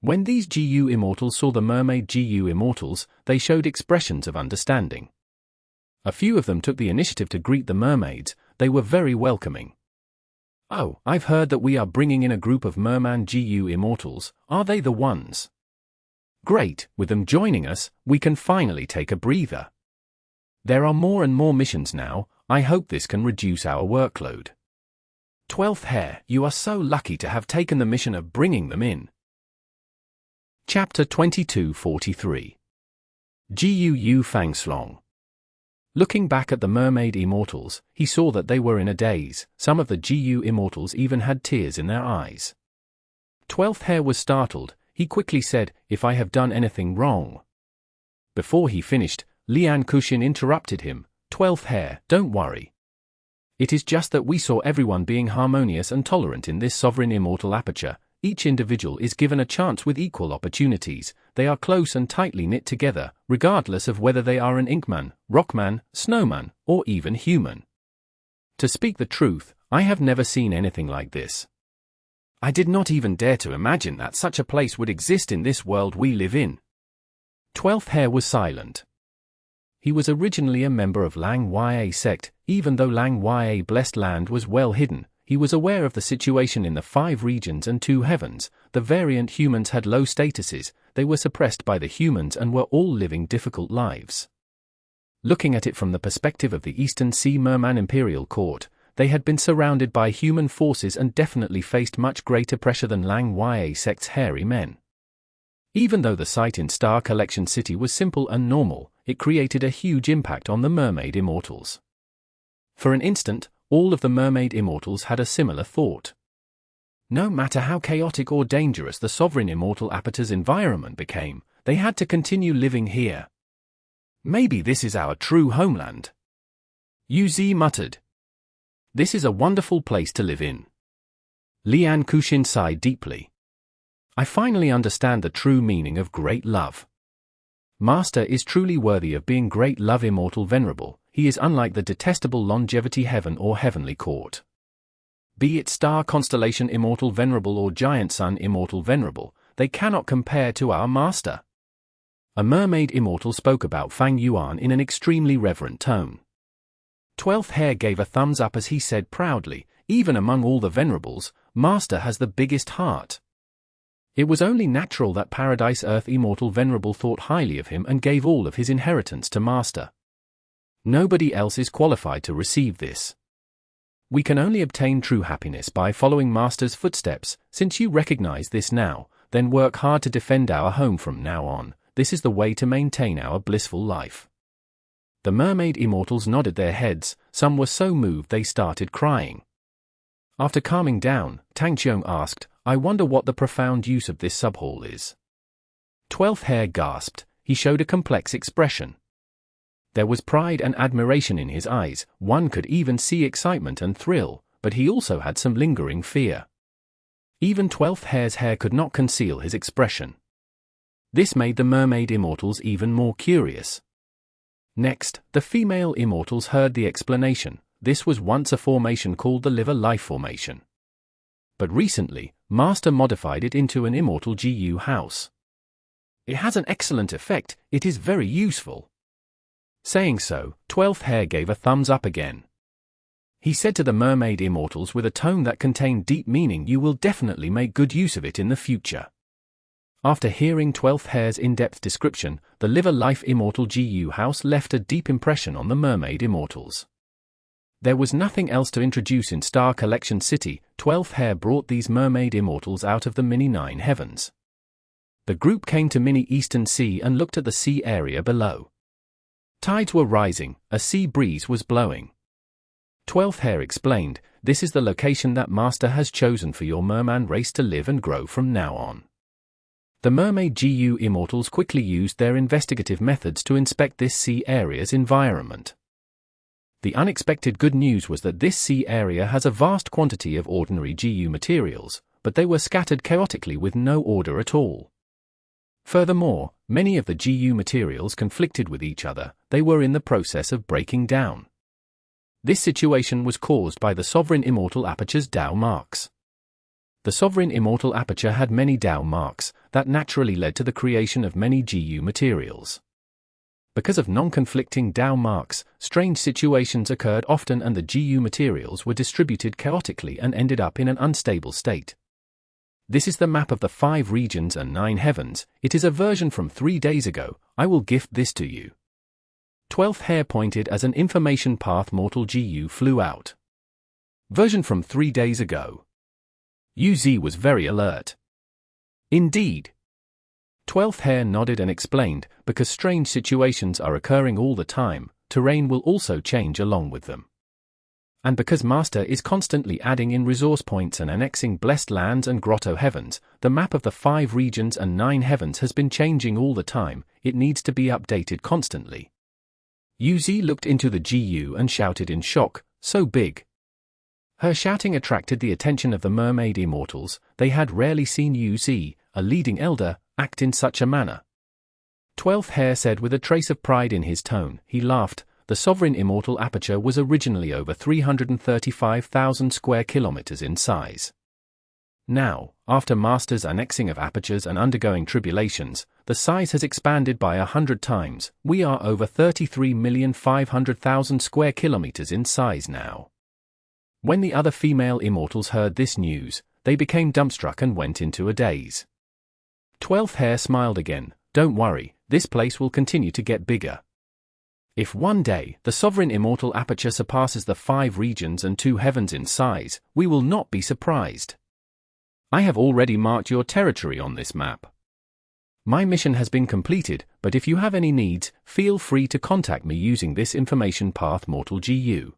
When these GU immortals saw the mermaid GU immortals, they showed expressions of understanding. A few of them took the initiative to greet the mermaids. They were very welcoming. Oh, I've heard that we are bringing in a group of merman GU immortals. Are they the ones? Great, with them joining us, we can finally take a breather. There are more and more missions now. I hope this can reduce our workload. 12th Hair, you are so lucky to have taken the mission of bringing them in. Chapter 2243. GU Fang Slong. Looking back at the mermaid immortals, he saw that they were in a daze. Some of the GU immortals even had tears in their eyes. 12th Hair was startled. He quickly said, if I have done anything wrong. Before he finished, Lian Kuxin interrupted him. 12th Hair, don't worry. It is just that we saw everyone being harmonious and tolerant in this sovereign immortal aperture. Each individual is given a chance with equal opportunities. They are close and tightly knit together, regardless of whether they are an Inkman, Rockman, Snowman, or even human. To speak the truth, I have never seen anything like this. I did not even dare to imagine that such a place would exist in this world we live in. 12th Hair was silent. He was originally a member of Lang Ya sect. Even though Lang Ya blessed land was well hidden, he was aware of the situation in the 5 regions and 2 heavens. The variant humans had low statuses, they were suppressed by the humans and were all living difficult lives. Looking at it from the perspective of the Eastern Sea Merman Imperial court, they had been surrounded by human forces and definitely faced much greater pressure than Lang Ya sect's hairy men. Even though the site in Star Collection City was simple and normal, it created a huge impact on the Mermaid Immortals. For an instant, all of the Mermaid Immortals had a similar thought. No matter how chaotic or dangerous the Sovereign Immortal Aperture's environment became, they had to continue living here. Maybe this is our true homeland. Yuzi muttered. This is a wonderful place to live in. Lian Kushin sighed deeply. I finally understand the true meaning of great love. Master is truly worthy of being great love immortal venerable. He is unlike the detestable longevity heaven or heavenly court. Be it star constellation immortal venerable or giant sun immortal venerable, they cannot compare to our master. A mermaid immortal spoke about Fang Yuan in an extremely reverent tone. 12th Hair gave a thumbs up as he said proudly, even among all the venerables, master has the biggest heart. It was only natural that Paradise Earth Immortal Venerable thought highly of him and gave all of his inheritance to Master. Nobody else is qualified to receive this. We can only obtain true happiness by following Master's footsteps. Since you recognize this now, then work hard to defend our home from now on. This is the way to maintain our blissful life. The Mermaid Immortals nodded their heads, some were so moved they started crying. After calming down, Tangqiong asked, I wonder what the profound use of this subhall is. 12th Hair gasped, he showed a complex expression. There was pride and admiration in his eyes, one could even see excitement and thrill, but he also had some lingering fear. Even 12th Hair's hair could not conceal his expression. This made the Mermaid Immortals even more curious. Next, the female Immortals heard the explanation. This was once a formation called the Liver Life Formation. But recently, Master modified it into an Immortal GU house. It has an excellent effect, it is very useful. Saying so, 12th Hair gave a thumbs up again. He said to the Mermaid Immortals with a tone that contained deep meaning, you will definitely make good use of it in the future. After hearing 12th Hair's in-depth description, the Liver Life Immortal GU house left a deep impression on the Mermaid Immortals. There was nothing else to introduce in Star Collection City. 12th Hair brought these Mermaid Immortals out of the mini 9 heavens. The group came to mini Eastern Sea and looked at the sea area below. Tides were rising, a sea breeze was blowing. 12th Hair explained, this is the location that Master has chosen for your merman race to live and grow from now on. The Mermaid GU Immortals quickly used their investigative methods to inspect this sea area's environment. The unexpected good news was that this sea area has a vast quantity of ordinary GU materials, but they were scattered chaotically with no order at all. Furthermore, many of the GU materials conflicted with each other, they were in the process of breaking down. This situation was caused by the Sovereign Immortal Aperture's Dao marks. The Sovereign Immortal Aperture had many Dao marks, that naturally led to the creation of many GU materials. Because of non-conflicting Dao marks, strange situations occurred often and the GU materials were distributed chaotically and ended up in an unstable state. This is the map of the 5 regions and 9 heavens, it is a version from 3 days ago, I will gift this to you. 12th Hair pointed as an information path Mortal GU flew out. Version from 3 days ago. UZ was very alert. Indeed. 12th Hair nodded and explained, because strange situations are occurring all the time, terrain will also change along with them. And because Master is constantly adding in resource points and annexing blessed lands and grotto heavens, the map of the 5 regions and 9 heavens has been changing all the time, it needs to be updated constantly. UZ looked into the GU and shouted in shock, so big. Her shouting attracted the attention of the Mermaid Immortals, they had rarely seen UZ, a leading elder, act in such a manner. 12th Hair said with a trace of pride in his tone, he laughed, the Sovereign Immortal Aperture was originally over 335,000 square kilometers in size. Now, after Master's annexing of apertures and undergoing tribulations, the size has expanded by 100 times. We are over 33,500,000 square kilometers in size now. When the other female immortals heard this news, they became dumbstruck and went into a daze. 12th Hair smiled again. Don't worry, this place will continue to get bigger. If one day the sovereign immortal aperture surpasses the 5 regions and 2 heavens in size, we will not be surprised. I have already marked your territory on this map. My mission has been completed, but if you have any needs, feel free to contact me using this information path Mortal GU.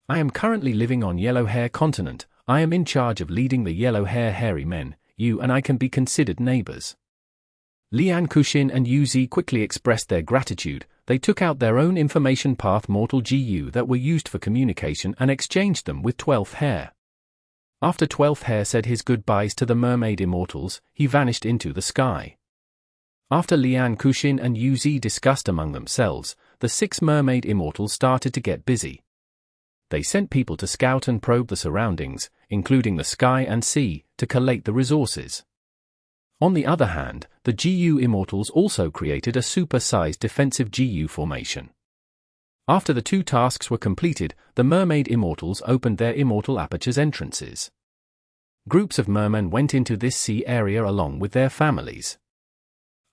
I am currently living on Yellow Hair Continent. I am in charge of leading the Yellow Hair Hairy Men. You and I can be considered neighbors. Lian Kuxin and Yuzi quickly expressed their gratitude. They took out their own information path Mortal GU that were used for communication and exchanged them with 12th Hair. After 12th Hair said his goodbyes to the mermaid immortals, he vanished into the sky. After Lian Kuxin and Yuzi discussed among themselves, the 6 mermaid immortals started to get busy. They sent people to scout and probe the surroundings, including the sky and sea, to collate the resources. On the other hand, the GU immortals also created a super-sized defensive GU formation. After the 2 tasks were completed, the mermaid immortals opened their immortal apertures entrances. Groups of mermen went into this sea area along with their families.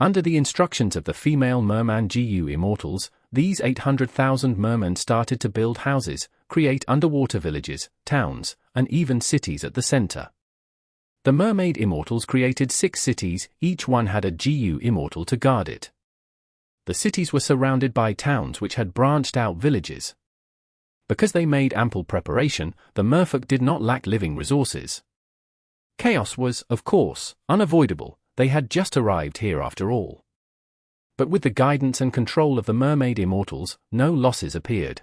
Under the instructions of the female merman GU immortals, these 800,000 mermen started to build houses, create underwater villages, towns, and even cities at the center. The mermaid immortals created 6 cities, each one had a GU immortal to guard it. The cities were surrounded by towns which had branched out villages. Because they made ample preparation, the merfolk did not lack living resources. Chaos was, of course, unavoidable. They had just arrived here after all. But with the guidance and control of the mermaid immortals, no losses appeared.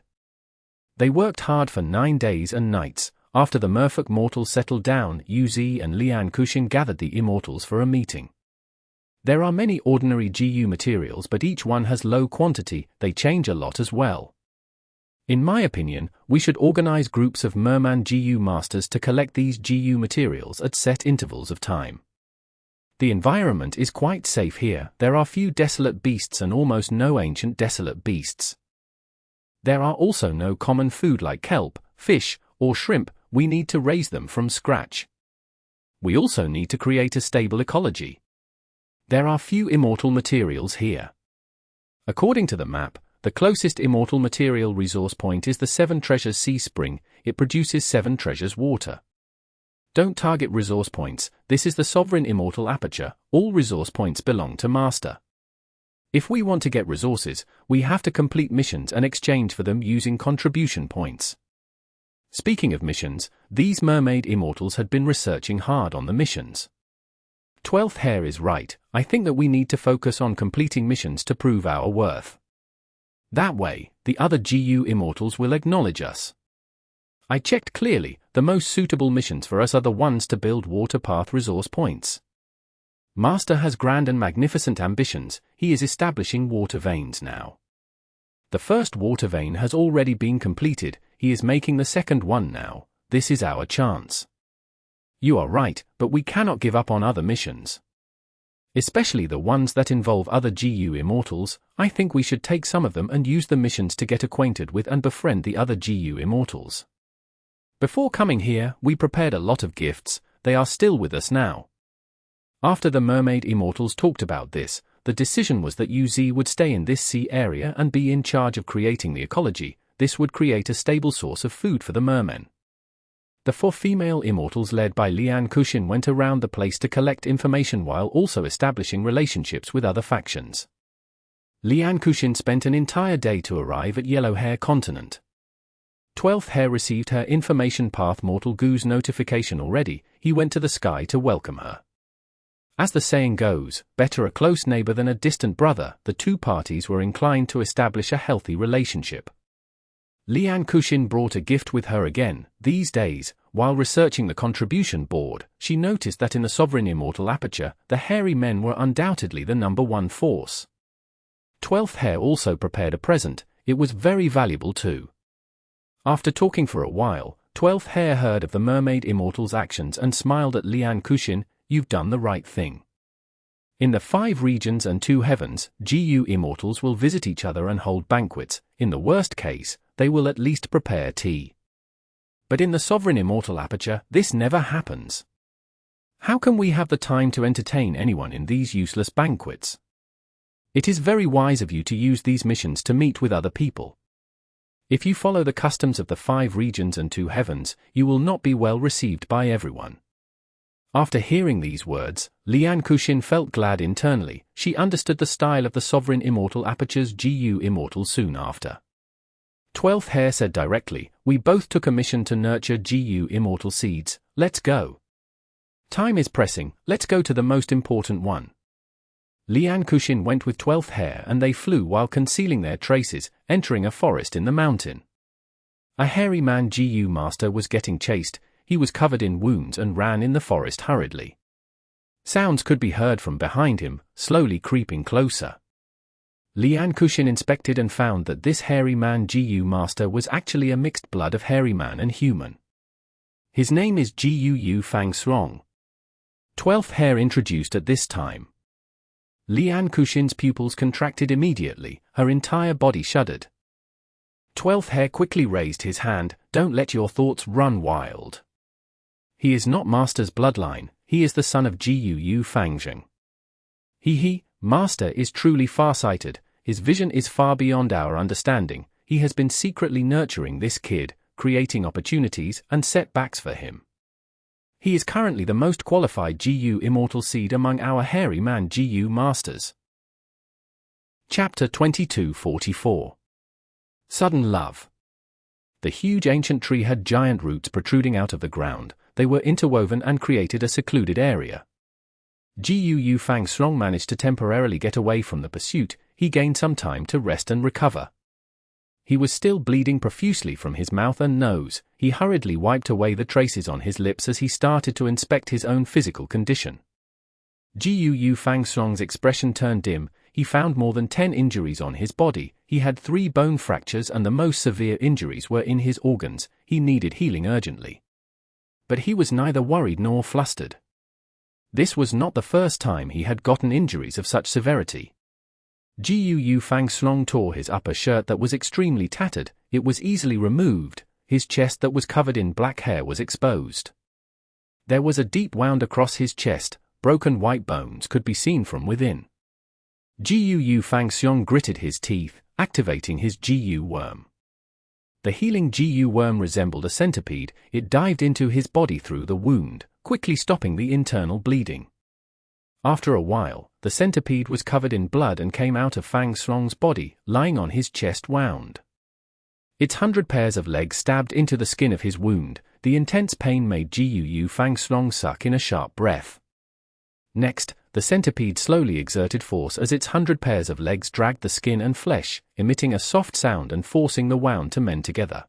They worked hard for 9 days and nights. After the merfolk mortals settled down, Yuzi and Lian Kuxin gathered the immortals for a meeting. There are many ordinary GU materials, but each one has low quantity. They change a lot as well. In my opinion, we should organize groups of merman GU masters to collect these GU materials at set intervals of time. The environment is quite safe here. There are few desolate beasts and almost no ancient desolate beasts. There are also no common food like kelp, fish, or shrimp. We need to raise them from scratch. We also need to create a stable ecology. There are few immortal materials here. According to the map, the closest immortal material resource point is the 7 Treasures Sea Spring. It produces 7 treasures water. Don't target resource points. This is the sovereign immortal aperture. All resource points belong to Master. If we want to get resources, we have to complete missions and exchange for them using contribution points. Speaking of missions, these mermaid immortals had been researching hard on the missions. 12th Hair is right. I think that we need to focus on completing missions to prove our worth. That way, the other GU immortals will acknowledge us. I checked clearly. The most suitable missions for us are the ones to build water path resource points. Master has grand and magnificent ambitions. He is establishing water veins now. The first water vein has already been completed. He is making the second one now. This is our chance. You are right, but we cannot give up on other missions. Especially the ones that involve other GU immortals. I think we should take some of them and use the missions to get acquainted with and befriend the other GU immortals. Before coming here, we prepared a lot of gifts. They are still with us now. After the mermaid immortals talked about this, the decision was that Yuzi would stay in this sea area and be in charge of creating the ecology. This would create a stable source of food for the mermen. The 4 female immortals led by Lian Kuxin went around the place to collect information while also establishing relationships with other factions. Lian Kuxin spent an entire day to arrive at Yellow Hair Continent. 12th Hair received her information path Mortal Gu's notification already. He went to the sky to welcome her. As the saying goes, better a close neighbor than a distant brother. The 2 parties were inclined to establish a healthy relationship. Lian Kuxin brought a gift with her again. These days, while researching the contribution board, she noticed that in the sovereign immortal aperture, the hairy men were undoubtedly the #1 force. 12th Hair also prepared a present. It was very valuable too. After talking for a while, 12th Hair heard of the mermaid Immortal's actions and smiled at Lian Kuxin. You've done the right thing. In the 5 regions and 2 heavens, GU Immortals will visit each other and hold banquets. In the worst case, they will at least prepare tea. But in the Sovereign Immortal Aperture, this never happens. How can we have the time to entertain anyone in these useless banquets? It is very wise of you to use these missions to meet with other people. If you follow the customs of the 5 regions and 2 heavens, you will not be well received by everyone. After hearing these words, Lian Kuxin felt glad internally. She understood the style of the Sovereign Immortal Aperture's GU Immortal soon after. 12th Hair said directly, we both took a mission to nurture GU Immortal seeds. Let's go. Time is pressing, let's go to the most important one. Lian Kuxin went with 12th Hair and they flew while concealing their traces, entering a forest in the mountain. A hairy man GU master was getting chased. He was covered in wounds and ran in the forest hurriedly. Sounds could be heard from behind him, slowly creeping closer. Lian Kuxin inspected and found that this hairy man GU master was actually a mixed blood of hairy man and human. His name is GU Fang Srong. 12th Hair introduced at this time. Lian Kuxin's pupils contracted immediately, her entire body shuddered. 12th Hair quickly raised his hand. Don't let your thoughts run wild. He is not Master's bloodline, he is the son of GU Fangzheng. Master is truly farsighted, his vision is far beyond our understanding. He has been secretly nurturing this kid, creating opportunities and setbacks for him. He is currently the most qualified GU Immortal seed among our hairy man GU Masters. Chapter 2244. Sudden Love. The huge ancient tree had giant roots protruding out of the ground. They were interwoven and created a secluded area. GU Fang Srong managed to temporarily get away from the pursuit. He gained some time to rest and recover. He was still bleeding profusely from his mouth and nose. He hurriedly wiped away the traces on his lips as he started to inspect his own physical condition. GU Fang Srong's expression turned dim. He found more than 10 injuries on his body. He had 3 bone fractures and the most severe injuries were in his organs. He needed healing urgently. But he was neither worried nor flustered. This was not the first time he had gotten injuries of such severity. GU Fang Srong tore his upper shirt that was extremely tattered. It was easily removed. His chest that was covered in black hair was exposed. There was a deep wound across his chest. Broken white bones could be seen from within. GU Fang Srong gritted his teeth, activating his GU worm. The healing GU worm resembled a centipede. It dived into his body through the wound, quickly stopping the internal bleeding. After a while, the centipede was covered in blood and came out of Fang Srong's body, lying on his chest wound. Its 100 pairs of legs stabbed into the skin of his wound. The intense pain made GU Fang Srong suck in a sharp breath. Next, the centipede slowly exerted force as its 100 pairs of legs dragged the skin and flesh, emitting a soft sound and forcing the wound to mend together.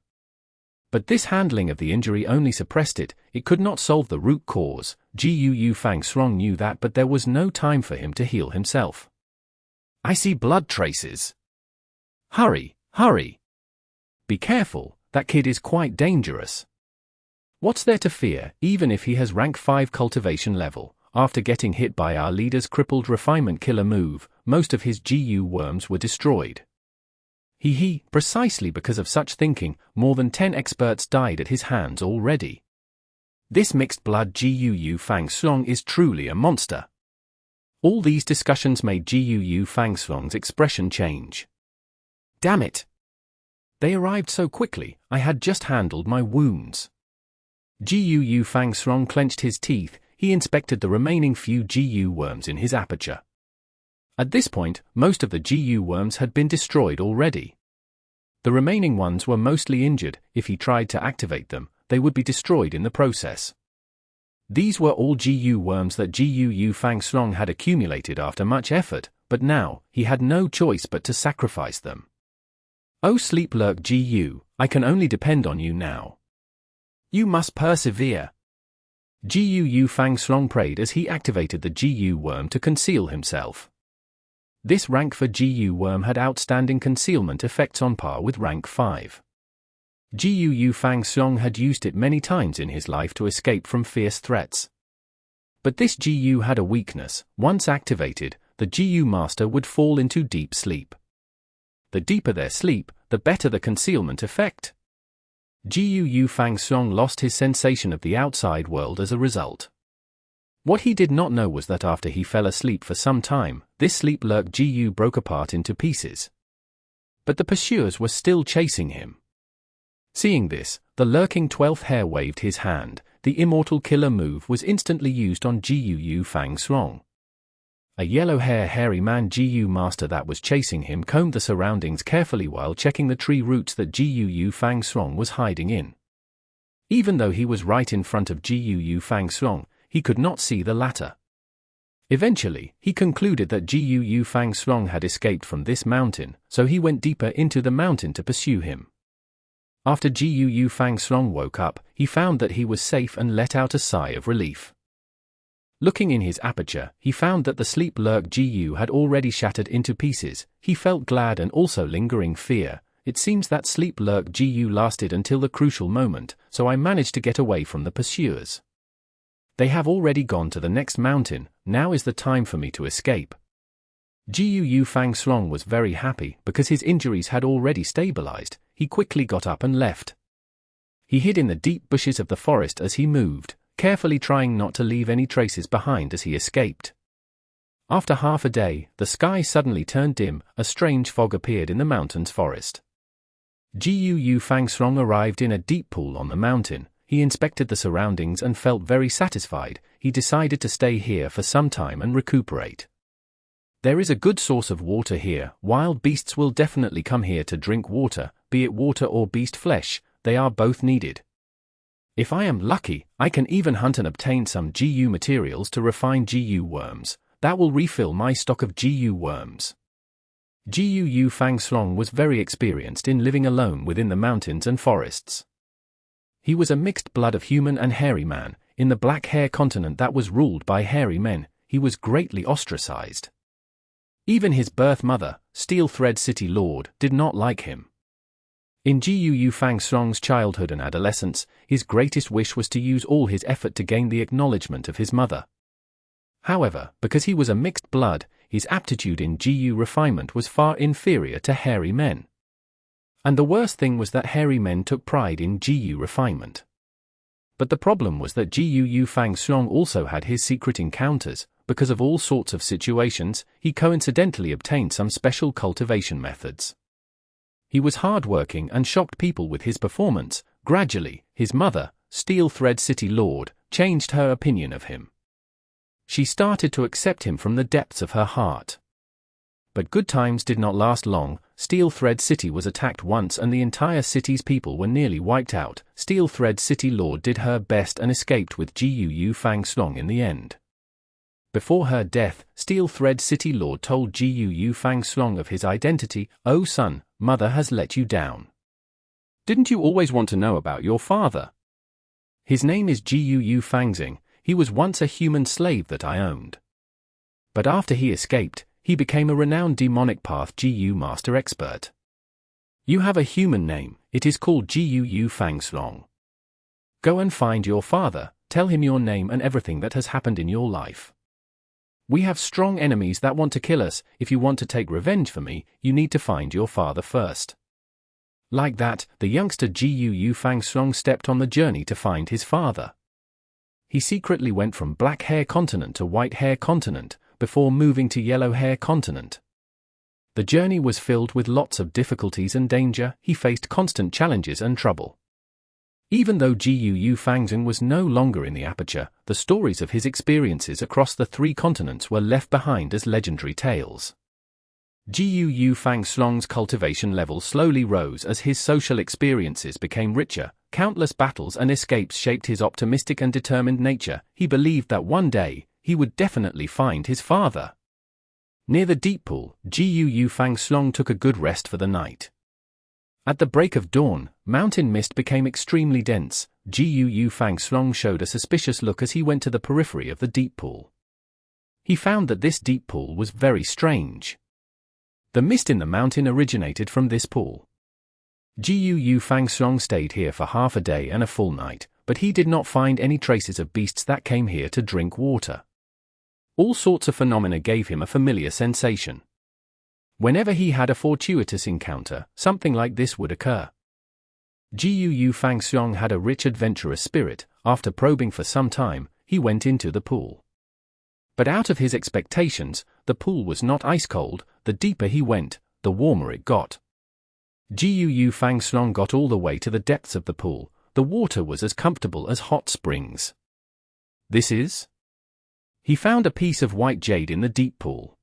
But this handling of the injury only suppressed it. It could not solve the root cause. GU Fang Srong knew that, but there was no time for him to heal himself. I see blood traces. Hurry, hurry. Be careful, that kid is quite dangerous. What's there to fear, even if he has rank 5 cultivation level? After getting hit by our leader's crippled refinement killer move, most of his GU worms were destroyed. Precisely because of such thinking, more than 10 experts died at his hands already. This mixed blood GU Fang Srong is truly a monster. All these discussions made GU Fang Srong's expression change. Damn it! They arrived so quickly, I had just handled my wounds. GU Fang Srong clenched his teeth. He inspected the remaining few GU worms in his aperture. At this point, most of the GU worms had been destroyed already. The remaining ones were mostly injured. If he tried to activate them, they would be destroyed in the process. These were all GU worms that GU Fang Srong had accumulated after much effort, but now, he had no choice but to sacrifice them. Oh Sleep Lurk GU, I can only depend on you now. You must persevere. GU Fang Srong prayed as he activated the GU worm to conceal himself. This rank for GU worm had outstanding concealment effects on par with rank 5. Gu Fang Xiang had used it many times in his life to escape from fierce threats. But this Gu had a weakness. Once activated, the Gu master would fall into deep sleep. The deeper their sleep, the better the concealment effect. Gu Fang Xiang lost his sensation of the outside world as a result. What he did not know was that after he fell asleep for some time, this sleep-lurk Gu broke apart into pieces. But the pursuers were still chasing him. Seeing this, the lurking 12th hair waved his hand. The Immortal killer move was instantly used on Gu Fang Xiang. A yellow-hair hairy man Gu master that was chasing him combed the surroundings carefully while checking the tree roots that Gu Fang Xiang was hiding in. Even though he was right in front of Gu Fang Xiang, he could not see the latter. Eventually, he concluded that Gu Fang Xiang had escaped from this mountain, so he went deeper into the mountain to pursue him. After Gu Fang Xiang woke up, he found that he was safe and let out a sigh of relief. Looking in his aperture, he found that the sleep-lurk Gu had already shattered into pieces. He felt glad and also lingering fear. It seems that sleep-lurk Gu lasted until the crucial moment, so I managed to get away from the pursuers. They have already gone to the next mountain. Now is the time for me to escape. Gu Fang Xiang was very happy because his injuries had already stabilized. He quickly got up and left. He hid in the deep bushes of the forest as he moved, carefully trying not to leave any traces behind as he escaped. After half a day, the sky suddenly turned dim. A strange fog appeared in the mountain's forest. Gu Fang Xiang arrived in a deep pool on the mountain. He inspected the surroundings and felt very satisfied. He decided to stay here for some time and recuperate. There is a good source of water here. Wild beasts will definitely come here to drink water, be it water or beast flesh. They are both needed. If I am lucky, I can even hunt and obtain some Gu materials to refine Gu worms. That will refill my stock of Gu worms. Gu Fang Xiang was very experienced in living alone within the mountains and forests. He was a mixed blood of human and hairy man. In the black hair continent that was ruled by hairy men, he was greatly ostracized. Even his birth mother, Steel Thread City Lord, did not like him. In Gu Fang Xiang's childhood and adolescence, his greatest wish was to use all his effort to gain the acknowledgement of his mother. However, because he was a mixed blood, his aptitude in Gu refinement was far inferior to hairy men. And the worst thing was that hairy men took pride in Gu refinement. But the problem was that Gu Fang Xiang also had his secret encounters. Because of all sorts of situations, he coincidentally obtained some special cultivation methods. He was hardworking and shocked people with his performance. Gradually, his mother, Steel Thread City Lord, changed her opinion of him. She started to accept him from the depths of her heart. But good times did not last long. Steel Thread City was attacked once and the entire city's people were nearly wiped out. Steel Thread City Lord did her best and escaped with Gu Fang Xiang in the end. Before her death, Steel Thread City Lord told Gu Fang Xiang of his identity. "Oh son, mother has let you down. Didn't you always want to know about your father? His name is Gu Fang Xiang. He was once a human slave that I owned. But after he escaped, he became a renowned demonic path Gu master expert. You have a human name. It is called Gu Fang Xiang. Go and find your father, tell him your name and everything that has happened in your life. We have strong enemies that want to kill us. If you want to take revenge for me, you need to find your father first." Like that, the youngster Gu Fang Xiang stepped on the journey to find his father. He secretly went from black hair continent to white hair continent, before moving to yellow hair continent. The journey was filled with lots of difficulties and danger. He faced constant challenges and trouble. Even though Gu Fang Xiang was no longer in the aperture, the stories of his experiences across the 3 continents were left behind as legendary tales. Gu Fang Xiang's cultivation level slowly rose as his social experiences became richer. Countless battles and escapes shaped his optimistic and determined nature. He believed that one day, he would definitely find his father. Near the deep pool, Gu Fang Xiang took a good rest for the night. At the break of dawn, mountain mist became extremely dense. Gu Fang Xiang showed a suspicious look as he went to the periphery of the deep pool. He found that this deep pool was very strange. The mist in the mountain originated from this pool. Gu Fang Xiang stayed here for half a day and a full night, but he did not find any traces of beasts that came here to drink water. All sorts of phenomena gave him a familiar sensation. Whenever he had a fortuitous encounter, something like this would occur. Gu Fang Xiang had a rich adventurous spirit. After probing for some time, he went into the pool. But out of his expectations, the pool was not ice cold. The deeper he went, the warmer it got. Gu Fang Xiang got all the way to the depths of the pool. The water was as comfortable as hot springs. This is? He found a piece of white jade in the deep pool.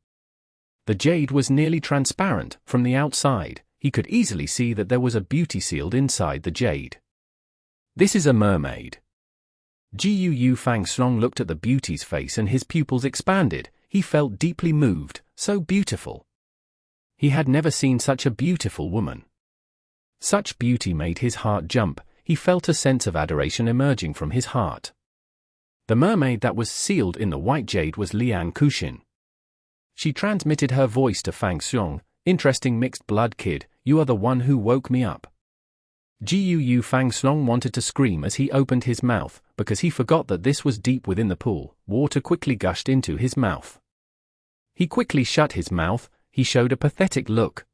The jade was nearly transparent. From the outside, he could easily see that there was a beauty sealed inside the jade. This is a mermaid. Gu Fang Xiang looked at the beauty's face and his pupils expanded. He felt deeply moved, so beautiful. He had never seen such a beautiful woman. Such beauty made his heart jump. He felt a sense of adoration emerging from his heart. The mermaid that was sealed in the white jade was Lian Kuxin. She transmitted her voice to Fang Xiang. Interesting mixed blood kid, you are the one who woke me up. Gu Fang Xiang wanted to scream as he opened his mouth, because he forgot that this was deep within the pool. Water quickly gushed into his mouth. He quickly shut his mouth. He showed a pathetic look.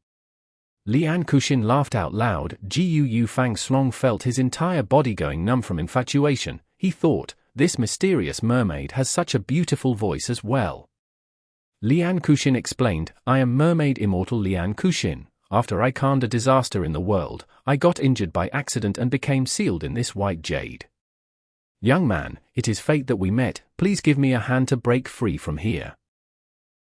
Lian Kuxin laughed out loud. Gu Fang Xiang felt his entire body going numb from infatuation. He thought, this mysterious mermaid has such a beautiful voice as well. Lian Kuxin explained, I am mermaid Immortal Lian Kuxin. After I calmed a disaster in the world, I got injured by accident and became sealed in this white jade. Young man, it is fate that we met. Please give me a hand to break free from here.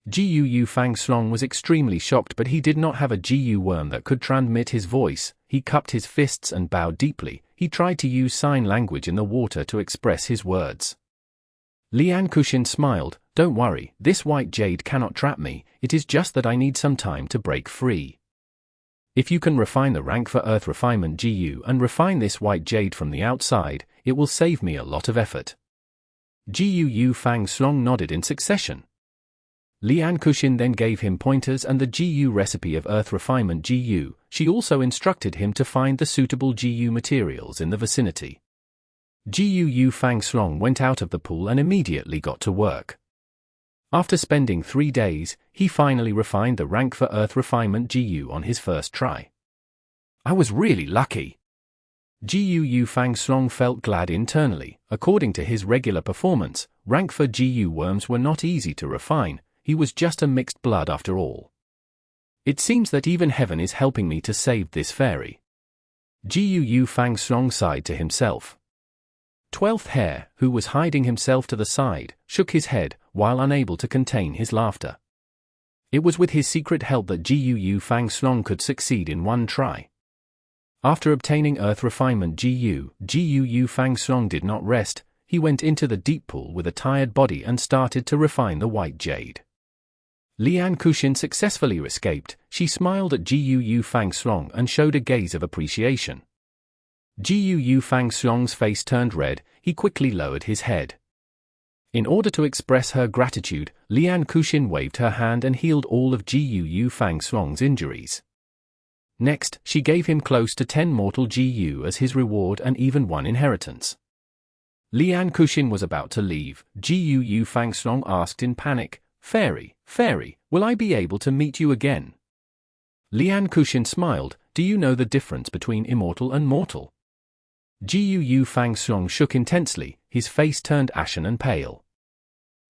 Gu Fang Xiang was extremely shocked, but he did not have a Gu worm that could transmit his voice. He cupped his fists and bowed deeply. He tried to use sign language in the water to express his words. Lian Kuxin smiled, don't worry, this white jade cannot trap me. It is just that I need some time to break free. If you can refine the rank for Earth Refinement Gu and refine this white jade from the outside, it will save me a lot of effort. Gu Fang Xiang nodded in succession. Lian Kuxin then gave him pointers and the Gu recipe of Earth Refinement Gu. She also instructed him to find the suitable Gu materials in the vicinity. Gu Fang Xiang went out of the pool and immediately got to work. After spending 3 days, he finally refined the rank for Earth Refinement Gu on his first try. I was really lucky. Gu Fang Xiang felt glad internally. According to his regular performance, rank for Gu worms were not easy to refine. He was just a mixed blood after all. It seems that even heaven is helping me to save this fairy. Gu Fang Xiang sighed to himself. 12th Hare, who was hiding himself to the side, shook his head, while unable to contain his laughter. It was with his secret help that Gu Fang Xiang could succeed in one try. After obtaining Earth Refinement Gu Fang Xiang did not rest. He went into the deep pool with a tired body and started to refine the white jade. Lian Kuxin successfully escaped. She smiled at Gu Fang Xiang and showed a gaze of appreciation. Gu Fang Xiang's face turned red. He quickly lowered his head. In order to express her gratitude, Lian Kuxin waved her hand and healed all of Gu Fang Xiang's injuries. Next, she gave him close to 10 mortal Gu as his reward and even 1 inheritance. Lian Kuxin was about to leave. Gu Fang Xiang asked in panic, Fairy, will I be able to meet you again? Lian Kuxin smiled, do you know the difference between immortal and mortal? Gu Fang Xiang shook intensely, his face turned ashen and pale.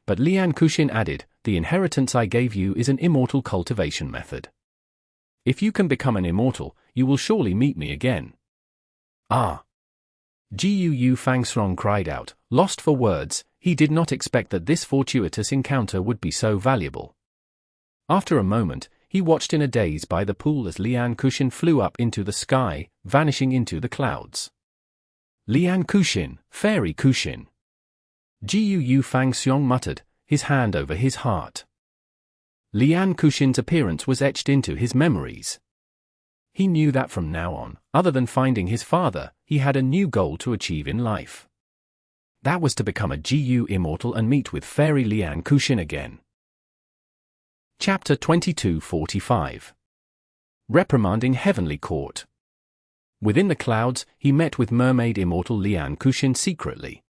But Lian Kuxin added, the inheritance I gave you is an immortal cultivation method. If you can become an immortal, you will surely meet me again. Ah! Gu Fang Xiang cried out, lost for words. He did not expect that this fortuitous encounter would be so valuable. After a moment, he watched in a daze by the pool as Lian Kuxin flew up into the sky, vanishing into the clouds. Lian Kuxin, Fairy Kuxin. Gu Fang Xiang muttered, his hand over his heart. Lian Kuxin's appearance was etched into his memories. He knew that from now on, other than finding his father, he had a new goal to achieve in life. That was to become a Gu Immortal and meet with Fairy Lian Kuxin again. Chapter 2245. Reprimanding Heavenly Court. Within the clouds, he met with mermaid immortal Lian Kushin secretly.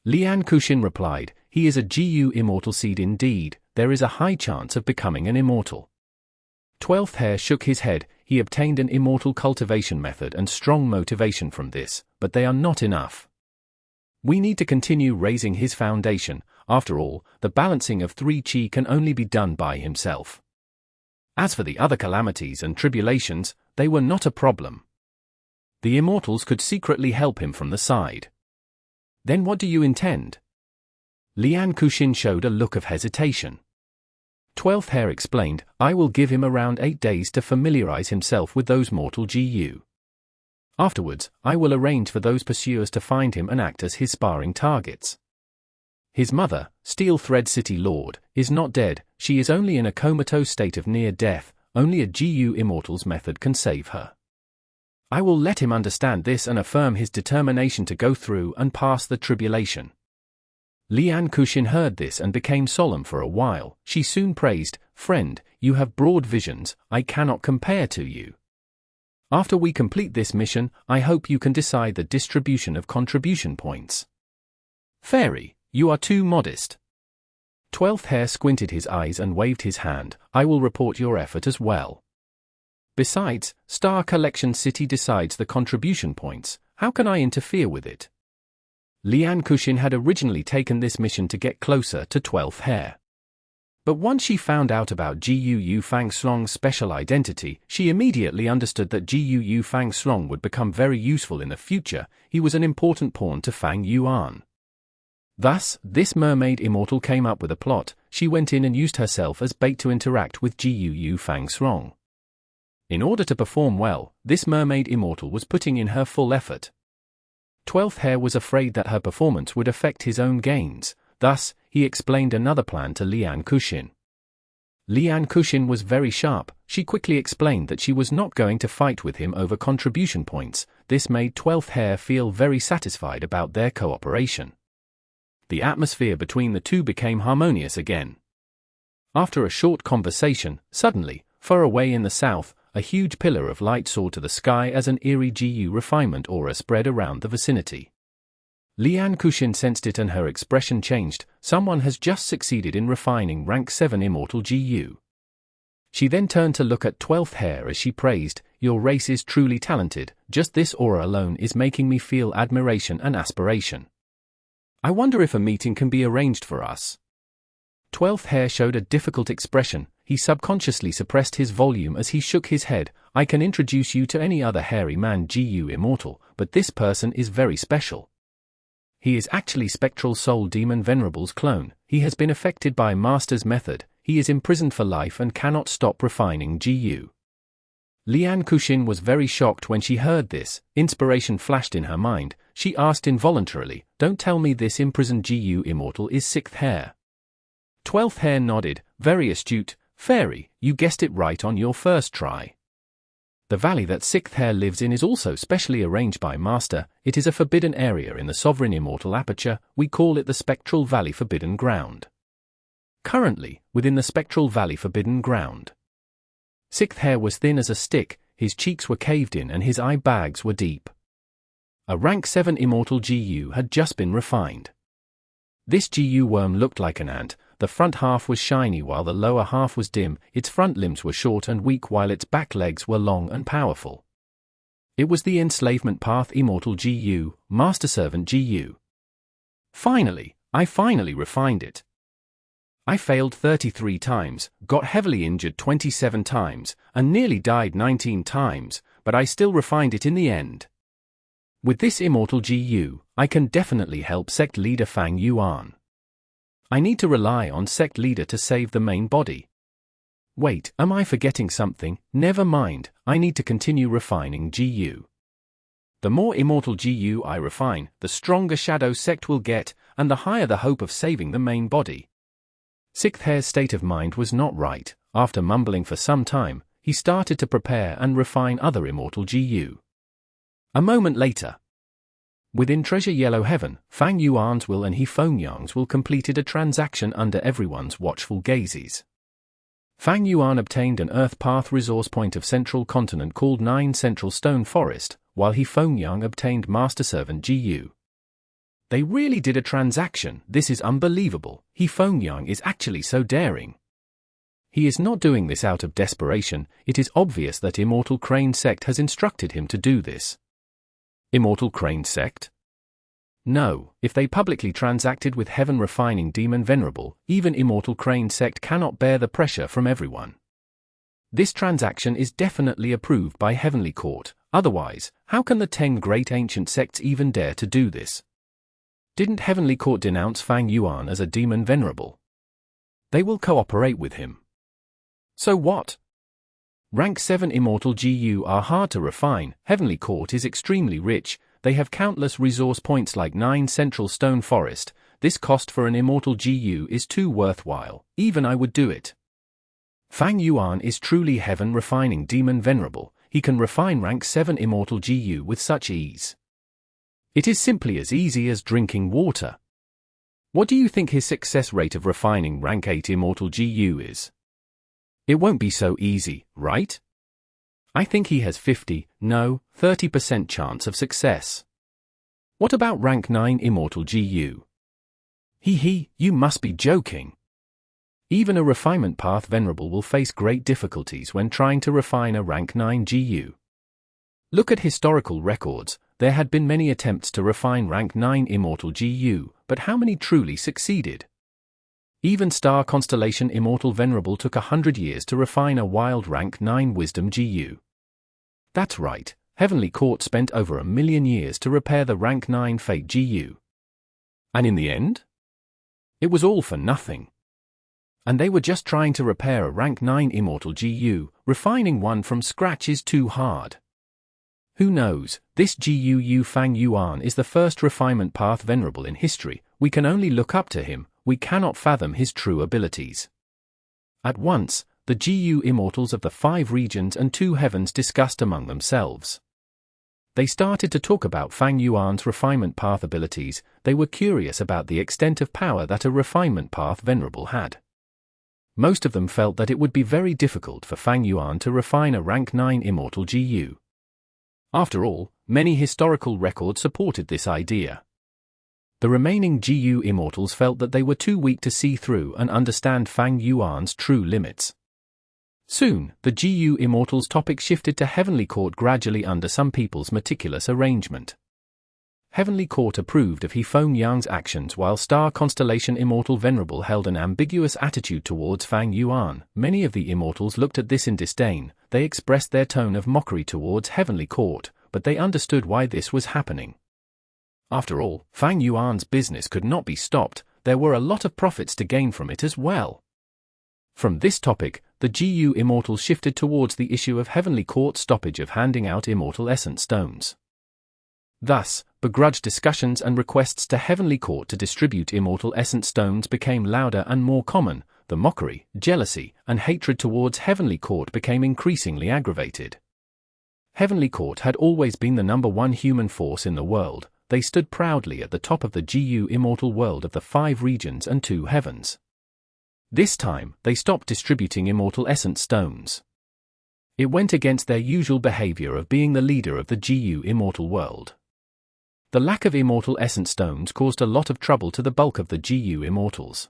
Lian Kushin replied, "He is a GU immortal seed indeed, there is a high chance of becoming an immortal." 12th Hair shook his head. He obtained an immortal cultivation method and strong motivation from this, but they are not enough. We need to continue raising his foundation. After all, the balancing of 3 chi can only be done by himself. As for the other calamities and tribulations, they were not a problem. The immortals could secretly help him from the side. Then what do you intend? Lian Kushin showed a look of hesitation. 12th Hair explained, I will give him around 8 days to familiarize himself with those mortal GU. Afterwards, I will arrange for those pursuers to find him and act as his sparring targets. His mother, Steel Thread City Lord, is not dead, she is only in a comatose state of near death, only a GU Immortal's method can save her. I will let him understand this and affirm his determination to go through and pass the tribulation. Lian Kushin heard this and became solemn for a while. She soon praised, "Friend, you have broad visions, I cannot compare to you. After we complete this mission, I hope you can decide the distribution of contribution points." "Fairy, you are too modest." 12th Hair squinted his eyes and waved his hand, "I will report your effort as well. Besides, Star Collection City decides the contribution points, how can I interfere with it?" Lian Kushin had originally taken this mission to get closer to 12th Hair. But once she found out about GU Fang Slong's special identity, she immediately understood that GU Fang Slong would become very useful in the future. He was an important pawn to Fang Yuan. Thus, this mermaid immortal came up with a plot. She went in and used herself as bait to interact with GU Fang Slong. In order to perform well, this mermaid immortal was putting in her full effort. 12th Hair was afraid that her performance would affect his own gains, thus, he explained another plan to Lian Kushin. Lian Kushin was very sharp. She quickly explained that she was not going to fight with him over contribution points. This made 12th Hair feel very satisfied about their cooperation. The atmosphere between the two became harmonious again. After a short conversation, suddenly, far away in the south, a huge pillar of light soared to the sky as an eerie GU refinement aura spread around the vicinity. Lian Kushin sensed it and her expression changed. Someone has just succeeded in refining rank 7 immortal GU. She then turned to look at 12th Hair as she praised, "Your race is truly talented, just this aura alone is making me feel admiration and aspiration. I wonder if a meeting can be arranged for us." 12th Hair showed a difficult expression. He subconsciously suppressed his volume as he shook his head. "I can introduce you to any other hairy man GU immortal, but this person is very special. He is actually Spectral Soul Demon Venerable's clone. He has been affected by Master's method. He is imprisoned for life and cannot stop refining GU." Lian Kushin was very shocked when she heard this. Inspiration flashed in her mind. She asked involuntarily, "Don't tell me this imprisoned GU immortal is 6th Hair." 12th Hair nodded, "Very astute, Fairy, you guessed it right on your first try. The valley that 6th Hair lives in is also specially arranged by Master. It is a forbidden area in the Sovereign Immortal Aperture. We call it the Spectral Valley Forbidden Ground. Currently, within the Spectral Valley Forbidden Ground, 6th Hair was thin as a stick, his cheeks were caved in and his eye bags were deep. A rank 7 immortal GU had just been refined. This GU worm looked like an ant. The front half was shiny while the lower half was dim, its front limbs were short and weak while its back legs were long and powerful. It was the Enslavement Path Immortal GU, Master Servant GU. I finally refined it. I failed 33 times, got heavily injured 27 times, and nearly died 19 times, but I still refined it in the end. With this Immortal GU, I can definitely help Sect Leader Fang Yuan. I need to rely on Sect Leader to save the main body. Wait, am I forgetting something? Never mind, I need to continue refining GU. The more Immortal GU I refine, the stronger Shadow Sect will get, and the higher the hope of saving the main body." 6th Hair's state of mind was not right. After mumbling for some time, he started to prepare and refine other Immortal GU. A moment later, within Treasure Yellow Heaven, Fang Yuan's will and He Fengyang's will completed a transaction under everyone's watchful gazes. Fang Yuan obtained an Earth Path resource point of Central Continent called 9 Central Stone Forest, while Feng Yang obtained Master Servant GU. They really did a transaction. This is unbelievable. Feng Yang is actually so daring. He is not doing this out of desperation. It is obvious that Immortal Crane Sect has instructed him to do this. Immortal Crane Sect? No, if they publicly transacted with Heaven Refining Demon Venerable, even Immortal Crane Sect cannot bear the pressure from everyone. This transaction is definitely approved by Heavenly Court, otherwise, how can the 10 great ancient sects even dare to do this? Didn't Heavenly Court denounce Fang Yuan as a demon venerable? They will cooperate with him. So what? Rank 7 Immortal GU are hard to refine. Heavenly Court is extremely rich. They have countless resource points like 9 Central Stone Forest. This cost for an Immortal GU is too worthwhile. Even I would do it. Fang Yuan is truly Heaven Refining Demon Venerable. He can refine rank 7 Immortal GU with such ease. It is simply as easy as drinking water. What do you think his success rate of refining rank 8 Immortal GU is? It won't be so easy, right? I think he has 30% chance of success. What about rank 9 Immortal GU? You must be joking. Even a refinement path venerable will face great difficulties when trying to refine a rank 9 GU. Look at historical records. There had been many attempts to refine rank 9 Immortal GU, but how many truly succeeded? Even Star Constellation Immortal Venerable took 100 years to refine a wild rank 9 Wisdom GU. That's right, Heavenly Court spent over 1,000,000 years to repair the rank 9 Fate GU. And in the end? It was all for nothing. And they were just trying to repair a rank 9 Immortal GU, refining one from scratch is too hard. Who knows, this GU Fang Yuan is the first refinement path venerable in history. We can only look up to him, we cannot fathom his true abilities. At once, the GU Immortals of the 5 regions and 2 heavens discussed among themselves. They started to talk about Fang Yuan's refinement path abilities. They were curious about the extent of power that a refinement path venerable had. Most of them felt that it would be very difficult for Fang Yuan to refine a rank 9 Immortal GU. After all, many historical records supported this idea. The remaining GU Immortals felt that they were too weak to see through and understand Fang Yuan's true limits. Soon, the GU Immortals' topic shifted to Heavenly Court gradually under some people's meticulous arrangement. Heavenly Court approved of Feng Yang's actions while Star Constellation Immortal Venerable held an ambiguous attitude towards Fang Yuan. Many of the Immortals looked at this in disdain. They expressed their tone of mockery towards Heavenly Court, but they understood why this was happening. After all, Fang Yuan's business could not be stopped. There were a lot of profits to gain from it as well. From this topic, the GU Immortals shifted towards the issue of Heavenly Court's stoppage of handing out Immortal Essence Stones. Thus, begrudged discussions and requests to Heavenly Court to distribute Immortal Essence Stones became louder and more common. The mockery, jealousy, and hatred towards Heavenly Court became increasingly aggravated. Heavenly Court had always been the #1 human force in the world. They stood proudly at the top of the GU Immortal world of the 5 regions and 2 heavens. This time, they stopped distributing Immortal Essence Stones. It went against their usual behavior of being the leader of the GU Immortal world. The lack of Immortal Essence Stones caused a lot of trouble to the bulk of the GU Immortals.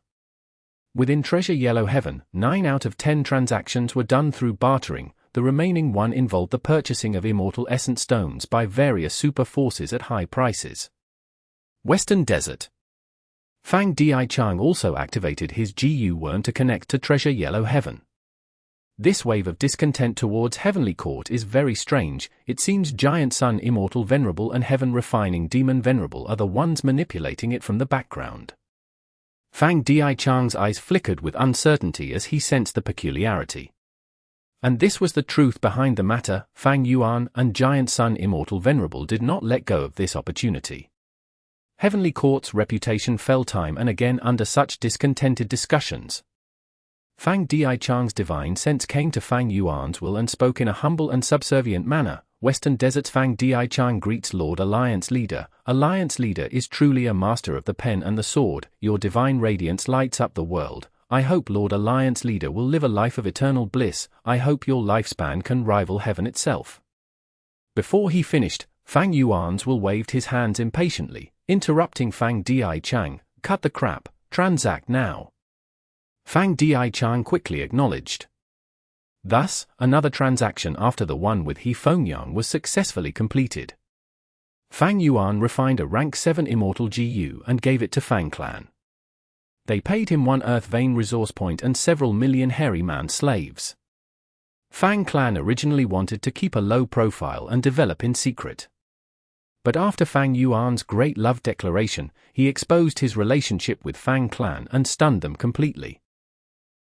Within Treasure Yellow Heaven, 9 out of 10 transactions were done through bartering. The remaining one involved the purchasing of Immortal Essence Stones by various super forces at high prices. Western Desert. Fang Dichang also activated his GU Yuan to connect to Treasure Yellow Heaven. This wave of discontent towards Heavenly Court is very strange. It seems Giant Sun Immortal Venerable and Heaven Refining Demon Venerable are the ones manipulating it from the background. Fang Dichang's eyes flickered with uncertainty as he sensed the peculiarity. And this was the truth behind the matter. Fang Yuan and Giant Sun Immortal Venerable did not let go of this opportunity. Heavenly Court's reputation fell time and again under such discontented discussions. Fang Dichang's divine sense came to Fang Yuan's will and spoke in a humble and subservient manner. Western Desert's Fang Dichang greets Lord Alliance Leader. Alliance Leader is truly a master of the pen and the sword. Your divine radiance lights up the world. I hope Lord Alliance Leader will live a life of eternal bliss. I hope your lifespan can rival heaven itself. Before he finished, Fang Yuan's will waved his hands impatiently, interrupting Fang Dichang. Cut the crap, transact now. Fang Dichang quickly acknowledged. Thus, another transaction after the one with He Fengyang was successfully completed. Fang Yuan refined a rank 7 Immortal GU and gave it to Fang Clan. They paid him 1 Earth Vein resource point and several million hairy man slaves. Fang Clan originally wanted to keep a low profile and develop in secret. But after Fang Yuan's great love declaration, he exposed his relationship with Fang Clan and stunned them completely.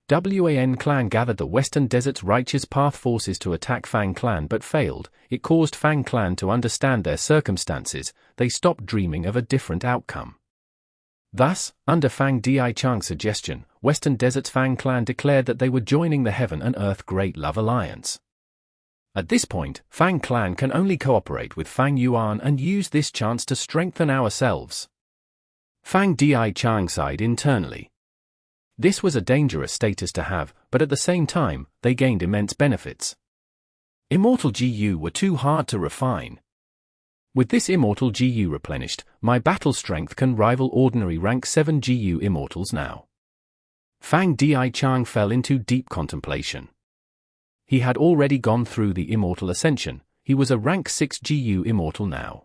Yuan Clan gathered the Western Desert's Righteous Path forces to attack Fang Clan but failed. It caused Fang Clan to understand their circumstances. They stopped dreaming of a different outcome. Thus, under Fang Dichang's suggestion, Western Desert's Fang Clan declared that they were joining the Heaven and Earth Great Love Alliance. At this point, Fang Clan can only cooperate with Fang Yuan and use this chance to strengthen ourselves. Fang Dichang sighed internally. This was a dangerous status to have, but at the same time, they gained immense benefits. Immortal GU were too hard to refine. With this Immortal GU replenished, my battle strength can rival ordinary rank 7 GU Immortals now. Fang Dichang fell into deep contemplation. He had already gone through the Immortal Ascension. He was a rank 6 GU Immortal now.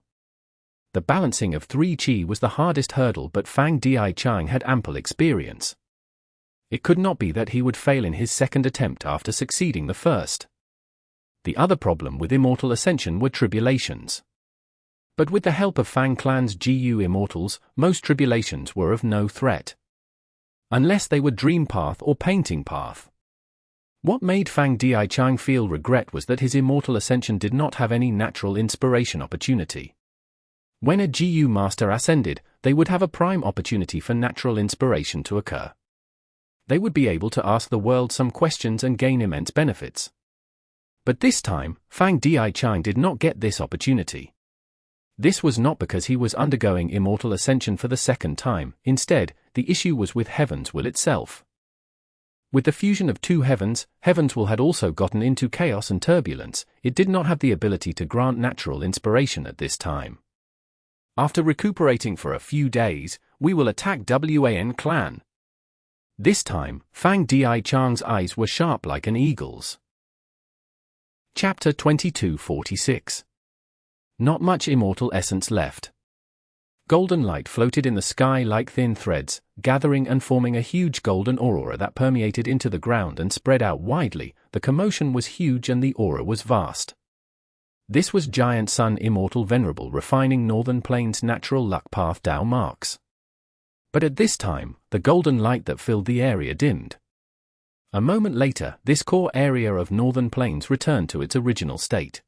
The balancing of 3 Qi was the hardest hurdle, but Fang Dichang had ample experience. It could not be that he would fail in his second attempt after succeeding the first. The other problem with Immortal Ascension were tribulations. But with the help of Fang Clan's GU Immortals, most tribulations were of no threat. Unless they were Dream Path or Painting Path. What made Fang Dichang feel regret was that his Immortal Ascension did not have any natural inspiration opportunity. When a GU Master ascended, they would have a prime opportunity for natural inspiration to occur. They would be able to ask the world some questions and gain immense benefits. But this time, Fang Dichang did not get this opportunity. This was not because he was undergoing Immortal Ascension for the second time. Instead, the issue was with Heaven's will itself. With the fusion of 2 heavens, Heaven's will had also gotten into chaos and turbulence. It did not have the ability to grant natural inspiration at this time. After recuperating for a few days, we will attack Yuan Clan. This time, Fang Dichang's eyes were sharp like an eagle's. Chapter 2246. Not much immortal essence left. Golden light floated in the sky like thin threads, gathering and forming a huge golden aurora that permeated into the ground and spread out widely. The commotion was huge and the aura was vast. This was Giant Sun Immortal Venerable refining Northern Plains' natural luck path Dao marks. But at this time, the golden light that filled the area dimmed. A moment later, this core area of Northern Plains returned to its original state.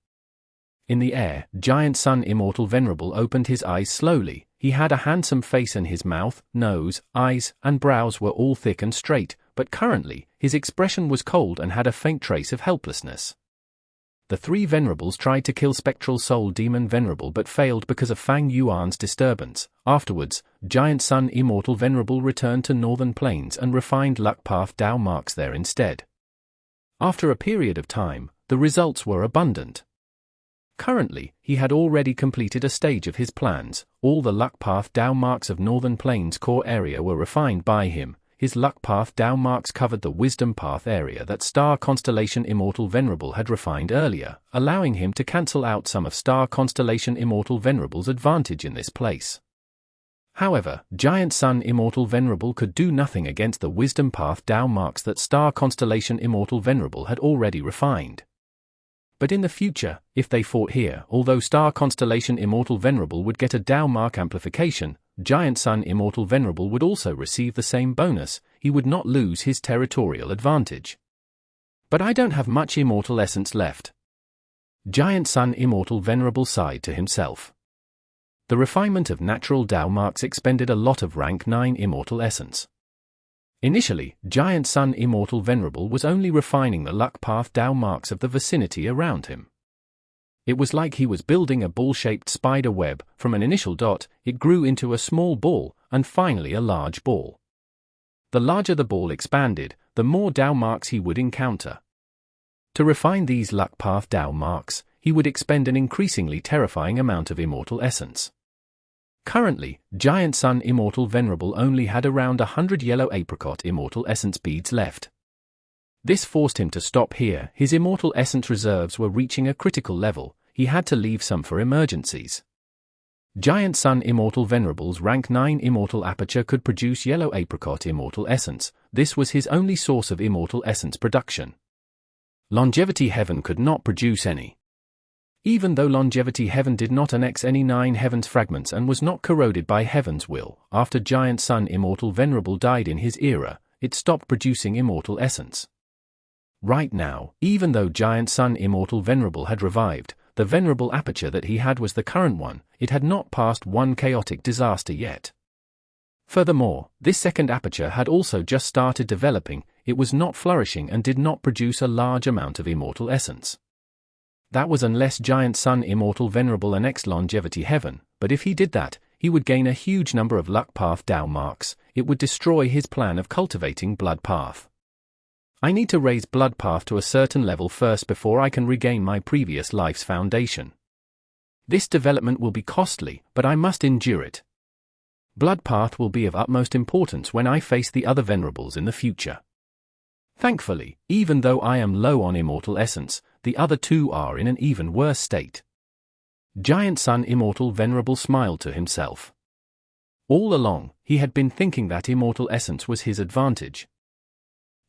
In the air, Giant Sun Immortal Venerable opened his eyes slowly. He had a handsome face and his mouth, nose, eyes, and brows were all thick and straight, but currently, his expression was cold and had a faint trace of helplessness. The 3 Venerables tried to kill Spectral Soul Demon Venerable but failed because of Fang Yuan's disturbance. Afterwards, Giant Sun Immortal Venerable returned to Northern Plains and refined Luck Path Dao marks there instead. After a period of time, the results were abundant. Currently, he had already completed a stage of his plans. All the Luck Path Dao marks of Northern Plains core area were refined by him. His Luck Path Dao marks covered the Wisdom Path area that Star Constellation Immortal Venerable had refined earlier, allowing him to cancel out some of Star Constellation Immortal Venerable's advantage in this place. However, Giant Sun Immortal Venerable could do nothing against the Wisdom Path Dao marks that Star Constellation Immortal Venerable had already refined. But in the future, if they fought here, although Star Constellation Immortal Venerable would get a Dao mark amplification, Giant Sun Immortal Venerable would also receive the same bonus. He would not lose his territorial advantage. But I don't have much immortal essence left. Giant Sun Immortal Venerable sighed to himself. The refinement of natural Dao marks expended a lot of rank 9 immortal essence. Initially, Giant Sun Immortal Venerable was only refining the Luck Path Dao marks of the vicinity around him. It was like he was building a ball-shaped spider web. From an initial dot, it grew into a small ball, and finally a large ball. The larger the ball expanded, the more Dao marks he would encounter. To refine these Luck Path Dao marks, he would expend an increasingly terrifying amount of immortal essence. Currently, Giant Sun Immortal Venerable only had around 100 yellow apricot immortal essence beads left. This forced him to stop here. His immortal essence reserves were reaching a critical level. He had to leave some for emergencies. Giant Sun Immortal Venerable's rank 9 immortal aperture could produce yellow apricot immortal essence. This was his only source of immortal essence production. Longevity Heaven could not produce any. Even though Longevity Heaven did not annex any 9 Heaven's fragments and was not corroded by Heaven's will, after Giant Sun Immortal Venerable died in his era, it stopped producing immortal essence. Right now, even though Giant Sun Immortal Venerable had revived, the venerable aperture that he had was the current one. It had not passed one chaotic disaster yet. Furthermore, this second aperture had also just started developing. It was not flourishing and did not produce a large amount of immortal essence. That was unless Giant Sun Immortal Venerable annexed Longevity Heaven, but if he did that, he would gain a huge number of Luck Path Dao marks. It would destroy his plan of cultivating Blood Path. I need to raise Blood Path to a certain level first before I can regain my previous life's foundation. This development will be costly, but I must endure it. Blood Path will be of utmost importance when I face the other Venerables in the future. Thankfully, even though I am low on immortal essence, the other two are in an even worse state. Giant Sun Immortal Venerable smiled to himself. All along, he had been thinking that immortal essence was his advantage.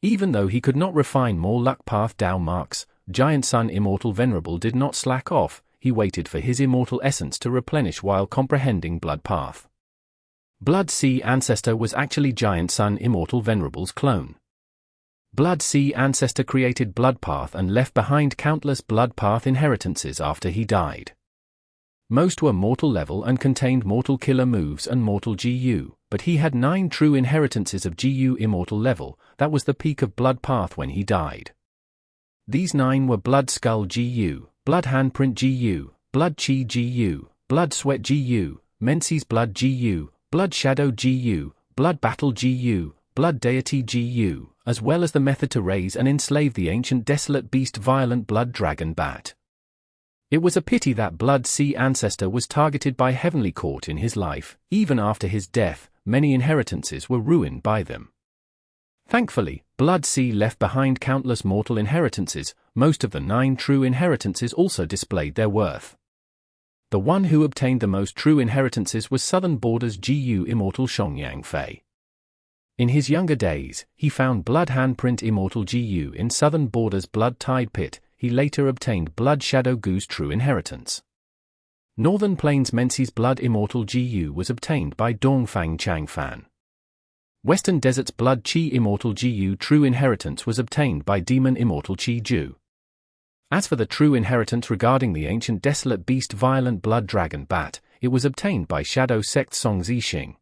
Even though he could not refine more Luck Path Dao marks, Giant Sun Immortal Venerable did not slack off. He waited for his immortal essence to replenish while comprehending Blood Path. Blood Sea Ancestor was actually Giant Sun Immortal Venerable's clone. Blood Sea Ancestor created Blood Path and left behind countless Blood Path inheritances after he died. Most were mortal level and contained mortal killer moves and mortal GU, but he had 9 true inheritances of GU immortal level. That was the peak of Blood Path when he died. These 9 were Blood Skull GU, Blood Handprint GU, Blood Chi GU, Blood Sweat GU, Menzies Blood GU, Blood Shadow GU, Blood Battle GU, Blood Deity GU, as well as the method to raise and enslave the ancient desolate beast Violent Blood Dragon Bat. It was a pity that Blood Sea Ancestor was targeted by Heavenly Court in his life. Even after his death, many inheritances were ruined by them. Thankfully, Blood Sea left behind countless mortal inheritances. Most of the 9 true inheritances also displayed their worth. The one who obtained the most true inheritances was Southern Borders GU Immortal Xiang Fei. In his younger days, he found Blood Handprint Immortal GU in Southern Borders Blood Tide Pit. He later obtained Blood Shadow Gu's true inheritance. Northern Plains Menzies Blood Immortal GU was obtained by Dongfang Changfan. Western Desert's Blood Chi Immortal GU true inheritance was obtained by Demon Immortal Chi Ju. As for the true inheritance regarding the ancient desolate beast Violent Blood Dragon Bat, it was obtained by Shadow Sect Song Zixing.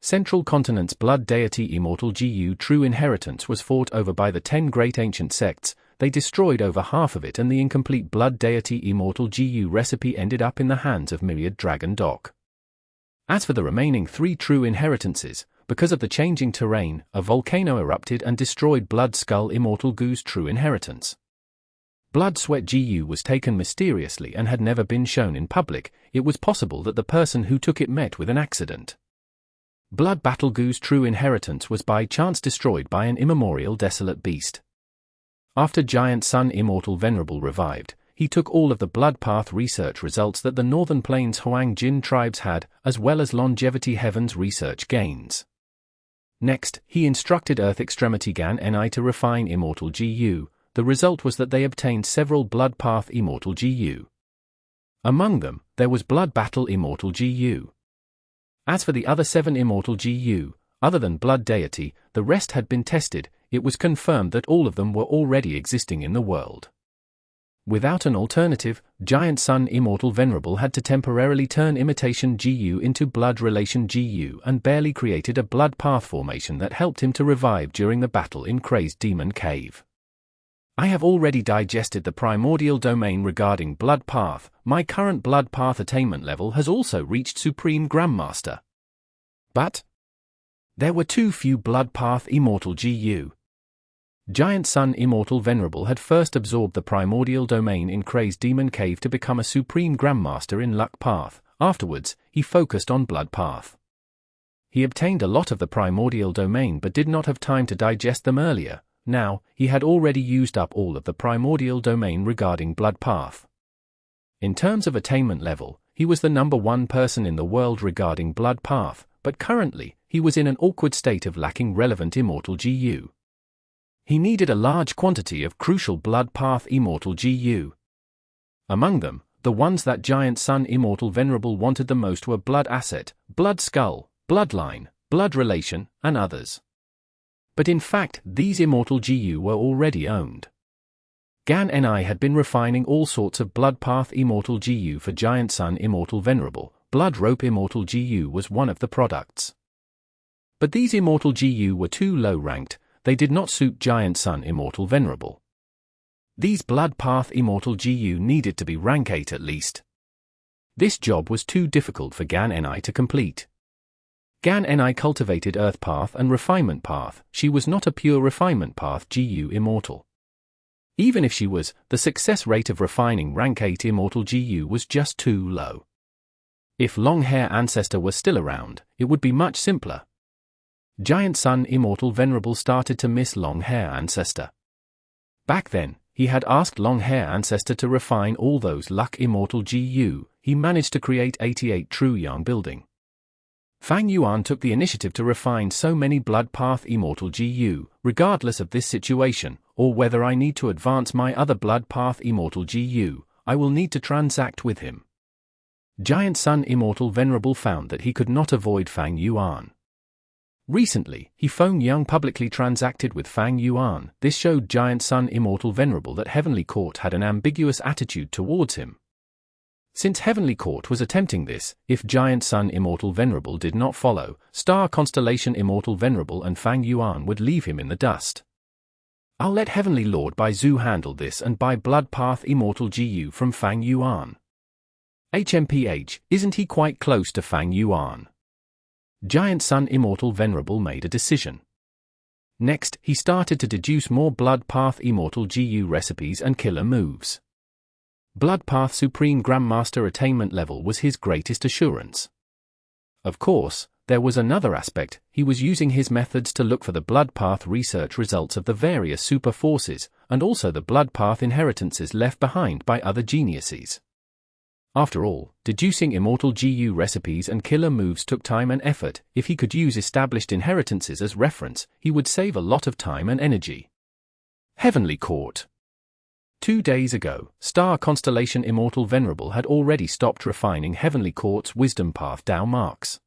Central Continent's Blood Deity Immortal GU true inheritance was fought over by the 10 great ancient sects. They destroyed over half of it, and the incomplete Blood Deity Immortal GU recipe ended up in the hands of Myriad Dragon Doc. As for the remaining 3 true inheritances, because of the changing terrain, a volcano erupted and destroyed Blood Skull Immortal Gu's true inheritance. Blood Sweat GU was taken mysteriously and had never been shown in public. It was possible that the person who took it met with an accident. Blood Battle Gu's true inheritance was by chance destroyed by an immemorial desolate beast. After Giant Sun Immortal Venerable revived, he took all of the Blood Path research results that the Northern Plains Huang Jin tribes had, as well as Longevity Heaven's research gains. Next, he instructed Earth Extremity Gan Ni to refine Immortal GU. The result was that they obtained several Blood Path Immortal GU. Among them, there was Blood Battle Immortal GU. As for the other 7 Immortal GU, other than Blood Deity, the rest had been tested. It was confirmed that all of them were already existing in the world. Without an alternative, Giant Sun Immortal Venerable had to temporarily turn Imitation GU into Blood Relation GU and barely created a Blood Path formation that helped him to revive during the battle in Crazed Demon Cave. I have already digested the primordial domain regarding Blood Path. My current Blood Path attainment level has also reached Supreme Grandmaster. But there were too few Blood Path Immortal GU. Giant Sun Immortal Venerable had first absorbed the primordial domain in Kray's Demon Cave to become a supreme Grandmaster in Luck Path. Afterwards, he focused on Blood Path. He obtained a lot of the primordial domain but did not have time to digest them earlier. Now, he had already used up all of the primordial domain regarding Blood Path. In terms of attainment level, he was the #1 person in the world regarding Blood Path, but currently, he was in an awkward state of lacking relevant Immortal GU. He needed a large quantity of crucial Blood Path Immortal GU. Among them, the ones that Giant Sun Immortal Venerable wanted the most were Blood Asset, Blood Skull, Bloodline, Blood Relation, and others. But in fact, these Immortal GU were already owned. Gan Ni had been refining all sorts of Blood Path Immortal GU for Giant Sun Immortal Venerable. Blood Rope Immortal GU was one of the products. But these Immortal GU were too low ranked. They did not suit Giant Sun Immortal Venerable. These Blood Path Immortal GU needed to be rank 8 at least. This job was too difficult for Gan Ni to complete. Gan Ni cultivated Earth Path and Refinement Path. She was not a pure Refinement Path GU Immortal. Even if she was, the success rate of refining rank 8 Immortal GU was just too low. If Long Hair Ancestor were still around, it would be much simpler. Giant Sun Immortal Venerable started to miss Long Hair Ancestor. Back then, he had asked Long Hair Ancestor to refine all those Luck Immortal GU. He managed to create 88 true Yang building. Fang Yuan took the initiative to refine so many Blood Path Immortal GU, regardless of this situation, or whether I need to advance my other Blood Path Immortal GU, I will need to transact with him. Giant Sun Immortal Venerable found that he could not avoid Fang Yuan. Recently, Feng Yang publicly transacted with Fang Yuan. This showed Giant Sun Immortal Venerable that Heavenly Court had an ambiguous attitude towards him. Since Heavenly Court was attempting this, if Giant Sun Immortal Venerable did not follow, Star Constellation Immortal Venerable and Fang Yuan would leave him in the dust. I'll let Heavenly Lord Bai Zhu handle this and buy Blood Path Immortal GU from Fang Yuan. HMPH, isn't he quite close to Fang Yuan? Giant Sun Immortal Venerable made a decision. Next, he started to deduce more Blood Path Immortal GU recipes and killer moves. Blood Path Supreme Grandmaster attainment level was his greatest assurance. Of course, there was another aspect. He was using his methods to look for the Blood Path research results of the various super forces, and also the Blood Path inheritances left behind by other geniuses. After all, deducing Immortal GU recipes and killer moves took time and effort. If he could use established inheritances as reference, he would save a lot of time and energy. Heavenly Court. 2 days ago, Star Constellation Immortal Venerable had already stopped refining Heavenly Court's Wisdom Path Dao marks.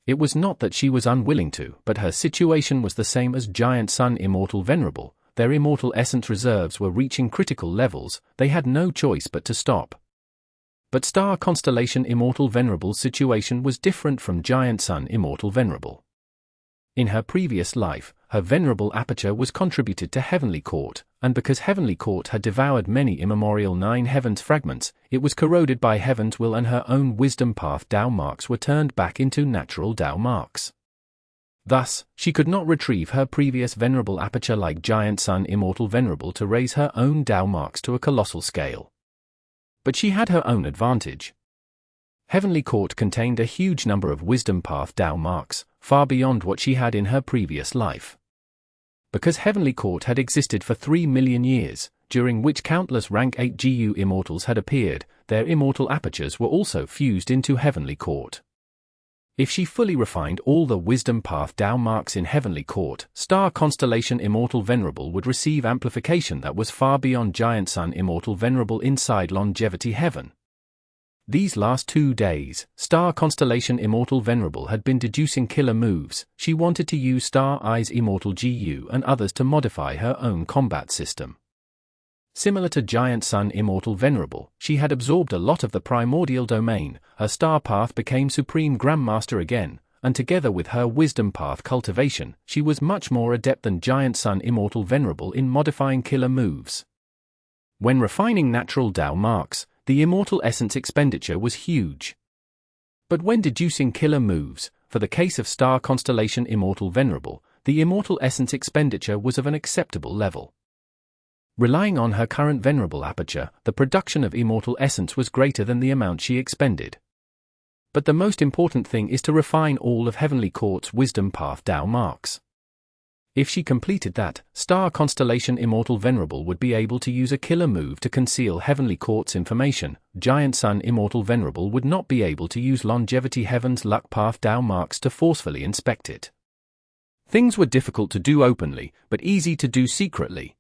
It was not that she was unwilling to, but her situation was the same as Giant Sun Immortal Venerable. Their Immortal Essence reserves were reaching critical levels. They had no choice but to stop. But Star Constellation Immortal Venerable's situation was different from Giant Sun Immortal Venerable. In her previous life, her Venerable aperture was contributed to Heavenly Court, and because Heavenly Court had devoured many immemorial 9 Heavens fragments, it was corroded by Heaven's will and her own Wisdom Path Dao marks were turned back into natural Dao marks. Thus, she could not retrieve her previous Venerable aperture like Giant Sun Immortal Venerable to raise her own Dao marks to a colossal scale. But she had her own advantage. Heavenly Court contained a huge number of Wisdom Path Dao marks, far beyond what she had in her previous life. Because Heavenly Court had existed for 3 million years, during which countless rank 8 GU immortals had appeared, their immortal apertures were also fused into Heavenly Court. If she fully refined all the Wisdom Path Dao marks in Heavenly Court, Star Constellation Immortal Venerable would receive amplification that was far beyond Giant Sun Immortal Venerable inside Longevity Heaven. These last 2 days, Star Constellation Immortal Venerable had been deducing killer moves. She wanted to use Star Eyes Immortal GU and others to modify her own combat system. Similar to Giant Sun Immortal Venerable, she had absorbed a lot of the primordial domain. Her star path became Supreme Grandmaster again, and together with her Wisdom Path cultivation, she was much more adept than Giant Sun Immortal Venerable in modifying killer moves. When refining natural Dao marks, the Immortal Essence expenditure was huge. But when deducing killer moves, for the case of Star Constellation Immortal Venerable, the Immortal Essence expenditure was of an acceptable level. Relying on her current Venerable aperture, the production of Immortal Essence was greater than the amount she expended. But the most important thing is to refine all of Heavenly Court's Wisdom Path Dao marks. If she completed that, Star Constellation Immortal Venerable would be able to use a killer move to conceal Heavenly Court's information. Giant Sun Immortal Venerable would not be able to use Longevity Heaven's Luck Path Dao marks to forcefully inspect it. Things were difficult to do openly, but easy to do secretly.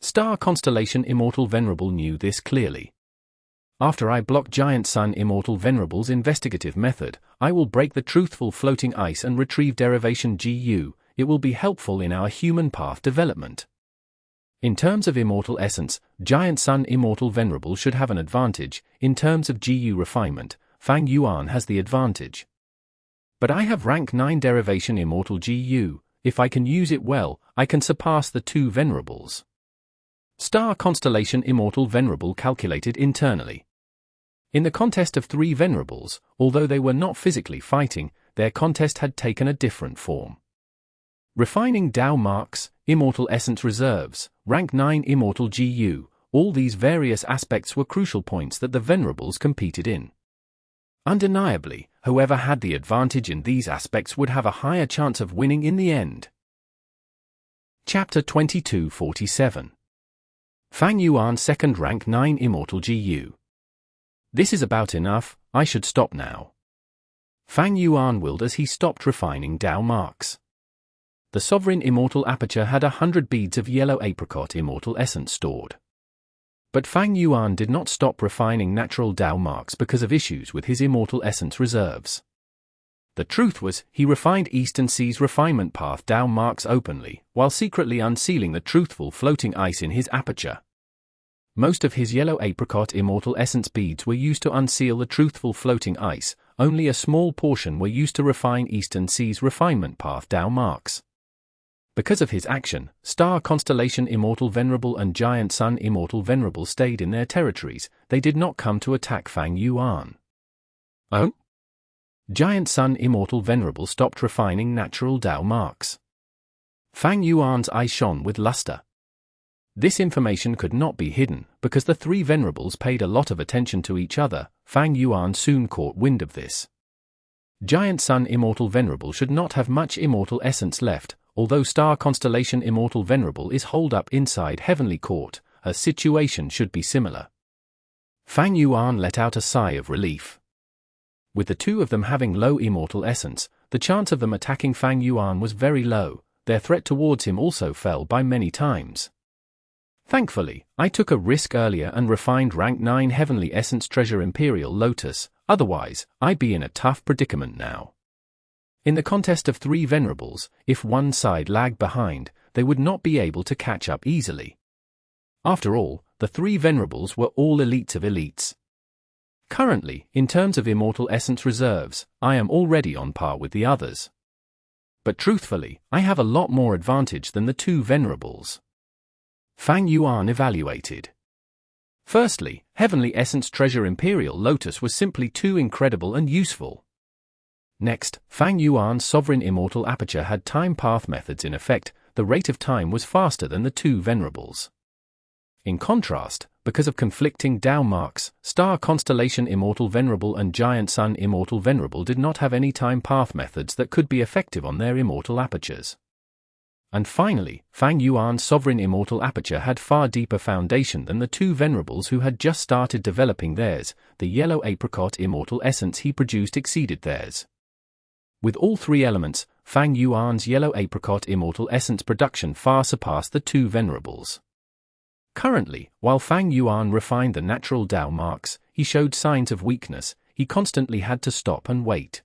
Star Constellation Immortal Venerable knew this clearly. After I block Giant Sun Immortal Venerable's investigative method, I will break the Truthful floating ice and retrieve derivation GU. It will be helpful in our human path development. In terms of Immortal Essence, Giant Sun Immortal Venerable should have an advantage. In terms of GU refinement, Fang Yuan has the advantage. But I have rank 9 derivation Immortal GU. If I can use it well, I can surpass the two Venerables. Star Constellation Immortal Venerable calculated internally. In the contest of 3 Venerables, although they were not physically fighting, their contest had taken a different form. Refining Dao marks, Immortal Essence reserves, rank 9 Immortal GU, all these various aspects were crucial points that the Venerables competed in. Undeniably, whoever had the advantage in these aspects would have a higher chance of winning in the end. Chapter 2247. Fang Yuan second rank 9 Immortal GU. This is about enough, I should stop now. Fang Yuan willed as he stopped refining Dao marks. The Sovereign Immortal Aperture had 100 beads of yellow apricot Immortal Essence stored. But Fang Yuan did not stop refining natural Dao marks because of issues with his Immortal Essence reserves. The truth was, he refined Eastern Sea's Refinement Path Dao marks openly, while secretly unsealing the Truthful floating ice in his aperture. Most of his yellow apricot Immortal Essence beads were used to unseal the Truthful floating ice, only a small portion were used to refine Eastern Sea's Refinement Path Dao marks. Because of his action, Star Constellation Immortal Venerable and Giant Sun Immortal Venerable stayed in their territories. They did not come to attack Fang Yuan. Oh? Giant Sun Immortal Venerable stopped refining natural Dao marks. Fang Yuan's eye shone with luster. This information could not be hidden, because the 3 Venerables paid a lot of attention to each other. Fang Yuan soon caught wind of this. Giant Sun Immortal Venerable should not have much Immortal Essence left. Although Star Constellation Immortal Venerable is holed up inside Heavenly Court, her situation should be similar. Fang Yuan let out a sigh of relief. With the two of them having low Immortal Essence, the chance of them attacking Fang Yuan was very low. Their threat towards him also fell by many times. Thankfully, I took a risk earlier and refined rank 9 Heavenly Essence Treasure Imperial Lotus, otherwise, I'd be in a tough predicament now. In the contest of 3 Venerables, if one side lagged behind, they would not be able to catch up easily. After all, the 3 Venerables were all elites of elites. Currently, in terms of Immortal Essence reserves, I am already on par with the others. But truthfully, I have a lot more advantage than the 2 Venerables. Fang Yuan evaluated. Firstly, Heavenly Essence Treasure Imperial Lotus was simply too incredible and useful. Next, Fang Yuan's Sovereign Immortal Aperture had time path methods in effect. The rate of time was faster than the 2 Venerables. In contrast, because of conflicting Dao marks, Star Constellation Immortal Venerable and Giant Sun Immortal Venerable did not have any time path methods that could be effective on their Immortal Apertures. And finally, Fang Yuan's Sovereign Immortal Aperture had far deeper foundation than the 2 Venerables who had just started developing theirs. The yellow apricot Immortal Essence he produced exceeded theirs. With all 3 elements, Fang Yuan's yellow apricot Immortal Essence production far surpassed the 2 Venerables. Currently, while Fang Yuan refined the natural Dao marks, he showed signs of weakness. He constantly had to stop and wait.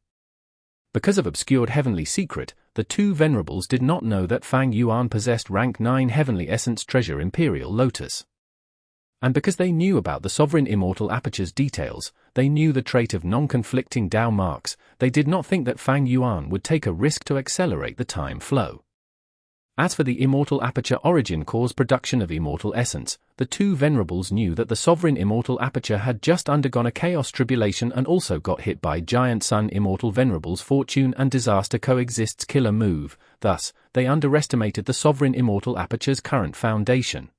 Because of obscured heavenly secret, the 2 Venerables did not know that Fang Yuan possessed rank 9 Heavenly Essence Treasure Imperial Lotus. And because they knew about the Sovereign Immortal Aperture's details, they knew the trait of non-conflicting Dao marks, they did not think that Fang Yuan would take a risk to accelerate the time flow. As for the Immortal Aperture origin cause production of Immortal Essence, the two Venerables knew that the sovereign Immortal Aperture had just undergone a chaos tribulation and also got hit by Giant Sun Immortal Venerable's Fortune and Disaster Coexist's killer move, thus, they underestimated the sovereign Immortal Aperture's current foundation.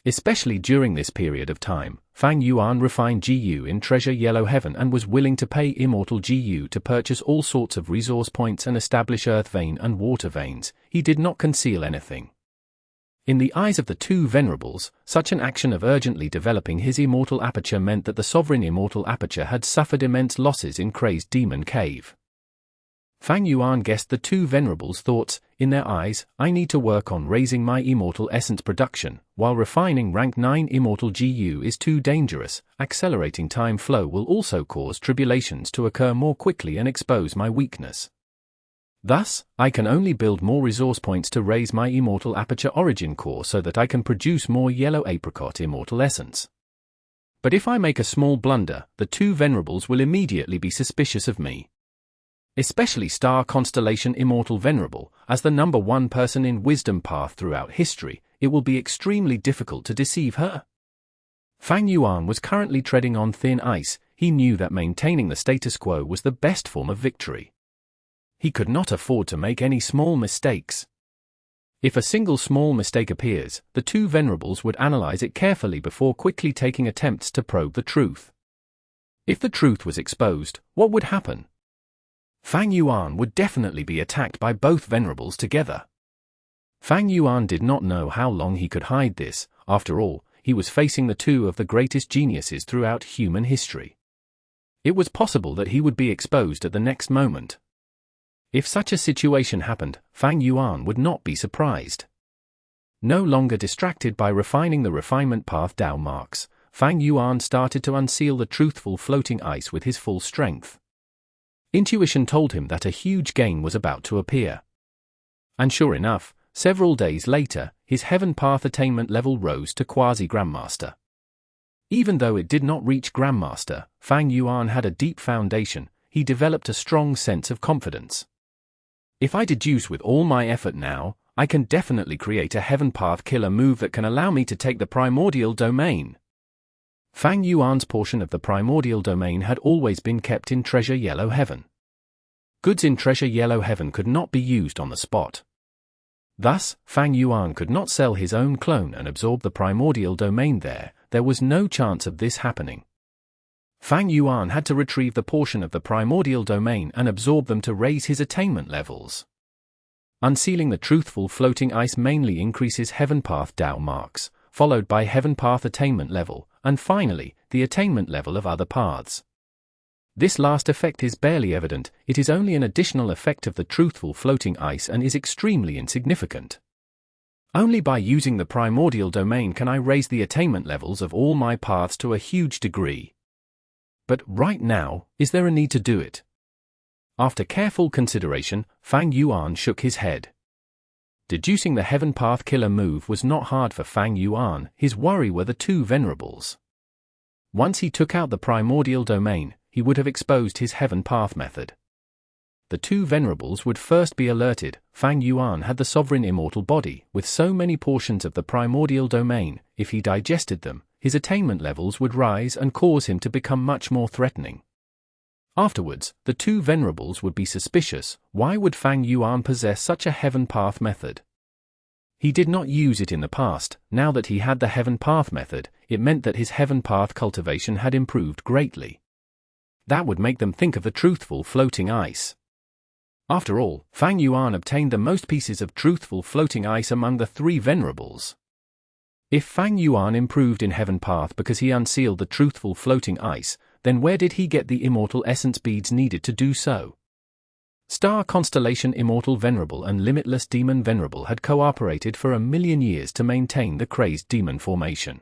Especially during this period of time, Fang Yuan refined GU in Treasure Yellow Heaven and was willing to pay Immortal GU to purchase all sorts of resource points and establish earth vein and water veins. He did not conceal anything. In the eyes of the two Venerables, such an action of urgently developing his Immortal Aperture meant that the sovereign Immortal Aperture had suffered immense losses in Crazed Demon Cave. Fang Yuan guessed the two Venerables' thoughts. In their eyes, I need to work on raising my Immortal Essence production, while refining rank 9 Immortal GU is too dangerous. Accelerating time flow will also cause tribulations to occur more quickly and expose my weakness. Thus, I can only build more resource points to raise my Immortal Aperture origin core so that I can produce more Yellow Apricot Immortal Essence. But if I make a small blunder, the two Venerables will immediately be suspicious of me. Especially Star Constellation Immortal Venerable, as the #1 person in Wisdom Path throughout history, it will be extremely difficult to deceive her. Fang Yuan was currently treading on thin ice. He knew that maintaining the status quo was the best form of victory. He could not afford to make any small mistakes. If a single small mistake appears, the two Venerables would analyze it carefully before quickly taking attempts to probe the truth. If the truth was exposed, what would happen? Fang Yuan would definitely be attacked by both Venerables together. Fang Yuan did not know how long he could hide this. After all, he was facing the two of the greatest geniuses throughout human history. It was possible that he would be exposed at the next moment. If such a situation happened, Fang Yuan would not be surprised. No longer distracted by refining the refinement path Dao marks, Fang Yuan started to unseal the truthful floating ice with his full strength. Intuition told him that a huge gain was about to appear. And sure enough, several days later, his Heaven Path attainment level rose to Quasi-Grandmaster. Even though it did not reach Grandmaster, Fang Yuan had a deep foundation. He developed a strong sense of confidence. If I deduce with all my effort now, I can definitely create a Heaven Path killer move that can allow me to take the primordial domain. Fang Yuan's portion of the primordial domain had always been kept in Treasure Yellow Heaven. Goods in Treasure Yellow Heaven could not be used on the spot. Thus, Fang Yuan could not sell his own clone and absorb the primordial domain there. There was no chance of this happening. Fang Yuan had to retrieve the portion of the primordial domain and absorb them to raise his attainment levels. Unsealing the truthful floating ice mainly increases Heaven Path Dao marks, followed by Heaven Path attainment level, and finally, the attainment level of other paths. This last effect is barely evident. It is only an additional effect of the truthful floating ice and is extremely insignificant. Only by using the primordial domain can I raise the attainment levels of all my paths to a huge degree. But right now, is there a need to do it? After careful consideration, Fang Yuan shook his head. Deducing the Heaven Path killer move was not hard for Fang Yuan. His worry were the two Venerables. Once he took out the primordial domain, he would have exposed his Heaven Path method. The two Venerables would first be alerted. Fang Yuan had the sovereign immortal body, with so many portions of the primordial domain. If he digested them, his attainment levels would rise and cause him to become much more threatening. Afterwards, the two Venerables would be suspicious. Why would Fang Yuan possess such a Heaven Path method? He did not use it in the past. Now that he had the Heaven Path method, it meant that his Heaven Path cultivation had improved greatly. That would make them think of the truthful floating ice. After all, Fang Yuan obtained the most pieces of truthful floating ice among the three Venerables. If Fang Yuan improved in Heaven Path because he unsealed the truthful floating ice, then where did he get the immortal essence beads needed to do so? Star Constellation Immortal Venerable and Limitless Demon Venerable had cooperated for 1,000,000 years to maintain the Crazed Demon formation.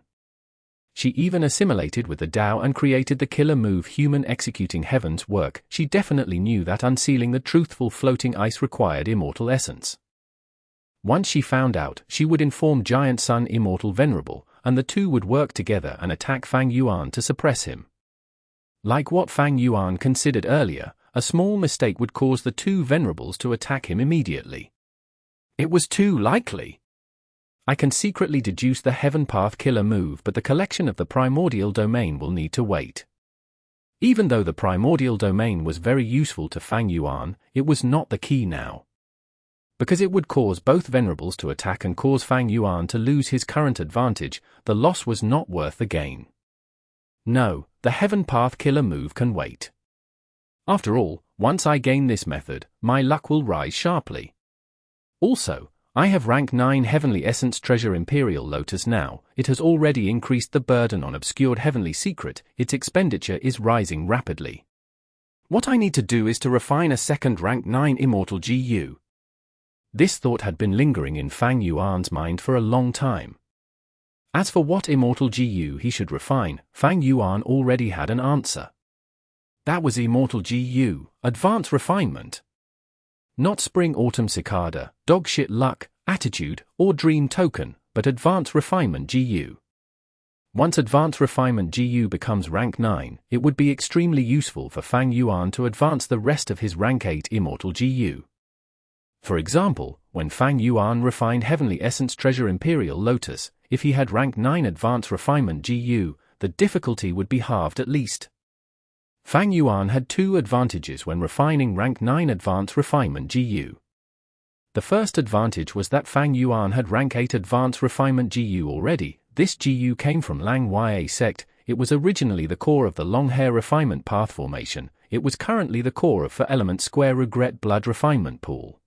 She even assimilated with the Tao and created the killer move Human Executing Heaven's work. She definitely knew that unsealing the truthful floating ice required immortal essence. Once she found out, she would inform Giant Sun Immortal Venerable, and the two would work together and attack Fang Yuan to suppress him. Like what Fang Yuan considered earlier, a small mistake would cause the two Venerables to attack him immediately. It was too likely. I can secretly deduce the Heaven Path killer move, but the collection of the primordial domain will need to wait. Even though the primordial domain was very useful to Fang Yuan, it was not the key now. Because it would cause both Venerables to attack and cause Fang Yuan to lose his current advantage, the loss was not worth the gain. No, the Heaven Path killer move can wait. After all, once I gain this method, my luck will rise sharply. Also, I have rank 9 Heavenly Essence Treasure Imperial Lotus now. It has already increased the burden on obscured heavenly secret. Its expenditure is rising rapidly. What I need to do is to refine a second rank 9 Immortal GU. This thought had been lingering in Fang Yuan's mind for a long time. As for what Immortal GU he should refine, Fang Yuan already had an answer. That was Immortal GU, Advanced Refinement. Not Spring Autumn Cicada, Dogshit Luck, Attitude, or Dream Token, but Advanced Refinement GU. Once Advanced Refinement GU becomes rank 9, it would be extremely useful for Fang Yuan to advance the rest of his rank 8 Immortal GU. For example, when Fang Yuan refined Heavenly Essence Treasure Imperial Lotus, if he had rank 9 Advanced Refinement GU, the difficulty would be halved at least. Fang Yuan had two advantages when refining rank 9 Advanced Refinement GU. The first advantage was that Fang Yuan had rank 8 Advanced Refinement GU already. This GU came from Lang Ya sect. It was originally the core of the Long Hair Refinement Path formation. It was currently the core of For Element Square Regret Blood Refinement Pool.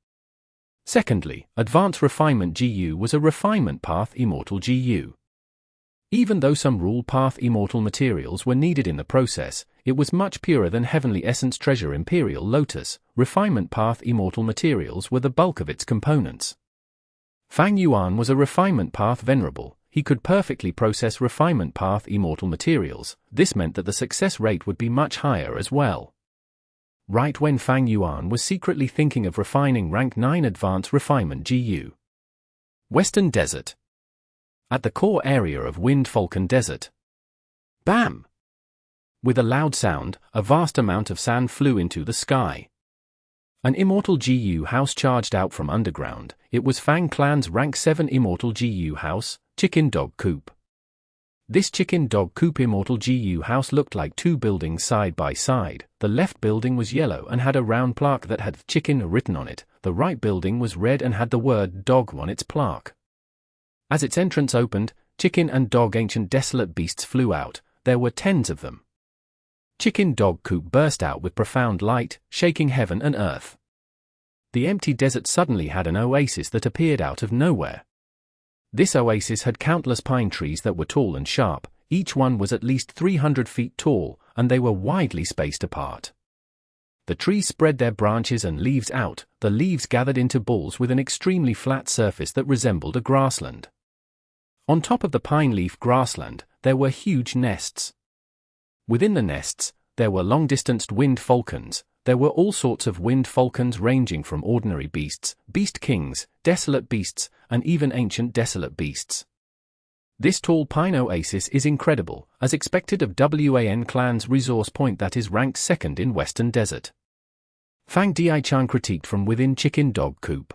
Secondly, Advanced Refinement GU was a Refinement Path Immortal GU. Even though some Rule Path Immortal materials were needed in the process, it was much purer than Heavenly Essence Treasure Imperial Lotus. Refinement Path Immortal materials were the bulk of its components. Fang Yuan was a Refinement Path Venerable. He could perfectly process Refinement Path Immortal materials. This meant that the success rate would be much higher as well. Right when Fang Yuan was secretly thinking of refining rank 9 Advanced Refinement GU. Western Desert. At the core area of Wind Falcon Desert. Bam! With a loud sound, a vast amount of sand flew into the sky. An Immortal GU house charged out from underground. It was Fang Clan's rank 7 Immortal GU house, Chicken Dog Coop. This Chicken Dog Coop Immortal GU house looked like two buildings side by side. The left building was yellow and had a round plaque that had chicken written on it. The right building was red and had the word dog on its plaque. As its entrance opened, chicken and dog ancient desolate beasts flew out. There were tens of them. Chicken Dog Coop burst out with profound light, shaking heaven and earth. The empty desert suddenly had an oasis that appeared out of nowhere. This oasis had countless pine trees that were tall and sharp. Each one was at least 300 feet tall, and they were widely spaced apart. The trees spread their branches and leaves out. The leaves gathered into balls with an extremely flat surface that resembled a grassland. On top of the pine leaf grassland, there were huge nests. Within the nests, there were long-distanced wind falcons. There were all sorts of wind falcons ranging from ordinary beasts, beast kings, desolate beasts, and even ancient desolate beasts. This tall pine oasis is incredible, as expected of Wan Clan's resource point that is ranked second in Western Desert. Fang Dichang critiqued from within Chicken Dog Coop.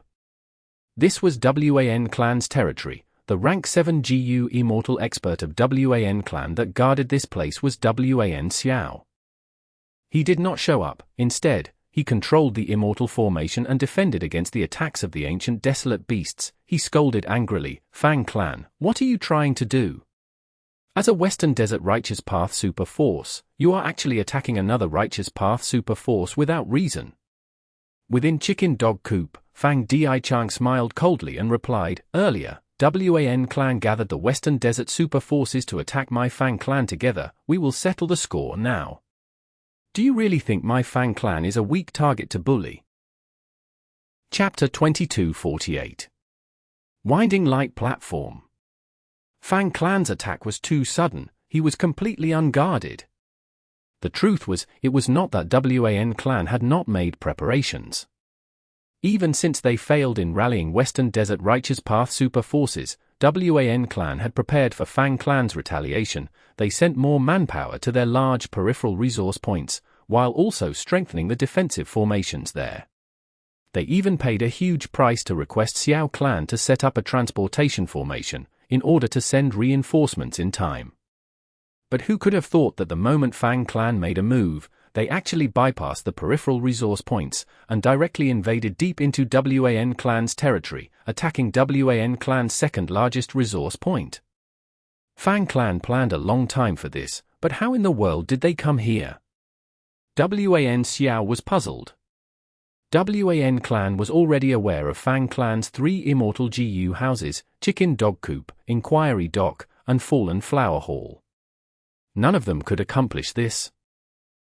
This was Wan Clan's territory. The rank 7 GU Immortal expert of Wan Clan that guarded this place was Wan Xiao. He did not show up. Instead, he controlled the Immortal formation and defended against the attacks of the ancient desolate beasts. He scolded angrily, "Fang Clan, what are you trying to do? As a Western Desert Righteous Path super force, you are actually attacking another Righteous Path super force without reason." Within Chicken Dog Coop, Fang Dichang smiled coldly and replied, "Earlier, Wan Clan gathered the Western Desert super forces to attack my Fang Clan together. We will settle the score now. Do you really think my Fang Clan is a weak target to bully?" Chapter 2248. Winding Light Platform. Fang Clan's attack was too sudden. He was completely unguarded. The truth was, it was not that Wan Clan had not made preparations. Even since they failed in rallying Western Desert Righteous Path super forces, Wan Clan had prepared for Fang Clan's retaliation. They sent more manpower to their large peripheral resource points, while also strengthening the defensive formations there. They even paid a huge price to request Xiao clan to set up a transportation formation, in order to send reinforcements in time. But who could have thought that the moment Fang clan made a move, they actually bypassed the peripheral resource points, and directly invaded deep into Wan clan's territory, attacking Wan clan's second largest resource point. Fang clan planned a long time for this, but how in the world did they come here? Wan Xiao was puzzled. Wan clan was already aware of Fang clan's 3 immortal GU houses, Chicken Dog Coop, Inquiry Dock, and Fallen Flower Hall. None of them could accomplish this.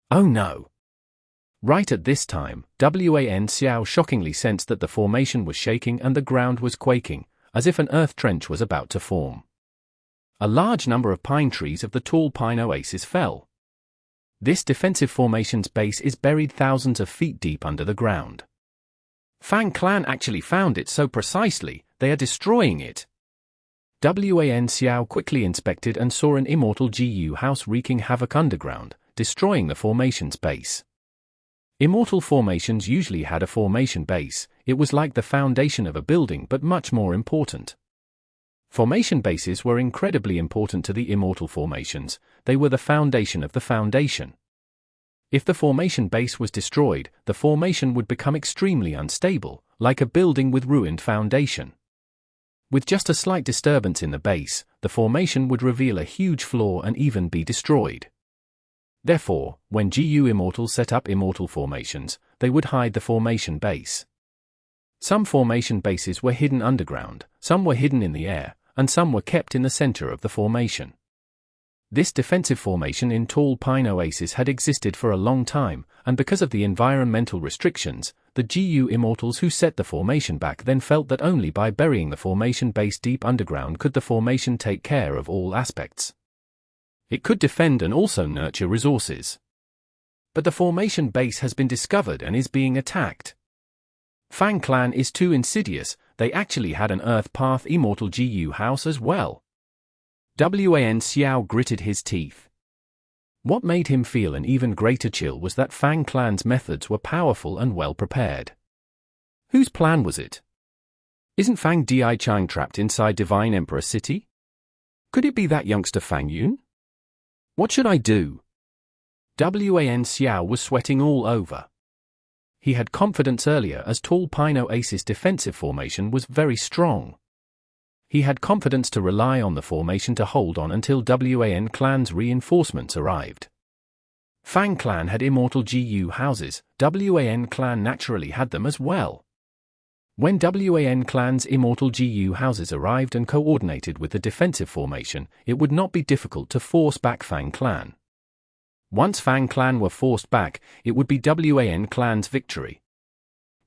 Oh no! Right at this time, Wan Xiao shockingly sensed that the formation was shaking and the ground was quaking, as if an earth trench was about to form. A large number of pine trees of the tall pine oasis fell. This defensive formation's base is buried thousands of feet deep under the ground. Fang clan actually found it so precisely, they are destroying it. Wan Xiao quickly inspected and saw an immortal GU house wreaking havoc underground, destroying the formation's base. Immortal formations usually had a formation base. It was like the foundation of a building but much more important. Formation bases were incredibly important to the immortal formations. They were the foundation of the foundation. If the formation base was destroyed, the formation would become extremely unstable, like a building with ruined foundation. With just a slight disturbance in the base, the formation would reveal a huge flaw and even be destroyed. Therefore, when GU Immortals set up immortal formations, they would hide the formation base. Some formation bases were hidden underground, some were hidden in the air, and some were kept in the center of the formation. This defensive formation in Tall Pine Oasis had existed for a long time, and because of the environmental restrictions, the GU Immortals who set the formation back then felt that only by burying the formation base deep underground could the formation take care of all aspects. It could defend and also nurture resources. But the formation base has been discovered and is being attacked. Fang clan is too insidious. They actually had an Earth Path immortal GU house as well. Wan Xiao gritted his teeth. What made him feel an even greater chill was that Fang clan's methods were powerful and well prepared. Whose plan was it? Isn't Fang Dichang trapped inside Divine Emperor City? Could it be that youngster Fang Yuan? What should I do? Wan Xiao was sweating all over. He had confidence earlier as Tall Pine Oasis defensive formation was very strong. He had confidence to rely on the formation to hold on until Wan clan's reinforcements arrived. Fang clan had immortal GU houses. Wan clan naturally had them as well. When Wan clan's immortal GU houses arrived and coordinated with the defensive formation, it would not be difficult to force back Fang clan. Once Fang clan were forced back, it would be Wan clan's victory.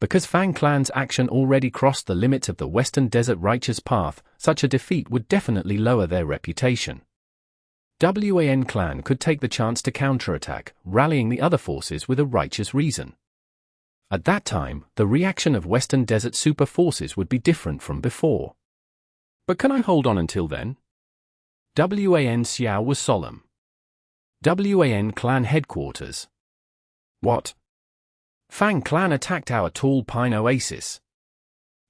Because Fang clan's action already crossed the limits of the Western Desert Righteous Path, such a defeat would definitely lower their reputation. Wan clan could take the chance to counterattack, rallying the other forces with a righteous reason. At that time, the reaction of Western Desert super forces would be different from before. But can I hold on until then? Wan Xiao was solemn. Wan clan headquarters. What? Fang clan attacked our Tall Pine Oasis.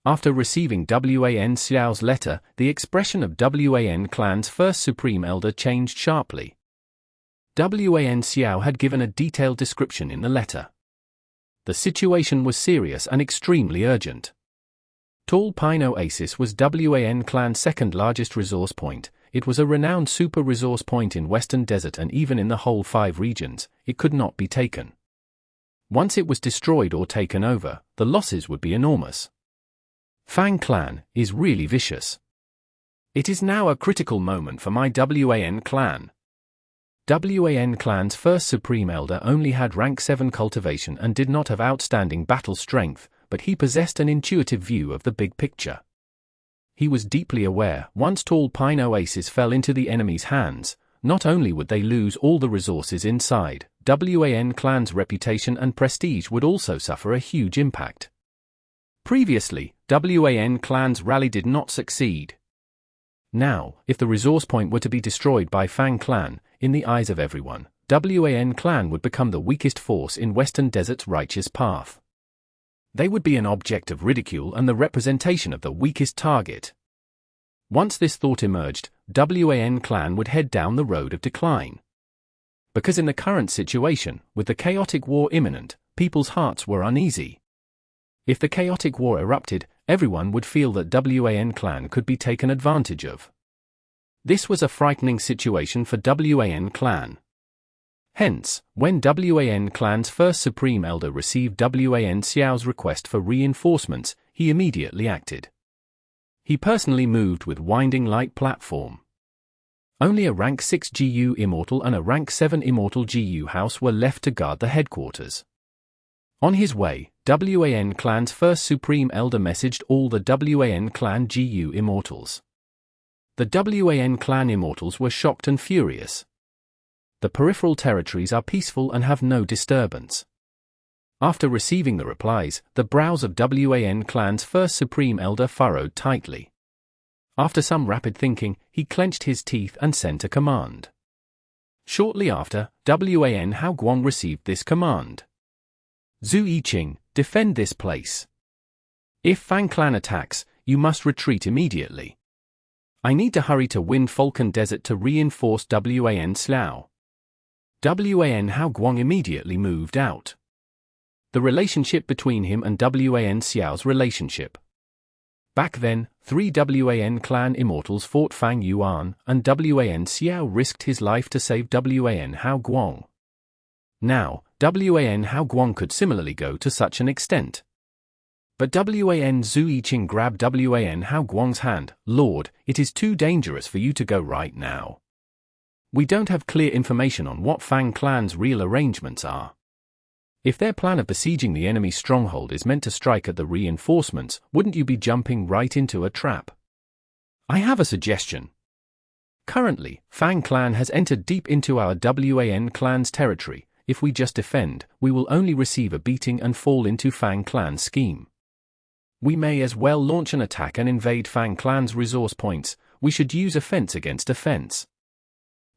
After receiving Wan Xiao's letter, the expression of Wan clan's first Supreme Elder changed sharply. Wan Xiao had given a detailed description in the letter. The situation was serious and extremely urgent. Tall Pine Oasis was Wan clan's second largest resource point. It was a renowned super resource point in Western Desert, and even in the whole 5 regions, it could not be taken. Once it was destroyed or taken over, the losses would be enormous. Fang clan is really vicious. It is now a critical moment for my Wan clan. Wan clan's first Supreme Elder only had rank 7 cultivation and did not have outstanding battle strength, but he possessed an intuitive view of the big picture. He was deeply aware, once Tall Pine Oasis fell into the enemy's hands, not only would they lose all the resources inside, Wan clan's reputation and prestige would also suffer a huge impact. Previously, Wan clan's rally did not succeed. Now, if the resource point were to be destroyed by Fang clan, in the eyes of everyone, Wan clan would become the weakest force in Western Desert's righteous path. They would be an object of ridicule and the representation of the weakest target. Once this thought emerged, Wan clan would head down the road of decline. Because in the current situation, with the chaotic war imminent, people's hearts were uneasy. If the chaotic war erupted, everyone would feel that Wan clan could be taken advantage of. This was a frightening situation for Wan clan. Hence, when Wan clan's first Supreme Elder received Wan Xiao's request for reinforcements, he immediately acted. He personally moved with Winding Light platform. Only a rank 6 GU Immortal and a rank 7 Immortal GU house were left to guard the headquarters. On his way, Wan clan's first Supreme Elder messaged all the Wan clan GU Immortals. The Wan clan Immortals were shocked and furious. The peripheral territories are peaceful and have no disturbance. After receiving the replies, the brows of Wan clan's first Supreme Elder furrowed tightly. After some rapid thinking, he clenched his teeth and sent a command. Shortly after, Wan Haoguang received this command. Zhu Yiqing, defend this place. If Fang clan attacks, you must retreat immediately. I need to hurry to Wind Falcon Desert to reinforce Wan Slough. Wan Haoguang immediately moved out. The relationship between him and Wan Xiao's relationship. Back then, 3 Wan clan Immortals fought Fang Yuan, and Wan Xiao risked his life to save Wan Haoguang. Now, Wan Haoguang could similarly go to such an extent. But Wan Zhu Yiqing grabbed Wan Haoguang's hand. Lord, it is too dangerous for you to go right now. We don't have clear information on what Fang clan's real arrangements are. If their plan of besieging the enemy stronghold is meant to strike at the reinforcements, wouldn't you be jumping right into a trap? I have a suggestion. Currently, Fang clan has entered deep into our Wan clan's territory. If we just defend, we will only receive a beating and fall into Fang clan's scheme. We may as well launch an attack and invade Fang clan's resource points. We should use offense against offense.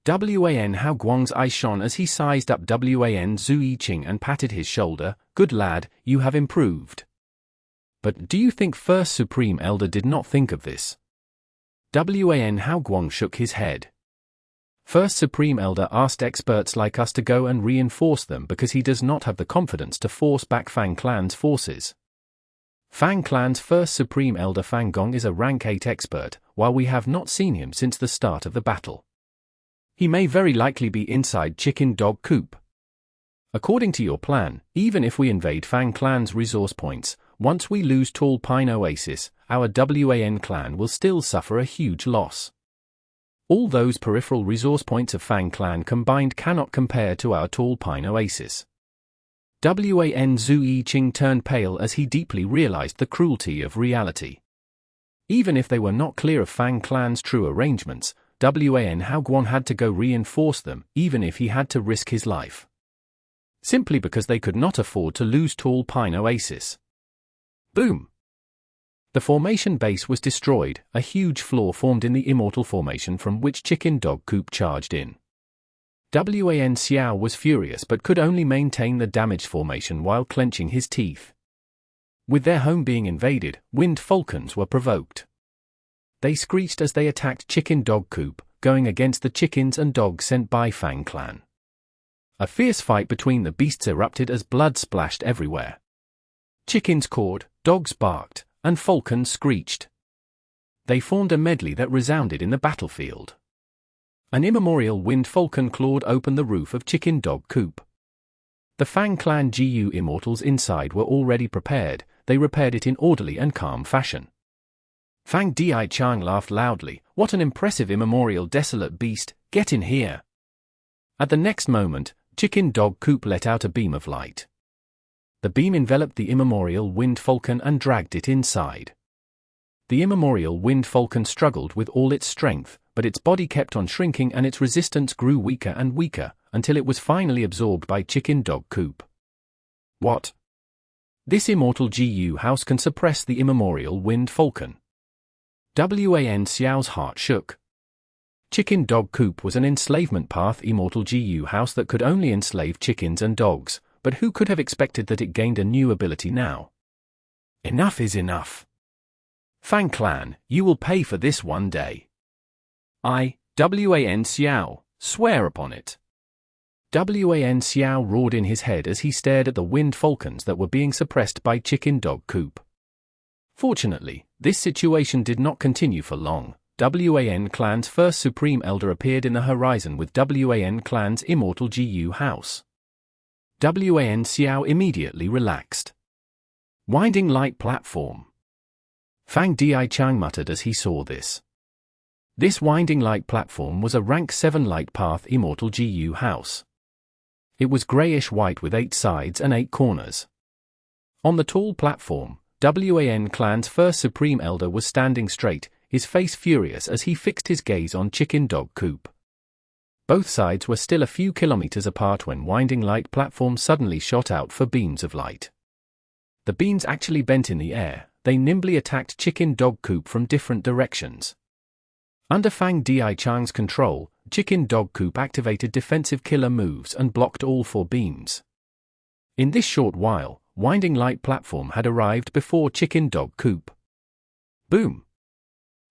Wan Haoguang's eyes shone as he sized up Wan Zhu Yiqing and patted his shoulder. Good lad, you have improved. But do you think First Supreme Elder did not think of this? Wan Haoguang shook his head. First Supreme Elder asked experts like us to go and reinforce them because he does not have the confidence to force back Fang clan's forces. Fang clan's first Supreme Elder Fang Gong is a rank 8 expert, while we have not seen him since the start of the battle. He may very likely be inside Chicken Dog Coop. According to your plan, even if we invade Fang clan's resource points, once we lose Tall Pine Oasis, our Wan clan will still suffer a huge loss. All those peripheral resource points of Fang clan combined cannot compare to our Tall Pine Oasis. Wan Zhu Yiqing turned pale as he deeply realized the cruelty of reality. Even if they were not clear of Fang clan's true arrangements, Wan Haoguang had to go reinforce them, even if he had to risk his life. Simply because they could not afford to lose Tall Pine Oasis. Boom! The formation base was destroyed. A huge flaw formed in the Immortal formation from which Chicken Dog Coop charged in. Wan Xiao was furious but could only maintain the damaged formation while clenching his teeth. With their home being invaded, Wind Falcons were provoked. They screeched as they attacked Chicken Dog Coop, going against the chickens and dogs sent by Fang clan. A fierce fight between the beasts erupted as blood splashed everywhere. Chickens cawed, dogs barked, and falcons screeched. They formed a medley that resounded in the battlefield. An immemorial Wind Falcon clawed open the roof of Chicken Dog Coop. The Fang clan GU Immortals inside were already prepared. They repaired it in orderly and calm fashion. Fang Xiang laughed loudly. What an impressive immemorial desolate beast, get in here. At the next moment, Chicken Dog Coop let out a beam of light. The beam enveloped the immemorial Wind Falcon and dragged it inside. The immemorial Wind Falcon struggled with all its strength, but its body kept on shrinking and its resistance grew weaker and weaker, until it was finally absorbed by Chicken Dog Coop. What? This Immortal GU house can suppress the immemorial Wind Falcon. Wan Xiao's heart shook. Chicken Dog Coop was an enslavement path Immortal GU house that could only enslave chickens and dogs, but who could have expected that it gained a new ability now? Enough is enough. Fang clan, you will pay for this one day. I, Wan Xiao, swear upon it. Wan Xiao roared in his head as he stared at the winged falcons that were being suppressed by Chicken Dog Coop. Fortunately, this situation did not continue for long. Wan clan's first Supreme Elder appeared in the horizon with Wan clan's Immortal GU house. Wan Xiao immediately relaxed. Winding light platform. Fang Xiang muttered as he saw this. This winding light platform was a rank 7 light path Immortal GU house. It was greyish-white with 8 sides and 8 corners. On the tall platform, Wan clan's first Supreme Elder was standing straight, his face furious as he fixed his gaze on Chicken Dog Coop. Both sides were still a few kilometers apart when winding light platform suddenly shot out for beams of light. The beams actually bent in the air, they nimbly attacked Chicken Dog Coop from different directions. Under Fang Xiang's control, Chicken Dog Coop activated defensive killer moves and blocked all 4 beams. In this short while, winding light platform had arrived before Chicken Dog Coop. Boom!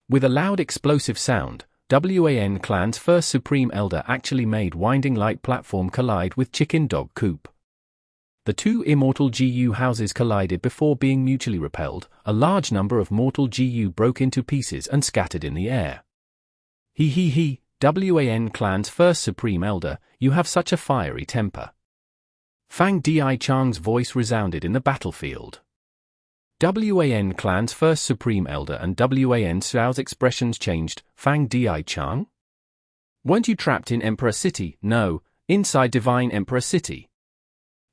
With a loud explosive sound, Wan clan's first Supreme Elder actually made winding light platform collide with Chicken Dog Coop. The 2 Immortal GU houses collided before being mutually repelled. A large number of mortal GU broke into pieces and scattered in the air. He, Wan clan's first Supreme Elder, you have such a fiery temper. Fang Xiang's voice resounded in the battlefield. Wan clan's first Supreme Elder and Wan Xiao's expressions changed. Fang Xiang? Weren't you trapped in Emperor City? No, inside Divine Emperor City.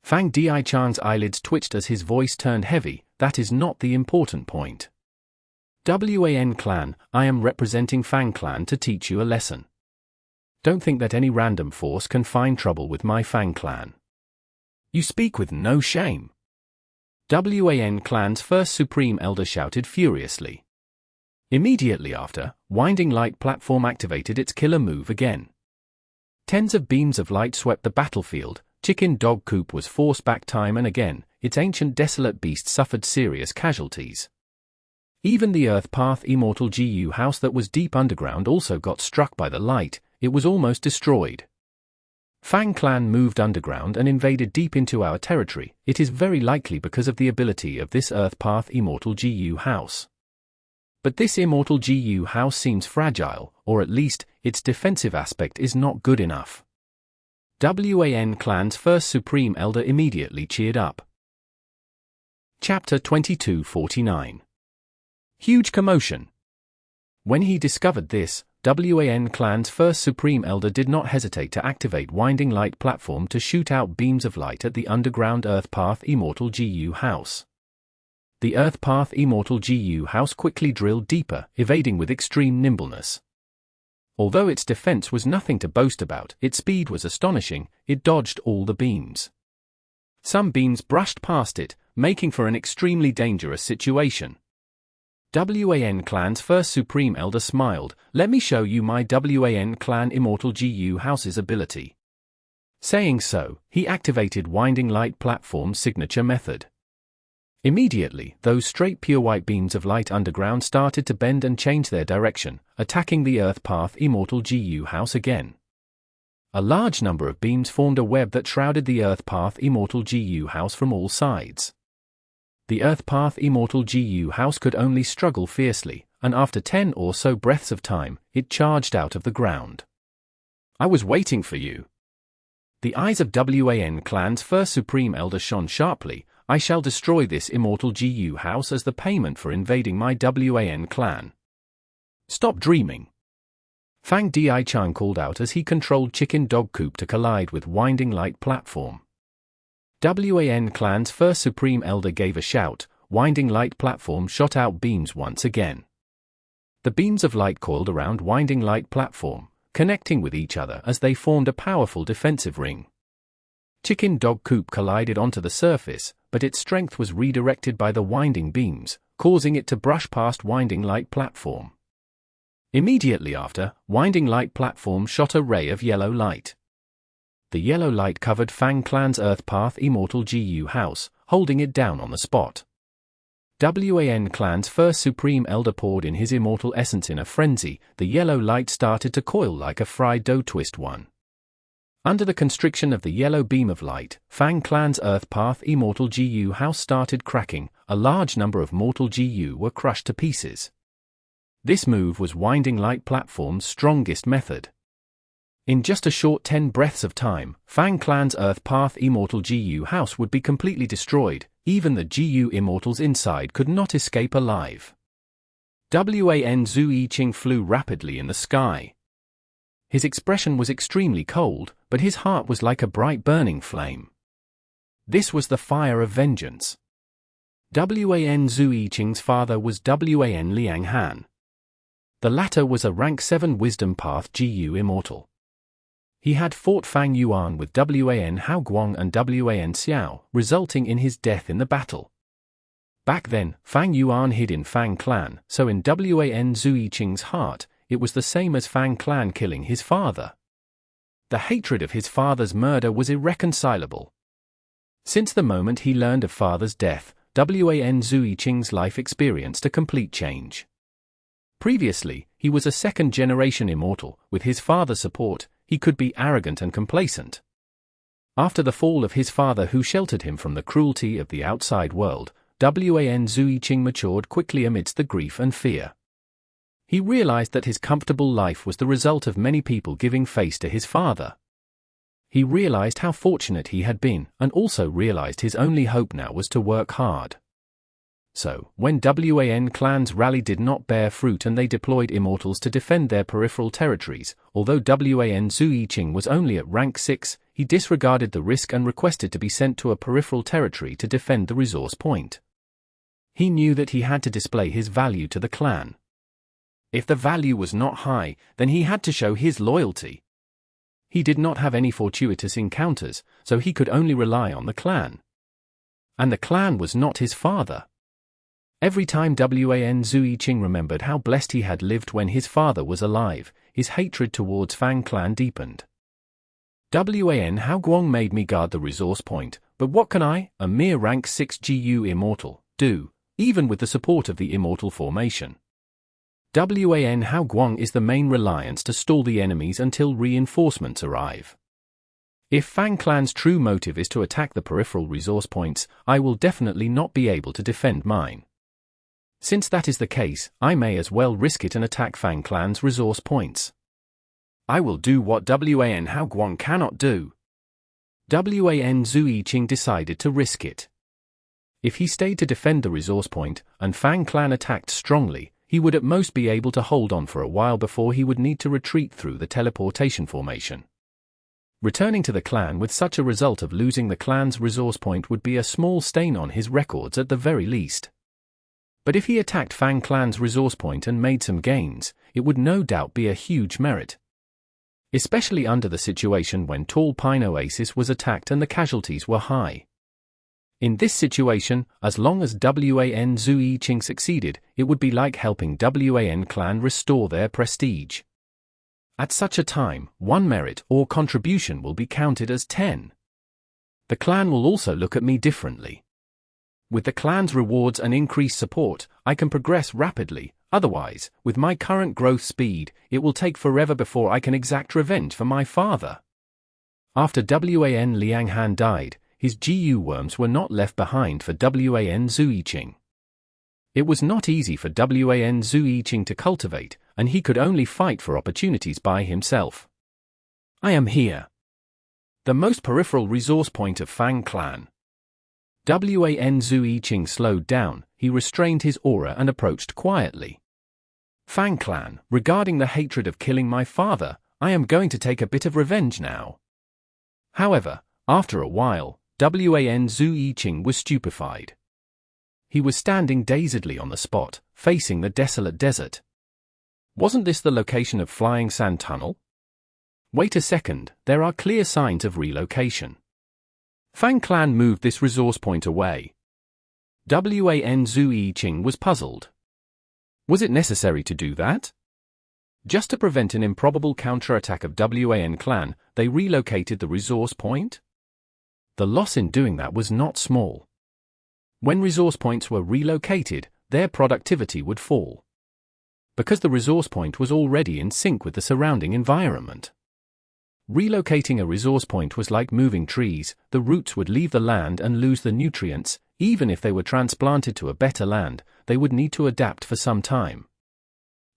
Fang Xiang's eyelids twitched as his voice turned heavy. That is not the important point. Wan clan, I am representing Fang clan to teach you a lesson. Don't think that any random force can find trouble with my Fang clan. You speak with no shame. Wan clan's first Supreme Elder shouted furiously. Immediately after, winding light platform activated its killer move again. Tens of beams of light swept the battlefield. Chicken Dog Coop was forced back time and again. Its ancient desolate beast suffered serious casualties. Even the Earth Path Immortal GU house that was deep underground also got struck by the light. It was almost destroyed. Fang clan moved underground and invaded deep into our territory. It is very likely because of the ability of this Earth Path Immortal GU house. But this Immortal GU house seems fragile, or at least, its defensive aspect is not good enough. Wan clan's first Supreme Elder immediately cheered up. Chapter 2249. Huge Commotion. When he discovered this, Wan clan's first Supreme Elder did not hesitate to activate winding light platform to shoot out beams of light at the underground Earth Path Immortal GU house. The Earth Path Immortal GU house quickly drilled deeper, evading with extreme nimbleness. Although its defense was nothing to boast about, its speed was astonishing. It dodged all the beams. Some beams brushed past it, making for an extremely dangerous situation. Wan clan's first Supreme Elder smiled. Let me show you my Wan clan Immortal GU house's ability. Saying so, he activated winding light platform's signature method. Immediately, those straight pure white beams of light underground started to bend and change their direction, attacking the Earth Path Immortal GU house again. A large number of beams formed a web that shrouded the Earth Path Immortal GU house from all sides. The Earth Path Immortal GU house could only struggle fiercely, and after 10 or so breaths of time, it charged out of the ground. I was waiting for you. The eyes of Wan clan's first Supreme Elder shone sharply. I shall destroy this Immortal GU house as the payment for invading my Wan clan. Stop dreaming. Fang Xiang called out as he controlled Chicken Dog Coop to collide with winding light platform. Wan clan's first Supreme Elder gave a shout. Winding light platform shot out beams once again. The beams of light coiled around winding light platform, connecting with each other as they formed a powerful defensive ring. Chicken Dog Coop collided onto the surface, but its strength was redirected by the winding beams, causing it to brush past winding light platform. Immediately after, winding light platform shot a ray of yellow light. The yellow light covered Fang clan's Earth Path Immortal GU house, holding it down on the spot. Wan clan's first supreme elder poured in his immortal essence in a frenzy. The yellow light started to coil like a fried dough twist one. Under the constriction of the yellow beam of light, Fang clan's Earth Path Immortal GU house started cracking. A large number of mortal GU were crushed to pieces. This move was Winding Light Platform's strongest method. In just a short 10 breaths of time, Fang clan's Earth Path Immortal GU house would be completely destroyed. Even the GU immortals inside could not escape alive. Wan Zui Qing flew rapidly in the sky. His expression was extremely cold, but his heart was like a bright burning flame. This was the fire of vengeance. Wan Zui Qing's father was Wan Liang Han. The latter was a rank 7 Wisdom Path GU immortal. He had fought Fang Yuan with Wan Haoguang and Wan Xiao, resulting in his death in the battle. Back then, Fang Yuan hid in Fang clan, so in Wan Zui Qing's heart, it was the same as Fang clan killing his father. The hatred of his father's murder was irreconcilable. Since the moment he learned of father's death, Wan Zui Qing's life experienced a complete change. Previously, he was a second-generation immortal. With his father's support, he could be arrogant and complacent. After the fall of his father who sheltered him from the cruelty of the outside world, Wan Zui Qing matured quickly amidst the grief and fear. He realized that his comfortable life was the result of many people giving face to his father. He realized how fortunate he had been, and also realized his only hope now was to work hard. So, when Wan clan's rally did not bear fruit and they deployed immortals to defend their peripheral territories, although Wan Zui Qing was only at rank 6, he disregarded the risk and requested to be sent to a peripheral territory to defend the resource point. He knew that he had to display his value to the clan. If the value was not high, then he had to show his loyalty. He did not have any fortuitous encounters, so he could only rely on the clan. And the clan was not his father. Every time Wan Zui Qing remembered how blessed he had lived when his father was alive, his hatred towards Fang clan deepened. Wan Haoguang made me guard the resource point, but what can I, a mere rank 6 GU immortal, do, even with the support of the immortal formation? Wan Haoguang is the main reliance to stall the enemies until reinforcements arrive. If Fang clan's true motive is to attack the peripheral resource points, I will definitely not be able to defend mine. Since that is the case, I may as well risk it and attack Fang clan's resource points. I will do what Wan Haoguang cannot do. Wan Zui Qing decided to risk it. If he stayed to defend the resource point, and Fang clan attacked strongly, he would at most be able to hold on for a while before he would need to retreat through the teleportation formation. Returning to the clan with such a result of losing the clan's resource point would be a small stain on his records at the very least. But if he attacked Fang clan's resource point and made some gains, it would no doubt be a huge merit. Especially under the situation when Tall Pine Oasis was attacked and the casualties were high. In this situation, as long as Wan Zui Qing succeeded, it would be like helping Wan clan restore their prestige. At such a time, one merit or contribution will be counted as 10. The clan will also look at me differently. With the clan's rewards and increased support, I can progress rapidly. Otherwise, with my current growth speed, it will take forever before I can exact revenge for my father. After Wan Liang Han died, his GU worms were not left behind for Wan Zui Qing. It was not easy for Wan Zui Qing to cultivate, and he could only fight for opportunities by himself. I am here. The most peripheral resource point of Fang clan. Wan Zui Qing slowed down, he restrained his aura and approached quietly. Fang clan, regarding the hatred of killing my father, I am going to take a bit of revenge now. However, after a while, Wan Zui Qing was stupefied. He was standing dazedly on the spot, facing the desolate desert. Wasn't this the location of Flying Sand Tunnel? Wait a second, there are clear signs of relocation. Fang clan moved this resource point away. Wan Zui Qing was puzzled. Was it necessary to do that? Just to prevent an improbable counterattack of Wan clan, they relocated the resource point? The loss in doing that was not small. When resource points were relocated, their productivity would fall, because the resource point was already in sync with the surrounding environment. Relocating a resource point was like moving trees. The roots would leave the land and lose the nutrients. Even if they were transplanted to a better land, they would need to adapt for some time.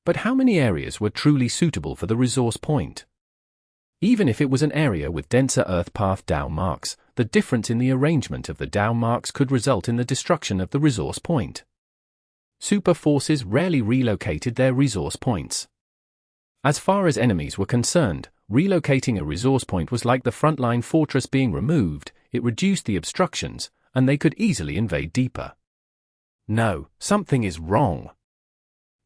But how many areas were truly suitable for the resource point? Even if it was an area with denser earth path Dao marks, the difference in the arrangement of the Dao marks could result in the destruction of the resource point. Super forces rarely relocated their resource points. As far as enemies were concerned, relocating a resource point was like the frontline fortress being removed. It reduced the obstructions, and they could easily invade deeper. No, something is wrong.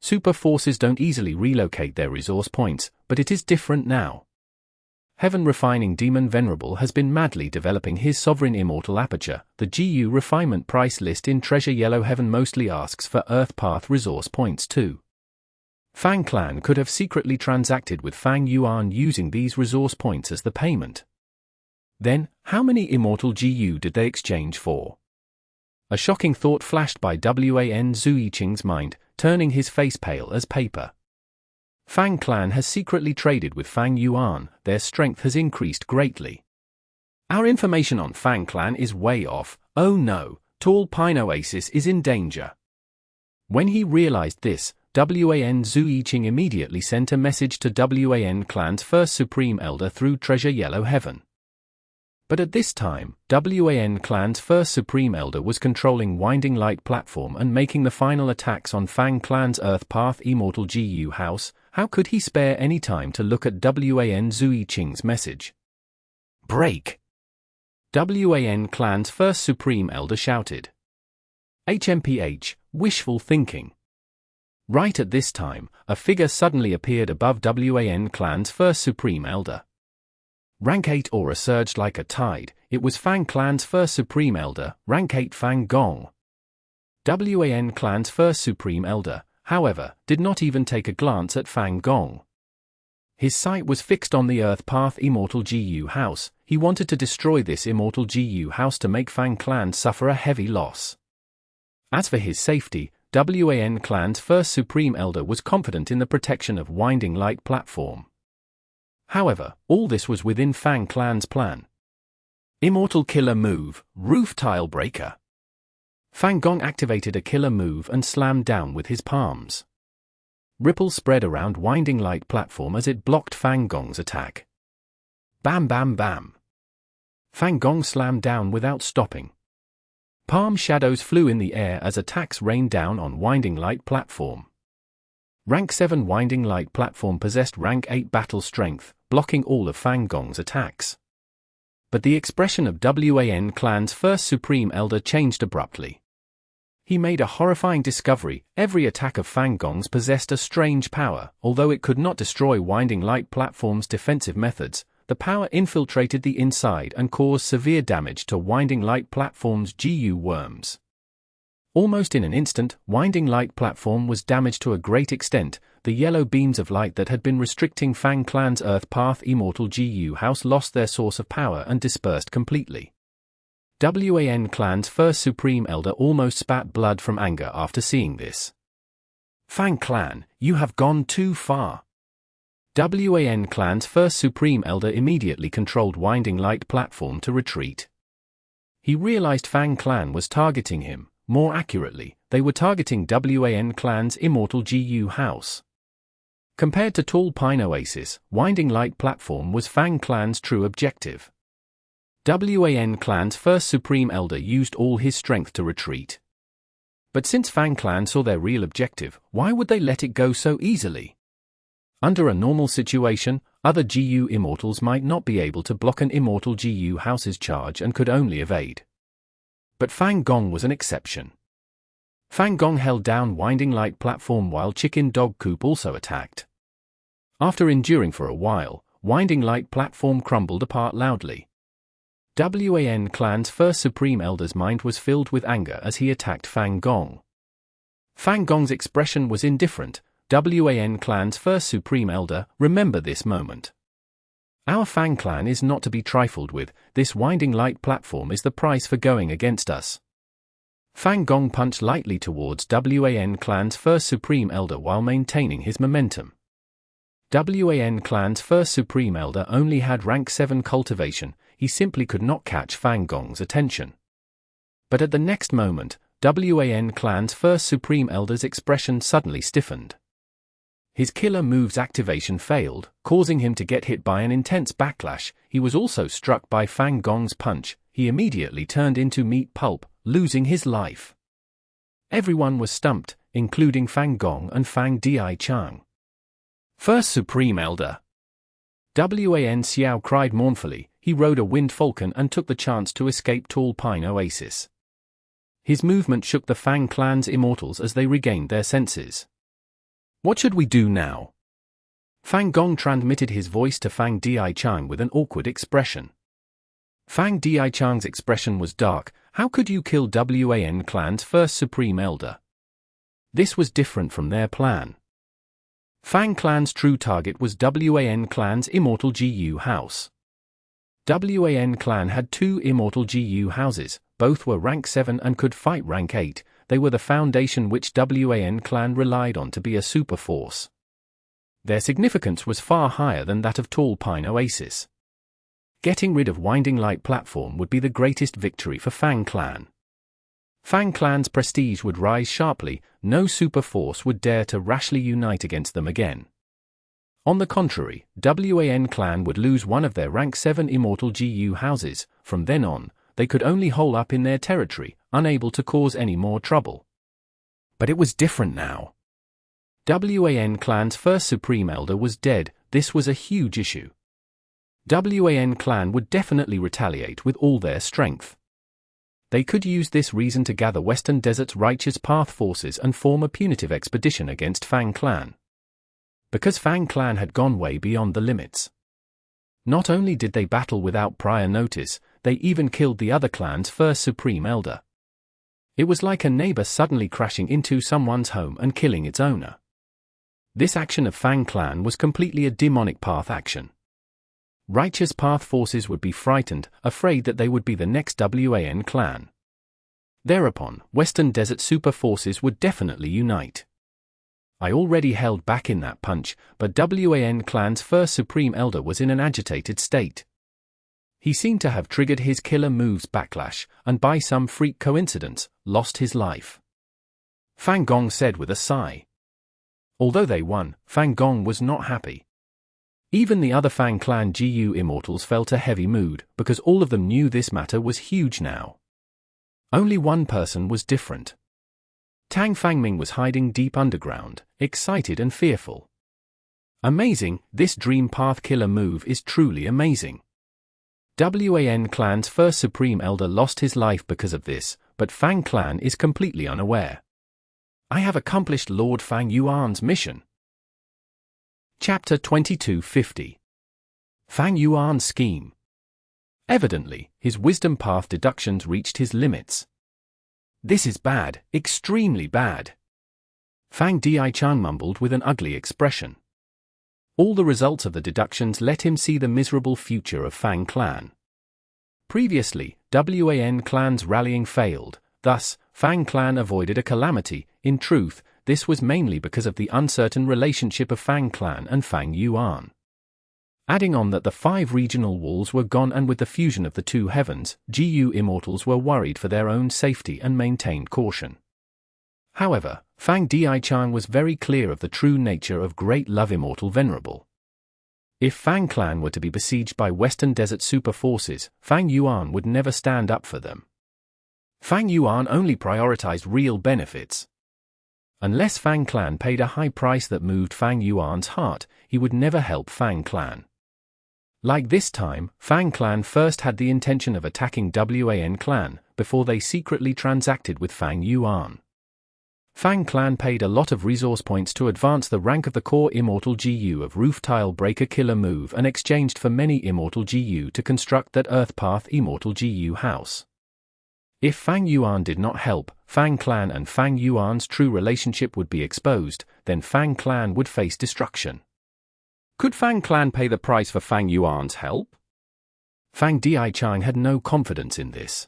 Super forces don't easily relocate their resource points, but it is different now. Heaven Refining Demon Venerable has been madly developing his sovereign immortal aperture. The GU refinement price list in Treasure Yellow Heaven mostly asks for Earth Path resource points too. Fang clan could have secretly transacted with Fang Yuan using these resource points as the payment. Then, how many immortal GU did they exchange for? A shocking thought flashed by Wan Zuiqing's mind, turning his face pale as paper. Fang clan has secretly traded with Fang Yuan. Their strength has increased greatly. Our information on Fang clan is way off. Oh no, Tall Pine Oasis is in danger. When he realized this, Wan Zuiqing immediately sent a message to Wan clan's first Supreme Elder through Treasure Yellow Heaven. But at this time, Wan clan's first Supreme Elder was controlling Winding Light platform and making the final attacks on Fang clan's Earth Path Immortal GU house. How could he spare any time to look at Wan Zuiqing's message? Break! Wan clan's first Supreme Elder shouted. HMPH, wishful thinking. Right at this time, a figure suddenly appeared above Wan clan's first Supreme Elder. Rank 8 aura surged like a tide. It was Fang clan's first Supreme Elder, Rank 8 Fang Gong. Wan clan's first Supreme Elder, however, did not even take a glance at Fang Gong. His sight was fixed on the Earth Path Immortal GU house. He wanted to destroy this Immortal GU house to make Fang clan suffer a heavy loss. As for his safety, Wan clan's first Supreme Elder was confident in the protection of Winding Light platform. However, all this was within Fang clan's plan. Immortal killer move, Roof Tile Breaker. Fang Gong activated a killer move and slammed down with his palms. Ripples spread around Winding Light platform as it blocked Fang Gong's attack. Bam bam bam. Fang Gong slammed down without stopping. Palm shadows flew in the air as attacks rained down on Winding Light platform. Rank 7 Winding Light platform possessed Rank 8 battle strength, blocking all of Fang Gong's attacks. But the expression of Wan clan's first Supreme Elder changed abruptly. He made a horrifying discovery. Every attack of Fang Gong's possessed a strange power. Although it could not destroy Winding Light platform's defensive methods, the power infiltrated the inside and caused severe damage to Winding Light platform's GU worms. Almost in an instant, Winding Light platform was damaged to a great extent. The yellow beams of light that had been restricting Fang clan's Earth Path Immortal GU house lost their source of power and dispersed completely. Wan clan's first Supreme Elder almost spat blood from anger after seeing this. Fang clan, you have gone too far. Wan clan's first Supreme Elder immediately controlled Winding Light platform to retreat. He realized Fang clan was targeting him. More accurately, they were targeting Wan clan's Immortal GU house. Compared to Tall Pine Oasis, Winding Light platform was Fang clan's true objective. Wan clan's first Supreme Elder used all his strength to retreat. But since Fang clan saw their real objective, why would they let it go so easily? Under a normal situation, other GU Immortals might not be able to block an Immortal GU house's charge and could only evade. But Fang Gong was an exception. Fang Gong held down Winding Light platform while Chicken Dog Coop also attacked. After enduring for a while, Winding Light platform crumbled apart loudly. Wan clan's first Supreme Elder's mind was filled with anger as he attacked Fang Gong. Fang Gong's expression was indifferent. Wan clan's first Supreme Elder, remember this moment. Our Fang clan is not to be trifled with. This Winding Light platform is the price for going against us. Fang Gong punched lightly towards Wan clan's first Supreme Elder while maintaining his momentum. Wan clan's first Supreme Elder only had rank 7 cultivation, he simply could not catch Fang Gong's attention. But at the next moment, Wan clan's first Supreme Elder's expression suddenly stiffened. His killer move's activation failed, causing him to get hit by an intense backlash. He was also struck by Fang Gong's punch. He immediately turned into meat pulp, losing his life. Everyone was stumped, including Fang Gong and Fang Xiang. First Supreme Elder. Wan Xiao cried mournfully. He rode a wind falcon and took the chance to escape Tall Pine Oasis. His movement shook the Fang clan's immortals as they regained their senses. What should we do now? Fang Gong transmitted his voice to Fang Xiang with an awkward expression. Fang Xiang's expression was dark. How could you kill Wan clan's first Supreme Elder? This was different from their plan. Fang clan's true target was Wan clan's Immortal GU house. Wan clan had 2 Immortal GU houses, both were rank 7 and could fight rank 8, they were the foundation which Wan clan relied on to be a super force. Their significance was far higher than that of Tall Pine Oasis. Getting rid of Winding Light Platform would be the greatest victory for Fang clan. Fang clan's prestige would rise sharply, no super force would dare to rashly unite against them again. On the contrary, Wan clan would lose one of their rank 7 Immortal GU houses. From then on, they could only hole up in their territory, unable to cause any more trouble. But it was different now. Wan clan's first Supreme Elder was dead. This was a huge issue. Wan clan would definitely retaliate with all their strength. They could use this reason to gather Western Desert's Righteous Path forces and form a punitive expedition against Fang clan. Because Fang clan had gone way beyond the limits. Not only did they battle without prior notice, they even killed the other clan's first Supreme Elder. It was like a neighbor suddenly crashing into someone's home and killing its owner. This action of Fang clan was completely a demonic path action. Righteous Path forces would be frightened, afraid that they would be the next Wan clan. Thereupon, Western Desert super forces would definitely unite. I already held back in that punch, but Wan clan's first Supreme Elder was in an agitated state. He seemed to have triggered his killer move's backlash, and by some freak coincidence, lost his life. Fang Gong said with a sigh. Although they won, Fang Gong was not happy. Even the other Fang clan GU immortals felt a heavy mood, because all of them knew this matter was huge now. Only one person was different. Tang Fangming was hiding deep underground, excited and fearful. Amazing, this Dream Path killer move is truly amazing. Wan clan's first Supreme Elder lost his life because of this, but Fang clan is completely unaware. I have accomplished Lord Fang Yuan's mission. Chapter 2250. Fang Yuan's scheme. Evidently, his wisdom path deductions reached his limits. This is bad, extremely bad. Fang Xiang mumbled with an ugly expression. All the results of the deductions let him see the miserable future of Fang clan. Previously, Wan clan's rallying failed, thus, Fang clan avoided a calamity. In truth, this was mainly because of the uncertain relationship of Fang clan and Fang Yuan. Adding on that the 5 regional walls were gone and with the fusion of the 2 heavens, GU immortals were worried for their own safety and maintained caution. However, Fang Xiang was very clear of the true nature of Great Love Immortal Venerable. If Fang clan were to be besieged by Western Desert super forces, Fang Yuan would never stand up for them. Fang Yuan only prioritized real benefits. Unless Fang clan paid a high price that moved Fang Yuan's heart, he would never help Fang clan. Like this time, Fang clan first had the intention of attacking Wan clan, before they secretly transacted with Fang Yuan. Fang clan paid a lot of resource points to advance the rank of the core Immortal GU of Roof Tile Breaker killer move and exchanged for many Immortal GU to construct that Earth Path Immortal GU house. If Fang Yuan did not help, Fang clan and Fang Yuan's true relationship would be exposed, then Fang clan would face destruction. Could Fang clan pay the price for Fang Yuan's help? Fang Xiang had no confidence in this.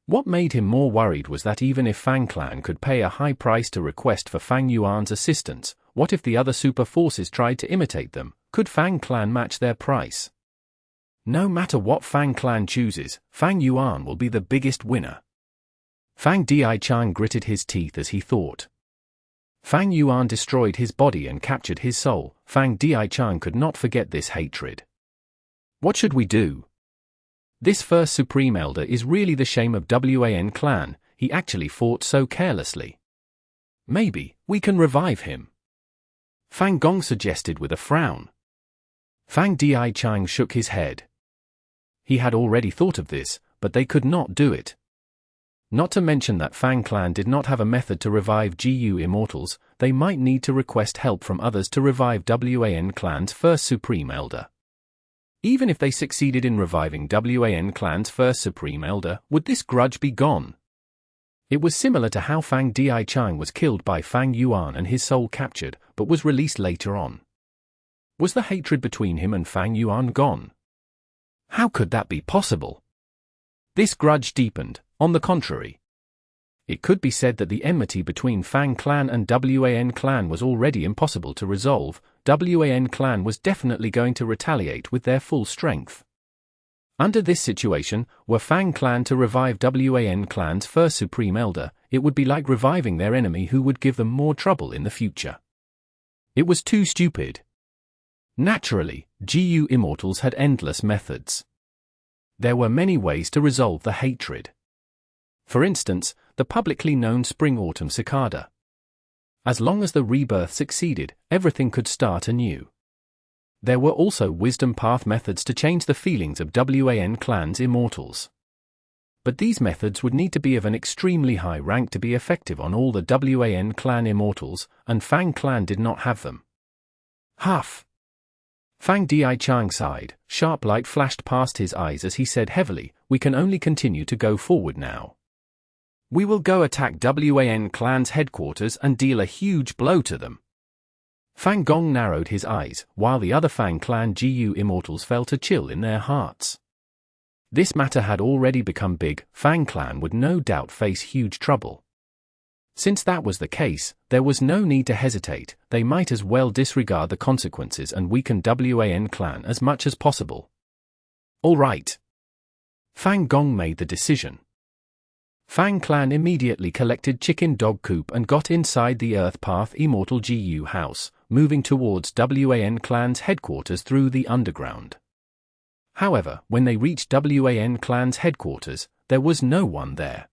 What made him more worried was that even if Fang Clan could pay a high price to request for Fang Yuan's assistance, what if the other super forces tried to imitate them? Could Fang Clan match their price? No matter what Fang Clan chooses, Fang Yuan will be the biggest winner. Fang Dichang gritted his teeth as he thought. Fang Yuan destroyed his body and captured his soul. Fang Dichang could not forget this hatred. What should we do? This first Supreme Elder is really the shame of Wan Clan, he actually fought so carelessly. Maybe we can revive him. Fang Gong suggested with a frown. Fang Dichang shook his head. He had already thought of this, but they could not do it. Not to mention that Fang Clan did not have a method to revive GU Immortals, they might need to request help from others to revive Wan Clan's first Supreme Elder. Even if they succeeded in reviving Wan Clan's first Supreme Elder, would this grudge be gone? It was similar to how Fang Dichang was killed by Fang Yuan and his soul captured, but was released later on. Was the hatred between him and Fang Yuan gone? How could that be possible? This grudge deepened. On the contrary, it could be said that the enmity between Fang Clan and Wan Clan was already impossible to resolve. Wan Clan was definitely going to retaliate with their full strength. Under this situation, were Fang Clan to revive Wan Clan's first Supreme Elder, it would be like reviving their enemy who would give them more trouble in the future. It was too stupid. Naturally, GU Immortals had endless methods. There were many ways to resolve the hatred. For instance, the publicly known Spring-Autumn Cicada. As long as the rebirth succeeded, everything could start anew. There were also wisdom path methods to change the feelings of Wan Clan's immortals. But these methods would need to be of an extremely high rank to be effective on all the Wan Clan immortals, and Fang Clan did not have them. Huff! Fang Dichang sighed, sharp light flashed past his eyes as he said heavily, "We can only continue to go forward now. We will go attack Wan Clan's headquarters and deal a huge blow to them." Fang Gong narrowed his eyes, while the other Fang Clan GU Immortals felt a chill in their hearts. This matter had already become big. Fang Clan would no doubt face huge trouble. Since that was the case, there was no need to hesitate. They might as well disregard the consequences and weaken Wan Clan as much as possible. All right. Fang Gong made the decision. Fang Clan immediately collected Chicken Dog Coop and got inside the Earth Path Immortal GU house, moving towards Wan Clan's headquarters through the underground. However, when they reached Wan Clan's headquarters, there was no one there.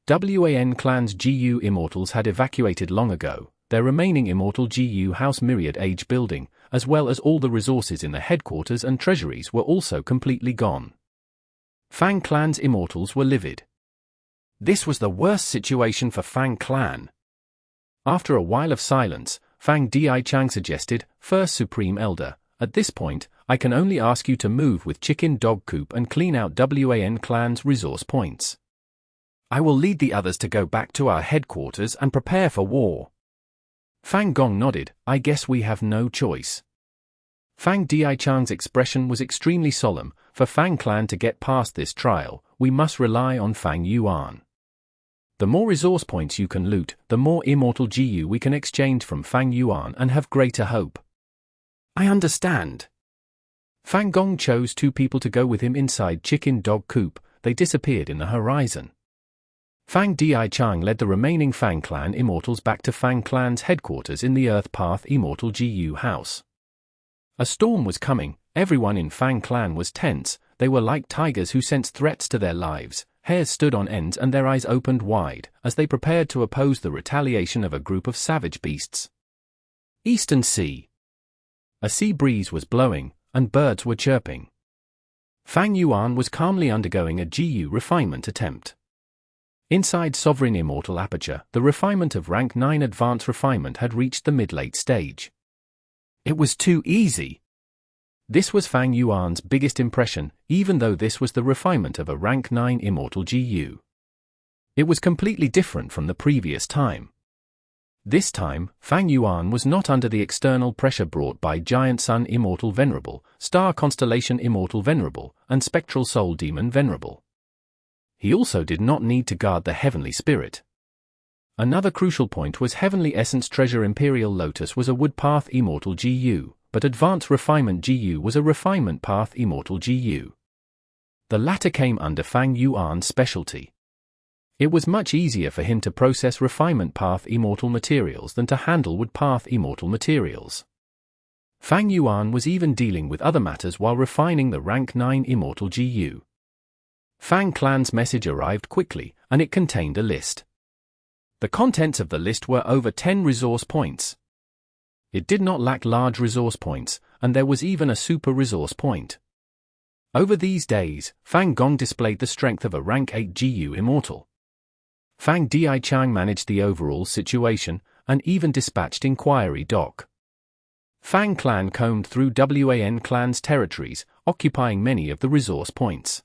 Wan Clan's GU Immortals had evacuated long ago. Their remaining Immortal GU House Myriad Age building, as well as all the resources in the headquarters and treasuries, were also completely gone. Fang Clan's Immortals were livid. This was the worst situation for Fang Clan. After a while of silence, Fang Dichang suggested, "First Supreme Elder, at this point, I can only ask you to move with Chicken Dog Coop and clean out Wan Clan's resource points. I will lead the others to go back to our headquarters and prepare for war." Fang Gong nodded, "I guess we have no choice." Fang Dichang's expression was extremely solemn. For Fang Clan to get past this trial, we must rely on Fang Yuan. The more resource points you can loot, the more Immortal GU we can exchange from Fang Yuan and have greater hope. I understand. Fang Gong chose 2 people to go with him inside Chicken Dog Coop. They disappeared in the horizon. Fang Dichang led the remaining Fang Clan Immortals back to Fang Clan's headquarters in the Earth Path Immortal GU house. A storm was coming. Everyone in Fang Clan was tense. They were like tigers who sensed threats to their lives. Hairs stood on ends and their eyes opened wide, as they prepared to oppose the retaliation of a group of savage beasts. Eastern Sea. A sea breeze was blowing, and birds were chirping. Fang Yuan was calmly undergoing a GU refinement attempt. Inside Sovereign Immortal Aperture, the refinement of Rank 9 Advanced Refinement had reached the mid-late stage. It was too easy. This was Fang Yuan's biggest impression, even though this was the refinement of a Rank 9 Immortal GU. It was completely different from the previous time. This time, Fang Yuan was not under the external pressure brought by Giant Sun Immortal Venerable, Star Constellation Immortal Venerable, and Spectral Soul Demon Venerable. he also did not need to guard the heavenly spirit. Another crucial point was Heavenly Essence Treasure. Imperial Lotus was a Wood Path Immortal GU, but Advanced Refinement GU was a Refinement Path Immortal GU. The latter came under Fang Yuan's specialty. It was much easier for him to process Refinement Path Immortal materials than to handle Wood Path Immortal materials. Fang Yuan was even dealing with other matters while refining the Rank 9 Immortal GU. Fang Clan's message arrived quickly, and it contained a list. The contents of the list were over 10 resource points. It did not lack large resource points, and there was even a super resource point. Over these days, Fang Gong displayed the strength of a Rank 8 GU Immortal. Fang Di Xiang managed the overall situation, and even dispatched Inquiry Doc. Fang Clan combed through Wan Clan's territories, occupying many of the resource points.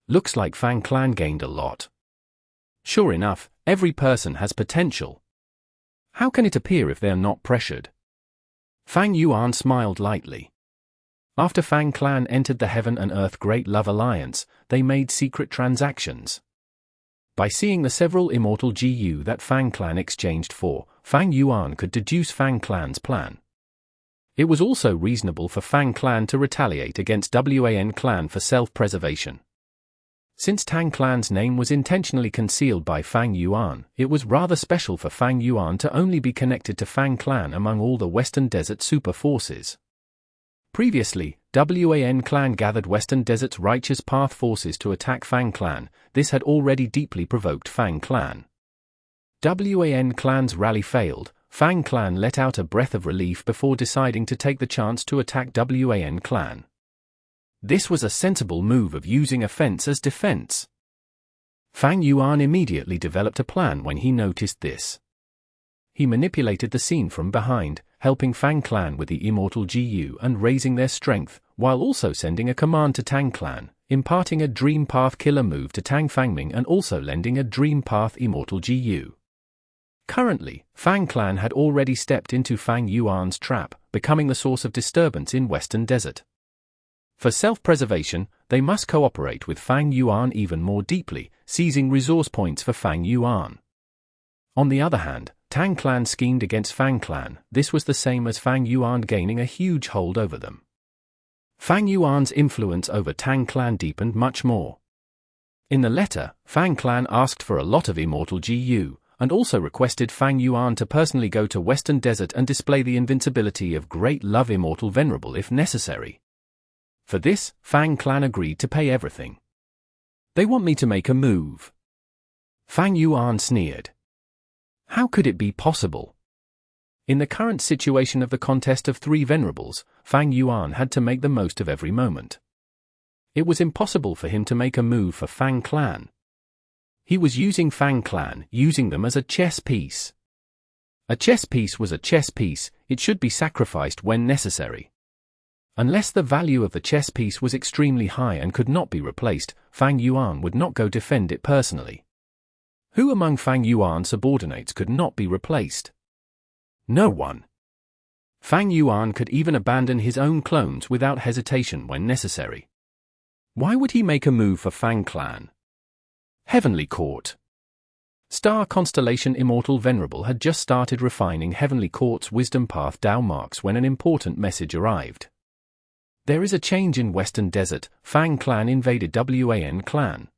Looks like Fang Clan gained a lot. Sure enough, every person has potential. How can it appear if they're not pressured? Fang Yuan smiled lightly. After Fang Clan entered the Heaven and Earth Great Love Alliance, they made secret transactions. By seeing the several Immortal GU that Fang Clan exchanged for, Fang Yuan could deduce Fang Clan's plan. It was also reasonable for Fang Clan to retaliate against Wan Clan for self-preservation. Since Tang Clan's name was intentionally concealed by Fang Yuan, it was rather special for Fang Yuan to only be connected to Fang Clan among all the Western Desert super forces. Previously, Wan Clan gathered Western Desert's Righteous Path forces to attack Fang Clan. This had already deeply provoked Fang Clan. Wan Clan's rally failed. Fang Clan let out a breath of relief before deciding to take the chance to attack Wan Clan. This was a sensible move of using offense as defense. Fang Yuan immediately developed a plan when he noticed this. He manipulated the scene from behind, helping Fang Clan with the Immortal GU and raising their strength, while also sending a command to Tang Clan, imparting a Dream Path killer move to Tang Fangming and also lending a Dream Path Immortal GU. Currently, Fang Clan had already stepped into Fang Yuan's trap, becoming the source of disturbance in Western Desert. For self-preservation, they must cooperate with Fang Yuan even more deeply, seizing resource points for Fang Yuan. On the other hand, Tang Clan schemed against Fang Clan. This was the same as Fang Yuan gaining a huge hold over them. Fang Yuan's influence over Tang Clan deepened much more. In the letter, Fang Clan asked for a lot of Immortal GU, and also requested Fang Yuan to personally go to Western Desert and display the invincibility of Great Love Immortal Venerable if necessary. For this, Fang Clan agreed to pay everything. They want me to make a move. Fang Yuan sneered. How could it be possible? In the current situation of the contest of 3 Venerables, Fang Yuan had to make the most of every moment. It was impossible for him to make a move for Fang Clan. He was using Fang Clan, using them as a chess piece. A chess piece was a chess piece, it should be sacrificed when necessary. Unless the value of the chess piece was extremely high and could not be replaced, Fang Yuan would not go defend it personally. Who among Fang Yuan's subordinates could not be replaced? No one. Fang Yuan could even abandon his own clones without hesitation when necessary. Why would he make a move for Fang Clan? Heavenly Court. Star Constellation Immortal Venerable had just started refining Heavenly Court's Wisdom Path Dao marks when an important message arrived. There is a change in Western Desert. Fang Clan invaded Wan Clan.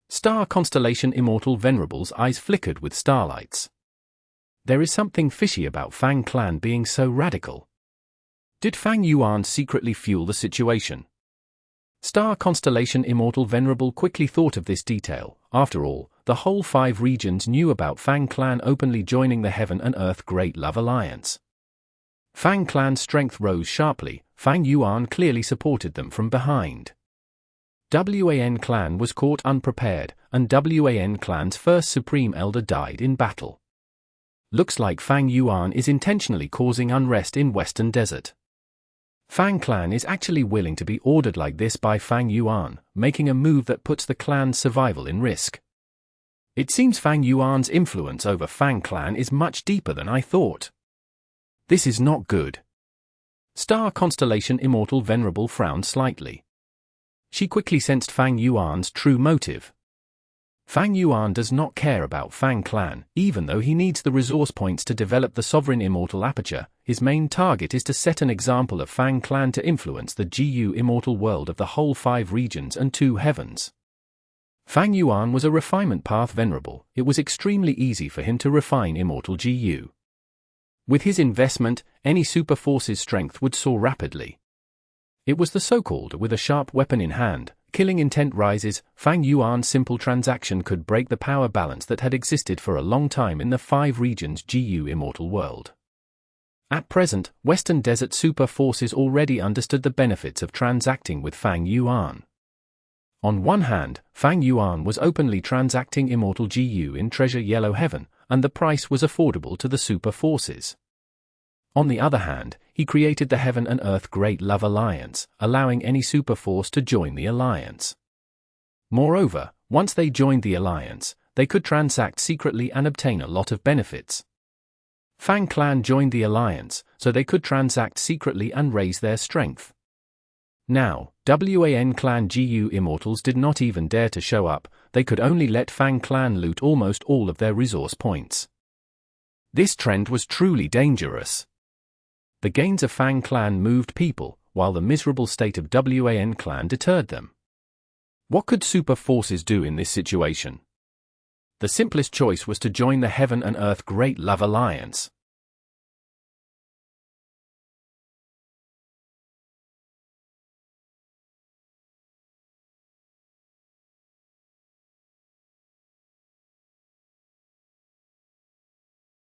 Star Constellation Immortal Venerable's eyes flickered with starlights. There is something fishy about Fang Clan being so radical. Did Fang Yuan secretly fuel the situation? Star Constellation Immortal Venerable quickly thought of this detail. After all, the whole 5 regions knew about Fang Clan openly joining the Heaven and Earth Great Love Alliance. Fang Clan's strength rose sharply. Fang Yuan clearly supported them from behind. Wan Clan was caught unprepared, and Wan Clan's first Supreme Elder died in battle. Looks like Fang Yuan is intentionally causing unrest in Western Desert. Fang Clan is actually willing to be ordered like this by Fang Yuan, making a move that puts the clan's survival in risk. It seems Fang Yuan's influence over Fang Clan is much deeper than I thought. This is not good. Star Constellation Immortal Venerable frowned slightly. She quickly sensed Fang Yuan's true motive. Fang Yuan does not care about Fang clan, even though he needs the resource points to develop the sovereign immortal aperture. His main target is to set an example of Fang clan to influence the GU immortal world of the whole 5 regions and 2 heavens. Fang Yuan was a refinement path venerable. It was extremely easy for him to refine immortal GU. With his investment, any super force's strength would soar rapidly. It was the so-called with a sharp weapon in hand, killing intent rises. Fang Yuan's simple transaction could break the power balance that had existed for a long time in the 5 regions GU immortal world. At present, Western Desert super forces already understood the benefits of transacting with Fang Yuan. On one hand, Fang Yuan was openly transacting immortal GU in Treasure Yellow Heaven, and the price was affordable to the super forces. On the other hand, he created the Heaven and Earth Great Love Alliance, allowing any super force to join the alliance. Moreover, once they joined the alliance, they could transact secretly and obtain a lot of benefits. Fang clan joined the alliance, so they could transact secretly and raise their strength. Now, Wan clan GU immortals did not even dare to show up. They could only let Fang clan loot almost all of their resource points. This trend was truly dangerous. The gains of Fang clan moved people, while the miserable state of Wan clan deterred them. What could super forces do in this situation? The simplest choice was to join the Heaven and Earth Great Love Alliance.